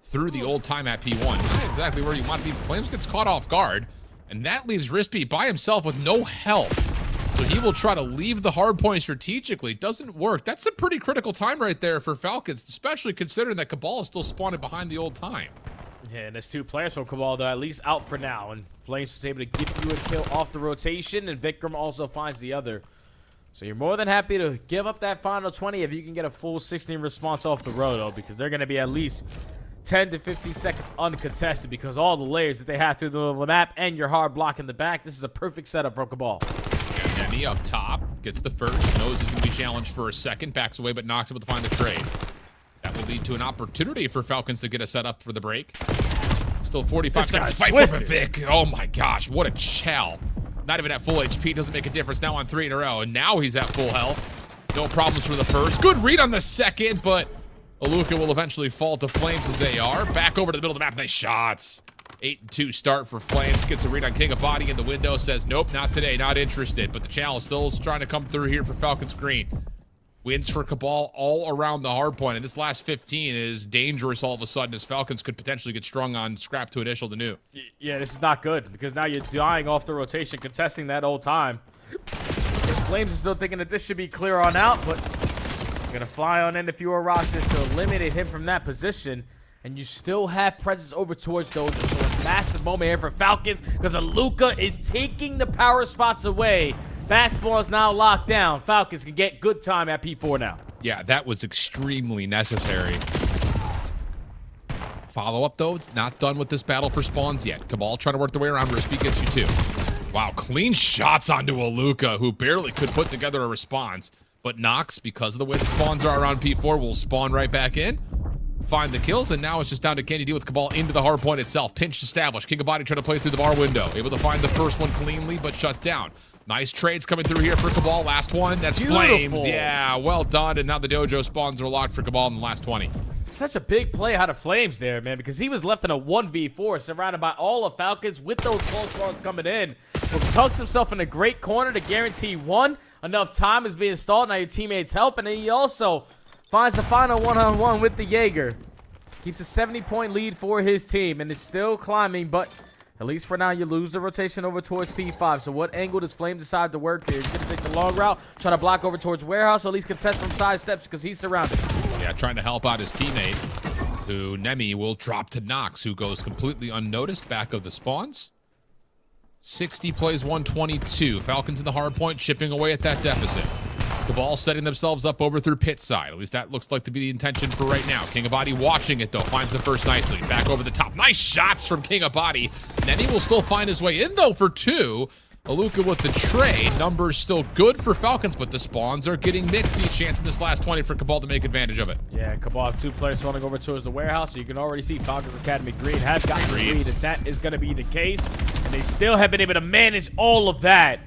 S7: through the old time at P1. Not exactly where you want to be. Flames gets caught off guard, and that leaves Rispy by himself with no help. So he will try to leave the hard point strategically. Doesn't work. That's a pretty critical time right there for Falcons, especially considering that CABAL is still spawning behind the old time.
S6: Yeah, and there's 2 players from CABAL that are at least out for now. And Flames was able to give you a kill off the rotation, and Vikram also finds the other. So you're more than happy to give up that final 20 if you can get a full 16 response off the road, though, because they're going to be at least 10 to 15 seconds uncontested because all the layers that they have to the map and your hard block in the back. This is a perfect setup for CABAL.
S7: EMEA up top, gets the first, knows he's going to be challenged for a second, backs away, but Nox able to find the trade. That will lead to an opportunity for Falcons to get a setup for the break. Still 45 seconds to fight for Vic. Oh my gosh, what a chow. Not even at full HP, doesn't make a difference. Now on 3 in a row, and now he's at full health. No problems for the first. Good read on the second, but Aluka will eventually fall to Flames as they are. Back over to the middle of the map, nice shots. 8-2 start for Flames. Gets a read on King of Body in the window. Says, nope, not today, not interested. But the challenge still is trying to come through here for Falcons Green. Wins for CABAL all around the hard point. And this last 15 is dangerous all of a sudden as Falcons could potentially get strung on scrap to initial to new.
S6: Yeah, this is not good because now you're dying off the rotation, contesting that whole time. Flames is still thinking that this should be clear on out, but gonna fly on in a few rocks just to eliminate him from that position. And you still have presence over towards Dojo. So a massive moment here for Falcons because Aluka is taking the power spots away. Backspawn is now locked down. Falcons can get good time at P4 now.
S7: Yeah, that was extremely necessary. Follow up, though. It's not done with this battle for spawns yet. CABAL trying to work their way around. Rispy gets you 2. Wow, clean shots onto Aluka, who barely could put together a response. But Nox, because of the way the spawns are around P4, will spawn right back in. Find the kills, and now it's just down to can you deal with CABAL into the hard point itself. Pinch established. King of Body trying to play through the bar window. Able to find the first one cleanly, but shut down. Nice trades coming through here for CABAL. Last one. That's
S6: Beautiful.
S7: Flames. Yeah, well done. And now the Dojo spawns are locked for CABAL in the last 20.
S6: Such a big play out of Flames there, man, because he was left in a 1v4 surrounded by all of Falcons with those close spawns coming in. But tucks himself in a great corner to guarantee 1. Enough time is being stalled. Now your teammates help, and then he also finds the final one-on-one with the Jaeger. Keeps a 70-point lead for his team and is still climbing, but at least for now, you lose the rotation over towards P5. So what angle does Flame decide to work here? He's going to take the long route, try to block over towards Warehouse, or at least contest from side steps because he's surrounded.
S7: Yeah, trying to help out his teammate, who Nemi will drop to Nox, who goes completely unnoticed back of the spawns. 60 plays 122. Falcons in the hard point, chipping away at that deficit. CABAL setting themselves up over through pit side. At least that looks like to be the intention for right now. King of Body watching it, though. Finds the first nicely. Back over the top. Nice shots from King of Body. Nemi will still find his way in, though, for 2. Aluka with the trade. Numbers still good for Falcons, but the spawns are getting mixy. Chance in this last 20 for CABAL to make advantage of it.
S6: Yeah, CABAL 2 players running over towards the Warehouse, so you can already see Falcons Academy Green have gotten the lead, if that is going to be the case. And they still have been able to manage all of that.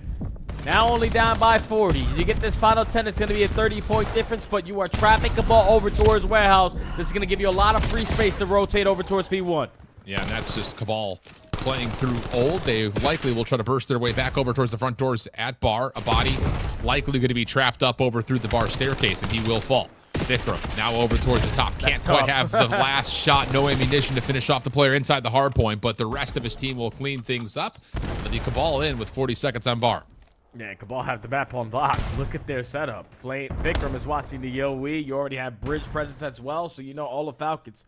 S6: Now only down by 40. You get this final 10, it's going to be a 30-point difference, but you are trapping CABAL over towards Warehouse. This is going to give you a lot of free space to rotate over towards P1.
S7: Yeah, and that's just CABAL playing through old. They likely will try to burst their way back over towards the front doors at bar. A body likely going to be trapped up over through the bar staircase, and he will fall. Vikram now over towards the top. Can't quite have the last shot. No ammunition to finish off the player inside the hard point, but the rest of his team will clean things up. But the CABAL in with 40 seconds on bar.
S6: Yeah, CABAL have the map on lock. Look at their setup. Vikram is watching the Yoe. You already have bridge presence as well, so you know all the Falcons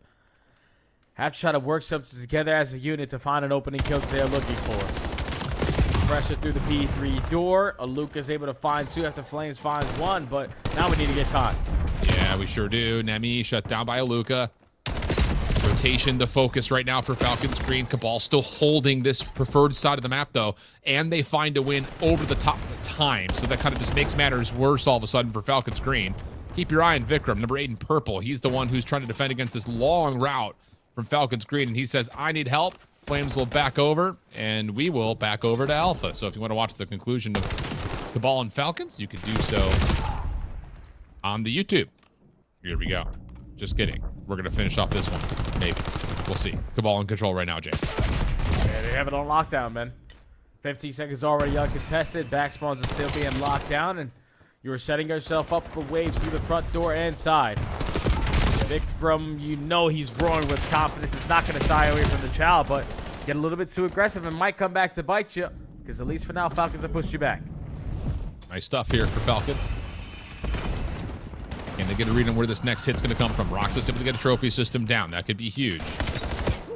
S6: have to try to work something together as a unit to find an opening kill that they're looking for. Pressure through the P3 door. Aluka is able to find 2 after Flames finds 1, but now we need to get time.
S7: Yeah, we sure do. Nemi shut down by Aluka. Rotation the focus right now for Falcons Green. CABAL still holding this preferred side of the map, though, and they find a win over the top of the time, so that kind of just makes matters worse all of a sudden for Falcons Green. Keep your eye on Vikram, number 8 in purple. He's the one who's trying to defend against this long route from Falcons Green, and he says, I need help. Flames will back over, and we will back over to Alpha. So if you want to watch the conclusion of CABAL and Falcons, you can do so on the YouTube. Here we go. Just kidding. We're going to finish off this one. Maybe. We'll see. CABAL in control right now, Jay.
S6: Yeah, they have it on lockdown, man. 15 seconds already uncontested. Backspawns are still being locked down, and you are setting yourself up for waves through the front door and side. Vikram, you know he's roaring with confidence. He's not going to shy away from the chow, but get a little bit too aggressive and might come back to bite you, because at least for now, Falcons have pushed you back.
S7: Nice stuff here for Falcons. Can they get a read on where this next hit's going to come from? Roxas able to get a trophy system down. That could be huge.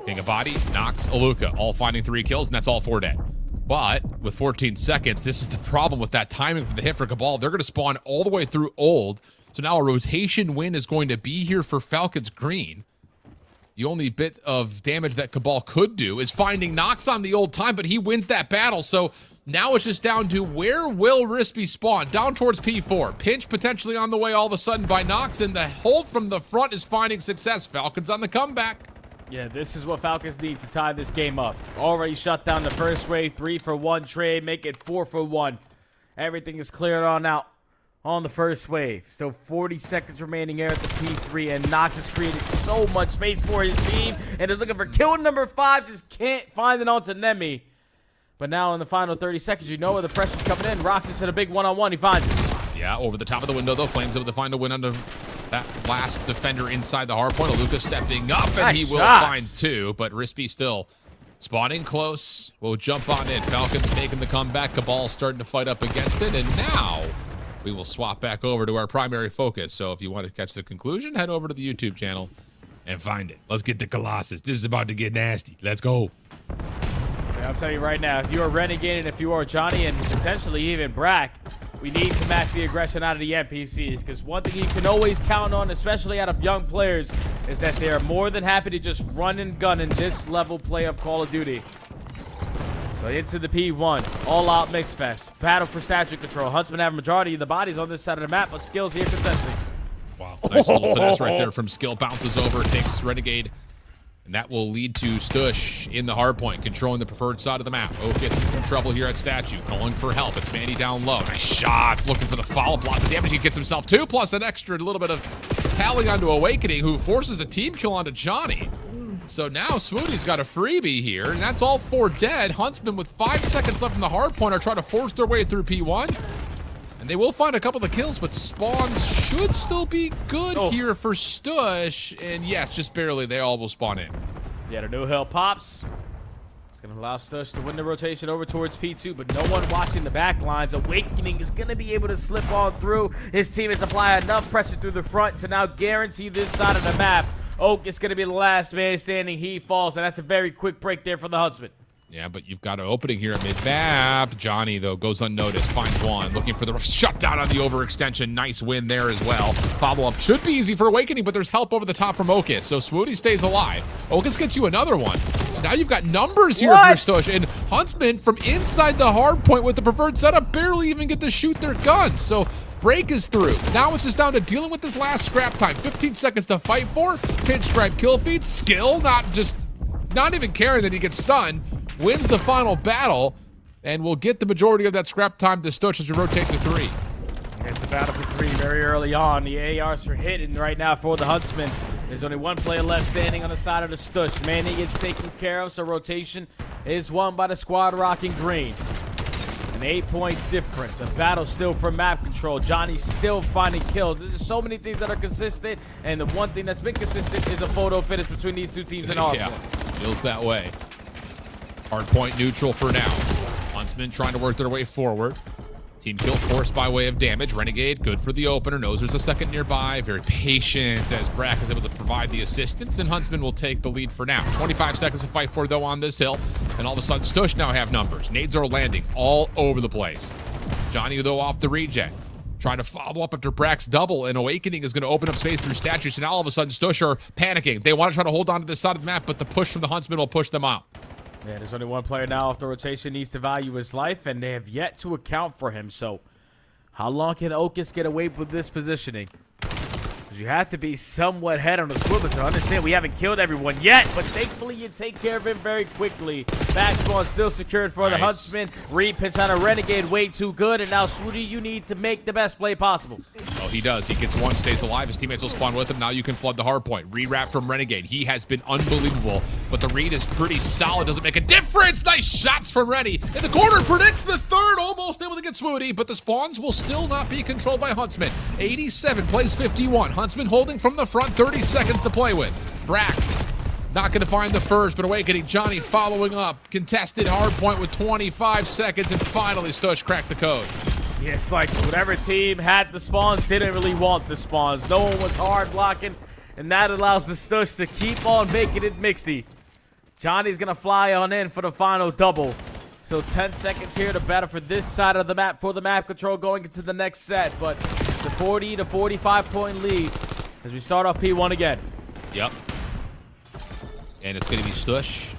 S7: King of Body, Nox, Aluka, all finding 3 kills, and that's all 4 dead. But with 14 seconds, this is the problem with that timing for the hit for CABAL. They're going to spawn all the way through Old. So now a rotation win is going to be here for Falcons Green. The only bit of damage that CABAL could do is finding Nox on the Old time, but he wins that battle. So now it's just down to where will Rispy spawn? Down towards P4. Pinch potentially on the way all of a sudden by Nox, and the hold from the front is finding success. Falcons on the comeback.
S6: Yeah, this is what Falcons need to tie this game up. Already shut down the first wave, 3-for-1 trade, make it 4-for-1. Everything is cleared on out on the first wave. Still 40 seconds remaining here at the P3, and Nox has created so much space for his team, and is looking for kill number 5, just can't find it onto Nemi. But now in the final 30 seconds, you know where the pressure's coming in. Roxas hit a big one-on-one, he finds it.
S7: Yeah, over the top of the window, though. Flames able to find a win under that last defender inside the hard point. Aluka stepping up, and
S6: Nice
S7: he will
S6: shots.
S7: find 2, but Rispy still spawning close. We'll jump on in. Falcons making the comeback. CABAL starting to fight up against it, and now we will swap back over to our primary focus. So if you want to catch the conclusion, head over to the YouTube channel and find it. Let's get the Colossus. This is about to get nasty. Let's go.
S6: Yeah, I'll tell you right now, if you are Renegade and if you are Johnny and potentially even Brack, we need to match the aggression out of the NPCs, because one thing you can always count on, especially out of young players, is that they are more than happy to just run and gun in this level play of Call of Duty. So into the P1, all-out mix fest, battle for statue control. Huntsmen have a majority of the bodies on this side of the map, but Skills here contesting.
S7: Wow, nice little finesse right there from Skill. Bounces over, takes Renegade. And that will lead to Stush in the hard point, controlling the preferred side of the map. Oak gets in some trouble here at Statue, calling for help. It's Manny down low. Nice shots, looking for the follow-up. Lots of damage. He gets himself 2, plus an extra little bit of tally onto Awakening, who forces a team kill onto Johnny. So now Swooty's got a freebie here, and that's all 4 dead. Huntsmen with 5 seconds left in the hard point are trying to force their way through P1. And they will find a couple of kills, but spawns should still be good here for Stush. And yes, just barely, they all will spawn in.
S6: Yeah, the new hill pops. It's going to allow Stush to win the rotation over towards P2, but no one watching the back lines. Awakening is going to be able to slip on through. His team has applied enough pressure through the front to now guarantee this side of the map. Oak is going to be the last man standing. He falls, and that's a very quick break there for the Huntsman.
S7: Yeah, but you've got an opening here at mid-map. Johnny, though, goes unnoticed. Finds one. Looking for the shutdown on the overextension. Nice win there as well. Follow-up should be easy for Awakening, but there's help over the top from Okus. So Swooty stays alive. Okus gets you another one. So now you've got numbers here for Stush. And Huntsmen from inside the hard point with the preferred setup barely even get to shoot their guns. So break is through. Now it's just down to dealing with this last scrap time. 15 seconds to fight for. Pinch stripe kill feed. Skill, not even caring that he gets stunned. Wins the final battle, and will get the majority of that scrap time to Stush as we rotate to 3.
S6: It's a battle for 3 very early on. The ARs are hitting right now for the Huntsmen. There's only one player left standing on the side of the Stush. Manny gets taken care of, so rotation is won by the squad rocking green. An 8-point difference. A battle still for map control. Johnny's still finding kills. There's just so many things that are consistent, and the one thing that's been consistent is a photo finish between these two teams in our
S7: Yeah, feels that way. Hard point neutral for now. Huntsmen trying to work their way forward. Team kill forced by way of damage. Renegade, good for the opener. Knows there's a second nearby. Very patient as Brack is able to provide the assistance, and Huntsmen will take the lead for now. 25 seconds to fight for, though, on this hill. And all of a sudden, Stush now have numbers. Nades are landing all over the place. Johnny, though, off the reject. Trying to follow up after Brack's double, and Awakening is going to open up space through Statue. So now all of a sudden, Stush are panicking. They want to try to hold on to this side of the map, but the push from the Huntsmen will push them out.
S6: Yeah, there's only one player now off the rotation, needs to value his life, and they have yet to account for him. So how long can Okus get away with this positioning? Because you have to be somewhat head on the swivel to understand we haven't killed everyone yet, but thankfully you take care of him very quickly. Back spawn still secured for the Huntsman. Repitch on a Renegade, way too good, and now Swooty, you need to make the best play possible.
S7: Oh, he does. He gets one, stays alive. His teammates will spawn with him. Now you can flood the hard point. Rewrap from Renegade. He has been unbelievable, but the read is pretty solid. Doesn't make a difference. Nice shots from Rennie. In the corner, predicts the third. Almost able to get Swooty, but the spawns will still not be controlled by Huntsman. 87 plays 51. Huntsman holding from the front. 30 seconds to play with. Brack not going to find the first, but Awakening. Johnny following up. Contested hard point with 25 seconds, and finally Stush cracked the code.
S6: Yeah, it's like whatever team had the spawns didn't really want the spawns. No one was hard blocking, and that allows the Stush to keep on making it mixy. Johnny's going to fly on in for the final double. So 10 seconds here to battle for this side of the map for the map control going into the next set. But it's a 40 to 45 point lead as we start off P1 again.
S7: Yep. And it's going to be Stush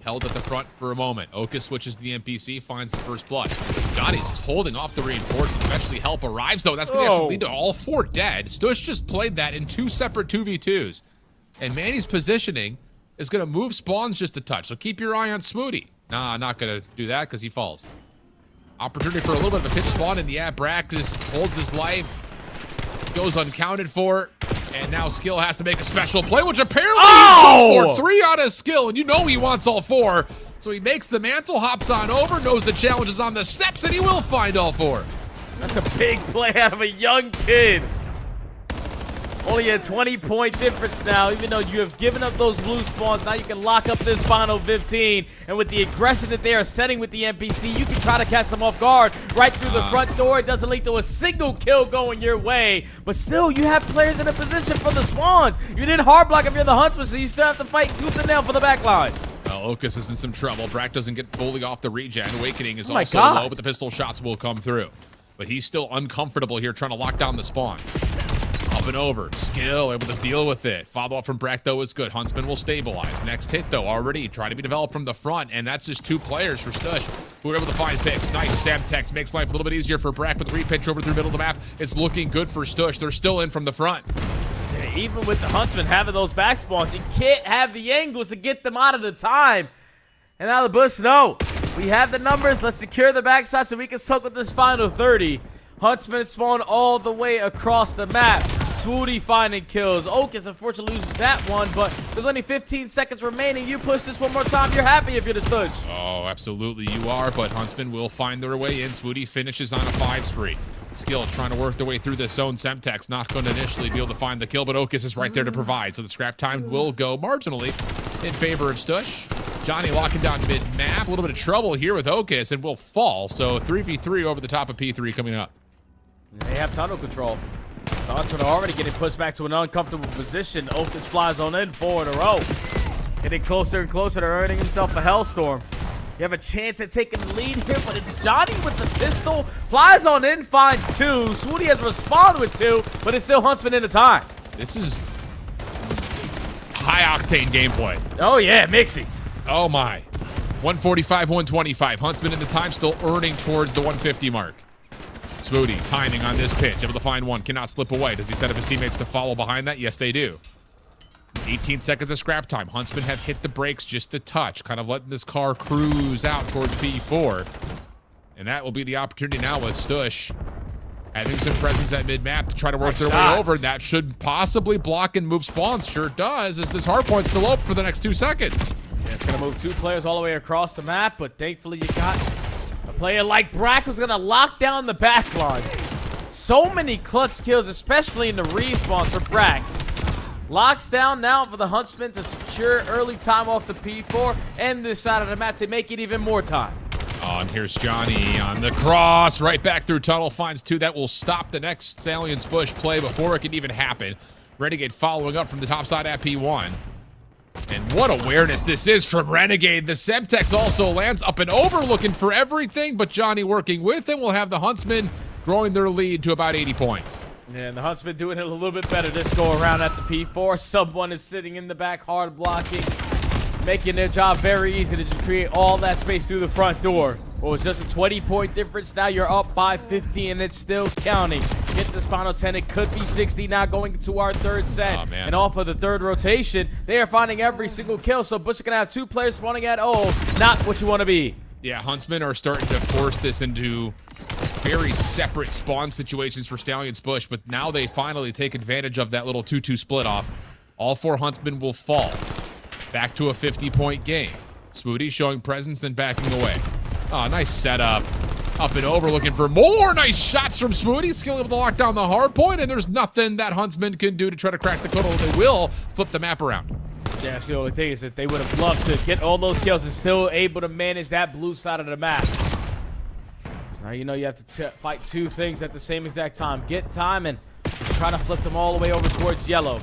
S7: held at the front for a moment. Oka switches to the NPC, finds the first blood. Johnny's just holding off the reinforcements. Eventually help arrives, though. That's going to actually lead to all 4 dead. Stush just played that in 2 separate 2v2s. And Manny's positioning is going to move spawns just a touch. So keep your eye on Smooty. Nah, not going to do that because he falls. Opportunity for a little bit of a pitch spawn in the ad. Brack just holds his life. Goes uncounted for. And now Skill has to make a special play, which apparently he's going for 3 out of Skill, and you know he wants all 4. So he makes the mantle, hops on over, knows the challenge is on the steps, and he will find all 4.
S6: That's a big play out of a young kid. Only a 20-point difference now, even though you have given up those blue spawns. Now you can lock up this final 15. And with the aggression that they are setting with the NPC, you can try to catch them off guard right through the front door. It doesn't lead to a single kill going your way. But still, you have players in a position for the spawns. You didn't hard block if you're the Huntsman, so you still have to fight tooth and nail for the back line.
S7: Well, Okus is in some trouble. Brack doesn't get fully off the regen. Awakening is also low, but the pistol shots will come through. But he's still uncomfortable here trying to lock down the spawns. Up and over. Skill able to deal with it. Follow up from Brack, though, is good. Huntsman will stabilize. Next hit, though, already trying to be developed from the front, and that's just 2 players for Stush who are able to find picks. Nice Semtex. Makes life a little bit easier for Brack, but the repitch over through the middle of the map is looking good for Stush. They're still in from the front.
S6: Yeah, even with the Huntsman having those back spawns, you can't have the angles to get them out of the time. And now the Bush, no. We have the numbers. Let's secure the backside so we can soak with this final 30. Huntsman spawned all the way across the map. Swooty finding kills. Okus unfortunately loses that one, but there's only 15 seconds remaining. You push this one more time, you're happy if you're the Stush.
S7: Oh, absolutely you are, but Huntsman will find their way in. Swooty finishes on a 5 spree. Skill trying to work their way through this zone. Semtex not going to initially be able to find the kill, but Okus is right there to provide, so the scrap time will go marginally in favor of Stush. Johnny locking down mid-map. A little bit of trouble here with Okus and will fall, so 3v3 over the top of P3 coming up.
S6: They have tunnel control. So Huntsman are already getting pushed back to an uncomfortable position. Okus flies on in 4 in a row. Getting closer and closer to earning himself a Hellstorm. You have a chance at taking the lead here, but it's Johnny with the pistol. Flies on in, finds 2. Swooty has responded with 2, but it's still Huntsman in the time.
S7: This is high-octane gameplay.
S6: Oh, yeah, mixy.
S7: Oh, my. 145, 125. Huntsman in the time, still earning towards the 150 mark. Swooty timing on this pitch, able to find one, cannot slip away. Does he set up his teammates to follow behind that? Yes, they do. 18 seconds of scrap time. Huntsman have hit the brakes just a touch, kind of letting this car cruise out towards P4. And that will be the opportunity now with Stush having some presence at mid-map to try to work their way over. That should possibly block and move spawns. Sure does, as this hardpoint's still open for the next 2 seconds.
S6: Yeah, it's going to move 2 players all the way across the map, but thankfully you got a player like Brack who's going to lock down the back line. So many clutch kills, especially in the respawns for Brack. Locks down now for the Huntsman to secure early time off the P4 and this side of the map to make it even more time.
S7: Oh, and here's Johnny on the cross, right back through tunnel, finds 2. That will stop the next Stallions push play before it can even happen. Renegade following up from the top side at P1. And what awareness this is from Renegade. The Semtex also lands up and over, looking for everything, but Johnny working with him will have the Huntsmen growing their lead to about 80 points.
S6: Yeah, and the Huntsman doing it a little bit better this go around at the P4. Sub 1 is sitting in the back, hard blocking, making their job very easy to just create all that space through the front door. Well, it's just a 20-point difference. Now you're up by 50, and it's still counting. Get this final 10. It could be 60 now going into our 3rd set.
S7: Oh, man.
S6: And off of the 3rd rotation, they are finding every single kill. So Bush is going to have 2 players spawning at not what you want to be.
S7: Yeah, Huntsmen are starting to force this into very separate spawn situations for Stallions Bush, but now they finally take advantage of that little 2-2 split off. All 4 Huntsmen will fall. Back to a 50-point game. Swooty showing presence, then backing away. Oh, nice setup. Up and over, looking for more nice shots from Swooty. Skill able to lock down the hard point, and there's nothing that Huntsman can do to try to crack the code. They will flip the map around.
S6: Yeah, that's the only thing is that they would have loved to get all those kills and still able to manage that blue side of the map. So Now you know you have to fight two things at the same exact time. Get time and try to flip them all the way over towards yellow.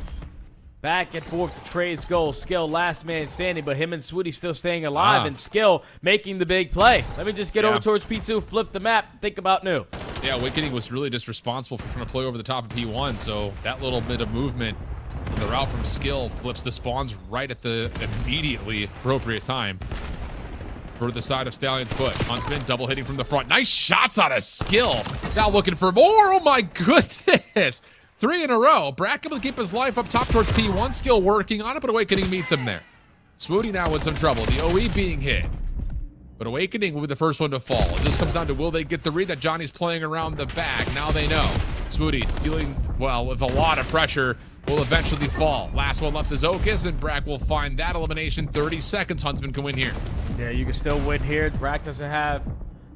S6: Back and forth to trades goal. Skill last man standing, but him and Swooty still staying alive, and Skill making the big play. Let me just get over towards P2, flip the map, think about new.
S7: Yeah, Awakening was really just responsible for trying to play over the top of P1, so that little bit of movement, the route from Skill flips the spawns right at the immediately appropriate time for the side of Stallions Bush. Huntsman double hitting from the front. Nice shots out of Skill. Now looking for more. Oh my goodness. 3 in a row. Brack able to keep his life up top towards P1. Skill working on it, but Awakening meets him there. Swooty now in some trouble. The OE being hit. But Awakening will be the first one to fall. It just comes down to will they get the read that Johnny's playing around the back. Now they know. Swooty dealing, well, with a lot of pressure, will eventually fall. Last one left is Okus, and Brack will find that elimination. 30 seconds. Huntsman can win here.
S6: Yeah, you can still win here. Brack doesn't have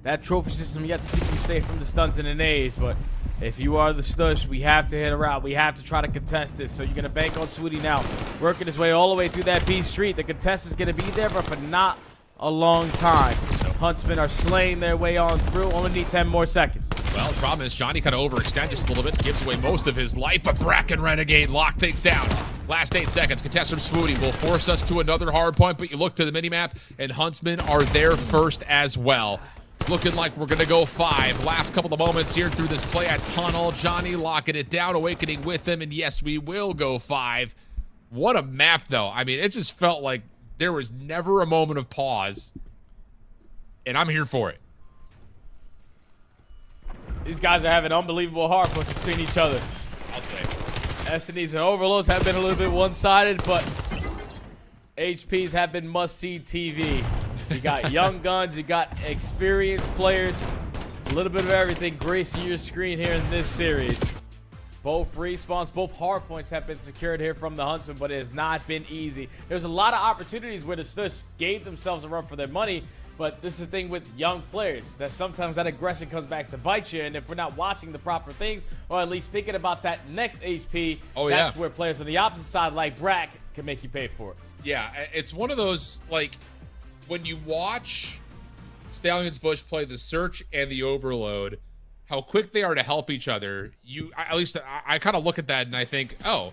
S6: that trophy system yet to keep you safe from the stuns and the nades, but if you are the Stush, we have to hit a route. We have to try to contest this. So you're going to bank on Swooty now, working his way all the way through that B street. The contest is going to be there, but for not a long time. Huntsmen are slaying their way on through. Only need 10 more seconds.
S7: Well, the problem is Johnny kind of overextended just a little bit, gives away most of his life, but Brack and Renegade lock things down. Last 8 seconds. Contest from Swooty will force us to another hard point, but you look to the minimap, and Huntsmen are there first as well. Looking like we're going to go 5. Last couple of moments here through this play at Tunnel. Johnny locking it down, Awakening with him, and yes, we will go 5. What a map, though. I mean, it just felt like there was never a moment of pause, and I'm here for it.
S6: These guys are having unbelievable hard puts between each other.
S7: I'll say.
S6: SNEs and Overloads have been a little bit one-sided, but HPs have been must-see TV. You got young guns, you got experienced players, a little bit of everything gracing your screen here in this series. Both respawns, both hard points have been secured here from the Huntsmen, but it has not been easy. There's a lot of opportunities where the Stush gave themselves a run for their money, but this is the thing with young players, that sometimes that aggression comes back to bite you, and if we're not watching the proper things, or at least thinking about that next HP, that's where players on the opposite side, like Brack, can make you pay for it.
S7: Yeah, it's one of those, like, when you watch Stallions Bush play the Search and the Overload, how quick they are to help each other, at least I kind of look at that and I think, oh,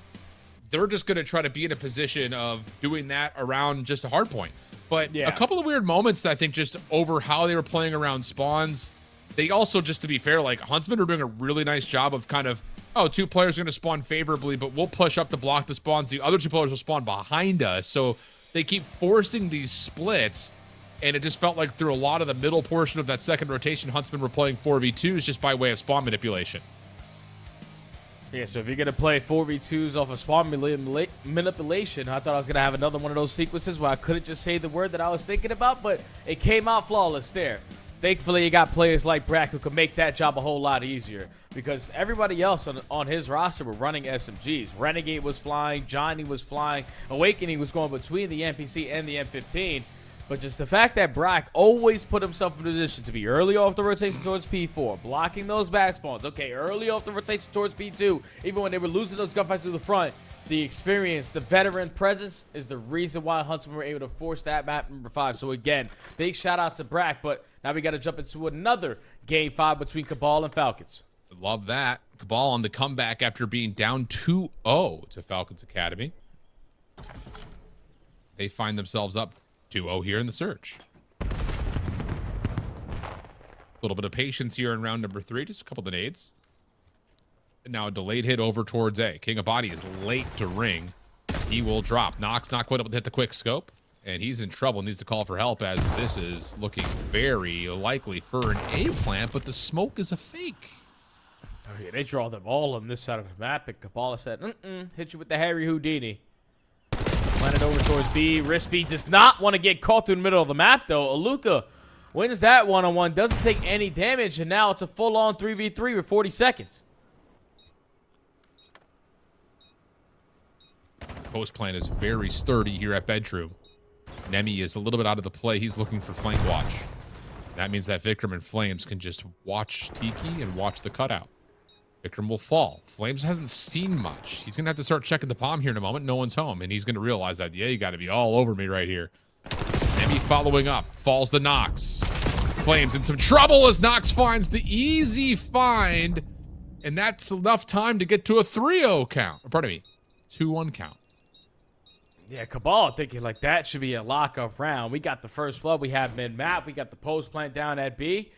S7: they're just going to try to be in a position of doing that around just a hard point. But a couple of weird moments that I think just over how they were playing around spawns, they also, just to be fair, like Huntsmen are doing a really nice job of kind of, oh, 2 players are going to spawn favorably, but we'll push up to block the spawns. The other 2 players will spawn behind us. So they keep forcing these splits, and it just felt like through a lot of the middle portion of that second rotation, Huntsmen were playing 4v2s just by way of spawn manipulation.
S6: Yeah, so if you're going to play 4v2s off of spawn manipulation, I thought I was going to have another one of those sequences where I couldn't just say the word that I was thinking about, but it came out flawless there. Thankfully, you got players like Brack who could make that job a whole lot easier, because everybody else on his roster were running SMGs. Renegade was flying, Johnny was flying, Awakening was going between the NPC and the M15. But just the fact that Brack always put himself in position to be early off the rotation towards P4, blocking those back spawns. Okay, early off the rotation towards P2, even when they were losing those gunfights to the front, the experience, the veteran presence is the reason why Huntsmen were able to force that map number 5. So again, big shout out to Brack, but now we got to jump into another Game 5 between CABAL and Falcons.
S7: Love that. CABAL on the comeback after being down 2-0 to Falcons Academy. They find themselves up 2-0 here in the Search. A little bit of patience here in round number 3. Just a couple of nades. And now a delayed hit over towards A. King of Body is late to ring. He will drop. Nox not quite able to hit the quick scope. And he's in trouble. Needs to call for help, as this is looking very likely for an A plant, but the smoke is a fake.
S6: Oh, yeah, they draw them all on this side of the map, and Kabbalah said, hit you with the Harry Houdini. Plant it over towards B. Rispy does not want to get caught through the middle of the map, though. Aluka wins that one-on-one, doesn't take any damage, and now it's a full-on 3v3 with 40 seconds.
S7: Post plan is very sturdy here at Bedroom. Nemi is a little bit out of the play. He's looking for flank watch. That means that Vikram and Flames can just watch Tiki and watch the cutout. Vikram will fall. Flames hasn't seen much. He's going to have to start checking the palm here in a moment. No one's home, and he's going to realize that, yeah, you got to be all over me right here. Nemi following up. Falls the Nox. Flames in some trouble as Nox finds the easy find. And that's enough time to get to a 3-0 count. Or pardon me, 2-1 count.
S6: Yeah, CABAL thinking like that should be a lock-up round. We got the first blood. We have mid-map. We got the post plant down at B.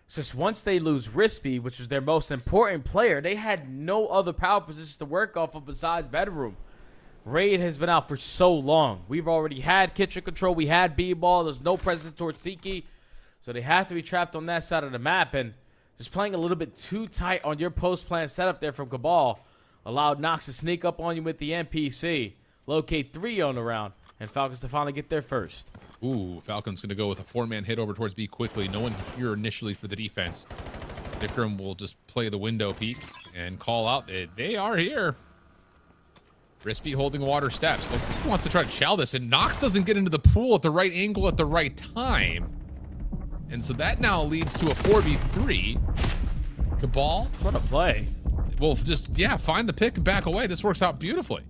S6: It's just once they lose Rispy, which is their most important player, they had no other power positions to work off of besides bedroom. Raid has been out for so long. We've already had kitchen control. We had B-ball. There's no presence towards Tiki. So they have to be trapped on that side of the map. And just playing a little bit too tight on your post plant setup there from CABAL allowed Nox to sneak up on you with the NPC. Locate 3 on the round. And Falcons to finally get there first.
S7: Ooh, Falcons going to go with a 4-man hit over towards B quickly. No one here initially for the defense. Vikram will just play the window peek and call out that they are here. Rispy holding water steps. Looks like he wants to try to chow this, and Nox doesn't get into the pool at the right angle at the right time. And so that now leads to a 4v3. CABAL.
S6: What a play.
S7: Will just, yeah, find the pick and back away. This works out beautifully.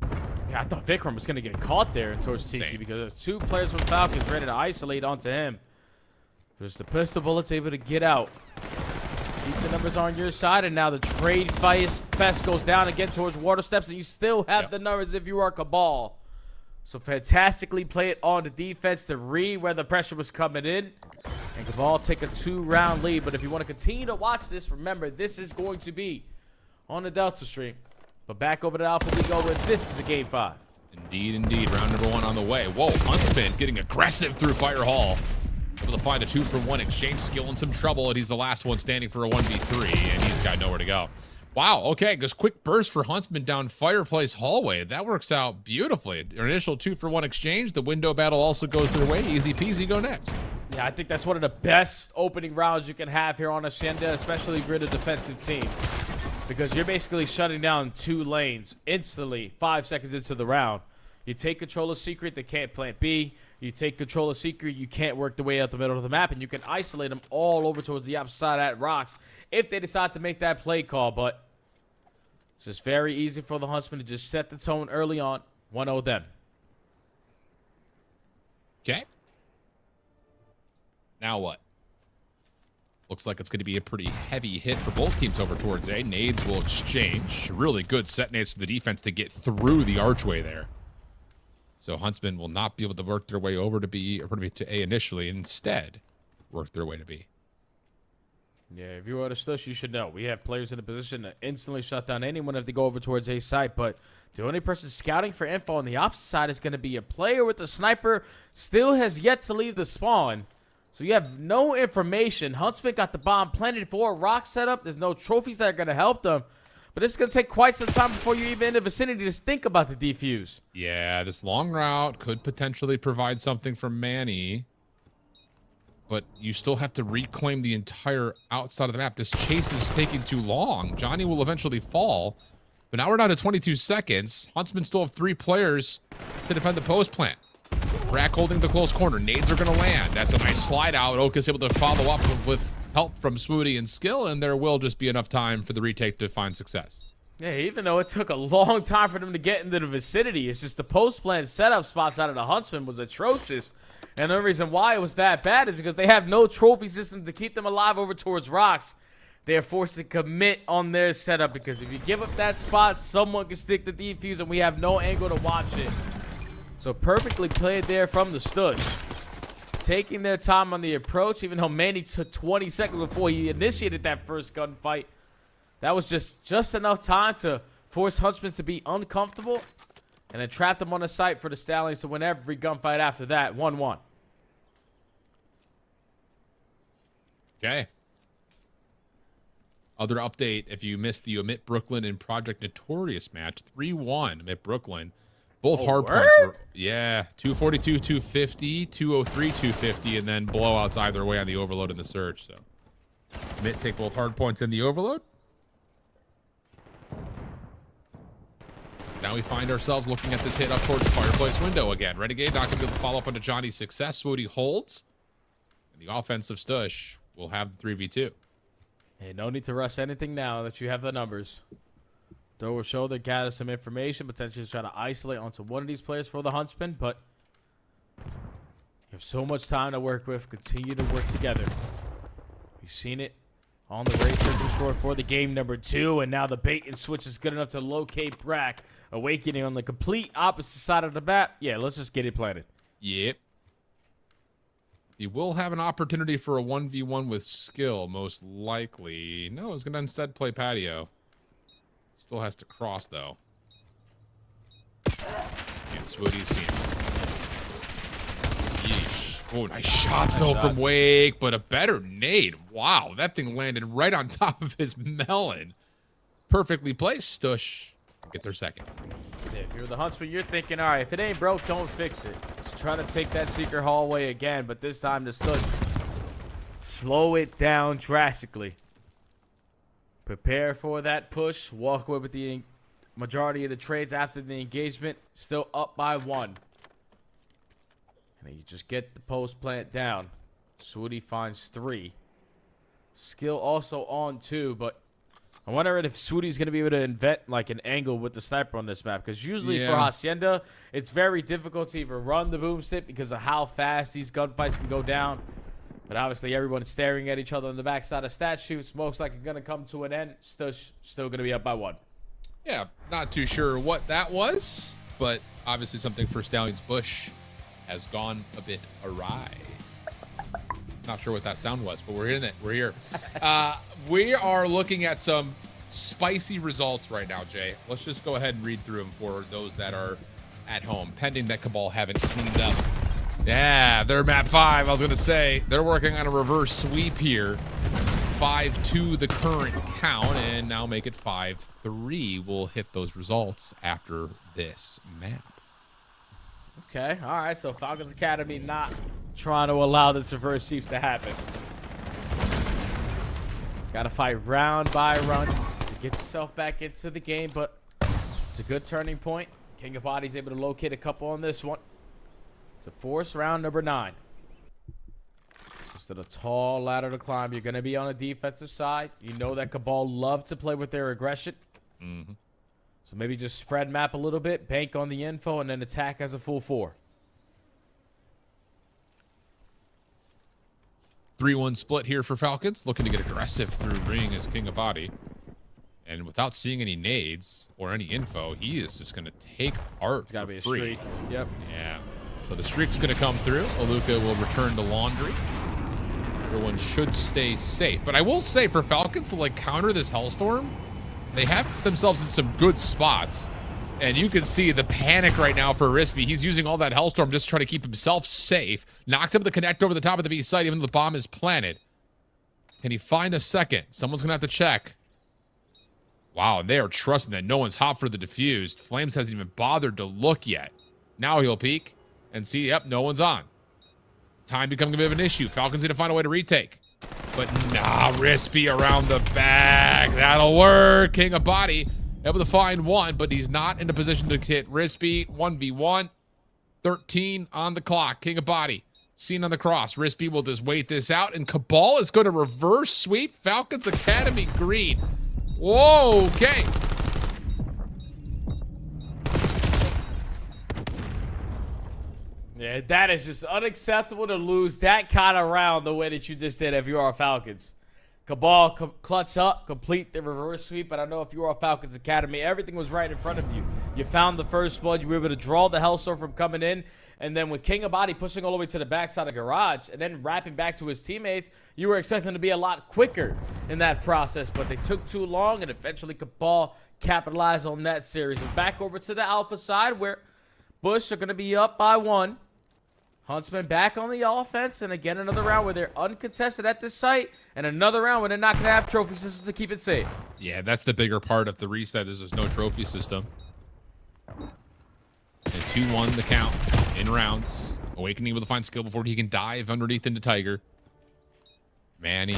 S6: Yeah, I thought Vikram was going to get caught there towards Tiki
S7: Same.
S6: because there's 2 players from Falcons ready to isolate onto him. Just the pistol bullets able to get out. Keep the numbers on your side, and now the trade fest goes down again towards water steps, and you still have the numbers if you are CABAL. So fantastically play it on the defense to read where the pressure was coming in. And CABAL take a 2-round lead. But if you want to continue to watch this, remember, this is going to be on the Delta stream. But back over to Alpha we go with this is a Game 5.
S7: Indeed, indeed. Round number 1 on the way. Whoa, Huntsman getting aggressive through Fire Hall. Able to find a 2-for-1 exchange skill in some trouble, and he's the last one standing for a 1v3, and he's got nowhere to go. Wow, okay, goes quick burst for Huntsman down Fireplace Hallway. That works out beautifully. An initial 2-for-1 exchange. The window battle also goes their way. Easy peasy, go next.
S6: Yeah, I think that's one of the best opening rounds you can have here on Ascenda, especially if you're the defensive team. Because you're basically shutting down 2 lanes instantly 5 seconds into the round. You take control of Secret, they can't plant B. You take control of Secret, you can't work the way out the middle of the map, and you can isolate them all over towards the opposite side at Rocks if they decide to make that play call. But it's just very easy for the Huntsmen to just set the tone early on. 1-0 them.
S7: Okay. Now what? Looks like it's going to be a pretty heavy hit for both teams over towards A. Nades will exchange. Really good set nades for the defense to get through the archway there. So Huntsmen will not be able to work their way over to B, or to A initially. Instead, work their way to B.
S6: Yeah, if you are the Stush, you should know. We have players in a position to instantly shut down anyone if they go over towards A site, but the only person scouting for info on the opposite side is going to be a player with a sniper, still has yet to leave the spawn. So you have no information. Huntsman got the bomb planted for a rock setup. There's no trophies that are going to help them. But it's going to take quite some time before you're even in the vicinity to think about the defuse.
S7: Yeah, this long route could potentially provide something for Manny. But you still have to reclaim the entire outside of the map. This chase is taking too long. Johnny will eventually fall. But now we're down to 22 seconds. Huntsmen still have 3 players to defend the post plant. Rack holding the close corner. Nades are going to land. That's a nice slide out. Oka's able to follow up with help from Swoody and Skill, and there will just be enough time for the retake to find success.
S6: Yeah, even though it took a long time for them to get into the vicinity, it's just the post plant setup spots out of the Huntsman was atrocious. And the reason why it was that bad is because they have no trophy system to keep them alive over towards Rocks. They are forced to commit on their setup because if you give up that spot, someone can stick the defuse and we have no angle to watch it. So perfectly played there from the Stush. Taking their time on the approach, even though Manny took 20 seconds before he initiated that first gunfight. That was just enough time to force Huntsman to be uncomfortable and then trap them on the site for the Stallions to win every gunfight after that. 1-1.
S7: Okay. Other update, if you missed the OMiT Brooklyn and Project Notorious match, 3-1 OMiT Brooklyn. Both hard points were, yeah, 242, 250, 203, 250, and then blowouts either way on the overload and the surge. So OMiT take both hard points and the overload. Now we find ourselves looking at this hit up towards Fireplace window again. Renegade not going to be able to follow up onto Johnny's success. Swoody holds. And the offensive Stush will have the 3v2.
S6: Hey, no need to rush anything now that you have the numbers. Though will show they gather some information, potentially try to isolate onto one of these players for the Huntsman, but you have so much time to work with. Continue to work together. We've seen it on the race circle short for the game number 2, and now the bait and switch is good enough to locate Brack. Awakening on the complete opposite side of the map. Yeah, let's just get it planted.
S7: Yep. He will have an opportunity for a 1v1 with skill, most likely. No, he's going to instead play patio. Still has to cross, though. And Swooty's seen him. Yeesh. Oh, nice shots, though, from Wake, but a better nade. Wow, that thing landed right on top of his melon. Perfectly placed. Stush. Get their second.
S6: Yeah, if you're the Huntsman, you're thinking, all right, if it ain't broke, don't fix it. Just try to take that secret hallway again, but this time to slow it down drastically. Prepare for that push. Walk away with the majority of the trades after the engagement. Still up by 1. And then you just get the post plant down. Swooty finds 3. Skill also on 2, but I wonder if Swooty's going to be able to invent like an angle with the sniper on this map. Because usually for Hacienda, it's very difficult to even run the boomstick because of how fast these gunfights can go down. But obviously everyone's staring at each other on the backside of statues. Most likely going to come to an end. Still going to be up by 1.
S7: Yeah, not too sure what that was, but obviously something for Stallions Bush has gone a bit awry. Not sure what that sound was, but we're in it. We're here. We are looking at some spicy results right now, Jay. Let's just go ahead and read through them for those that are at home, pending that CABAL haven't cleaned up. Yeah, they're map 5. I was going to say, they're working on a reverse sweep here. 5-2 the current count, and now make it 5-3. We'll hit those results after this map.
S6: Okay, all right. So Falcons Academy not trying to allow this reverse sweeps to happen. Got to fight round by round to get yourself back into the game, but it's a good turning point. King of Body's able to locate a couple on this one. To force round number 9. Just a tall ladder to climb. You're going to be on the defensive side. You know that CABAL love to play with their aggression.
S7: Mm-hmm.
S6: So maybe just spread map a little bit, bank on the info, and then attack as a full 4.
S7: 3-1 split here for Falcons. Looking to get aggressive through ring as King of Body. And without seeing any nades or any info, he is just going to take art
S6: It's got to be a
S7: free.
S6: streak. Yep.
S7: Yeah. So the streak's going to come through. Aluka will return to laundry. Everyone should stay safe. But I will say for Falcons to like counter this Hellstorm, they have themselves in some good spots. And you can see the panic right now for Rispy. He's using all that Hellstorm just to try to keep himself safe. Knocks him to connect over the top of the B site even though the bomb is planted. Can he find a second? Someone's going to have to check. Wow, they are trusting that no one's hot for the defused. Flames hasn't even bothered to look yet. Now he'll peek and see, yep, no one's on. Time becoming a bit of an issue. Falcons need to find a way to retake. But nah, Rispy around the back. That'll work. King of Body able to find one, but he's not in a position to hit Rispy. 1v1. 13 on the clock. King of Body seen on the cross. Rispy will just wait this out, and CABAL is going to reverse sweep Falcons Academy green. Whoa, okay.
S6: Yeah, that is just unacceptable to lose that kind of round the way that you just did if you are Falcons. CABAL clutch up, complete the reverse sweep, but I know if you are Falcons Academy, everything was right in front of you. You found the first blood, you were able to draw the Hellstorm from coming in, and then with King of Body pushing all the way to the backside of Garage, and then wrapping back to his teammates, you were expecting to be a lot quicker in that process, but they took too long, and eventually CABAL capitalized on that series. And back over to the Alpha side, where Bush are going to be up by 1. Huntsmen back on the offense, and again another round where they're uncontested at this site, and another round where they're not going to have trophy systems to keep it safe.
S7: Yeah, that's the bigger part of the reset is there's no trophy system. And 2-1 the count in rounds. Awakening able to find skill before he can dive underneath into Tiger. Manny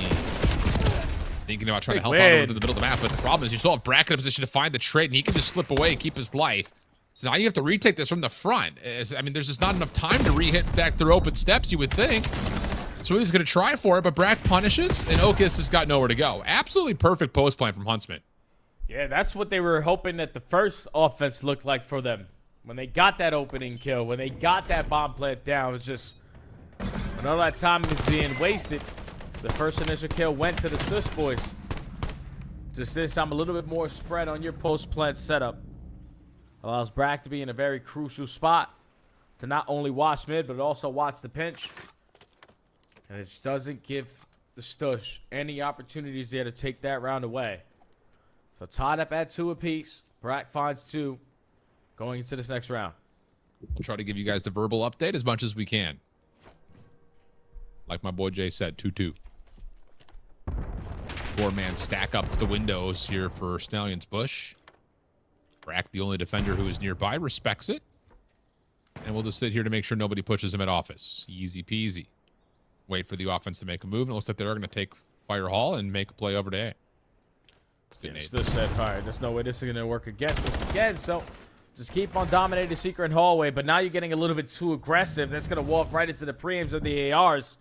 S7: thinking about trying to help out over to the middle of the map, but the problem is you still have Brack in a position to find the trade, and he can just slip away and keep his life. So now you have to retake this from the front. I mean, there's just not enough time to re-hit back through open steps, you would think. So he's going to try for it, but Brack punishes, and Okus has got nowhere to go. Absolutely perfect post plan from Huntsman.
S6: Yeah, that's what they were hoping that the first offense looked like for them. When they got that opening kill, when they got that bomb plant down, it was just when all that time is being wasted. The first initial kill went to the Stush boys. Just this time, a little bit more spread on your post-plant setup. Allows Brack to be in a very crucial spot to not only watch mid, but also watch the pinch. And it doesn't give the Stush any opportunities there to take that round away. So tied up at 2 apiece. Brack finds 2 going into this next round.
S7: We'll try to give you guys the verbal update as much as we can. Like my boy Jay said, 2-2. 4-man stack up to the windows here for Stallions Bush. Brack, the only defender who is nearby, respects it. And we'll just sit here to make sure nobody pushes him at office. Easy peasy. Wait for the offense to make a move. And it looks like they're going to take Fire Hall and make a play over to A.
S6: Yes, this said fire. There's no way this is going to work against us again. So just keep on dominating secret and hallway. But now you're getting a little bit too aggressive. That's going to walk right into the preems of the ARs.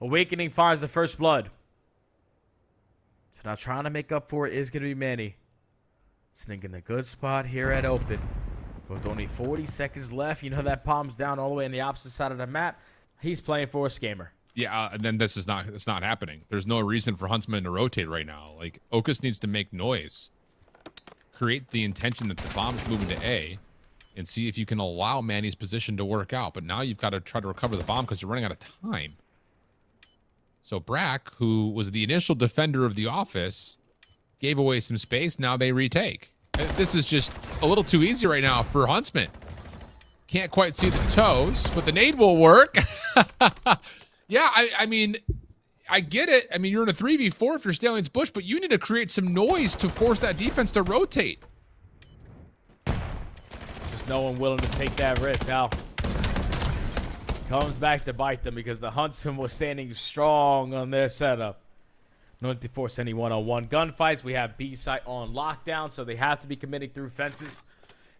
S6: Awakening finds the first blood. So now trying to make up for it is going to be Manny. Sneaking a good spot here at open. With only 40 seconds left, you know that bomb's down all the way on the opposite side of the map. He's playing for a scammer.
S7: Yeah, and then it's not happening. There's no reason for Huntsmen to rotate right now. Like, Okus needs to make noise. Create the intention that the bomb's moving to A, and see if you can allow Manny's position to work out. But now you've got to try to recover the bomb because you're running out of time. So Brack, who was the initial defender of the office, gave away some space. Now they retake. This is just a little too easy right now for Huntsmen. Can't quite see the toes, but the nade will work. Yeah, I mean, I get it. I mean, you're in a 3v4 if you're Stallions Bush, but you need to create some noise to force that defense to rotate.
S6: Just no one willing to take that risk. Al comes back to bite them because the Huntsman was standing strong on their setup. No need to force any one-on-one gunfights. We have B site on lockdown, so they have to be committing through fences.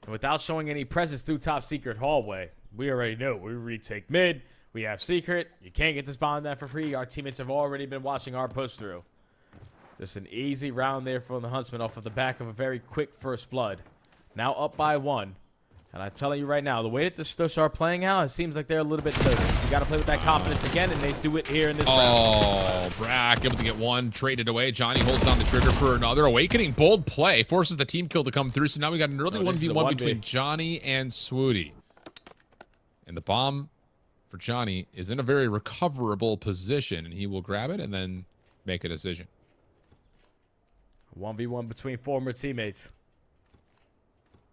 S6: And without showing any presence through top secret hallway, we already know. We retake mid. We have secret. You can't get this bomb down for free. Our teammates have already been watching our push through. Just an easy round there from the Huntsman off of the back of a very quick first blood. Now up by 1. And I'm telling you right now, the way that the Stush are playing out, it seems like they're a little bit nervous. You got to play with that confidence again, and they do it here in this round.
S7: Oh, Brack able to get one, traded away. Johnny holds down the trigger for another. Awakening, bold play, forces the team kill to come through. So now we got an early 1v1 between Johnny and Swooty. And the bomb for Johnny is in a very recoverable position, and he will grab it and then make a decision.
S6: 1v1 between former teammates.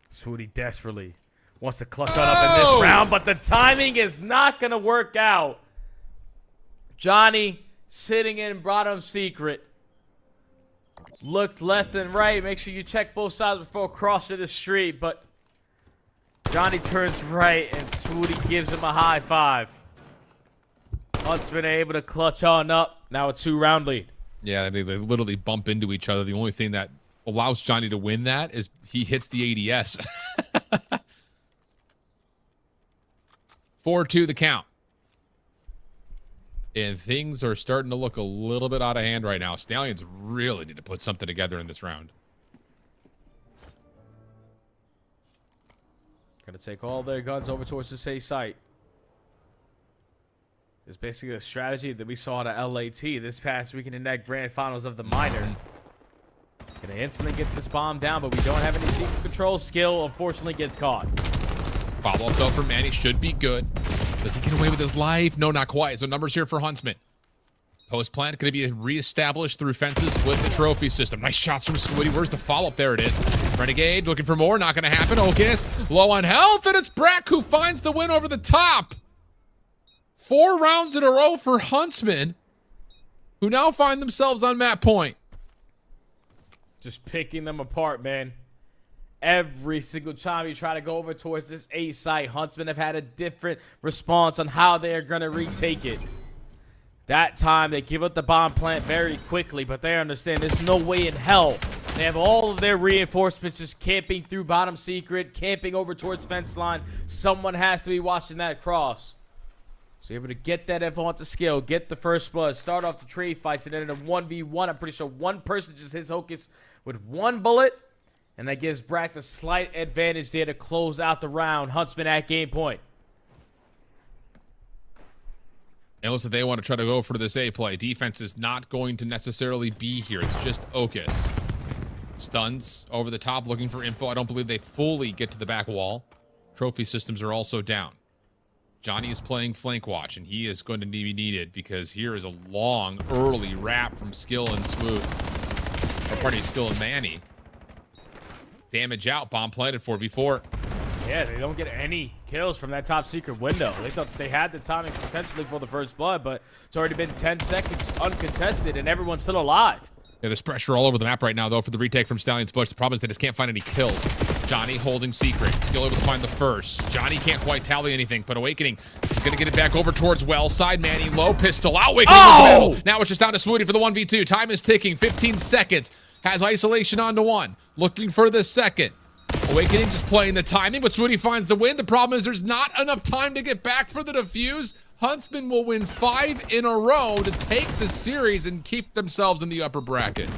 S6: Swooty desperately wants to clutch on up in this round, but the timing is not going to work out. Johnny sitting in bottom secret. Looked left and right. Make sure you check both sides before crossing the street, but Johnny turns right and Swooty gives him a high five. Huntsman able to clutch on up. Now a 2-round lead.
S7: Yeah, they literally bump into each other. The only thing that allows Johnny to win that is he hits the ADS. 4-2 the count. And things are starting to look a little bit out of hand right now. Stallions really need to put something together in this round.
S6: Gonna take all their guns over towards the safe site. It's basically a strategy that we saw at LAT this past weekend in that grand finals of the minor. Gonna instantly get this bomb down, but we don't have any secret control. Skill, unfortunately, gets caught.
S7: Follow-up, though, for Manny should be good. Does he get away with his life? No, not quite. So numbers here for Huntsman. Post-plant going to be reestablished through fences with the trophy system. Nice shots from Swooty. Where's the follow-up? There it is. Renegade looking for more. Not going to happen. Okus low on health, and it's Brack who finds the win over the top. 4 rounds in a row for Huntsmen, who now find themselves on map point.
S6: Just picking them apart, man. Every single time you try to go over towards this A site, Huntsmen have had a different response on how they are going to retake it. That time, they give up the bomb plant very quickly, but they understand there's no way in hell. They have all of their reinforcements just camping through bottom secret, camping over towards fence line. Someone has to be watching that cross. So you're able to get that advantage skill, get the first blood, start off the trade fights, and then in a 1v1, I'm pretty sure one person just hits Okus with 1 bullet. And that gives Brack the slight advantage there to close out the round. Huntsman at game point.
S7: And looks like they want to try to go for this A play. Defense is not going to necessarily be here. It's just Ocus. Stuns over the top, looking for info. I don't believe they fully get to the back wall. Trophy systems are also down. Johnny is playing flank watch, and he is going to be needed because here is a long, early wrap from Skill and Smooth. Or pardon me, Skill and Manny. Damage out, bomb planted 4v4.
S6: Yeah, they don't get any kills from that top secret window. They thought they had the timing potentially for the first blood, but it's already been 10 seconds uncontested, and everyone's still alive.
S7: Yeah, there's pressure all over the map right now, though, for the retake from Stallions Bush. The problem is they just can't find any kills. Johnny holding secret. Skill able to find the first. Johnny can't quite tally anything, but Awakening is going to get it back over towards well. Side Manny, low pistol, out Awakening as well. Now it's just down to Smoothie for the 1v2. Time is ticking, 15 seconds. Has isolation onto one. Looking for the second. Awakening just playing the timing, but Smoothie finds the win. The problem is there's not enough time to get back for the defuse. Huntsmen will win 5 in a row to take the series and keep themselves in the upper bracket.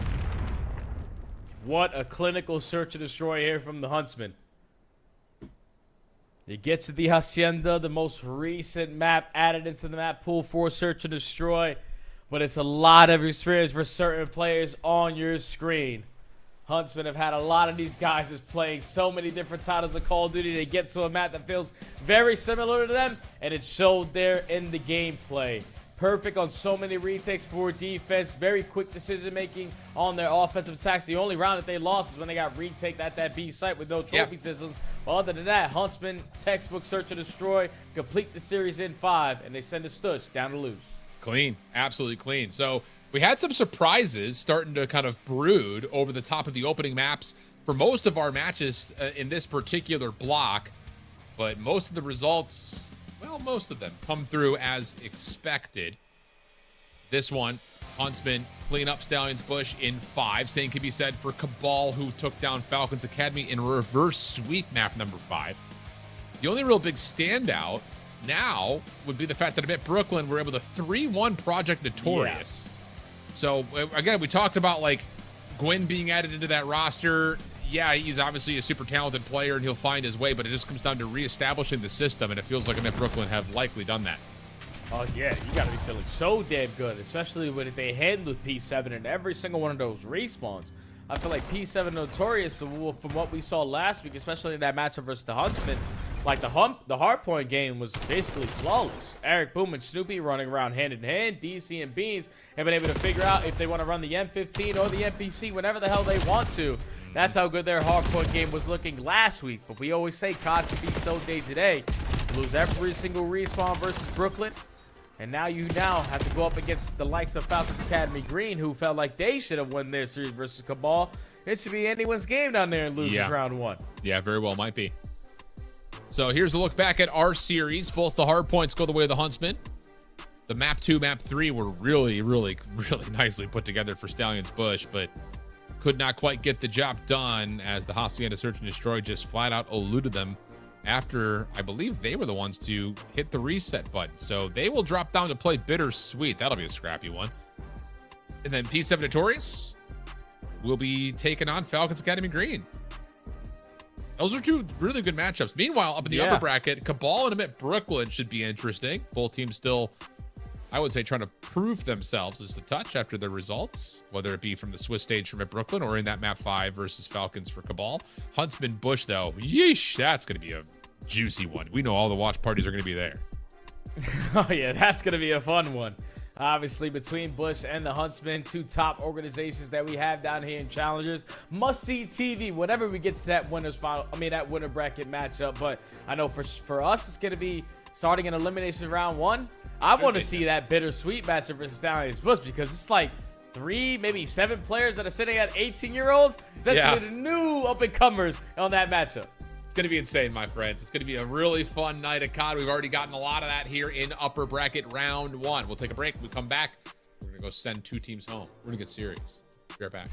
S6: What a clinical search and destroy here from the Huntsmen. It gets to the Hacienda, the most recent map added into the map pool for search and destroy, but it's a lot of experience for certain players on your screen. Huntsmen have had a lot of these guys just playing so many different titles of Call of Duty. They get to a map that feels very similar to them, and it showed there in the gameplay. Perfect on so many retakes for defense. Very quick decision-making on their offensive attacks. The only round that they lost is when they got retaked at that B site with no trophy systems. But other than that, Huntsmen, textbook search and destroy, complete the series in 5, and they send a Stush down to lose.
S7: Clean, absolutely clean. So we had some surprises starting to kind of brood over the top of the opening maps for most of our matches in this particular block, but most of the results, well, most of them come through as expected. This one, Huntsmen clean up Stallions Bush in 5. Same can be said for CABAL, who took down Falcons Academy in reverse sweep map number 5. The only real big standout now would be the fact that I bet Brooklyn were able to 3-1 Project Notorious. Yeah. So, again, we talked about, like, Gwyn being added into that roster. Yeah, he's obviously a super talented player, and he'll find his way, but it just comes down to reestablishing the system, and it feels like I bet Brooklyn have likely done that.
S6: Oh, yeah, you got to be feeling so damn good, especially when they handled P7 in every single one of those respawns. I feel like P7 Notorious, from what we saw last week, especially in that matchup versus the Huntsmen, like the hardpoint game was basically flawless. Eric Boom and Snoopy running around hand in hand. DC and Beans have been able to figure out if they want to run the M15 or the MPC, whenever the hell they want to. That's how good their hardpoint game was looking last week. But we always say COD can be so day-to-day. Lose every single respawn versus Brooklyn. And now you have to go up against the likes of Falcons Academy Green, who felt like they should have won their series versus CABAL. It should be anyone's game down there and loses round 1.
S7: Yeah, very well might be. So here's a look back at our series. Both the hard points go the way of the Huntsmen. The map 2, map 3 were really, really, really nicely put together for Stallions Bush, but could not quite get the job done as the Hacienda Search and Destroy just flat out eluded them after I believe they were the ones to hit the reset button. So they will drop down to play BitterSweet. That'll be a scrappy one. And then P7 Notorious will be taking on Falcons Academy Green. Those are 2 really good matchups. Meanwhile, up in the upper bracket, CABAL and Emit Brooklyn should be interesting. Both teams still, I would say, trying to prove themselves as the touch after their results, whether it be from the Swiss stage from Emit Brooklyn or in that map 5 versus Falcons for CABAL. Huntsman Bush, though, yeesh, that's going to be a juicy one. We know all the watch parties are going to be there.
S6: Oh, yeah, that's going to be a fun one. Obviously, between Bush and the Huntsmen, 2 top organizations that we have down here in Challengers. Must-see TV whenever we get to that that winner bracket matchup. But I know for us, it's going to be starting in elimination round 1. I want to see that BitterSweet matchup versus Stallions Bush because it's like 3, maybe 7 players that are sitting at 18-year-olds. That's the new up-and-comers on that matchup.
S7: It's going to be insane, my friends. It's going to be a really fun night of COD. We've already gotten a lot of that here in upper bracket round 1. We'll take a break. When we come back, we're going to go send 2 teams home. We're going to get serious. Be right back.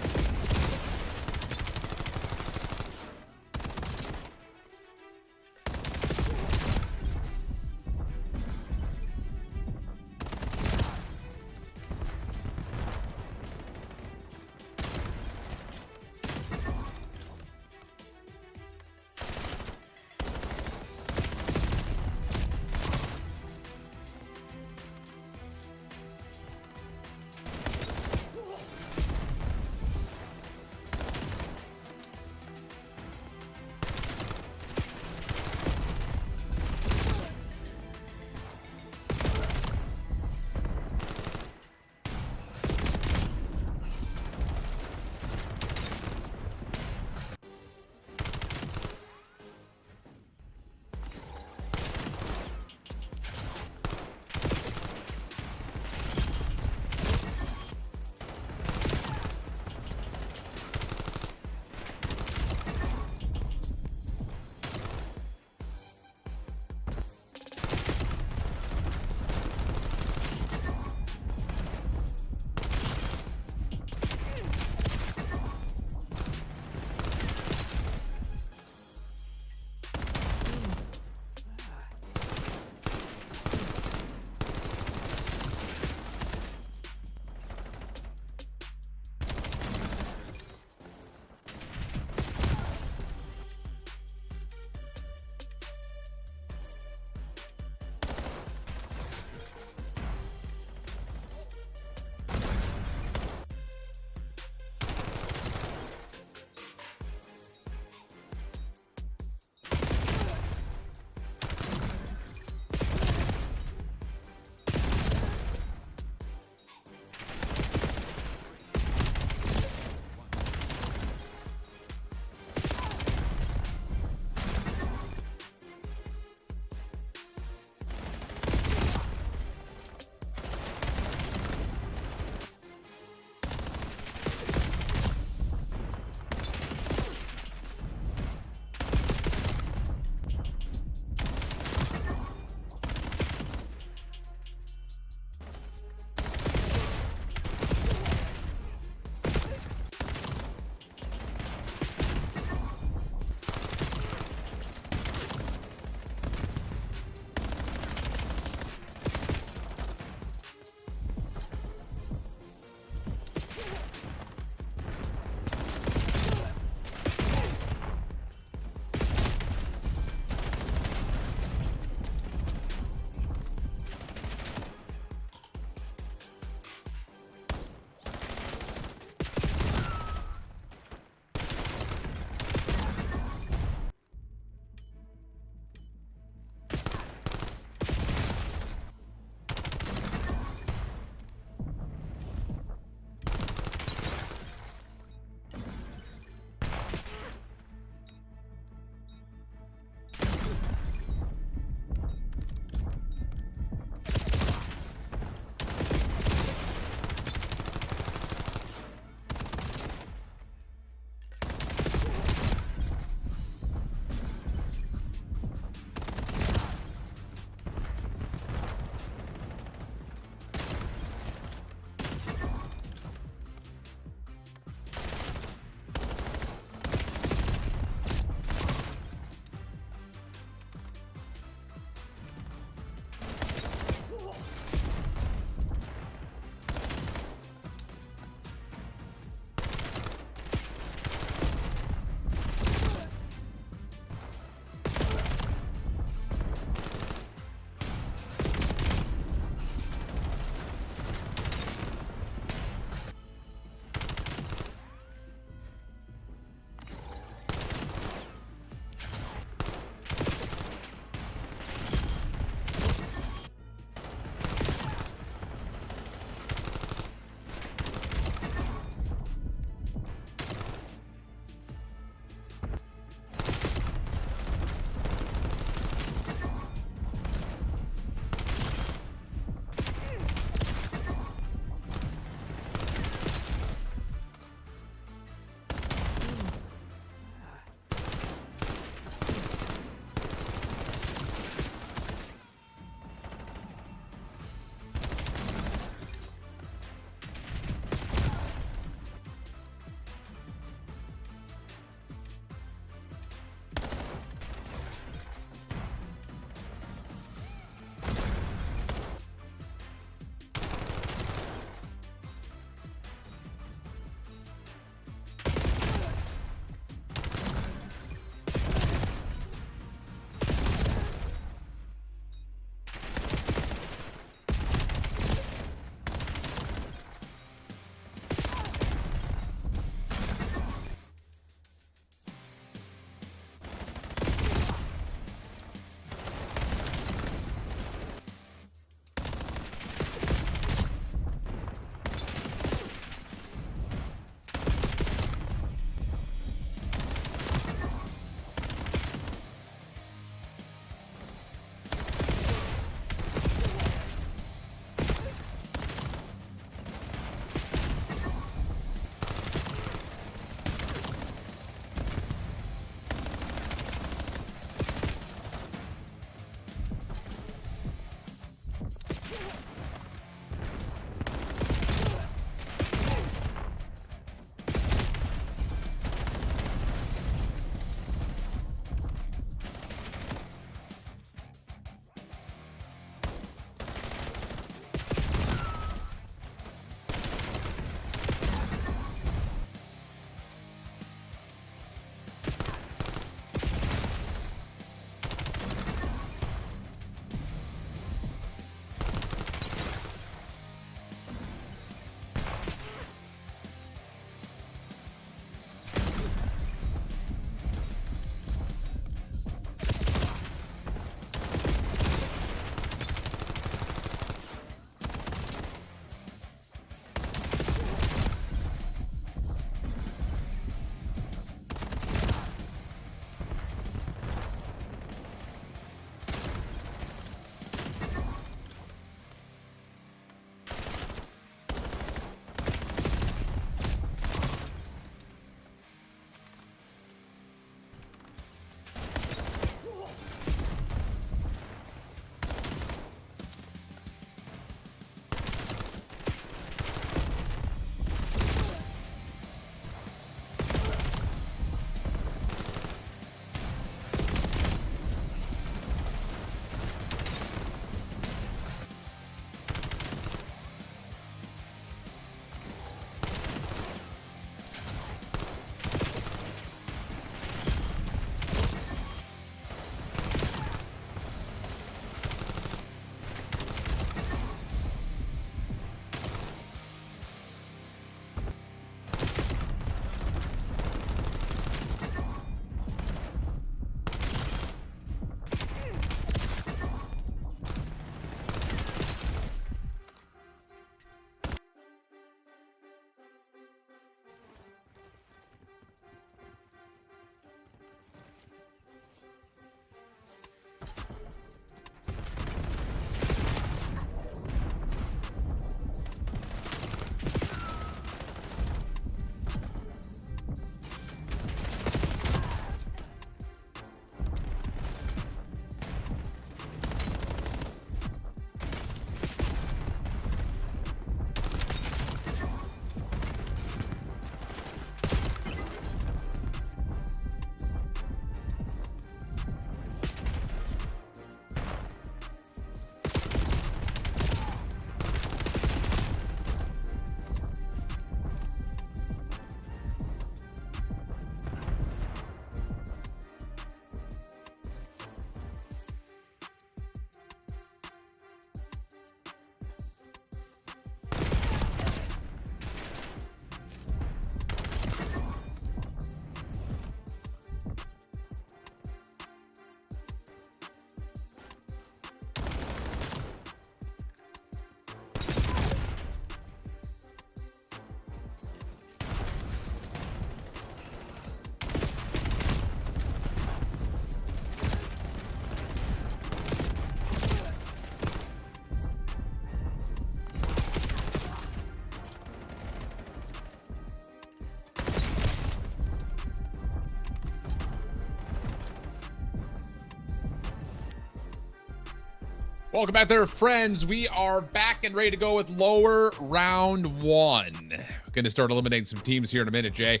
S7: Welcome back there, friends. We are back and ready to go with lower round one. We're going to start eliminating some teams here in a minute, Jay.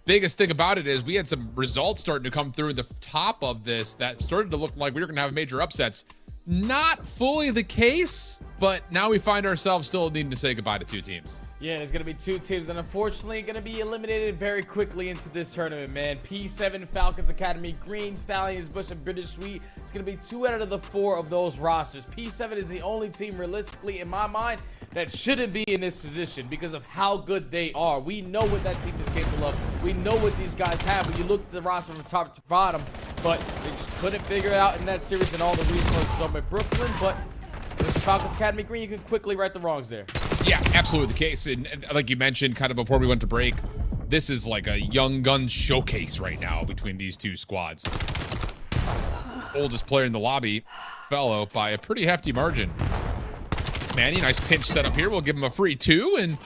S7: Biggest thing about it is we had some results starting to come through in the top of this that started to look like we were going to have major upsets. Not fully the case, but now we find ourselves still needing to say goodbye to two teams.
S6: Yeah, there's going to be two teams that unfortunately going to be eliminated very quickly into this tournament, man. P7, Falcons Academy, Green, Stallions, Bush, and BitterSweet. It's going to be 2 out of the 4 of those rosters. P7 is the only team, realistically, in my mind, that shouldn't be in this position because of how good they are. We know what that team is capable of. We know what these guys have when you look at the roster from top to bottom, but they just couldn't figure it out in that series and all the resources over at Brooklyn. But this Falcons Academy, Green, you can quickly right the wrongs there.
S7: Yeah, absolutely the case. And like you mentioned kind of before we went to break, this is like a young gun showcase right now between these two squads. Oldest player in the lobby fell out by a pretty hefty margin. Manny, nice pinch setup here. We'll give him a free 2, and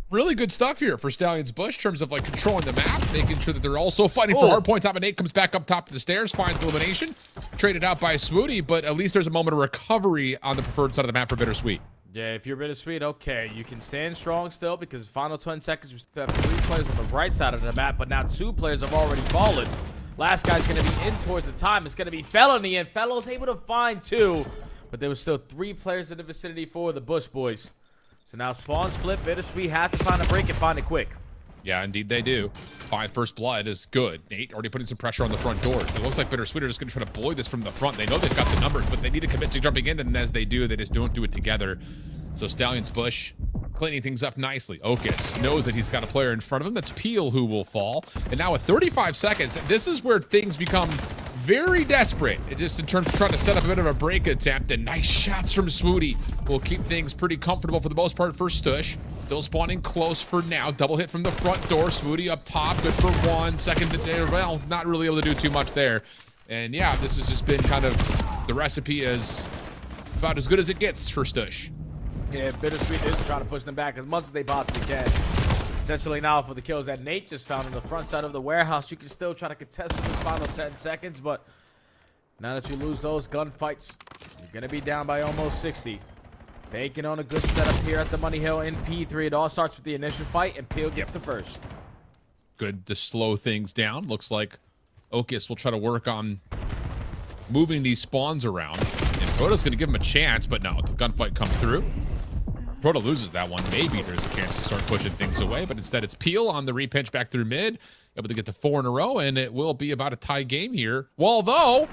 S7: really good stuff here for Stallions Bush in terms of like controlling the map, making sure that they're also fighting for hard point top. And Nate comes back up top to the stairs, finds the elimination, traded out by Swooty, but at least there's a moment of recovery on the preferred side of the map for BitterSweet.
S6: Yeah, if you're BitterSweet, okay, you can stand strong still because final 20 seconds, we still have 3 players on the right side of the map, but now 2 players have already fallen. Last guy's going to be in towards the time. It's going to be Felony, and Fellow's able to find 2, but there was still 3 players in the vicinity for the Bush boys. So now spawn split, BitterSweet have to find a break and find it quick.
S7: Yeah, indeed they do. Find first blood is good. Nate already putting some pressure on the front doors. It looks like BitterSweet are just going to try to bully this from the front. They know they've got the numbers, but they need to commit to jumping in, and as they do, they just don't do it together. So Stallions Bush cleaning things up nicely. Okus knows that he's got a player in front of him. That's Peel who will fall. And now with 35 seconds, this is where things become very desperate. It just in terms of trying to set up a bit of a break attempt, and nice shots from Swooty will keep things pretty comfortable for the most part for Stush. Still spawning close for now. Double hit from the front door. Swooty up top. Good for 1. Second to day. Well, not really able to do too much there. And yeah, this has just been kind of the recipe is about as good as it gets for Stush.
S6: Yeah, BitterSweet is trying to push them back as much as they possibly can. Potentially now for the kills that Nate just found on the front side of the warehouse, you can still try to contest for this final 10 seconds, but now that you lose those gunfights, you're going to be down by almost 60. Banking on a good setup here at the Money Hill in P3. It all starts with the initial fight, and Peel gets the first.
S7: Good to slow things down. Looks like Okus will try to work on moving these spawns around. And Proto's going to give him a chance, but no, the gunfight comes through. Proto loses that one. Maybe there's a chance to start pushing things away, but instead it's Peel on the repinch back through mid. Able to get to 4 in a row, and it will be about a tie game here. Well, though,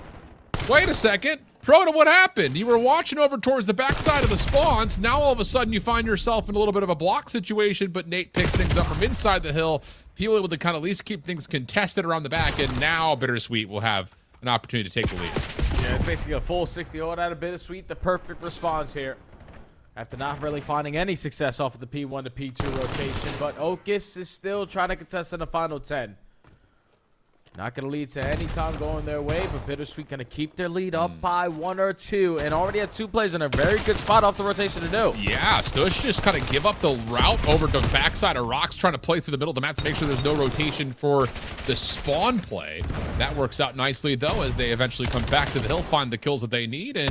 S7: wait a second. Proto, what happened? You were watching over towards the backside of the spawns. Now all of a sudden you find yourself in a little bit of a block situation, but Nate picks things up from inside the hill. Peel able to kind of at least keep things contested around the back, and now BitterSweet will have an opportunity to take the lead.
S6: Yeah, it's basically a full 60 hold out of BitterSweet. The perfect response here. After not really finding any success off of the P1 to P2 rotation, but Okus is still trying to contest in the final 10. Not going to lead to any time going their way, but BitterSweet going to keep their lead up by 1 or 2, and already had 2 plays in a very good spot off the rotation to do.
S7: Yeah, Stush just kind of give up the route over to the backside of Rocks, trying to play through the middle of the map to make sure there's no rotation for the spawn play. That works out nicely, though, as they eventually come back to the hill, find the kills that they need, and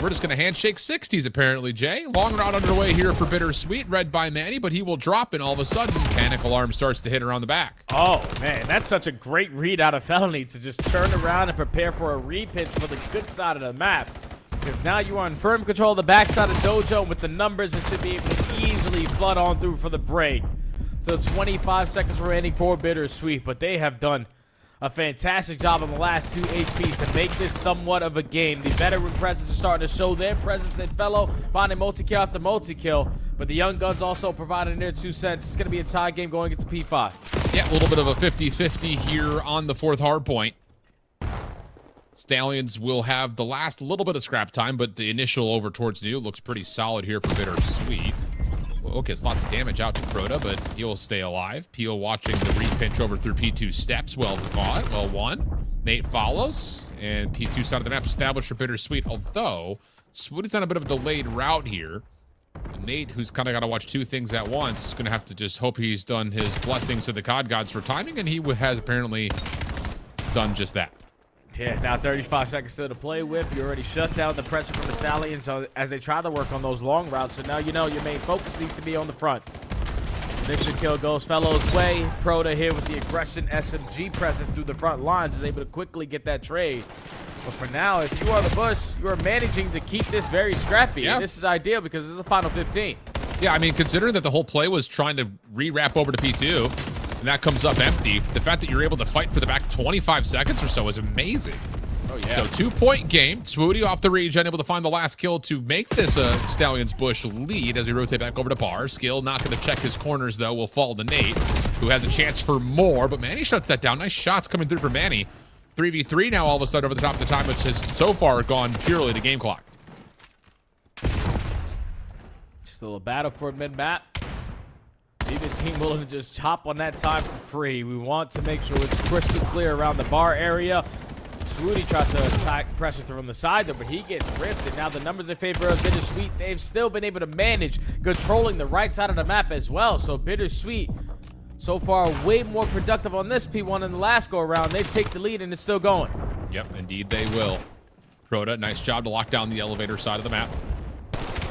S7: we're just going to handshake 60s, apparently, Jay. Long route underway here for BitterSweet, read by Manny, but he will drop, and all of a sudden, panic alarm starts to hit around the back.
S6: Oh, man, that's such a great read out of Felony to just turn around and prepare for a repitch for the good side of the map. Because now you are in firm control of the backside of Dojo, and with the numbers, it should be able to easily flood on through for the break. So 25 seconds remaining for BitterSweet, but they have done a fantastic job on the last 2 HPs to make this somewhat of a game. The veteran presence is starting to show their presence in Fellow, finding multi-kill after multi-kill. But the young guns also providing their 2 cents. It's going to be a tie game going into P5.
S7: Yeah, a little bit of a 50-50 here on the 4th hard point. Stallions will have the last little bit of scrap time, but the initial over towards New looks pretty solid here for BitterSweet. Okay, it's lots of damage out to Crota, but he'll stay alive. Peel watching the repinch over through P2 steps. Well fought, well won. Nate follows, and P2 side of the map established for BitterSweet, although Swooty's on a bit of a delayed route here. And Nate, who's kind of got to watch 2 things at once, is going to have to just hope he's done his blessings to the COD gods for timing, and he has apparently done just that.
S6: Yeah, now 35 seconds still to play with. You already shut down the pressure from the Stallions as they try to work on those long routes. So now you know your main focus needs to be on the front. Initial kill goes Fellow's way. Proto here with the aggression SMG presence through the front lines is able to quickly get that trade. But for now, if you are the Bush, you are managing to keep this very scrappy.
S7: Yeah.
S6: And this is ideal because this is the final 15.
S7: Yeah, I mean, considering that the whole play was trying to re-wrap over to P2, and that comes up empty, the fact that you're able to fight for the back 25 seconds or so is amazing.
S6: Oh, yeah.
S7: So 2-point game. Swooty off the regen, able to find the last kill to make this Stallions Bush lead as we rotate back over to Bar. Skill not going to check his corners, though. Will fall to Nate, who has a chance for more, but Manny shuts that down. Nice shots coming through for Manny. 3v3 now all of a sudden over the top of the time, which has so far gone purely to game clock.
S6: Still a battle for mid-map. Neither team willing to just chop on that time for free. We want to make sure it's crystal clear around the bar area. Swooty tries to attack pressure from the side there, but he gets ripped. And now the numbers in favor of BitterSweet. They've still been able to manage controlling the right side of the map as well. So BitterSweet, so far, way more productive on this P1 than the last go-around. They take the lead, and it's still going.
S7: Yep, indeed they will. Proto, nice job to lock down the elevator side of the map.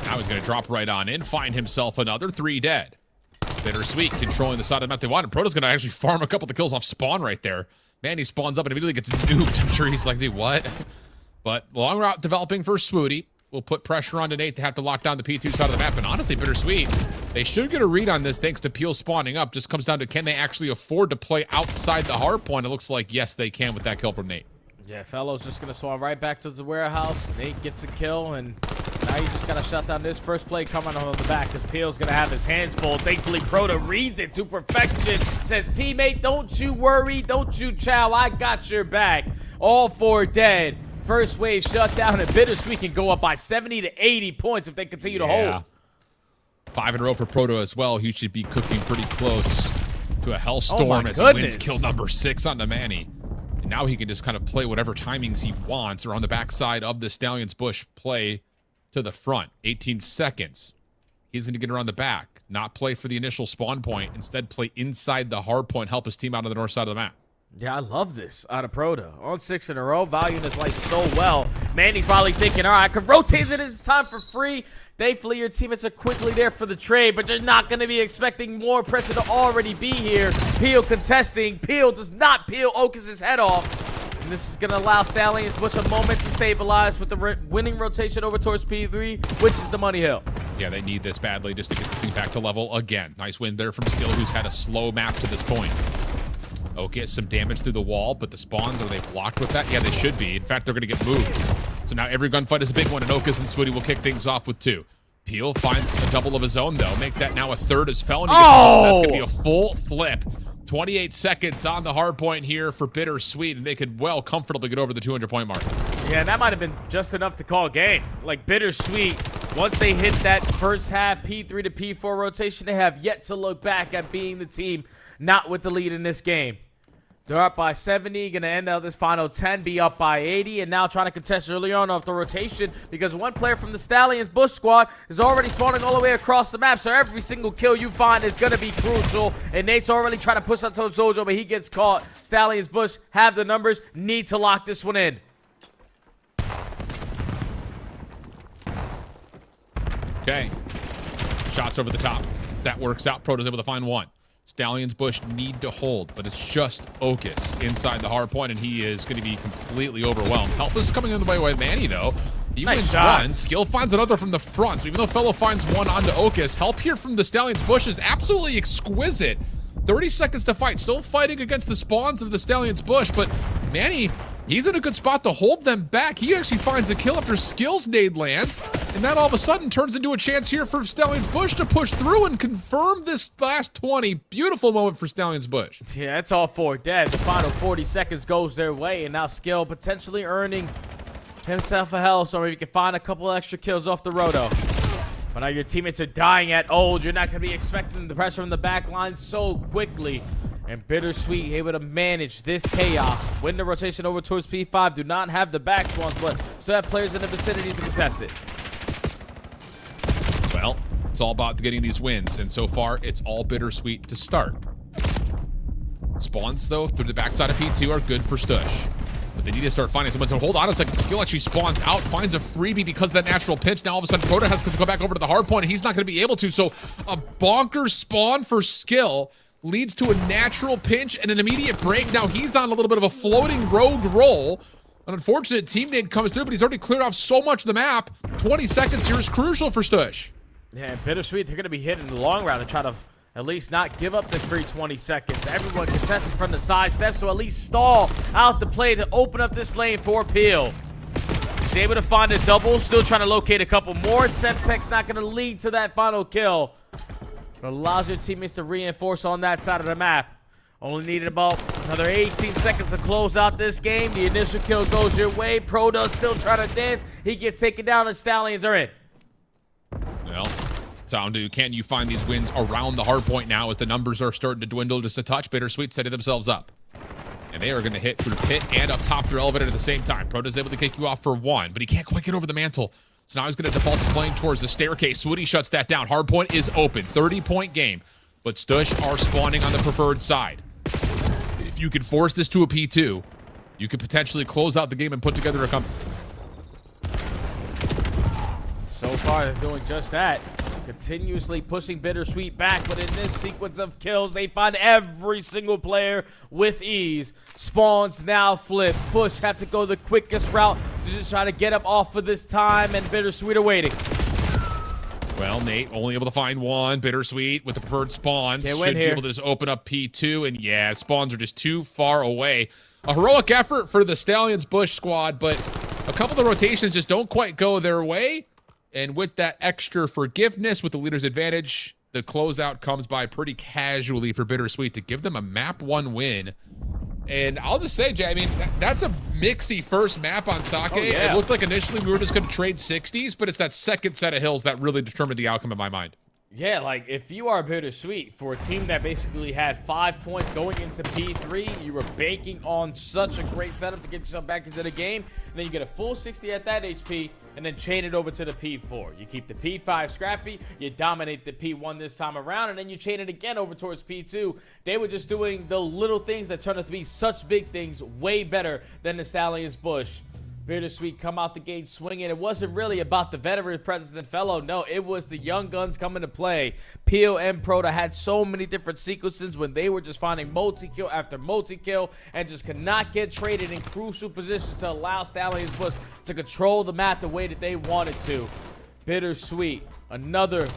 S7: Now he's going to drop right on in, find himself another 3 dead. BitterSweet controlling the side of the map they want, and Proto's going to actually farm a couple of the kills off spawn right there. Man, he spawns up and immediately gets nuked. I'm sure he's like, dude, what? But long route developing for Swooty. Will put pressure on Nate to have to lock down the P2 side of the map. And honestly, BitterSweet, they should get a read on this thanks to Peel spawning up. Just comes down to, can they actually afford to play outside the hard point? It looks like, yes, they can with that kill from Nate.
S6: Yeah, Fellow's just going to spawn right back to the warehouse. Nate gets a kill, and now you just got to shut down this first play coming on the back because Peel's going to have his hands full. Thankfully, Proto reads it to perfection. Says, teammate, don't you worry. Don't you chow. I got your back. All 4 dead. First wave shut down, and BitterSweet can go up by 70 to 80 points if they continue to hold.
S7: 5 in a row for Proto as well. He should be cooking pretty close to a hellstorm as he wins kill number 6 on the Manny. And now he can just kind of play whatever timings he wants or on the backside of the Stallions Bush play to the front. 18 seconds. He's going to get around the back, not play for the initial spawn point. Instead, play inside the hard point, help his team out on the north side of the map.
S6: Yeah, I love this out of Proto. On 6 in a row, valuing his life so well. Manny's probably thinking, all right, I can rotate it this time for free. Thankfully, your teammates are quickly there for the trade, but you're not going to be expecting more pressure to already be here. Peel contesting. Peel does not peel Okus' head off. And this is going to allow Stallions Bush a moment to stabilize with the winning rotation over towards P3, which is the money hill.
S7: Yeah, they need this badly just to get this thing back to level again. Nice win there from Skill, who's had a slow map to this point. Okay, some damage through the wall, but the spawns, are they blocked with that? Yeah, they should be. In fact, they're going to get moved. So now every gunfight is a big one, and Okus and Swooty will kick things off with 2. Peel finds a double of his own, though. Make that now a 3rd as Felony gets home. That's going to be a full flip. 28 seconds on the hard point here for BitterSweet, and they could well comfortably get over the 200-point mark.
S6: Yeah, that might have been just enough to call game. Like, BitterSweet, once they hit that first half P3 to P4 rotation, they have yet to look back at being the team not with the lead in this game. They're up by 70, going to end out this final 10, be up by 80, and now trying to contest early on off the rotation because one player from the Stallions Bush squad is already spawning all the way across the map, so every single kill you find is going to be crucial, and Nate's already trying to push out towards Sojo, but he gets caught. Stallions Bush have the numbers, need to lock this one in.
S7: Okay. Shots over the top. That works out. Proto's able to find 1. Stallions Bush need to hold, but it's just Okus inside the hard point, and he is going to be completely overwhelmed. Help is coming in the way with Manny, though. He wins 1. Skill finds another from the front, so even though Fellow finds 1 onto Okus, help here from the Stallions Bush is absolutely exquisite. 30 seconds to fight. Still fighting against the spawns of the Stallions Bush, but Manny, he's in a good spot to hold them back. He actually finds a kill after Skill's nade lands, and that all of a sudden turns into a chance here for Stallions Bush to push through and confirm this last 20. Beautiful moment for Stallions Bush.
S6: Yeah, it's all 4 dead. The final 40 seconds goes their way, and now Skill potentially earning himself a hell, so maybe he can find a couple extra kills off the roto. But now your teammates are dying at old. You're not going to be expecting the pressure from the back line so quickly. And BitterSweet able to manage this chaos. Win the rotation over towards P5. Do not have the back spawns, but still have players in the vicinity to contest it.
S7: Well, it's all about getting these wins, and so far, it's all BitterSweet to start. Spawns, though, through the backside of P2 are good for Stush. But they need to start finding someone. So hold on a second. Skill actually spawns out, finds a freebie because of that natural pitch. Now all of a sudden, Proto has to go back over to the hard point, and he's not going to be able to. So a bonkers spawn for Skill leads to a natural pinch and an immediate break. Now he's on a little bit of a floating rogue roll. An unfortunate teammate comes through, but he's already cleared off so much of the map. 20 seconds here is crucial for Stush.
S6: Yeah, BitterSweet, they're going to be hitting the long round to try to at least not give up this free 20 seconds. Everyone contesting from the side steps, so at least stall out the play to open up this lane for Peel. He's able to find a double, still trying to locate a couple more. Semtech's not going to lead to that final kill. But allows your teammates to reinforce on that side of the map. Only needed about another 18 seconds to close out this game. The initial kill goes your way. Pro does still try to dance. He gets taken down and Stallions are in.
S7: Well, down to can you find these wins around the hard point now as the numbers are starting to dwindle just a touch. BitterSweet setting themselves up. And they are going to hit through pit and up top through elevator at the same time. Proto's able to kick you off for one, but he can't quite get over the mantle. So now he's going to default to playing towards the staircase. Swooty shuts that down. Hardpoint is open. 30-point game. But Stush are spawning on the preferred side. If you could force this to a P2, you could potentially close out the game and put together a comeback.
S6: So far, they're doing just that. Continuously pushing BitterSweet back, but in this sequence of kills, they find every single player with ease. Spawns now flip. Push have to go the quickest route to just try to get up off of this time, and BitterSweet are waiting.
S7: Well, Nate only able to find one. BitterSweet with the preferred spawns. Should be able to just open up P2, and yeah, spawns are just too far away. A heroic effort for the Stallions Bush squad, but a couple of the rotations just don't quite go their way. And with that extra forgiveness, with the leader's advantage, the closeout comes by pretty casually for BitterSweet to give them a map 1 win. And I'll just say, Jay, I mean, that's a mixy first map on Sake.
S6: Oh, yeah.
S7: It looked like initially we were just going to trade 60s, but it's that second set of hills that really determined the outcome in my mind.
S6: Yeah, like, if you are BitterSweet, for a team that basically had 5 points going into P3, you were banking on such a great setup to get yourself back into the game, and then you get a full 60 at that HP, and then chain it over to the P4. You keep the P5 scrappy, you dominate the P1 this time around, and then you chain it again over towards P2. They were just doing the little things that turned out to be such big things, way better than the Stallions Bush. BitterSweet come out the gate swinging. It wasn't really about the veteran presence and fellow. No, it was the young guns coming to play. Peel and Proto had so many different sequences when they were just finding multi-kill after multi-kill and just could not get traded in crucial positions to allow Stallions Bush to control the map the way that they wanted to. BitterSweet, another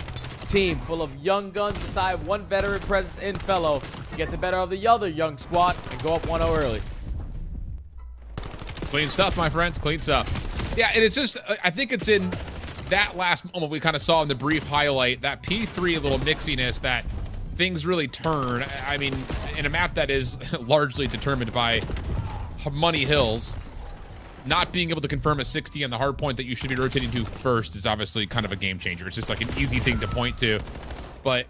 S6: team full of young guns beside one veteran presence in fellow, get the better of the other young squad and go up 1-0 early.
S7: Clean stuff, my friends. Clean stuff. Yeah, and it's just, I think it's in that last moment we kind of saw in the brief highlight, that P3 little mixiness that things really turn. I mean, in a map that is largely determined by money hills, not being able to confirm a 60 on the hard point that you should be rotating to first is obviously kind of a game changer. It's just like an easy thing to point to. But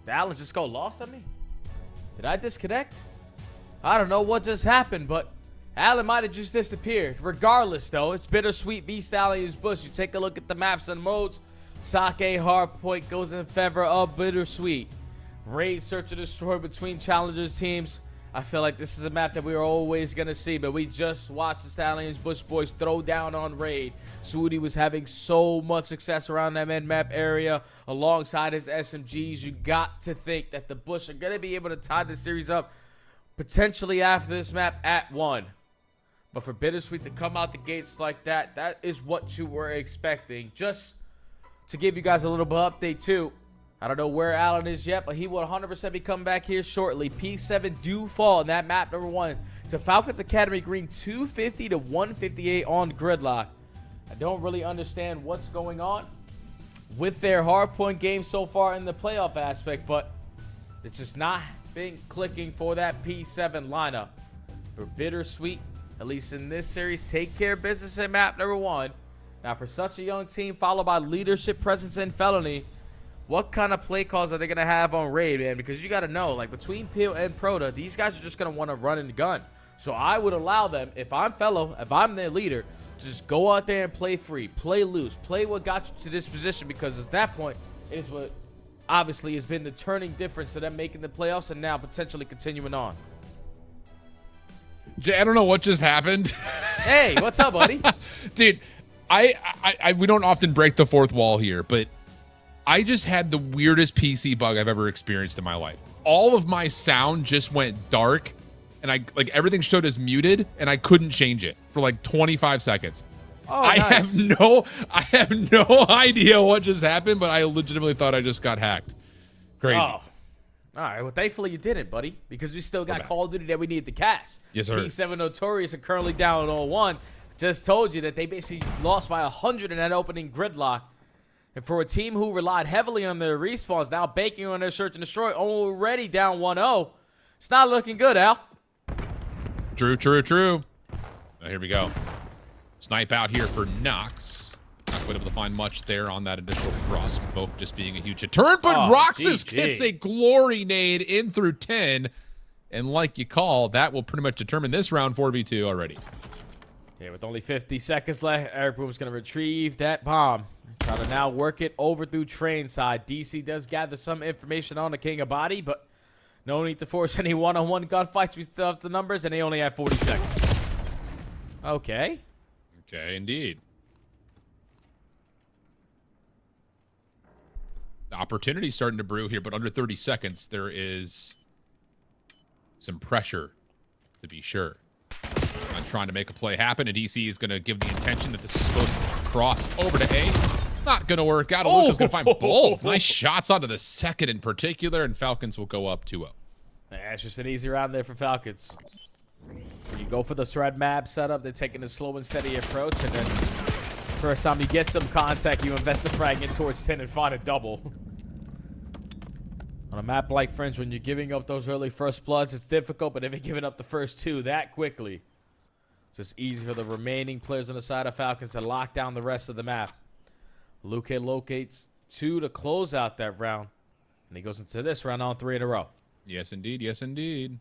S6: Did Alan just go lost on me? Did I disconnect? I don't know what just happened, but Alan might have just disappeared. Regardless, though, it's BitterSweet v Stallions Bush. You take a look at the maps and modes. Sake Hardpoint goes in favor of BitterSweet. Raid, Search and Destroy between challengers teams. I feel like this is a map that we are always going to see, but we just watched the Stallions Bush boys throw down on Raid. Swooty was having so much success around that mid-map area alongside his SMGs. You got to think that the Bush are going to be able to tie the series up potentially after this map at 1. But for BitterSweet to come out the gates like that, that is what you were expecting. Just to give you guys a little bit of update too, I don't know where Alan is yet, but he will 100% be coming back here shortly. P7 do fall in that map number 1 to Falcons Academy Green 250 to 158 on Gridlock. I don't really understand what's going on with their hardpoint game so far in the playoff aspect, but it's just not been clicking for that P7 lineup. For BitterSweet, at least in this series, take care of business in map number 1. Now, for such a young team, followed by leadership, presence, and felony, what kind of play calls are they going to have on Raid, man? Because you got to know, like, between Peel and Proto, these guys are just going to want to run and gun. So I would allow them, if I'm fellow, if I'm their leader, Just go out there and play free, play loose, play what got you to this position, because at that point is what obviously has been the turning difference to them making the playoffs and now potentially continuing on.
S7: Jay, I don't know what just happened.
S6: Hey, what's up, buddy?
S7: Dude, we don't often break the fourth wall here, but I just had the weirdest PC bug I've ever experienced in my life. All of my sound just went dark, and everything showed as muted, and I couldn't change it for like 25 seconds.
S6: Oh,
S7: I
S6: nice.
S7: have no idea what just happened, but I legitimately thought I just got hacked. Crazy.
S6: Oh. All right, well, thankfully you didn't, buddy, because we still got Call of Duty that we need to cast.
S7: Yes, sir.
S6: P7 Notorious are currently down 0-1. Just told you that they basically lost by 100 in that opening gridlock. And for a team who relied heavily on their respawns, now banking on their search and destroy, already down 1-0, it's not looking good, Al.
S7: True. Now, here we go. Snipe out here for Nox. Not quite able to find much there on that initial cross smoke, just being a huge turn, but Roxas gets a glory nade in through 10. And like you call, that will pretty much determine this round 4v2 already.
S6: Yeah, with only 50 seconds left, Eric Boom's going to retrieve that bomb. Try to now work it over through train side. DC does gather some information on the King of Body, but no need to force any one-on-one gunfights. We still have the numbers, and they only have 40 seconds. Okay.
S7: Okay, indeed. The opportunity starting to brew here, but under 30 seconds, there is some pressure, to be sure. I'm trying to make a play happen, and DC is going to give the intention that this is supposed to cross over to A. Not going to work out. Luca's going to find both. Nice shots onto the second in particular, and Falcons will go up 2-0.
S6: Yeah, it's just an easy round there for Falcons. You go for the thread map setup. They're taking a slow and steady approach, and then first time you get some contact, you invest the frag in towards 10 and find a double. On a map like Fringe, when you're giving up those early first bloods, it's difficult, but if you're giving up the first two that quickly, it's just easy for the remaining players on the side of Falcons to lock down the rest of the map. Luke locates 2 to close out that round, and he goes into this round on 3 in a row.
S7: Yes, indeed. Yes, indeed.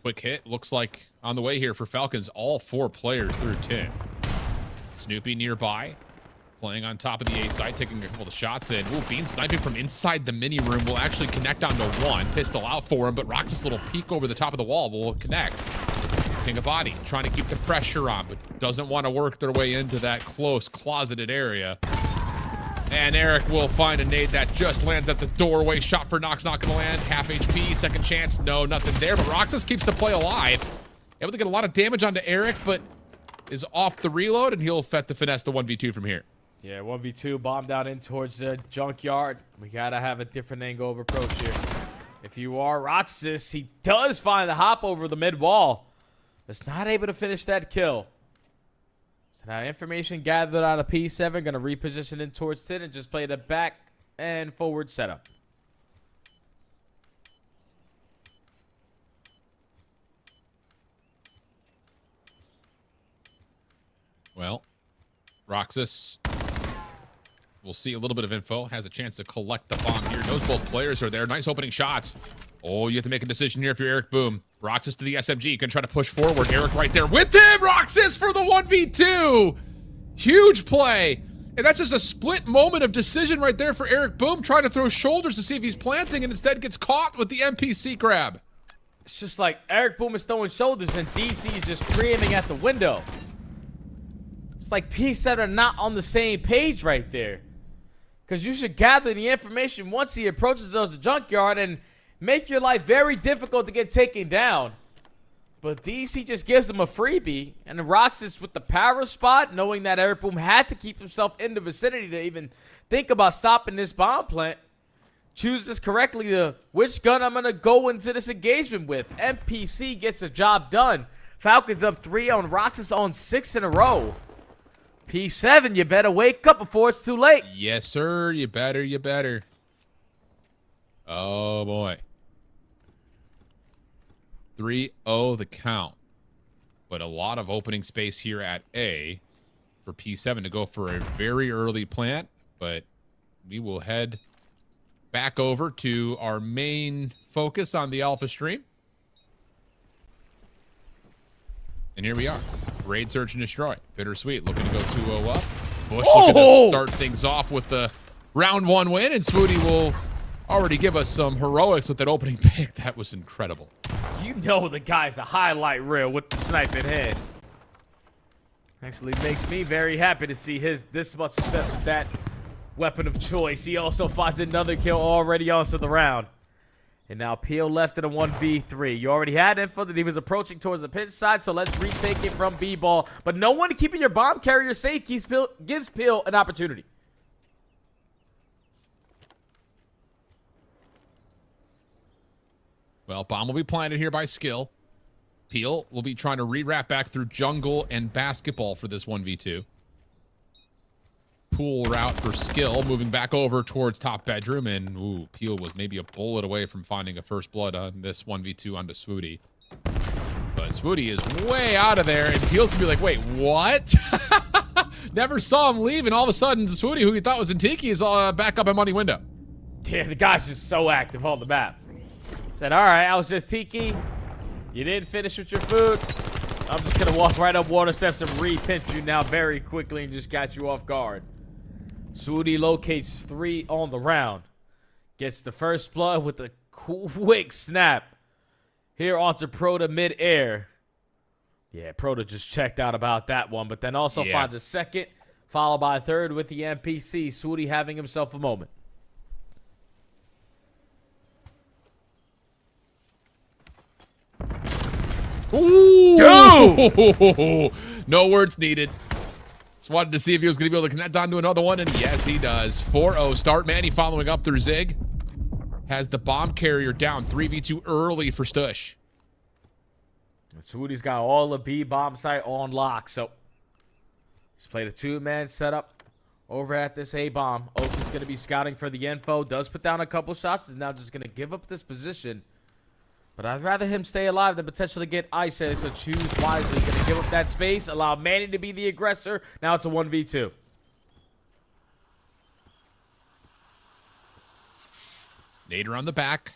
S7: Quick hit. Looks like on the way here for Falcons, all 4 players through 10. Snoopy nearby, playing on top of the A side, taking a couple of shots in. Ooh, Bean sniping from inside the mini room will actually connect onto 1. Pistol out for him, but Roxas' little peek over the top of the wall will connect. King of Body trying to keep the pressure on, but doesn't want to work their way into that close, closeted area. And Eric will find a nade that just lands at the doorway. Shot for Nox, not going to land. Half HP, second chance. No, nothing there. But Roxas keeps the play alive. Able to get a lot of damage onto Eric, but is off the reload, and he'll fet the finesse the 1v2 from here.
S6: Yeah, 1v2, bomb down in towards the junkyard. We got to have a different angle of approach here. If you are Roxas, he does find the hop over the mid wall. Just not able to finish that kill. So now information gathered out of P7, going to reposition in towards 10 and just play the back and forward setup.
S7: Well, Roxas, we'll see a little bit of info. Has a chance to collect the bomb here. Knows both players are there. Nice opening shots. Oh, you have to make a decision here if you're Eric Boom. Roxas to the SMG. Can try to push forward. Eric right there with him. Roxas for the 1v2. Huge play. And that's just a split moment of decision right there for Eric Boom, trying to throw shoulders to see if he's planting, and instead gets caught with the NPC grab.
S6: It's just like Eric Boom is throwing shoulders and DC is just pre-aiming at the window. It's like P7 are not on the same page right there. Because you should gather the information once he approaches those junkyard and make your life very difficult to get taken down. But DC just gives him a freebie, and Roxas with the power spot, knowing that Eric Boom had to keep himself in the vicinity to even think about stopping this bomb plant, chooses correctly to which gun I'm going to go into this engagement with. NPC gets the job done. Falcons up 3 on Roxas on 6 in a row. P7, you better wake up before it's too late.
S7: Yes, sir. You better, you better. Oh, boy. 3-0 the count. But a lot of opening space here at A for P7 to go for a very early plant. But we will head back over to our main focus on the Alpha stream. And here we are. Raid, search, and destroy. BitterSweet looking to go 2-0 up. Bush looking to start things off with the round 1 win, and Swooty will already give us some heroics with that opening pick. That was incredible.
S6: You know the guy's a highlight reel with the sniping head. Actually makes me very happy to see this much success with that weapon of choice. He also finds another kill already onto the round. And now Peel left in a 1v3. You already had info that he was approaching towards the pitch side, so let's retake it from B-ball. But no one keeping your bomb carrier safe gives Peel an opportunity.
S7: Well, bomb will be planted here by Skill. Peel will be trying to re-wrap back through jungle and basketball for this 1v2. Pool route for Skill, moving back over towards top bedroom, and ooh, Peel was maybe a bullet away from finding a first blood on this 1v2 onto Swooty. But Swooty is way out of there, and Peel's gonna be like, wait, what? Never saw him leave, and all of a sudden, Swooty, who he thought was in Tiki, is back up at money window.
S6: Yeah, the guy's just so active on the map. Said, all right, I was just Tiki. You didn't finish with your food. I'm just gonna walk right up water steps and re-pinch you now very quickly and just got you off guard. Swooty locates 3 on the round. Gets the first blood with a quick snap. Here onto Proto mid-air. Yeah, Proto just checked out about that one, but then also finds a second, followed by a third with the NPC. Swooty having himself a moment.
S7: Ooh! Dude! No words needed. Just wanted to see if he was going to be able to connect onto another one, and yes, he does. 4-0 start. Manny following up through Zig. Has the bomb carrier down. 3v2 early for Stush.
S6: Swooty's got all the B bomb site on lock, so he's played a 2-man setup over at this A bomb. Oak is going to be scouting for the info. Does put down a couple shots. Is now just going to give up this position. But I'd rather him stay alive than potentially get isolated, so choose wisely. Going to give up that space, allow Manny to be the aggressor. Now it's a 1v2.
S7: Nader on the back.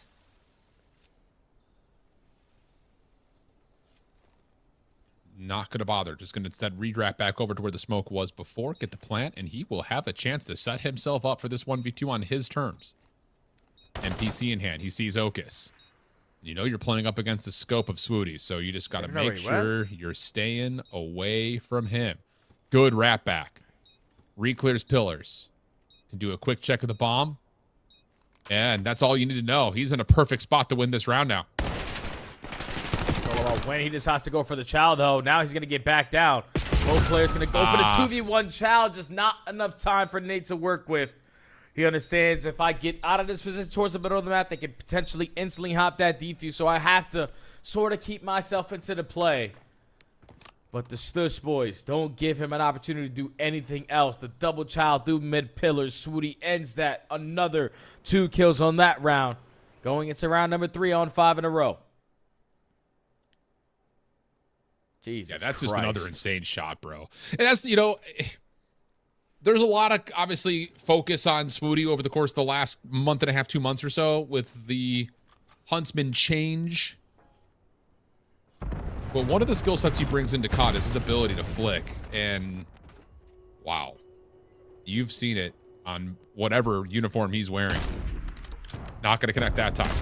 S7: Not going to bother. Just going to instead redraft back over to where the smoke was before. Get the plant, and he will have a chance to set himself up for this 1v2 on his terms. NPC in hand. He sees Okus. You know you're playing up against the scope of Swooty, so you just got to make sure you're staying away from him. Good wrap back. Re-clears pillars. Can do a quick check of the bomb. And that's all you need to know. He's in a perfect spot to win this round now.
S6: When he decides to go for the Chow, though, now he's going to get back down. Both players going to go for the 2v1 Chow. Just not enough time for Nate to work with. He understands if I get out of this position towards the middle of the map, they can potentially instantly hop that defuse. So I have to sort of keep myself into the play. But the Stush boys don't give him an opportunity to do anything else. The double child through mid pillars. Swooty ends that. Another 2 kills on that round. Going into round number 3 on 5 in a row. Jesus
S7: that's
S6: Christ.
S7: just another insane shot, bro. And that's, you know, there's a lot of, obviously, focus on Swooty over the course of the last month and a half, 2 months or so with the Huntsman change. But one of the skill sets he brings into COD is his ability to flick. And, wow. You've seen it on whatever uniform he's wearing. Not going to connect that time.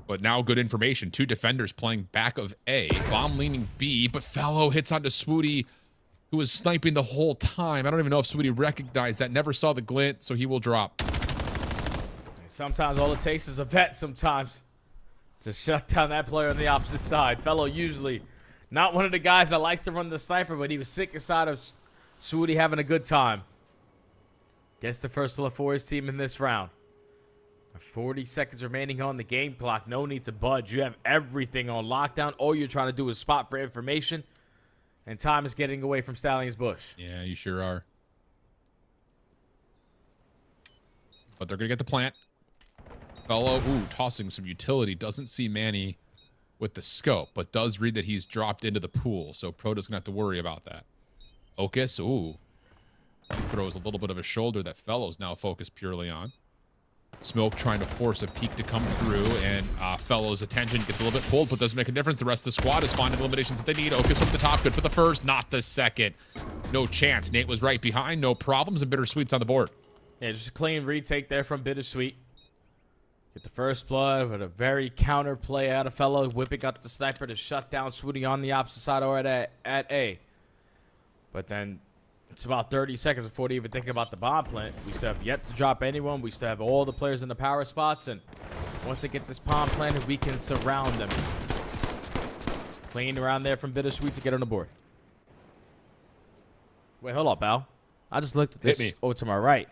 S7: But now good information. 2 defenders playing back of A. Bomb leaning B, but Fallow hits onto Swooty, who was sniping the whole time. I don't even know if Swooty recognized that. Never saw the glint, so he will drop.
S6: Sometimes all it takes is a vet sometimes to shut down that player on the opposite side. Fellow usually not one of the guys that likes to run the sniper, but he was sick aside of Swooty having a good time. Gets the first blood for his team in this round. 40 seconds remaining on the game clock. No need to budge. You have everything on lockdown. All you're trying to do is spot for information. And time is getting away from Stallions Bush.
S7: Yeah, you sure are. But they're going to get the plant. Fellow, tossing some utility. Doesn't see Manny with the scope, but does read that he's dropped into the pool. So Proto's going to have to worry about that. Okus, throws a little bit of a shoulder that Fellow's now focused purely on. Smoke trying to force a peek to come through, and Fellow's attention gets a little bit pulled, but doesn't make a difference. The rest of the squad is finding the eliminations that they need. Okus over the top, good for the first, not the second. No chance. Nate was right behind, no problems, and BitterSweet's on the board.
S6: Yeah, just a clean retake there from BitterSweet. Get the first blood with a very counter play out of Fellow, whipping out the sniper to shut down Swooty on the opposite side or at A. But then it's about 30 seconds before they even think about the bomb plant. We still have yet to drop anyone. We still have all the players in the power spots. And once they get this bomb planted, we can surround them. Clean around there from BitterSweet to get on the board. Wait, hold up, Al. I just looked at this.
S7: Hit me.
S6: Oh, to my right.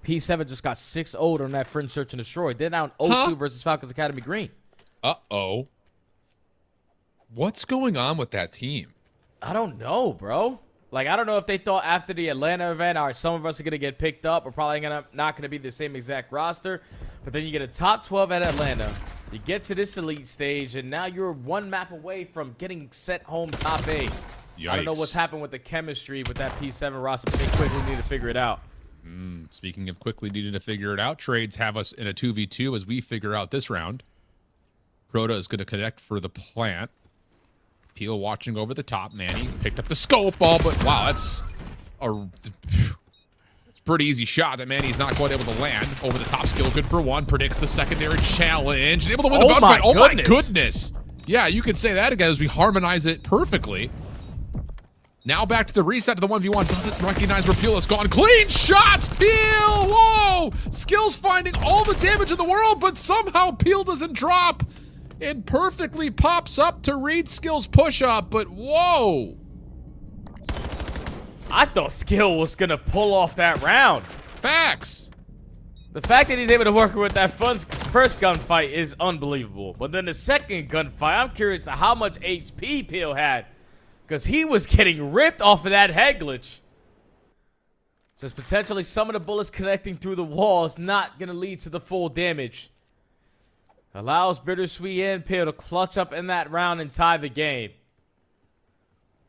S6: P7 just got 6-0'd on that Fringe Search and Destroy. They're down 0-2 versus Falcons Academy Green.
S7: Uh-oh. What's going on with that team?
S6: I don't know, bro. Like, I don't know if they thought after the Atlanta event, all right, some of us are going to get picked up. We're probably not going to be the same exact roster. But then you get a top 12 at Atlanta. You get to this elite stage, and now you're one map away from getting sent home top 8.
S7: Yikes.
S6: I don't know what's happened with the chemistry with that P7 roster, but they quickly need to figure it out.
S7: Speaking of quickly needing to figure it out, trades have us in a 2v2 as we figure out this round. Crota is going to connect for the plant. Peel watching over the top. Manny picked up the scope ball, but wow, that's a pretty easy shot that Manny's not quite able to land. Over the top skill, good for one. Predicts the secondary challenge and able to win the gunfight. Oh my goodness. Yeah, you could say that again as we harmonize it perfectly. Now back to the reset to the 1v1. Doesn't recognize where Peel has gone. Clean shots, Peel! Whoa! Skills finding all the damage in the world, but somehow Peel doesn't drop. It perfectly pops up to read Skill's push-up, but whoa!
S6: I thought Skill was going to pull off that round.
S7: Facts!
S6: The fact that he's able to work with that first gunfight is unbelievable. But then the second gunfight, I'm curious to how much HP Peel had. Because he was getting ripped off of that head glitch. Just potentially some of the bullets connecting through the wall is not going to lead to the full damage. Allows BitterSweet and Peel to clutch up in that round and tie the game.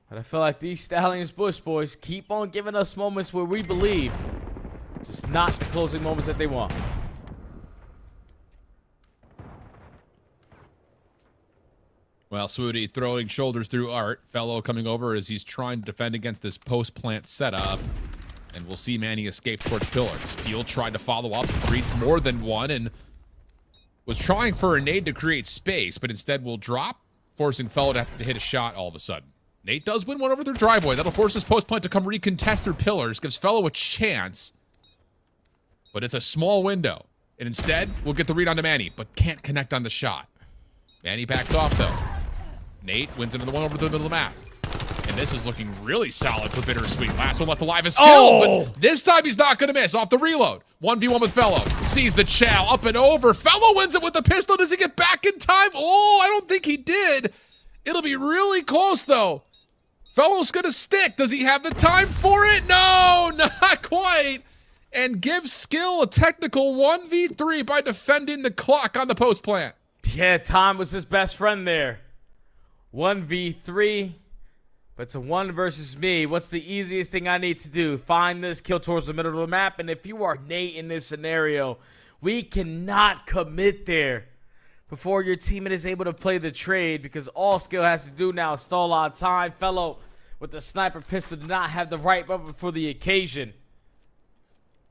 S6: But I feel like these Stallions Bush boys keep on giving us moments where we believe. Just not the closing moments that they want.
S7: Well, Swooty throwing shoulders through Art. Fellow coming over as he's trying to defend against this post-plant setup. And we'll see Manny escape towards pillars. Peel tried to follow up, reads more than one, and was trying for a nade to create space, but instead will drop, forcing Fellow to have to hit a shot all of a sudden. Nate does win one over their driveway. That'll force his post-plant to come recontest through pillars, gives Fellow a chance. But it's a small window. And instead, we'll get the read onto Manny, but can't connect on the shot. Manny backs off, though. Nate wins another one over the middle of the map. And this is looking really solid for BitterSweet. Last one left alive is Skill, but this time he's not going to miss off the reload. 1v1 with Fellow. Sees the chow up and over. Fellow wins it with the pistol. Does he get back in time? Oh, I don't think he did. It'll be really close, though. Fellow's going to stick. Does he have the time for it? No, not quite. And gives Skill a technical 1v3 by defending the clock on the post plant.
S6: Yeah, time was his best friend there. 1v3, but it's a 1 versus me. What's the easiest thing I need to do? Find this kill towards the middle of the map, and if you are Nate in this scenario, we cannot commit there before your teammate is able to play the trade, because all Skill has to do now is stall out time. Fellow with the sniper pistol did not have the right weapon for the occasion.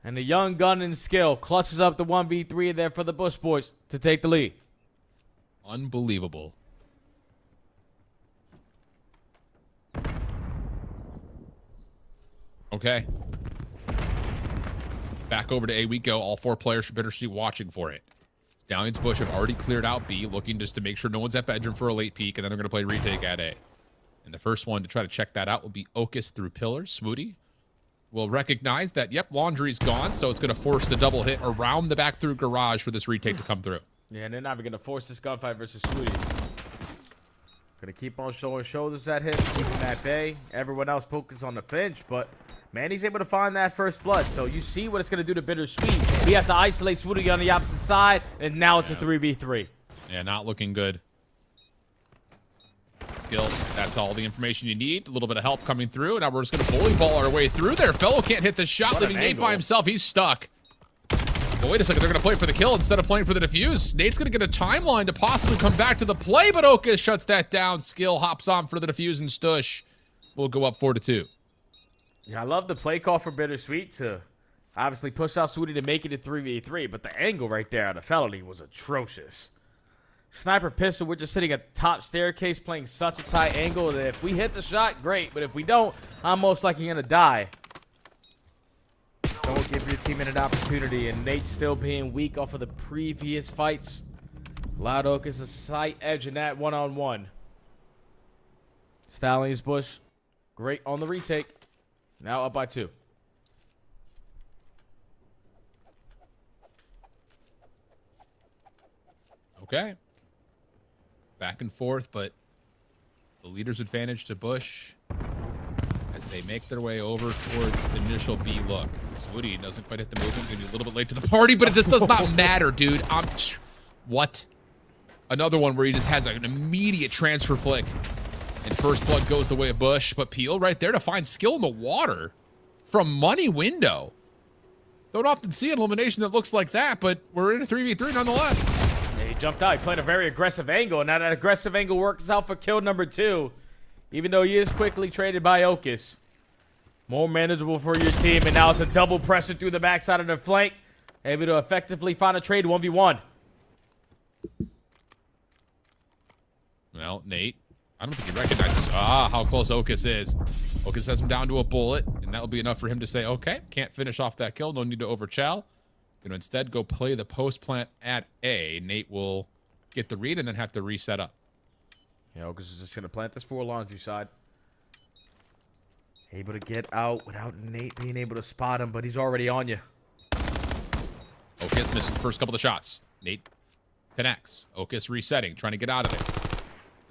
S6: And the young gun and Skill clutches up the 1v3 there for the Bush boys to take the lead.
S7: Unbelievable. Okay. Back over to A we go. All 4 players from BitterSweet watching for it. Stallions Bush have already cleared out B, looking just to make sure no one's at bedroom for a late peek, and then they're going to play retake at A. And the first one to try to check that out will be Okus through pillars. Swooty will recognize that, yep, laundry's gone, so it's going to force the double hit around the back through garage for this retake to come through.
S6: Yeah, and they're not even going to force this gunfight versus Swooty. Going to keep on showing shoulders at him, keep him at bay. Everyone else focus on the Finch, but Manny's able to find that first blood. So you see what it's going to do to BitterSweet. We have to isolate Swooty on the opposite side, and now it's a 3v3.
S7: Yeah, not looking good. Skill, that's all the information you need. A little bit of help coming through. Now we're just going to bully ball our way through there. Fellow can't hit the shot, leaving Nate by himself. He's stuck. But wait a second, they're going to play for the kill instead of playing for the defuse. Nate's going to get a timeline to possibly come back to the play, but Oka shuts that down. Skill hops on for the defuse, and Stush will go up 4-2.
S6: Yeah, I love the play call for BitterSweet to obviously push out Swooty to make it a 3v3, but the angle right there on the felony was atrocious. Sniper pistol, we're just sitting at the top staircase playing such a tight angle that if we hit the shot, great, but if we don't, I'm most likely going to die. Don't give your teammate an opportunity, and Nate still being weak off of the previous fights. Loud Oak is a slight edge in that one-on-one. Stallions Bush, great on the retake. Now up by 2.
S7: Okay. Back and forth, but the leader's advantage to Bush as they make their way over towards the initial B look. Swooty doesn't quite hit the movement. Going to be a little bit late to the party, but it just does not matter, dude. What? Another one where he just has an immediate transfer flick. And first blood goes the way of Bush, but Peel right there to find skill in the water from money window. Don't often see an elimination that looks like that, but we're in a 3v3 nonetheless.
S6: Yeah, he jumped out. He played a very aggressive angle, and now that aggressive angle works out for kill number 2. Even though he is quickly traded by Okus. More manageable for your team, and now it's a double pressure through the backside of the flank. Able to effectively find a trade 1v1.
S7: Well, Nate, I don't think he recognizes how close Okus is. Okus has him down to a bullet, and that'll be enough for him to say, okay, can't finish off that kill. No need to overchow. Gonna instead go play the post plant at A. Nate will get the read and then have to reset up.
S6: Yeah, Okus is just going to plant this for laundry side. Able to get out without Nate being able to spot him, but he's already on you.
S7: Okus misses the first couple of shots. Nate connects. Okus resetting, trying to get out of it.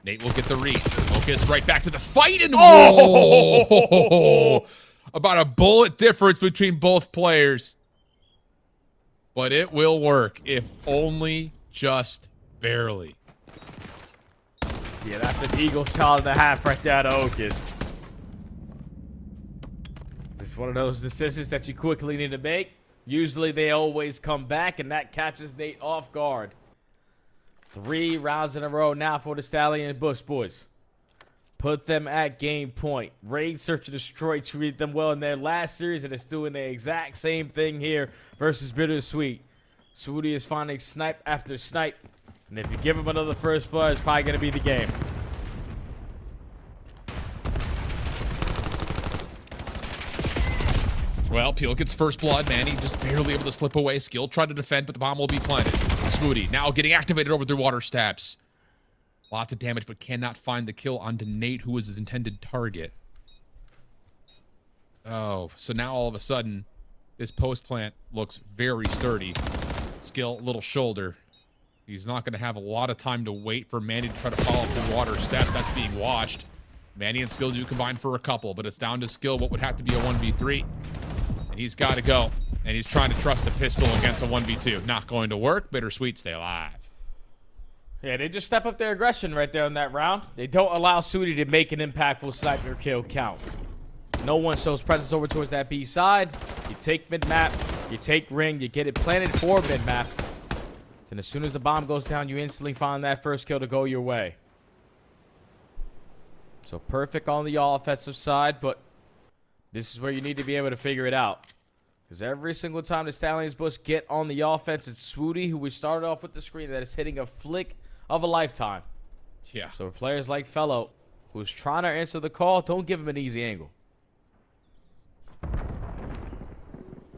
S7: Nate will get the read. Okus right back to the fight, and whoa! About a bullet difference between both players. But it will work, if only just barely.
S6: Yeah, that's an eagle shot and a half right there to Okus. It's one of those decisions that you quickly need to make. Usually they always come back, and that catches Nate off guard. 3 rounds in a row now for the Stallion Bush boys. Put them at game point. Raid, Search, and Destroy treated them well in their last series, and it's doing the exact same thing here versus BitterSweet. Swooty is finding snipe after snipe. And if you give him another first blood, it's probably going to be the game.
S7: Well, Peel gets first blood. Manny just barely able to slip away. Skill tried to defend, but the bomb will be planted. Swooty now getting activated over the water steps. Lots of damage, but cannot find the kill onto Nate, who was his intended target. Oh, so now all of a sudden, this post plant looks very sturdy. Skill, little shoulder. He's not going to have a lot of time to wait for Manny to try to follow up the water steps. That's being watched. Manny and Skill do combine for a couple, but it's down to Skill what would have to be a 1v3. And he's got to go. And he's trying to trust a pistol against a 1v2. Not going to work. BitterSweet stay alive.
S6: Yeah, they just step up their aggression right there in that round. They don't allow Swooty to make an impactful sniper kill count. No one shows presence over towards that B side. You take mid-map, you take ring, you get it planted for mid-map. Then as soon as the bomb goes down, you instantly find that first kill to go your way. So perfect on the offensive side, but this is where you need to be able to figure it out. Because every single time the Stallions Bush get on the offense, it's Swooty, who we started off with the screen, that is hitting a flick of a lifetime.
S7: Yeah.
S6: So players like Fellow, who's trying to answer the call, don't give him an easy angle.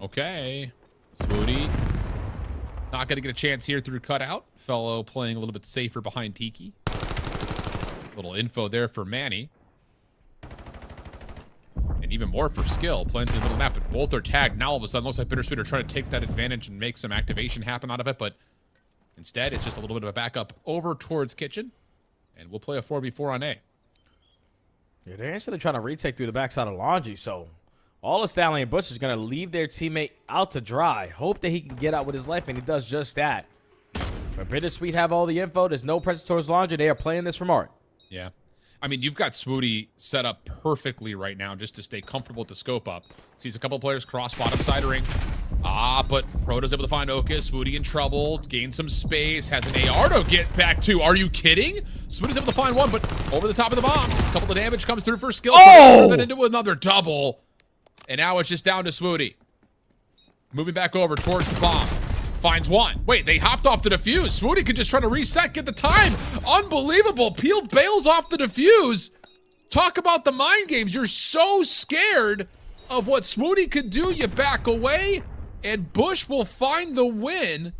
S7: Okay. Swooty not going to get a chance here through cutout. Fellow playing a little bit safer behind Tiki. Little info there for Manny. And even more for Skill, playing through the middle map, but both are tagged. Now all of a sudden, looks like BitterSweet are trying to take that advantage and make some activation happen out of it, but instead, it's just a little bit of a backup over towards Kitchen, and we'll play a 4v4 on A.
S6: Yeah, they're instantly trying to retake through the backside of Laundry, so all the Stallion Bush is going to leave their teammate out to dry. Hope that he can get out with his life, and he does just that. But BitterSweet have all the info. There's no presence towards Laundry. They are playing this from art.
S7: Yeah. I mean, you've got Swooty set up perfectly right now just to stay comfortable with the scope up. Sees a couple players cross bottom side ring. But Proto's able to find Okus. Swooty in trouble. Gain some space. Has an AR to get back to. Are you kidding? Swooty's able to find one, but over the top of the bomb. A couple of damage comes through for skill. Turn that into another double. And now it's just down to Swooty. Moving back over towards the bomb. Finds one. Wait, they hopped off the defuse. Swooty could just try to reset, get the time. Unbelievable. Peel bails off the defuse. Talk about the mind games. You're so scared of what Swooty could do. You back away, and Bush will find the win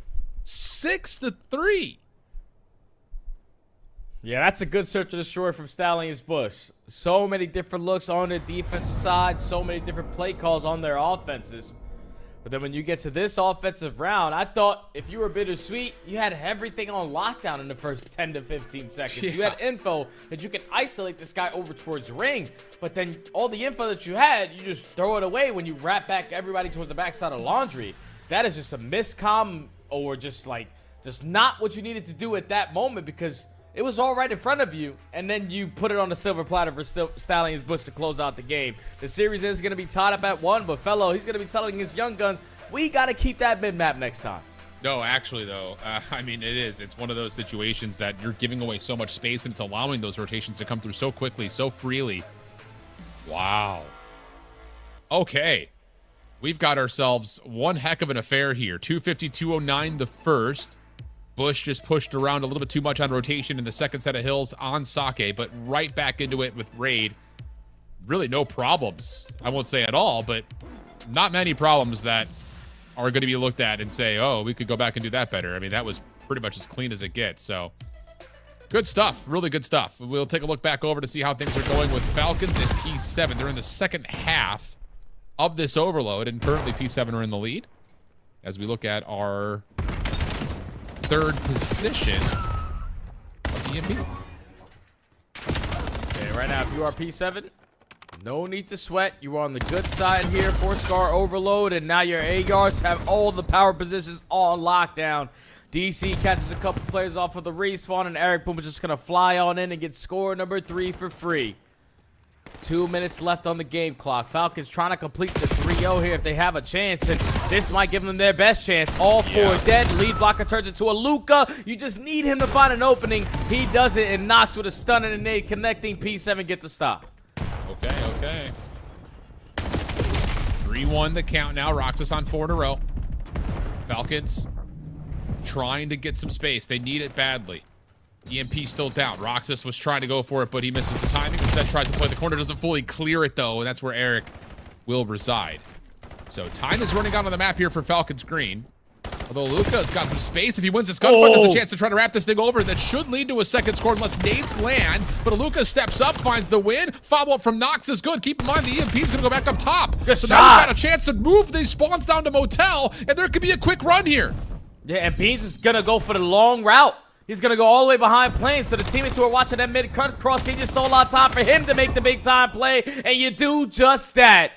S7: 6-3.
S6: Yeah, that's a good search and destroy from Stallions Bush. So many different looks on the defensive side, so many different play calls on their offenses. But then when you get to this offensive round, I thought if you were BitterSweet, you had everything on lockdown in the first 10 to 15 seconds. Yeah. You had info that you could isolate this guy over towards ring, but then all the info that you had, you just throw it away when you wrap back everybody towards the backside of laundry. That is just a miscomm, or just not what you needed to do at that moment, because it was all right in front of you, and then you put it on the silver platter for Stallions Bush to close out the game. The series is going to be tied up at 1, but Fellow, he's going to be telling his young guns, we got to keep that mid-map next time.
S7: No, actually, though, I mean, it is. It's one of those situations that you're giving away so much space, and it's allowing those rotations to come through so quickly, so freely. Wow. Okay. We've got ourselves one heck of an affair here. 250-209 the first. Bush just pushed around a little bit too much on rotation in the second set of hills on Sake, but right back into it with Raid. Really no problems. I won't say at all, but not many problems that are going to be looked at and say, oh, we could go back and do that better. I mean, that was pretty much as clean as it gets. So good stuff. Really good stuff. We'll take a look back over to see how things are going with Falcons and P7. They're in the second half of this overload, and currently P7 are in the lead as we look at our third position of the EMEA.
S6: Okay, right now, if you are P7, no need to sweat. You are on the good side here. 4-star overload, and now your A-guards have all the power positions on lockdown. DC catches a couple players off of the respawn, and Eric Boom is just going to fly on in and get score number 3 for free. 2 minutes left on the game clock. Falcons trying to complete the 3-0 here if they have a chance, and this might give them their best chance. All 4 dead. Lead blocker turns into a Luca. You just need him to find an opening. He does it and knocks with a stun and a nade, connecting. P7 get the stop.
S7: Okay. 3-1 the count now. Roxas on 4 in a row. Falcons trying to get some space. They need it badly. EMP still down. Roxas was trying to go for it, but he misses the timing. Instead tries to play the corner. Doesn't fully clear it, though, and that's where Eric will reside. So time is running out on the map here for Falcons Green. Although Luca's got some space. If he wins this gunfight, there's a chance to try to wrap this thing over. That should lead to a second score unless nades land. But Luca steps up, finds the win. Follow-up from Nox is good. Keep in mind, the EMP's going to go back up top. So now you've got a chance to move these spawns down to Motel, and there could be a quick run here.
S6: Yeah, and Beans is going to go for the long route. He's going to go all the way behind planes, so the teammates who are watching that mid-cut cross can just stall out time for him to make the big-time play, and you do just that.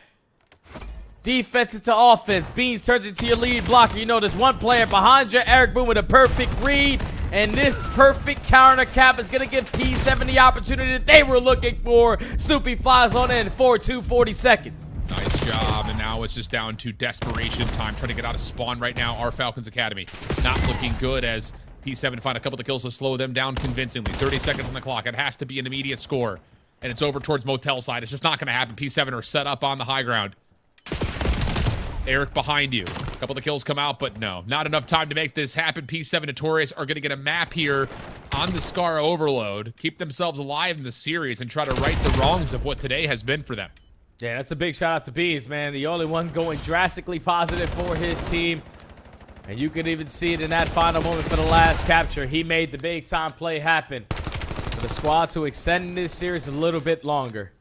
S6: Defense into offense. Beans turns into your lead blocker. You know there's one player behind you, Eric Boone, with a perfect read, and this perfect counter cap is going to give P7 the opportunity that they were looking for. Snoopy flies on in for 40 seconds.
S7: Nice job, and now it's just down to desperation time. Trying to get out of spawn right now. Our Falcons Academy not looking good as P7 find a couple of kills to slow them down convincingly. 30 seconds on the clock. It has to be an immediate score. And it's over towards Motel side. It's just not going to happen. P7 are set up on the high ground. Eric behind you. A couple of kills come out, but no. Not enough time to make this happen. P7 Notorious are going to get a map here on the Scar Overload. Keep themselves alive in the series and try to right the wrongs of what today has been for them.
S6: Yeah, that's a big shout out to Bees, man. The only one going drastically positive for his team. And you could even see it in that final moment for the last capture. He made the big-time play happen for the squad to extend this series a little bit longer.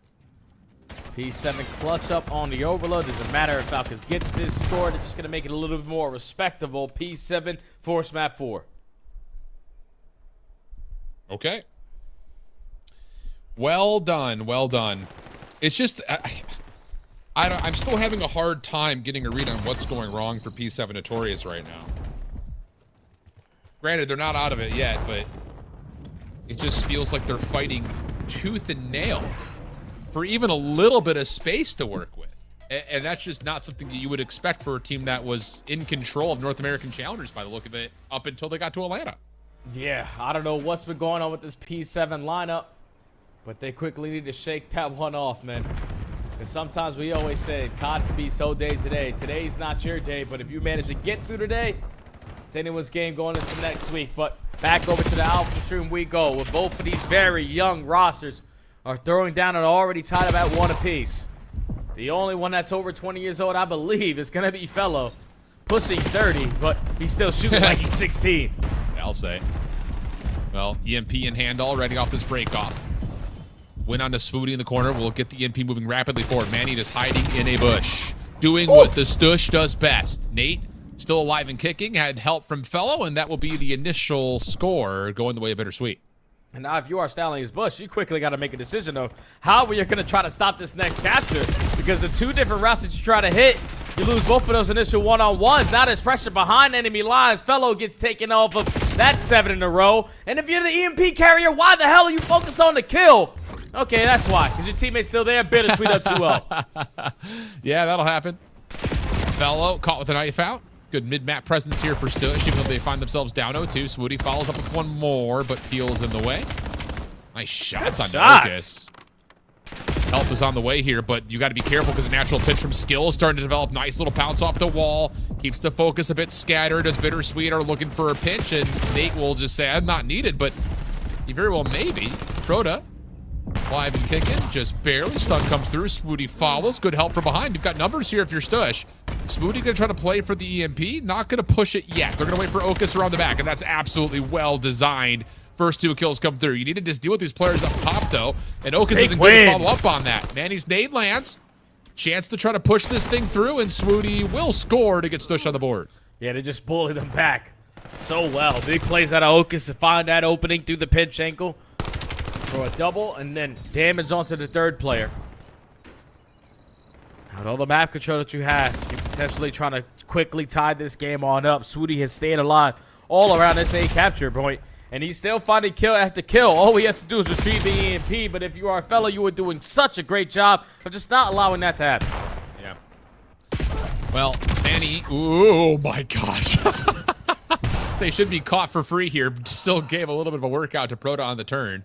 S6: P7 clutch up on the overload. Doesn't matter if Falcons get this score. They're just going to make it a little bit more respectable. P7 force map 4.
S7: Okay. Well done. Well done. It's just... I'm still having a hard time getting a read on what's going wrong for P7 Notorious right now. Granted, they're not out of it yet, but it just feels like they're fighting tooth and nail for even a little bit of space to work with. And that's just not something that you would expect for a team that was in control of North American challengers by the look of it up until they got to Atlanta.
S6: Yeah, I don't know what's been going on with this P7 lineup, but they quickly need to shake that one off, man. Because sometimes we always say, COD can be so day today. Today's not your day, but if you manage to get through today, it's anyone's game going into next week. But back over to the Alpha Stream we go, with both of these very young rosters are throwing down and already tied up at 1 apiece. The only one that's over 20 years old, I believe, is going to be Fellow, pushing 30, but he's still shooting like he's 16.
S7: I'll say. Well, EMP in hand already off this break off. Win on to Swooty in the corner. We'll get the EMP moving rapidly forward. Manny just hiding in a bush. Doing what the Stush does best. Nate, still alive and kicking, had help from Fellow, and that will be the initial score going the way of BitterSweet.
S6: And now if you are Stallions Bush, you quickly got to make a decision of how we are going to try to stop this next capture. Because the 2 different routes that you try to hit, you lose both of those initial one-on-ones. Now there's pressure behind enemy lines. Fellow gets taken off of that 7 in a row. And if you're the EMP carrier, why the hell are you focused on the kill? Okay, that's why. Because your teammate's still there. BitterSweet up 2-0.
S7: Yeah, that'll happen. Fellow caught with a knife out. Good mid-map presence here for Stush, even though they find themselves down 0-2. Swooty follows up with one more, but Peel's in the way. Nice shots on Marcus. Help is on the way here, but you got to be careful because the natural pitch from Skill is starting to develop. Nice little pounce off the wall. Keeps the focus a bit scattered as BitterSweet are looking for a pinch, and Nate will just say, I'm not needed, but he very well may be. Proda, live and kicking, just barely. Stun comes through. Swooty follows. Good help from behind. You've got numbers here if you're Stush. Swooty going to try to play for the EMP. Not going to push it yet. They're going to wait for Okus around the back, and that's absolutely well designed. First 2 kills come through. You need to just deal with these players up top, though, and Okus isn't going to follow up on that. Manny's nade lands. Chance to try to push this thing through, and Swooty will score to get Stush on the board.
S6: Yeah, they just bullied him back so well. Big plays out of Okus to find that opening through the pinch ankle for a double, and then damage onto the 3rd player. With all the map control that you have, you're potentially trying to quickly tie this game on up. Swooty has stayed alive all around this A capture point, and he's still finding kill after kill. All we have to do is retrieve the EMP, but if you are a Fellow, you are doing such a great job of just not allowing that to happen.
S7: Yeah. Well, Manny, oh my gosh. So he should be caught for free here. Still gave a little bit of a workout to Proda on the turn.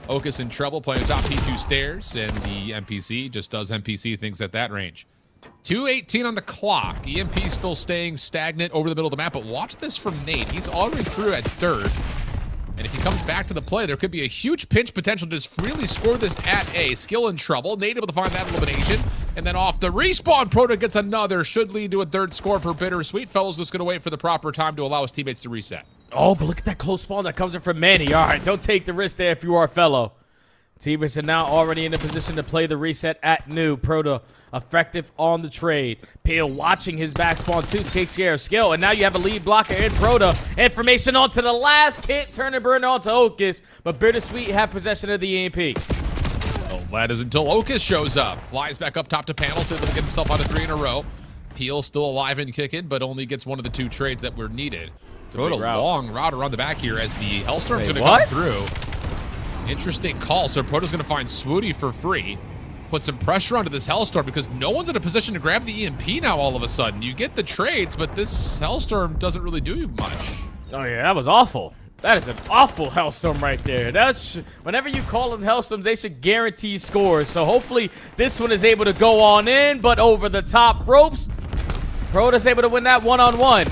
S7: Okus in trouble, playing top P2 stairs, and the NPC just does NPC things at that range. 2:18 on the clock. EMP still staying stagnant over the middle of the map, but watch this from Nate. He's already through at 3rd. And if he comes back to the play, there could be a huge pinch potential to just freely score this at A. Skill in trouble. Nate able to find that elimination. And then off the respawn, Proda gets another. Should lead to a 3rd score for BitterSweet. Fellows just going to wait for the proper time to allow his teammates to reset.
S6: Oh, but look at that close spawn that comes in from Manny. All right, don't take the risk there if you are a Fellow. Teammates are now already in a position to play the reset at new. Proda effective on the trade. Peel watching his back spawn too, takes care of Skill, and now you have a lead blocker in Proda. Information onto the last, can't turn and burn onto Okus, but BitterSweet have possession of the EMP.
S7: Well, that is until Okus shows up. Flies back up top to panel, so he'll get himself out of 3 in a row. Peel still alive and kicking, but only gets one of the 2 trades that were needed. Proda long route around the back here as the Hellstorm's going to come through. Interesting call. So Proda's going to find Swooty for free. Put some pressure onto this Hellstorm because no one's in a position to grab the EMP now all of a sudden. You get the trades, but this Hellstorm doesn't really do much.
S6: Oh, yeah, that was awful. That is an awful Hellstorm right there. That's whenever you call them Hellstorm, they should guarantee scores. So hopefully this one is able to go on in, but over the top ropes, Proda's able to win that one-on-one.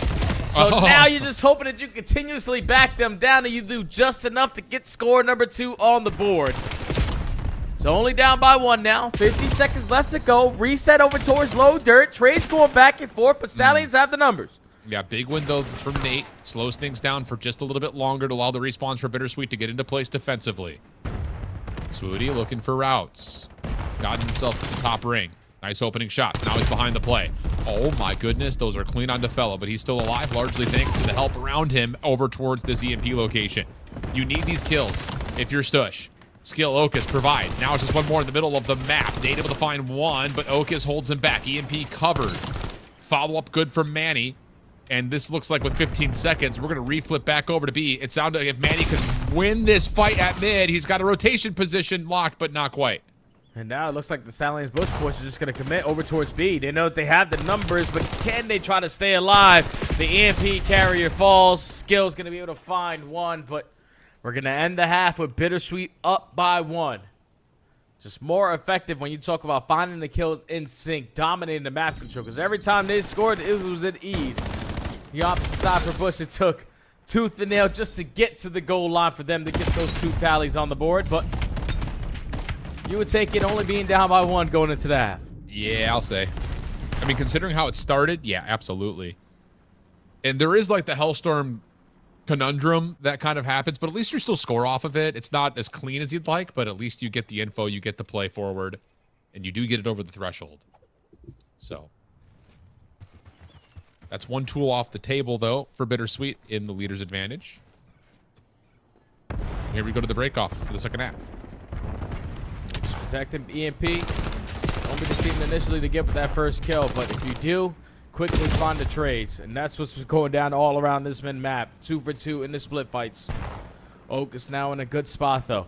S6: So now you're just hoping that you continuously back them down and you do just enough to get score number 2 on the board. So only down by 1 now. 50 seconds left to go. Reset over towards low dirt. Trades going back and forth, but Stallions have the numbers.
S7: Yeah, big win, though, from Nate. Slows things down for just a little bit longer to allow the respawns for BitterSweet to get into place defensively. Swooty looking for routes. He's gotten himself to the top ring. Nice opening shots. Now he's behind the play. Oh, my goodness. Those are clean on DeFellow, but he's still alive, largely thanks to the help around him over towards this EMP location. You need these kills if you're Stush. Skill, Okus, provide. Now it's just one more in the middle of the map. Nate able to find one, but Okus holds him back. EMP covered. Follow-up good from Manny. And this looks like with 15 seconds, we're going to reflip back over to B. It sounded like if Manny could win this fight at mid, he's got a rotation position locked, but not quite.
S6: And now it looks like the Stallions Bush Boys are just going to commit over towards B. They know that they have the numbers, but can they try to stay alive? The EMP carrier falls. Skill's going to be able to find one, but we're going to end the half with BitterSweet up by 1. Just more effective when you talk about finding the kills in sync, dominating the map control, because every time they scored, it was at ease. The opposite side for Bush, it took tooth and nail just to get to the goal line for them to get those 2 tallies on the board, but you would take it only being down by 1 going into the half.
S7: Yeah, I'll say. I mean, considering how it started, yeah, absolutely. And there is like the Hellstorm conundrum that kind of happens, but at least you still score off of it. It's not as clean as you'd like, but at least you get the info, you get the play forward, and you do get it over the threshold. So that's one tool off the table, though, for BitterSweet in the leader's advantage. Here we go to the break off for the second half.
S6: Just protecting EMP. Don't be deceived initially to get that first kill, but if you do, quickly find the trades. And that's what's going down all around this mid map. 2 for 2 in the split fights. Oak is now in a good spot, though.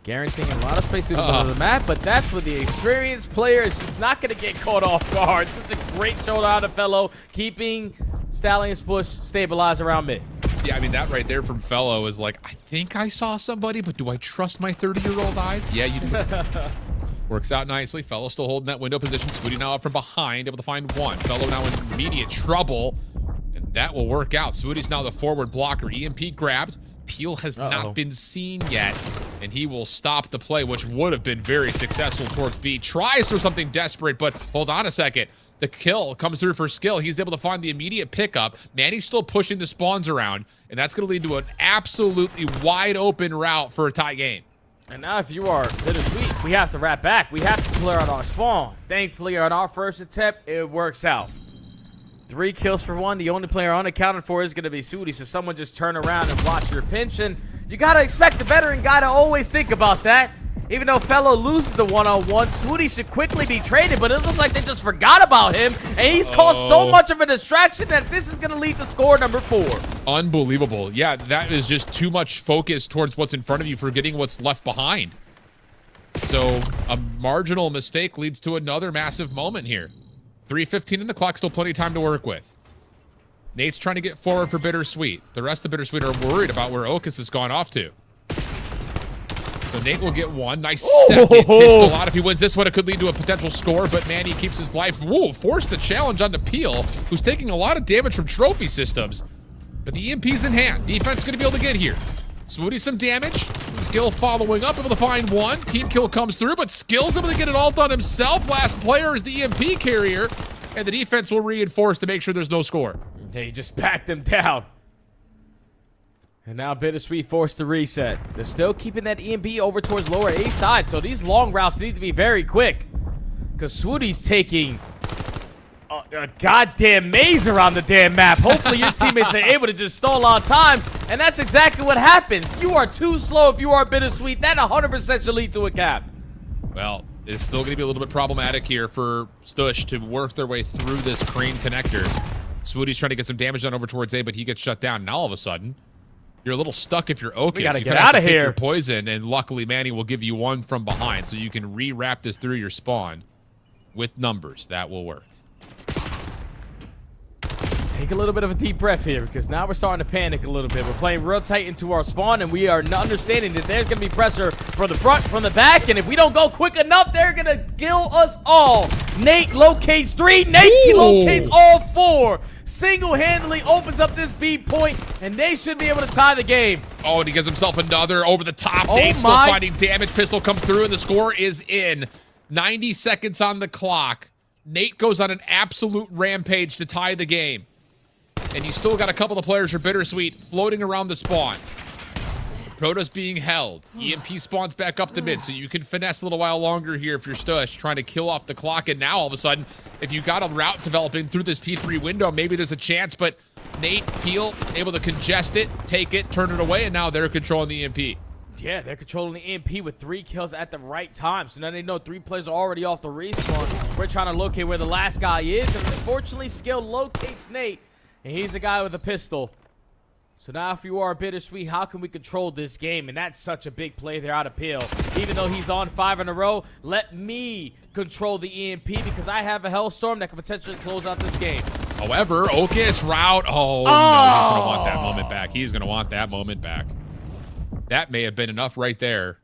S6: Guaranteeing a lot of space through the middle of the map, but that's where the experienced player is just not going to get caught off guard. Such a great shoulder out of Fellow, keeping Stallions Push stabilized around mid.
S7: Yeah, I mean, that right there from Fellow is like, I think I saw somebody, but do I trust my 30-year-old eyes? Yeah, you do. Works out nicely. Fellow still holding that window position. Swooty now up from behind, able to find one. Fellow now in immediate trouble, and that will work out. Swooty's now the forward blocker. EMP grabbed. Peel has not been seen yet, and he will stop the play, which would have been very successful towards B. Tries for something desperate, but hold on a second. The kill comes through for skill. He's able to find the immediate pickup. Manny's still pushing the spawns around, and that's going to lead to an absolutely wide open route for a tie game.
S6: And now if you are BitterSweet, we have to wrap back. We have to clear out our spawn. Thankfully, on our first attempt, it works out. 3 kills for 1. The only player unaccounted for is going to be Sudi, so someone just turn around and watch your pinch. And you got to expect the veteran guy to always think about that. Even though Fellow loses the one-on-one, Swooty should quickly be traded, but it looks like they just forgot about him, and he's caused so much of a distraction that this is going to lead to score number 4.
S7: Unbelievable. Yeah, that is just too much focus towards what's in front of you, forgetting what's left behind. So a marginal mistake leads to another massive moment here. 3:15 in the clock, still plenty of time to work with. Nate's trying to get forward for BitterSweet. The rest of BitterSweet are worried about where Okus has gone off to. So Nate will get one. Nice second pistol out. If he wins this one, it could lead to a potential score, but Manny keeps his life. Whoa, forced the challenge onto Peel, who's taking a lot of damage from trophy systems. But the EMP's in hand. Defense going to be able to get here. Swooty some damage. Skill following up, able to find one. Team kill comes through, but Skill's able to get it all done himself. Last player is the EMP carrier, and the defense will reinforce to make sure there's no score.
S6: They just backed them down. And now BitterSweet forced to reset. They're still keeping that EMP over towards lower A side, so these long routes need to be very quick. Because Swooty's taking a goddamn maze around the damn map. Hopefully your teammates are able to just stall on time, and that's exactly what happens. You are too slow if you are BitterSweet. That 100% should lead to a cap.
S7: Well, it's still going to be a little bit problematic here for Stush to work their way through this crane connector. Swooty's trying to get some damage done over towards A, but he gets shut down. Now all of a sudden, you're a little stuck if you're Okus.
S6: We gotta
S7: you
S6: get
S7: have
S6: out
S7: to
S6: of
S7: pick
S6: here.
S7: Your poison, and luckily Manny will give you one from behind, so you can re-wrap this through your spawn with numbers. That will work.
S6: Take a little bit of a deep breath here, because now we're starting to panic a little bit. We're playing real tight into our spawn, and we are understanding that there's going to be pressure from the front, from the back, and if we don't go quick enough, they're going to kill us all. Nate locates 3. Nate locates all 4. Single-handedly opens up this B point, and they should be able to tie the game.
S7: Oh, and he gives himself another over the top. Nate still finding damage. Pistol comes through, and the score is in. 90 seconds on the clock. Nate goes on an absolute rampage to tie the game. And you still got a couple of players for BitterSweet floating around the spawn. Protoss being held. EMP spawns back up to mid, so you can finesse a little while longer here if you're Stush, trying to kill off the clock. And now, all of a sudden, if you got a route developing through this P3 window, maybe there's a chance, but Nate, Peel, able to congest it, take it, turn it away, and now they're controlling the EMP.
S6: Yeah, they're controlling the EMP with 3 kills at the right time. So now they know 3 players are already off the respawn. We're trying to locate where the last guy is, and unfortunately, Skill locates Nate. and he's the guy with a pistol. So now if you are BitterSweet, how can we control this game? And that's such a big play there out of Peel. Even though he's on 5 in a row, let me control the EMP because I have a Hellstorm that can potentially close out this game.
S7: However, Okis route. Oh, no, he's going to want that moment back. He's going to want that moment back. That may have been enough right there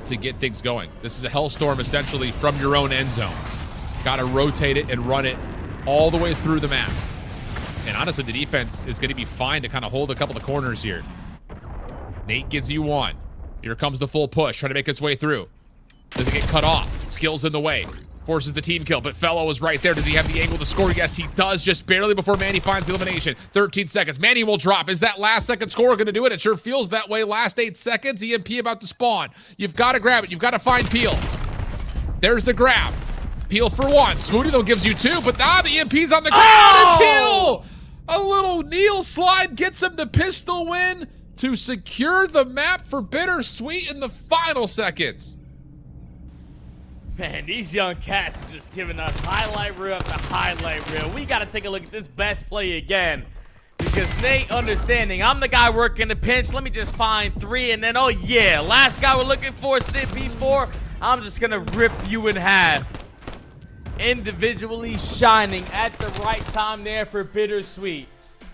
S7: to get things going. This is a Hellstorm essentially from your own end zone. Got to rotate it and run it all the way through the map. And honestly, the defense is going to be fine to kind of hold a couple of corners here. Nate gives you one. Here comes the full push, trying to make its way through. Does it get cut off? Skills in the way. Forces the team kill, but Fellow is right there. Does he have the angle to score? Yes, he does, just barely before Manny finds the elimination. 13 seconds. Manny will drop. Is that last second score going to do it? It sure feels that way. Last 8 seconds. EMP about to spawn. You've got to grab it. You've got to find Peel. There's the grab. Peel for one. Smoothie though gives you 2, but the EMP's on the ground. And Peel, a little kneel slide gets him the pistol win to secure the map for BitterSweet in the final seconds.
S6: Man, these young cats are just giving us highlight reel after highlight reel. We got to take a look at this best play again. Because Nate understanding, I'm the guy working the pinch. Let me just find 3 and then, oh yeah, last guy we're looking for, Sid B4. I'm just going to rip you in half. Individually shining at the right time there for BitterSweet.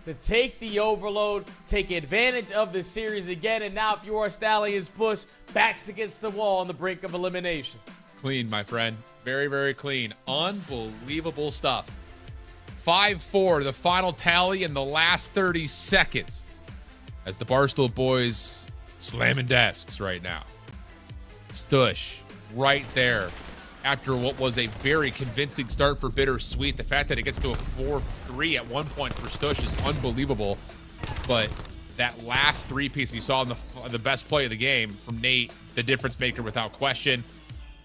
S6: To take the overload, take advantage of the series again. And now if you are Stallions Bush, backs against the wall on the brink of elimination.
S7: Clean, my friend. Very, very clean. Unbelievable stuff. 5-4, the final tally in the last 30 seconds. As the Barstool boys slamming desks right now. Stush right there. After what was a very convincing start for BitterSweet. The fact that it gets to a 4-3 at one point for Stush is unbelievable. But that last 3-piece you saw in the best play of the game from Nate, the difference maker without question.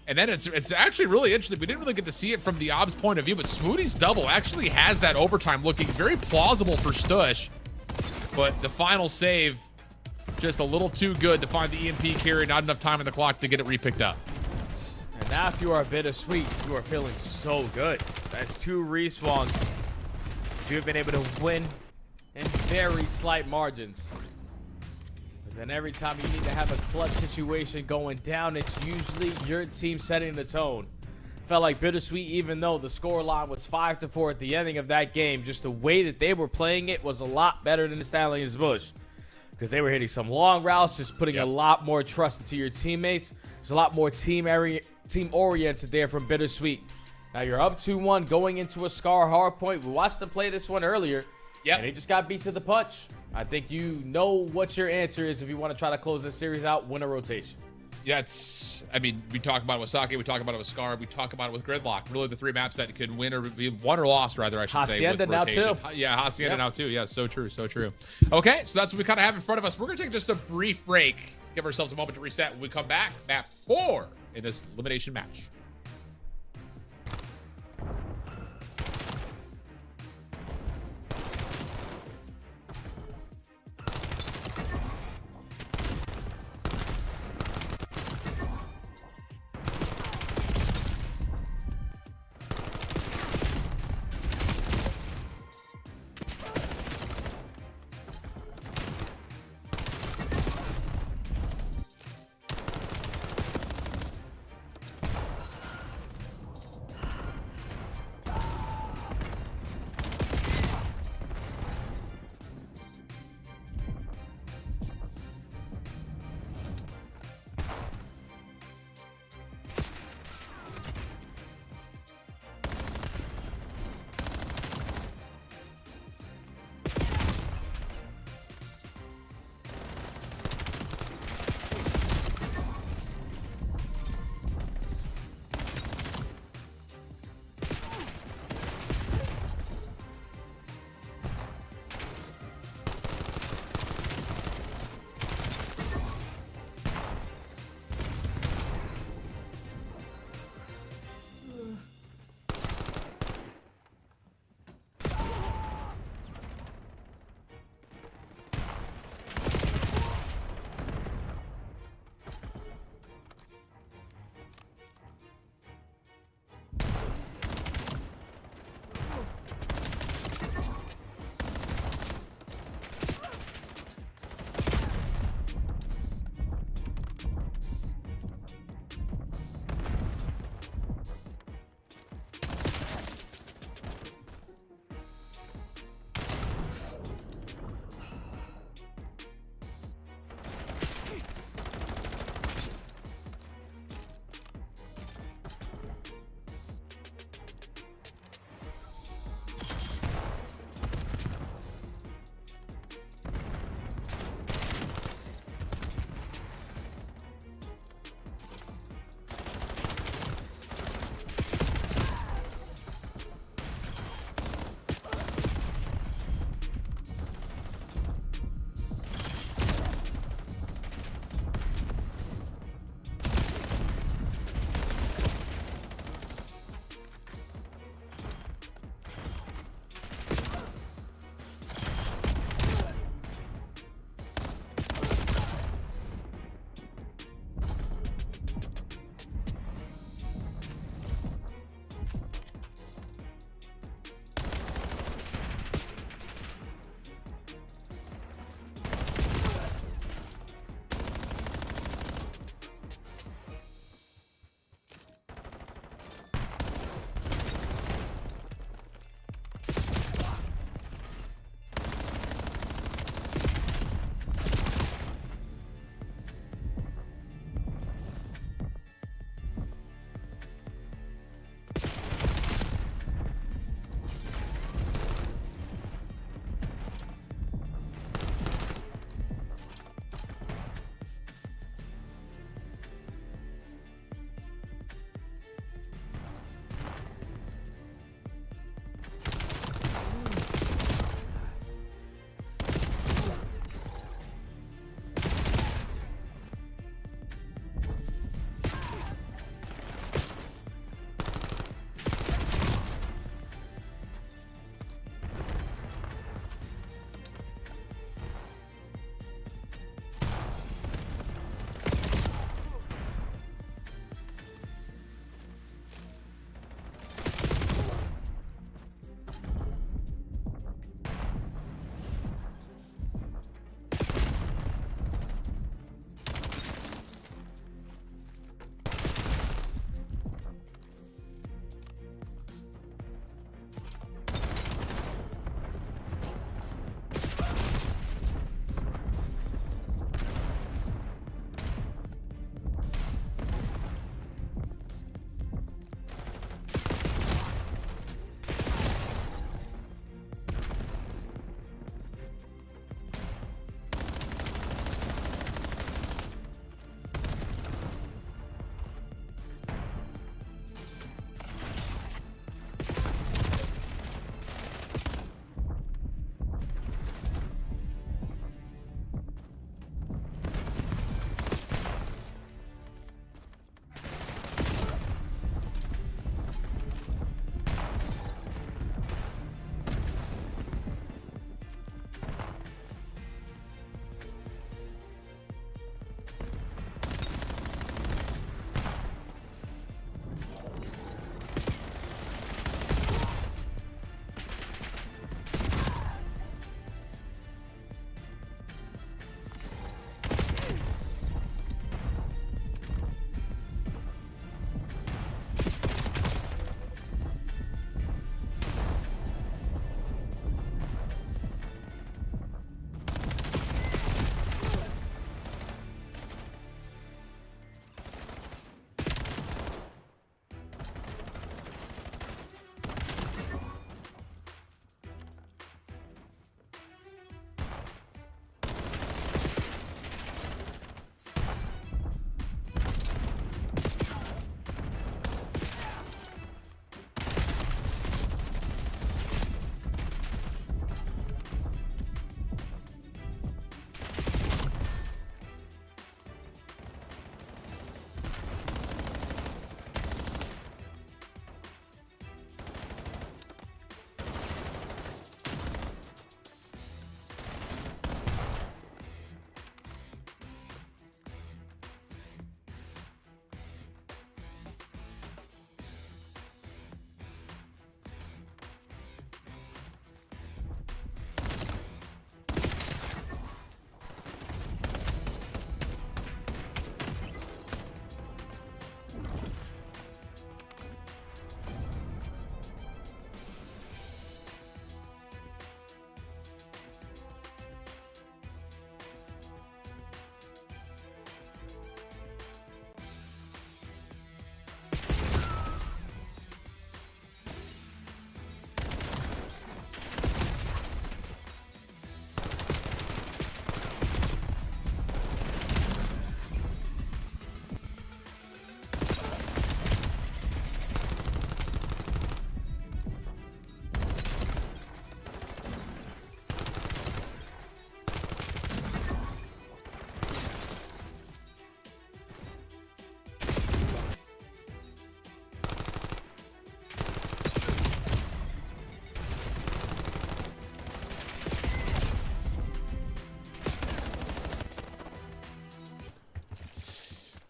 S7: And then it's actually really interesting. We didn't really get to see it from the Ob's point of view, but Smoothie's double actually has that overtime looking very plausible for Stush. But the final save, just a little too good to find the EMP carry. Not enough time on the clock to get it repicked up.
S6: And now if you are BitterSweet, you are feeling so good. That's 2 respawns. You've been able to win in very slight margins. But then every time you need to have a clutch situation going down, it's usually your team setting the tone. Felt like BitterSweet, even though the score line was 5-4 at the ending of that game, just the way that they were playing it was a lot better than the Stallions Bush. Because they were hitting some long routes, just putting a lot more trust into your teammates. There's a lot more team-oriented there from BitterSweet. Now you're up 2-1 going into a Scar hardpoint. We watched them play this one earlier.
S7: Yep.
S6: And they just got beat to the punch. I think you know what your answer is if you want to try to close this series out, win a rotation.
S7: Yeah, I mean, we talk about it with Sake, we talk about it with Scar, we talk about it with Gridlock. Really the 3 maps that could win or be won or lost, rather, I should
S6: Hacienda
S7: say.
S6: now too.
S7: Yeah, Hacienda now too. Yeah, so true, so true. Okay, so that's what we kind of have in front of us. We're going to take just a brief break, give ourselves a moment to reset. When we come back, map 4 in this elimination match.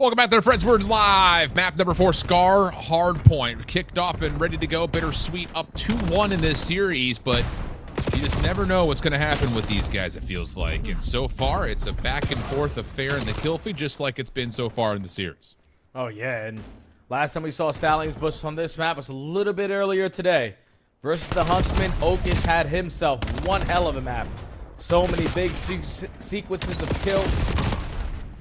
S7: Welcome back there, friends. We're live. Map number 4, Scar Hardpoint. Kicked off and ready to go. BitterSweet up 2-1 in this series, but you just never know what's going to happen with these guys, it feels like. And so far, it's a back and forth affair in the kill feed, just like it's been so far in the series.
S6: Oh, yeah, and last time we saw Stallions Bush on this map was a little bit earlier today. Versus the Huntsmen, Otis had himself one hell of a map. So many big sequences of kills.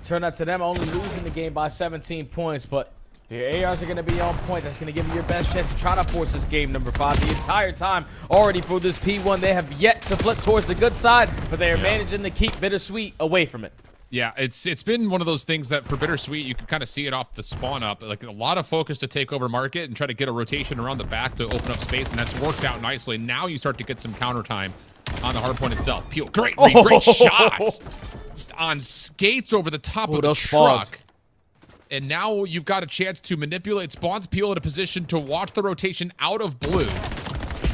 S6: Turned out to them only losing the game by 17 points, but if your ARs are going to be on point, that's going to give you your best chance to try to force this game number 5. The entire time already for this P1, they have yet to flip towards the good side, but they are managing to keep BitterSweet away from it.
S7: Yeah, it's been one of those things that for BitterSweet, you can kind of see it off the spawn up. Like a lot of focus to take over market and try to get a rotation around the back to open up space, and that's worked out nicely. Now you start to get some counter time on the hardpoint itself. Peel, great read, great shots. Just on skates over the top of the truck. Spawns. And now you've got a chance to manipulate spawns. Peel in a position to watch the rotation out of blue.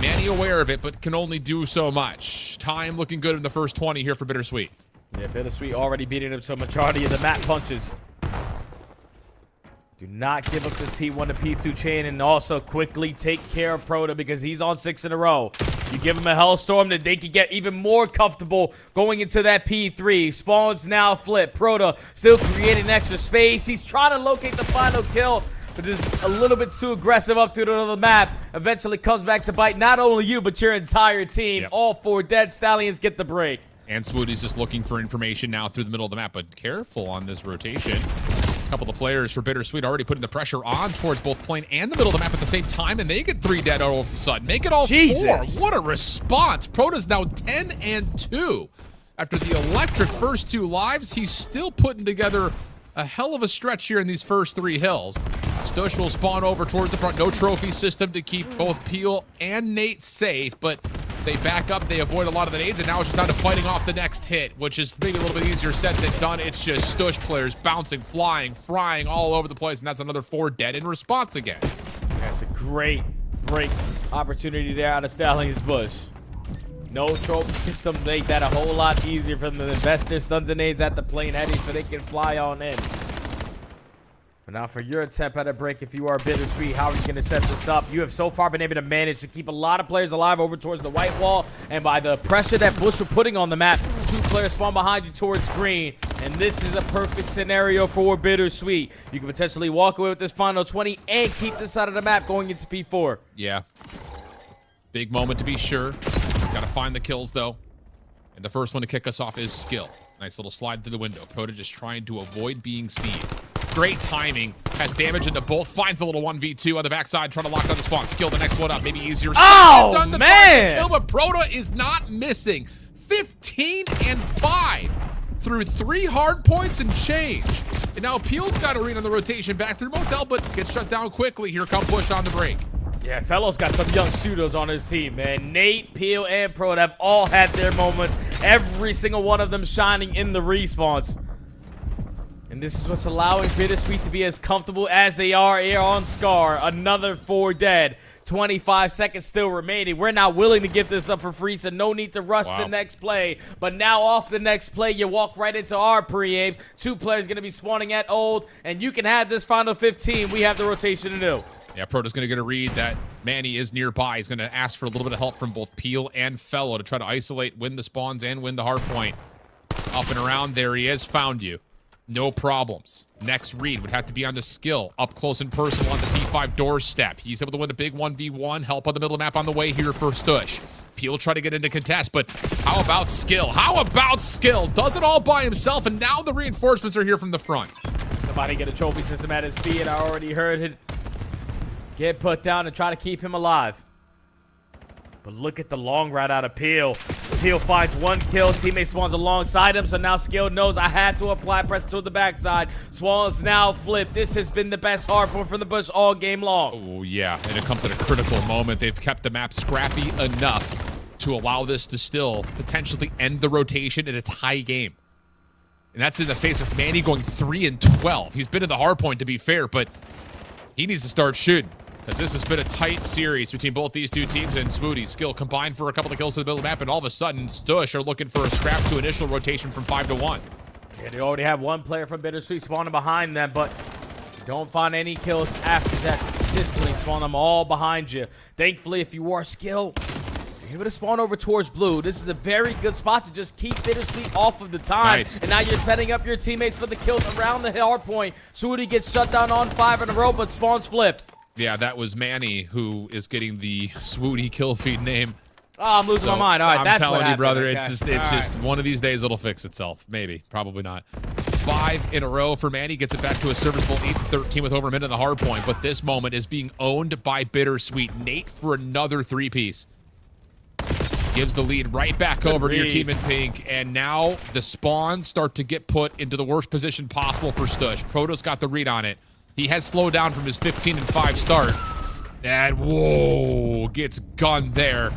S7: Manny aware of it, but can only do so much. Time looking good in the first 20 here for BitterSweet.
S6: Yeah, BitterSweet already beating him to a majority of the map punches. Do not give up this P1 to P2 chain, and also quickly take care of Proto because he's on 6 in a row. You give him a Hellstorm that they can get even more comfortable going into that P3. Spawns now flip. Proto still creating extra space. He's trying to locate the final kill, but is a little bit too aggressive up to the map. Eventually comes back to bite not only you, but your entire team. Yep. All 4 dead. Stallions get the break.
S7: And Swooty's just looking for information now through the middle of the map, but careful on this rotation. A couple of players for BitterSweet already putting the pressure on towards both plane and the middle of the map at the same time, and they get 3 dead all of a sudden. Make it all 4. What a response. Proto's now 10-2. After the electric first 2 lives, he's still putting together a hell of a stretch here in these first 3 hills. Stush will spawn over towards the front. No trophy system to keep both Peel and Nate safe, but they back up, they avoid a lot of the nades, and now it's just down to fighting off the next hit, which is maybe a little bit easier said than done. It's just Stush players bouncing, flying, frying all over the place, and that's another 4 dead in response again.
S6: That's a great break opportunity there out of Stallions Bush. No trophy system make that a whole lot easier for them to invest their stuns and nades at the plane heading so they can fly on in. But now for your attempt at a break, if you are BitterSweet, how are you going to set this up? You have so far been able to manage to keep a lot of players alive over towards the white wall. And by the pressure that Bush were putting on the map, 2 players spawn behind you towards green. And this is a perfect scenario for BitterSweet. You can potentially walk away with this final 20 and keep this side of the map going into P4.
S7: Yeah. Big moment to be sure. Got to find the kills, though. And the first one to kick us off is Skill. Nice little slide through the window. Proto just trying to avoid being seen. Great timing. Has damage into both. Finds a little 1v2 on the backside, trying to lock down the spawn. Skill the next one up. Maybe easier.
S6: Oh,
S7: done to
S6: man!
S7: Kill, but Proto is not missing. 15-5 through 3 hard points and change. And now Peel's got a read on the rotation back through Motel, but gets shut down quickly. Here come Bush on the break.
S6: Yeah, Fellows got some young shooters on his team, man. Nate, Peel, and Proto have all had their moments. Every single one of them shining in the respawns. And this is what's allowing BitterSweet to be as comfortable as they are here on Scar. Another 4 dead. 25 seconds still remaining. We're not willing to give this up for free, so no need to rush the next play. But now off the next play, you walk right into our pre-aims. 2 players going to be spawning at old, and you can have this final 15. We have the rotation to do.
S7: Yeah, Proto's going to get a read that Manny is nearby. He's going to ask for a little bit of help from both Peel and Fellow to try to isolate, win the spawns, and win the hard point. Up and around, there he is. Found you. No problems. Next read would have to be on the Skill. Up close and personal on the P5 doorstep. He's able to win a big 1v1. Help on the middle of the map on the way here for Stush. Peel try to get into contest, but how about Skill? How about Skill? Does it all by himself, and now the reinforcements are here from the front.
S6: Somebody get a trophy system at his feet. I already heard it get put down and try to keep him alive. But look at the long route out of Peel. Peel finds 1 kill. Teammate spawns alongside him, so now Skill knows I had to apply pressure to the backside. Swans now flip. This has been the best hardpoint from the Bush all game long.
S7: Oh, yeah, and it comes at a critical moment. They've kept the map scrappy enough to allow this to still potentially end the rotation in a tie game. And that's in the face of Manny going 3-12. He's been in the hardpoint, to be fair, but he needs to start shooting. Because this has been a tight series between both these 2 teams, and Swooty Skill combined for a couple of kills to the middle of the map, and all of a sudden, Stush are looking for a scrap to initial rotation from 5-1.
S6: Yeah, they already have one player from BitterSweet spawning behind them, but don't find any kills after that. Consistently spawn them all behind you. Thankfully, if you are skilled, you're able to spawn over towards blue. This is a very good spot to just keep BitterSweet off of the time.
S7: Nice.
S6: And now you're setting up your teammates for the kills around the hard point. Swooty gets shut down on 5 in a row, but spawns flipped.
S7: Yeah, that was Manny who is getting the Swooty kill feed name.
S6: Oh, I'm losing my mind. All right, that's
S7: I'm
S6: what
S7: telling you,
S6: happened.
S7: brother,
S6: Okay.
S7: it's
S6: All
S7: just
S6: right.
S7: one of these days it'll fix itself. Maybe, probably not. 5 in a row for Manny, gets it back to a serviceable 8-13 with over a minute in the hard point. But this moment is being owned by BitterSweet. Nate for another 3-piece. Gives the lead right back over to your
S6: read.
S7: team in pink. And now the spawns start to get put into the worst position possible for Stush. Proto's got the read on it. He has slowed down from his 15-5 start. And whoa, gets gunned there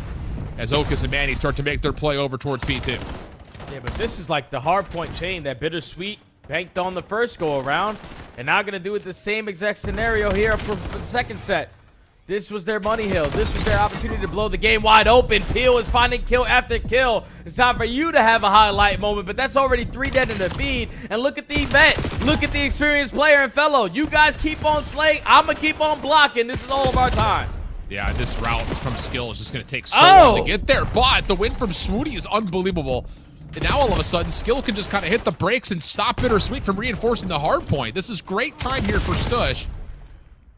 S7: as Okus and Manny start to make their play over towards P2.
S6: Yeah, but this is like the hard point chain that BitterSweet banked on the first go around, and now going to do it the same exact scenario here for the second set. This was their money hill. This was their opportunity to blow the game wide open. Peel is finding kill after kill. It's time for you to have a highlight moment, but that's already 3 dead in the feed. And look at the event. Look at the experienced player and fellow. You guys keep on slaying. I'm going to keep on blocking. This is all of our time.
S7: Yeah, this route from Skill is just going to take so long to
S6: Oh!
S7: get there. But the win from Swooty is unbelievable. And now all of a sudden, Skill can just kind of hit the brakes and stop BitterSweet from reinforcing the hard point. This is great time here for Stush.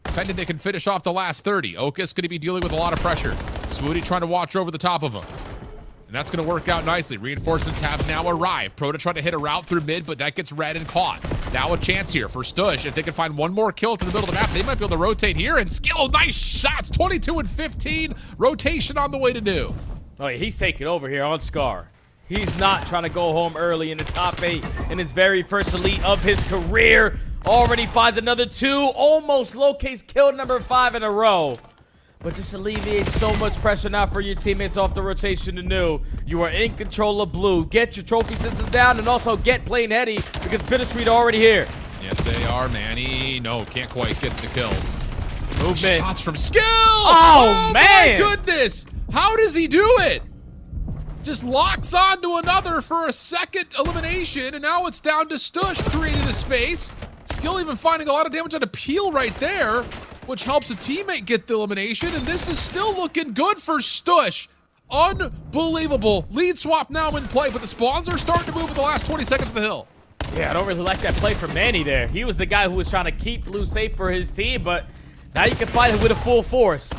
S7: Depending they can finish off the last 30. Okus going to be dealing with a lot of pressure. Swooty trying to watch over the top of him. And that's going to work out nicely. Reinforcements have now arrived. Proto trying to hit a route through mid, but that gets read and caught. Now a chance here for Stush. If they can find one more kill to the middle of the map, they might be able to rotate here. And Skill, nice shots. 22 and 15. Rotation on the way to new.
S6: Oh, yeah, he's taking over here on Scar. He's not trying to go home early in the top 8 in his very first elite of his career. Already finds another 2. Almost locates kill number 5 in a row. But just alleviates so much pressure now for your teammates off the rotation to new. You are in control of blue. Get your trophy system down and also get playing heady because BitterSweet already here.
S7: Yes, they are. Manny, no, can't quite get the kills.
S6: Movement.
S7: Shots from Skill.
S6: Oh, man.
S7: My goodness. How does he do it? Just locks on to another for a second elimination, and now it's down to Stush creating the space. Skill even finding a lot of damage on a peel right there, which helps a teammate get the elimination, and this is still looking good for Stush. Unbelievable. Lead swap now in play, but the spawns are starting to move in the last 20 seconds of the hill.
S6: Yeah, I don't really like that play from Manny there. He was the guy who was trying to keep blue safe for his team, but now you can fight it with a full force.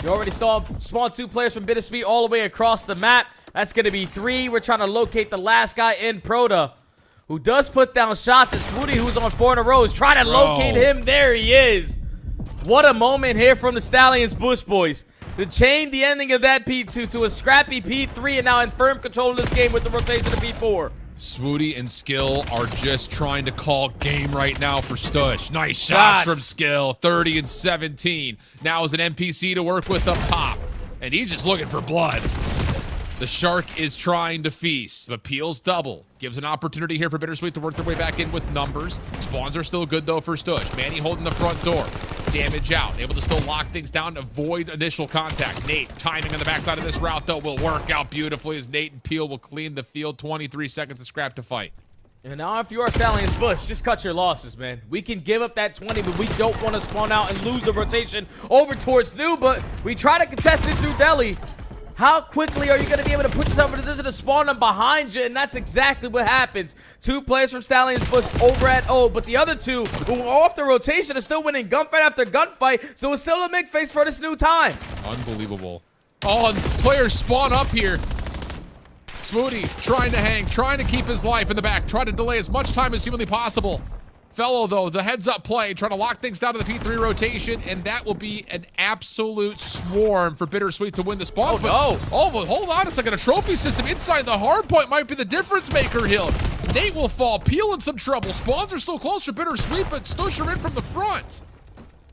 S6: You already saw spawn 2 players from BitterSweet all the way across the map. That's going to be 3. We're trying to locate the last guy in Proto, who does put down shots at Swooty, who's on 4 in a row. Is trying to locate him. There he is. What a moment here from the Stallions Bush boys. To chain the ending of that P2 to a scrappy P3 and now in firm control of this game with the rotation of P4.
S7: Swooty and Skill are just trying to call game right now for Stush. Nice shots from Skill. 30 and 17. Now is an NPC to work with up top. And he's just looking for blood. The Shark is trying to feast, but Peel's double. Gives an opportunity here for BitterSweet to work their way back in with numbers. Spawns are still good, though, for Stush. Manny holding the front door. Damage out. Able to still lock things down, avoid initial contact. Nate, timing on the backside of this route, though, will work out beautifully as Nate and Peel will clean the field. 23 seconds to scrap to fight.
S6: And now if you are Stallions Bush, just cut your losses, man. We can give up that 20, but we don't want to spawn out and lose the rotation over towards new, but we try to contest it through Delhi. How quickly are you going to be able to put yourself in a position to spawn them behind you? And that's exactly what happens. 2 players from Stallions Bush over at O, but the other 2 who are off the rotation are still winning gunfight after gunfight, so it's still a mix face for this new time.
S7: Unbelievable. Oh, and players spawn up here. Swooty trying to hang, trying to keep his life in the back, trying to delay as much time as humanly possible. Fellow, though, the heads-up play, trying to lock things down to the P3 rotation, and that will be an absolute swarm for BitterSweet to win the spawn.
S6: Oh, no.
S7: Oh, but hold on a second. A trophy system inside the hard point might be the difference maker here. Nate will fall. Peel in some trouble. Spawns are still close to BitterSweet, but Stush are in from the front.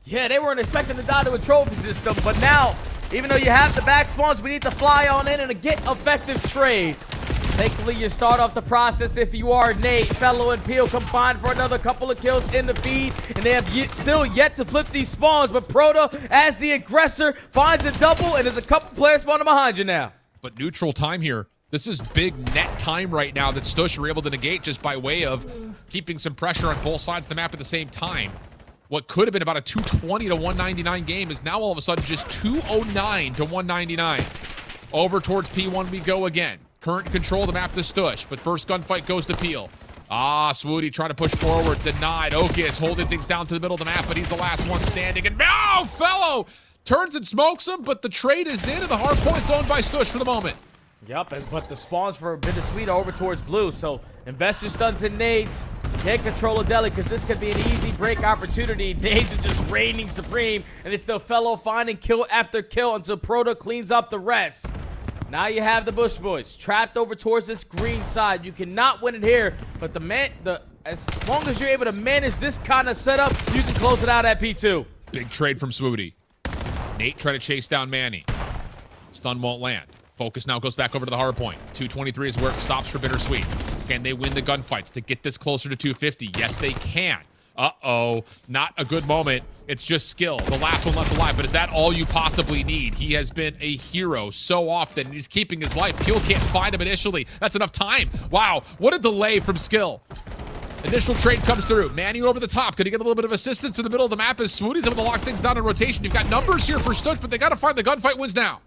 S6: Yeah, they weren't expecting to die to a trophy system, but now, even though you have the back spawns, we need to fly on in and get effective trades. Thankfully, you start off the process if you are Nate. Fellow and Peel combined for another couple of kills in the feed, and they have still yet to flip these spawns, but Proto, as the aggressor, finds a double, and there's a couple players spawning behind you now.
S7: But neutral time here. This is big net time right now that Stush were able to negate just by way of keeping some pressure on both sides of the map at the same time. What could have been about a 220 to 199 game is now all of a sudden just 209 to 199. Over towards P1 we go again. Current control of the map to Stush, but first gunfight goes to Peel. Swooty trying to push forward, denied. Okus holding things down to the middle of the map, but he's the last one standing. And Fellow turns and smokes him, but the trade is in, and the hard point's owned by Stush for the moment.
S6: Yep, but the spawns for BitterSweet are over towards blue, so investor stuns and nades. Can't control a deli because this could be an easy break opportunity. Nades are just reigning supreme, and it's still Fellow finding kill after kill until Proto cleans up the rest. Now you have the Bush Boys trapped over towards this green side. You cannot win it here, but as long as you're able to manage this kind of setup, you can close it out at P2.
S7: Big trade from Swooty. Nate trying to chase down Manny. Stun won't land. Focus now goes back over to the hard point. 223 is where it stops for BitterSweet. Can they win the gunfights to get this closer to 250? Yes, they can. Uh-oh, not a good moment. It's just skill. The last one left alive, but is that all you possibly need? He has been a hero so often, and he's keeping his life. Peel can't find him initially. That's enough time. Wow, what a delay from skill. Initial trade comes through. Manny over the top. Could he get a little bit of assistance to the middle of the map as Swooty's able to lock things down in rotation? You've got numbers here for Stush, but they got to find the gunfight wins now.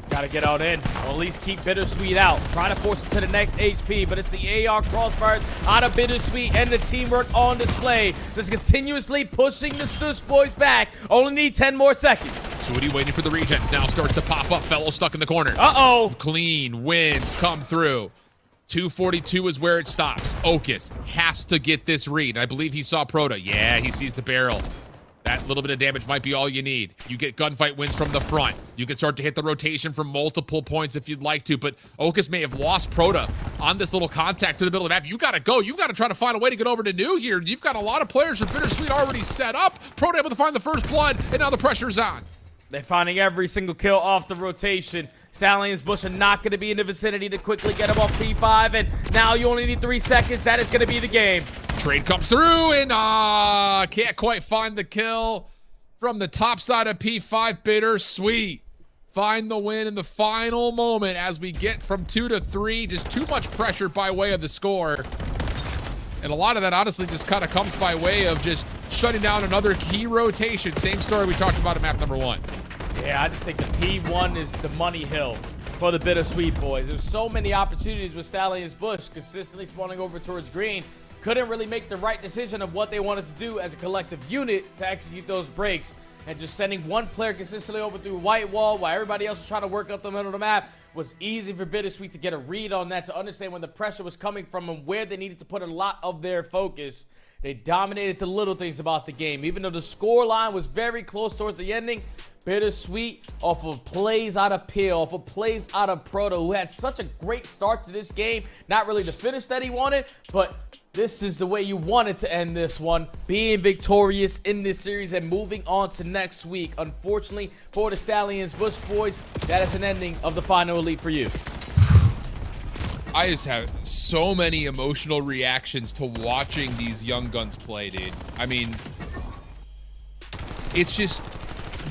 S6: Got to get out in, or at least keep BitterSweet out. Trying to force it to the next HP, but it's the AR crossfires out of BitterSweet and the teamwork on display. Just continuously pushing the Stush Boys back. Only need 10 more seconds.
S7: Swooty waiting for the regen. Now starts to pop up. Fellow stuck in the corner.
S6: Uh-oh.
S7: Clean wins come through. 242 is where it stops. Okus has to get this read. I believe he saw Proto. Yeah, he sees the barrel. That little bit of damage might be all you need. You get gunfight wins from the front. You can start to hit the rotation from multiple points if you'd like to, but Okus may have lost Proto on this little contact to the middle of the map. You gotta go. You've got to try to find a way to get over to New here. You've got a lot of players with BitterSweet already set up. Proto able to find the first blood, and now the pressure's on.
S6: They're finding every single kill off the rotation. Stallions Bush are not going to be in the vicinity to quickly get him off P5, and now you only need 3 seconds. That is going to be the game.
S7: Trade comes through, and can't quite find the kill from the top side of P5. BitterSweet find the win in the final moment as we get from 2 to 3. Just too much pressure by way of the score. And a lot of that honestly just kind of comes by way of just shutting down another key rotation. Same story we talked about in map number 1.
S6: Yeah, I just think the P1 is the money hill for the BitterSweet boys. There's so many opportunities with Stallions Bush consistently spawning over towards green. Couldn't really make the right decision of what they wanted to do as a collective unit to execute those breaks. And just sending one player consistently over through white wall while everybody else was trying to work up the middle of the map was easy for BitterSweet to get a read on that, to understand when the pressure was coming from and where they needed to put a lot of their focus. They dominated the little things about the game. Even though the score line was very close towards the ending, BitterSweet, off of plays out of Peel, off of plays out of Proto, who had such a great start to this game. Not really the finish that he wanted, but this is the way you wanted to end this one. Being victorious in this series and moving on to next week. Unfortunately for the Stallions Bush boys, that is an ending of the final elite for you.
S7: I just have so many emotional reactions to watching these young guns play, dude. I mean, it's just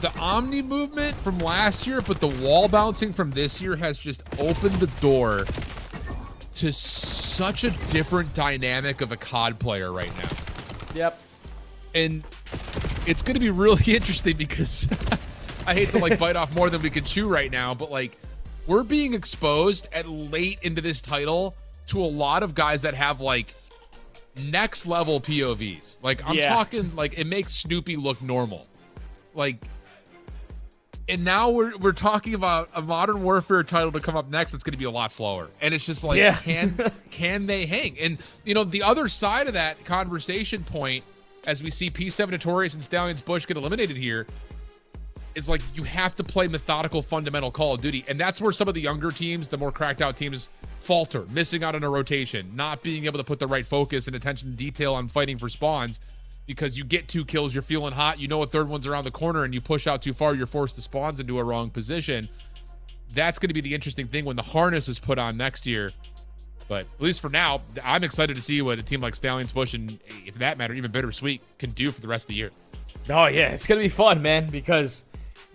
S7: the Omni movement from last year, but the wall bouncing from this year has just opened the door to such a different dynamic of a COD player right now.
S6: Yep.
S7: And it's going to be really interesting because I hate to like bite off more than we can chew right now, but like, we're being exposed at late into this title to a lot of guys that have like next level POVs. Like I'm talking like it makes Snoopy look normal. Like, and now we're talking about a Modern Warfare title to come up next that's going to be a lot slower. And it's just like, can they hang? And you know, the other side of that conversation point, as we see P7 Notorious and Stallions Bush get eliminated here, is like you have to play methodical, fundamental Call of Duty. And that's where some of the younger teams, the more cracked out teams, falter, missing out on a rotation, not being able to put the right focus and attention to detail on fighting for spawns, because you get 2 kills, you're feeling hot, you know a third one's around the corner, and you push out too far, you're forced to spawns into a wrong position. That's going to be the interesting thing when the harness is put on next year. But at least for now, I'm excited to see what a team like Stallions Bush and, if that matter, even BitterSweet can do for the rest of the year.
S6: Oh, yeah, it's going to be fun, man, because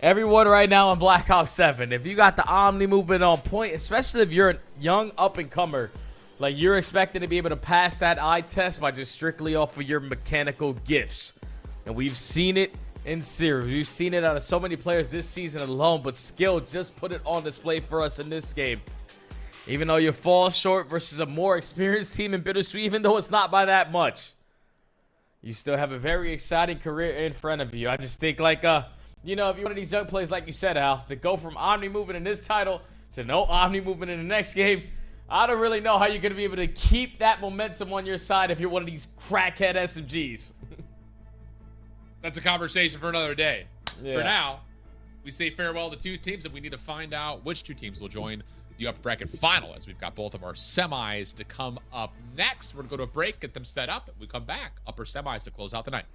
S6: Everyone right now in Black Ops 7, if you got the Omni movement on point, especially if you're a young up-and-comer, like you're expected to be able to pass that eye test by just strictly off of your mechanical gifts. And we've seen it in series. We've seen it out of so many players this season alone, but skill just put it on display for us in this game. Even though you fall short versus a more experienced team in BitterSweet, even though it's not by that much, you still have a very exciting career in front of you. I just think like, you know, if you're one of these young players, like you said, Al, to go from Omni movement in this title to no Omni movement in the next game, I don't really know how you're going to be able to keep that momentum on your side if you're one of these crackhead SMGs.
S7: That's a conversation for another day.
S6: Yeah.
S7: For now, we say farewell to 2 teams, and we need to find out which 2 teams will join the upper bracket final, as we've got both of our semis to come up next. We're going to go to a break, get them set up, and we come back. Upper semis to close out the night.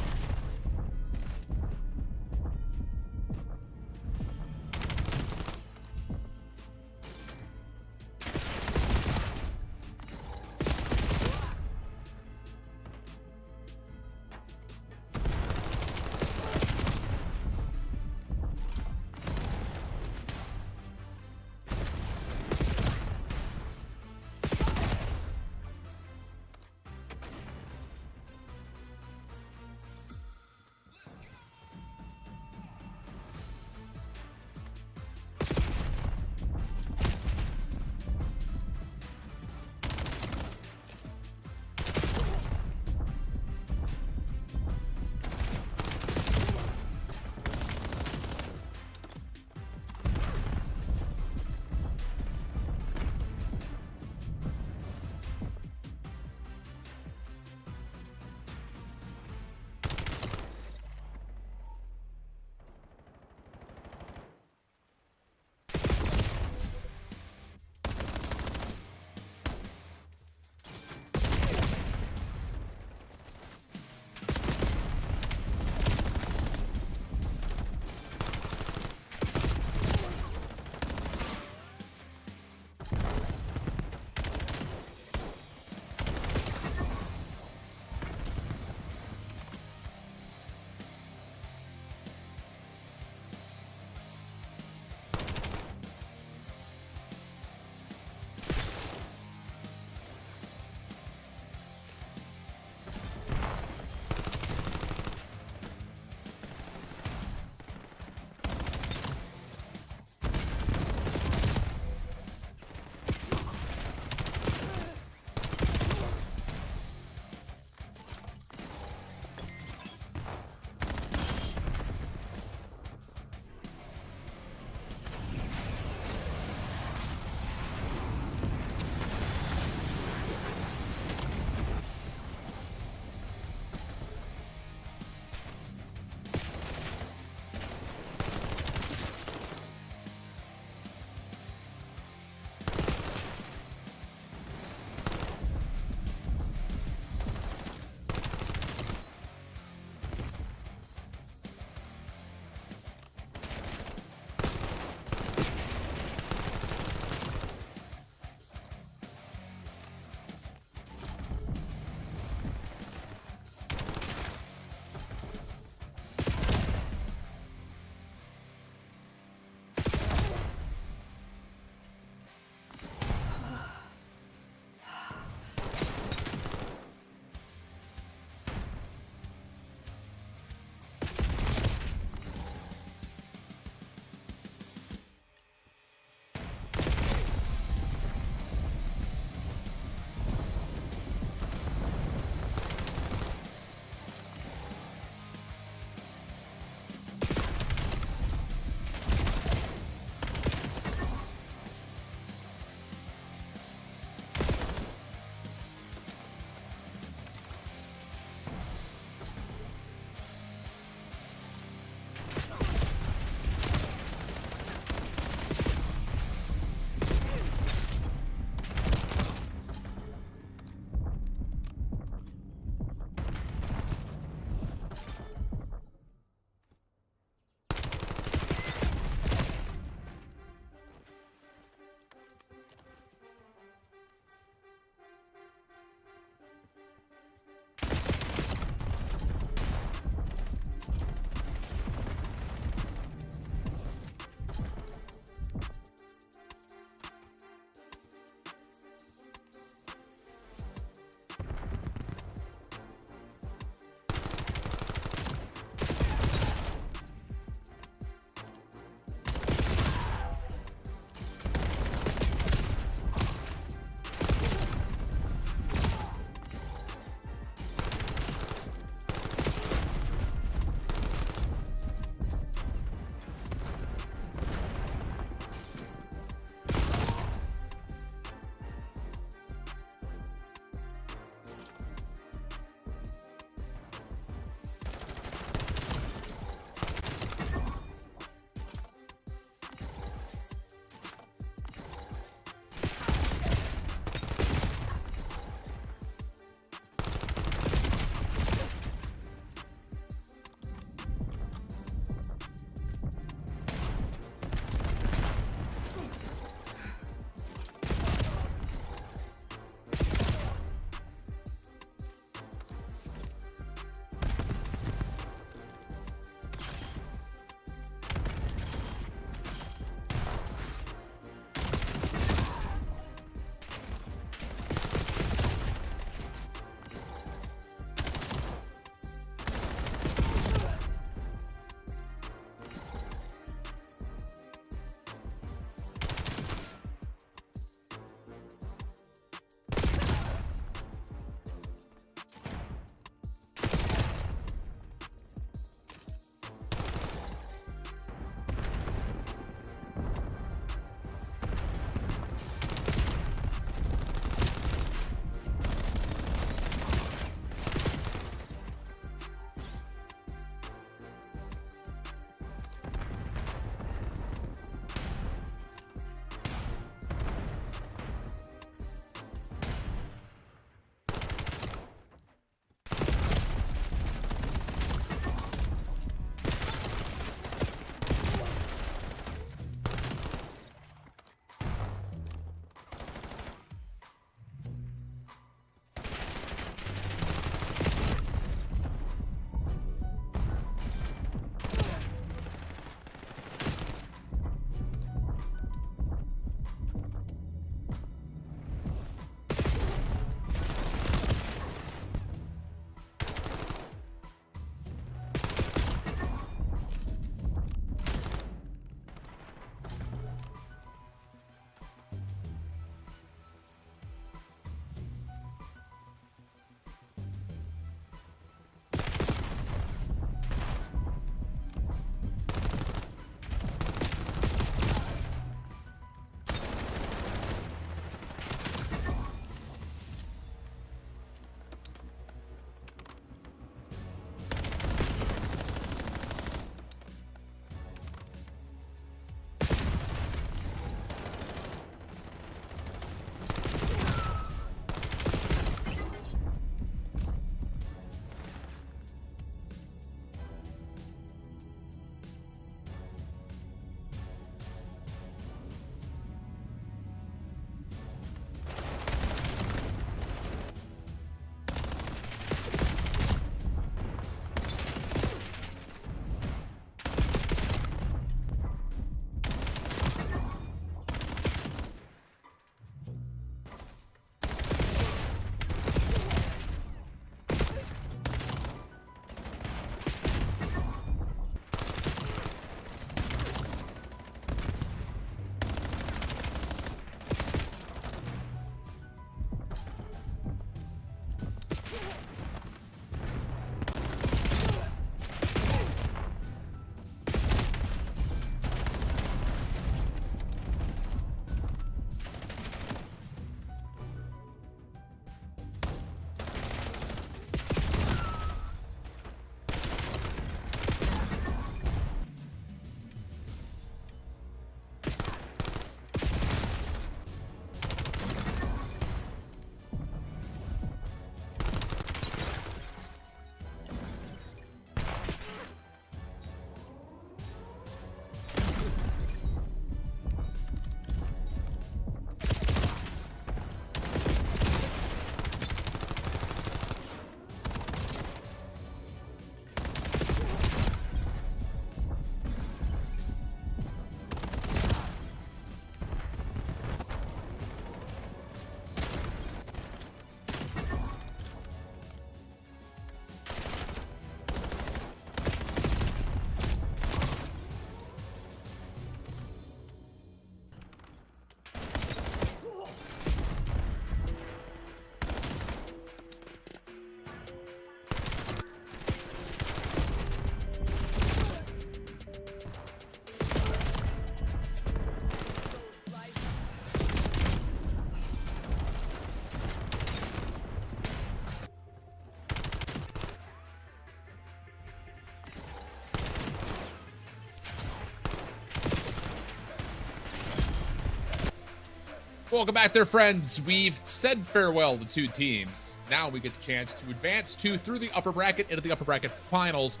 S7: Welcome back there, friends. We've said farewell to 2 teams. Now we get the chance to advance through the upper bracket into the upper bracket finals.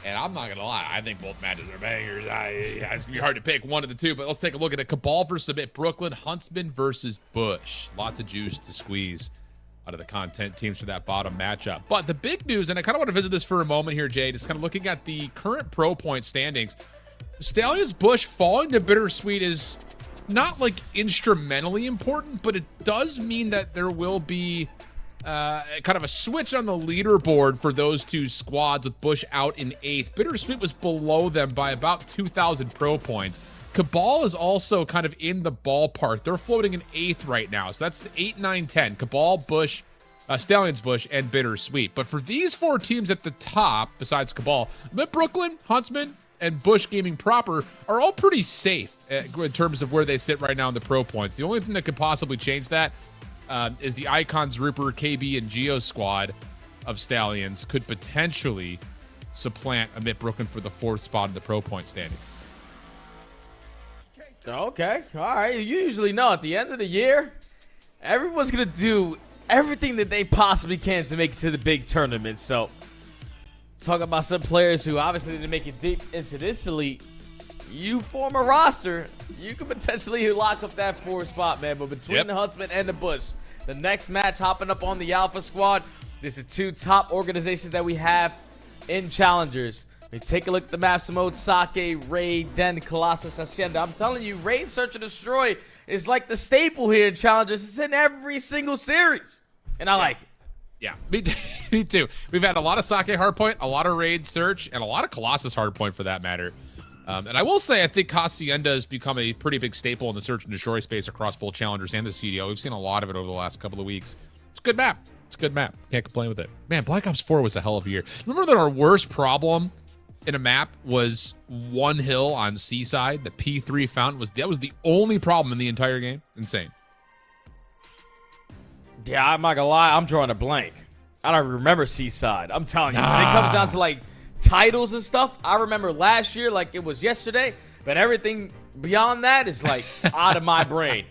S7: And I'm not going to lie, I think both matches are bangers. It's going to be hard to pick one of the 2, but let's take a look at it. CABAL versus OMiT Brooklyn, Huntsmen versus Bush. Lots of juice to squeeze out of the content teams for that bottom matchup. But the big news, and I kind of want to visit this for a moment here, Jay, just kind of looking at the current pro point standings. Stallions Bush falling to BitterSweet is not like instrumentally important, but it does mean that there will be kind of a switch on the leaderboard for those 2 squads, with Bush out in 8th. BitterSweet was below them by about 2,000 pro points. CABAL is also kind of in the ballpark. They're floating in 8th right now. So that's the 8, 9, 10. CABAL, Bush, Stallions, Bush, and BitterSweet. But for these 4 teams at the top, besides CABAL, OMiT Brooklyn, Huntsmen, and Bush Gaming proper are all pretty safe in terms of where they sit right now in the pro points. The only thing that could possibly change that is the Icons, Rupert, KB, and Geo squad of Stallions could potentially supplant OMiT Brooklyn for the 4th spot in the pro point standings.
S6: Okay, all right. You usually know at the end of the year, everyone's going to do everything that they possibly can to make it to the big tournament. So, talking about some players who obviously didn't make it deep into this elite, you form a roster, you could potentially lock up that 4th spot, man. But between the Huntsmen and the Bush, the next match hopping up on the Alpha squad, this is 2 top organizations that we have in Challengers. We take a look at the maps mode: Sake, Raid, Den, Colossus, Hacienda. I'm telling you, Raid Search and Destroy is like the staple here in Challengers. It's in every single series, and I like it.
S7: Yeah, me too. We've had a lot of Sake hardpoint, a lot of Raid Search, and a lot of Colossus hardpoint for that matter. And I will say, I think Hacienda has become a pretty big staple in the search and destroy space across both Challengers and the CDO. We've seen a lot of it over the last couple of weeks. It's a good map. It's a good map. Can't complain with it. Man, Black Ops 4 was a hell of a year. Remember that our worst problem in a map was one hill on Seaside? The P3 fountain that was the only problem in the entire game. Insane.
S6: Yeah, I'm not gonna lie, I'm drawing a blank. I don't remember Seaside. I'm telling you, when it comes down to like titles and stuff, I remember last year like it was yesterday, but everything beyond that is like out of my brain.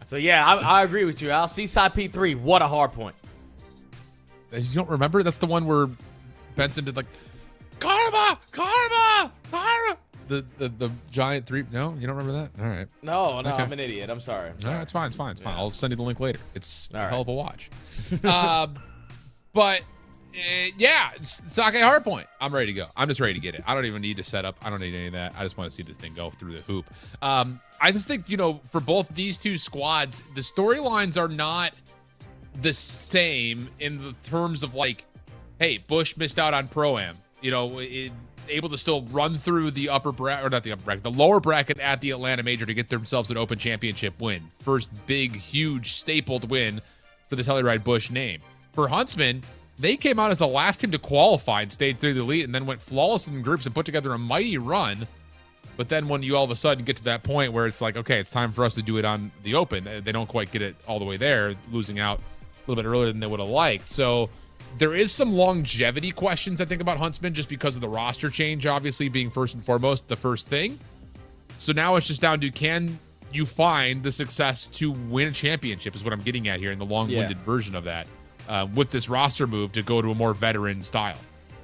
S6: So yeah, I agree with you, Al. Seaside P3, what a hard point.
S7: You don't remember? That's the one where Benson did like Karma! The giant 3. No, you don't remember that? All right.
S6: No,
S7: Okay.
S6: I'm an idiot. I'm sorry.
S7: No, it's fine. It's fine.
S6: Yeah.
S7: I'll send you the link later. It's a
S6: All
S7: hell of a watch. But yeah, Sake hardpoint. I'm ready to go. I'm just ready to get it. I don't even need to set up. I don't need any of that. I just want to see this thing go through the hoop. I just think, for both these 2 squads, the storylines are not the same in the terms of like, hey, Bush missed out on Pro-Am. Able to still run through the upper bracket, or not the upper bracket, the lower bracket at the Atlanta Major to get themselves an open championship win. First big, huge, stapled win for the Telluride Bush name. For Huntsmen, they came out as the last team to qualify and stayed through the elite, and then went flawless in groups and put together a mighty run. But then when you all of a sudden get to that point where it's like, okay, it's time for us to do it on the open, they don't quite get it all the way there, losing out a little bit earlier than they would have liked. So there is some longevity questions, I think, about Huntsmen, just because of the roster change, obviously being first and foremost the first thing. So now it's just down to, can you find the success to win a championship is what I'm getting at here in the long-winded version of that, with this roster move to go to a more veteran style.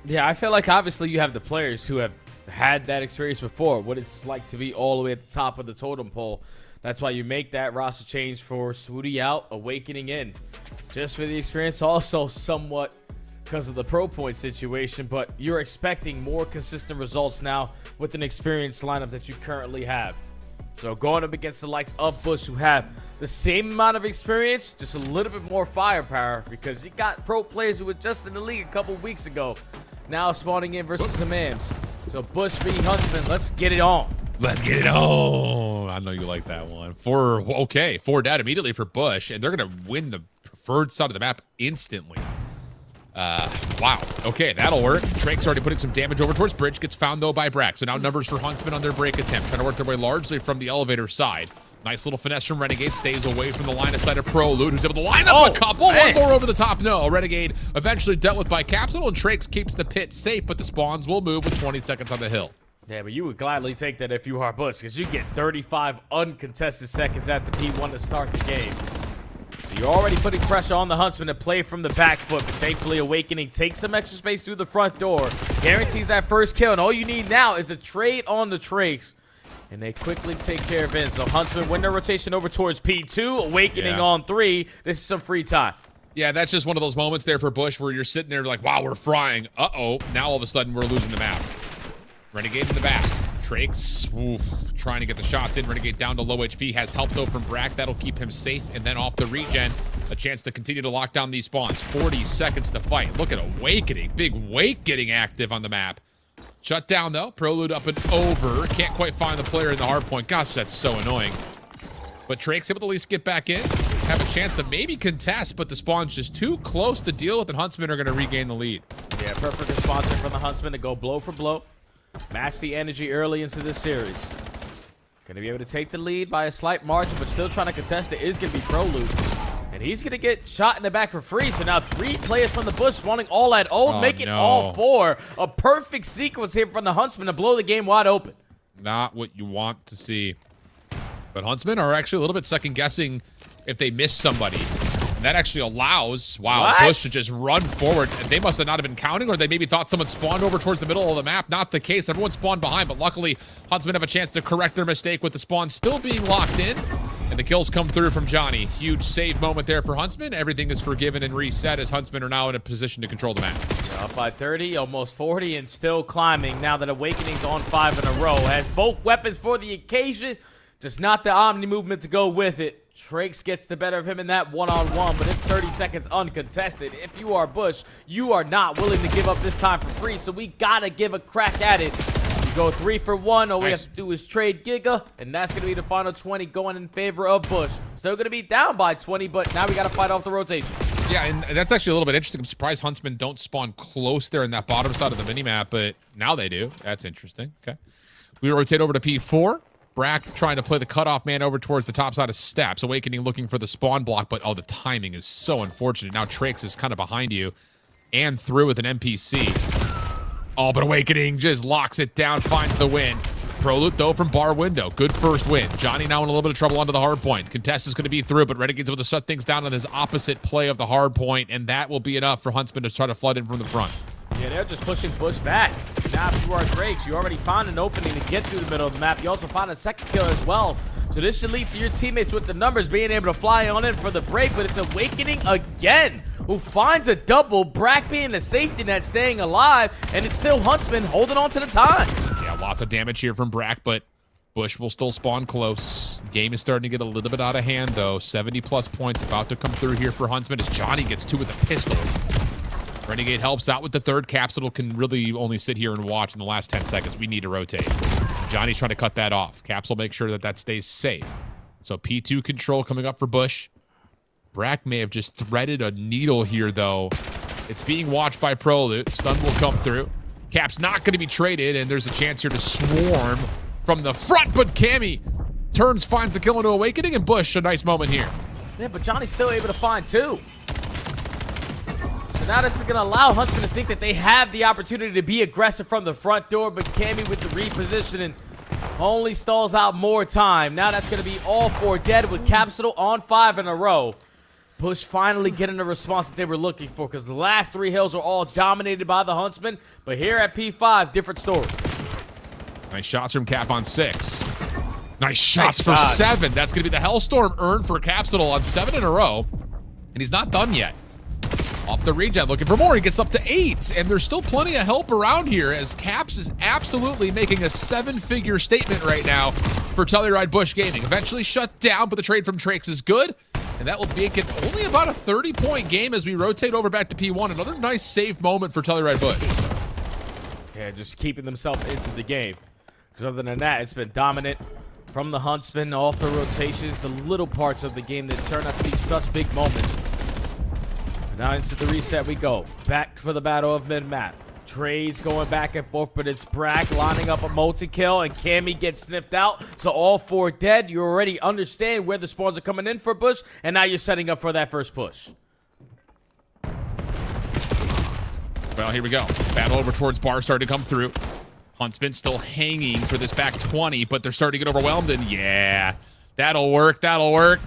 S6: Yeah, I feel like obviously you have the players who have had that experience before, what it's like to be all the way at the top of the totem pole. That's why you make that roster change for Swooty out, Awakening in. Just for the experience, also somewhat because of the pro point situation, but you're expecting more consistent results now with an experienced lineup that you currently have. So going up against the likes of Bush, who have the same amount of experience, just a little bit more firepower, because you got pro players who were just in the league a couple weeks ago, now spawning in versus some AMs. So Bush v. Huntsman, let's get it on.
S7: Let's get it on. I know you like that one. 4 down immediately for Bush, and they're going to win the preferred side of the map instantly. Wow. Okay, that'll work. Drake's already putting some damage over towards Bridge. Gets found, though, by Brack. So now numbers for Huntsman on their break attempt. Trying to work their way largely from the elevator side. Nice little finesse from Renegade. Stays away from the line of sight of Prolude, who's able to line up a couple. Man. One more over the top. No. Renegade eventually dealt with by Capsule, and Trakes keeps the pit safe, but the spawns will move with 20 seconds on the hill.
S6: Yeah, but you would gladly take that if you are Bush, because you get 35 uncontested seconds at the P1 to start the game. So you're already putting pressure on the Huntsmen to play from the back foot, but thankfully Awakening takes some extra space through the front door, guarantees that first kill, and all you need now is to trade on the Trakes, and they quickly take care of it. So Huntsmen win their rotation over towards P2, Awakening on 3. This is some free time.
S7: Yeah, that's just one of those moments there for Bush where you're sitting there like, wow, we're frying. Uh-oh, now all of a sudden we're losing the map. Renegade in the back. Trakes, trying to get the shots in. Renegade down to low HP. Has help, though, from Brack. That'll keep him safe. And then off the regen, a chance to continue to lock down these spawns. 40 seconds to fight. Look at Awakening. Big Wake getting active on the map. Shut down, though. Prelude up and over. Can't quite find the player in the hard point. Gosh, that's so annoying. But Trakes able to at least get back in. Have a chance to maybe contest, but the spawn's just too close to deal with, and Huntsmen are going to regain the lead.
S6: Yeah, perfect response from the Huntsmen to go blow for blow. Match the energy early into this series. Going to be able to take the lead by a slight margin, but still trying to contest it is going to be Prelude. And he's going to get shot in the back for free. So now 3 players from the Bush spawning all at old, making all 4. A perfect sequence here from the Huntsmen to blow the game wide open.
S7: Not what you want to see. But Huntsmen are actually a little bit second-guessing if they miss somebody. And that actually allows, Bush to just run forward. And they must have not have been counting, or they maybe thought someone spawned over towards the middle of the map. Not the case. Everyone spawned behind, but luckily, Huntsmen have a chance to correct their mistake with the spawn still being locked in. And the kills come through from Johnny. Huge save moment there for Huntsmen. Everything is forgiven and reset as Huntsmen are now in a position to control the map.
S6: Yeah, up by 30, almost 40, and still climbing now that Awakening's on 5 in a row. Has both weapons for the occasion, just not the Omni movement to go with it. Trakes gets the better of him in that one-on-one, but it's 30 seconds uncontested. If you are Bush, you are not willing to give up this time for free, so we gotta give a crack at it. You go 3 for 1, all we have to do is trade Giga, and that's gonna be the final 20 going in favor of Bush. Still gonna be down by 20, but now we gotta fight off the rotation.
S7: Yeah, and that's actually a little bit interesting. I'm surprised Huntsmen don't spawn close there in that bottom side of the minimap, but now they do. That's interesting. Okay. We rotate over to P4. Brack trying to play the cutoff man over towards the top side of steps. Awakening looking for the spawn block, but the timing is so unfortunate. Now Trakes is kind of behind you and through with an NPC. Oh, but Awakening just locks it down, finds the win. Prelude, though, from bar window. Good first win. Johnny now in a little bit of trouble onto the hard point. Contest is going to be through, but Renegade's able to shut things down on his opposite play of the hard point, and that will be enough for Huntsmen to try to flood in from the front.
S6: Yeah, they're just pushing Bush back. Now, if you are Drakes, you already found an opening to get through the middle of the map. You also found a second kill as well. So this should lead to your teammates with the numbers being able to fly on in for the break, but it's Awakening again who finds a double. Brack being the safety net, staying alive, and it's still Huntsmen holding on to the time.
S7: Yeah, lots of damage here from Brack, but Bush will still spawn close. Game is starting to get a little bit out of hand, though. 70-plus points about to come through here for Huntsmen as Johnny gets 2 with a pistol. Renegade helps out with the third. Capsule can really only sit here and watch in the last 10 seconds. We need to rotate. Johnny's trying to cut that off. Capsule makes sure that that stays safe. So P2 control coming up for Bush. Brack may have just threaded a needle here, though. It's being watched by Prelude. Stun will come through. Cap's not going to be traded, and there's a chance here to swarm from the front, but Cammy turns, finds the kill into Awakening, and Bush, a nice moment here.
S6: Yeah, but Johnny's still able to find 2. Now this is going to allow Huntsmen to think that they have the opportunity to be aggressive from the front door, but Cammy with the repositioning only stalls out more time. Now that's going to be all 4 dead with Capsule on 5 in a row. Bush finally getting the response that they were looking for, because the last 3 hills are all dominated by the Huntsmen, but here at P5, different story.
S7: Nice shots from Cap on 6. Nice shots for 7. That's going to be the Hellstorm earned for Capsule on 7 in a row, and he's not done yet. Off the regen, looking for more. He gets up to 8, and there's still plenty of help around here as Caps is absolutely making a 7-figure statement right now for Telluride Bush Gaming. Eventually shut down, but the trade from Trakes is good, and that will make it only about a 30-point game as we rotate over back to P1. Another nice save moment for Telluride Bush.
S6: Yeah, just keeping themselves into the game. Because other than that, it's been dominant from the Huntsmen off the rotations, the little parts of the game that turn out to be such big moments. Now into the reset we go. Back for the battle of mid-map. Trades going back and forth, but it's Brack lining up a multi-kill, and Cammy gets sniffed out. So all 4 dead. You already understand where the spawns are coming in for Bush, and now you're setting up for that first push.
S7: Well, here we go. Battle over towards bar starting to come through. Huntsman still hanging for this back 20, but they're starting to get overwhelmed, and yeah, that'll work, that'll work.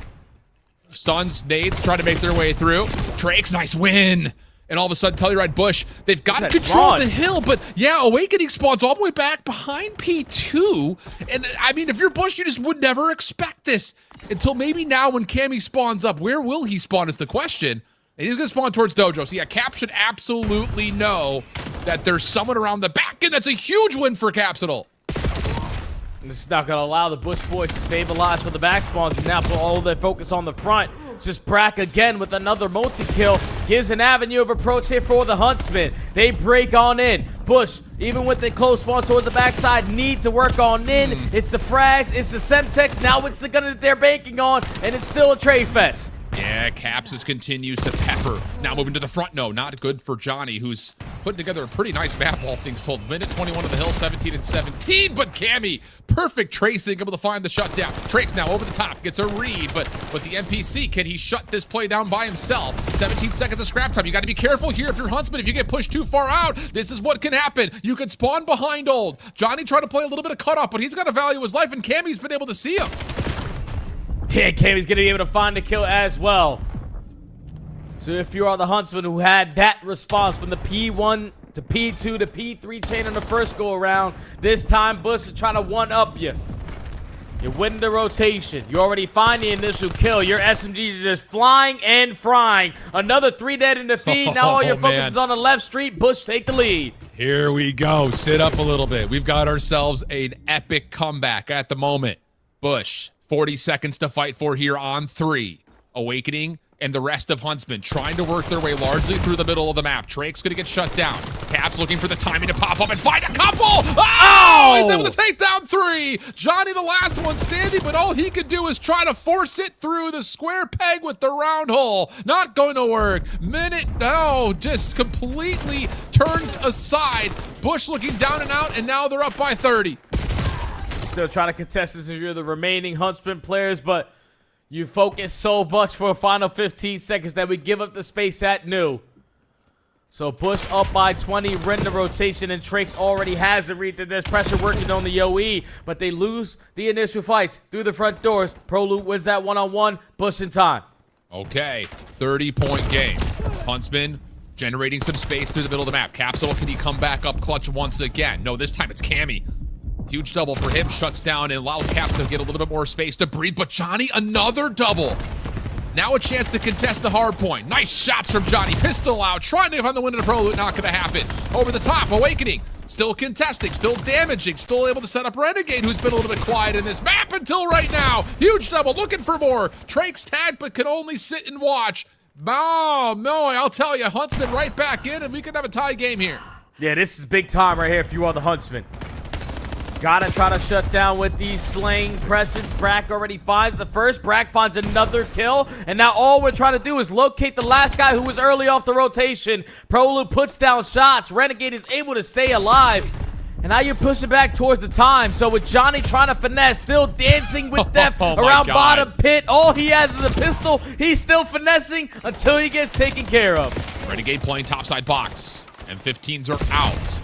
S7: Stuns, nades, try to make their way through. Drake's nice win. And all of a sudden, Telluride Bush, they've got control of the hill, but yeah, Awakening spawns all the way back behind P2. And I mean, if you're Bush, you just would never expect this until maybe now when Cammy spawns up. Where will he spawn is the question. And he's going to spawn towards Dojo. So yeah, Cap should absolutely know that there's someone around the back, and that's a huge win for Capsule.
S6: This is not going to allow the Bush boys to stabilize for the back spawns and now put all their focus on the front. It's just Brack again with another multi-kill. Gives an avenue of approach here for the Huntsmen. They break on in. Bush, even with the close spawns towards the backside, need to work on in. It's the frags, it's the Semtex. Now it's the gun that they're banking on, and it's still a trade fest.
S7: Yeah, Caps continues to pepper. Now moving to the front. No, not good for Johnny, who's putting together a pretty nice map, all things told. Minute 21 of the hill, 17 and 17. But Cammy, perfect tracing, able to find the shutdown. Trace now over the top, gets a read, but with the NPC, can he shut this play down by himself? 17 seconds of scrap time. You got to be careful here if you're Huntsman. If you get pushed too far out, this is what can happen. You can spawn behind old. Johnny tried to play a little bit of cutoff, but he's got to value his life, and Cammy's been able to see him.
S6: Yeah, Cammy's going to be able to find a kill as well. So if you are the Huntsman who had that response from the P1 to P2 to P3 chain on the first go around, this time Bush is trying to one-up you. You win the rotation. You already find the initial kill. Your SMGs are just flying and frying. Another 3 dead in the feed. Now all your focus is on the left street. Bush take the lead.
S7: Here we go. Sit up a little bit. We've got ourselves an epic comeback at the moment. Bush, 40 seconds to fight for here on 3. Awakening and the rest of Huntsmen trying to work their way largely through the middle of the map. Drake's gonna get shut down. Caps looking for the timing to pop up and find a couple. Oh! He's able to take down 3. Johnny, the last one standing, but all he could do is try to force it through the square peg with the round hole. Not going to work. Minute, no, just completely turns aside. Bush looking down and out, and now they're up by 30.
S6: Still trying to contest this if you're the remaining Huntsman players, but you focus so much for a final 15 seconds that we give up the space at new. So Bush up by 20, run the rotation, and Trace already has a read. There's pressure working on the OE, but they lose the initial fights through the front doors. ProLoot wins that one-on-one. Bush in time.
S7: Okay, 30-point game. Huntsman generating some space through the middle of the map. Capsule, can he come back up clutch once again? No, this time it's Cammy. Huge double for him, shuts down and allows Caps to get a little bit more space to breathe. But Johnny, another double. Now a chance to contest the hard point. Nice shots from Johnny. Pistol out, trying to find the win in the ProLoot. Not going to happen. Over the top, Awakening. Still contesting, still damaging, still able to set up Renegade, who's been a little bit quiet in this map until right now. Huge double, looking for more. Trake's tagged, but can only sit and watch. Oh, no, I'll tell you, Huntsman right back in, and we could have a tie game here.
S6: Yeah, this is big time right here if you are the Huntsman. Gotta try to shut down with these slaying presence. Brack already finds the first. Brack finds another kill. And now all we're trying to do is locate the last guy who was early off the rotation. ProLoot puts down shots. Renegade is able to stay alive. And now you're pushing back towards the time. So with Johnny trying to finesse, still dancing with death around bottom pit. All he has is a pistol. He's still finessing until he gets taken care of.
S7: Renegade playing topside box. M15s are out.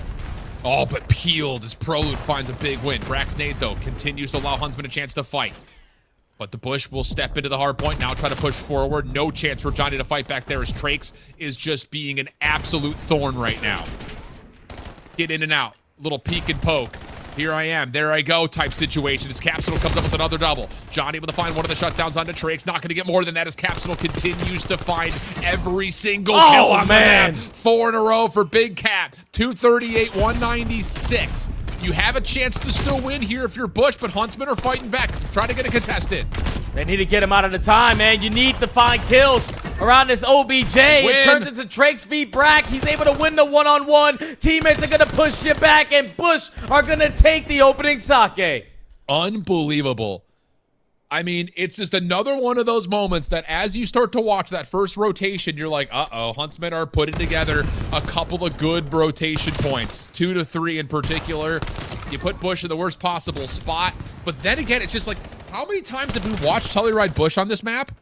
S7: Oh, but peeled as ProLoot finds a big win. Brack's nade, though, continues to allow Huntsman a chance to fight. But the Bush will step into the hard point, now try to push forward. No chance for Johnny to fight back there as Trax is just being an absolute thorn right now. Get in and out. Little peek and poke. Here I am, there I go type situation as Capsule comes up with another double. Johnny able to find one of the shutdowns onto Trax. Not going to get more than that as Capsule continues to find every single kill on the map. 4 in a row for Big Cap. 238, 196. You have a chance to still win here if you're Bush, but Huntsmen are fighting back. Trying to get it contested.
S6: They need to get him out of the time, man. You need to find kills around this OBJ. It turns into Drake's v Brack. He's able to win the one-on-one. Teammates are going to push you back, and Bush are going to take the opening sake.
S7: Unbelievable. I mean, it's just another one of those moments that as you start to watch that first rotation, you're like, uh-oh, Huntsmen are putting together a couple of good rotation points. 2 to 3 in particular. You put Bush in the worst possible spot. But then again, it's just like, how many times have we watched Telluride Bush on this map?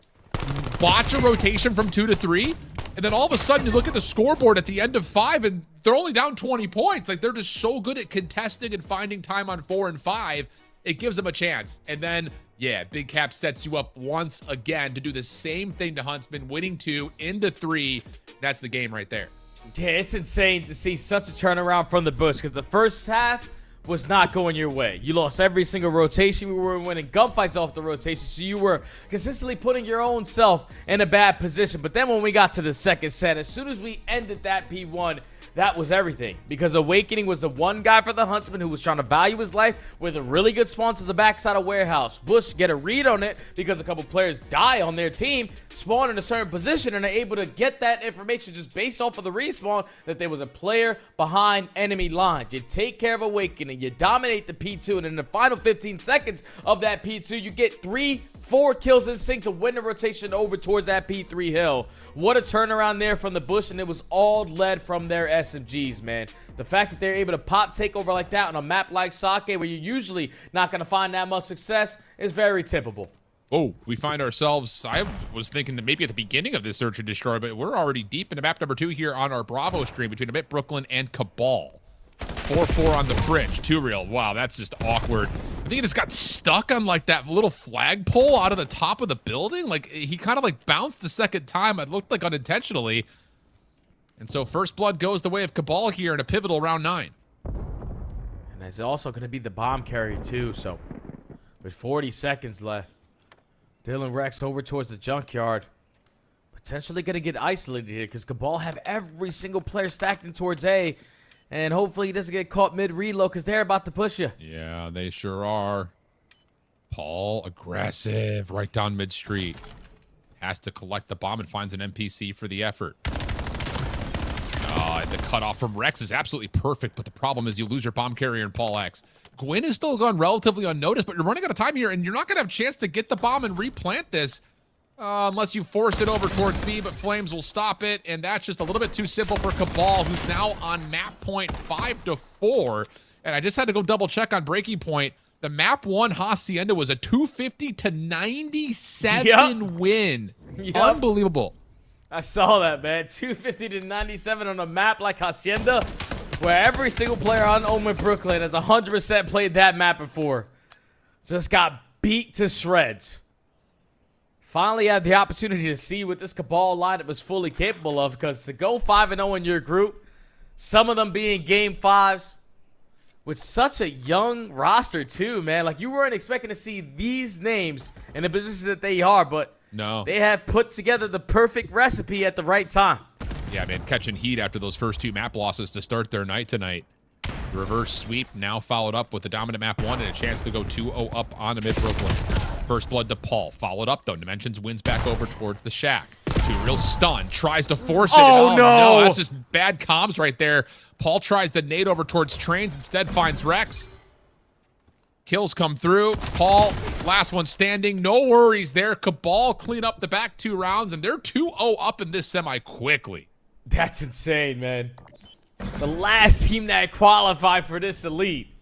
S7: Botch a rotation from 2 to 3? And then all of a sudden you look at the scoreboard at the end of 5 and they're only down 20 points. Like, they're just so good at contesting and finding time on 4 and 5. It gives them a chance. And then, yeah, Big Cap sets you up once again to do the same thing to Huntsmen, winning 2 into 3. That's the game right there.
S6: Yeah, it's insane to see such a turnaround from the Bush, because the first half was not going your way. You lost every single rotation. We were winning gunfights off the rotation, so you were consistently putting your own self in a bad position. But then when we got to the second set, as soon as we ended that P1, that was everything, because Awakening was the one guy for the Huntsman who was trying to value his life with a really good spawn to the backside of Warehouse. Bush get a read on it because a couple players die on their team, spawn in a certain position, and are able to get that information just based off of the respawn that there was a player behind enemy lines. You take care of Awakening, you dominate the P2, and in the final 15 seconds of that P2, you get 3-4 kills in sync to win the rotation over towards that P3 hill. What a turnaround there from the Bush, and it was all led from their SMGs, man. The fact that they're able to pop takeover like that on a map like Sake, where you're usually not going to find that much success, is very tippable.
S7: Oh, we find ourselves, I was thinking that maybe at the beginning of this Search and Destroy, but we're already deep into map number 2 here on our Bravo stream between OMiT Brooklyn and CABAL. 4-4 on the fridge. 2-Real. Wow, that's just awkward. I think he just got stuck on like that little flagpole out of the top of the building. Like, he kind of like bounced the second time. It looked like unintentionally. And so first blood goes the way of CABAL here in a pivotal round 9.
S6: And there's also going to be the bomb carrier too, so with 40 seconds left, Dylan Rex over towards the junkyard. Potentially going to get isolated here because CABAL have every single player stacked in towards A. And hopefully he doesn't get caught mid-reload because they're about to push you.
S7: Yeah, they sure are. Paul, aggressive, right down mid-street. Has to collect the bomb and finds an NPC for the effort. The cutoff from Rex is absolutely perfect, but the problem is you lose your bomb carrier in Paul X. Gwyn is still gone relatively unnoticed, but you're running out of time here, and you're not going to have a chance to get the bomb and replant this unless you force it over towards B, but Flames will stop it, and that's just a little bit too simple for CABAL, who's now on map point 5-4. And I just had to go double check on breaking point. The map 1 Hacienda was a 250-97 win.
S6: Yep.
S7: Unbelievable.
S6: I saw that, man. 250-97 on a map like Hacienda, where every single player on OMiT Brooklyn has 100% played that map before. Just got beat to shreds. Finally had the opportunity to see what this CABAL lineup was fully capable of, because to go 5-0 in your group, some of them being game 5s, with such a young roster too, man. Like, you weren't expecting to see these names in the positions that they are, but
S7: no,
S6: they have put together the perfect recipe at the right time.
S7: Yeah, man, catching heat after those first 2 map losses to start their night tonight. The reverse sweep now followed up with the dominant map 1 and a chance to go 2-0 up on OMiT Brooklyn. First blood to Paul. Followed up, though. Dimensions wins back over towards the shack. 2-Real stun. Tries to force it.
S6: Oh, no.
S7: That's just bad comms right there. Paul tries the nade over towards Trains. Instead finds Rex. Kills come through. Paul, last one standing. No worries there. CABAL clean up the back 2 rounds, and they're 2-0 up in this semi quickly.
S6: That's insane, man. The last team that qualified for this elite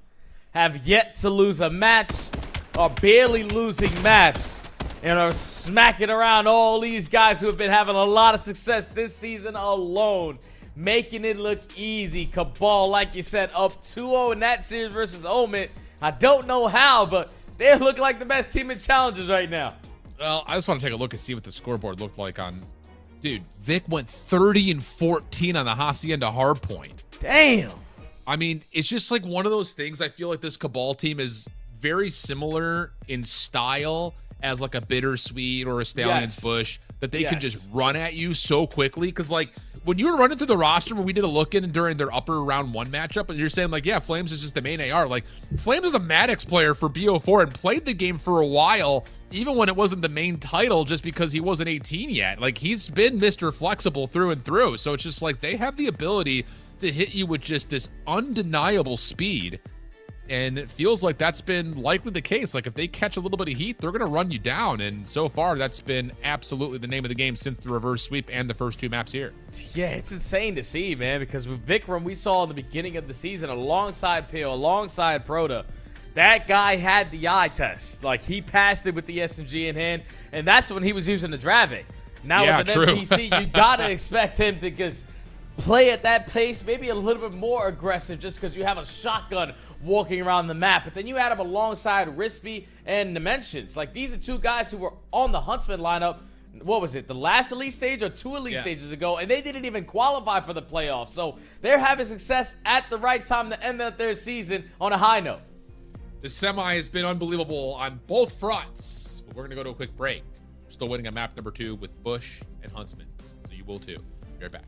S6: have yet to lose a match, are barely losing maps, and are smacking around all these guys who have been having a lot of success this season alone, making it look easy. CABAL, like you said, up 2-0 in that series versus OMiT. I don't know how, but they look like the best team in challenges right now.
S7: Well, I just want to take a look and see what the scoreboard looked like on... Dude, Vic went 30-14 on the Hacienda hardpoint.
S6: Damn.
S7: I mean, it's just like one of those things. I feel like this CABAL team is very similar in style as like a BitterSweet or a Stallions Bush, that they can just run at you so quickly. Because like when you were running through the roster when we did a look in during their upper round 1 matchup, and you're saying like, yeah, Flames is just the main AR. Like, Flames was a Maddox player for BO4 and played the game for a while, even when it wasn't the main title, just because he wasn't 18 yet. Like, he's been Mr. Flexible through and through. So it's just like they have the ability to hit you with just this undeniable speed. And it feels like that's been likely the case. Like, if they catch a little bit of heat, they're going to run you down. And so far, that's been absolutely the name of the game since the reverse sweep and the first 2 maps here.
S6: Yeah, it's insane to see, man, because with Vikram, we saw in the beginning of the season alongside Peel, alongside Proto, that guy had the eye test. Like, he passed it with the SMG in hand, and that's when he was using the Drave. Now
S7: Yeah,
S6: with an
S7: true.
S6: NPC, you gotta expect him to just play at that pace, maybe a little bit more aggressive just because you have a shotgun walking around the map. But then you add him alongside Rispy and Dimensions. Like, these are two guys who were on the Huntsmen lineup, what was it, the last Elite stage or 2 Elite stages ago, and they didn't even qualify for the playoffs. So they're having success at the right time to end their season on a high note.
S7: The semi has been unbelievable on both fronts. But we're going to go to a quick break. We're still waiting on map number 2 with Bush and Huntsman. So you will too. Be right back.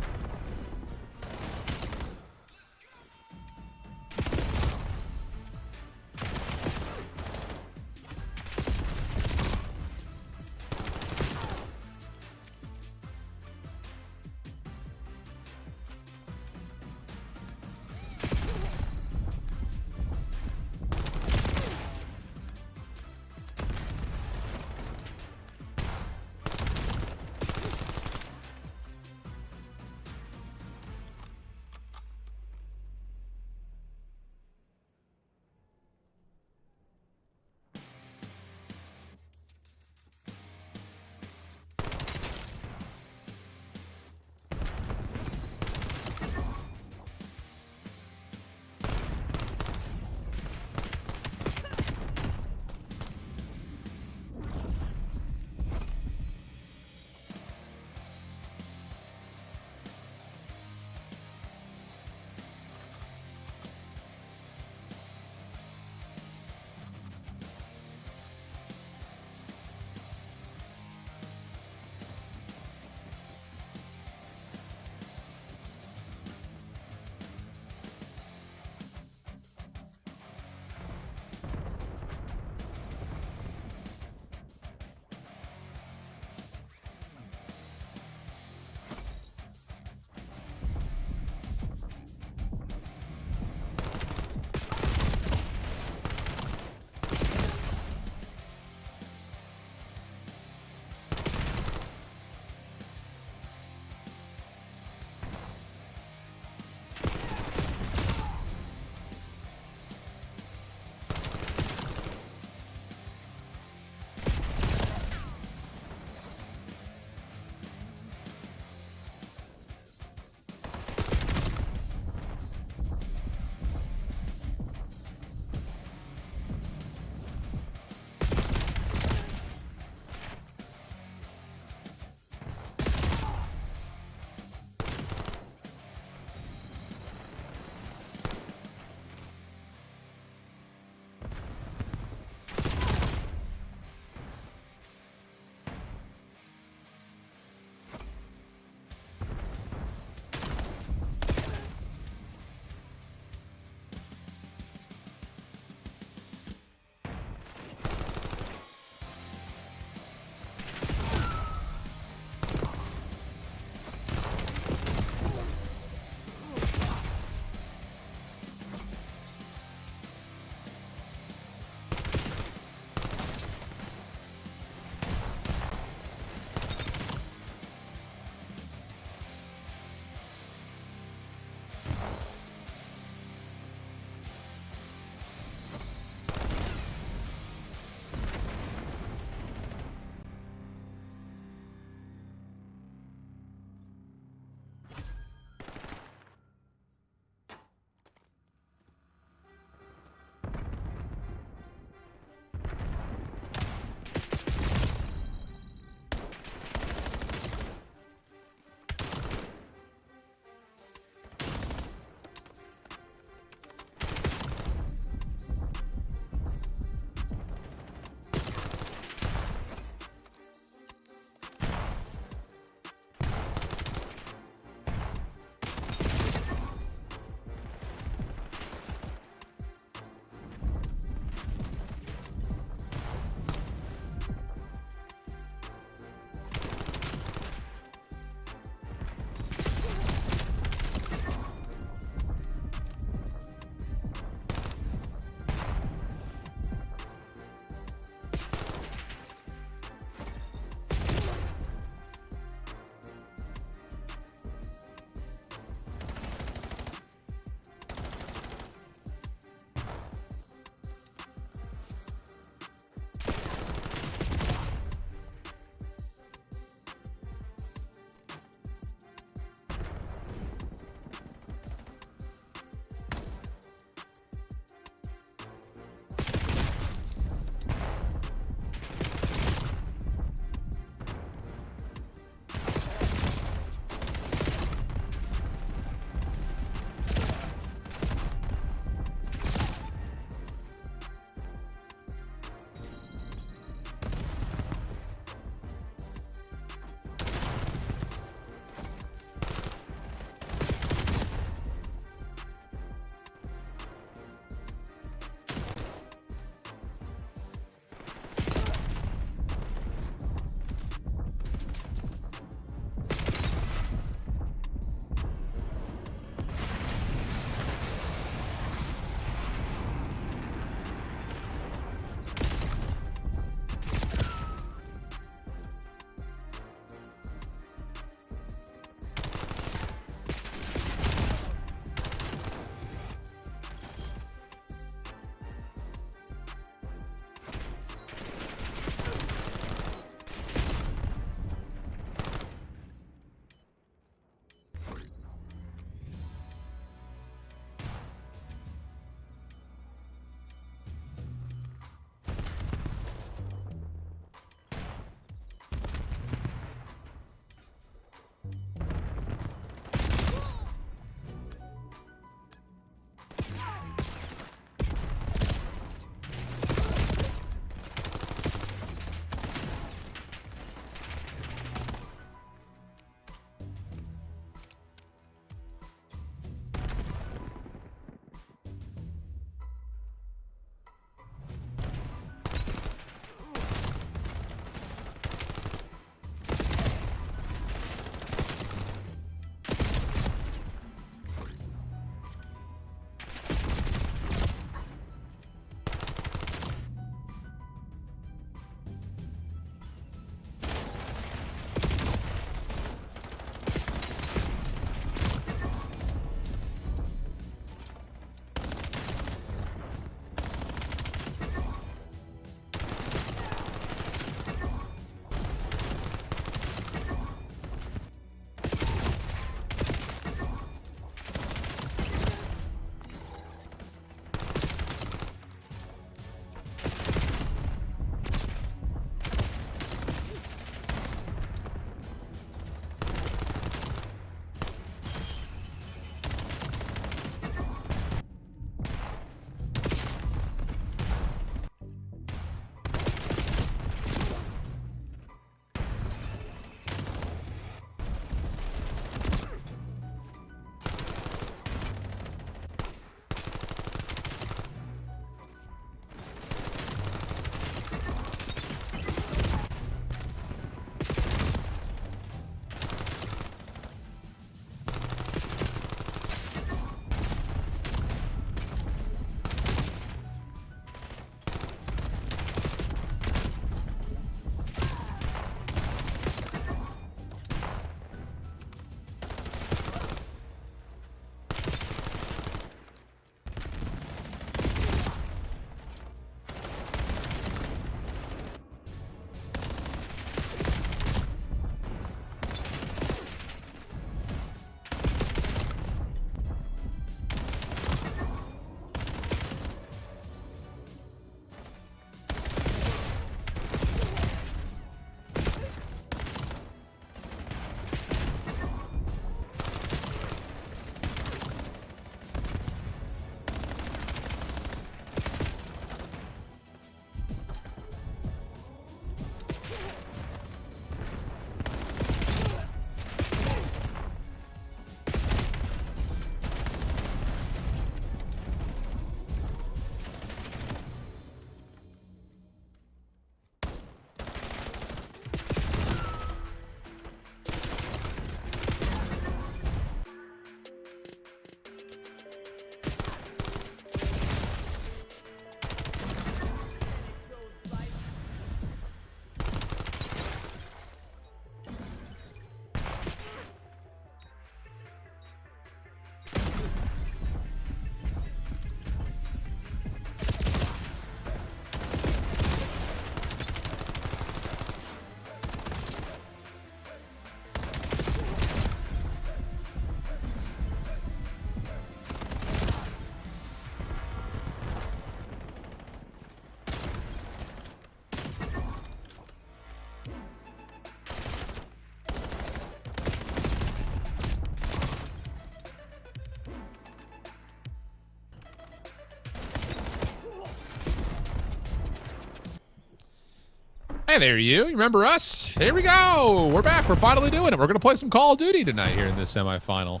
S7: Hi there, you. You remember us? Here we go. We're back. We're finally doing it. We're going to play some Call of Duty tonight here in this semifinal.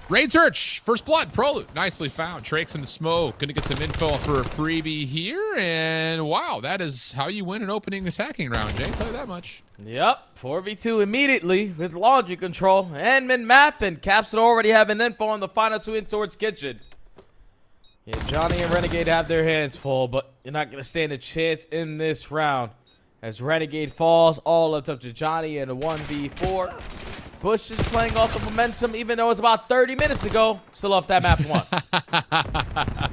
S7: Raid search. First blood. Prelude. Nicely found. Trakes in the smoke. Going to get some info for a freebie here. And wow, that is how you win an opening attacking round, Jay. I'll tell you that much.
S6: Yep, 4v2 immediately with laundry control and min-map, and Caps would already have an info on the final 2 in towards Kitchen. Yeah, Johnny and Renegade have their hands full, but you're not going to stand a chance in this round. As Renegade falls, all up to Johnny in a 1v4. Bush is playing off the momentum, even though it's about 30 minutes ago. Still off that map 1.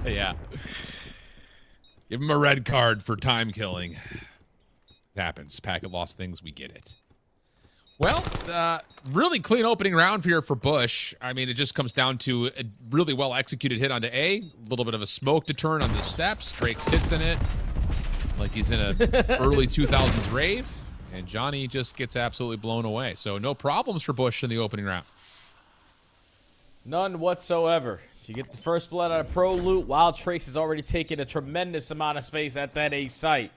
S7: Yeah. Give him a red card for time killing. It happens. Packet lost things. We get it. Well, really clean opening round here for Bush. I mean, it just comes down to a really well-executed hit onto A. A little bit of a smoke deterrent on the steps. Drake sits in it like he's in a early 2000s rave. And Johnny just gets absolutely blown away. So no problems for Bush in the opening round.
S6: None whatsoever. You get the first blood out of Pro Loot, while Trace has already taken a tremendous amount of space at that A site.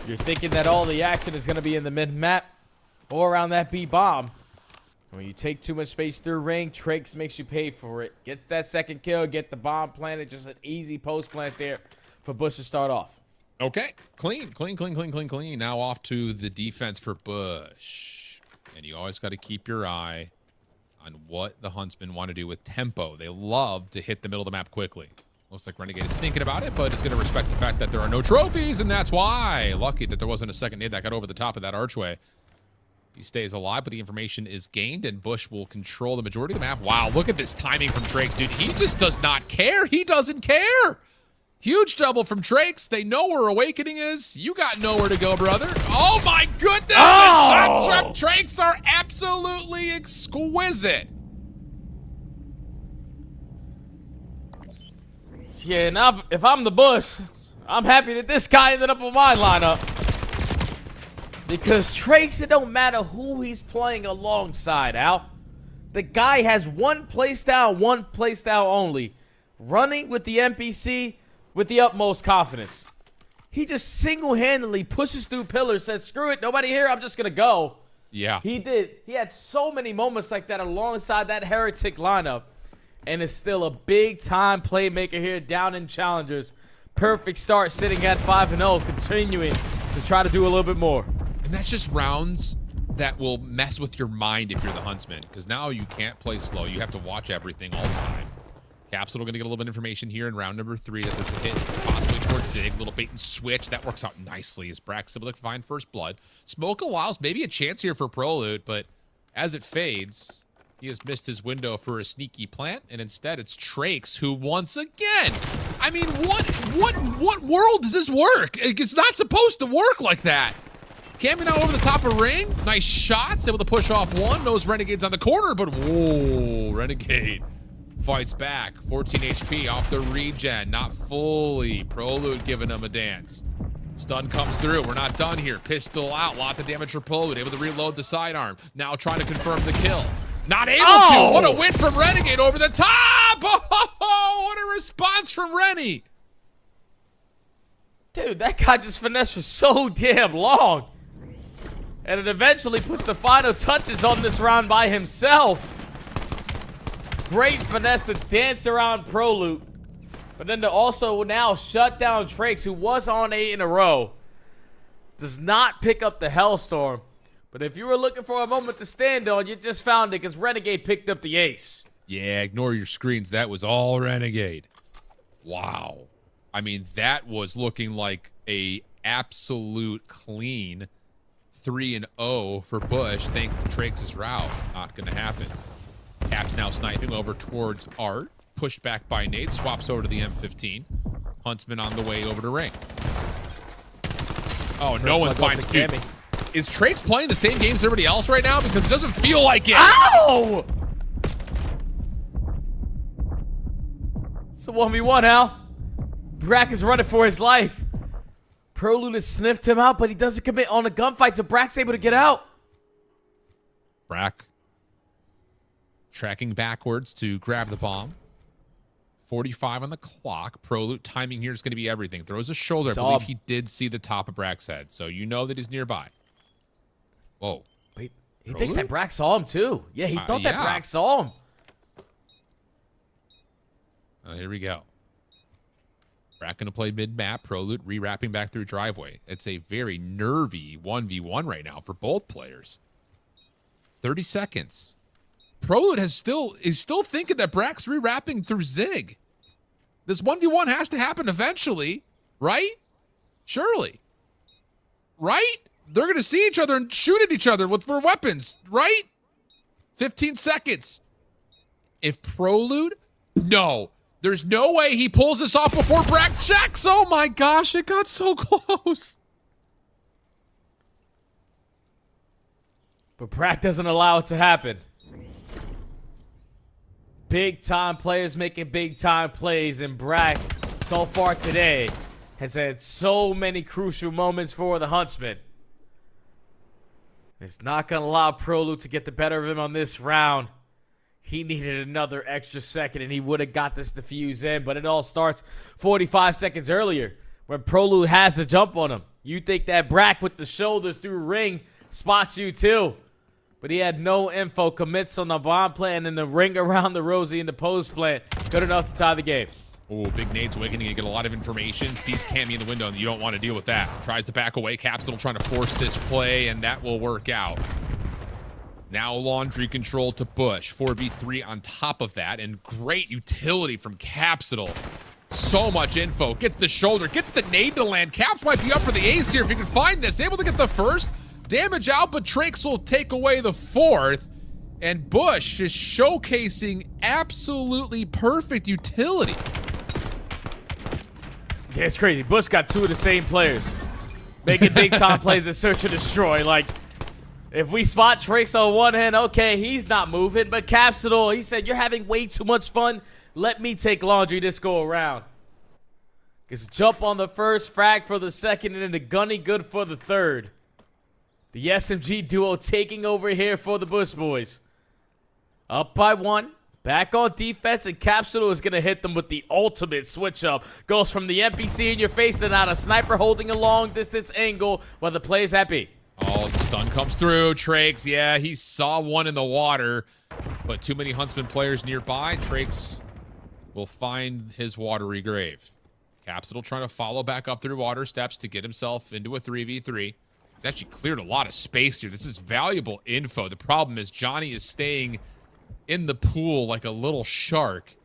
S6: You're thinking that all the action is going to be in the mid-map or around that B bomb. When you take too much space through ring, Trakes makes you pay for it. Gets that second kill, get the bomb planted. Just an easy post plant there for Bush to start off.
S7: Okay, clean. Now off to the defense for Bush. And you always got to keep your eye on what the Huntsmen want to do with tempo. They love to hit the middle of the map quickly. Looks like Renegade is thinking about it, but is going to respect the fact that there are no trophies, and that's why. Lucky that there wasn't a second nade that got over the top of that archway. He stays alive, but the information is gained, and Bush will control the majority of the map. Wow, look at this timing from Trakes, dude. He just does not care. He doesn't care. Huge double from Trakes. They know where Awakening is. You got nowhere to go, brother. Oh, my goodness. The shots from Trakes are absolutely exquisite.
S6: Yeah, now if I'm the Bush, I'm happy that this guy ended up on my lineup. Because Trakes, it don't matter who he's playing alongside, Al. The guy has one playstyle only. Running with the NPC with the utmost confidence. He just single-handedly pushes through pillars, says, screw it, nobody here, I'm just going to go.
S7: Yeah.
S6: He did. He had so many moments like that alongside that Heretic lineup. And is still a big-time playmaker here down in Challengers. Perfect start sitting at 5-0, continuing to try to do a little bit more.
S7: And that's just rounds that will mess with your mind if you're the Huntsman, because now you can't play slow. You have to watch everything all the time. Capsule going to get a little bit of information here in round number 3 that there's a hit possibly towards Zig. Little bait and switch. That works out nicely as Brax able to find first blood. Smoke allows maybe a chance here for Prelude, but as it fades, he has missed his window for a sneaky plant, and instead it's Trakes who once again, I mean, what world does this work? It's not supposed to work like that. Camping out over the top of ring. Nice shots. Able to push off one. Knows Renegade's on the corner, but whoa, Renegade fights back. 14 HP off the regen. Not fully. Prelude giving him a dance. Stun comes through. We're not done here. Pistol out. Lots of damage for Prelude. Able to reload the sidearm. Now trying to confirm the kill. Not able to. What a win from Renegade over the top. Oh, what a response from Rennie.
S6: Dude, that guy just finessed for so damn long. And it eventually puts the final touches on this round by himself. Great finesse to dance around Prelude. But then to also now shut down Trakes, who was on 8 in a row. Does not pick up the Hellstorm. But if you were looking for a moment to stand on, you just found it because Renegade picked up the ace.
S7: Yeah, ignore your screens. That was all Renegade. Wow. I mean, that was looking like a absolute clean 3-0 for Bush, thanks to Trakes' route. Not going to happen. Cap's now sniping over towards Art. Pushed back by Nate. Swaps over to the M15. Huntsman on the way over to ring. Oh, no one finds it. Is Trakes playing the same games as everybody else right now? Because it doesn't feel like it.
S6: Ow! It's a 1v1, Al. Brack is running for his life. Prelude has sniffed him out, but he doesn't commit on a gunfight, so Brack's able to get out.
S7: Brack tracking backwards to grab the bomb. 45 on the clock. Prolute timing here is going to be everything. Throws a shoulder. I
S6: Saw
S7: believe
S6: him.
S7: he did see the top of Brack's head, so you know that he's nearby. Whoa.
S6: Wait, he thinks that Brack saw him too. Yeah, he thought that
S7: yeah.
S6: Brack saw him.
S7: Here we go. Brack going to play mid-map. Prolute re-wrapping back through driveway. It's a very nervy 1v1 right now for both players. 30 seconds. Prolute is still thinking that Brack's re-wrapping through Zig. This 1v1 has to happen eventually, right? Surely. Right? They're going to see each other and shoot at each other with their weapons, right? 15 seconds. If Prolute, no. There's no way he pulls this off before Brack checks. Oh my gosh, it got so close.
S6: But Brack doesn't allow it to happen. Big time players making big time plays, and Brack so far today has had so many crucial moments for the Huntsmen. It's not going to allow Prolute to get the better of him on this round. He needed another extra second, and he would have got this defuse in, but it all starts 45 seconds earlier when Prolute has the jump on him. You think that Brack with the shoulders through ring spots you too, but he had no info, commits on the bomb plant and the ring around the Rosie in the post plant. Good enough to tie the game.
S7: Oh, big nades awakening. You get a lot of information. Sees Cammy in the window, and you don't want to deal with that. Tries to back away. Capsule trying to force this play, and that will work out. Now laundry control to Bush. 4v3 on top of that, and great utility from Capsule. So much info. Gets the shoulder, gets the nade to land. Caps might be up for the ace here if you can find this. Able to get the first. Damage out, but Trakes will take away the fourth. And Bush just showcasing absolutely perfect utility.
S6: Yeah, it's crazy. Bush got two of the same players making big time plays at Search and Destroy. Like, if we spot Trakes on one hand, okay, he's not moving. But Capsule, he said, you're having way too much fun. Let me take laundry this go around. Gets a jump on the first, frag for the second, and then the gunny good for the third. The SMG duo taking over here for the Bush boys. Up by one. Back on defense, and Capsule is going to hit them with the ultimate switch up. Goes from the NPC in your face to not a sniper holding a long distance angle while the play is happy.
S7: Oh, the stun comes through. Trakes, yeah, he saw one in the water, but too many Huntsman players nearby. Trakes will find his watery grave. Capsule trying to follow back up through water steps to get himself into a 3v3. He's actually cleared a lot of space here. This is valuable info. The problem is Johnny is staying in the pool like a little shark.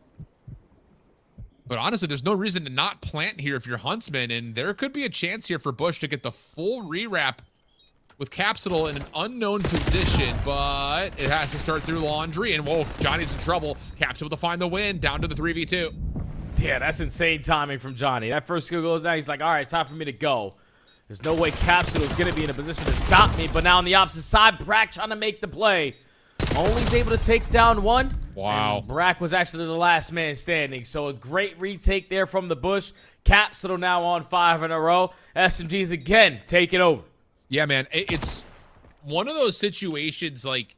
S7: But honestly, there's no reason to not plant here if you're Huntsman, and there could be a chance here for Bush to get the full rewrap with Capsule in an unknown position, but it has to start through laundry, and whoa, Johnny's in trouble. Capsule to find the win, down to the 3v2.
S6: Yeah, that's insane timing from Johnny. That first skill goes down, he's like, all right, it's time for me to go. There's no way Capsule is going to be in a position to stop me, but now on the opposite side, Brack trying to make the play. Only's able to take down one.
S7: Wow.
S6: And Brack was actually the last man standing, so a great retake there from the Bush. Capsule now on 5 in a row. SMG's again taking over.
S7: Yeah, man, it's one of those situations, like,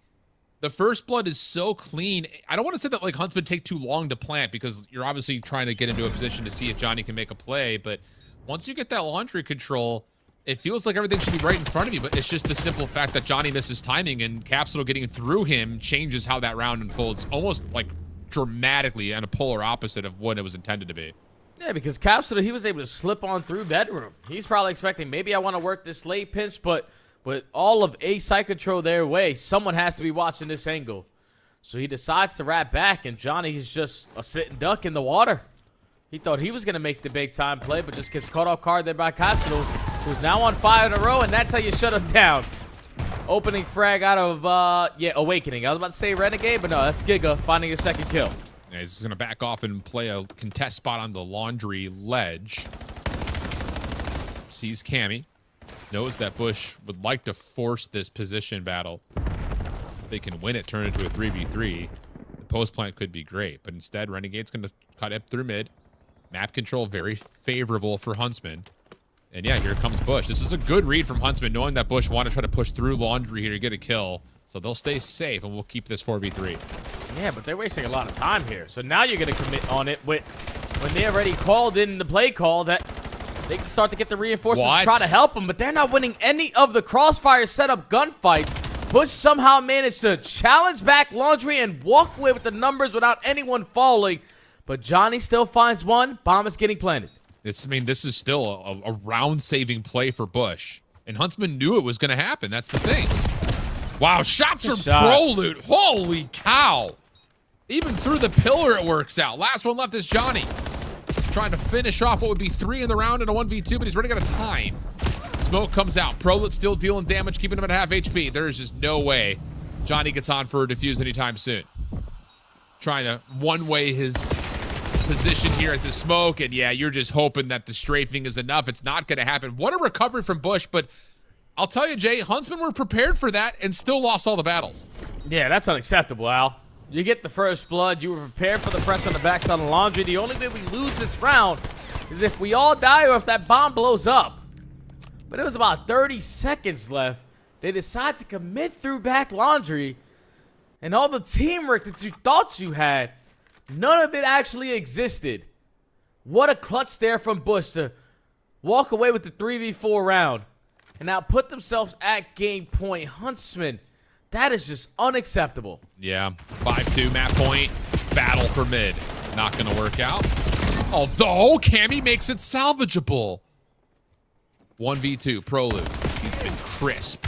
S7: the first blood is so clean. I don't want to say that, like, Huntsman take too long to plant because you're obviously trying to get into a position to see if Johnny can make a play, but once you get that laundry control, it feels like everything should be right in front of you, but it's just the simple fact that Johnny misses timing, and Capsule getting through him changes how that round unfolds almost, like, dramatically and a polar opposite of what it was intended to be.
S6: Yeah, because Capsule, he was able to slip on through bedroom. He's probably expecting, maybe I want to work this late pinch, but with all of A side control their way, someone has to be watching this angle. So he decides to wrap back, and Johnny's just a sitting duck in the water. He thought he was going to make the big time play, but just gets caught off guard there by Capsule, who's now on 5 in a row, and that's how you shut him down. Opening frag out of, Awakening. I was about to say Renegade, but no, that's Giga finding his second kill.
S7: Yeah, he's going to back off and play a contest spot on the laundry ledge. Sees Cammy. Knows that Bush would like to force this position battle. If they can win it, turn it into a 3v3. The post plant could be great, but instead, Renegade's going to cut up through mid. Map control very favorable for Huntsman. And yeah, here comes Bush. This is a good read from Huntsman, knowing that Bush want to try to push through laundry here to get a kill. So they'll stay safe, and we'll keep this 4v3.
S6: Yeah, but they're wasting a lot of time here. So now you're going to commit on it when they already called in the play call that they can start to get the reinforcements to try to help them, but they're not winning any of the crossfire setup gunfights. Bush somehow managed to challenge back Laundry and walk away with the numbers without anyone falling. But Johnny still finds one. Bomb is getting planted.
S7: This is still a round-saving play for Bush. And Huntsman knew it was going to happen. That's the thing. Wow, shots from Proloot. Holy cow. Even through the pillar, it works out. Last one left is Johnny. Trying to finish off what would be 3 in the round in a 1v2, but he's running out of time. Smoke comes out. Proloot still dealing damage, keeping him at half HP. There's just no way Johnny gets on for a defuse anytime soon. Trying to one-way his position here at the smoke, and yeah, you're just hoping that the strafing is enough. It's not going to happen. What a recovery from Bush, but I'll tell you, Jay, Huntsmen were prepared for that and still lost all the battles.
S6: Yeah, that's unacceptable, Al. You get the first blood. You were prepared for the press on the backside of Laundry. The only way we lose this round is if we all die or if that bomb blows up. But it was about 30 seconds left. They decide to commit through back Laundry, and all the teamwork that you thought you had, none of it actually existed. What a clutch there from Bush to walk away with the 3v4 round and now put themselves at game point. Huntsman, that is just unacceptable.
S7: Yeah, 5-2 map point. Battle for mid. Not going to work out. Although, Cammy makes it salvageable. 1v2, Proloot. He's been crisp.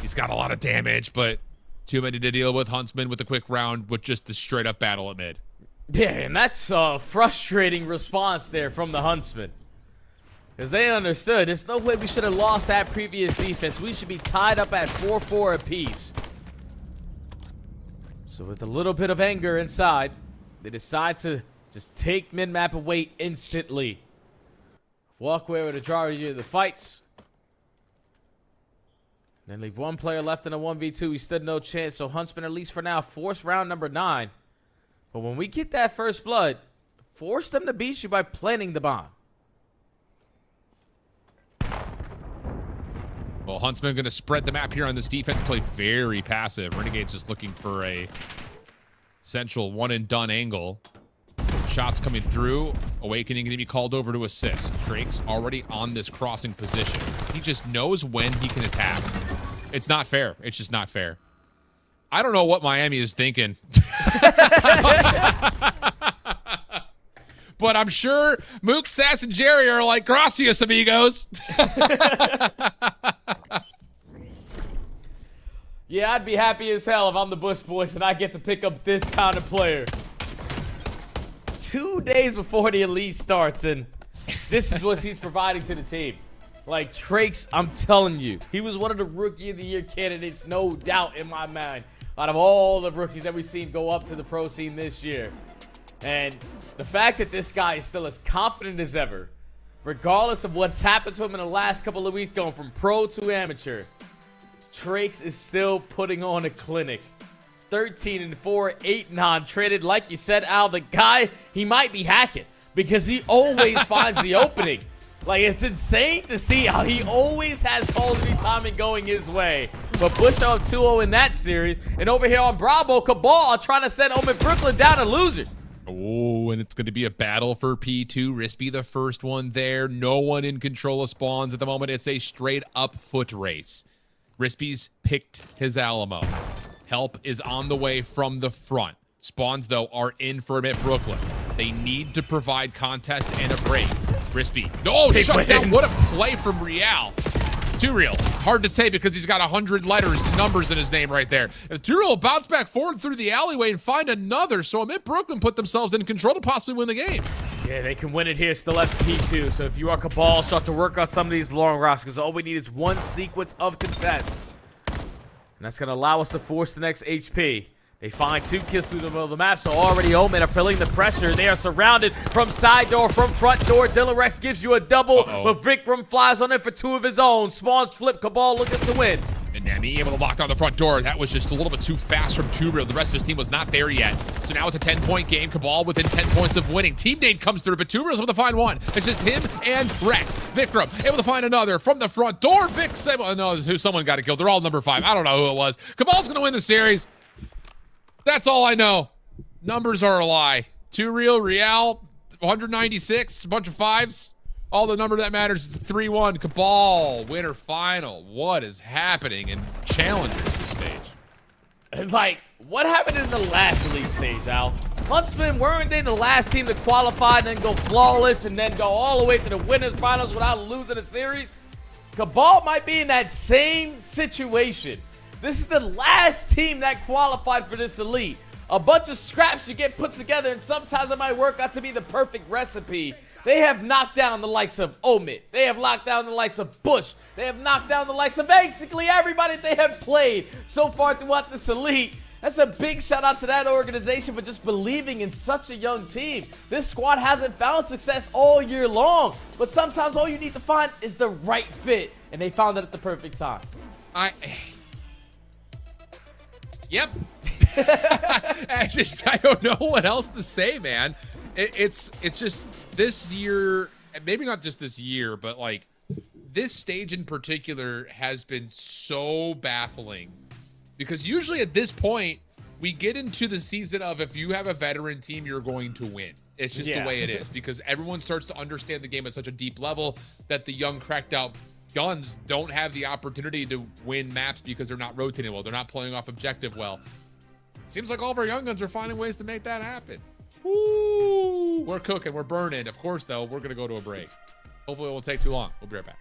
S7: He's got a lot of damage, but too many to deal with. Huntsman with a quick round with just the straight-up battle at mid.
S6: Yeah, and that's a frustrating response there from the Huntsmen. Because they understood there's no way we should have lost that previous defense. We should be tied up at 4-4 apiece. So with a little bit of anger inside, they decide to just take mid-map away instantly. Walk away with a majority of the fights. Then leave one player left in a 1v2. He stood no chance. So Huntsman, at least for now, force round number 9. But when we get that first blood, force them to beat you by planting the bomb.
S7: Well, Huntsman going to spread the map here on this defense. Play very passive. Renegade's just looking for a central one-and-done angle. Shots coming through. Awakening going to be called over to assist. Drake's already on this crossing position. He just knows when he can attack. It's not fair. It's just not fair. I don't know what Miami is thinking. But I'm sure Mook, Sass, and Jerry are like, gracias, amigos.
S6: Yeah, I'd be happy as hell if I'm the Bush Boys and I get to pick up this kind of player 2 days before the Elite starts, and this is what he's providing to the team. Like, Trakes, I'm telling you, he was one of the Rookie of the Year candidates, no doubt in my mind, out of all the rookies that we've seen go up to the pro scene this year. And the fact that this guy is still as confident as ever, regardless of what's happened to him in the last couple of weeks, going from pro to amateur, Trakes is still putting on a clinic. 13-4, 8 non-traded. Like you said, Al, the guy, he might be hacking because he always finds the opening. Like, it's insane to see how he always has Call of Duty timing going his way. But Bush up 2-0 in that series. And over here on Bravo, CABAL are trying to send OMiT Brooklyn down to losers.
S7: Oh, and it's going to be a battle for P2. Rispy the first one there. No one in control of spawns at the moment. It's a straight-up foot race. Rispy's picked his Alamo. Help is on the way from the front. Spawns, though, are in for OMiT Brooklyn. They need to provide contest and a break. Rispy. No, shut down. What a play from Real. Too Real. Hard to say because he's got 100 letters and numbers in his name right there. And Too Real will bounce back forward through the alleyway and find another. So OMiT Brooklyn put themselves in control to possibly win the game.
S6: Yeah, they can win it here. Still at P2. So if you are CABAL, start to work on some of these long rocks because all we need is one sequence of contest. And that's going to allow us to force the next HP. They find 2 kills through the middle of the map, so already OMiT are feeling the pressure. They are surrounded from side door, from front door. Dillarex gives you a double, but Vikram flies on it for 2 of his own. Spawns flip, CABAL looking to win.
S7: And Nemi able to lock down the front door. That was just a little bit too fast from Too Real. The rest of his team was not there yet. So now it's a 10-point game. CABAL within 10 points of winning. Team nade comes through, but Too Real's able to find one. It's just him and Rex. Vikram able to find another from the front door. Vic, no, someone got it killed. They're all number 5. I don't know who it was. CABAL's going to win the series. That's all I know. Numbers are a lie. 2 Real, 196, a bunch of 5s. All the number that matters is 3-1. CABAL, winner final. What is happening in Challengers this stage?
S6: It's like, what happened in the last Elite stage, Al? Huntsmen, weren't they the last team to qualify and then go flawless and then go all the way to the winners finals without losing a series? CABAL might be in that same situation. This is the last team that qualified for this Elite. A bunch of scraps you get put together, and sometimes it might work out to be the perfect recipe. They have knocked down the likes of OMiT. They have knocked down the likes of Bush. They have knocked down the likes of basically everybody they have played so far throughout this Elite. That's a big shout out to that organization for just believing in such a young team. This squad hasn't found success all year long, but sometimes all you need to find is the right fit, and they found it at the perfect time.
S7: Yep. I don't know what else to say, man. It's just this year, maybe not just this year, but like this stage in particular has been so baffling because usually at this point we get into the season of if you have a veteran team, you're going to win. It's just the way it is because everyone starts to understand the game at such a deep level that the young cracked out guns don't have the opportunity to win maps because they're not rotating well. They're not playing off objective well. Seems like all of our young guns are finding ways to make that happen. Woo! We're cooking. We're burning. Of course, though, we're going to go to a break. Hopefully it won't take too long. We'll be right back.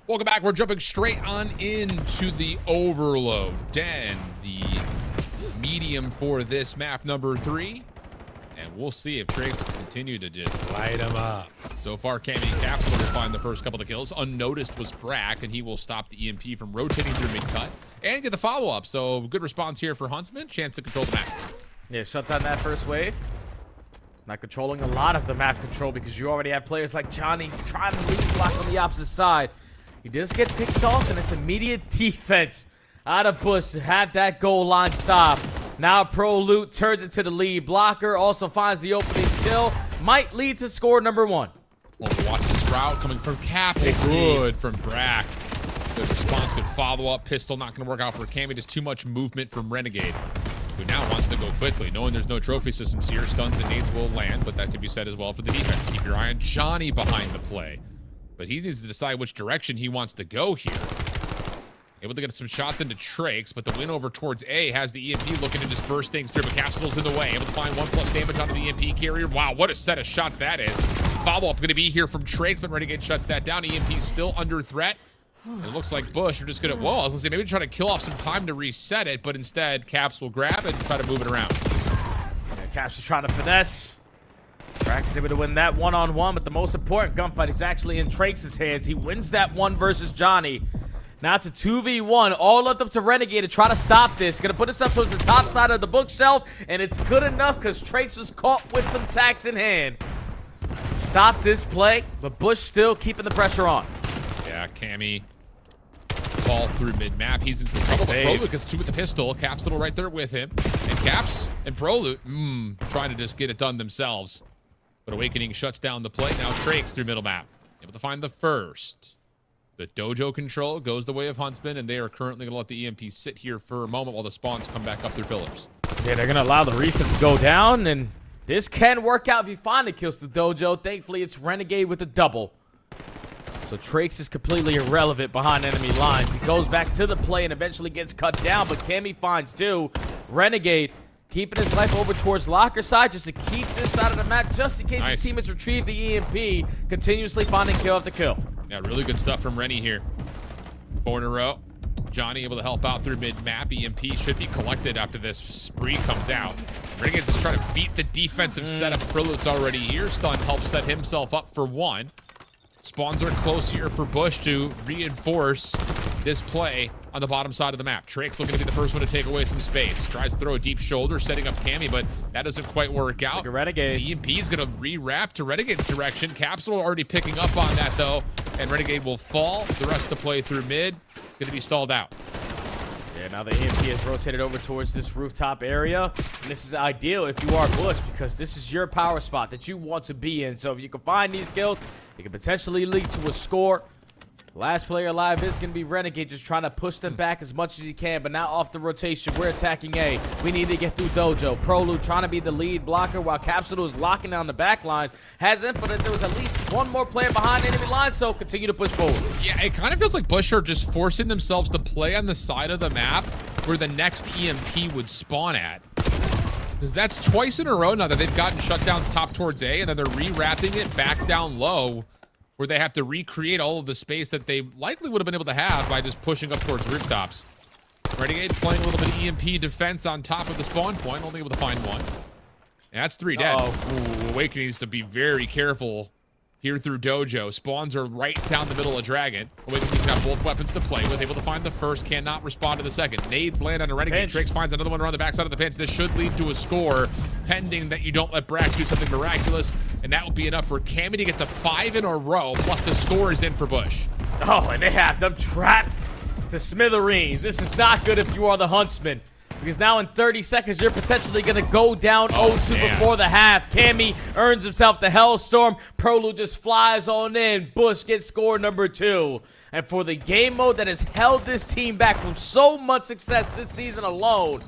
S7: Welcome back. We're jumping straight on into the Overload Den, the medium for this map number 3. And we'll see if Trakes continue to just light them up. So far, Cammy Capital will find the first couple of kills. Unnoticed was Brack, and he will stop the EMP from rotating through mid-cut and get the follow-up. So good response here for Huntsmen. Chance to control the map.
S6: Yeah, shut down that first wave. Not controlling a lot of the map control because you already have players like Johnny trying to lead block on the opposite side. He does get picked off, and it's immediate defense out of Bush to have that goal line stop. Now Pro Loot turns it to the lead. Blocker also finds the opening kill. Might lead to score number 1.
S7: Well, watch this route coming from Capital. Good from Brack. Good response, good follow-up. Pistol not going to work out for Cammy. Just too much movement from Renegade, who now wants to go quickly. Knowing there's no trophy systems here, stuns and nades will land, but that could be said as well for the defense. Keep your eye on Johnny behind the play. But he needs to decide which direction he wants to go here. Able to get some shots into Trakes, but the win over towards A has the EMP looking to disperse things through, but Capsule's in the way. Able to find 1+ damage onto the EMP carrier. Wow, what a set of shots that is. Follow-up going to be here from Trakes, but Renegade shuts that down. EMP's still under threat. It looks like Bush are just going to, whoa, I was going to say maybe try to kill off some time to reset it, but instead Caps will grab it and try to move it around.
S6: Yeah, Caps is trying to finesse. Trax is able to win that one-on-one, but the most important gunfight is actually in Trakes' hands. He wins that one versus Johnny. Now it's a 2v1, all left up to Renegade to try to stop this. Gonna put himself towards the top side of the bookshelf, and it's good enough because Trakes was caught with some tacks in hand. Stop this play, but Bush still keeping the pressure on.
S7: Yeah, Cammy fall through mid-map. He's in some trouble, but Prolute gets 2 with the pistol. Caps little right there with him. And Caps and Prolute, trying to just get it done themselves. But Awakening shuts down the play. Now Trakes through middle map. Able to find the first. The dojo control goes the way of Huntsmen, and they are currently going to let the EMP sit here for a moment while the spawns come back up their pillars.
S6: Yeah, they're going to allow the reset to go down, and this can work out if he finally kills the dojo. Thankfully, it's Renegade with a double. So Trakes is completely irrelevant behind enemy lines. He goes back to the play and eventually gets cut down, but Cammy finds 2. Renegade keeping his life over towards locker side just to keep this side of the map just in case his team has retrieved the EMP, continuously finding kill after kill.
S7: Yeah, really good stuff from Rennie here. 4 in a row. Johnny able to help out through mid-map. EMP should be collected after this spree comes out. Renegade's just trying to beat the defensive setup. Prolute's already here. Stun helps set himself up for 1. Spawns are close here for Bush to reinforce this play on the bottom side of the map. Trakes looking to be the first one to take away some space. Tries to throw a deep shoulder, setting up Cammy, but that doesn't quite work out.
S6: Like a Renegade.
S7: The EMP is going to re-wrap to Renegade's direction. Capsule already picking up on that, though, and Renegade will fall. The rest of the play through mid going to be stalled out.
S6: Yeah, now the EMP has rotated over towards this rooftop area. And this is ideal if you are Bush because this is your power spot that you want to be in. So if you can find these kills, it can potentially lead to a score. Last player alive is going to be Renegade, just trying to push them back as much as he can. But now off the rotation, we're attacking A. We need to get through Dojo. Prolute trying to be the lead blocker while Capsule is locking down the back line. Has info that there was at least one more player behind enemy line, so continue to push forward.
S7: Yeah, it kind of feels like Bush are just forcing themselves to play on the side of the map where the next EMP would spawn at. Because that's twice in a row now that they've gotten shutdowns top towards A, and then they're re-wrapping it back down low, where they have to recreate all of the space that they likely would have been able to have by just pushing up towards rooftops. Renegade playing a little bit of EMP defense on top of the spawn point, only able to find 1. And that's 3 dead. Ooh, Awakening needs to be very careful here through Dojo. Spawns are right down the middle of Dragon. Awakening's got both weapons to play with, able to find the first, cannot respond to the second. Nades land on a Renegade. Trakes finds another one around the backside of the pinch. This should lead to a score, pending that you don't let Brax do something miraculous, and that will be enough for Cammy to get to 5 in a row, plus the score is in for Bush.
S6: Oh, and they have them trapped to smithereens. This is not good if you are the Huntsman. Because now in 30 seconds, you're potentially going to go down 0-2 before the half. Cammy earns himself the Hellstorm. Prolute just flies on in. Bush gets score number 2. And for the game mode that has held this team back from so much success this season alone,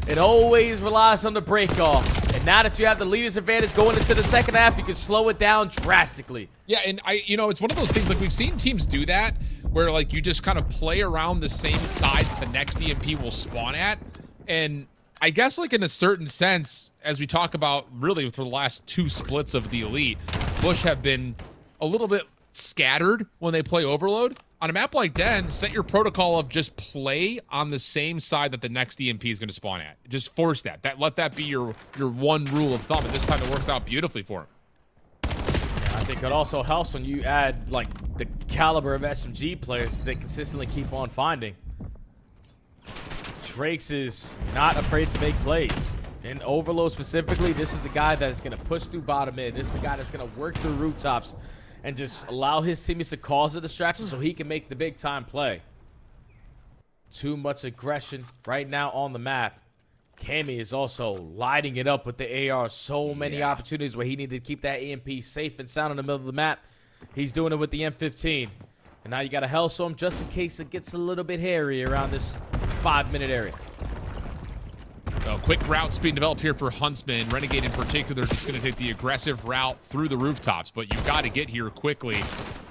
S6: it always relies on the break-off. And now that you have the leader's advantage going into the second half, you can slow it down drastically.
S7: Yeah, and it's one of those things, like we've seen teams do that, where like you just kind of play around the same side that the next EMP will spawn at. And I guess like in a certain sense, as we talk about really for the last 2 splits of the Elite, Bush have been a little bit scattered when they play Overload. On a map like Den, set your protocol of just play on the same side that the next EMP is going to spawn at. Just force that. Let that be your one rule of thumb, and this time it works out beautifully for him.
S6: Yeah, I think it also helps when you add like the caliber of SMG players that they consistently keep on finding. Trakes is not afraid to make plays. In Overload specifically, this is the guy that is going to push through bottom mid. This is the guy that's going to work through rooftops and just allow his teammates to cause the distraction so he can make the big time play. Too much aggression right now on the map. Cammy is also lighting it up with the AR. So many opportunities where he needed to keep that EMP safe and sound in the middle of the map. He's doing it with the M15. And now you got a Hellstorm just in case it gets a little bit hairy around this 5-minute area.
S7: So quick routes being developed here for Huntsmen. Renegade in particular just going to take the aggressive route through the rooftops, but you've got to get here quickly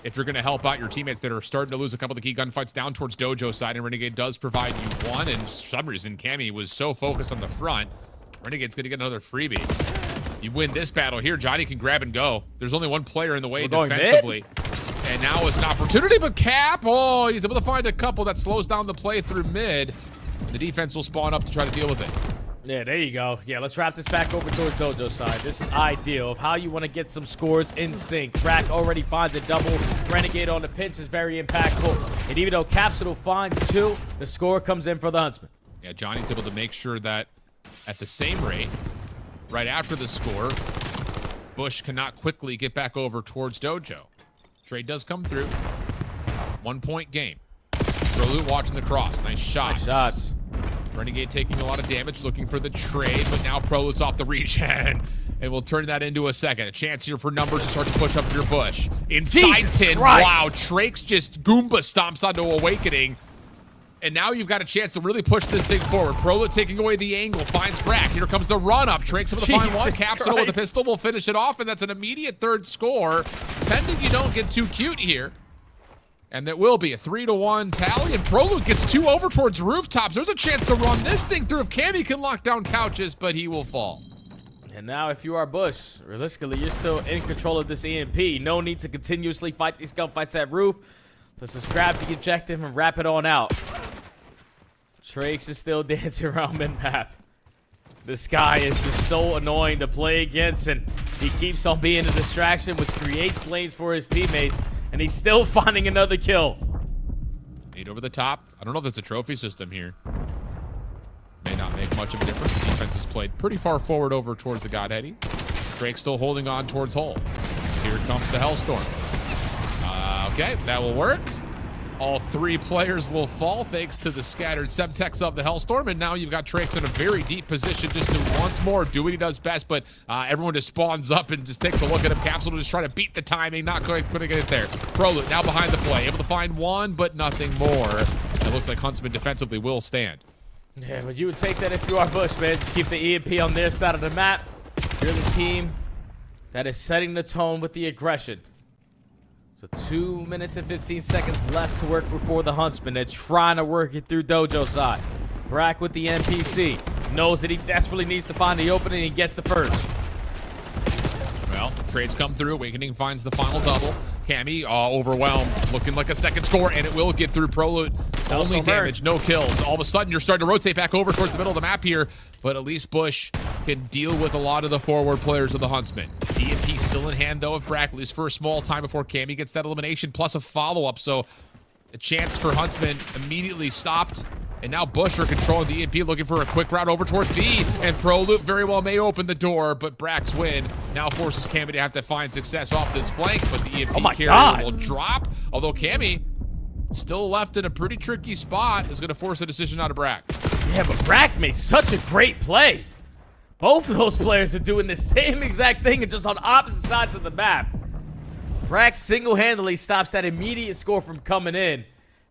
S7: if you're going to help out your teammates that are starting to lose a couple of the key gunfights down towards Dojo side, and Renegade does provide you one, and for some reason Cammy was so focused on the front. Renegade's going to get another freebie. You win this battle here, Johnny can grab and go. There's only one player in the way defensively. And now it's an opportunity, but Cap, oh, he's able to find a couple that slows down the play through mid. The defense will spawn up to try to deal with it.
S6: Yeah, there you go. Yeah, let's wrap this back over towards Dojo side. This is ideal of how you want to get some scores in sync. Brack already finds a double. Renegade on the pinch is very impactful. And even though Capsule finds 2, the score comes in for the Huntsmen.
S7: Yeah, Johnny's able to make sure that at the same rate, right after the score, Bush cannot quickly get back over towards Dojo. Trade does come through. 1 point game. Prolute watching the cross. Nice shots.
S6: Nice shots.
S7: Renegade taking a lot of damage, looking for the trade, but now Prolute's off the regen. And we'll turn that into a second. A chance here for numbers to start to push up your Bush. Inside
S6: Jesus
S7: 10.
S6: Christ.
S7: Wow, Trake's just Goomba stomps onto Awakening. And now you've got a chance to really push this thing forward. Prolute taking away the angle, finds Brack. Here comes the run-up. Trake's able to find one. Capsule with the pistol will finish it off, and that's an immediate third score. Pending you don't get too cute here. And that will be a 3-1 tally, and Prolute gets 2 over towards rooftops. There's a chance to run this thing through if Cammy can lock down couches, but he will fall.
S6: And now if you are Bush, realistically, you're still in control of this EMP. No need to continuously fight these gunfights at roof. Let's just grab the objective and wrap it on out. Trakes is still dancing around mid-map. This guy is just so annoying to play against, and he keeps on being a distraction, which creates lanes for his teammates, and he's still finding another kill.
S7: 8 over the top. I don't know if there's a trophy system here. May not make much of a difference. The defense is played pretty far forward over towards the Godheady. Drake still holding on towards Hull. Here comes the Hellstorm. Okay, that will work. All 3 players will fall thanks to the scattered Semtex of the Hellstorm, and now you've got Trax in a very deep position just to once more do what he does best, but everyone just spawns up and just takes a look at him. Capsule just trying to beat the timing, not quite putting it there. Prolute now behind the play, able to find 1, but nothing more. It looks like Huntsman defensively will stand.
S6: Yeah, but you would take that if you are Bush, man. Just keep the EMP on their side of the map. You're the team that is setting the tone with the aggression. So 2 minutes and 15 seconds left to work before the Huntsmen. They're trying to work it through Dojo side. Brack with the NPC. Knows that he desperately needs to find the opening. He gets the first.
S7: Well, trades come through. Awakening finds the final double. Cammy, overwhelmed, looking like a second score, and it will get through. Prolute, only damage, no kills. All of a sudden, you're starting to rotate back over towards the middle of the map here, but at least Bush can deal with a lot of the forward players of the Huntsmen. EMP still in hand, though, of Brack, at least for a small time before Cammy gets that elimination, plus a follow-up, so a chance for Huntsmen immediately stopped. And now Bush are controlling the EMP, looking for a quick route over towards B. And Prolute very well may open the door, but Brack's win now forces Cammy to have to find success off this flank. But the EMP carrier will drop. Although Cammy, still left in a pretty tricky spot, is going to force a decision out of Brack.
S6: Yeah, but Brack made such a great play. Both of those players are doing the same exact thing and just on opposite sides of the map. Brack single-handedly stops that immediate score from coming in.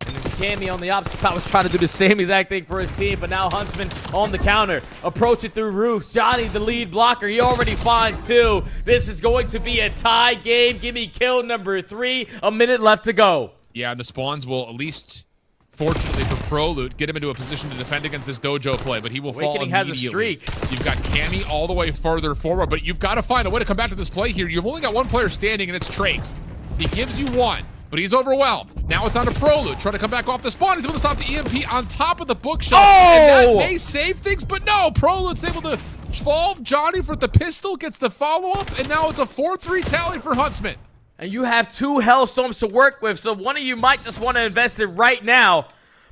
S6: And Cammy on the opposite side was trying to do the same exact thing for his team, but now Huntsman on the counter. Approach it through roofs. Johnny, the lead blocker, he already finds 2. This is going to be a tie game. Give me kill number 3. A minute left to go.
S7: Yeah, and the spawns will at least, fortunately for Prolute, get him into a position to defend against this Dojo play, but he will fall immediately.
S6: Has a streak.
S7: You've got Cammy all the way further forward, but you've got to find a way to come back to this play here. You've only got one player standing, and it's Trakes. He gives you 1. But he's overwhelmed. Now it's on to Prolute. Trying to come back off the spawn. He's able to stop the EMP on top of the bookshelf.
S6: Oh!
S7: And that may save things, but no. Prolute's able to fall. Johnny for the pistol gets the follow-up, and now it's a 4-3 tally for Huntsman.
S6: And you have 2 Hellstorms to work with, so one of you might just want to invest it right now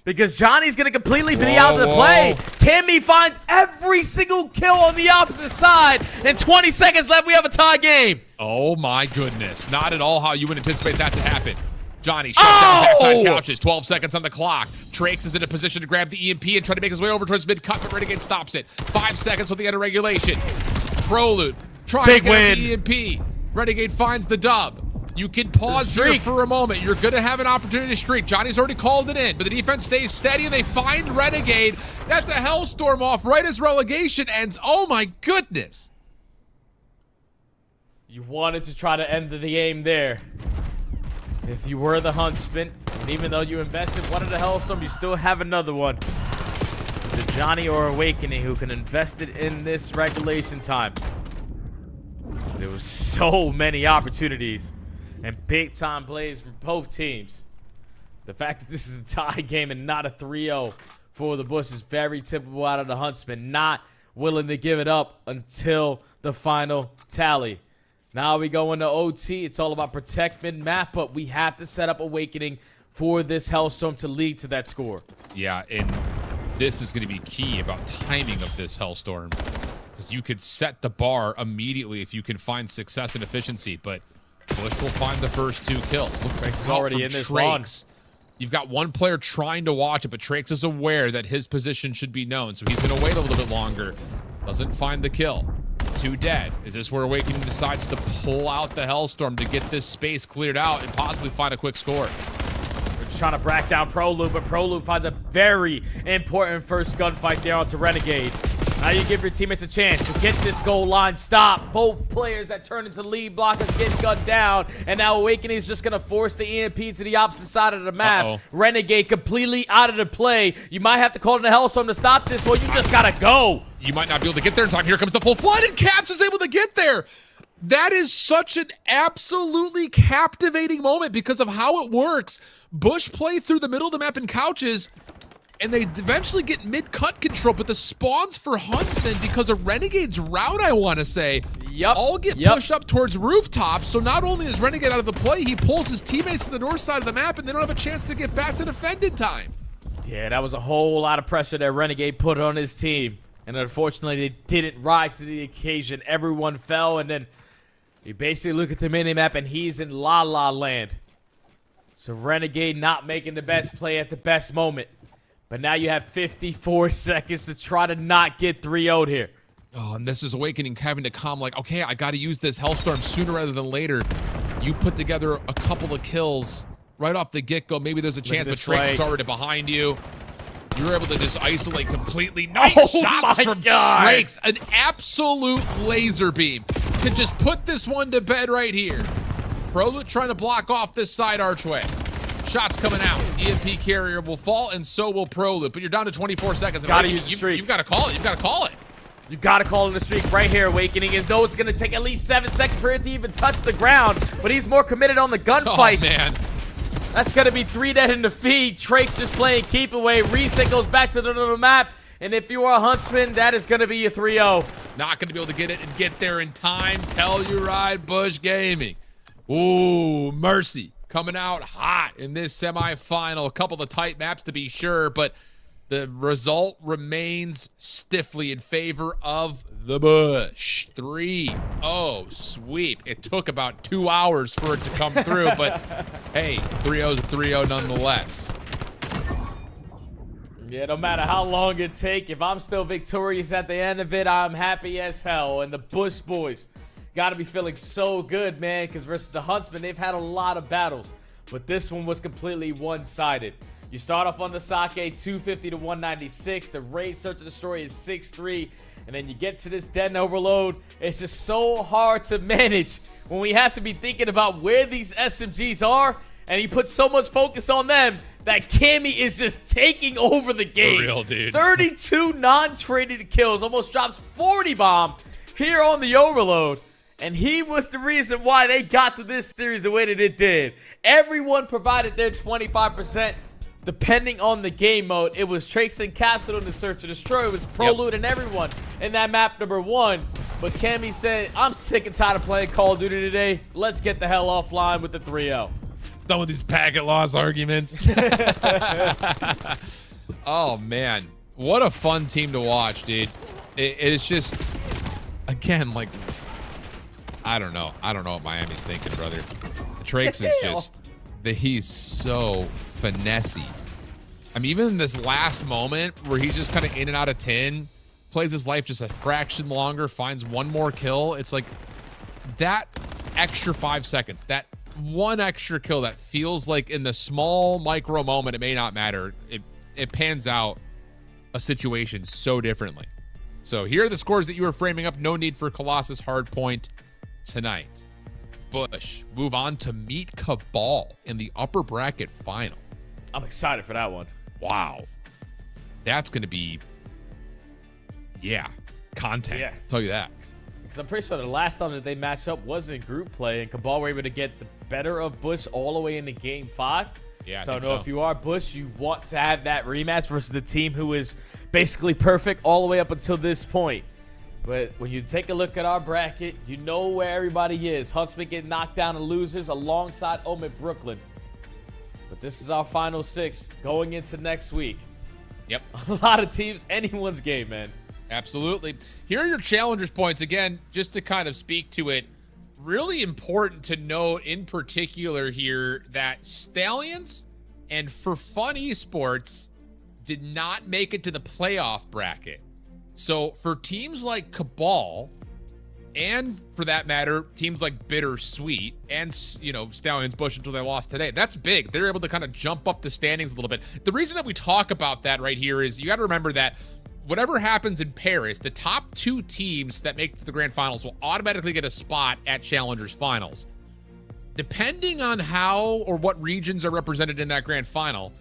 S6: because Johnny's going to completely be out of the play. Cammy finds every single kill on the opposite side. And 20 seconds left, we have a tie game.
S7: Oh my goodness. Not at all how you would anticipate that to happen. Johnny shuts down backside couches. 12 seconds on the clock. Trakes is in a position to grab the EMP and try to make his way over towards mid-cut, but Renegade stops it. 5 seconds with the end of regulation. Prolute trying to get the EMP. Renegade finds the dub. You can pause here
S6: Streak.
S7: for a moment. You're going to have an opportunity to streak. Johnny's already called it in, but the defense stays steady, and they find Renegade. That's a hellstorm off right as relegation ends. Oh, my goodness.
S6: You wanted to try to end the game there. If you were the Huntsmen, and even though you invested one of the Hellstorm, you still have another one. The Johnny or Awakening who can invest it in this regulation time. There was so many opportunities and big-time plays from both teams. The fact that this is a tie game and not a 3-0 for the Bush is very typical out of the Huntsmen. Not willing to give it up until the final tally. Now we go into OT. It's all about protect mid-map, but we have to set up Awakening for this Hellstorm to lead to that score.
S7: Yeah, and this is going to be key about timing of this Hellstorm. Because you could set the bar immediately if you can find success and efficiency, but Bush will find the first 2 kills. Look,
S6: Trax is already in this run.
S7: You've got one player trying to watch it, but Trax is aware that his position should be known, so he's going to wait a little bit longer. Doesn't find the kill. 2 dead. Is this where Awakening decides to pull out the Hellstorm to get this space cleared out and possibly find a quick score?
S6: We're just trying to brack down Proloop, but Proloop finds a very important first gunfight there onto Renegade. Now you give your teammates a chance to get this goal line stopped. Both players that turn into lead blockers get gunned down, and now Awakening is just going to force the EMP to the opposite side of the map. Renegade completely out of the play. You might have to call in a Hellstorm to stop this, or you just got to go.
S7: You might not be able to get there in time. Here comes the full flood, and Caps is able to get there. That is such an absolutely captivating moment because of how it works. Bush play through the middle of the map in couches, and they eventually get mid-cut control, but the spawns for Huntsmen, because of Renegade's route, I want to say, all get pushed up towards rooftops. So not only is Renegade out of the play, he pulls his teammates to the north side of the map, and they don't have a chance to get back to defend in time.
S6: Yeah, that was a whole lot of pressure that Renegade put on his team. And unfortunately, they didn't rise to the occasion. Everyone fell, and then you basically look at the minimap, and he's in La La Land. So Renegade not making the best play at the best moment. But now you have 54 seconds to try to not get 3-0'd here.
S7: Oh, and this is Awakening having to come like, okay, I got to use this Hellstorm sooner rather than later. You put together a couple of kills right off the get-go. Maybe there's a chance, but Trax is already behind you. You're able to just isolate completely. Nice shots from Trax. An absolute laser beam. Could just put this one to bed right here. Prolo trying to block off this side archway. Shots coming out. EMP carrier will fall, and so will Proloop. But you're down to 24 seconds.
S6: Gotta use the streak.
S7: You've got to call it. You've got to call it.
S6: You gotta call in the streak right here, Awakening, as though it's gonna take at least 7 seconds for it to even touch the ground. But he's more committed on the gunfight.
S7: Oh, man.
S6: That's gonna be 3 dead in the feed. Trake's just playing keep away. Reset goes back to the little map. And if you are a Huntsman, that is gonna be a 3-0.
S7: Not gonna be able to get it and get there in time. Telluride Bush Gaming. Ooh, Mercy coming out hot in this semifinal. A couple of tight maps to be sure, but the result remains stiffly in favor of the Bush. 3-0 sweep. It took about 2 hours for it to come through, but hey, 3-0 is a 3-0 nonetheless.
S6: Yeah, no matter how long it take, if I'm still victorious at the end of it, I'm happy as hell. And the Bush boys got to be feeling so good, man, because versus the Huntsmen, they've had a lot of battles. But this one was completely one-sided. You start off on the Sake, 250 to 196. The Raid Search and Destroy is 6-3. And then you get to this Dead and Overload. It's just so hard to manage when we have to be thinking about where these SMGs are. And he puts so much focus on them that Cammy is just taking over the game.
S7: For real, dude.
S6: 32 non-traded kills. Almost drops 40 bomb here on the Overload. And he was the reason why they got to this series the way that it did. Everyone provided their 25%. Depending on the game mode, it was Trax and Capsule in the Search and Destroy. It was Proloot and everyone in that map number 1. But Cammy said, I'm sick and tired of playing Call of Duty today. Let's get the hell offline with the 3-0.
S7: Done with these packet loss arguments. Oh, man. What a fun team to watch, dude. It's just, again, like, I don't know. I don't know what Miami's thinking, brother. Trax is just, he's so finessey. I mean, even in this last moment where he's just kind of in and out of 10, plays his life just a fraction longer, finds one more kill. It's like that extra 5 seconds, that one extra kill that feels like in the small micro moment, it may not matter. It pans out a situation so differently. So here are the scores that you were framing up. No need for Colossus hardpoint tonight. Bush move on to meet CABAL in the upper bracket final.
S6: I'm excited for that one.
S7: Wow. That's going to be, content.
S6: Yeah.
S7: I'll tell you that.
S6: Because I'm pretty sure the last time that they matched up was in group play, and CABAL were able to get the better of Bush all the way into game 5.
S7: Yeah,
S6: so I know if you are Bush, you want to have that rematch versus the team who is basically perfect all the way up until this point. But when you take a look at our bracket, you know where everybody is. Huntsmen getting knocked down to losers alongside OMiT Brooklyn. But this is our final 6 going into next week.
S7: Yep.
S6: A lot of teams, anyone's game, man.
S7: Absolutely. Here are your challengers points. Again, just to kind of speak to it, really important to note in particular here that Stallions and For Fun Esports did not make it to the playoff bracket. So for teams like CABAL, and for that matter, teams like BitterSweet and, Stallions Bush until they lost today, that's big. They're able to kind of jump up the standings a little bit. The reason that we talk about that right here is you got to remember that whatever happens in Paris, the top 2 teams that make it to the grand finals will automatically get a spot at Challengers Finals. Depending on how or what regions are represented in that grand final,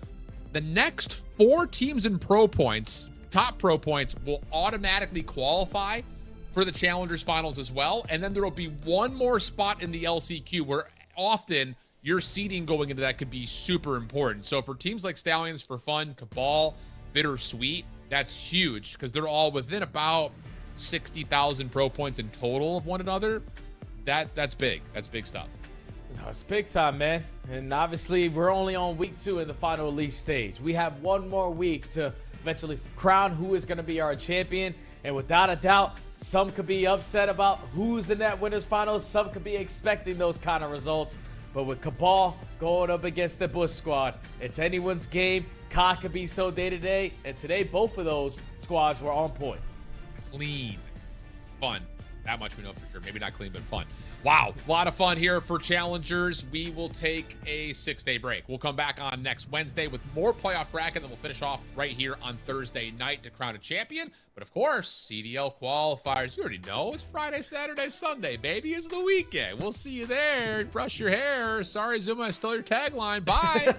S7: the next 4 teams in pro points, top pro points, will automatically qualify for the Challengers Finals as well. And then there will be one more spot in the LCQ where often your seeding going into that could be super important. So for teams like Stallions, For Fun, CABAL, BitterSweet, that's huge because they're all within about 60,000 pro points in total of one another. That's big. That's big stuff.
S6: No, it's big time, man. And obviously, we're only on week 2 in the final elite stage. We have one more week to eventually crown who is going to be our champion. And without a doubt, some could be upset about who's in that winners finals. Some could be expecting those kind of results. But with CABAL going up against the Bush squad, it's anyone's game. COD could be so day-to-day. And today, both of those squads were on point.
S7: Clean. Fun. That much we know for sure. Maybe not clean, but fun. Wow. A lot of fun here for challengers. We will take a 6-day break. We'll come back on next Wednesday with more playoff bracket, and then we'll finish off right here on Thursday night to crown a champion. But of course, CDL qualifiers, you already know, it's Friday, Saturday, Sunday, baby. It's the weekend. We'll see you there. Brush your hair. Sorry, Zuma, I stole your tagline. Bye.